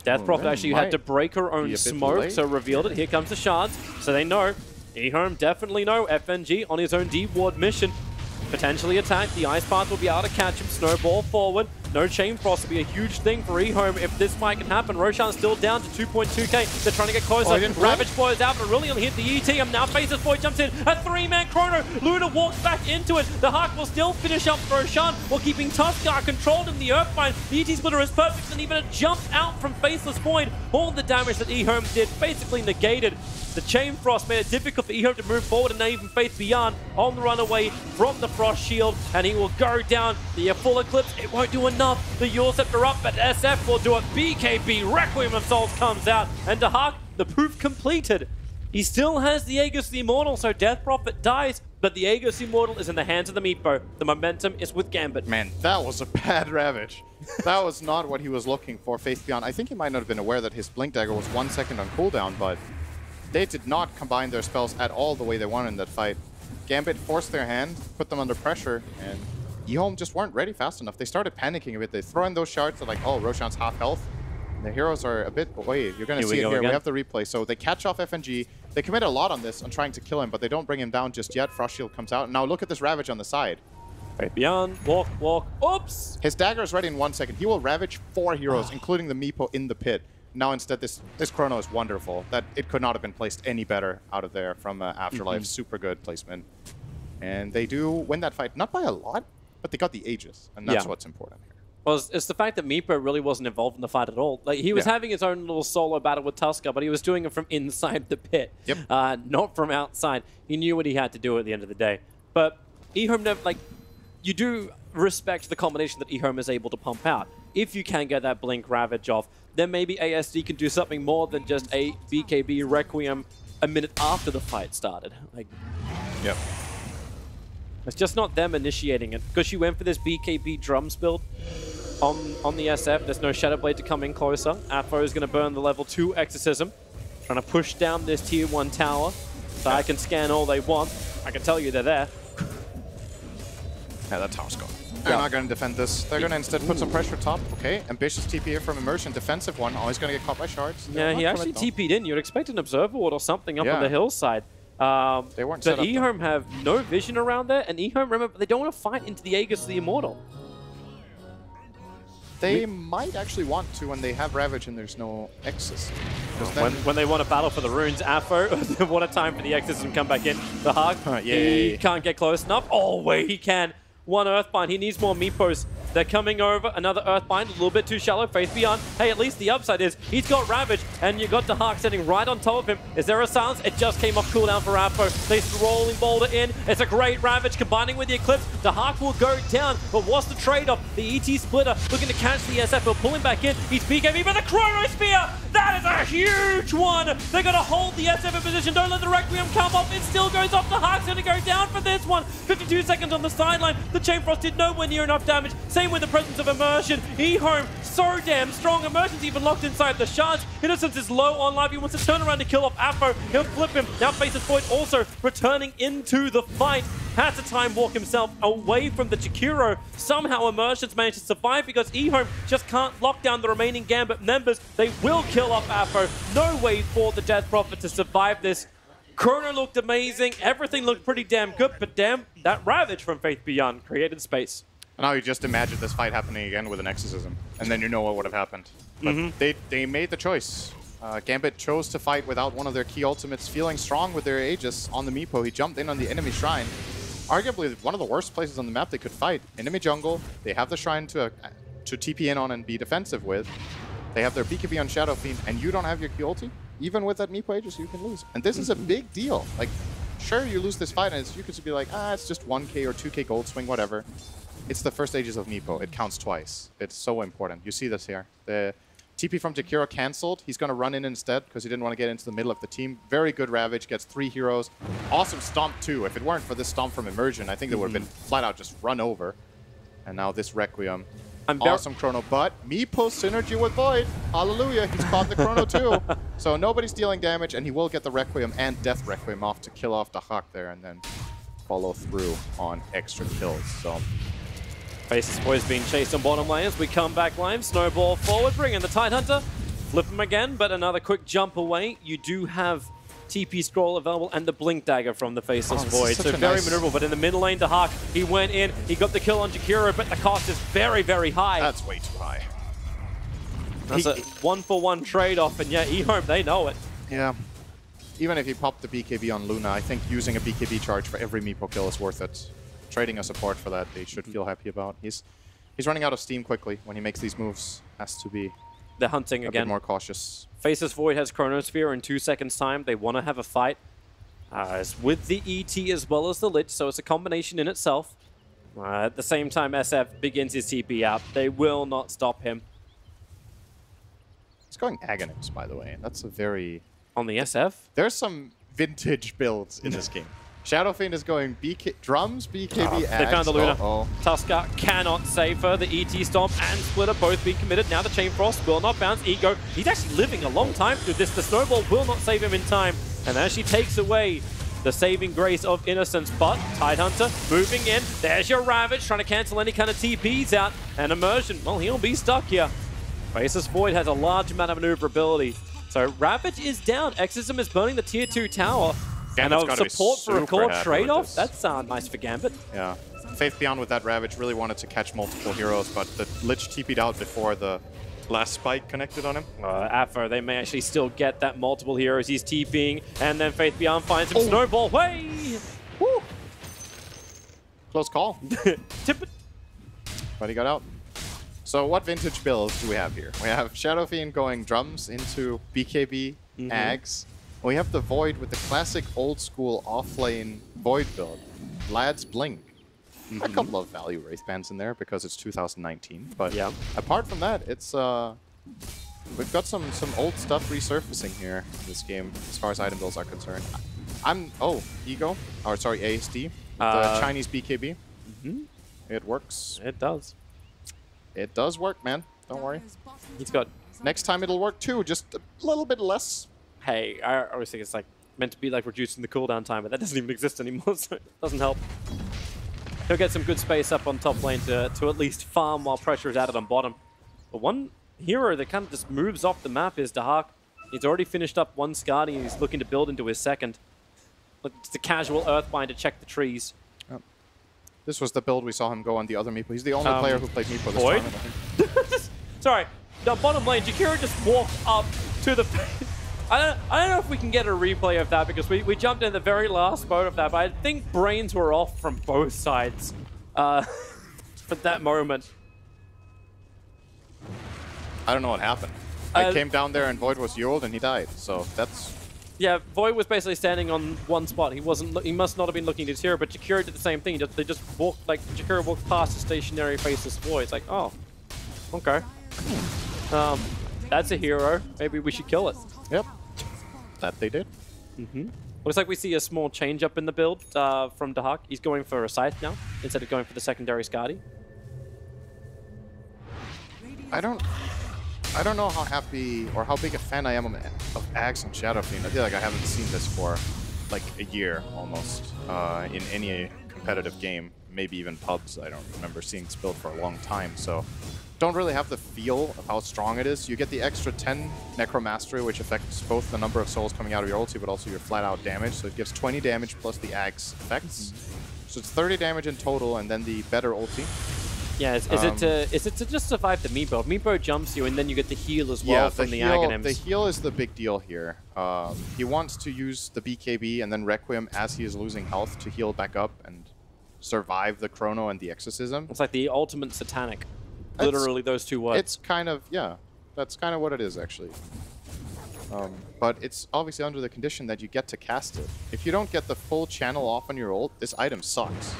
Death Prophet actually had to break her own smoke, so revealed it. Here comes the shards, so they know. eHome definitely know. FNG on his own D-Ward mission. Potentially attack. The Ice Path will be able to catch him. Snowball forward. No Chain Frost will be a huge thing for eHome if this fight can happen. Roshan's still down to 2.2k. They're trying to get closer. Ravage blows out, but really only hit the ET. And now Faceless Boy jumps in. A 3-man chrono. Luna walks back into it. The Hawk will still finish up Roshan while keeping Tuskar controlled in the Earthbind. The ET splitter is perfect, and even a jump out from Faceless Void. All the damage that eHome did basically negated. The Chain Frost made it difficult for eHome to move forward, and now even Faith Beyond on the run away from the Frost Shield, and he will go down. The full Eclipse, it won't do enough. The Yule Scepter up, but SF will do it. BKB, Requiem of Souls comes out, and Dahak, the proof completed. He still has the Aegis the Immortal, so Death Prophet dies, but the Aegis Immortal is in the hands of the Meatbow. The momentum is with Gambit. Man, that was a bad Ravage. That was not what he was looking for, Faith Beyond. I think he might not have been aware that his Blink Dagger was 1 second on cooldown, but they did not combine their spells at all the way they wanted in that fight. Gambit forced their hand, put them under pressure, and eHome just weren't ready fast enough. They started panicking a bit. They throw in those shards. They're like, oh, Roshan's half health. And the heroes are a bit away. You're going to see it here. We have the replay. So they catch off FNG. They commit a lot on this, on trying to kill him, but they don't bring him down just yet. Frost Shield comes out. And now look at this Ravage on the side. Right beyond, walk, walk. Oops! His dagger is ready in 1 second. He will Ravage 4 heroes, including the Meepo in the pit. Now instead, this chrono is wonderful. That it could not have been placed any better out of there from Afterlife. Super good placement. And they do win that fight, not by a lot, but they got the Aegis, and that's what's important here. Well, it's the fact that Meepo really wasn't involved in the fight at all. Like, he was having his own little solo battle with Tuskar, but he was doing it from inside the pit, not from outside. He knew what he had to do at the end of the day. But eHome never, like, you do respect the combination that eHome is able to pump out. If you can get that Blink Ravage off, then maybe ASD can do something more than just a BKB Requiem a minute after the fight started. Like, it's just not them initiating it. Because you went for this BKB drums build on the SF. There's no Shadow Blade to come in closer. Afro is going to burn the level 2 Exorcism. Trying to push down this tier 1 tower. So I can scan all they want. I can tell you they're there. Yeah, that tower's gone. They're not going to defend this. They're going to instead put some pressure top. Okay, ambitious TP here from Immersion. Defensive one. Always going to get caught by shards. Yeah, he actually TP'd in. You'd expect an Observer Ward or something up on the hillside. They weren't set up. But eHome have no vision around there, and eHome, remember, they don't want to fight into the Aegis the Immortal. They might actually want to when they have Ravage and there's no Exis. When they want to battle for the runes, Afro, what a time for the Exis to come back in. The Hug, he can't get close enough. Oh, wait, he can. One Earthbind. He needs more Meepos. They're coming over. Another Earthbind. A little bit too shallow. Faith Beyond. Hey, at least the upside is he's got Ravage, and you got the Hawk sitting right on top of him. Is there a silence? It just came off cooldown for Afro. They rolling boulder in. It's a great Ravage combining with the Eclipse. The Hawk will go down, but what's the trade-off? The ET splitter looking to catch the SF. They'll pull him back in. He's BKB, but the Chrono Spear! That is a huge one! They're going to hold the SF in position. Don't let the Requiem come off. It still goes off. The Hawk's going to go down for this one. 52 seconds on the sideline. The Chain Frost did nowhere near enough damage. Same with the presence of Immersion. eHome, so damn strong. Immersion's even locked inside the shards. Innocence is low on life. He wants to turn around to kill off Afro. He'll flip him. Now Faceless Void also returning into the fight. Has to time walk himself away from the Chikiro. Somehow Immersion's managed to survive because eHome just can't lock down the remaining Gambit members. They will kill off Afro. No way for the Death Prophet to survive this. Chrono looked amazing. Everything looked pretty damn good, but damn, that Ravage from Faith Beyond created space. Now you just imagine this fight happening again with an Exorcism, and then you know what would have happened. But they made the choice. Gambit chose to fight without one of their key ultimates, feeling strong with their Aegis on the Meepo. He jumped in on the enemy shrine. Arguably one of the worst places on the map they could fight. Enemy jungle, they have the shrine to TP in on and be defensive with. They have their BKB on Shadow Fiend, and you don't have your key ulti. Even with that Meepo Aegis, you can lose. And this is a big deal. Like, sure, you lose this fight, and you could be like, it's just 1k or 2k gold swing, whatever. It's the first Aegis of Meepo. It counts twice. It's so important. You see this here. The TP from Jakiro cancelled. He's going to run in instead because he didn't want to get into the middle of the team. Very good Ravage. Gets 3 heroes. Awesome Stomp, too. If it weren't for this Stomp from Immersion, I think they would have been flat out just run over. And now this Requiem. Awesome Chrono. But Meepo synergy with Void. Hallelujah. He's caught the Chrono, too. So nobody's dealing damage, and he will get the Requiem and Death Requiem off to kill off the Hawk there and then follow through on extra kills. So Faceless Void is being chased on bottom lane as we come back line. Snowball forward, bring in the Tidehunter. Flip him again, but another quick jump away. You do have TP scroll available and the Blink Dagger from the Faceless Void. So very maneuverable, but in the middle lane, Dahak, he went in, he got the kill on Jakiro, but the cost is very, very high. That's way too high. That's a 1-for-1 trade-off, and yeah, eHome, they know it. Yeah. Even if you pop the BKB on Luna, I think using a BKB charge for every Meepo kill is worth it. Trading a support for that, they should feel happy about. He's running out of steam quickly when he makes these moves. Has to be They're hunting a again. bit more cautious. Faceless Void has Chronosphere in 2 seconds time. They want to have a fight. It's with the ET as well as the Lich, so it's a combination in itself. At the same time, SF begins his TP out. They will not stop him. He's going Aghanim's, by the way. That's a very... On the SF? There's some vintage builds in this game. Shadow Fiend is going drums, BKB, They found the Luna. Oh. Tusker cannot save her. The ET Stomp and Splitter both being committed. Now the Chain Frost will not bounce. Ego, he's actually living a long time through this. The Snowball will not save him in time. And as she takes away the saving grace of Innocence, but Tidehunter moving in. There's your Ravage, trying to cancel any kind of TPs out. And Immersion, well, he'll be stuck here. Faceless Void has a large amount of maneuverability. So Ravage is down. Exorcism is burning the tier 2 tower. Gambit's And support for a core trade-off? That's nice for Gambit. Yeah. Faith Beyond with that Ravage really wanted to catch multiple heroes, but the Lich TP'd out before the last spike connected on him. After they may actually still get that multiple heroes. He's TPing, and then Faith Beyond finds him. Snowball, way! Woo! Close call. Tip it. But he got out. So what vintage builds do we have here? We have Shadow Fiend going drums into BKB, Ags. We have the Void with the classic old-school off-lane Void build. Lad's Blink. A couple of value wraithbands in there because it's 2019. But yeah, apart from that, it's we've got some old stuff resurfacing here in this game as far as item builds are concerned. Ego, or sorry, ASD, the Chinese BKB. It works. It does. It does work, man. Don't worry. He's got. Next time it'll work too, just a little bit less. Hey, I always think it's like meant to be like reducing the cooldown time, but that doesn't even exist anymore, so it doesn't help. He'll get some good space up on top lane to at least farm while pressure is added on bottom. But one hero that kind of just moves off the map is Dahak. He's already finished up one Skadi and he's looking to build into his second. Look, it's a casual Earthbind to check the trees. Yep. This was the build we saw him go on the other Meepo. He's the only player who played Meepo this tournament, I think. Sorry, the bottom lane, Jakiro just walked up to the... I don't know if we can get a replay of that because we jumped in the very last mode of that, but I think brains were off from both sides for that moment. I don't know what happened. I came down there and Void was Yuled and he died, so that's... Yeah, Void was basically standing on one spot. He must not have been looking at his hero, but Jakiro did the same thing. They just walked, like, Jakiro walked past the stationary Faceless Void. It's like, oh, okay. That's a hero. Maybe we should kill it. Yep. That they did. Looks like we see a small change up in the build from Dahak. He's going for a Scythe now, instead of going for the secondary Skadi. I don't know how happy or how big a fan I am of Axe and Shadow Fiend. I feel like I haven't seen this for like a year almost in any competitive game. Maybe even pubs. I don't remember seeing this build for a long time, so don't really have the feel of how strong it is. You get the extra 10 Necromastery, which affects both the number of souls coming out of your ulti, but also your flat-out damage. So it gives 20 damage plus the Axe effects. So it's 30 damage in total, and then the better ulti. Yeah, is it to just survive the Meepo? If Meepo jumps you and then you get the heal as well from the Aghanims. The heal is the big deal here. He wants to use the BKB and then Requiem as he is losing health to heal back up and survive the Chrono and the Exorcism. It's like the ultimate satanic. Literally those two words. It's kind of, yeah, that's kind of what it is actually. But it's obviously under the condition that you get to cast it. If you don't get the full channel off on your ult, this item sucks.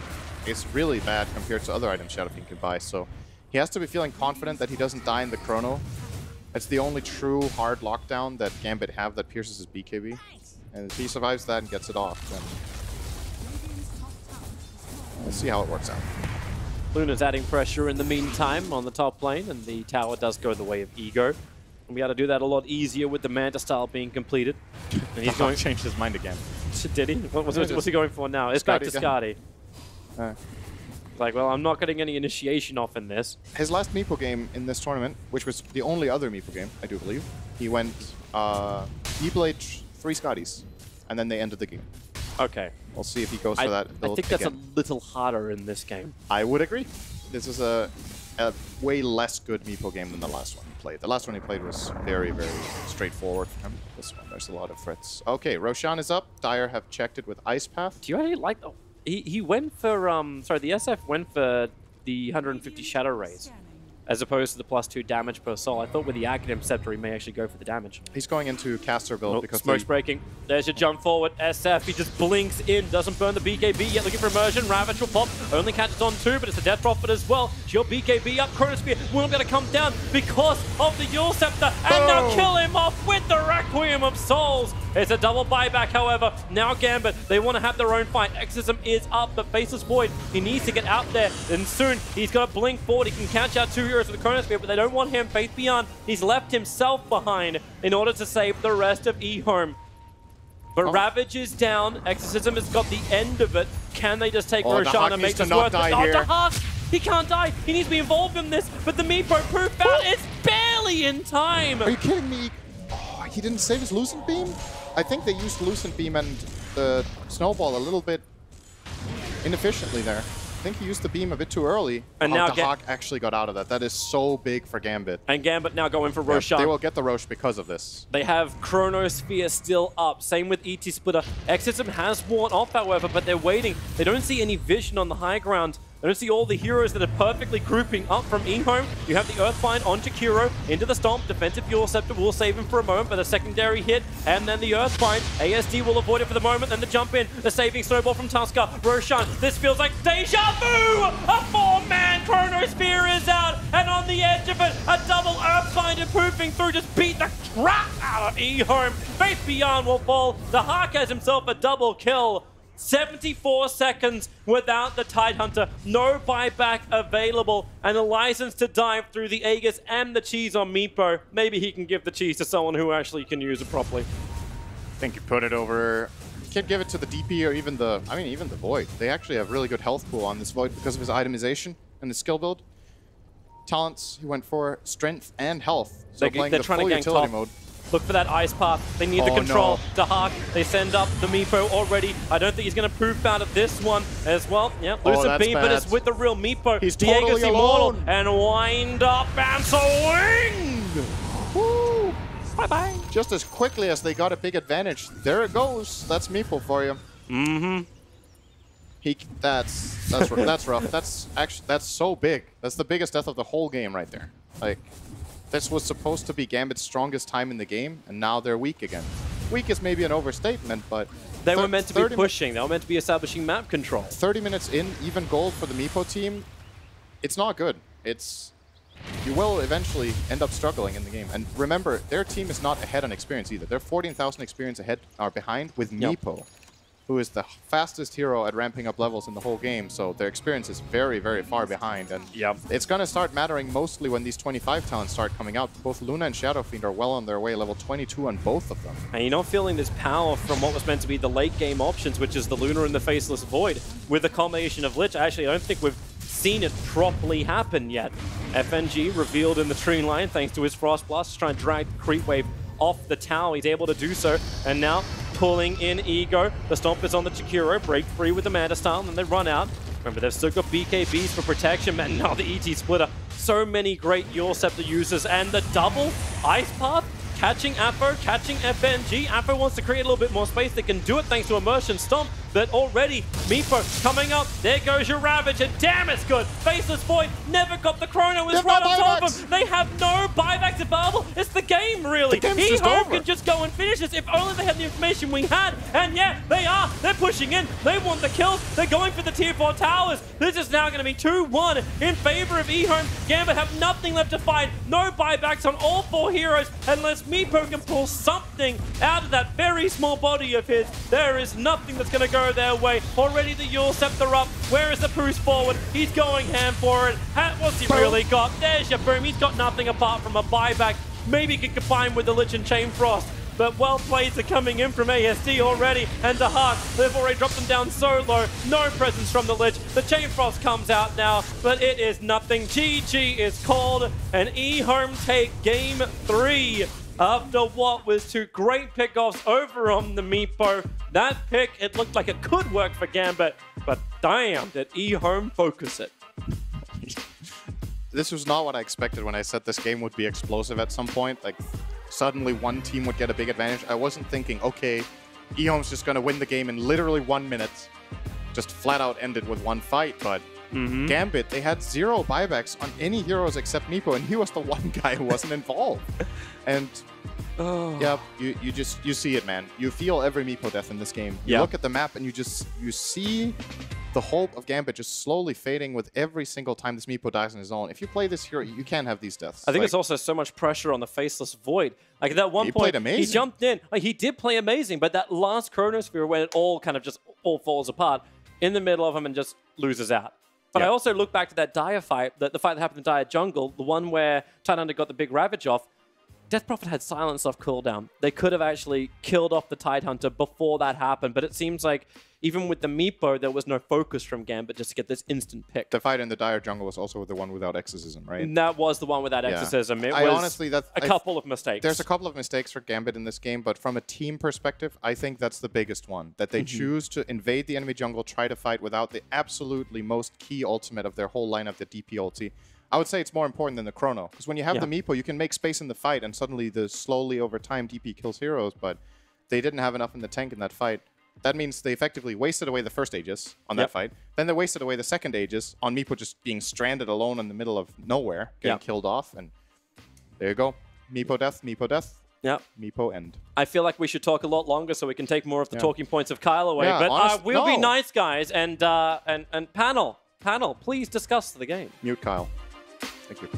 It's really bad compared to other items Shadow Fiend can buy, so he has to be feeling confident that he doesn't die in the Chrono. It's the only true hard lockdown that Gambit have that pierces his BKB. And if he survives that and gets it off, then we'll see how it works out. Luna's adding pressure in the meantime on the top lane, and the tower does go the way of Ego. And we got to do that a lot easier with the Manta style being completed. And he's going to change his mind again. Did he? What's he going for now? It's back to Skadi. Like, well, I'm not getting any initiation off in this. His last Meepo game in this tournament, which was the only other Meepo game, I do believe, he went E-Blade 3 Scotties, and then they ended the game. Okay. We'll see if he goes for that build I think that's again. a little harder in this game. I would agree. This is a way less good Meepo game than the last one he played. The last one he played was very, very straightforward for him. This one, there's a lot of threats. Okay, Roshan is up. Dire have checked it with Ice Path. Do you actually like... Oh, he went for... sorry, the SF went for the 150 Shadow Rays, as opposed to the +2 damage per soul. I thought with the Aghanim Scepter, he may actually go for the damage. He's going into caster build because smoke's breaking. There's your jump forward. SF, he just blinks in, doesn't burn the BKB yet, looking for immersion. Ravage will pop, only catches on 2, but it's a death prophet as well. Shield BKB up, Chronosphere will be able to come down because of the Yule Scepter, and now kill him off with the Requiem of Souls. It's a double buyback, however. Now Gambit, they want to have their own fight. Exorcism is up, but Faceless Void, he needs to get out there, and soon he's got to blink forward. He can catch out 2 heroes with the Chronosphere, but they don't want him. Faith Beyond, he's left himself behind in order to save the rest of eHome. But Ravage is down. Exorcism has got the end of it. Can they just take Roshan and make this worth it? Oh, Dahak! He can't die. He needs to be involved in this, but the Meepo proof out. It's barely in time. Are you kidding me? Oh, he didn't save his Lucent Beam? I think they used Lucent Beam and the Snowball a little bit inefficiently there. I think he used the beam a bit too early. And now Dahak actually got out of that. That is so big for Gambit. And Gambit now going for Roshan. They will get the Rosh because of this. They have Chronosphere still up. Same with ET Splitter. Exorcism has worn off, however, but they're waiting. They don't see any vision on the high ground. They don't see all the heroes that are perfectly grouping up from eHome. You have the Earthbind onto Kuro, into the Stomp. Defensive Yule Scepter will save him for a moment, but a secondary hit, and then the Earthbind. ASD will avoid it for the moment, then the jump in. The saving Snowball from Tusker. Roshan, this feels like deja vu! A 4-man Chronosphere is out, and on the edge of it, a double Earthbind and poofing through just beat the crap out of eHome. Faith Beyond will fall. Dahak has himself a double kill. 74 seconds without the Tidehunter. No buyback available, and a license to dive through the Aegis and the cheese on Meepo. Maybe he can give the cheese to someone who actually can use it properly. I think you put it over... You can't give it to the DP or even the... I mean, even the Void. They actually have really good health pool on this Void because of his itemization and his skill build. Talents, he went for strength and health. So playing the full utility mode. Look for that ice path. They need the control. Dahak, they send up the Meepo already. I don't think he's going to poof out of this one as well. Yep, Lucent Beam, but it's with the real Meepo. He's the totally Aegis Immortal, and wind up and swing! Woo! Bye-bye. Just as quickly as they got a big advantage. There it goes. That's Meepo for you. Mm-hmm. That's rough. That's so big. That's the biggest death of the whole game right there. Like... This was supposed to be Gambit's strongest time in the game, and now they're weak again. Weak is maybe an overstatement, but... They were meant to be pushing. They were meant to be establishing map control. 30 minutes in, even gold for the Meepo team, it's not good. You will eventually end up struggling in the game. And remember, their team is not ahead on experience either. They're 14,000 experience behind with Meepo, who is the fastest hero at ramping up levels in the whole game, so their experience is very, very far behind. And it's going to start mattering mostly when these 25 talents start coming out. Both Luna and Shadow Fiend are well on their way, level 22 on both of them. And you're not feeling this power from what was meant to be the late game options, which is the Luna and the Faceless Void, with the combination of Lich. Actually, I don't think we've seen it properly happen yet. FNG revealed in the tree line thanks to his Frost Blast to try and drag the creep wave off the tower. He's able to do so, and now pulling in Ego. The Stomp is on the Chikiro, break free with the Manta style, and then they run out. Remember, they've still got BKBs for protection, and now the ET splitter. So many great Euro Scepter users, and the double Ice Path, catching Apo, catching FNG. Apo wants to create a little bit more space. They can do it thanks to Immersion Stomp, but already Meepo coming up. There goes your Ravage, and damn, it's good. Faceless Void never got the Chrono. It's right on top of him. They have no buybacks available. It's the game, really. eHome can just go and finish this if only they had the information we had. And yeah, they are. They're pushing in. They want the kills. They're going for the tier 4 towers. This is now going to be 2-1 in favor of eHome. Gambit have nothing left to fight. No buybacks on all 4 heroes unless Meepo can pull something out of that very small body of his. There is nothing that's going to go their way. Already the Yule Scepter up. Where is the push forward? He's going ham for it. What's he really got? There's your boom. He's got nothing apart from a buyback. Maybe he can combine with the Lich and Chain Frost. But well plays are coming in from ASD already, and the Heart, they've already dropped them down so low. No presence from the Lich. The Chain Frost comes out now, but it is nothing. GG is called, and eHome take game 3 after what was 2 great pickoffs over on the Meepo. That pick, it looked like it could work for Gambit, but damn, did eHome focus it. This was not what I expected when I said this game would be explosive at some point. Like, suddenly one team would get a big advantage. I wasn't thinking, okay, eHome's just going to win the game in literally 1 minute. Just flat out end it with one fight, but Gambit, they had 0 buybacks on any heroes except Meepo, and he was the one guy who wasn't involved. And yeah, you see it, man. You feel every Meepo death in this game. You look at the map and you see the hope of Gambit just slowly fading with every single time this Meepo dies on his own. If you play this hero, you can't have these deaths. I think it's also so much pressure on the Faceless Void. Like at that one point, he jumped in. Like he did play amazing, but that last Chronosphere when it all kind of just all falls apart in the middle of him and just loses out. But I also look back to that Dire fight, the fight that happened in Dire Jungle, the one where Tidehunter got the big Ravage off. Death Prophet had silence off cooldown. They could have actually killed off the Tidehunter before that happened, but it seems like even with the Meepo, there was no focus from Gambit just to get this instant pick. The fight in the Dire Jungle was also the one without Exorcism, right? And that was the one without Exorcism. It was honestly, a couple of mistakes. There's a couple of mistakes for Gambit in this game, but from a team perspective, I think that's the biggest one. That they choose to invade the enemy jungle, try to fight without the absolutely most key ultimate of their whole lineup, the DP ulti. I would say it's more important than the Chrono, because when you have the Meepo, you can make space in the fight, and suddenly the slowly over time DP kills heroes, but they didn't have enough in the tank in that fight. That means they effectively wasted away the first Aegis on that fight. Then they wasted away the second Aegis on Meepo just being stranded alone in the middle of nowhere, getting killed off, and there you go. Meepo death, Meepo death. Yeah. Meepo end. I feel like we should talk a lot longer so we can take more of the talking points of Kyle away. But we'll be nice, guys, and panel, please discuss the game. Mute Kyle. Thank you.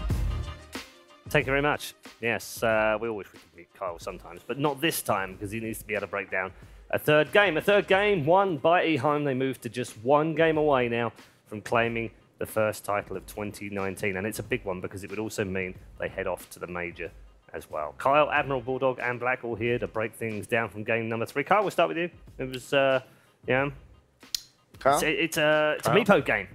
Thank you very much. Yes, we all wish we could beat Kyle sometimes, but not this time because he needs to be able to break down a third game. A third game won by eHome. They moved to just 1 game away now from claiming the first title of 2019, and it's a big one because it would also mean they head off to the major as well. Kyle, Admiral, Bulldog, and Black all here to break things down from game number 3. Kyle, we'll start with you. It was, yeah. Kyle? It's a Meepo game.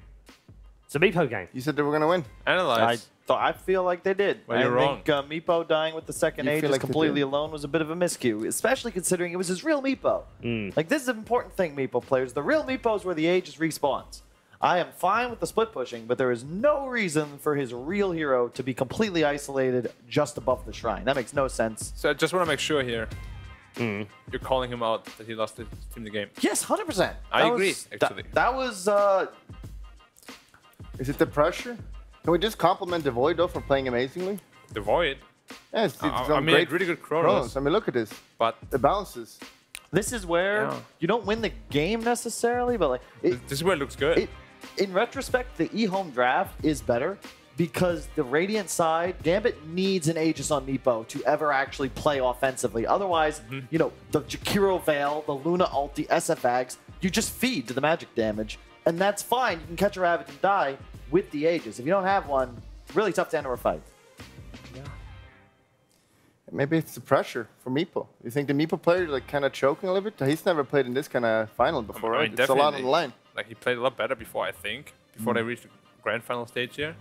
It's a Meepo game. You said they were going to win. Analyze. I feel like they did. Well, you're I think Meepo dying with the second Aegis like completely alone was a bit of a miscue, especially considering it was his real Meepo. Like, this is an important thing, Meepo players. The real Meepo is where the Aegis respawns. I am fine with the split pushing, but there is no reason for his real hero to be completely isolated just above the shrine. That makes no sense. So I just want to make sure here. You're calling him out that he lost his team the game. Yes, 100%. I agree, actually. That was... Is it the pressure? Can we just compliment the Void, though, for playing amazingly? The Void? Yeah, it's I mean, great, really good Chronos. I mean, look at this. But it bounces. This is where you don't win the game necessarily, but like... this is where it looks good. In retrospect, the eHome draft is better because the Radiant side, Gambit needs an Aegis on Meepo to ever actually play offensively. Otherwise, you know, the Jakiro Veil, the Luna ulti, SFX, you just feed to the magic damage. And that's fine. You can catch a Ravage and die with the Aegis. If you don't have one, really tough to enter a fight. Yeah. Maybe it's the pressure for Meepo. You think the Meepo player like kind of choking a little bit? He's never played in this kind of final before, right? It's a lot on the line. Like, he played a lot better before, I think, before they reached the grand final stage here.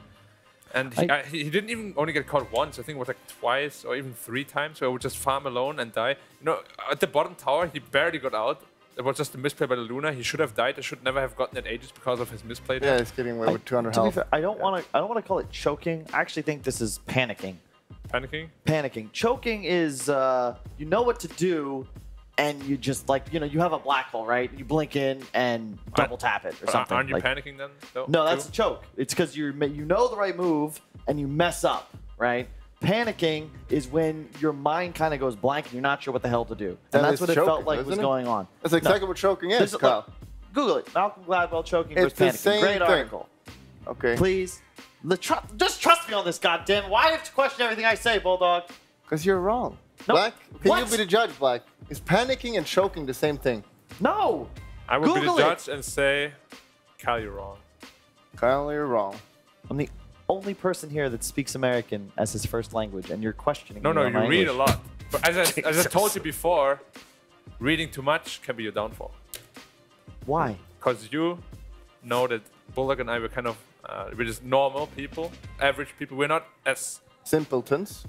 And he didn't even only get caught once. I think it was like twice or even 3 times where he would just farm alone and die. You know, at the bottom tower, he barely got out. It was just a misplay by the Luna. He should have died. I should never have gotten it ages because of his misplay. Yeah, he's getting away with 200 To be health. fair, I don't want to call it choking. I actually think this is panicking. Panicking? Panicking. Choking is you know what to do, and you just like you have a black hole, right? You blink in and double tap it or something. Aren't you like, panicking then? Though, no, that's too? a choke. It's because you know the right move and you mess up, right? Panicking is when your mind kind of goes blank and you're not sure what the hell to do. And That that's is what it choking, felt like was isn't it? going on. That's exactly what choking is, Kyle. Google it. Malcolm Gladwell choking It's versus the panicking. same Great thing. article. Okay. Please, just trust me on this, goddamn. Why do you have to question everything I say, Bulldog? Because you're wrong. No. Black, can What? you be the judge, Black? Is panicking and choking the same thing? No. I would Google be the it. judge and say, Kyle, you're wrong. Kyle, you're wrong. I'm the only person here that speaks American as his first language, and you're questioning No, me no, on you my read a English. lot. But as I told you before, reading too much can be your downfall. Why? Because you know that Bullock and I were kind of, we're just normal people, average people. We're not as... Simpletons.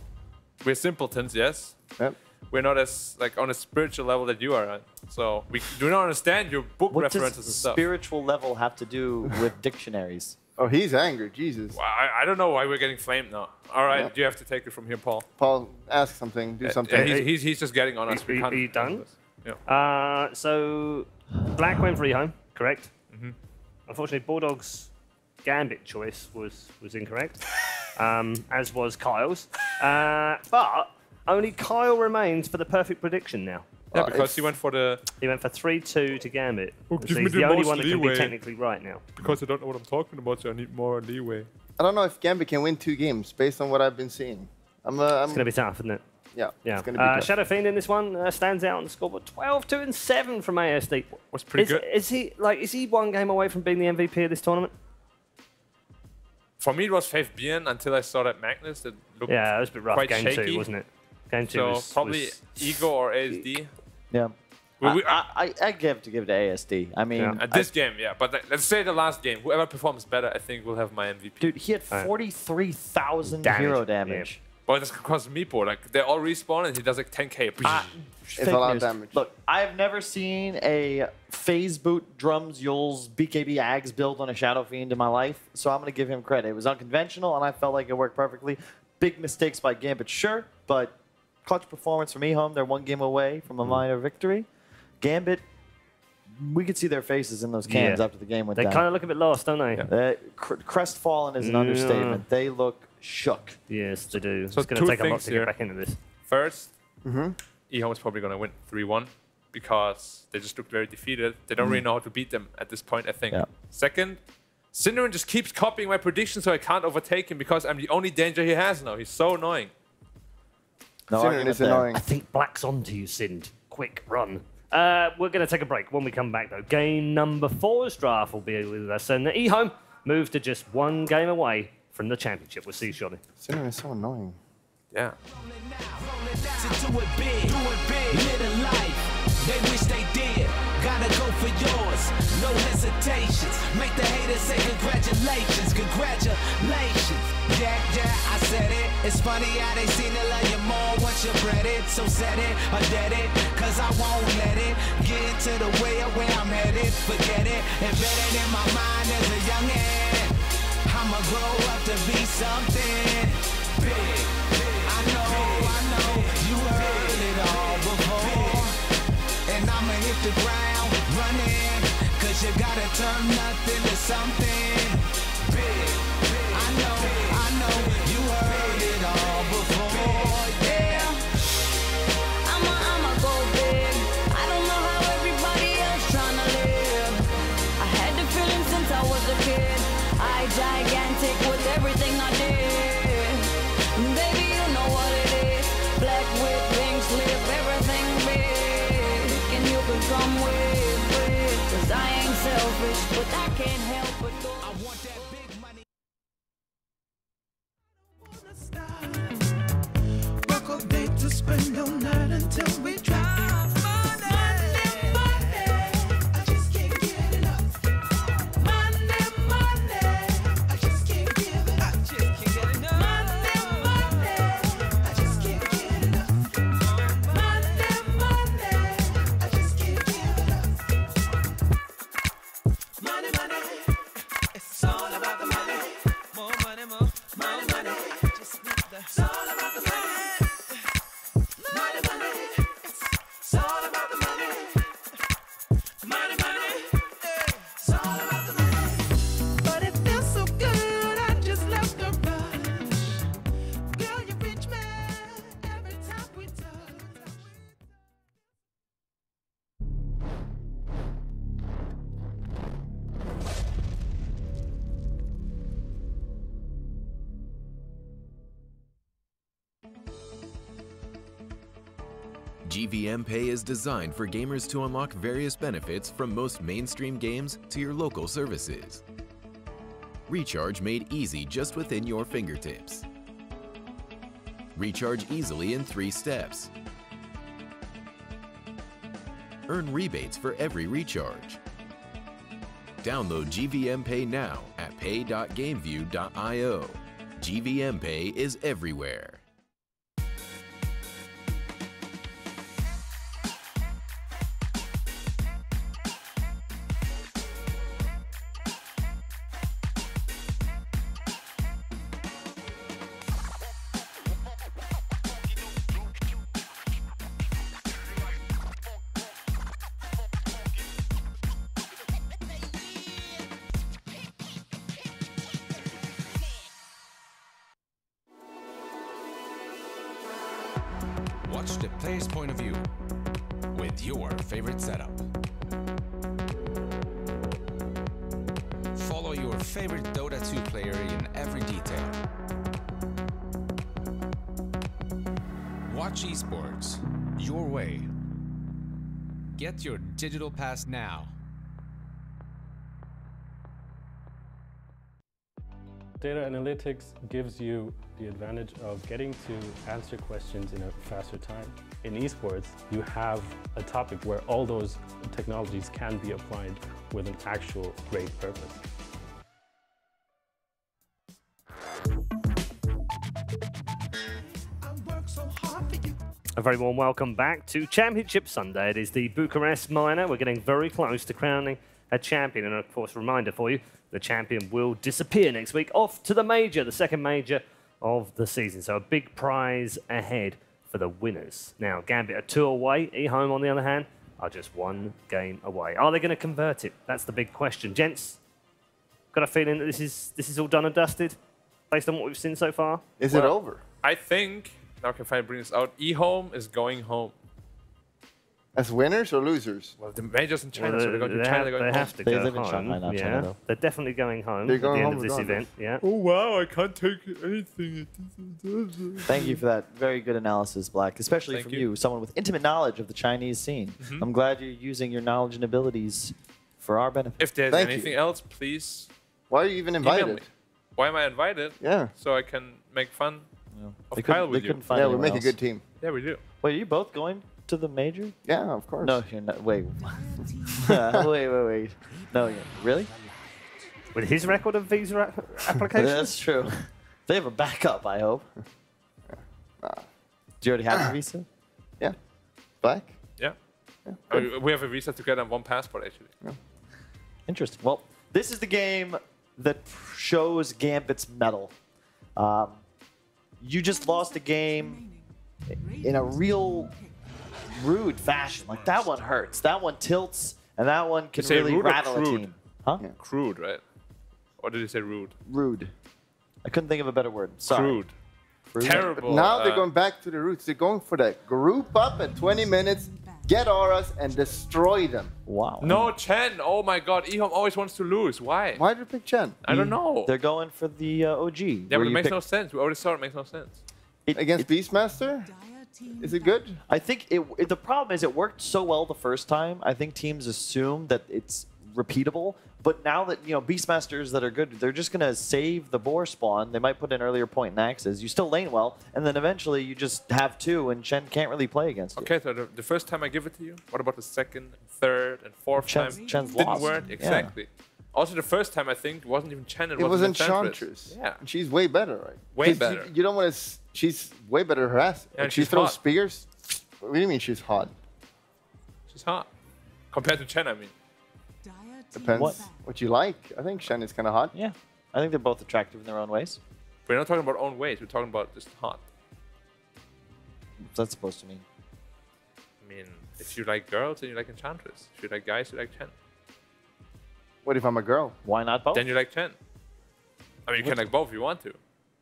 We're simpletons, yes. Yep. We're not as, like, on a spiritual level that you are at. So we do not understand your book What references does and stuff. spiritual level have to do with dictionaries? Oh, he's angry. Jesus. Well, I don't know why we're getting flamed now. All right, Yeah. you have to take it from here, Paul. Paul, ask something. Do something. He's just getting on us. We Are can't you done? do this. Yeah. So Black went for E-Home, correct? Mhm. Unfortunately, Bulldog's Gambit choice was incorrect, as was Kyle's. But only Kyle remains for the perfect prediction now. Yeah, because he went for the... He went for 3-2 to Gambit. Oh, So give me he's the the only most one that can leeway. be technically right now. Because I don't know what I'm talking about, so I need more leeway. I don't know if Gambit can win 2 games based on what I've been seeing. It's going to be tough, isn't it? Yeah. Yeah. It's gonna be tough. Shadow Fiend in this one stands out on the scoreboard. 12-2-7 from ASD. Was pretty good. Is he one game away from being the MVP of this tournament? For me, it was Faith Bien until I saw that Magnus that looked Yeah, it was a bit rough. quite Game shaky. 2, wasn't it? Game 2 So was probably was- Ego or ASD. Yeah. I give to ASD. I mean, At this game, yeah. But let's say the last game, whoever performs better, I think will have my MVP. dude, he had 43,000 hero damage. Well, that's because Meepo, like they all respawn and he does like 10k. Fake news. Look, I've never seen a phase boot drums Yules BKB Ags build on a Shadow Fiend in my life, so I'm going to give him credit. It was unconventional, and I felt like it worked perfectly. Big mistakes by Gambit, sure, but clutch performance from E-Home. They're 1 game away from a minor victory. Gambit, we could see their faces in those cams after the game went They down. kind of look a bit lost, don't they? Crestfallen is an understatement. They look shook. Yes, they do. So it's going to take a lot things to here. get back into this. First, E-Home is probably going to win 3-1 because they just look very defeated. They don't really know how to beat them at this point, I think. Yeah. Second, Synderen just keeps copying my prediction so I can't overtake him because I'm the only danger he has now. He's so annoying. No Synderen is annoying. I think Black's on to you, Sind. Quick, run. We're going to take a break. When we come back, though, game number 4's draft will be with us. And the E-Home move to just 1 game away from the championship. We'll see you shortly. Synderen is so annoying. Yeah. To do it big, live a life. They wish they did. Gotta go for yours, no hesitations. Make the haters say congratulations, congratulations. Yeah, I said it. It's funny how they seem to love you more once you bred it. So set it or dead it, cause I won't let it get into the way of where I'm headed. Forget it, embedded in my mind as a youngin'. I'ma grow up to be something big. I know, you heard it all before. And I'ma hit the ground running, cause you gotta turn nothing to something big. I know, you heard it all before, yeah. I'ma go big. I don't know how everybody else tryna live. I had the feeling since I was a kid. I gigantic with everything I did. Baby, you know what it is. Black with pink slip, everything big. And you can come with, cause I ain't selfish, but I can't help but go. I want that big money. Work all day to spend all night until we drop. GVM Pay is designed for gamers to unlock various benefits from most mainstream games to your local services. Recharge made easy just within your fingertips. Recharge easily in 3 steps. Earn rebates for every recharge. Download GVM Pay now at pay.gameview.io. GVM Pay is everywhere. Watch the player's point of view with your favorite setup. Follow your favorite Dota 2 player in every detail. Watch esports your way. Get your digital pass now. Data analytics gives you the advantage of getting to answer questions in a faster time. In esports, you have a topic where all those technologies can be applied with an actual great purpose. A very warm welcome back to Championship Sunday. It is the Bucharest Minor. We're getting very close to crowning a champion. And of course, a reminder for you, the champion will disappear next week off to the major, the second major of the season. So a big prize ahead for the winners. Now, Gambit are 2 away. eHome, on the other hand, are just 1 game away. Are they going to convert it? That's the big question. Gents, got a feeling that this is all done and dusted based on what we've seen so far? Is it over? I think, now I can finally bring this out, eHome is going home. As winners or losers? Well, the majors in China, so they're going to China, they're going home. They have to go live in home. Shanghai, not China, though. They're definitely going home They're at going the end home of this regardless. event. Yeah. Oh wow, I can't take anything. Thank you for that very good analysis, Black, especially Thank from you. you, someone with intimate knowledge of the Chinese scene. I'm glad you're using your knowledge and abilities for our benefit. If there's Thank anything you. else, please Why are you even email me. invited? Why am I invited? Yeah. So I can make fun of They Kyle couldn't- with they you. couldn't find Yeah, we anyone make a else. good team. Yeah, we do. Wait, are you both going to the major? Yeah, of course. No, you're not. Wait. wait. No, you're, really? With his record of visa applications? That's true. They have a backup, I hope. Do you already have a visa? Yeah. Black? Yeah. good. We have a visa together and 1 passport, actually. Interesting. Well, this is the game that shows Gambit's mettle. You just lost a game in a real rude fashion. Like, that one hurts. That one tilts, and that one can You say really rude or rattle a crude? team. Huh? Yeah. Crude, right? Or did you say rude? Rude. I couldn't think of a better word. Sorry. Crude. Rude. Terrible. Now they're going back to the roots. They're going for that group up at 20 minutes, get auras, and destroy them. Wow. No, Chen. Oh my god. eHome always wants to lose. Why? Why did you pick Chen? I don't know. They're going for the OG. Yeah, where but it you makes pick- no sense. We already saw it makes no sense. Against Beastmaster? Is it good? I think the problem is it worked so well the first time. I think teams assume that it's repeatable. But now that, Beastmasters that are good, they're just going to save the boar spawn. They might put in earlier point and axes. You still lane well, and then eventually you just have 2, and Chen can't really play against you. Okay, so the first time I give it to you, what about the second, third, and fourth Chen's- time? Chen's Didn't lost. work. Yeah. Exactly. Also, the first time I think it wasn't even Chen. It was was Enchantress. Enchantress. Yeah. And she's way better, right? Way 'Cause better. You don't want to... She's way better harassed. Yeah, Like, she she's throws hot. spears. What do you mean she's hot? She's hot. Compared to Chen, I mean. Depends what you like. I think Shen is kind of hot. Yeah. I think they're both attractive in their own ways. We're not talking about own ways. We're talking about just hot. What's that supposed to mean? I mean, if you like girls, then you like Enchantress. If you like guys, you like Chen. What if I'm a girl? Why not both? Then you like Chen. I mean, you can like both if you want to.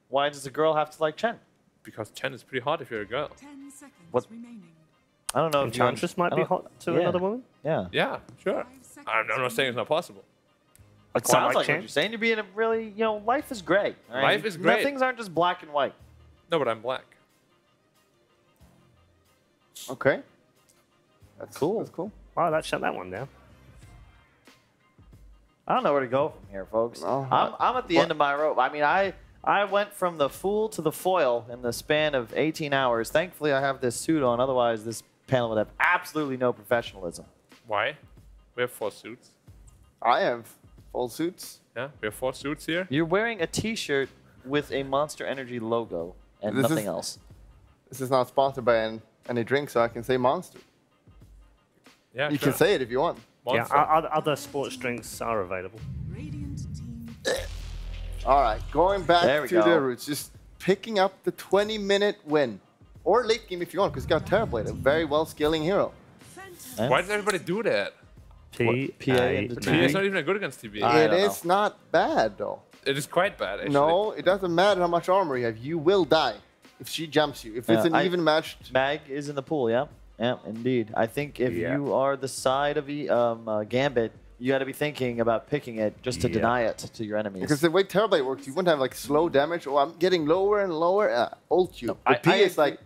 Why does a girl have to like Chen? Because Chen is pretty hot if you're a girl. 10 seconds What? remaining. I don't know. Enchantress might be hot to another woman? Yeah. Yeah, sure. I'm not saying it's not possible. It sounds like what you're saying. You're being a really, you know, life is gray. all right? Life is great. Things aren't just black and white. No, but I'm black. Okay. That's cool. That's cool. Wow, that shut that one down. I don't know where to go from here, folks. No, I'm at the end of my rope. I mean, I went from the fool to the foil in the span of 18 hours. Thankfully, I have this suit on. Otherwise, this panel would have absolutely no professionalism. Why? We have 4 suits. I have full suits. Yeah, we have 4 suits here. You're wearing a T-shirt with a Monster Energy logo and This nothing is- else. This is not sponsored by any drink, so I can say Monster. Yeah, you sure. can say it if you want. Yeah, other sports drinks are available. All right, going back There we to go. the roots, just picking up the 20-minute win. Or late game if you want, because you got Terrorblade, a very well-scaling hero. Why does everybody do that? PA into PA is not even good against TB. It is not bad, though. It is quite bad, actually. No, it doesn't matter how much armor you have. You will die if she jumps you. If it's an even match. Mag is in the pool, yeah. Yeah, indeed. I think if you are the side of Gambit, you got to be thinking about picking it just to deny it to your enemies. Because the way Terrorblade works, you wouldn't have like slow damage. Oh, I'm getting lower and lower. Ult you. But PA is like,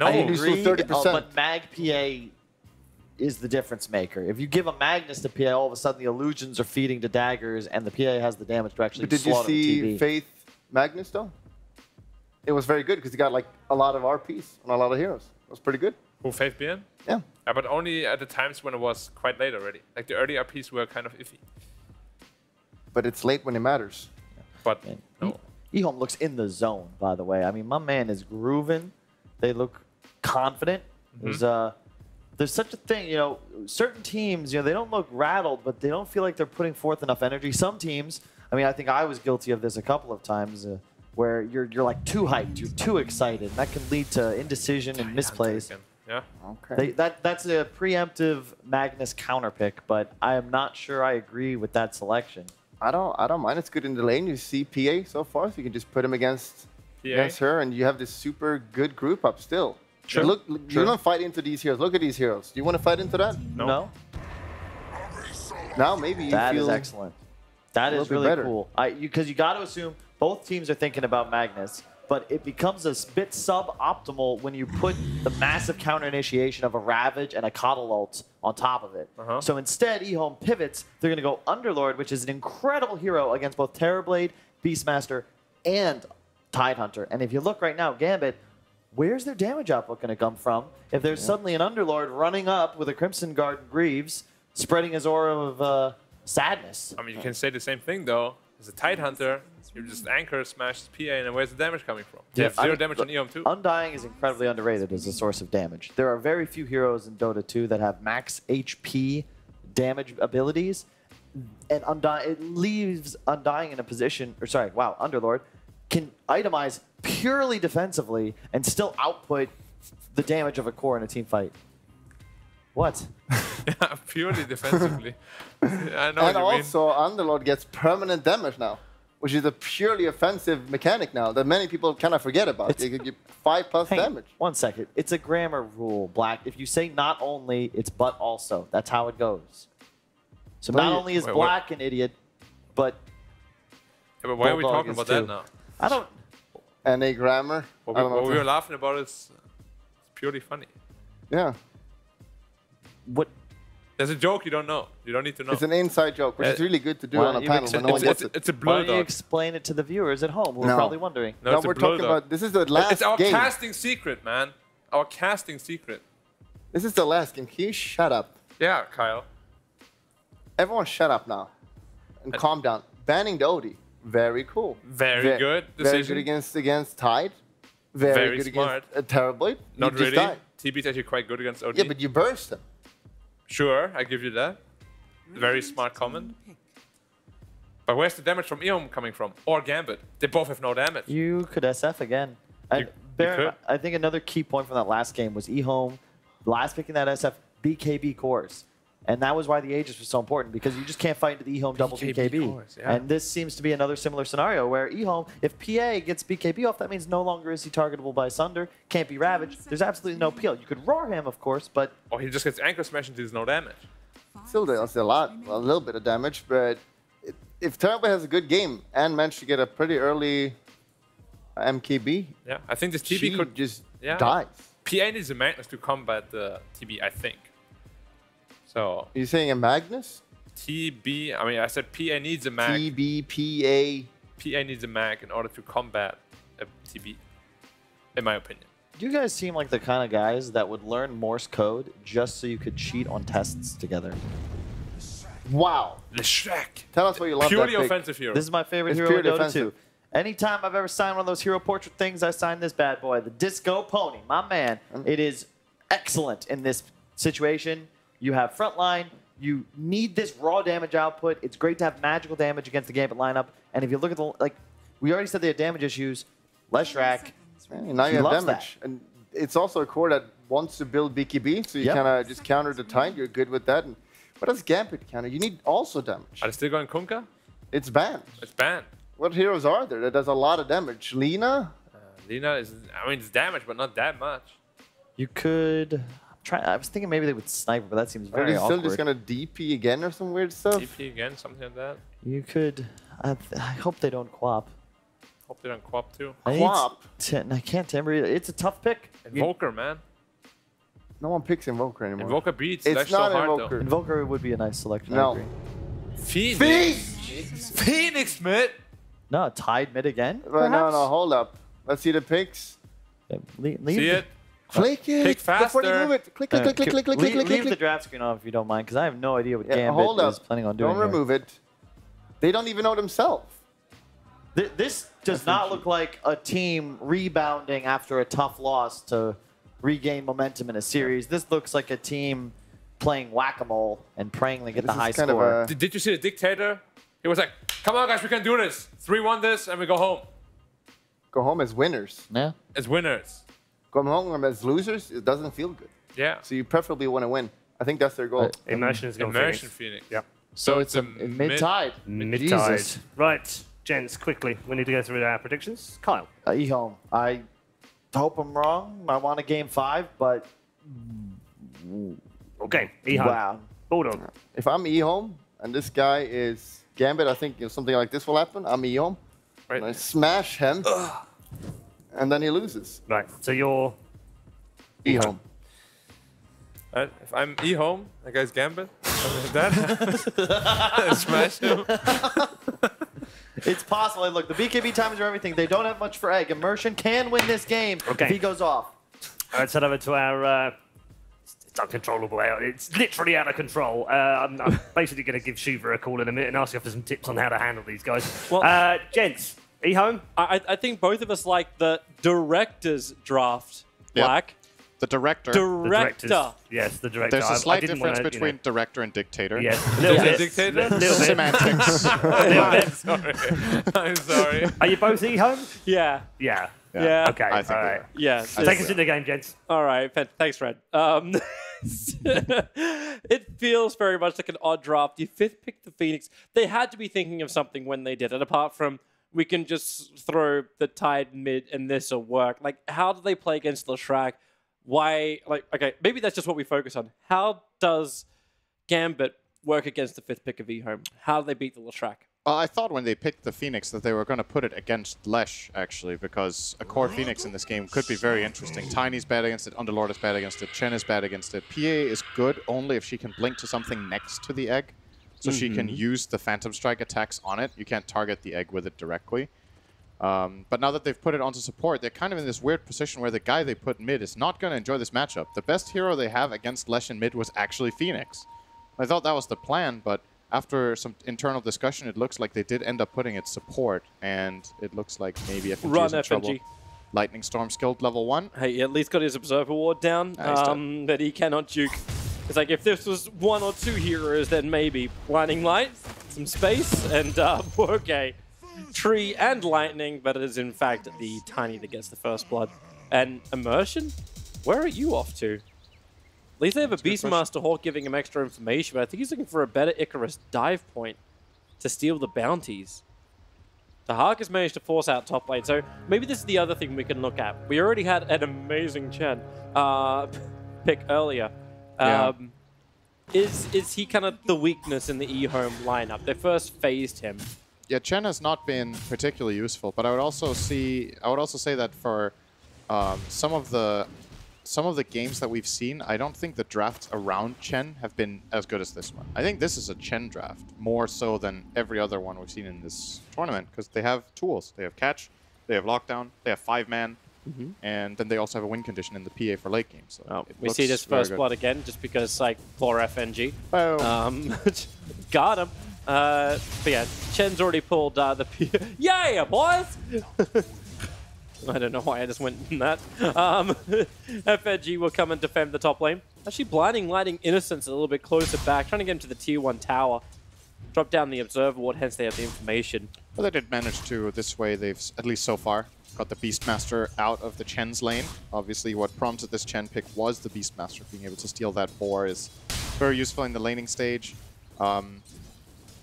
I you lose agree, to 30%. but Mag PA is the difference maker. If you give a Magnus to PA, all of a sudden the illusions are feeding to daggers, and the PA has the damage to actually But did you slaughter the see TV. Faith Magnus, though? It was very good because he got like a lot of RPs on a lot of heroes. It was pretty good. Who, Faith BN? Yeah. But only at the times when it was quite late already. Like the early RPs were kind of iffy. But it's late when it matters. But no. Ehome looks in the zone, by the way. I mean, my man is grooving. They look confident. There's such a thing, you know, certain teams, you know, they don't look rattled, but they don't feel like they're putting forth enough energy. Some teams, I mean, I think I was guilty of this a couple of times, where you're like too hyped, you're too excited, and that can lead to indecision and misplays. Yeah. Okay. That's a preemptive Magnus counterpick, but I am not sure I agree with that selection. I don't mind. It's good in the lane. You see PA so far, so you can just put him against her, and you have this super good group up still. Sure. And look, you don't fight into these heroes. Look at these heroes. Do you want to fight into that? No. Now maybe you That feel is excellent. That a is little bit really better. cool. Because you got to assume both teams are thinking about Magnus, but it becomes a bit suboptimal when you put the massive counter initiation of a Ravage and a Coddle ult on top of it. So instead, Ehome pivots. They're going to go Underlord, which is an incredible hero against both Terrorblade, Beastmaster, and Tidehunter. And if you look right now, Gambit, where's their damage output going to come from if there's suddenly an Underlord running up with a Crimson Guard and Greaves, spreading his aura of sadness? I mean, you can say the same thing, though. As a Tidehunter, you just anchor, smash PA, and then where's the damage coming from? You have 0 damage on Ehome, too. Undying is incredibly underrated as a source of damage. There are very few heroes in Dota 2 that have max HP damage abilities, and it leaves Undying in a position, Underlord can itemize purely defensively and still output the damage of a core in a team fight. What? Yeah, purely defensively. I know And what you mean. also, Underlord gets permanent damage now, which is a purely offensive mechanic now that many people kind of forget about. You could get 5+ damage. 1 second. It's a grammar rule, Black. If you say not only, it's but also. That's how it goes. So Well, not you- only is Wait, Black an idiot, but Yeah, but why are we Bulldog talking is about too. that now? I don't. And a grammar. What I don't know we what were to- laughing about is purely funny. Yeah. What? There's a joke you don't know. You don't need to know. It's an inside joke, which is really good to do Why on a don't you panel when no one gets it. It's a Why blow don't you dog. explain it to the viewers at home who are No. probably wondering? No, No, it's a we're blow talking dog. about this is the last It's our game. casting secret, man. Our casting secret. This is the last game. Can you shut up? Yeah, Kyle. Everyone shut up now and calm down. Banning the Odie. Very cool. Very good Very decision. good against Tide. Very, Very good smart. against Terrorblade. Not you just really. died. TB's actually quite good against OD. Yeah, but you burst him. Sure, I give you that. Very smart comment. But where's the damage from Ehome coming from? Or Gambit? They both have no damage. You could SF again. And I think another key point from that last game was eHome, last picking that SF, BKB cores. And that was why the Aegis was so important, because you just can't fight into the eHome double BKB. Cores, yeah. And this seems to be another similar scenario where eHome, if PA gets BKB off, that means no longer is he targetable by Sunder, can't be ravaged. There's absolutely no peel. You could roar him, of course, but... Or he just gets anchor smash and does no damage. Still does a little bit of damage, but if Turbo has a good game and managed to get a pretty early MKB, Yeah, I think this TB she could just dies. PA needs a Magnus to combat the TB, I think. So You're saying a Magnus? TB, I mean, I said PA needs a mag. TB, PA needs a mag in order to combat a TB, in my opinion. You guys seem like the kind of guys that would learn Morse code just so you could cheat on tests together. Wow. Leshrac. Tell us what you love Purely that pick. offensive hero. This is my favorite It's hero in purely Dota 2. offensive. Anytime I've ever signed one of those hero portrait things, I signed this bad boy, the Disco Pony. My man, it is excellent in this situation. You have frontline. You need this raw damage output. It's great to have magical damage against the Gambit lineup. And if you look at the, like, we already said they had damage issues. Leshrac, Now you have damage. And it's also a core that wants to build BKB, so you kind of just counter the Tide. You're good with that. And what does Gambit counter? You need also damage. Are they still going Kunkka? It's banned. It's banned. What heroes are there that does a lot of damage? Lina? Lina is, I mean, it's damage, but not that much. You could I was thinking maybe they would sniper, but that seems Are very they still awkward. just gonna DP again or some weird stuff? DP again, something like that. You could. I hope they don't quap. Hope they don't quap too. I can't timber. It's a tough pick. Invoker, man. No one picks Invoker anymore. Invoker beats. It's That's not so hard, Invoker. Invoker would be a nice selection. No. I agree. Phoenix. Phoenix mid. No, tied mid again. But no, hold up. Let's see the picks. Leave See it. Click it. Click faster. Before you move it. Click, click, click, click, click, click, click, click, Leave the click. draft screen off if you don't mind, because I have no idea what Yeah, Gambit hold up. is planning on doing. Don't remove it. They don't even know themselves. This does not look like a team rebounding after a tough loss to regain momentum in a series. This looks like a team playing whack-a-mole and praying they get the high score. Did you see the dictator? He was like, "Come on, guys, we can do this. 3-1 this, and we go home." Go home as winners. Yeah. As winners. Go home as losers. It doesn't feel good. Yeah. So you preferably want to win. I think that's their goal. Immersion is going Immersion Phoenix. Phoenix. Yep. So it's a mid-tide. Mid-tide. Jesus. Right, gents, quickly. We need to go through our predictions. Kyle. eHome. I hope I'm wrong. I want a game 5, but Okay, eHome. wow. Bulldog. If I'm eHome and this guy is Gambit, I think something like this will happen. I'm eHome. Right. And I smash him. And then he loses. Right, so you're eHome. Right. If I'm eHome, that guy's Gambit, something like that. Smash him. It's possible. Look, the BKB times are everything. They don't have much for egg. Immersion can win this game if he goes off. All right, head over to our... it's uncontrollable. It's literally out of control. I'm basically going to give Shiva a call in a minute and ask her for some tips on how to handle these guys. Well, gents, eHome? I think both of us like the director's draft, Black. The director. Director. Yes, the director. There's a slight I didn't difference wanna, between director and dictator. Yes, a little bit. Dictator? Little bit. Semantics. I'm sorry. I'm sorry. Are you both eHome? Yeah. Yeah. Yeah. Okay, I think all we right. are. Yeah. Take us in the game, gents. All right. Thanks, Fred. It feels very much like an odd draft. You fifth pick the Phoenix. They had to be thinking of something when they did it, apart from we can just throw the Tide mid and this will work. Like, how do they play against Leshrac? Why, like, okay, maybe that's just what we focus on. How does Gambit work against the fifth pick of eHome? How do they beat the Leshrac? I thought when they picked the Phoenix that they were going to put it against Lesh, actually, because a core Phoenix in this game could be very interesting. Tiny's bad against it, Underlord is bad against it, Chen is bad against it. PA is good only if she can blink to something next to the egg, so she can use the Phantom Strike attacks on it. You can't target the egg with it directly. But now that they've put it onto support, they're kind of in this weird position where the guy they put mid is not going to enjoy this matchup. The best hero they have against Lesh in mid was actually Phoenix. I thought that was the plan, but after some internal discussion, it looks like they did end up putting it support, and it looks like maybe FNG is in trouble. Lightning Storm skilled level 1. Hey, he at least got his Observer Ward down, but he cannot juke. It's like, if this was 1 or 2 heroes, then maybe Blinding Light, some space, and okay. Tree and Lightning, but it is in fact the Tiny that gets the first blood. And Immersion, where are you off to? At least they have a Beastmaster Hawk giving him extra information, but I think he's looking for a better Icarus dive point to steal the bounties. The Hawk has managed to force out top lane, so maybe this is the other thing we can look at. We already had an amazing Chen pick earlier. Is he kind of the weakness in the eHome lineup? They first phased him. Yeah, Chen has not been particularly useful, but I would also say that for some of the games that we've seen, I don't think the drafts around Chen have been as good as this one. I think this is a Chen draft, more so than every other one we've seen in this tournament, because they have tools. They have catch, they have lockdown, they have 5-man, and then they also have a win condition in the PA for late game. So we see this first blood again, just because, like, poor FNG. Got him. But yeah, Chen's already pulled the PA. Yeah, boys! I don't know why I just went in that. FNG will come and defend the top lane. Actually, blinding lighting Innocence a little bit closer back, trying to get him to the tier 1 tower. Drop down the Observer Ward, hence they have the information. Well, they did manage to, this way, they've, at least so far, got the Beastmaster out of the Chen's lane. Obviously, what prompted this Chen pick was the Beastmaster. Being able to steal that boar is very useful in the laning stage.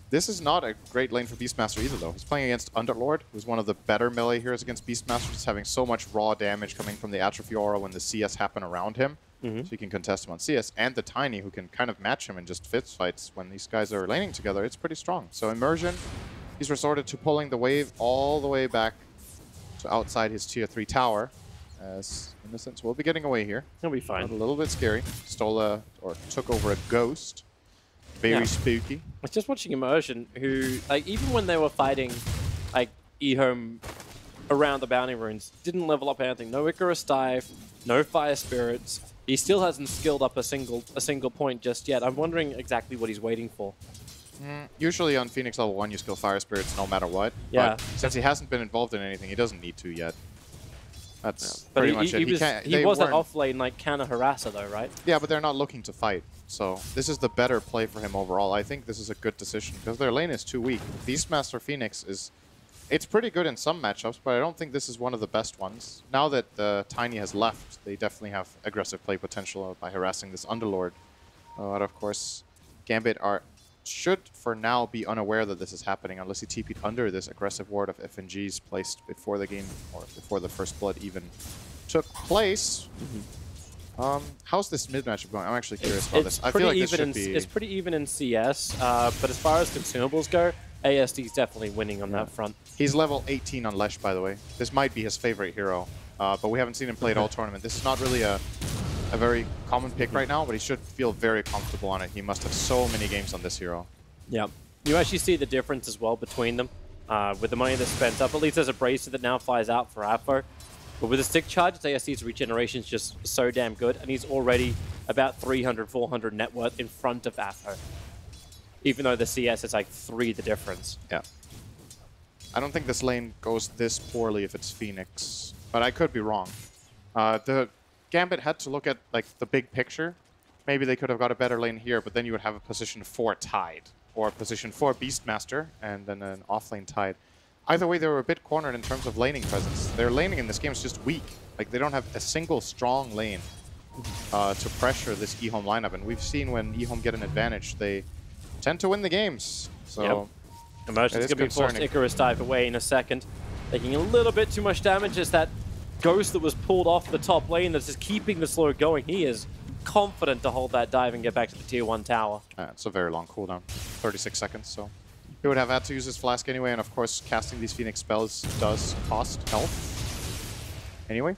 This is not a great lane for Beastmaster either, though. He's playing against Underlord, who's one of the better melee heroes against Beastmaster, just having so much raw damage coming from the Atrophy Aura when the CS happen around him. So he can contest him on CS, and the Tiny, who can kind of match him in just fist fights when these guys are laning together. It's pretty strong. So Immersion, he's resorted to pulling the wave all the way back to outside his tier 3 tower, as Innocence will be getting away here. He'll be fine. A little bit scary. Stole or took over a ghost. Very spooky. I was just watching Immersion, who, like, even when they were fighting, like, eHome around the bounty runes, didn't level up anything. No Icarus dive, no Fire Spirits. He still hasn't skilled up a single point just yet. I'm wondering exactly what he's waiting for. Usually on Phoenix level 1, you skill Fire Spirits no matter what. Yeah. But since he hasn't been involved in anything, he doesn't need to yet. That's But pretty much it. He was an off-lane, like, counter-harasser, though, right? Yeah, but they're not looking to fight. So this is the better play for him overall. I think this is a good decision, because their lane is too weak. Beastmaster Phoenix is... It's pretty good in some matchups, but I don't think this is one of the best ones. Now that Tiny has left, they definitely have aggressive play potential by harassing this Underlord. But of course, Gambit should for now be unaware that this is happening, unless he TP'd under this aggressive ward of FNGs placed before the game, or before the first blood even took place. How's this mid matchup going? I'm actually curious about this. I feel like this should be... It's pretty even in CS, but as far as consumables go, ASD is definitely winning on that front. He's level 18 on Lesh, by the way. This might be his favorite hero, but we haven't seen him play it all tournament. This is not really a very common pick right now, but he should feel very comfortable on it. He must have so many games on this hero. Yeah. You actually see the difference as well between them. With the money that's spent up, at least there's a Bracer that now flies out for Afo. But with the stick charge, ASD's regeneration is just so damn good, and he's already about 300, 400 net worth in front of Afo. Even though the CS is like 3 the difference. Yeah. I don't think this lane goes this poorly if it's Phoenix, but I could be wrong. The Gambit had to look at like the big picture. Maybe they could have got a better lane here, but then you would have a position 4 Tide, or a position 4 Beastmaster, and then an offlane Tide. Either way, they were a bit cornered in terms of laning presence. Their laning in this game is just weak. Like, they don't have a single strong lane to pressure this eHome lineup, and we've seen when eHome get an advantage, they tend to win the games. So, Immersion's going to be forced Icarus dive away in a second, taking a little bit too much damage as that Ghost that was pulled off the top lane that's just keeping the slow going. He is confident to hold that dive and get back to the tier 1 tower. It's a very long cooldown, 36 seconds, so he would have had to use his flask anyway, and of course casting these Phoenix spells does cost health. Anyway,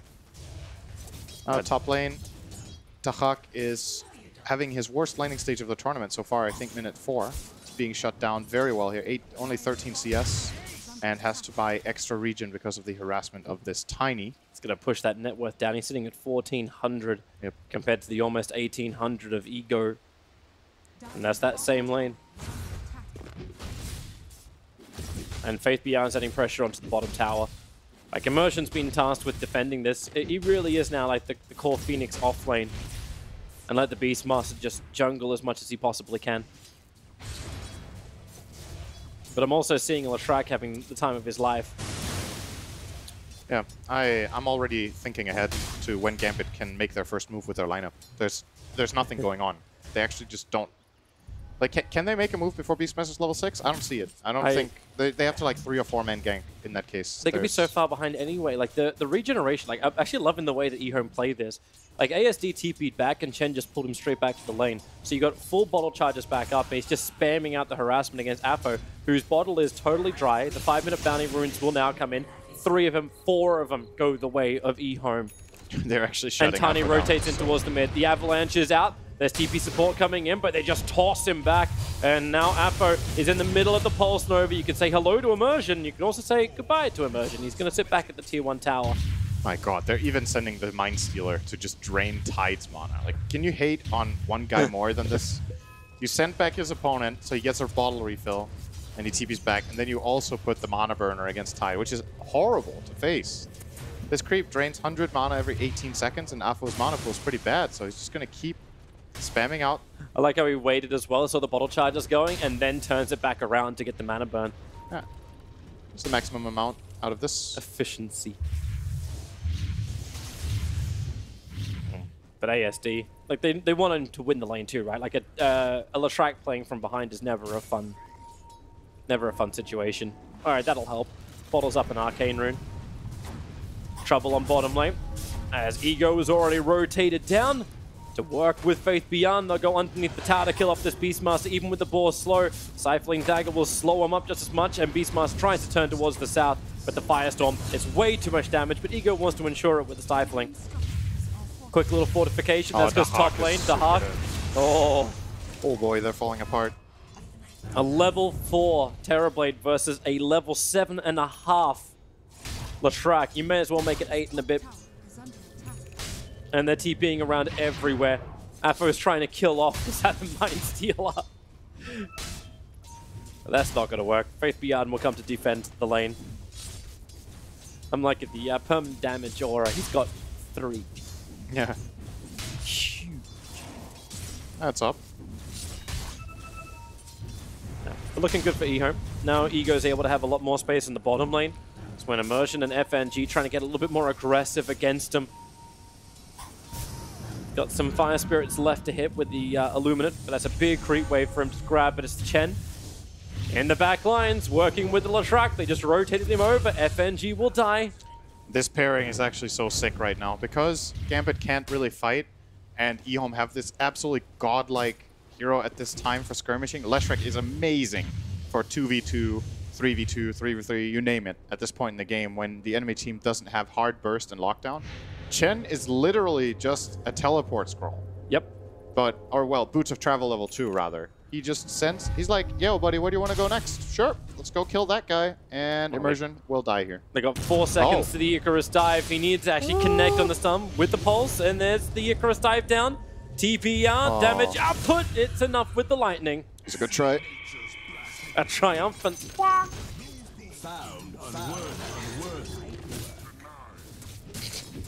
top lane, Tahak is having his worst laning stage of the tournament so far, I think minute 4. It's being shut down very well here, only 13 CS, and has to buy extra regen because of the harassment of this Tiny. It's going to push that net worth down. He's sitting at 1,400 compared to the almost 1,800 of Ego. And that's that same lane. And Faith Beyond's adding pressure onto the bottom tower. Like, Immersion's been tasked with defending this. He really is now like the core Phoenix off lane. And let the Beastmaster just jungle as much as he possibly can. But I'm also seeing Latrak having the time of his life. Yeah, I'm already thinking ahead to when Gambit can make their first move with their lineup. There's nothing going on. They actually just don't. Like, can they make a move before Beastmaster's level 6? I don't see it. I don't think... They have to, like, 3 or 4 man gank in that case. They could be so far behind anyway. Like, the regeneration... Like, I'm actually loving the way that eHome played this. Like, ASD TP'd back, and Chen just pulled him straight back to the lane. So you got full bottle charges back up, and he's just spamming out the harassment against Apo, whose bottle is totally dry. The 5-minute bounty runes will now come in. 3 of them, 4 of them go the way of eHome. They're actually shutting And Tani Apo rotates down, in towards the mid. The Avalanche is out. There's TP support coming in, but they just toss him back. And now Apo is in the middle of the Pulse Nova. You can say hello to Immersion. You can also say goodbye to Immersion. He's going to sit back at the Tier 1 tower. My god, they're even sending the Mind Stealer to just drain Tide's mana. Like, can you hate on one guy more than this? You send back his opponent, so he gets a bottle refill, and he TPs back, and then you also put the Mana Burner against Tide, which is horrible to face. This creep drains 100 mana every 18 seconds, and Afo's mana pool is pretty bad, so he's just going to keep spamming out. I like how he waited as well, saw the bottle charges going, and then turns it back around to get the mana burn. Yeah. What's the maximum amount out of this? Efficiency. But ASD, like they want him to win the lane too, right? Like a Leshrac playing from behind is never a fun situation. All right, that'll help. Bottles up an Arcane Rune. Trouble on bottom lane, as Ego is already rotated down to work with Faith Beyond. They'll go underneath the tower to kill off this Beastmaster, even with the boar slow. Sifling Dagger will slow him up just as much, and Beastmaster tries to turn towards the south, but the Firestorm is way too much damage, but Ego wants to ensure it with the Stifling. Quick little fortification, that's goes top lane, the Hawk. Oh boy, they're falling apart. A level 4 Terrorblade versus a level 7.5 Leshrac. You may as well make it 8 and a bit. And they're TPing around everywhere. Apo is trying to kill off this Mind Stealer. That's not going to work. Faith Beyond will come to defend the lane. I'm like the permanent damage aura. He's got 3. Yeah. Huge. That's up. Yeah. But looking good for eHome. Now Ego's able to have a lot more space in the bottom lane. It's when Immersion and FNG trying to get a little bit more aggressive against him. Got some Fire Spirits left to hit with the Illuminate, but that's a big creep wave for him to grab, but it's Chen. In the back lines, working with the Leshrac. They just rotated him over. FNG will die. This pairing is actually so sick right now because Gambit can't really fight, and eHome have this absolutely godlike hero at this time for skirmishing. Leshrac is amazing for 2v2, 3v2, 3v3, you name it, at this point in the game when the enemy team doesn't have hard burst and lockdown. Chen is literally just a teleport scroll. Yep. But, or well, Boots of Travel level 2 rather. He just sends, he's like, yo buddy, where do you want to go next? Sure, let's go kill that guy, and Immersion will die here. They got 4 seconds to the Icarus dive. He needs to actually connect on the stun with the pulse, and there's the Icarus dive down. TPR, damage output, it's enough with the lightning. It's a good try. A triumphant.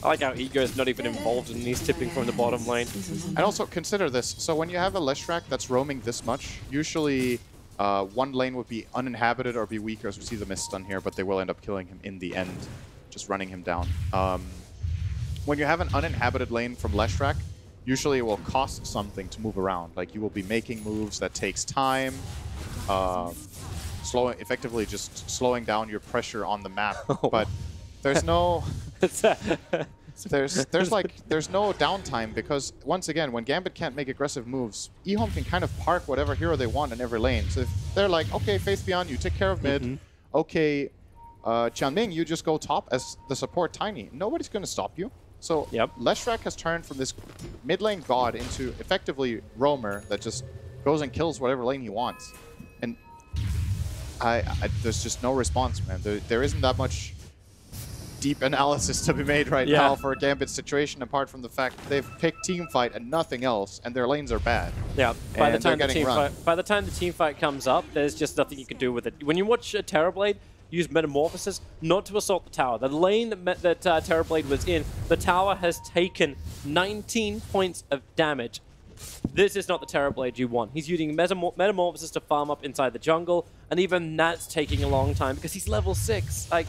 I like how Ego's not even involved in these tipping from the bottom lane. And also consider this. So when you have a Leshrac that's roaming this much, usually one lane would be uninhabited or be weaker, as we see the mist stun here, but they will end up killing him in the end, just running him down. When you have an uninhabited lane from Leshrac, usually it will cost something to move around. Like you will be making moves that takes time, effectively just slowing down your pressure on the map. But there's no there's no downtime because once again, when Gambit can't make aggressive moves, eHome can kind of park whatever hero they want in every lane. So if they're like, okay, Faith Beyond, you take care of mid. Okay, Qianming, you just go top as the support Tiny. Nobody's going to stop you. So Leshrac has turned from this mid lane god into effectively roamer that just goes and kills whatever lane he wants. And there's just no response, man. There isn't that much deep analysis to be made right now for a Gambit situation, apart from the fact that they've picked team fight and nothing else, and their lanes are bad. Yeah, by the time the team fight comes up, there's just nothing you can do with it. When you watch Terrorblade use Metamorphosis, not to assault the tower. The lane that Terrorblade was in, the tower has taken 19 points of damage. This is not the Terrorblade you want. He's using Metamorphosis to farm up inside the jungle, and even that's taking a long time because he's level 6. Like,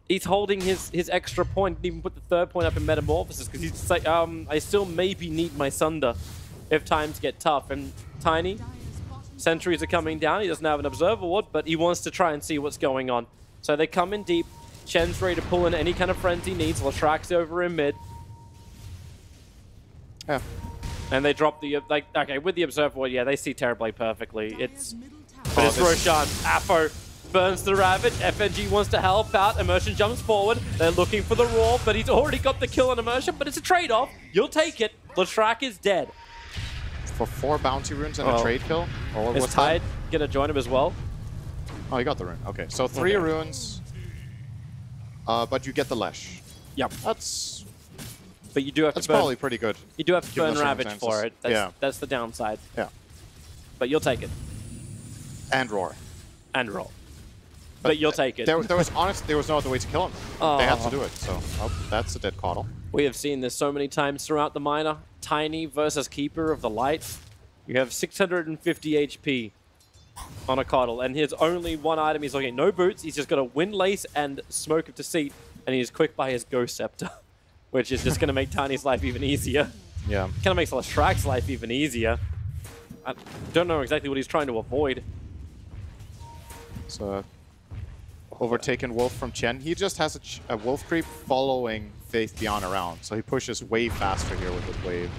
He's holding his extra point, didn't even put the third point up in Metamorphosis, because he's like, I still maybe need my Sunder if times get tough. And Tiny, sentries are coming down. He doesn't have an Observer Ward, but he wants to try and see what's going on. So they come in deep. Chen's ready to pull in any kind of friends he needs. Lashrak's over in mid. Yeah. And they drop the, like, okay, with the Observer Ward, yeah, they see Terrorblade perfectly. But it's Roshan. Apo burns the Ravage. FNG wants to help out. Immersion jumps forward. They're looking for the Roar, but he's already got the kill on Immersion, but it's a trade-off. You'll take it. Lashrak is dead. For 4 bounty runes and a trade kill? Or is Tide gonna join him as well? Oh, he got the rune. Okay, so 3 runes, but you get the Lesh. Yep. That's... But you do have That's to burn. probably pretty good. You do have to given burn the Ravage circumstances. for it. That's the downside. Yeah. But you'll take it. And Roar. And Roar. But you'll take it. There was honestly, there was no other way to kill him. They had to do it, so that's a dead Coddle. We have seen this so many times throughout the minor. Tiny versus Keeper of the Light. You have 650 HP on a Coddle, and his only one item he's looking at. No boots, he's just got a Wind Lace and Smoke of Deceit, and he's quick by his Ghost Scepter, which is just going to make Tiny's life even easier. Yeah. Kind of makes Lashrak's life even easier. I don't know exactly what he's trying to avoid. So, overtaken Wolf from Chen. He just has a Wolf creep following Faith Beyond around, so he pushes way faster here with his wave.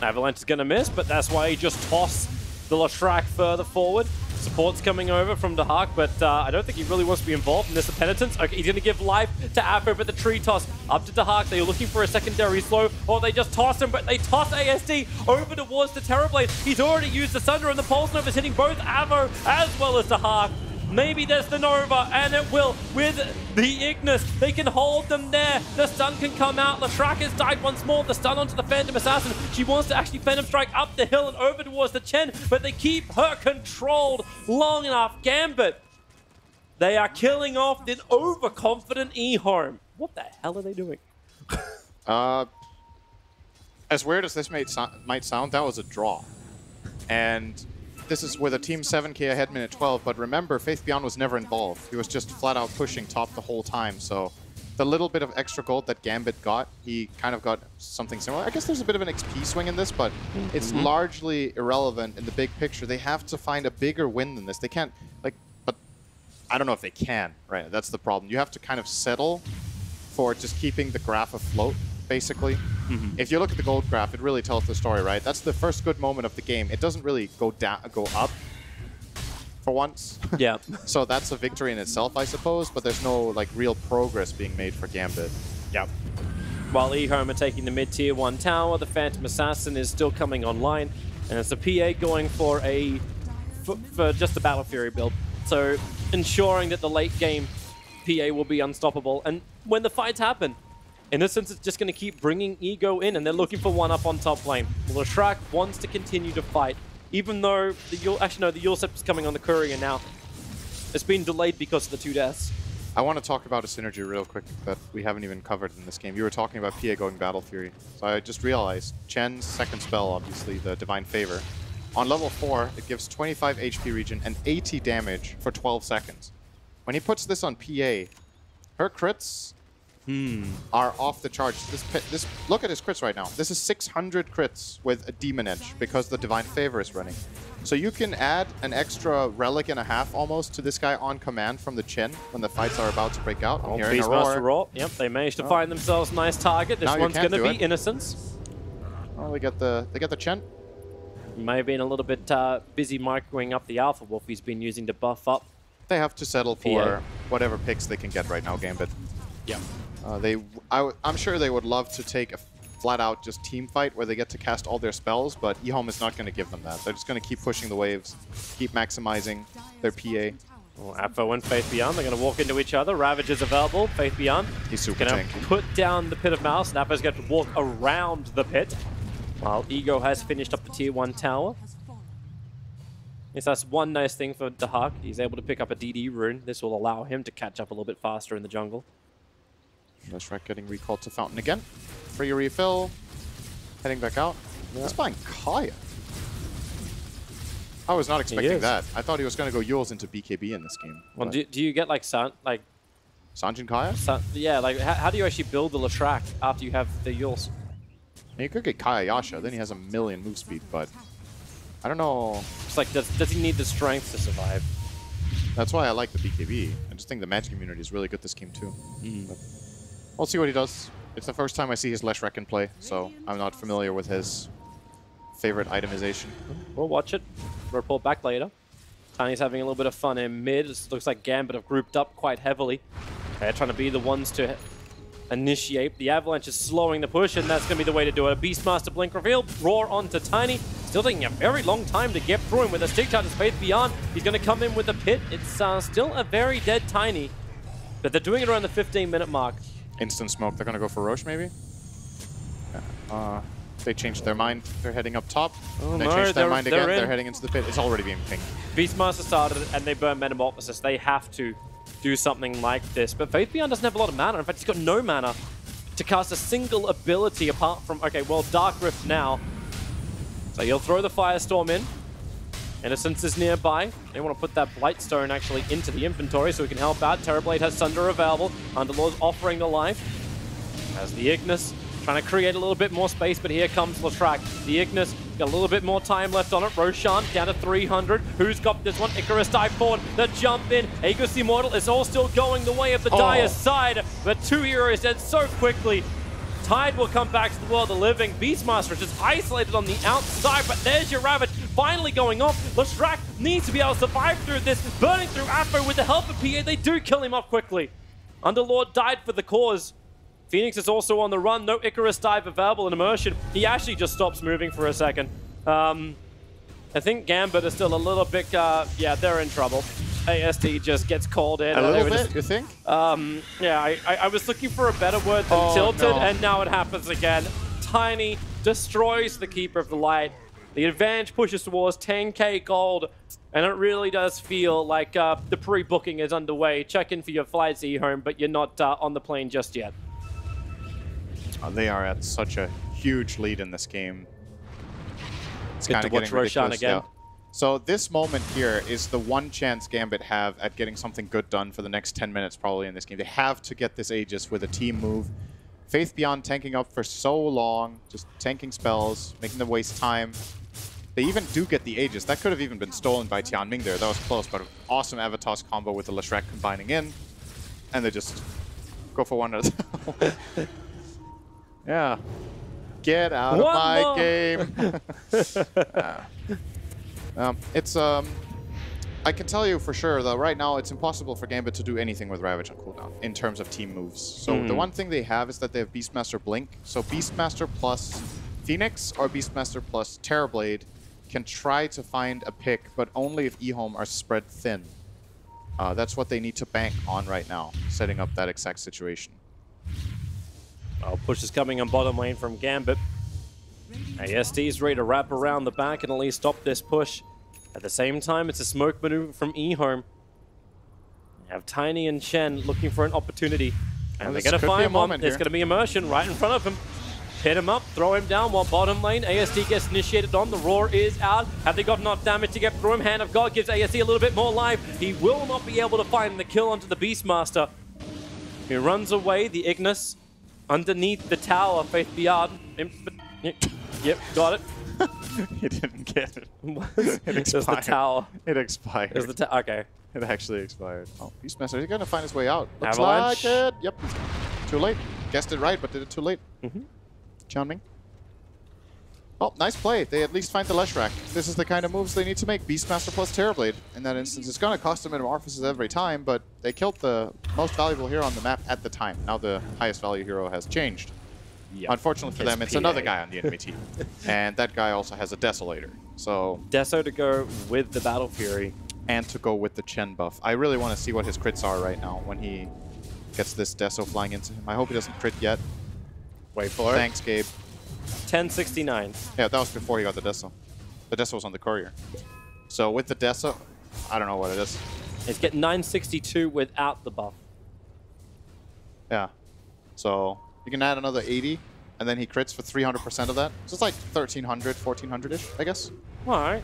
Avalanche is going to miss, but that's why he just tossed the Lashrak further forward. Support's coming over from Dahak, but I don't think he really wants to be involved in this. The Penitence, okay, he's going to give life to Afro, but the tree toss up to Dahak. They're looking for a secondary slow, or they just toss him, but they toss ASD over towards the Terrorblade. He's already used the Sunder, and the Pulse Nova's hitting both Avo as well as Dahak. Maybe there's the Nova, and it will with the Ignis. They can hold them there. The stun can come out. Lashrak has died once more. The stun onto the Phantom Assassin. She wants to actually Phantom Strike up the hill and over towards the Chen, but they keep her controlled long enough. Gambit. They are killing off an overconfident eHome. What the hell are they doing? As weird as this might sound, that was a draw. And this is with a team 7k ahead minute 12, but remember, Faith Beyond was never involved. He was just flat out pushing top the whole time, so the little bit of extra gold that Gambit got, he kind of got something similar. I guess there's a bit of an XP swing in this, but it's largely irrelevant in the big picture. They have to find a bigger win than this. They can't, like, but I don't know if they can, right? That's the problem. You have to kind of settle for just keeping the graph afloat, basically. If you look at the gold graph, it really tells the story, right? That's the first good moment of the game. It doesn't really go up for once. Yeah. So that's a victory in itself, I suppose, but there's no like real progress being made for Gambit. Yep. While eHome are taking the mid-tier 1 tower, the Phantom Assassin is still coming online, and it's a PA going for just the Battle Fury build. So ensuring that the late game PA will be unstoppable, and when the fights happen, in this sense, it's just going to keep bringing Ego in, and they're looking for one up on top lane. Lashrak wants to continue to fight, even though the Yule Scepter's coming on the courier now. It's been delayed because of the 2 deaths. I want to talk about a synergy real quick that we haven't even covered in this game. You were talking about PA going Battle Fury. So I just realized Chen's second spell, obviously, the Divine Favor. On level 4, it gives 25 HP regen and 80 damage for 12 seconds. When he puts this on PA, her crits are off the charts. This look at his crits right now. This is 600 crits with a Demon Edge because the Divine Favor is running. So you can add an extra relic and a half almost to this guy on command from the Chen when the fights are about to break out. I'm hearing a roar. Yep, they managed to find themselves a nice target. This one's going to be Innocence. Oh, they get the Chen. He may have been a little bit busy microing up the Alpha Wolf he's been using to buff up. They have to settle for whatever picks they can get right now, Gambit. Yeah. I'm sure they would love to take a flat-out just team fight where they get to cast all their spells, but eHome is not going to give them that. They're just going to keep pushing the waves, keep maximizing their PA. Well, Apho and Faith Beyond, they're going to walk into each other. Ravage is available. Faith Beyond, he's super going to put down the Pit of Mouse, and Apho's going to walk around the pit, while Ego has finished up the tier 1 tower. Yes, that's one nice thing for Dahak. He's able to pick up a DD rune. This will allow him to catch up a little bit faster in the jungle. Lashrak getting recalled to Fountain again. Free refill. Heading back out. Yeah. He's buying Kaya. I was not expecting that. I thought he was going to go Yules into BKB in this game. Well, do you get like Sanjin Kaya? Yeah, like how do you actually build the Leshrac after you have the Yules? You could get Kaya Yasha, then he has a million move speed, but I don't know. It's like, does he need the strength to survive? That's why I like the BKB. I just think the magic community is really good this game too. But we'll see what he does. It's the first time I see his Leshrac in play, so I'm not familiar with his favorite itemization. We'll watch it. Report back later. Tiny's having a little bit of fun in mid. It looks like Gambit have grouped up quite heavily. They're trying to be the ones to initiate. The Avalanche is slowing the push, and that's going to be the way to do it. A Beastmaster Blink reveal, roar onto Tiny. Still taking a very long time to get through him with a stick charge of Faith Beyond. He's going to come in with a pit. It's still a very dead Tiny, but they're doing it around the 15-minute mark. Instant smoke. They're going to go for Roche, maybe? Yeah. They changed their mind. They're heading up top. Oh, they no, changed their mind again. in. They're heading into the pit. It's already being pinged. Beastmaster started it, and they burn Metamorphosis. They have to do something like this. But Faith Beyond doesn't have a lot of mana. In fact, he's got no mana to cast a single ability apart from, okay, well, Dark Rift now. So he'll throw the Firestorm in. Innocence is nearby. They want to put that Blightstone actually into the inventory so he can help out. Terrorblade has Sunder available. Underlord's offering the life. Has the Ignis. Trying to create a little bit more space, but here comes Leshrac. The Ignis got a little bit more time left on it. Roshan down to 300. Who's got this one? Icarus dive forward. The jump in. Aegis Immortal is all still going the way of the Dire side, but 2 heroes dead so quickly. Tide will come back to the world of the living. Beastmaster is just isolated on the outside, but there's your Ravage finally going off. Leshrac needs to be able to survive through this. Burning through Afro with the help of PA. They do kill him off quickly. Underlord died for the cause. Phoenix is also on the run. No Icarus dive available in Immersion. He actually just stops moving for a second. I think Gambit is still a little bit, yeah, they're in trouble. ASD just gets called in. A little bit, you think? Yeah, I was looking for a better word than tilted, and now it happens again. Tiny destroys the Keeper of the Light. The advantage pushes towards 10k gold, and it really does feel like the pre-booking is underway. Check in for your flights home, but you're not on the plane just yet. They are at such a huge lead in this game. It's Good kind to of watch getting Roshan ridiculous. again. Yeah. So this moment here is the one chance Gambit have at getting something good done for the next 10 minutes probably in this game. They have to get this Aegis with a team move. Faith Beyond tanking up for so long, just tanking spells, making them waste time. They even do get the Aegis. That could have even been stolen by Tianming there. That was close, but an awesome Avatos combo with the Leshrac combining in. And they just go for one at a time. Yeah. Get out of my game. I can tell you for sure, though, right now it's impossible for Gambit to do anything with Ravage on cooldown in terms of team moves. So the one thing they have is that they have Beastmaster Blink. So Beastmaster plus Phoenix or Beastmaster plus Terrorblade can try to find a pick, but only if eHome are spread thin. That's what they need to bank on right now, setting up that exact situation. Well, push is coming on bottom lane from Gambit. ASD is ready to wrap around the back and at least stop this push. At the same time, it's a smoke maneuver from eHome. You have Tiny and Chen looking for an opportunity. And they're going to find one. There's going to be Immersion right in front of him. Hit him up, throw him down while bottom lane. ASD gets initiated on. The roar is out. Have they got enough damage to get through him? Hand of God gives ASD a little bit more life. He will not be able to find the kill onto the Beastmaster. He runs away. The Ignis underneath the tower. Faith Beyond. Yep, got it. He didn't get it. It expired. The tower. It expired. It was the okay. It actually expired. Oh, Beastmaster, he's going to find his way out. Looks Avalanche. like it. Yep. Too late. Guessed it right, but did it too late. Chanming. Oh, nice play. They at least find the Leshrac. This is the kind of moves they need to make. Beastmaster plus Terrorblade. In that instance, it's going to cost them Metamorphosis every time, but they killed the most valuable hero on the map at the time. Now the highest value hero has changed. Yep. Unfortunately for them, it's another guy on the enemy team. And that guy also has a Desolator. So Deso to go with the Battle Fury. And to go with the Chen buff. I really want to see what his crits are right now when he gets this Deso flying into him. I hope he doesn't crit yet. Wait for it. Thanks, Gabe. 1069. Yeah, that was before he got the Deso. The Deso was on the courier. So with the Deso, I don't know what it is. It's getting 962 without the buff. Yeah. So you can add another 80, and then he crits for 300% of that. So it's like 1,300, 1,400-ish, I guess. All right.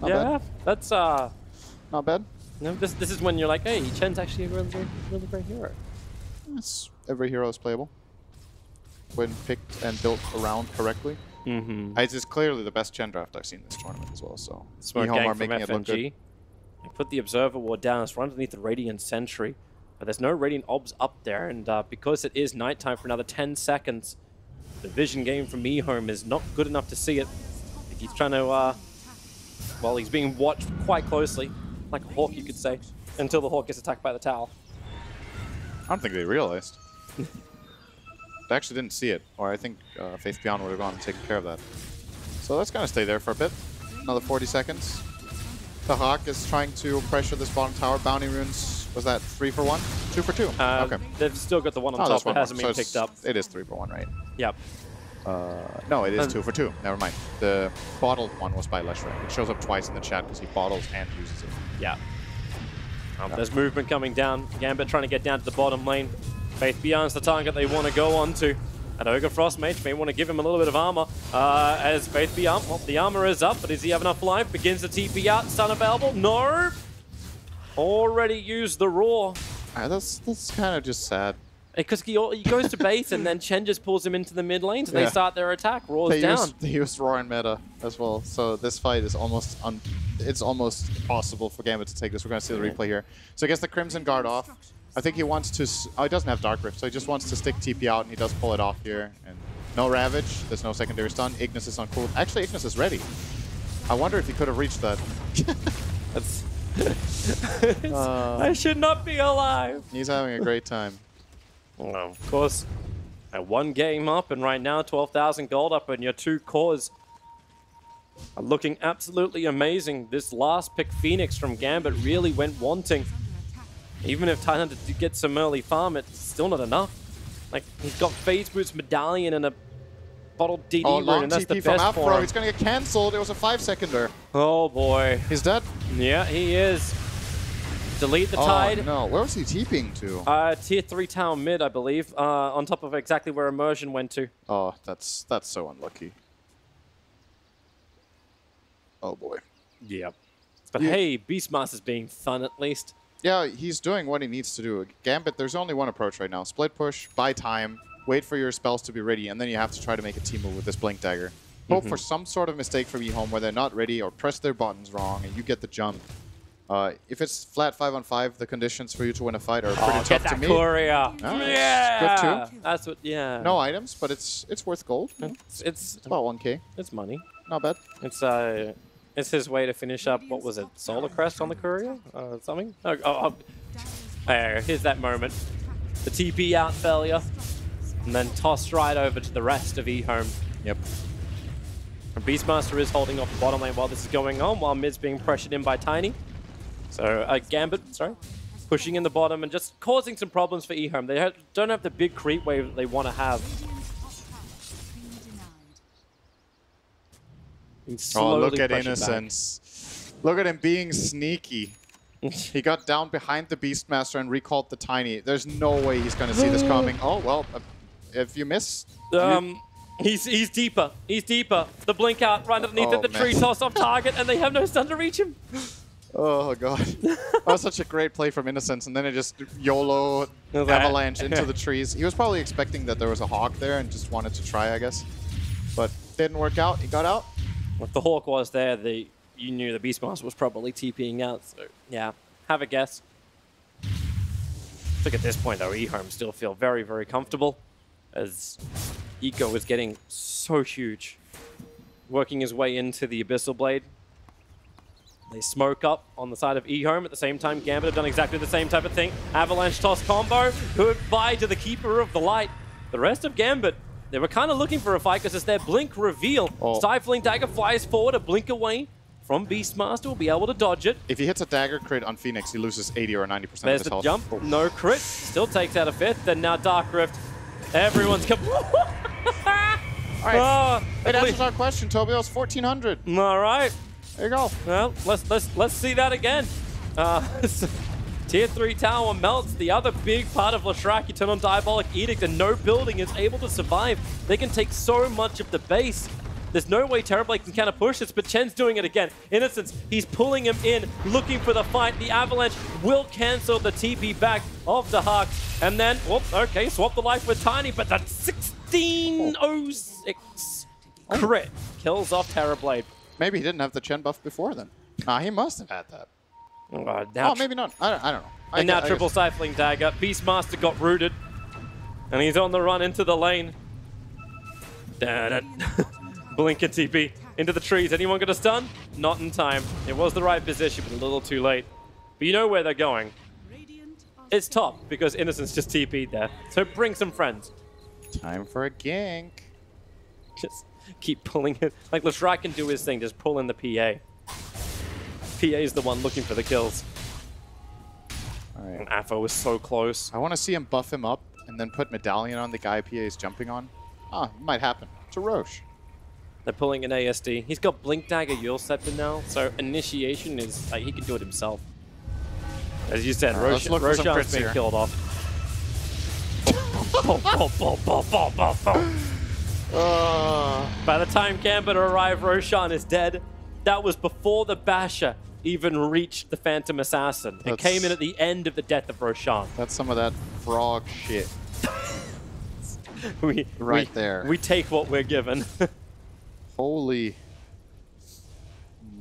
Not yeah, bad. that's not bad. No, this is when you're like, hey, Chen's actually a really great hero. every hero is playable when picked and built around correctly. It is clearly the best gen draft I've seen this tournament as well. So Smoke eHome gang are from making it look good. FNG. They put the Observer Ward down. It's right underneath the Radiant Sentry. But there's no Radiant Obs up there. And because it is nighttime for another 10 seconds, the vision game from eHome is not good enough to see it. If he's trying to, well, he's being watched quite closely, like a hawk, you could say, until the hawk gets attacked by the tower. I don't think they realized. They actually didn't see it, or I think Faith Beyond would have gone and taken care of that. So that's going to stay there for a bit. Another 40 seconds. The Hawk is trying to pressure this bottom tower. Bounty runes, was that 3 for 1? 2 for 2? Okay. They've still got the one on top that hasn't been picked up. It is 3 for 1, right? Yep. No, it is 2 for 2. Never mind. The bottled one was by Leshrac. It shows up twice in the chat because he bottles and uses it. Yeah. There's movement coming down. Gambit trying to get down to the bottom lane. Faith Beyond's the target they want to go on to. And Ogre Frostmage may want to give him a little bit of armor. As Faith Beyond, well, the armor is up, but does he have enough life? Begins to TP out. Stun available? No! Already used the Roar. That's kind of just sad. Because he goes to base and then Chen just pulls him into the mid lanes and they start their attack. Roar's down. They used Roar in meta as well. So this fight is almost it's almost impossible for Gambit to take this. We're going to see the replay here. So I guess the Crimson Guard off. I think he wants to... Oh, he doesn't have Dark Rift, so he just wants to stick TP out, and he does pull it off here. And no Ravage. There's no secondary stun. Ignis is on cool. Actually, Ignis is ready. I wonder if he could have reached that. That's... I should not be alive. He's having a great time. Well, of course. At 1 game up, and right now 12,000 gold up, and your 2 cores are looking absolutely amazing. This last pick, Phoenix from Gambit, really went wanting. Even if Tidehunter did get some early farm, it's still not enough. Like, he's got Phase Boots Medallion and a bottled DD rune, and that's the best for him. He's going to get cancelled. It was a 5-seconder. Oh, boy. He's dead? Yeah, he is. Delete the Tide. Oh, no. Where was he TPing to? Tier 3 town mid, I believe, on top of exactly where Immersion went to. Oh, that's so unlucky. Oh, boy. Yep. But hey, Beastmaster's being fun at least. Yeah, he's doing what he needs to do. Gambit, there's only one approach right now. Split push, buy time, wait for your spells to be ready, and then you have to try to make a team move with this Blink Dagger. Hope for some sort of mistake from eHome where they're not ready or press their buttons wrong and you get the jump. If it's flat 5-on-5, the conditions for you to win a fight are pretty tough to meet. Courier. Yeah! Good too. That's what, yeah. No items, but it's worth gold. It's about 1k. It's money. Not bad. It's his way to finish up, what was it, Solar Crest on the Courier? Something? Here's that moment. The TP out failure, and then tossed right over to the rest of eHome. Yep. And Beastmaster is holding off the bottom lane while this is going on, while mid's being pressured in by Tiny. So Gambit, pushing in the bottom and just causing some problems for eHome. They don't have the big creep wave that they want to have. Oh, look at Innocence. Look at him being sneaky. He got down behind the Beastmaster and recalled the Tiny. There's no way he's going to see this coming. Oh, well, if you miss... He's deeper. He's deeper. The blink out right underneath it, the tree toss off target, and they have no stun to reach him. Oh, God. That was such a great play from Innocence, and then it just YOLO avalanche into the trees. He was probably expecting that there was a Hawk there and just wanted to try, I guess. But didn't work out. He got out. If the Hawk was there, you knew the Beastmaster was probably TPing out. So, yeah, have a guess. I think at this point, though, eHome still feel very, very comfortable as Eco is getting so huge. Working his way into the Abyssal Blade. They smoke up on the side of eHome. At the same time, Gambit have done exactly the same type of thing. Avalanche toss combo. Goodbye to the Keeper of the Light. The rest of Gambit, they were kind of looking for a fight because it's their blink reveal. Stifling Dagger flies forward, a blink away from Beastmaster. Will be able to dodge it. If he hits a Dagger crit on Phoenix, he loses 80 or 90% of his health. There's the jump. No crit. Still takes out a 5th. And now Dark Rift. Everyone's come. Alright. It answers our question, Toby. That was 1400. All right. There you go. Well, let's see that again. Tier 3 tower melts. The other big part of Leshrac, you turn on Diabolic Edict and no building is able to survive. They can take so much of the base. There's no way Terrorblade can counter push this, but Chen's doing it again. Innocence, he's pulling him in, looking for the fight. The Avalanche will cancel the TP back of the Hawks. And then, whoops, okay, swap the life with Tiny, but that 1606 crit kills off Terrorblade. Maybe he didn't have the Chen buff before then. He must have had that. Now maybe not. I don't know. And now triple Stifling Dagger. Beastmaster got rooted. And he's on the run into the lane. Blinker TP into the trees. Anyone got a stun? Not in time. It was the right position, but a little too late. But you know where they're going. It's top, because Innocence just TP'd there. So bring some friends. Time for a gank. Just keep pulling it. Like Leshrac can do his thing, just pull in the PA. PA is the one looking for the kills. All right. And Afo was so close. I want to see him buff him up and then put Medallion on the guy PA is jumping on. It might happen. It's a Roche. They're pulling an ASD. He's got Blink Dagger Yule Scepter now, so initiation is like he can do it himself. As you said, Roshan's been killed off. By the time Gambit arrived, Roshan is dead. That was before the Basher even reached the Phantom Assassin. It came in at the end of the death of Roshan. That's some of that frog shit. there. We take what we're given. Holy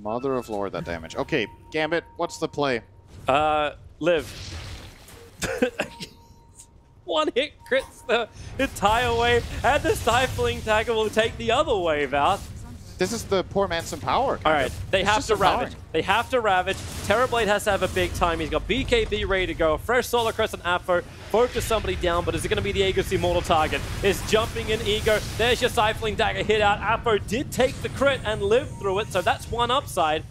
mother of Lord, that damage. Okay, Gambit, what's the play? Live. One hit crits the entire wave, and the Stifling Dagger will take the other wave out. This is the poor man's power. All right, they have to ravage. They have to ravage. Terrorblade has to have a big time. He's got BKB ready to go. Fresh Solar Crest and Afo. Focus somebody down, but is it going to be the Aegis Immortal target? Is jumping in Ego. There's your Stifling Dagger hit out. Afo did take the crit and live through it, so that's one upside.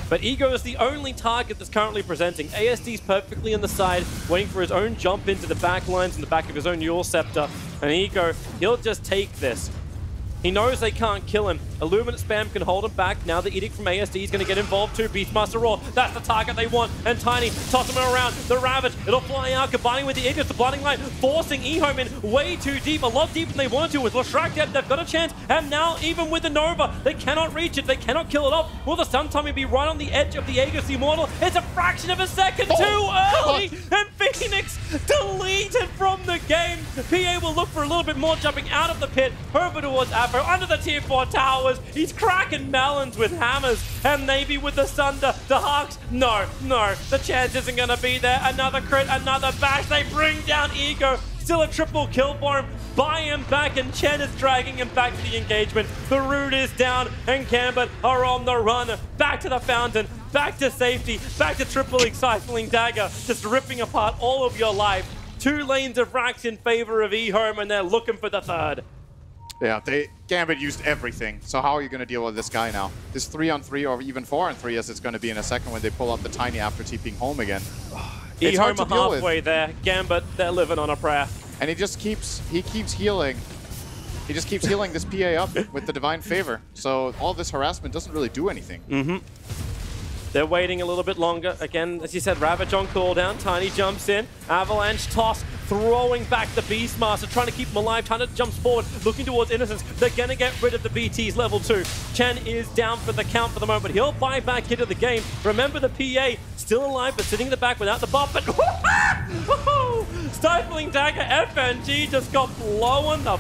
But Ego is the only target that's currently presenting. ASD's perfectly on the side, waiting for his own jump into the back lines in the back of his own Yule Scepter. And Ego, he'll just take this. He knows they can't kill him. Illuminate spam can hold him back. Now the Edict from ASD is going to get involved too. Beastmaster Roar, that's the target they want. And Tiny, toss him around. The Ravage, it'll fly out, combining with the Aegis, the Blinding Light, forcing eHome in way too deep. A lot deeper than they wanted to. With Leshrac dead, they've got a chance. And now, even with the Nova, they cannot reach it. They cannot kill it off. Will the Stun Tommy be right on the edge of the Aegis Immortal? It's a fraction of a second too early. And Phoenix deleted from the game. PA will look for a little bit more, jumping out of the pit, over towards Afro, under the tier 4 towers. He's cracking melons with hammers, and maybe with the Sunder, the Hawks. No, the chance isn't going to be there. Another crit, another bash. They bring down Ego. Still a triple kill for him. Buy him back, and Chen is dragging him back to the engagement. The root is down, and Gambit are on the run. Back to the fountain, back to safety, back to triple Stifling Dagger, just ripping apart all of your life. 2 lanes of racks in favor of eHome, and they're looking for the third. Yeah, Gambit used everything. So how are you going to deal with this guy now? This 3-on-3 or even 4-on-3 as it's going to be in a second when they pull up the Tiny after TPing home again. eHome are halfway there. Gambit, they're living on a prayer. And he keeps healing. He just keeps healing this PA up with the Divine Favor. So all this harassment doesn't really do anything. They're waiting a little bit longer. Again, as you said, Ravage on cooldown. Tiny jumps in. Avalanche toss, throwing back the Beastmaster, trying to keep him alive. Tiny jumps forward, looking towards Innocence. They're going to get rid of the BTs level 2. Chen is down for the count for the moment. He'll buy back into the game. Remember, the PA still alive, but sitting in the back without the buff. But Stifling Dagger, FNG just got blown up.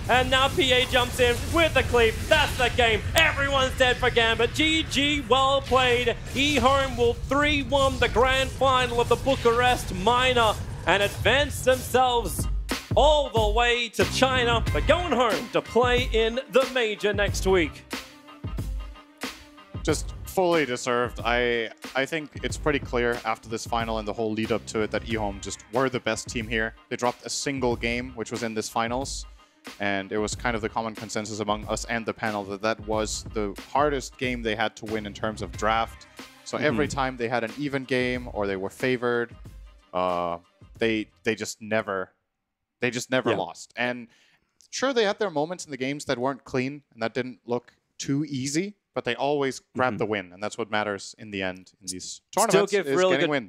And now PA jumps in with the cleave. That's the game. Everyone's dead for Gambit. GG, well played. eHome will 3-1 the grand final of the Bucharest Minor and advance themselves all the way to China. They're going home to play in the major next week. Just fully deserved. I think it's pretty clear after this final and the whole lead up to it that eHome just were the best team here. They dropped a single game, which was in this finals. And it was kind of the common consensus among us and the panel that that was the hardest game they had to win in terms of draft. So every time they had an even game or they were favored, they just never lost. And sure, they had their moments in the games that weren't clean and that didn't look too easy, but they always grabbed the win, and that's what matters in the end in these tournaments.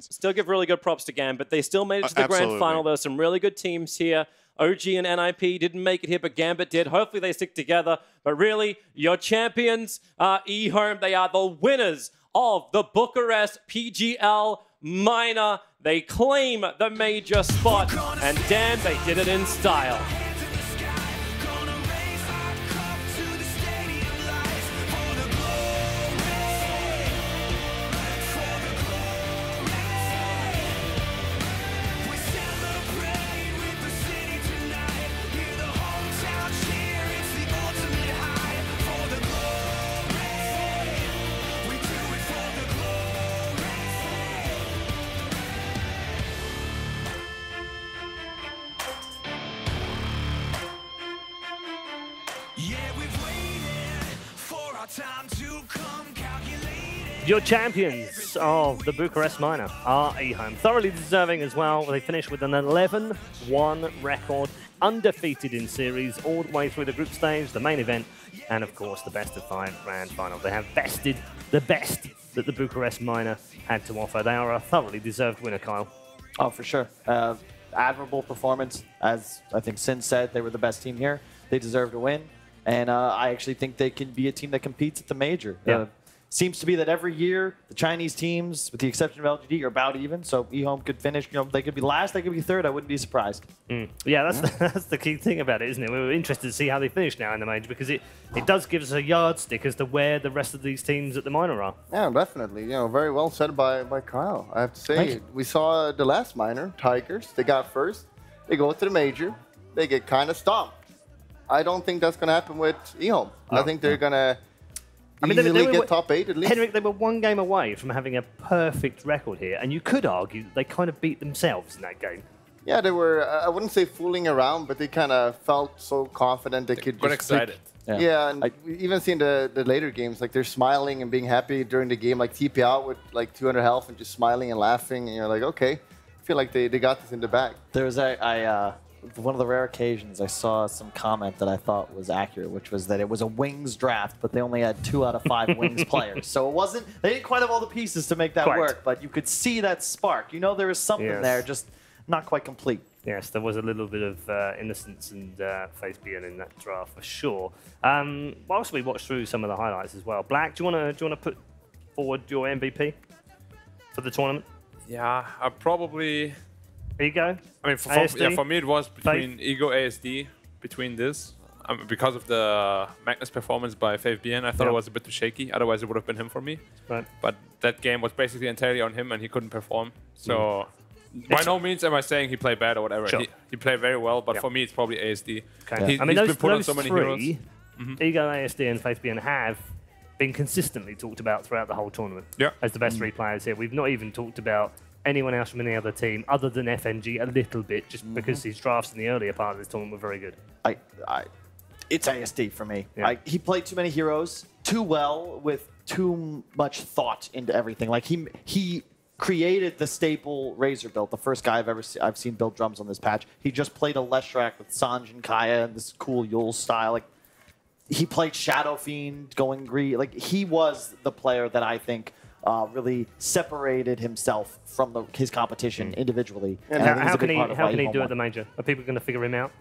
Still give really good props to Gambit. They still made it to the grand final. There were some really good teams here. OG and NIP didn't make it here, but Gambit did. Hopefully they stick together. But really, your champions are eHome. They are the winners of the Bucharest PGL Minor. They claim the major spot, and damn, they did it in style. Your champions of the Bucharest Minor are eHome. Thoroughly deserving as well. They finished with an 11-1 record, undefeated in series all the way through the group stage, the main event, and of course the best of 5 grand final. They have bested the best that the Bucharest Minor had to offer. They are a thoroughly deserved winner, Kyle. Oh, for sure. Admirable performance. As I think Sin said, they were the best team here. They deserve to win. And I actually think they can be a team that competes at the major. Yeah. Seems to be that every year the Chinese teams, with the exception of LGD, are about even. So eHome could finish. You know, they could be last, they could be third. I wouldn't be surprised. Yeah, that's the key thing about it, isn't it? We were interested to see how they finish now in the major because it does give us a yardstick as to where the rest of these teams at the minor are. Yeah, definitely. You know, very well said by Kyle. I have to say, we saw the last minor, Tigers. They got first. They go to the major. They get kind of stomped. I don't think that's going to happen with eHome. No. I think they're going to easily get top 8 at least. Henrik, they were one game away from having a perfect record here, and you could argue they kind of beat themselves in that game. Yeah, they were, I wouldn't say fooling around, but they kind of felt so confident they could got just excited. Yeah, and even seeing the later games, like they're smiling and being happy during the game, like TP out with like 200 health and just smiling and laughing, and you're like, okay, I feel like they got this in the bag. There was one of the rare occasions I saw some comment that I thought was accurate, which was that it was a Wings draft, but they only had 2 out of 5 Wings players. So it wasn't, they didn't quite have all the pieces to make that work, but you could see that spark. You know, there was something there, just not quite complete. Yes, there was a little bit of innocence and faith being in that draft for sure. Whilst we watched through some of the highlights as well, Black, do you want to put forward your MVP for the tournament? Yeah, I probably. Ego? I mean, for me, it was between Ego ASD, between this. Because of the Magnus performance by Faith BN, I thought it was a bit too shaky. Otherwise, it would have been him for me. Right. But that game was basically entirely on him, and he couldn't perform. So, by no means am I saying he played bad or whatever. Sure. He played very well, but for me, it's probably ASD. Okay. He's those, been put on so many three, heroes. Ego, ASD, and Faith BN have been consistently talked about throughout the whole tournament as the best 3 players here. We've not even talked about anyone else from any other team other than FNG a little bit, just because his drafts in the earlier part of this tournament were very good. It's ASD for me. He played too many heroes, too well, with too much thought into everything. Like he created the staple Razor build, the first guy I've seen build drums on this patch. He just played a Leshrac with Sanj and Kaya and this cool Yule style. Like he played Shadow Fiend going green. Like he was the player that I think really separated himself from his competition individually. And how can he do at the major? Are people going to figure him out?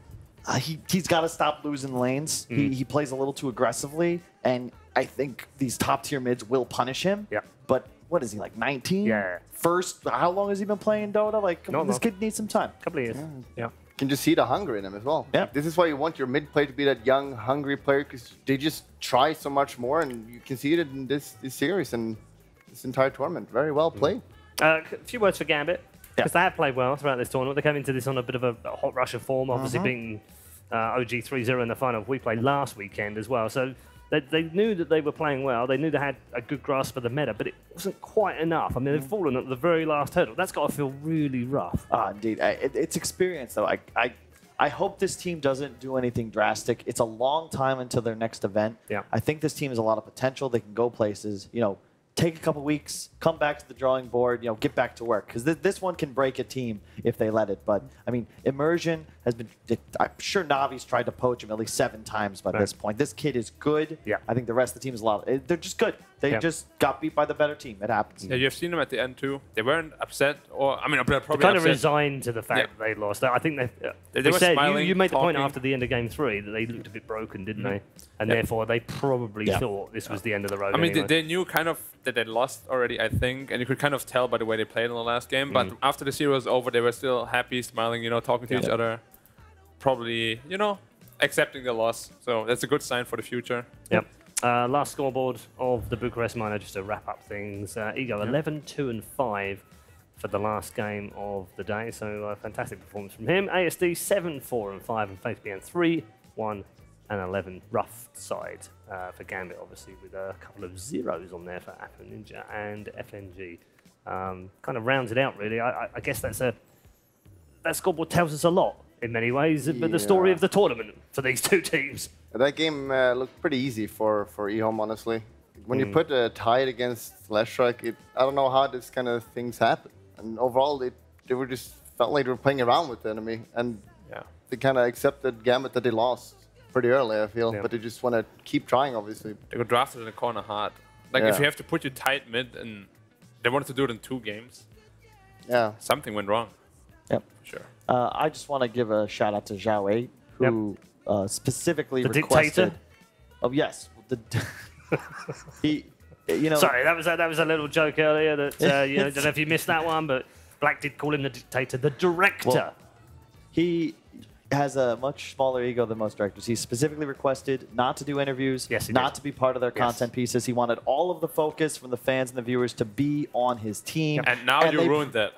He's got to stop losing lanes. He plays a little too aggressively, and I think these top-tier mids will punish him. Yeah. But what is he, like 19? Yeah. First, how long has he been playing Dota? Like, this kid needs some time. A couple of years. Yeah. You can just see the hunger in him as well. Yeah. This is why you want your mid player to be that young, hungry player, because they just try so much more, and you can see it in this series and this entire tournament. Very well played. A few words for Gambit, because they have played well throughout this tournament. They came into this on a bit of a hot rush of form, obviously beating OG 3-0 in the final we played last weekend as well. So they knew that they were playing well. They knew they had a good grasp of the meta, but it wasn't quite enough. I mean, they've fallen at the very last hurdle. That's got to feel really rough. Indeed. It's experience, though. I hope this team doesn't do anything drastic. It's a long time until their next event. Yeah. I think this team has a lot of potential. They can go places. You know, take a couple weeks, come back to the drawing board, you know, get back to work. Because this one can break a team if they let it. But, I mean, Immersion has been... I'm sure Navi's tried to poach him at least 7 times by this point. This kid is good. Yeah. I think the rest of the team is a lot... They're just good. They just got beat by the better team. It happens. Yeah, you've seen them at the end too. They weren't upset, or I mean, they're probably kind of upset. resigned to the fact that they lost. I think they were said smiling, you made the point talking. after the end of Game 3 that they looked a bit broken, didn't they? And therefore they probably thought this was the end of the road. I mean, anyway. they knew kind of that they lost already, I think, and you could kind of tell by the way they played in the last game. But after the series was over, they were still happy, smiling, talking to each other, probably, accepting the loss. So that's a good sign for the future. Yep. Last scoreboard of the Bucharest minor, just to wrap up things. Ego 11, 2 and 5 for the last game of the day. So fantastic performance from him. ASD 7, 4 and 5, and FaceBN 3, 1 and 11. Rough side for Gambit, obviously, with a couple of zeros on there for Afro Ninja and FNG. Kind of rounds it out, really. I guess that scoreboard tells us a lot in many ways, but the story of the tournament for these two teams. That game looked pretty easy for eHome, honestly. When you put a tied against Leshrac, I don't know how this kind of things happen. And overall, they were just felt like they were playing around with the enemy, and they kind of accepted Gambit that they lost pretty early, I feel. But they just want to keep trying, obviously. They got drafted in the corner hard. Like if you have to put you tight mid, and they wanted to do it in 2 games. Yeah. Something went wrong. Yep. Sure. I just want to give a shout out to Zhao 8, who specifically The requested. dictator? Oh yes, he. Sorry, that was a little joke earlier that don't know if you missed that one, but Black did call him the dictator, the director. Well, he has a much smaller ego than most directors. He specifically requested not to do interviews, not to be part of their content pieces. He wanted all of the focus from the fans and the viewers to be on his team. And now you ruined that.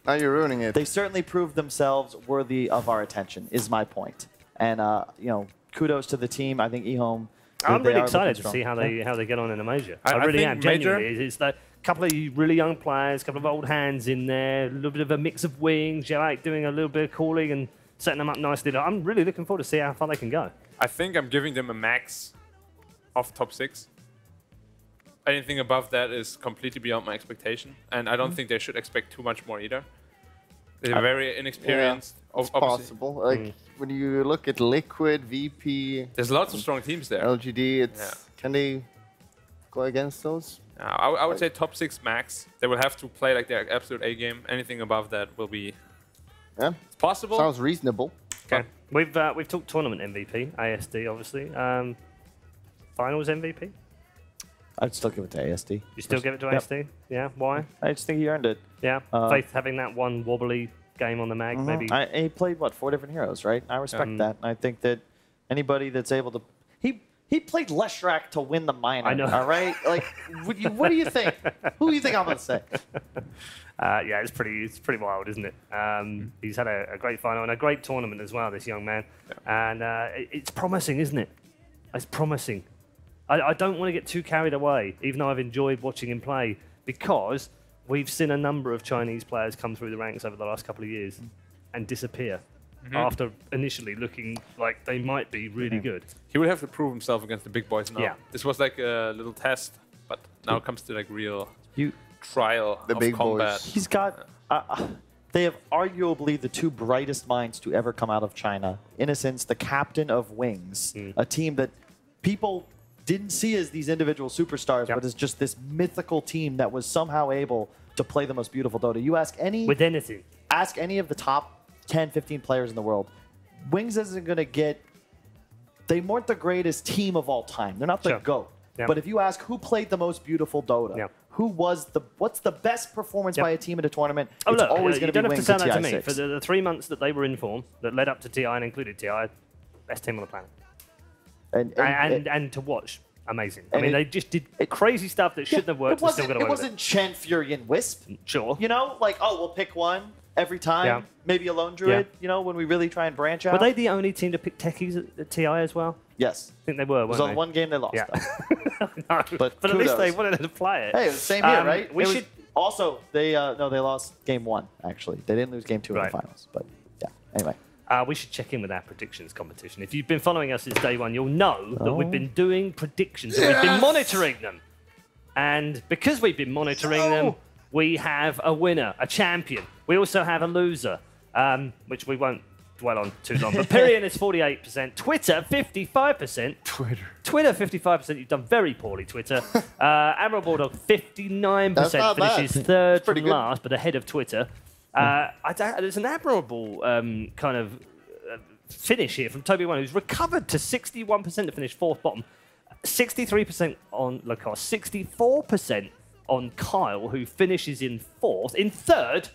Now you're ruining it. They certainly proved themselves worthy of our attention, is my point. And kudos to the team. I think eHome. I'm really excited to see how they get on in a major. I really am, genuinely. It's a couple of really young players, a couple of old hands in there, a little bit of a mix of wings, Joak doing a little bit of calling and setting them up nicely. I'm really looking forward to see how far they can go. I think I'm giving them a max of top 6. Anything above that is completely beyond my expectation, and I don't think they should expect too much more either. They're very inexperienced. Yeah, it's possible. Like when you look at Liquid, VP, there's lots of strong teams there. LGD, can they go against those? I would say top 6 max. They will have to play like their absolute A game. Anything above that will be it's possible. Sounds reasonable. Okay, we've talked tournament MVP, ASD obviously. Finals MVP. I'd still give it to ASD. You still give it to ASD? Yeah. Why? I just think he earned it. Yeah. Faith having that one wobbly game on the mag, maybe. He played 4 different heroes, right? I respect that. And I think that anybody that's able to, he played Leshrac to win the minor. I know. All right. Like, what do you think? Who do you think I'm gonna say? Yeah, it's pretty wild, isn't it? He's had a great final and a great tournament as well, this young man. And it's promising, isn't it? It's promising. I don't want to get too carried away, even though I've enjoyed watching him play, because we've seen a number of Chinese players come through the ranks over the last couple of years and disappear after initially looking like they might be really good. He will have to prove himself against the big boys now. Yeah. This was like a little test, but now it comes to like real trial The of big combat. boys. He's got. They have arguably the 2 brightest minds to ever come out of China. Innocence, the captain of Wings, a team that people didn't see as these individual superstars, but as just this mythical team that was somehow able to play the most beautiful Dota. You ask any with anything, ask any of the top 10, 15 players in the world, Wings isn't going to get. They weren't the greatest team of all time. They're not the GOAT. But if you ask who played the most beautiful Dota, what's the best performance by a team in a tournament, it's always going to be Wings you at don't have to say that to me. TI6. For the 3 months that they were in form, that led up to TI and included TI, best team on the planet. And to watch, amazing. I mean, they just did crazy stuff that shouldn't have worked. It wasn't Chen, Fury, and Wisp. Sure. You know, like, we'll pick one every time. Maybe a Lone Druid, when we really try and branch out. Were they the only team to pick techies at TI as well? Yes. I think they were, It was weren't on they? one game they lost. Yeah. No, but at least they wanted to play it. Hey, it was the same year, right? We should... Also, they lost game 1, actually. They didn't lose game 2 in the finals. But, yeah, anyway. We should check in with our predictions competition. If you've been following us since day one, you'll know that we've been doing predictions. And we've been monitoring them. And because we've been monitoring them, we have a winner, a champion. We also have a loser, which we won't dwell on too long. But Pyrian is 48%. Twitter, 55%. Twitter, 55%. You've done very poorly, Twitter. Admiral Bulldog, 59%. Finishes third from last, but ahead of Twitter. There's an admirable kind of finish here from Toby One, who's recovered to 61% to finish fourth bottom. 63% on Lacoste, 64% on Kyle, who finishes in fourth. In third,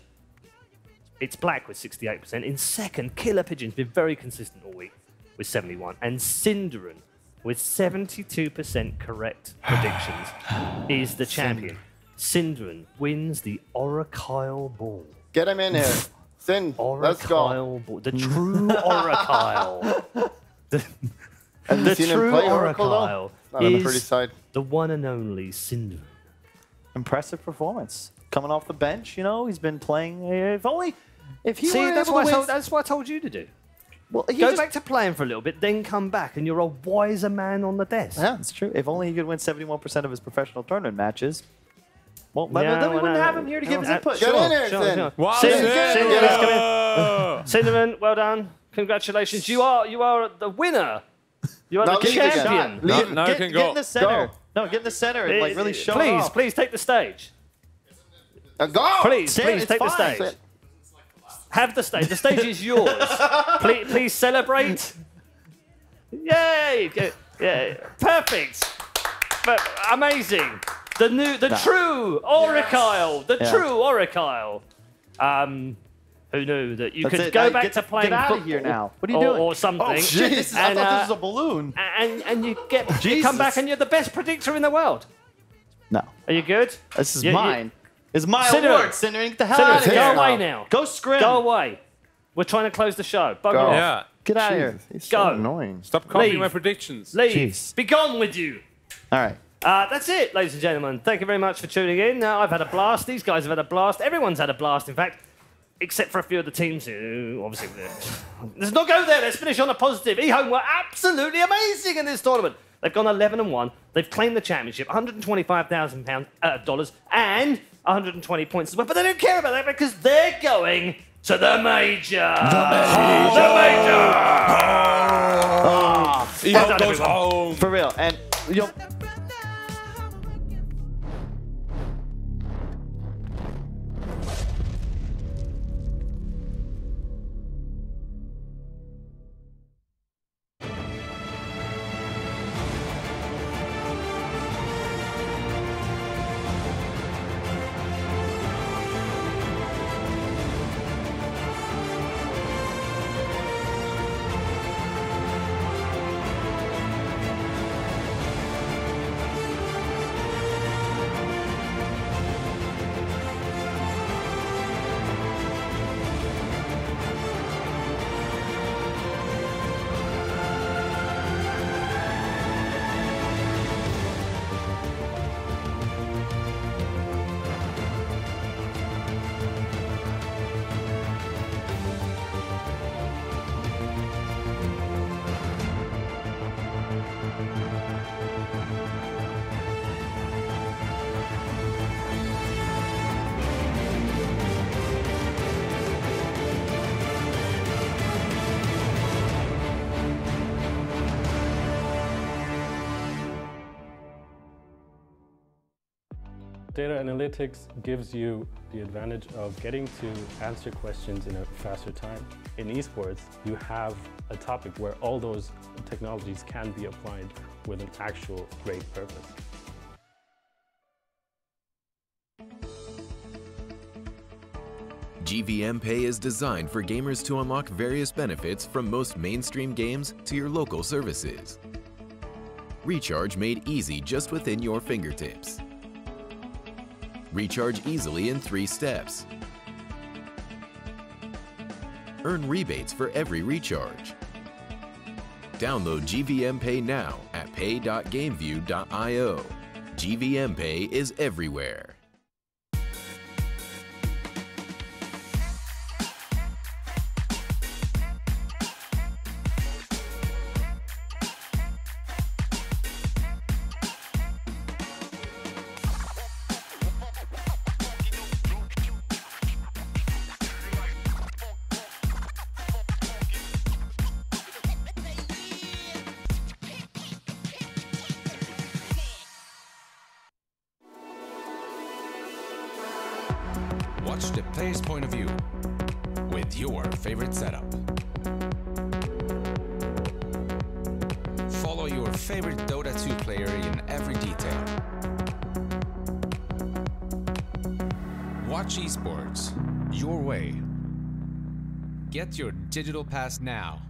it's Black with 68%. In second, Killer Pigeon's been very consistent all week with 71%. And Cinderin, with 72% correct predictions, is the champion. Cinderin wins the Orikyle Ball. Get him in here. Sin, let's go. Ball. The true Orikyle. The seen him true play Oracle, though? Not on the pretty is side. the one and only Cinderin. Impressive performance. Coming off the bench, you know, he's been playing. If he See, were that's able to win. that's what I told you to do. Well, Go back to playing for a little bit, then come back, and you're a wiser man on the desk. Yeah, it's true. If only he could win 71% of his professional tournament matches. Well, then we well, wouldn't have him here to give his input. Get in there, Sin. Wow, Cinderin, well done. Congratulations. You are the winner. You are No, the leave it, champion. Now you can Get go. in the center. No, get in the center and like really show Please, off. please take the stage. Go! Please, Sin, please it's take the fine. stage. Have the stage. The stage is yours. Please celebrate. Yay! Yeah, perfect. But amazing. The true Orikyle. The true Orikyle. Who knew that you That's could it. go Now back get to playing out of football here now. What are you doing? or something? Oh, jeez. I thought this was a balloon. And you come back and you're the best predictor in the world. No. Are you good? This is mine. It's my Cinderin. award, Cinderin. Get the hell out of here. Go away now. Go scrim. Go away. We're trying to close the show. Bugger Go. off. Yeah. Get out of here. He's Go. so annoying. Stop copying Leave. my predictions. Leave. Jeez. Be gone with you. All right. That's it, ladies and gentlemen. Thank you very much for tuning in. I've had a blast. These guys have had a blast. Everyone's had a blast, in fact, except for a few of the teams who, obviously, let's not go there. Let's finish on a positive. eHome were absolutely amazing in this tournament. They've gone 11-1. They've claimed the championship, $125,000 and 120 points as well. But they don't care about that because they're going to the major. The major. Well done, goes everyone. home. For real. And you know, Data analytics gives you the advantage of getting to answer questions in a faster time. In esports, you have a topic where all those technologies can be applied with an actual great purpose. GVM Pay is designed for gamers to unlock various benefits from most mainstream games to your local services. Recharge made easy just within your fingertips. Recharge easily in 3 steps. Earn rebates for every recharge. Download GVM Pay now at pay.gameview.io. GVM Pay is everywhere. Watch the player's point of view with your favorite setup. Follow your favorite Dota 2 player in every detail. Watch esports your way. Get your digital pass now.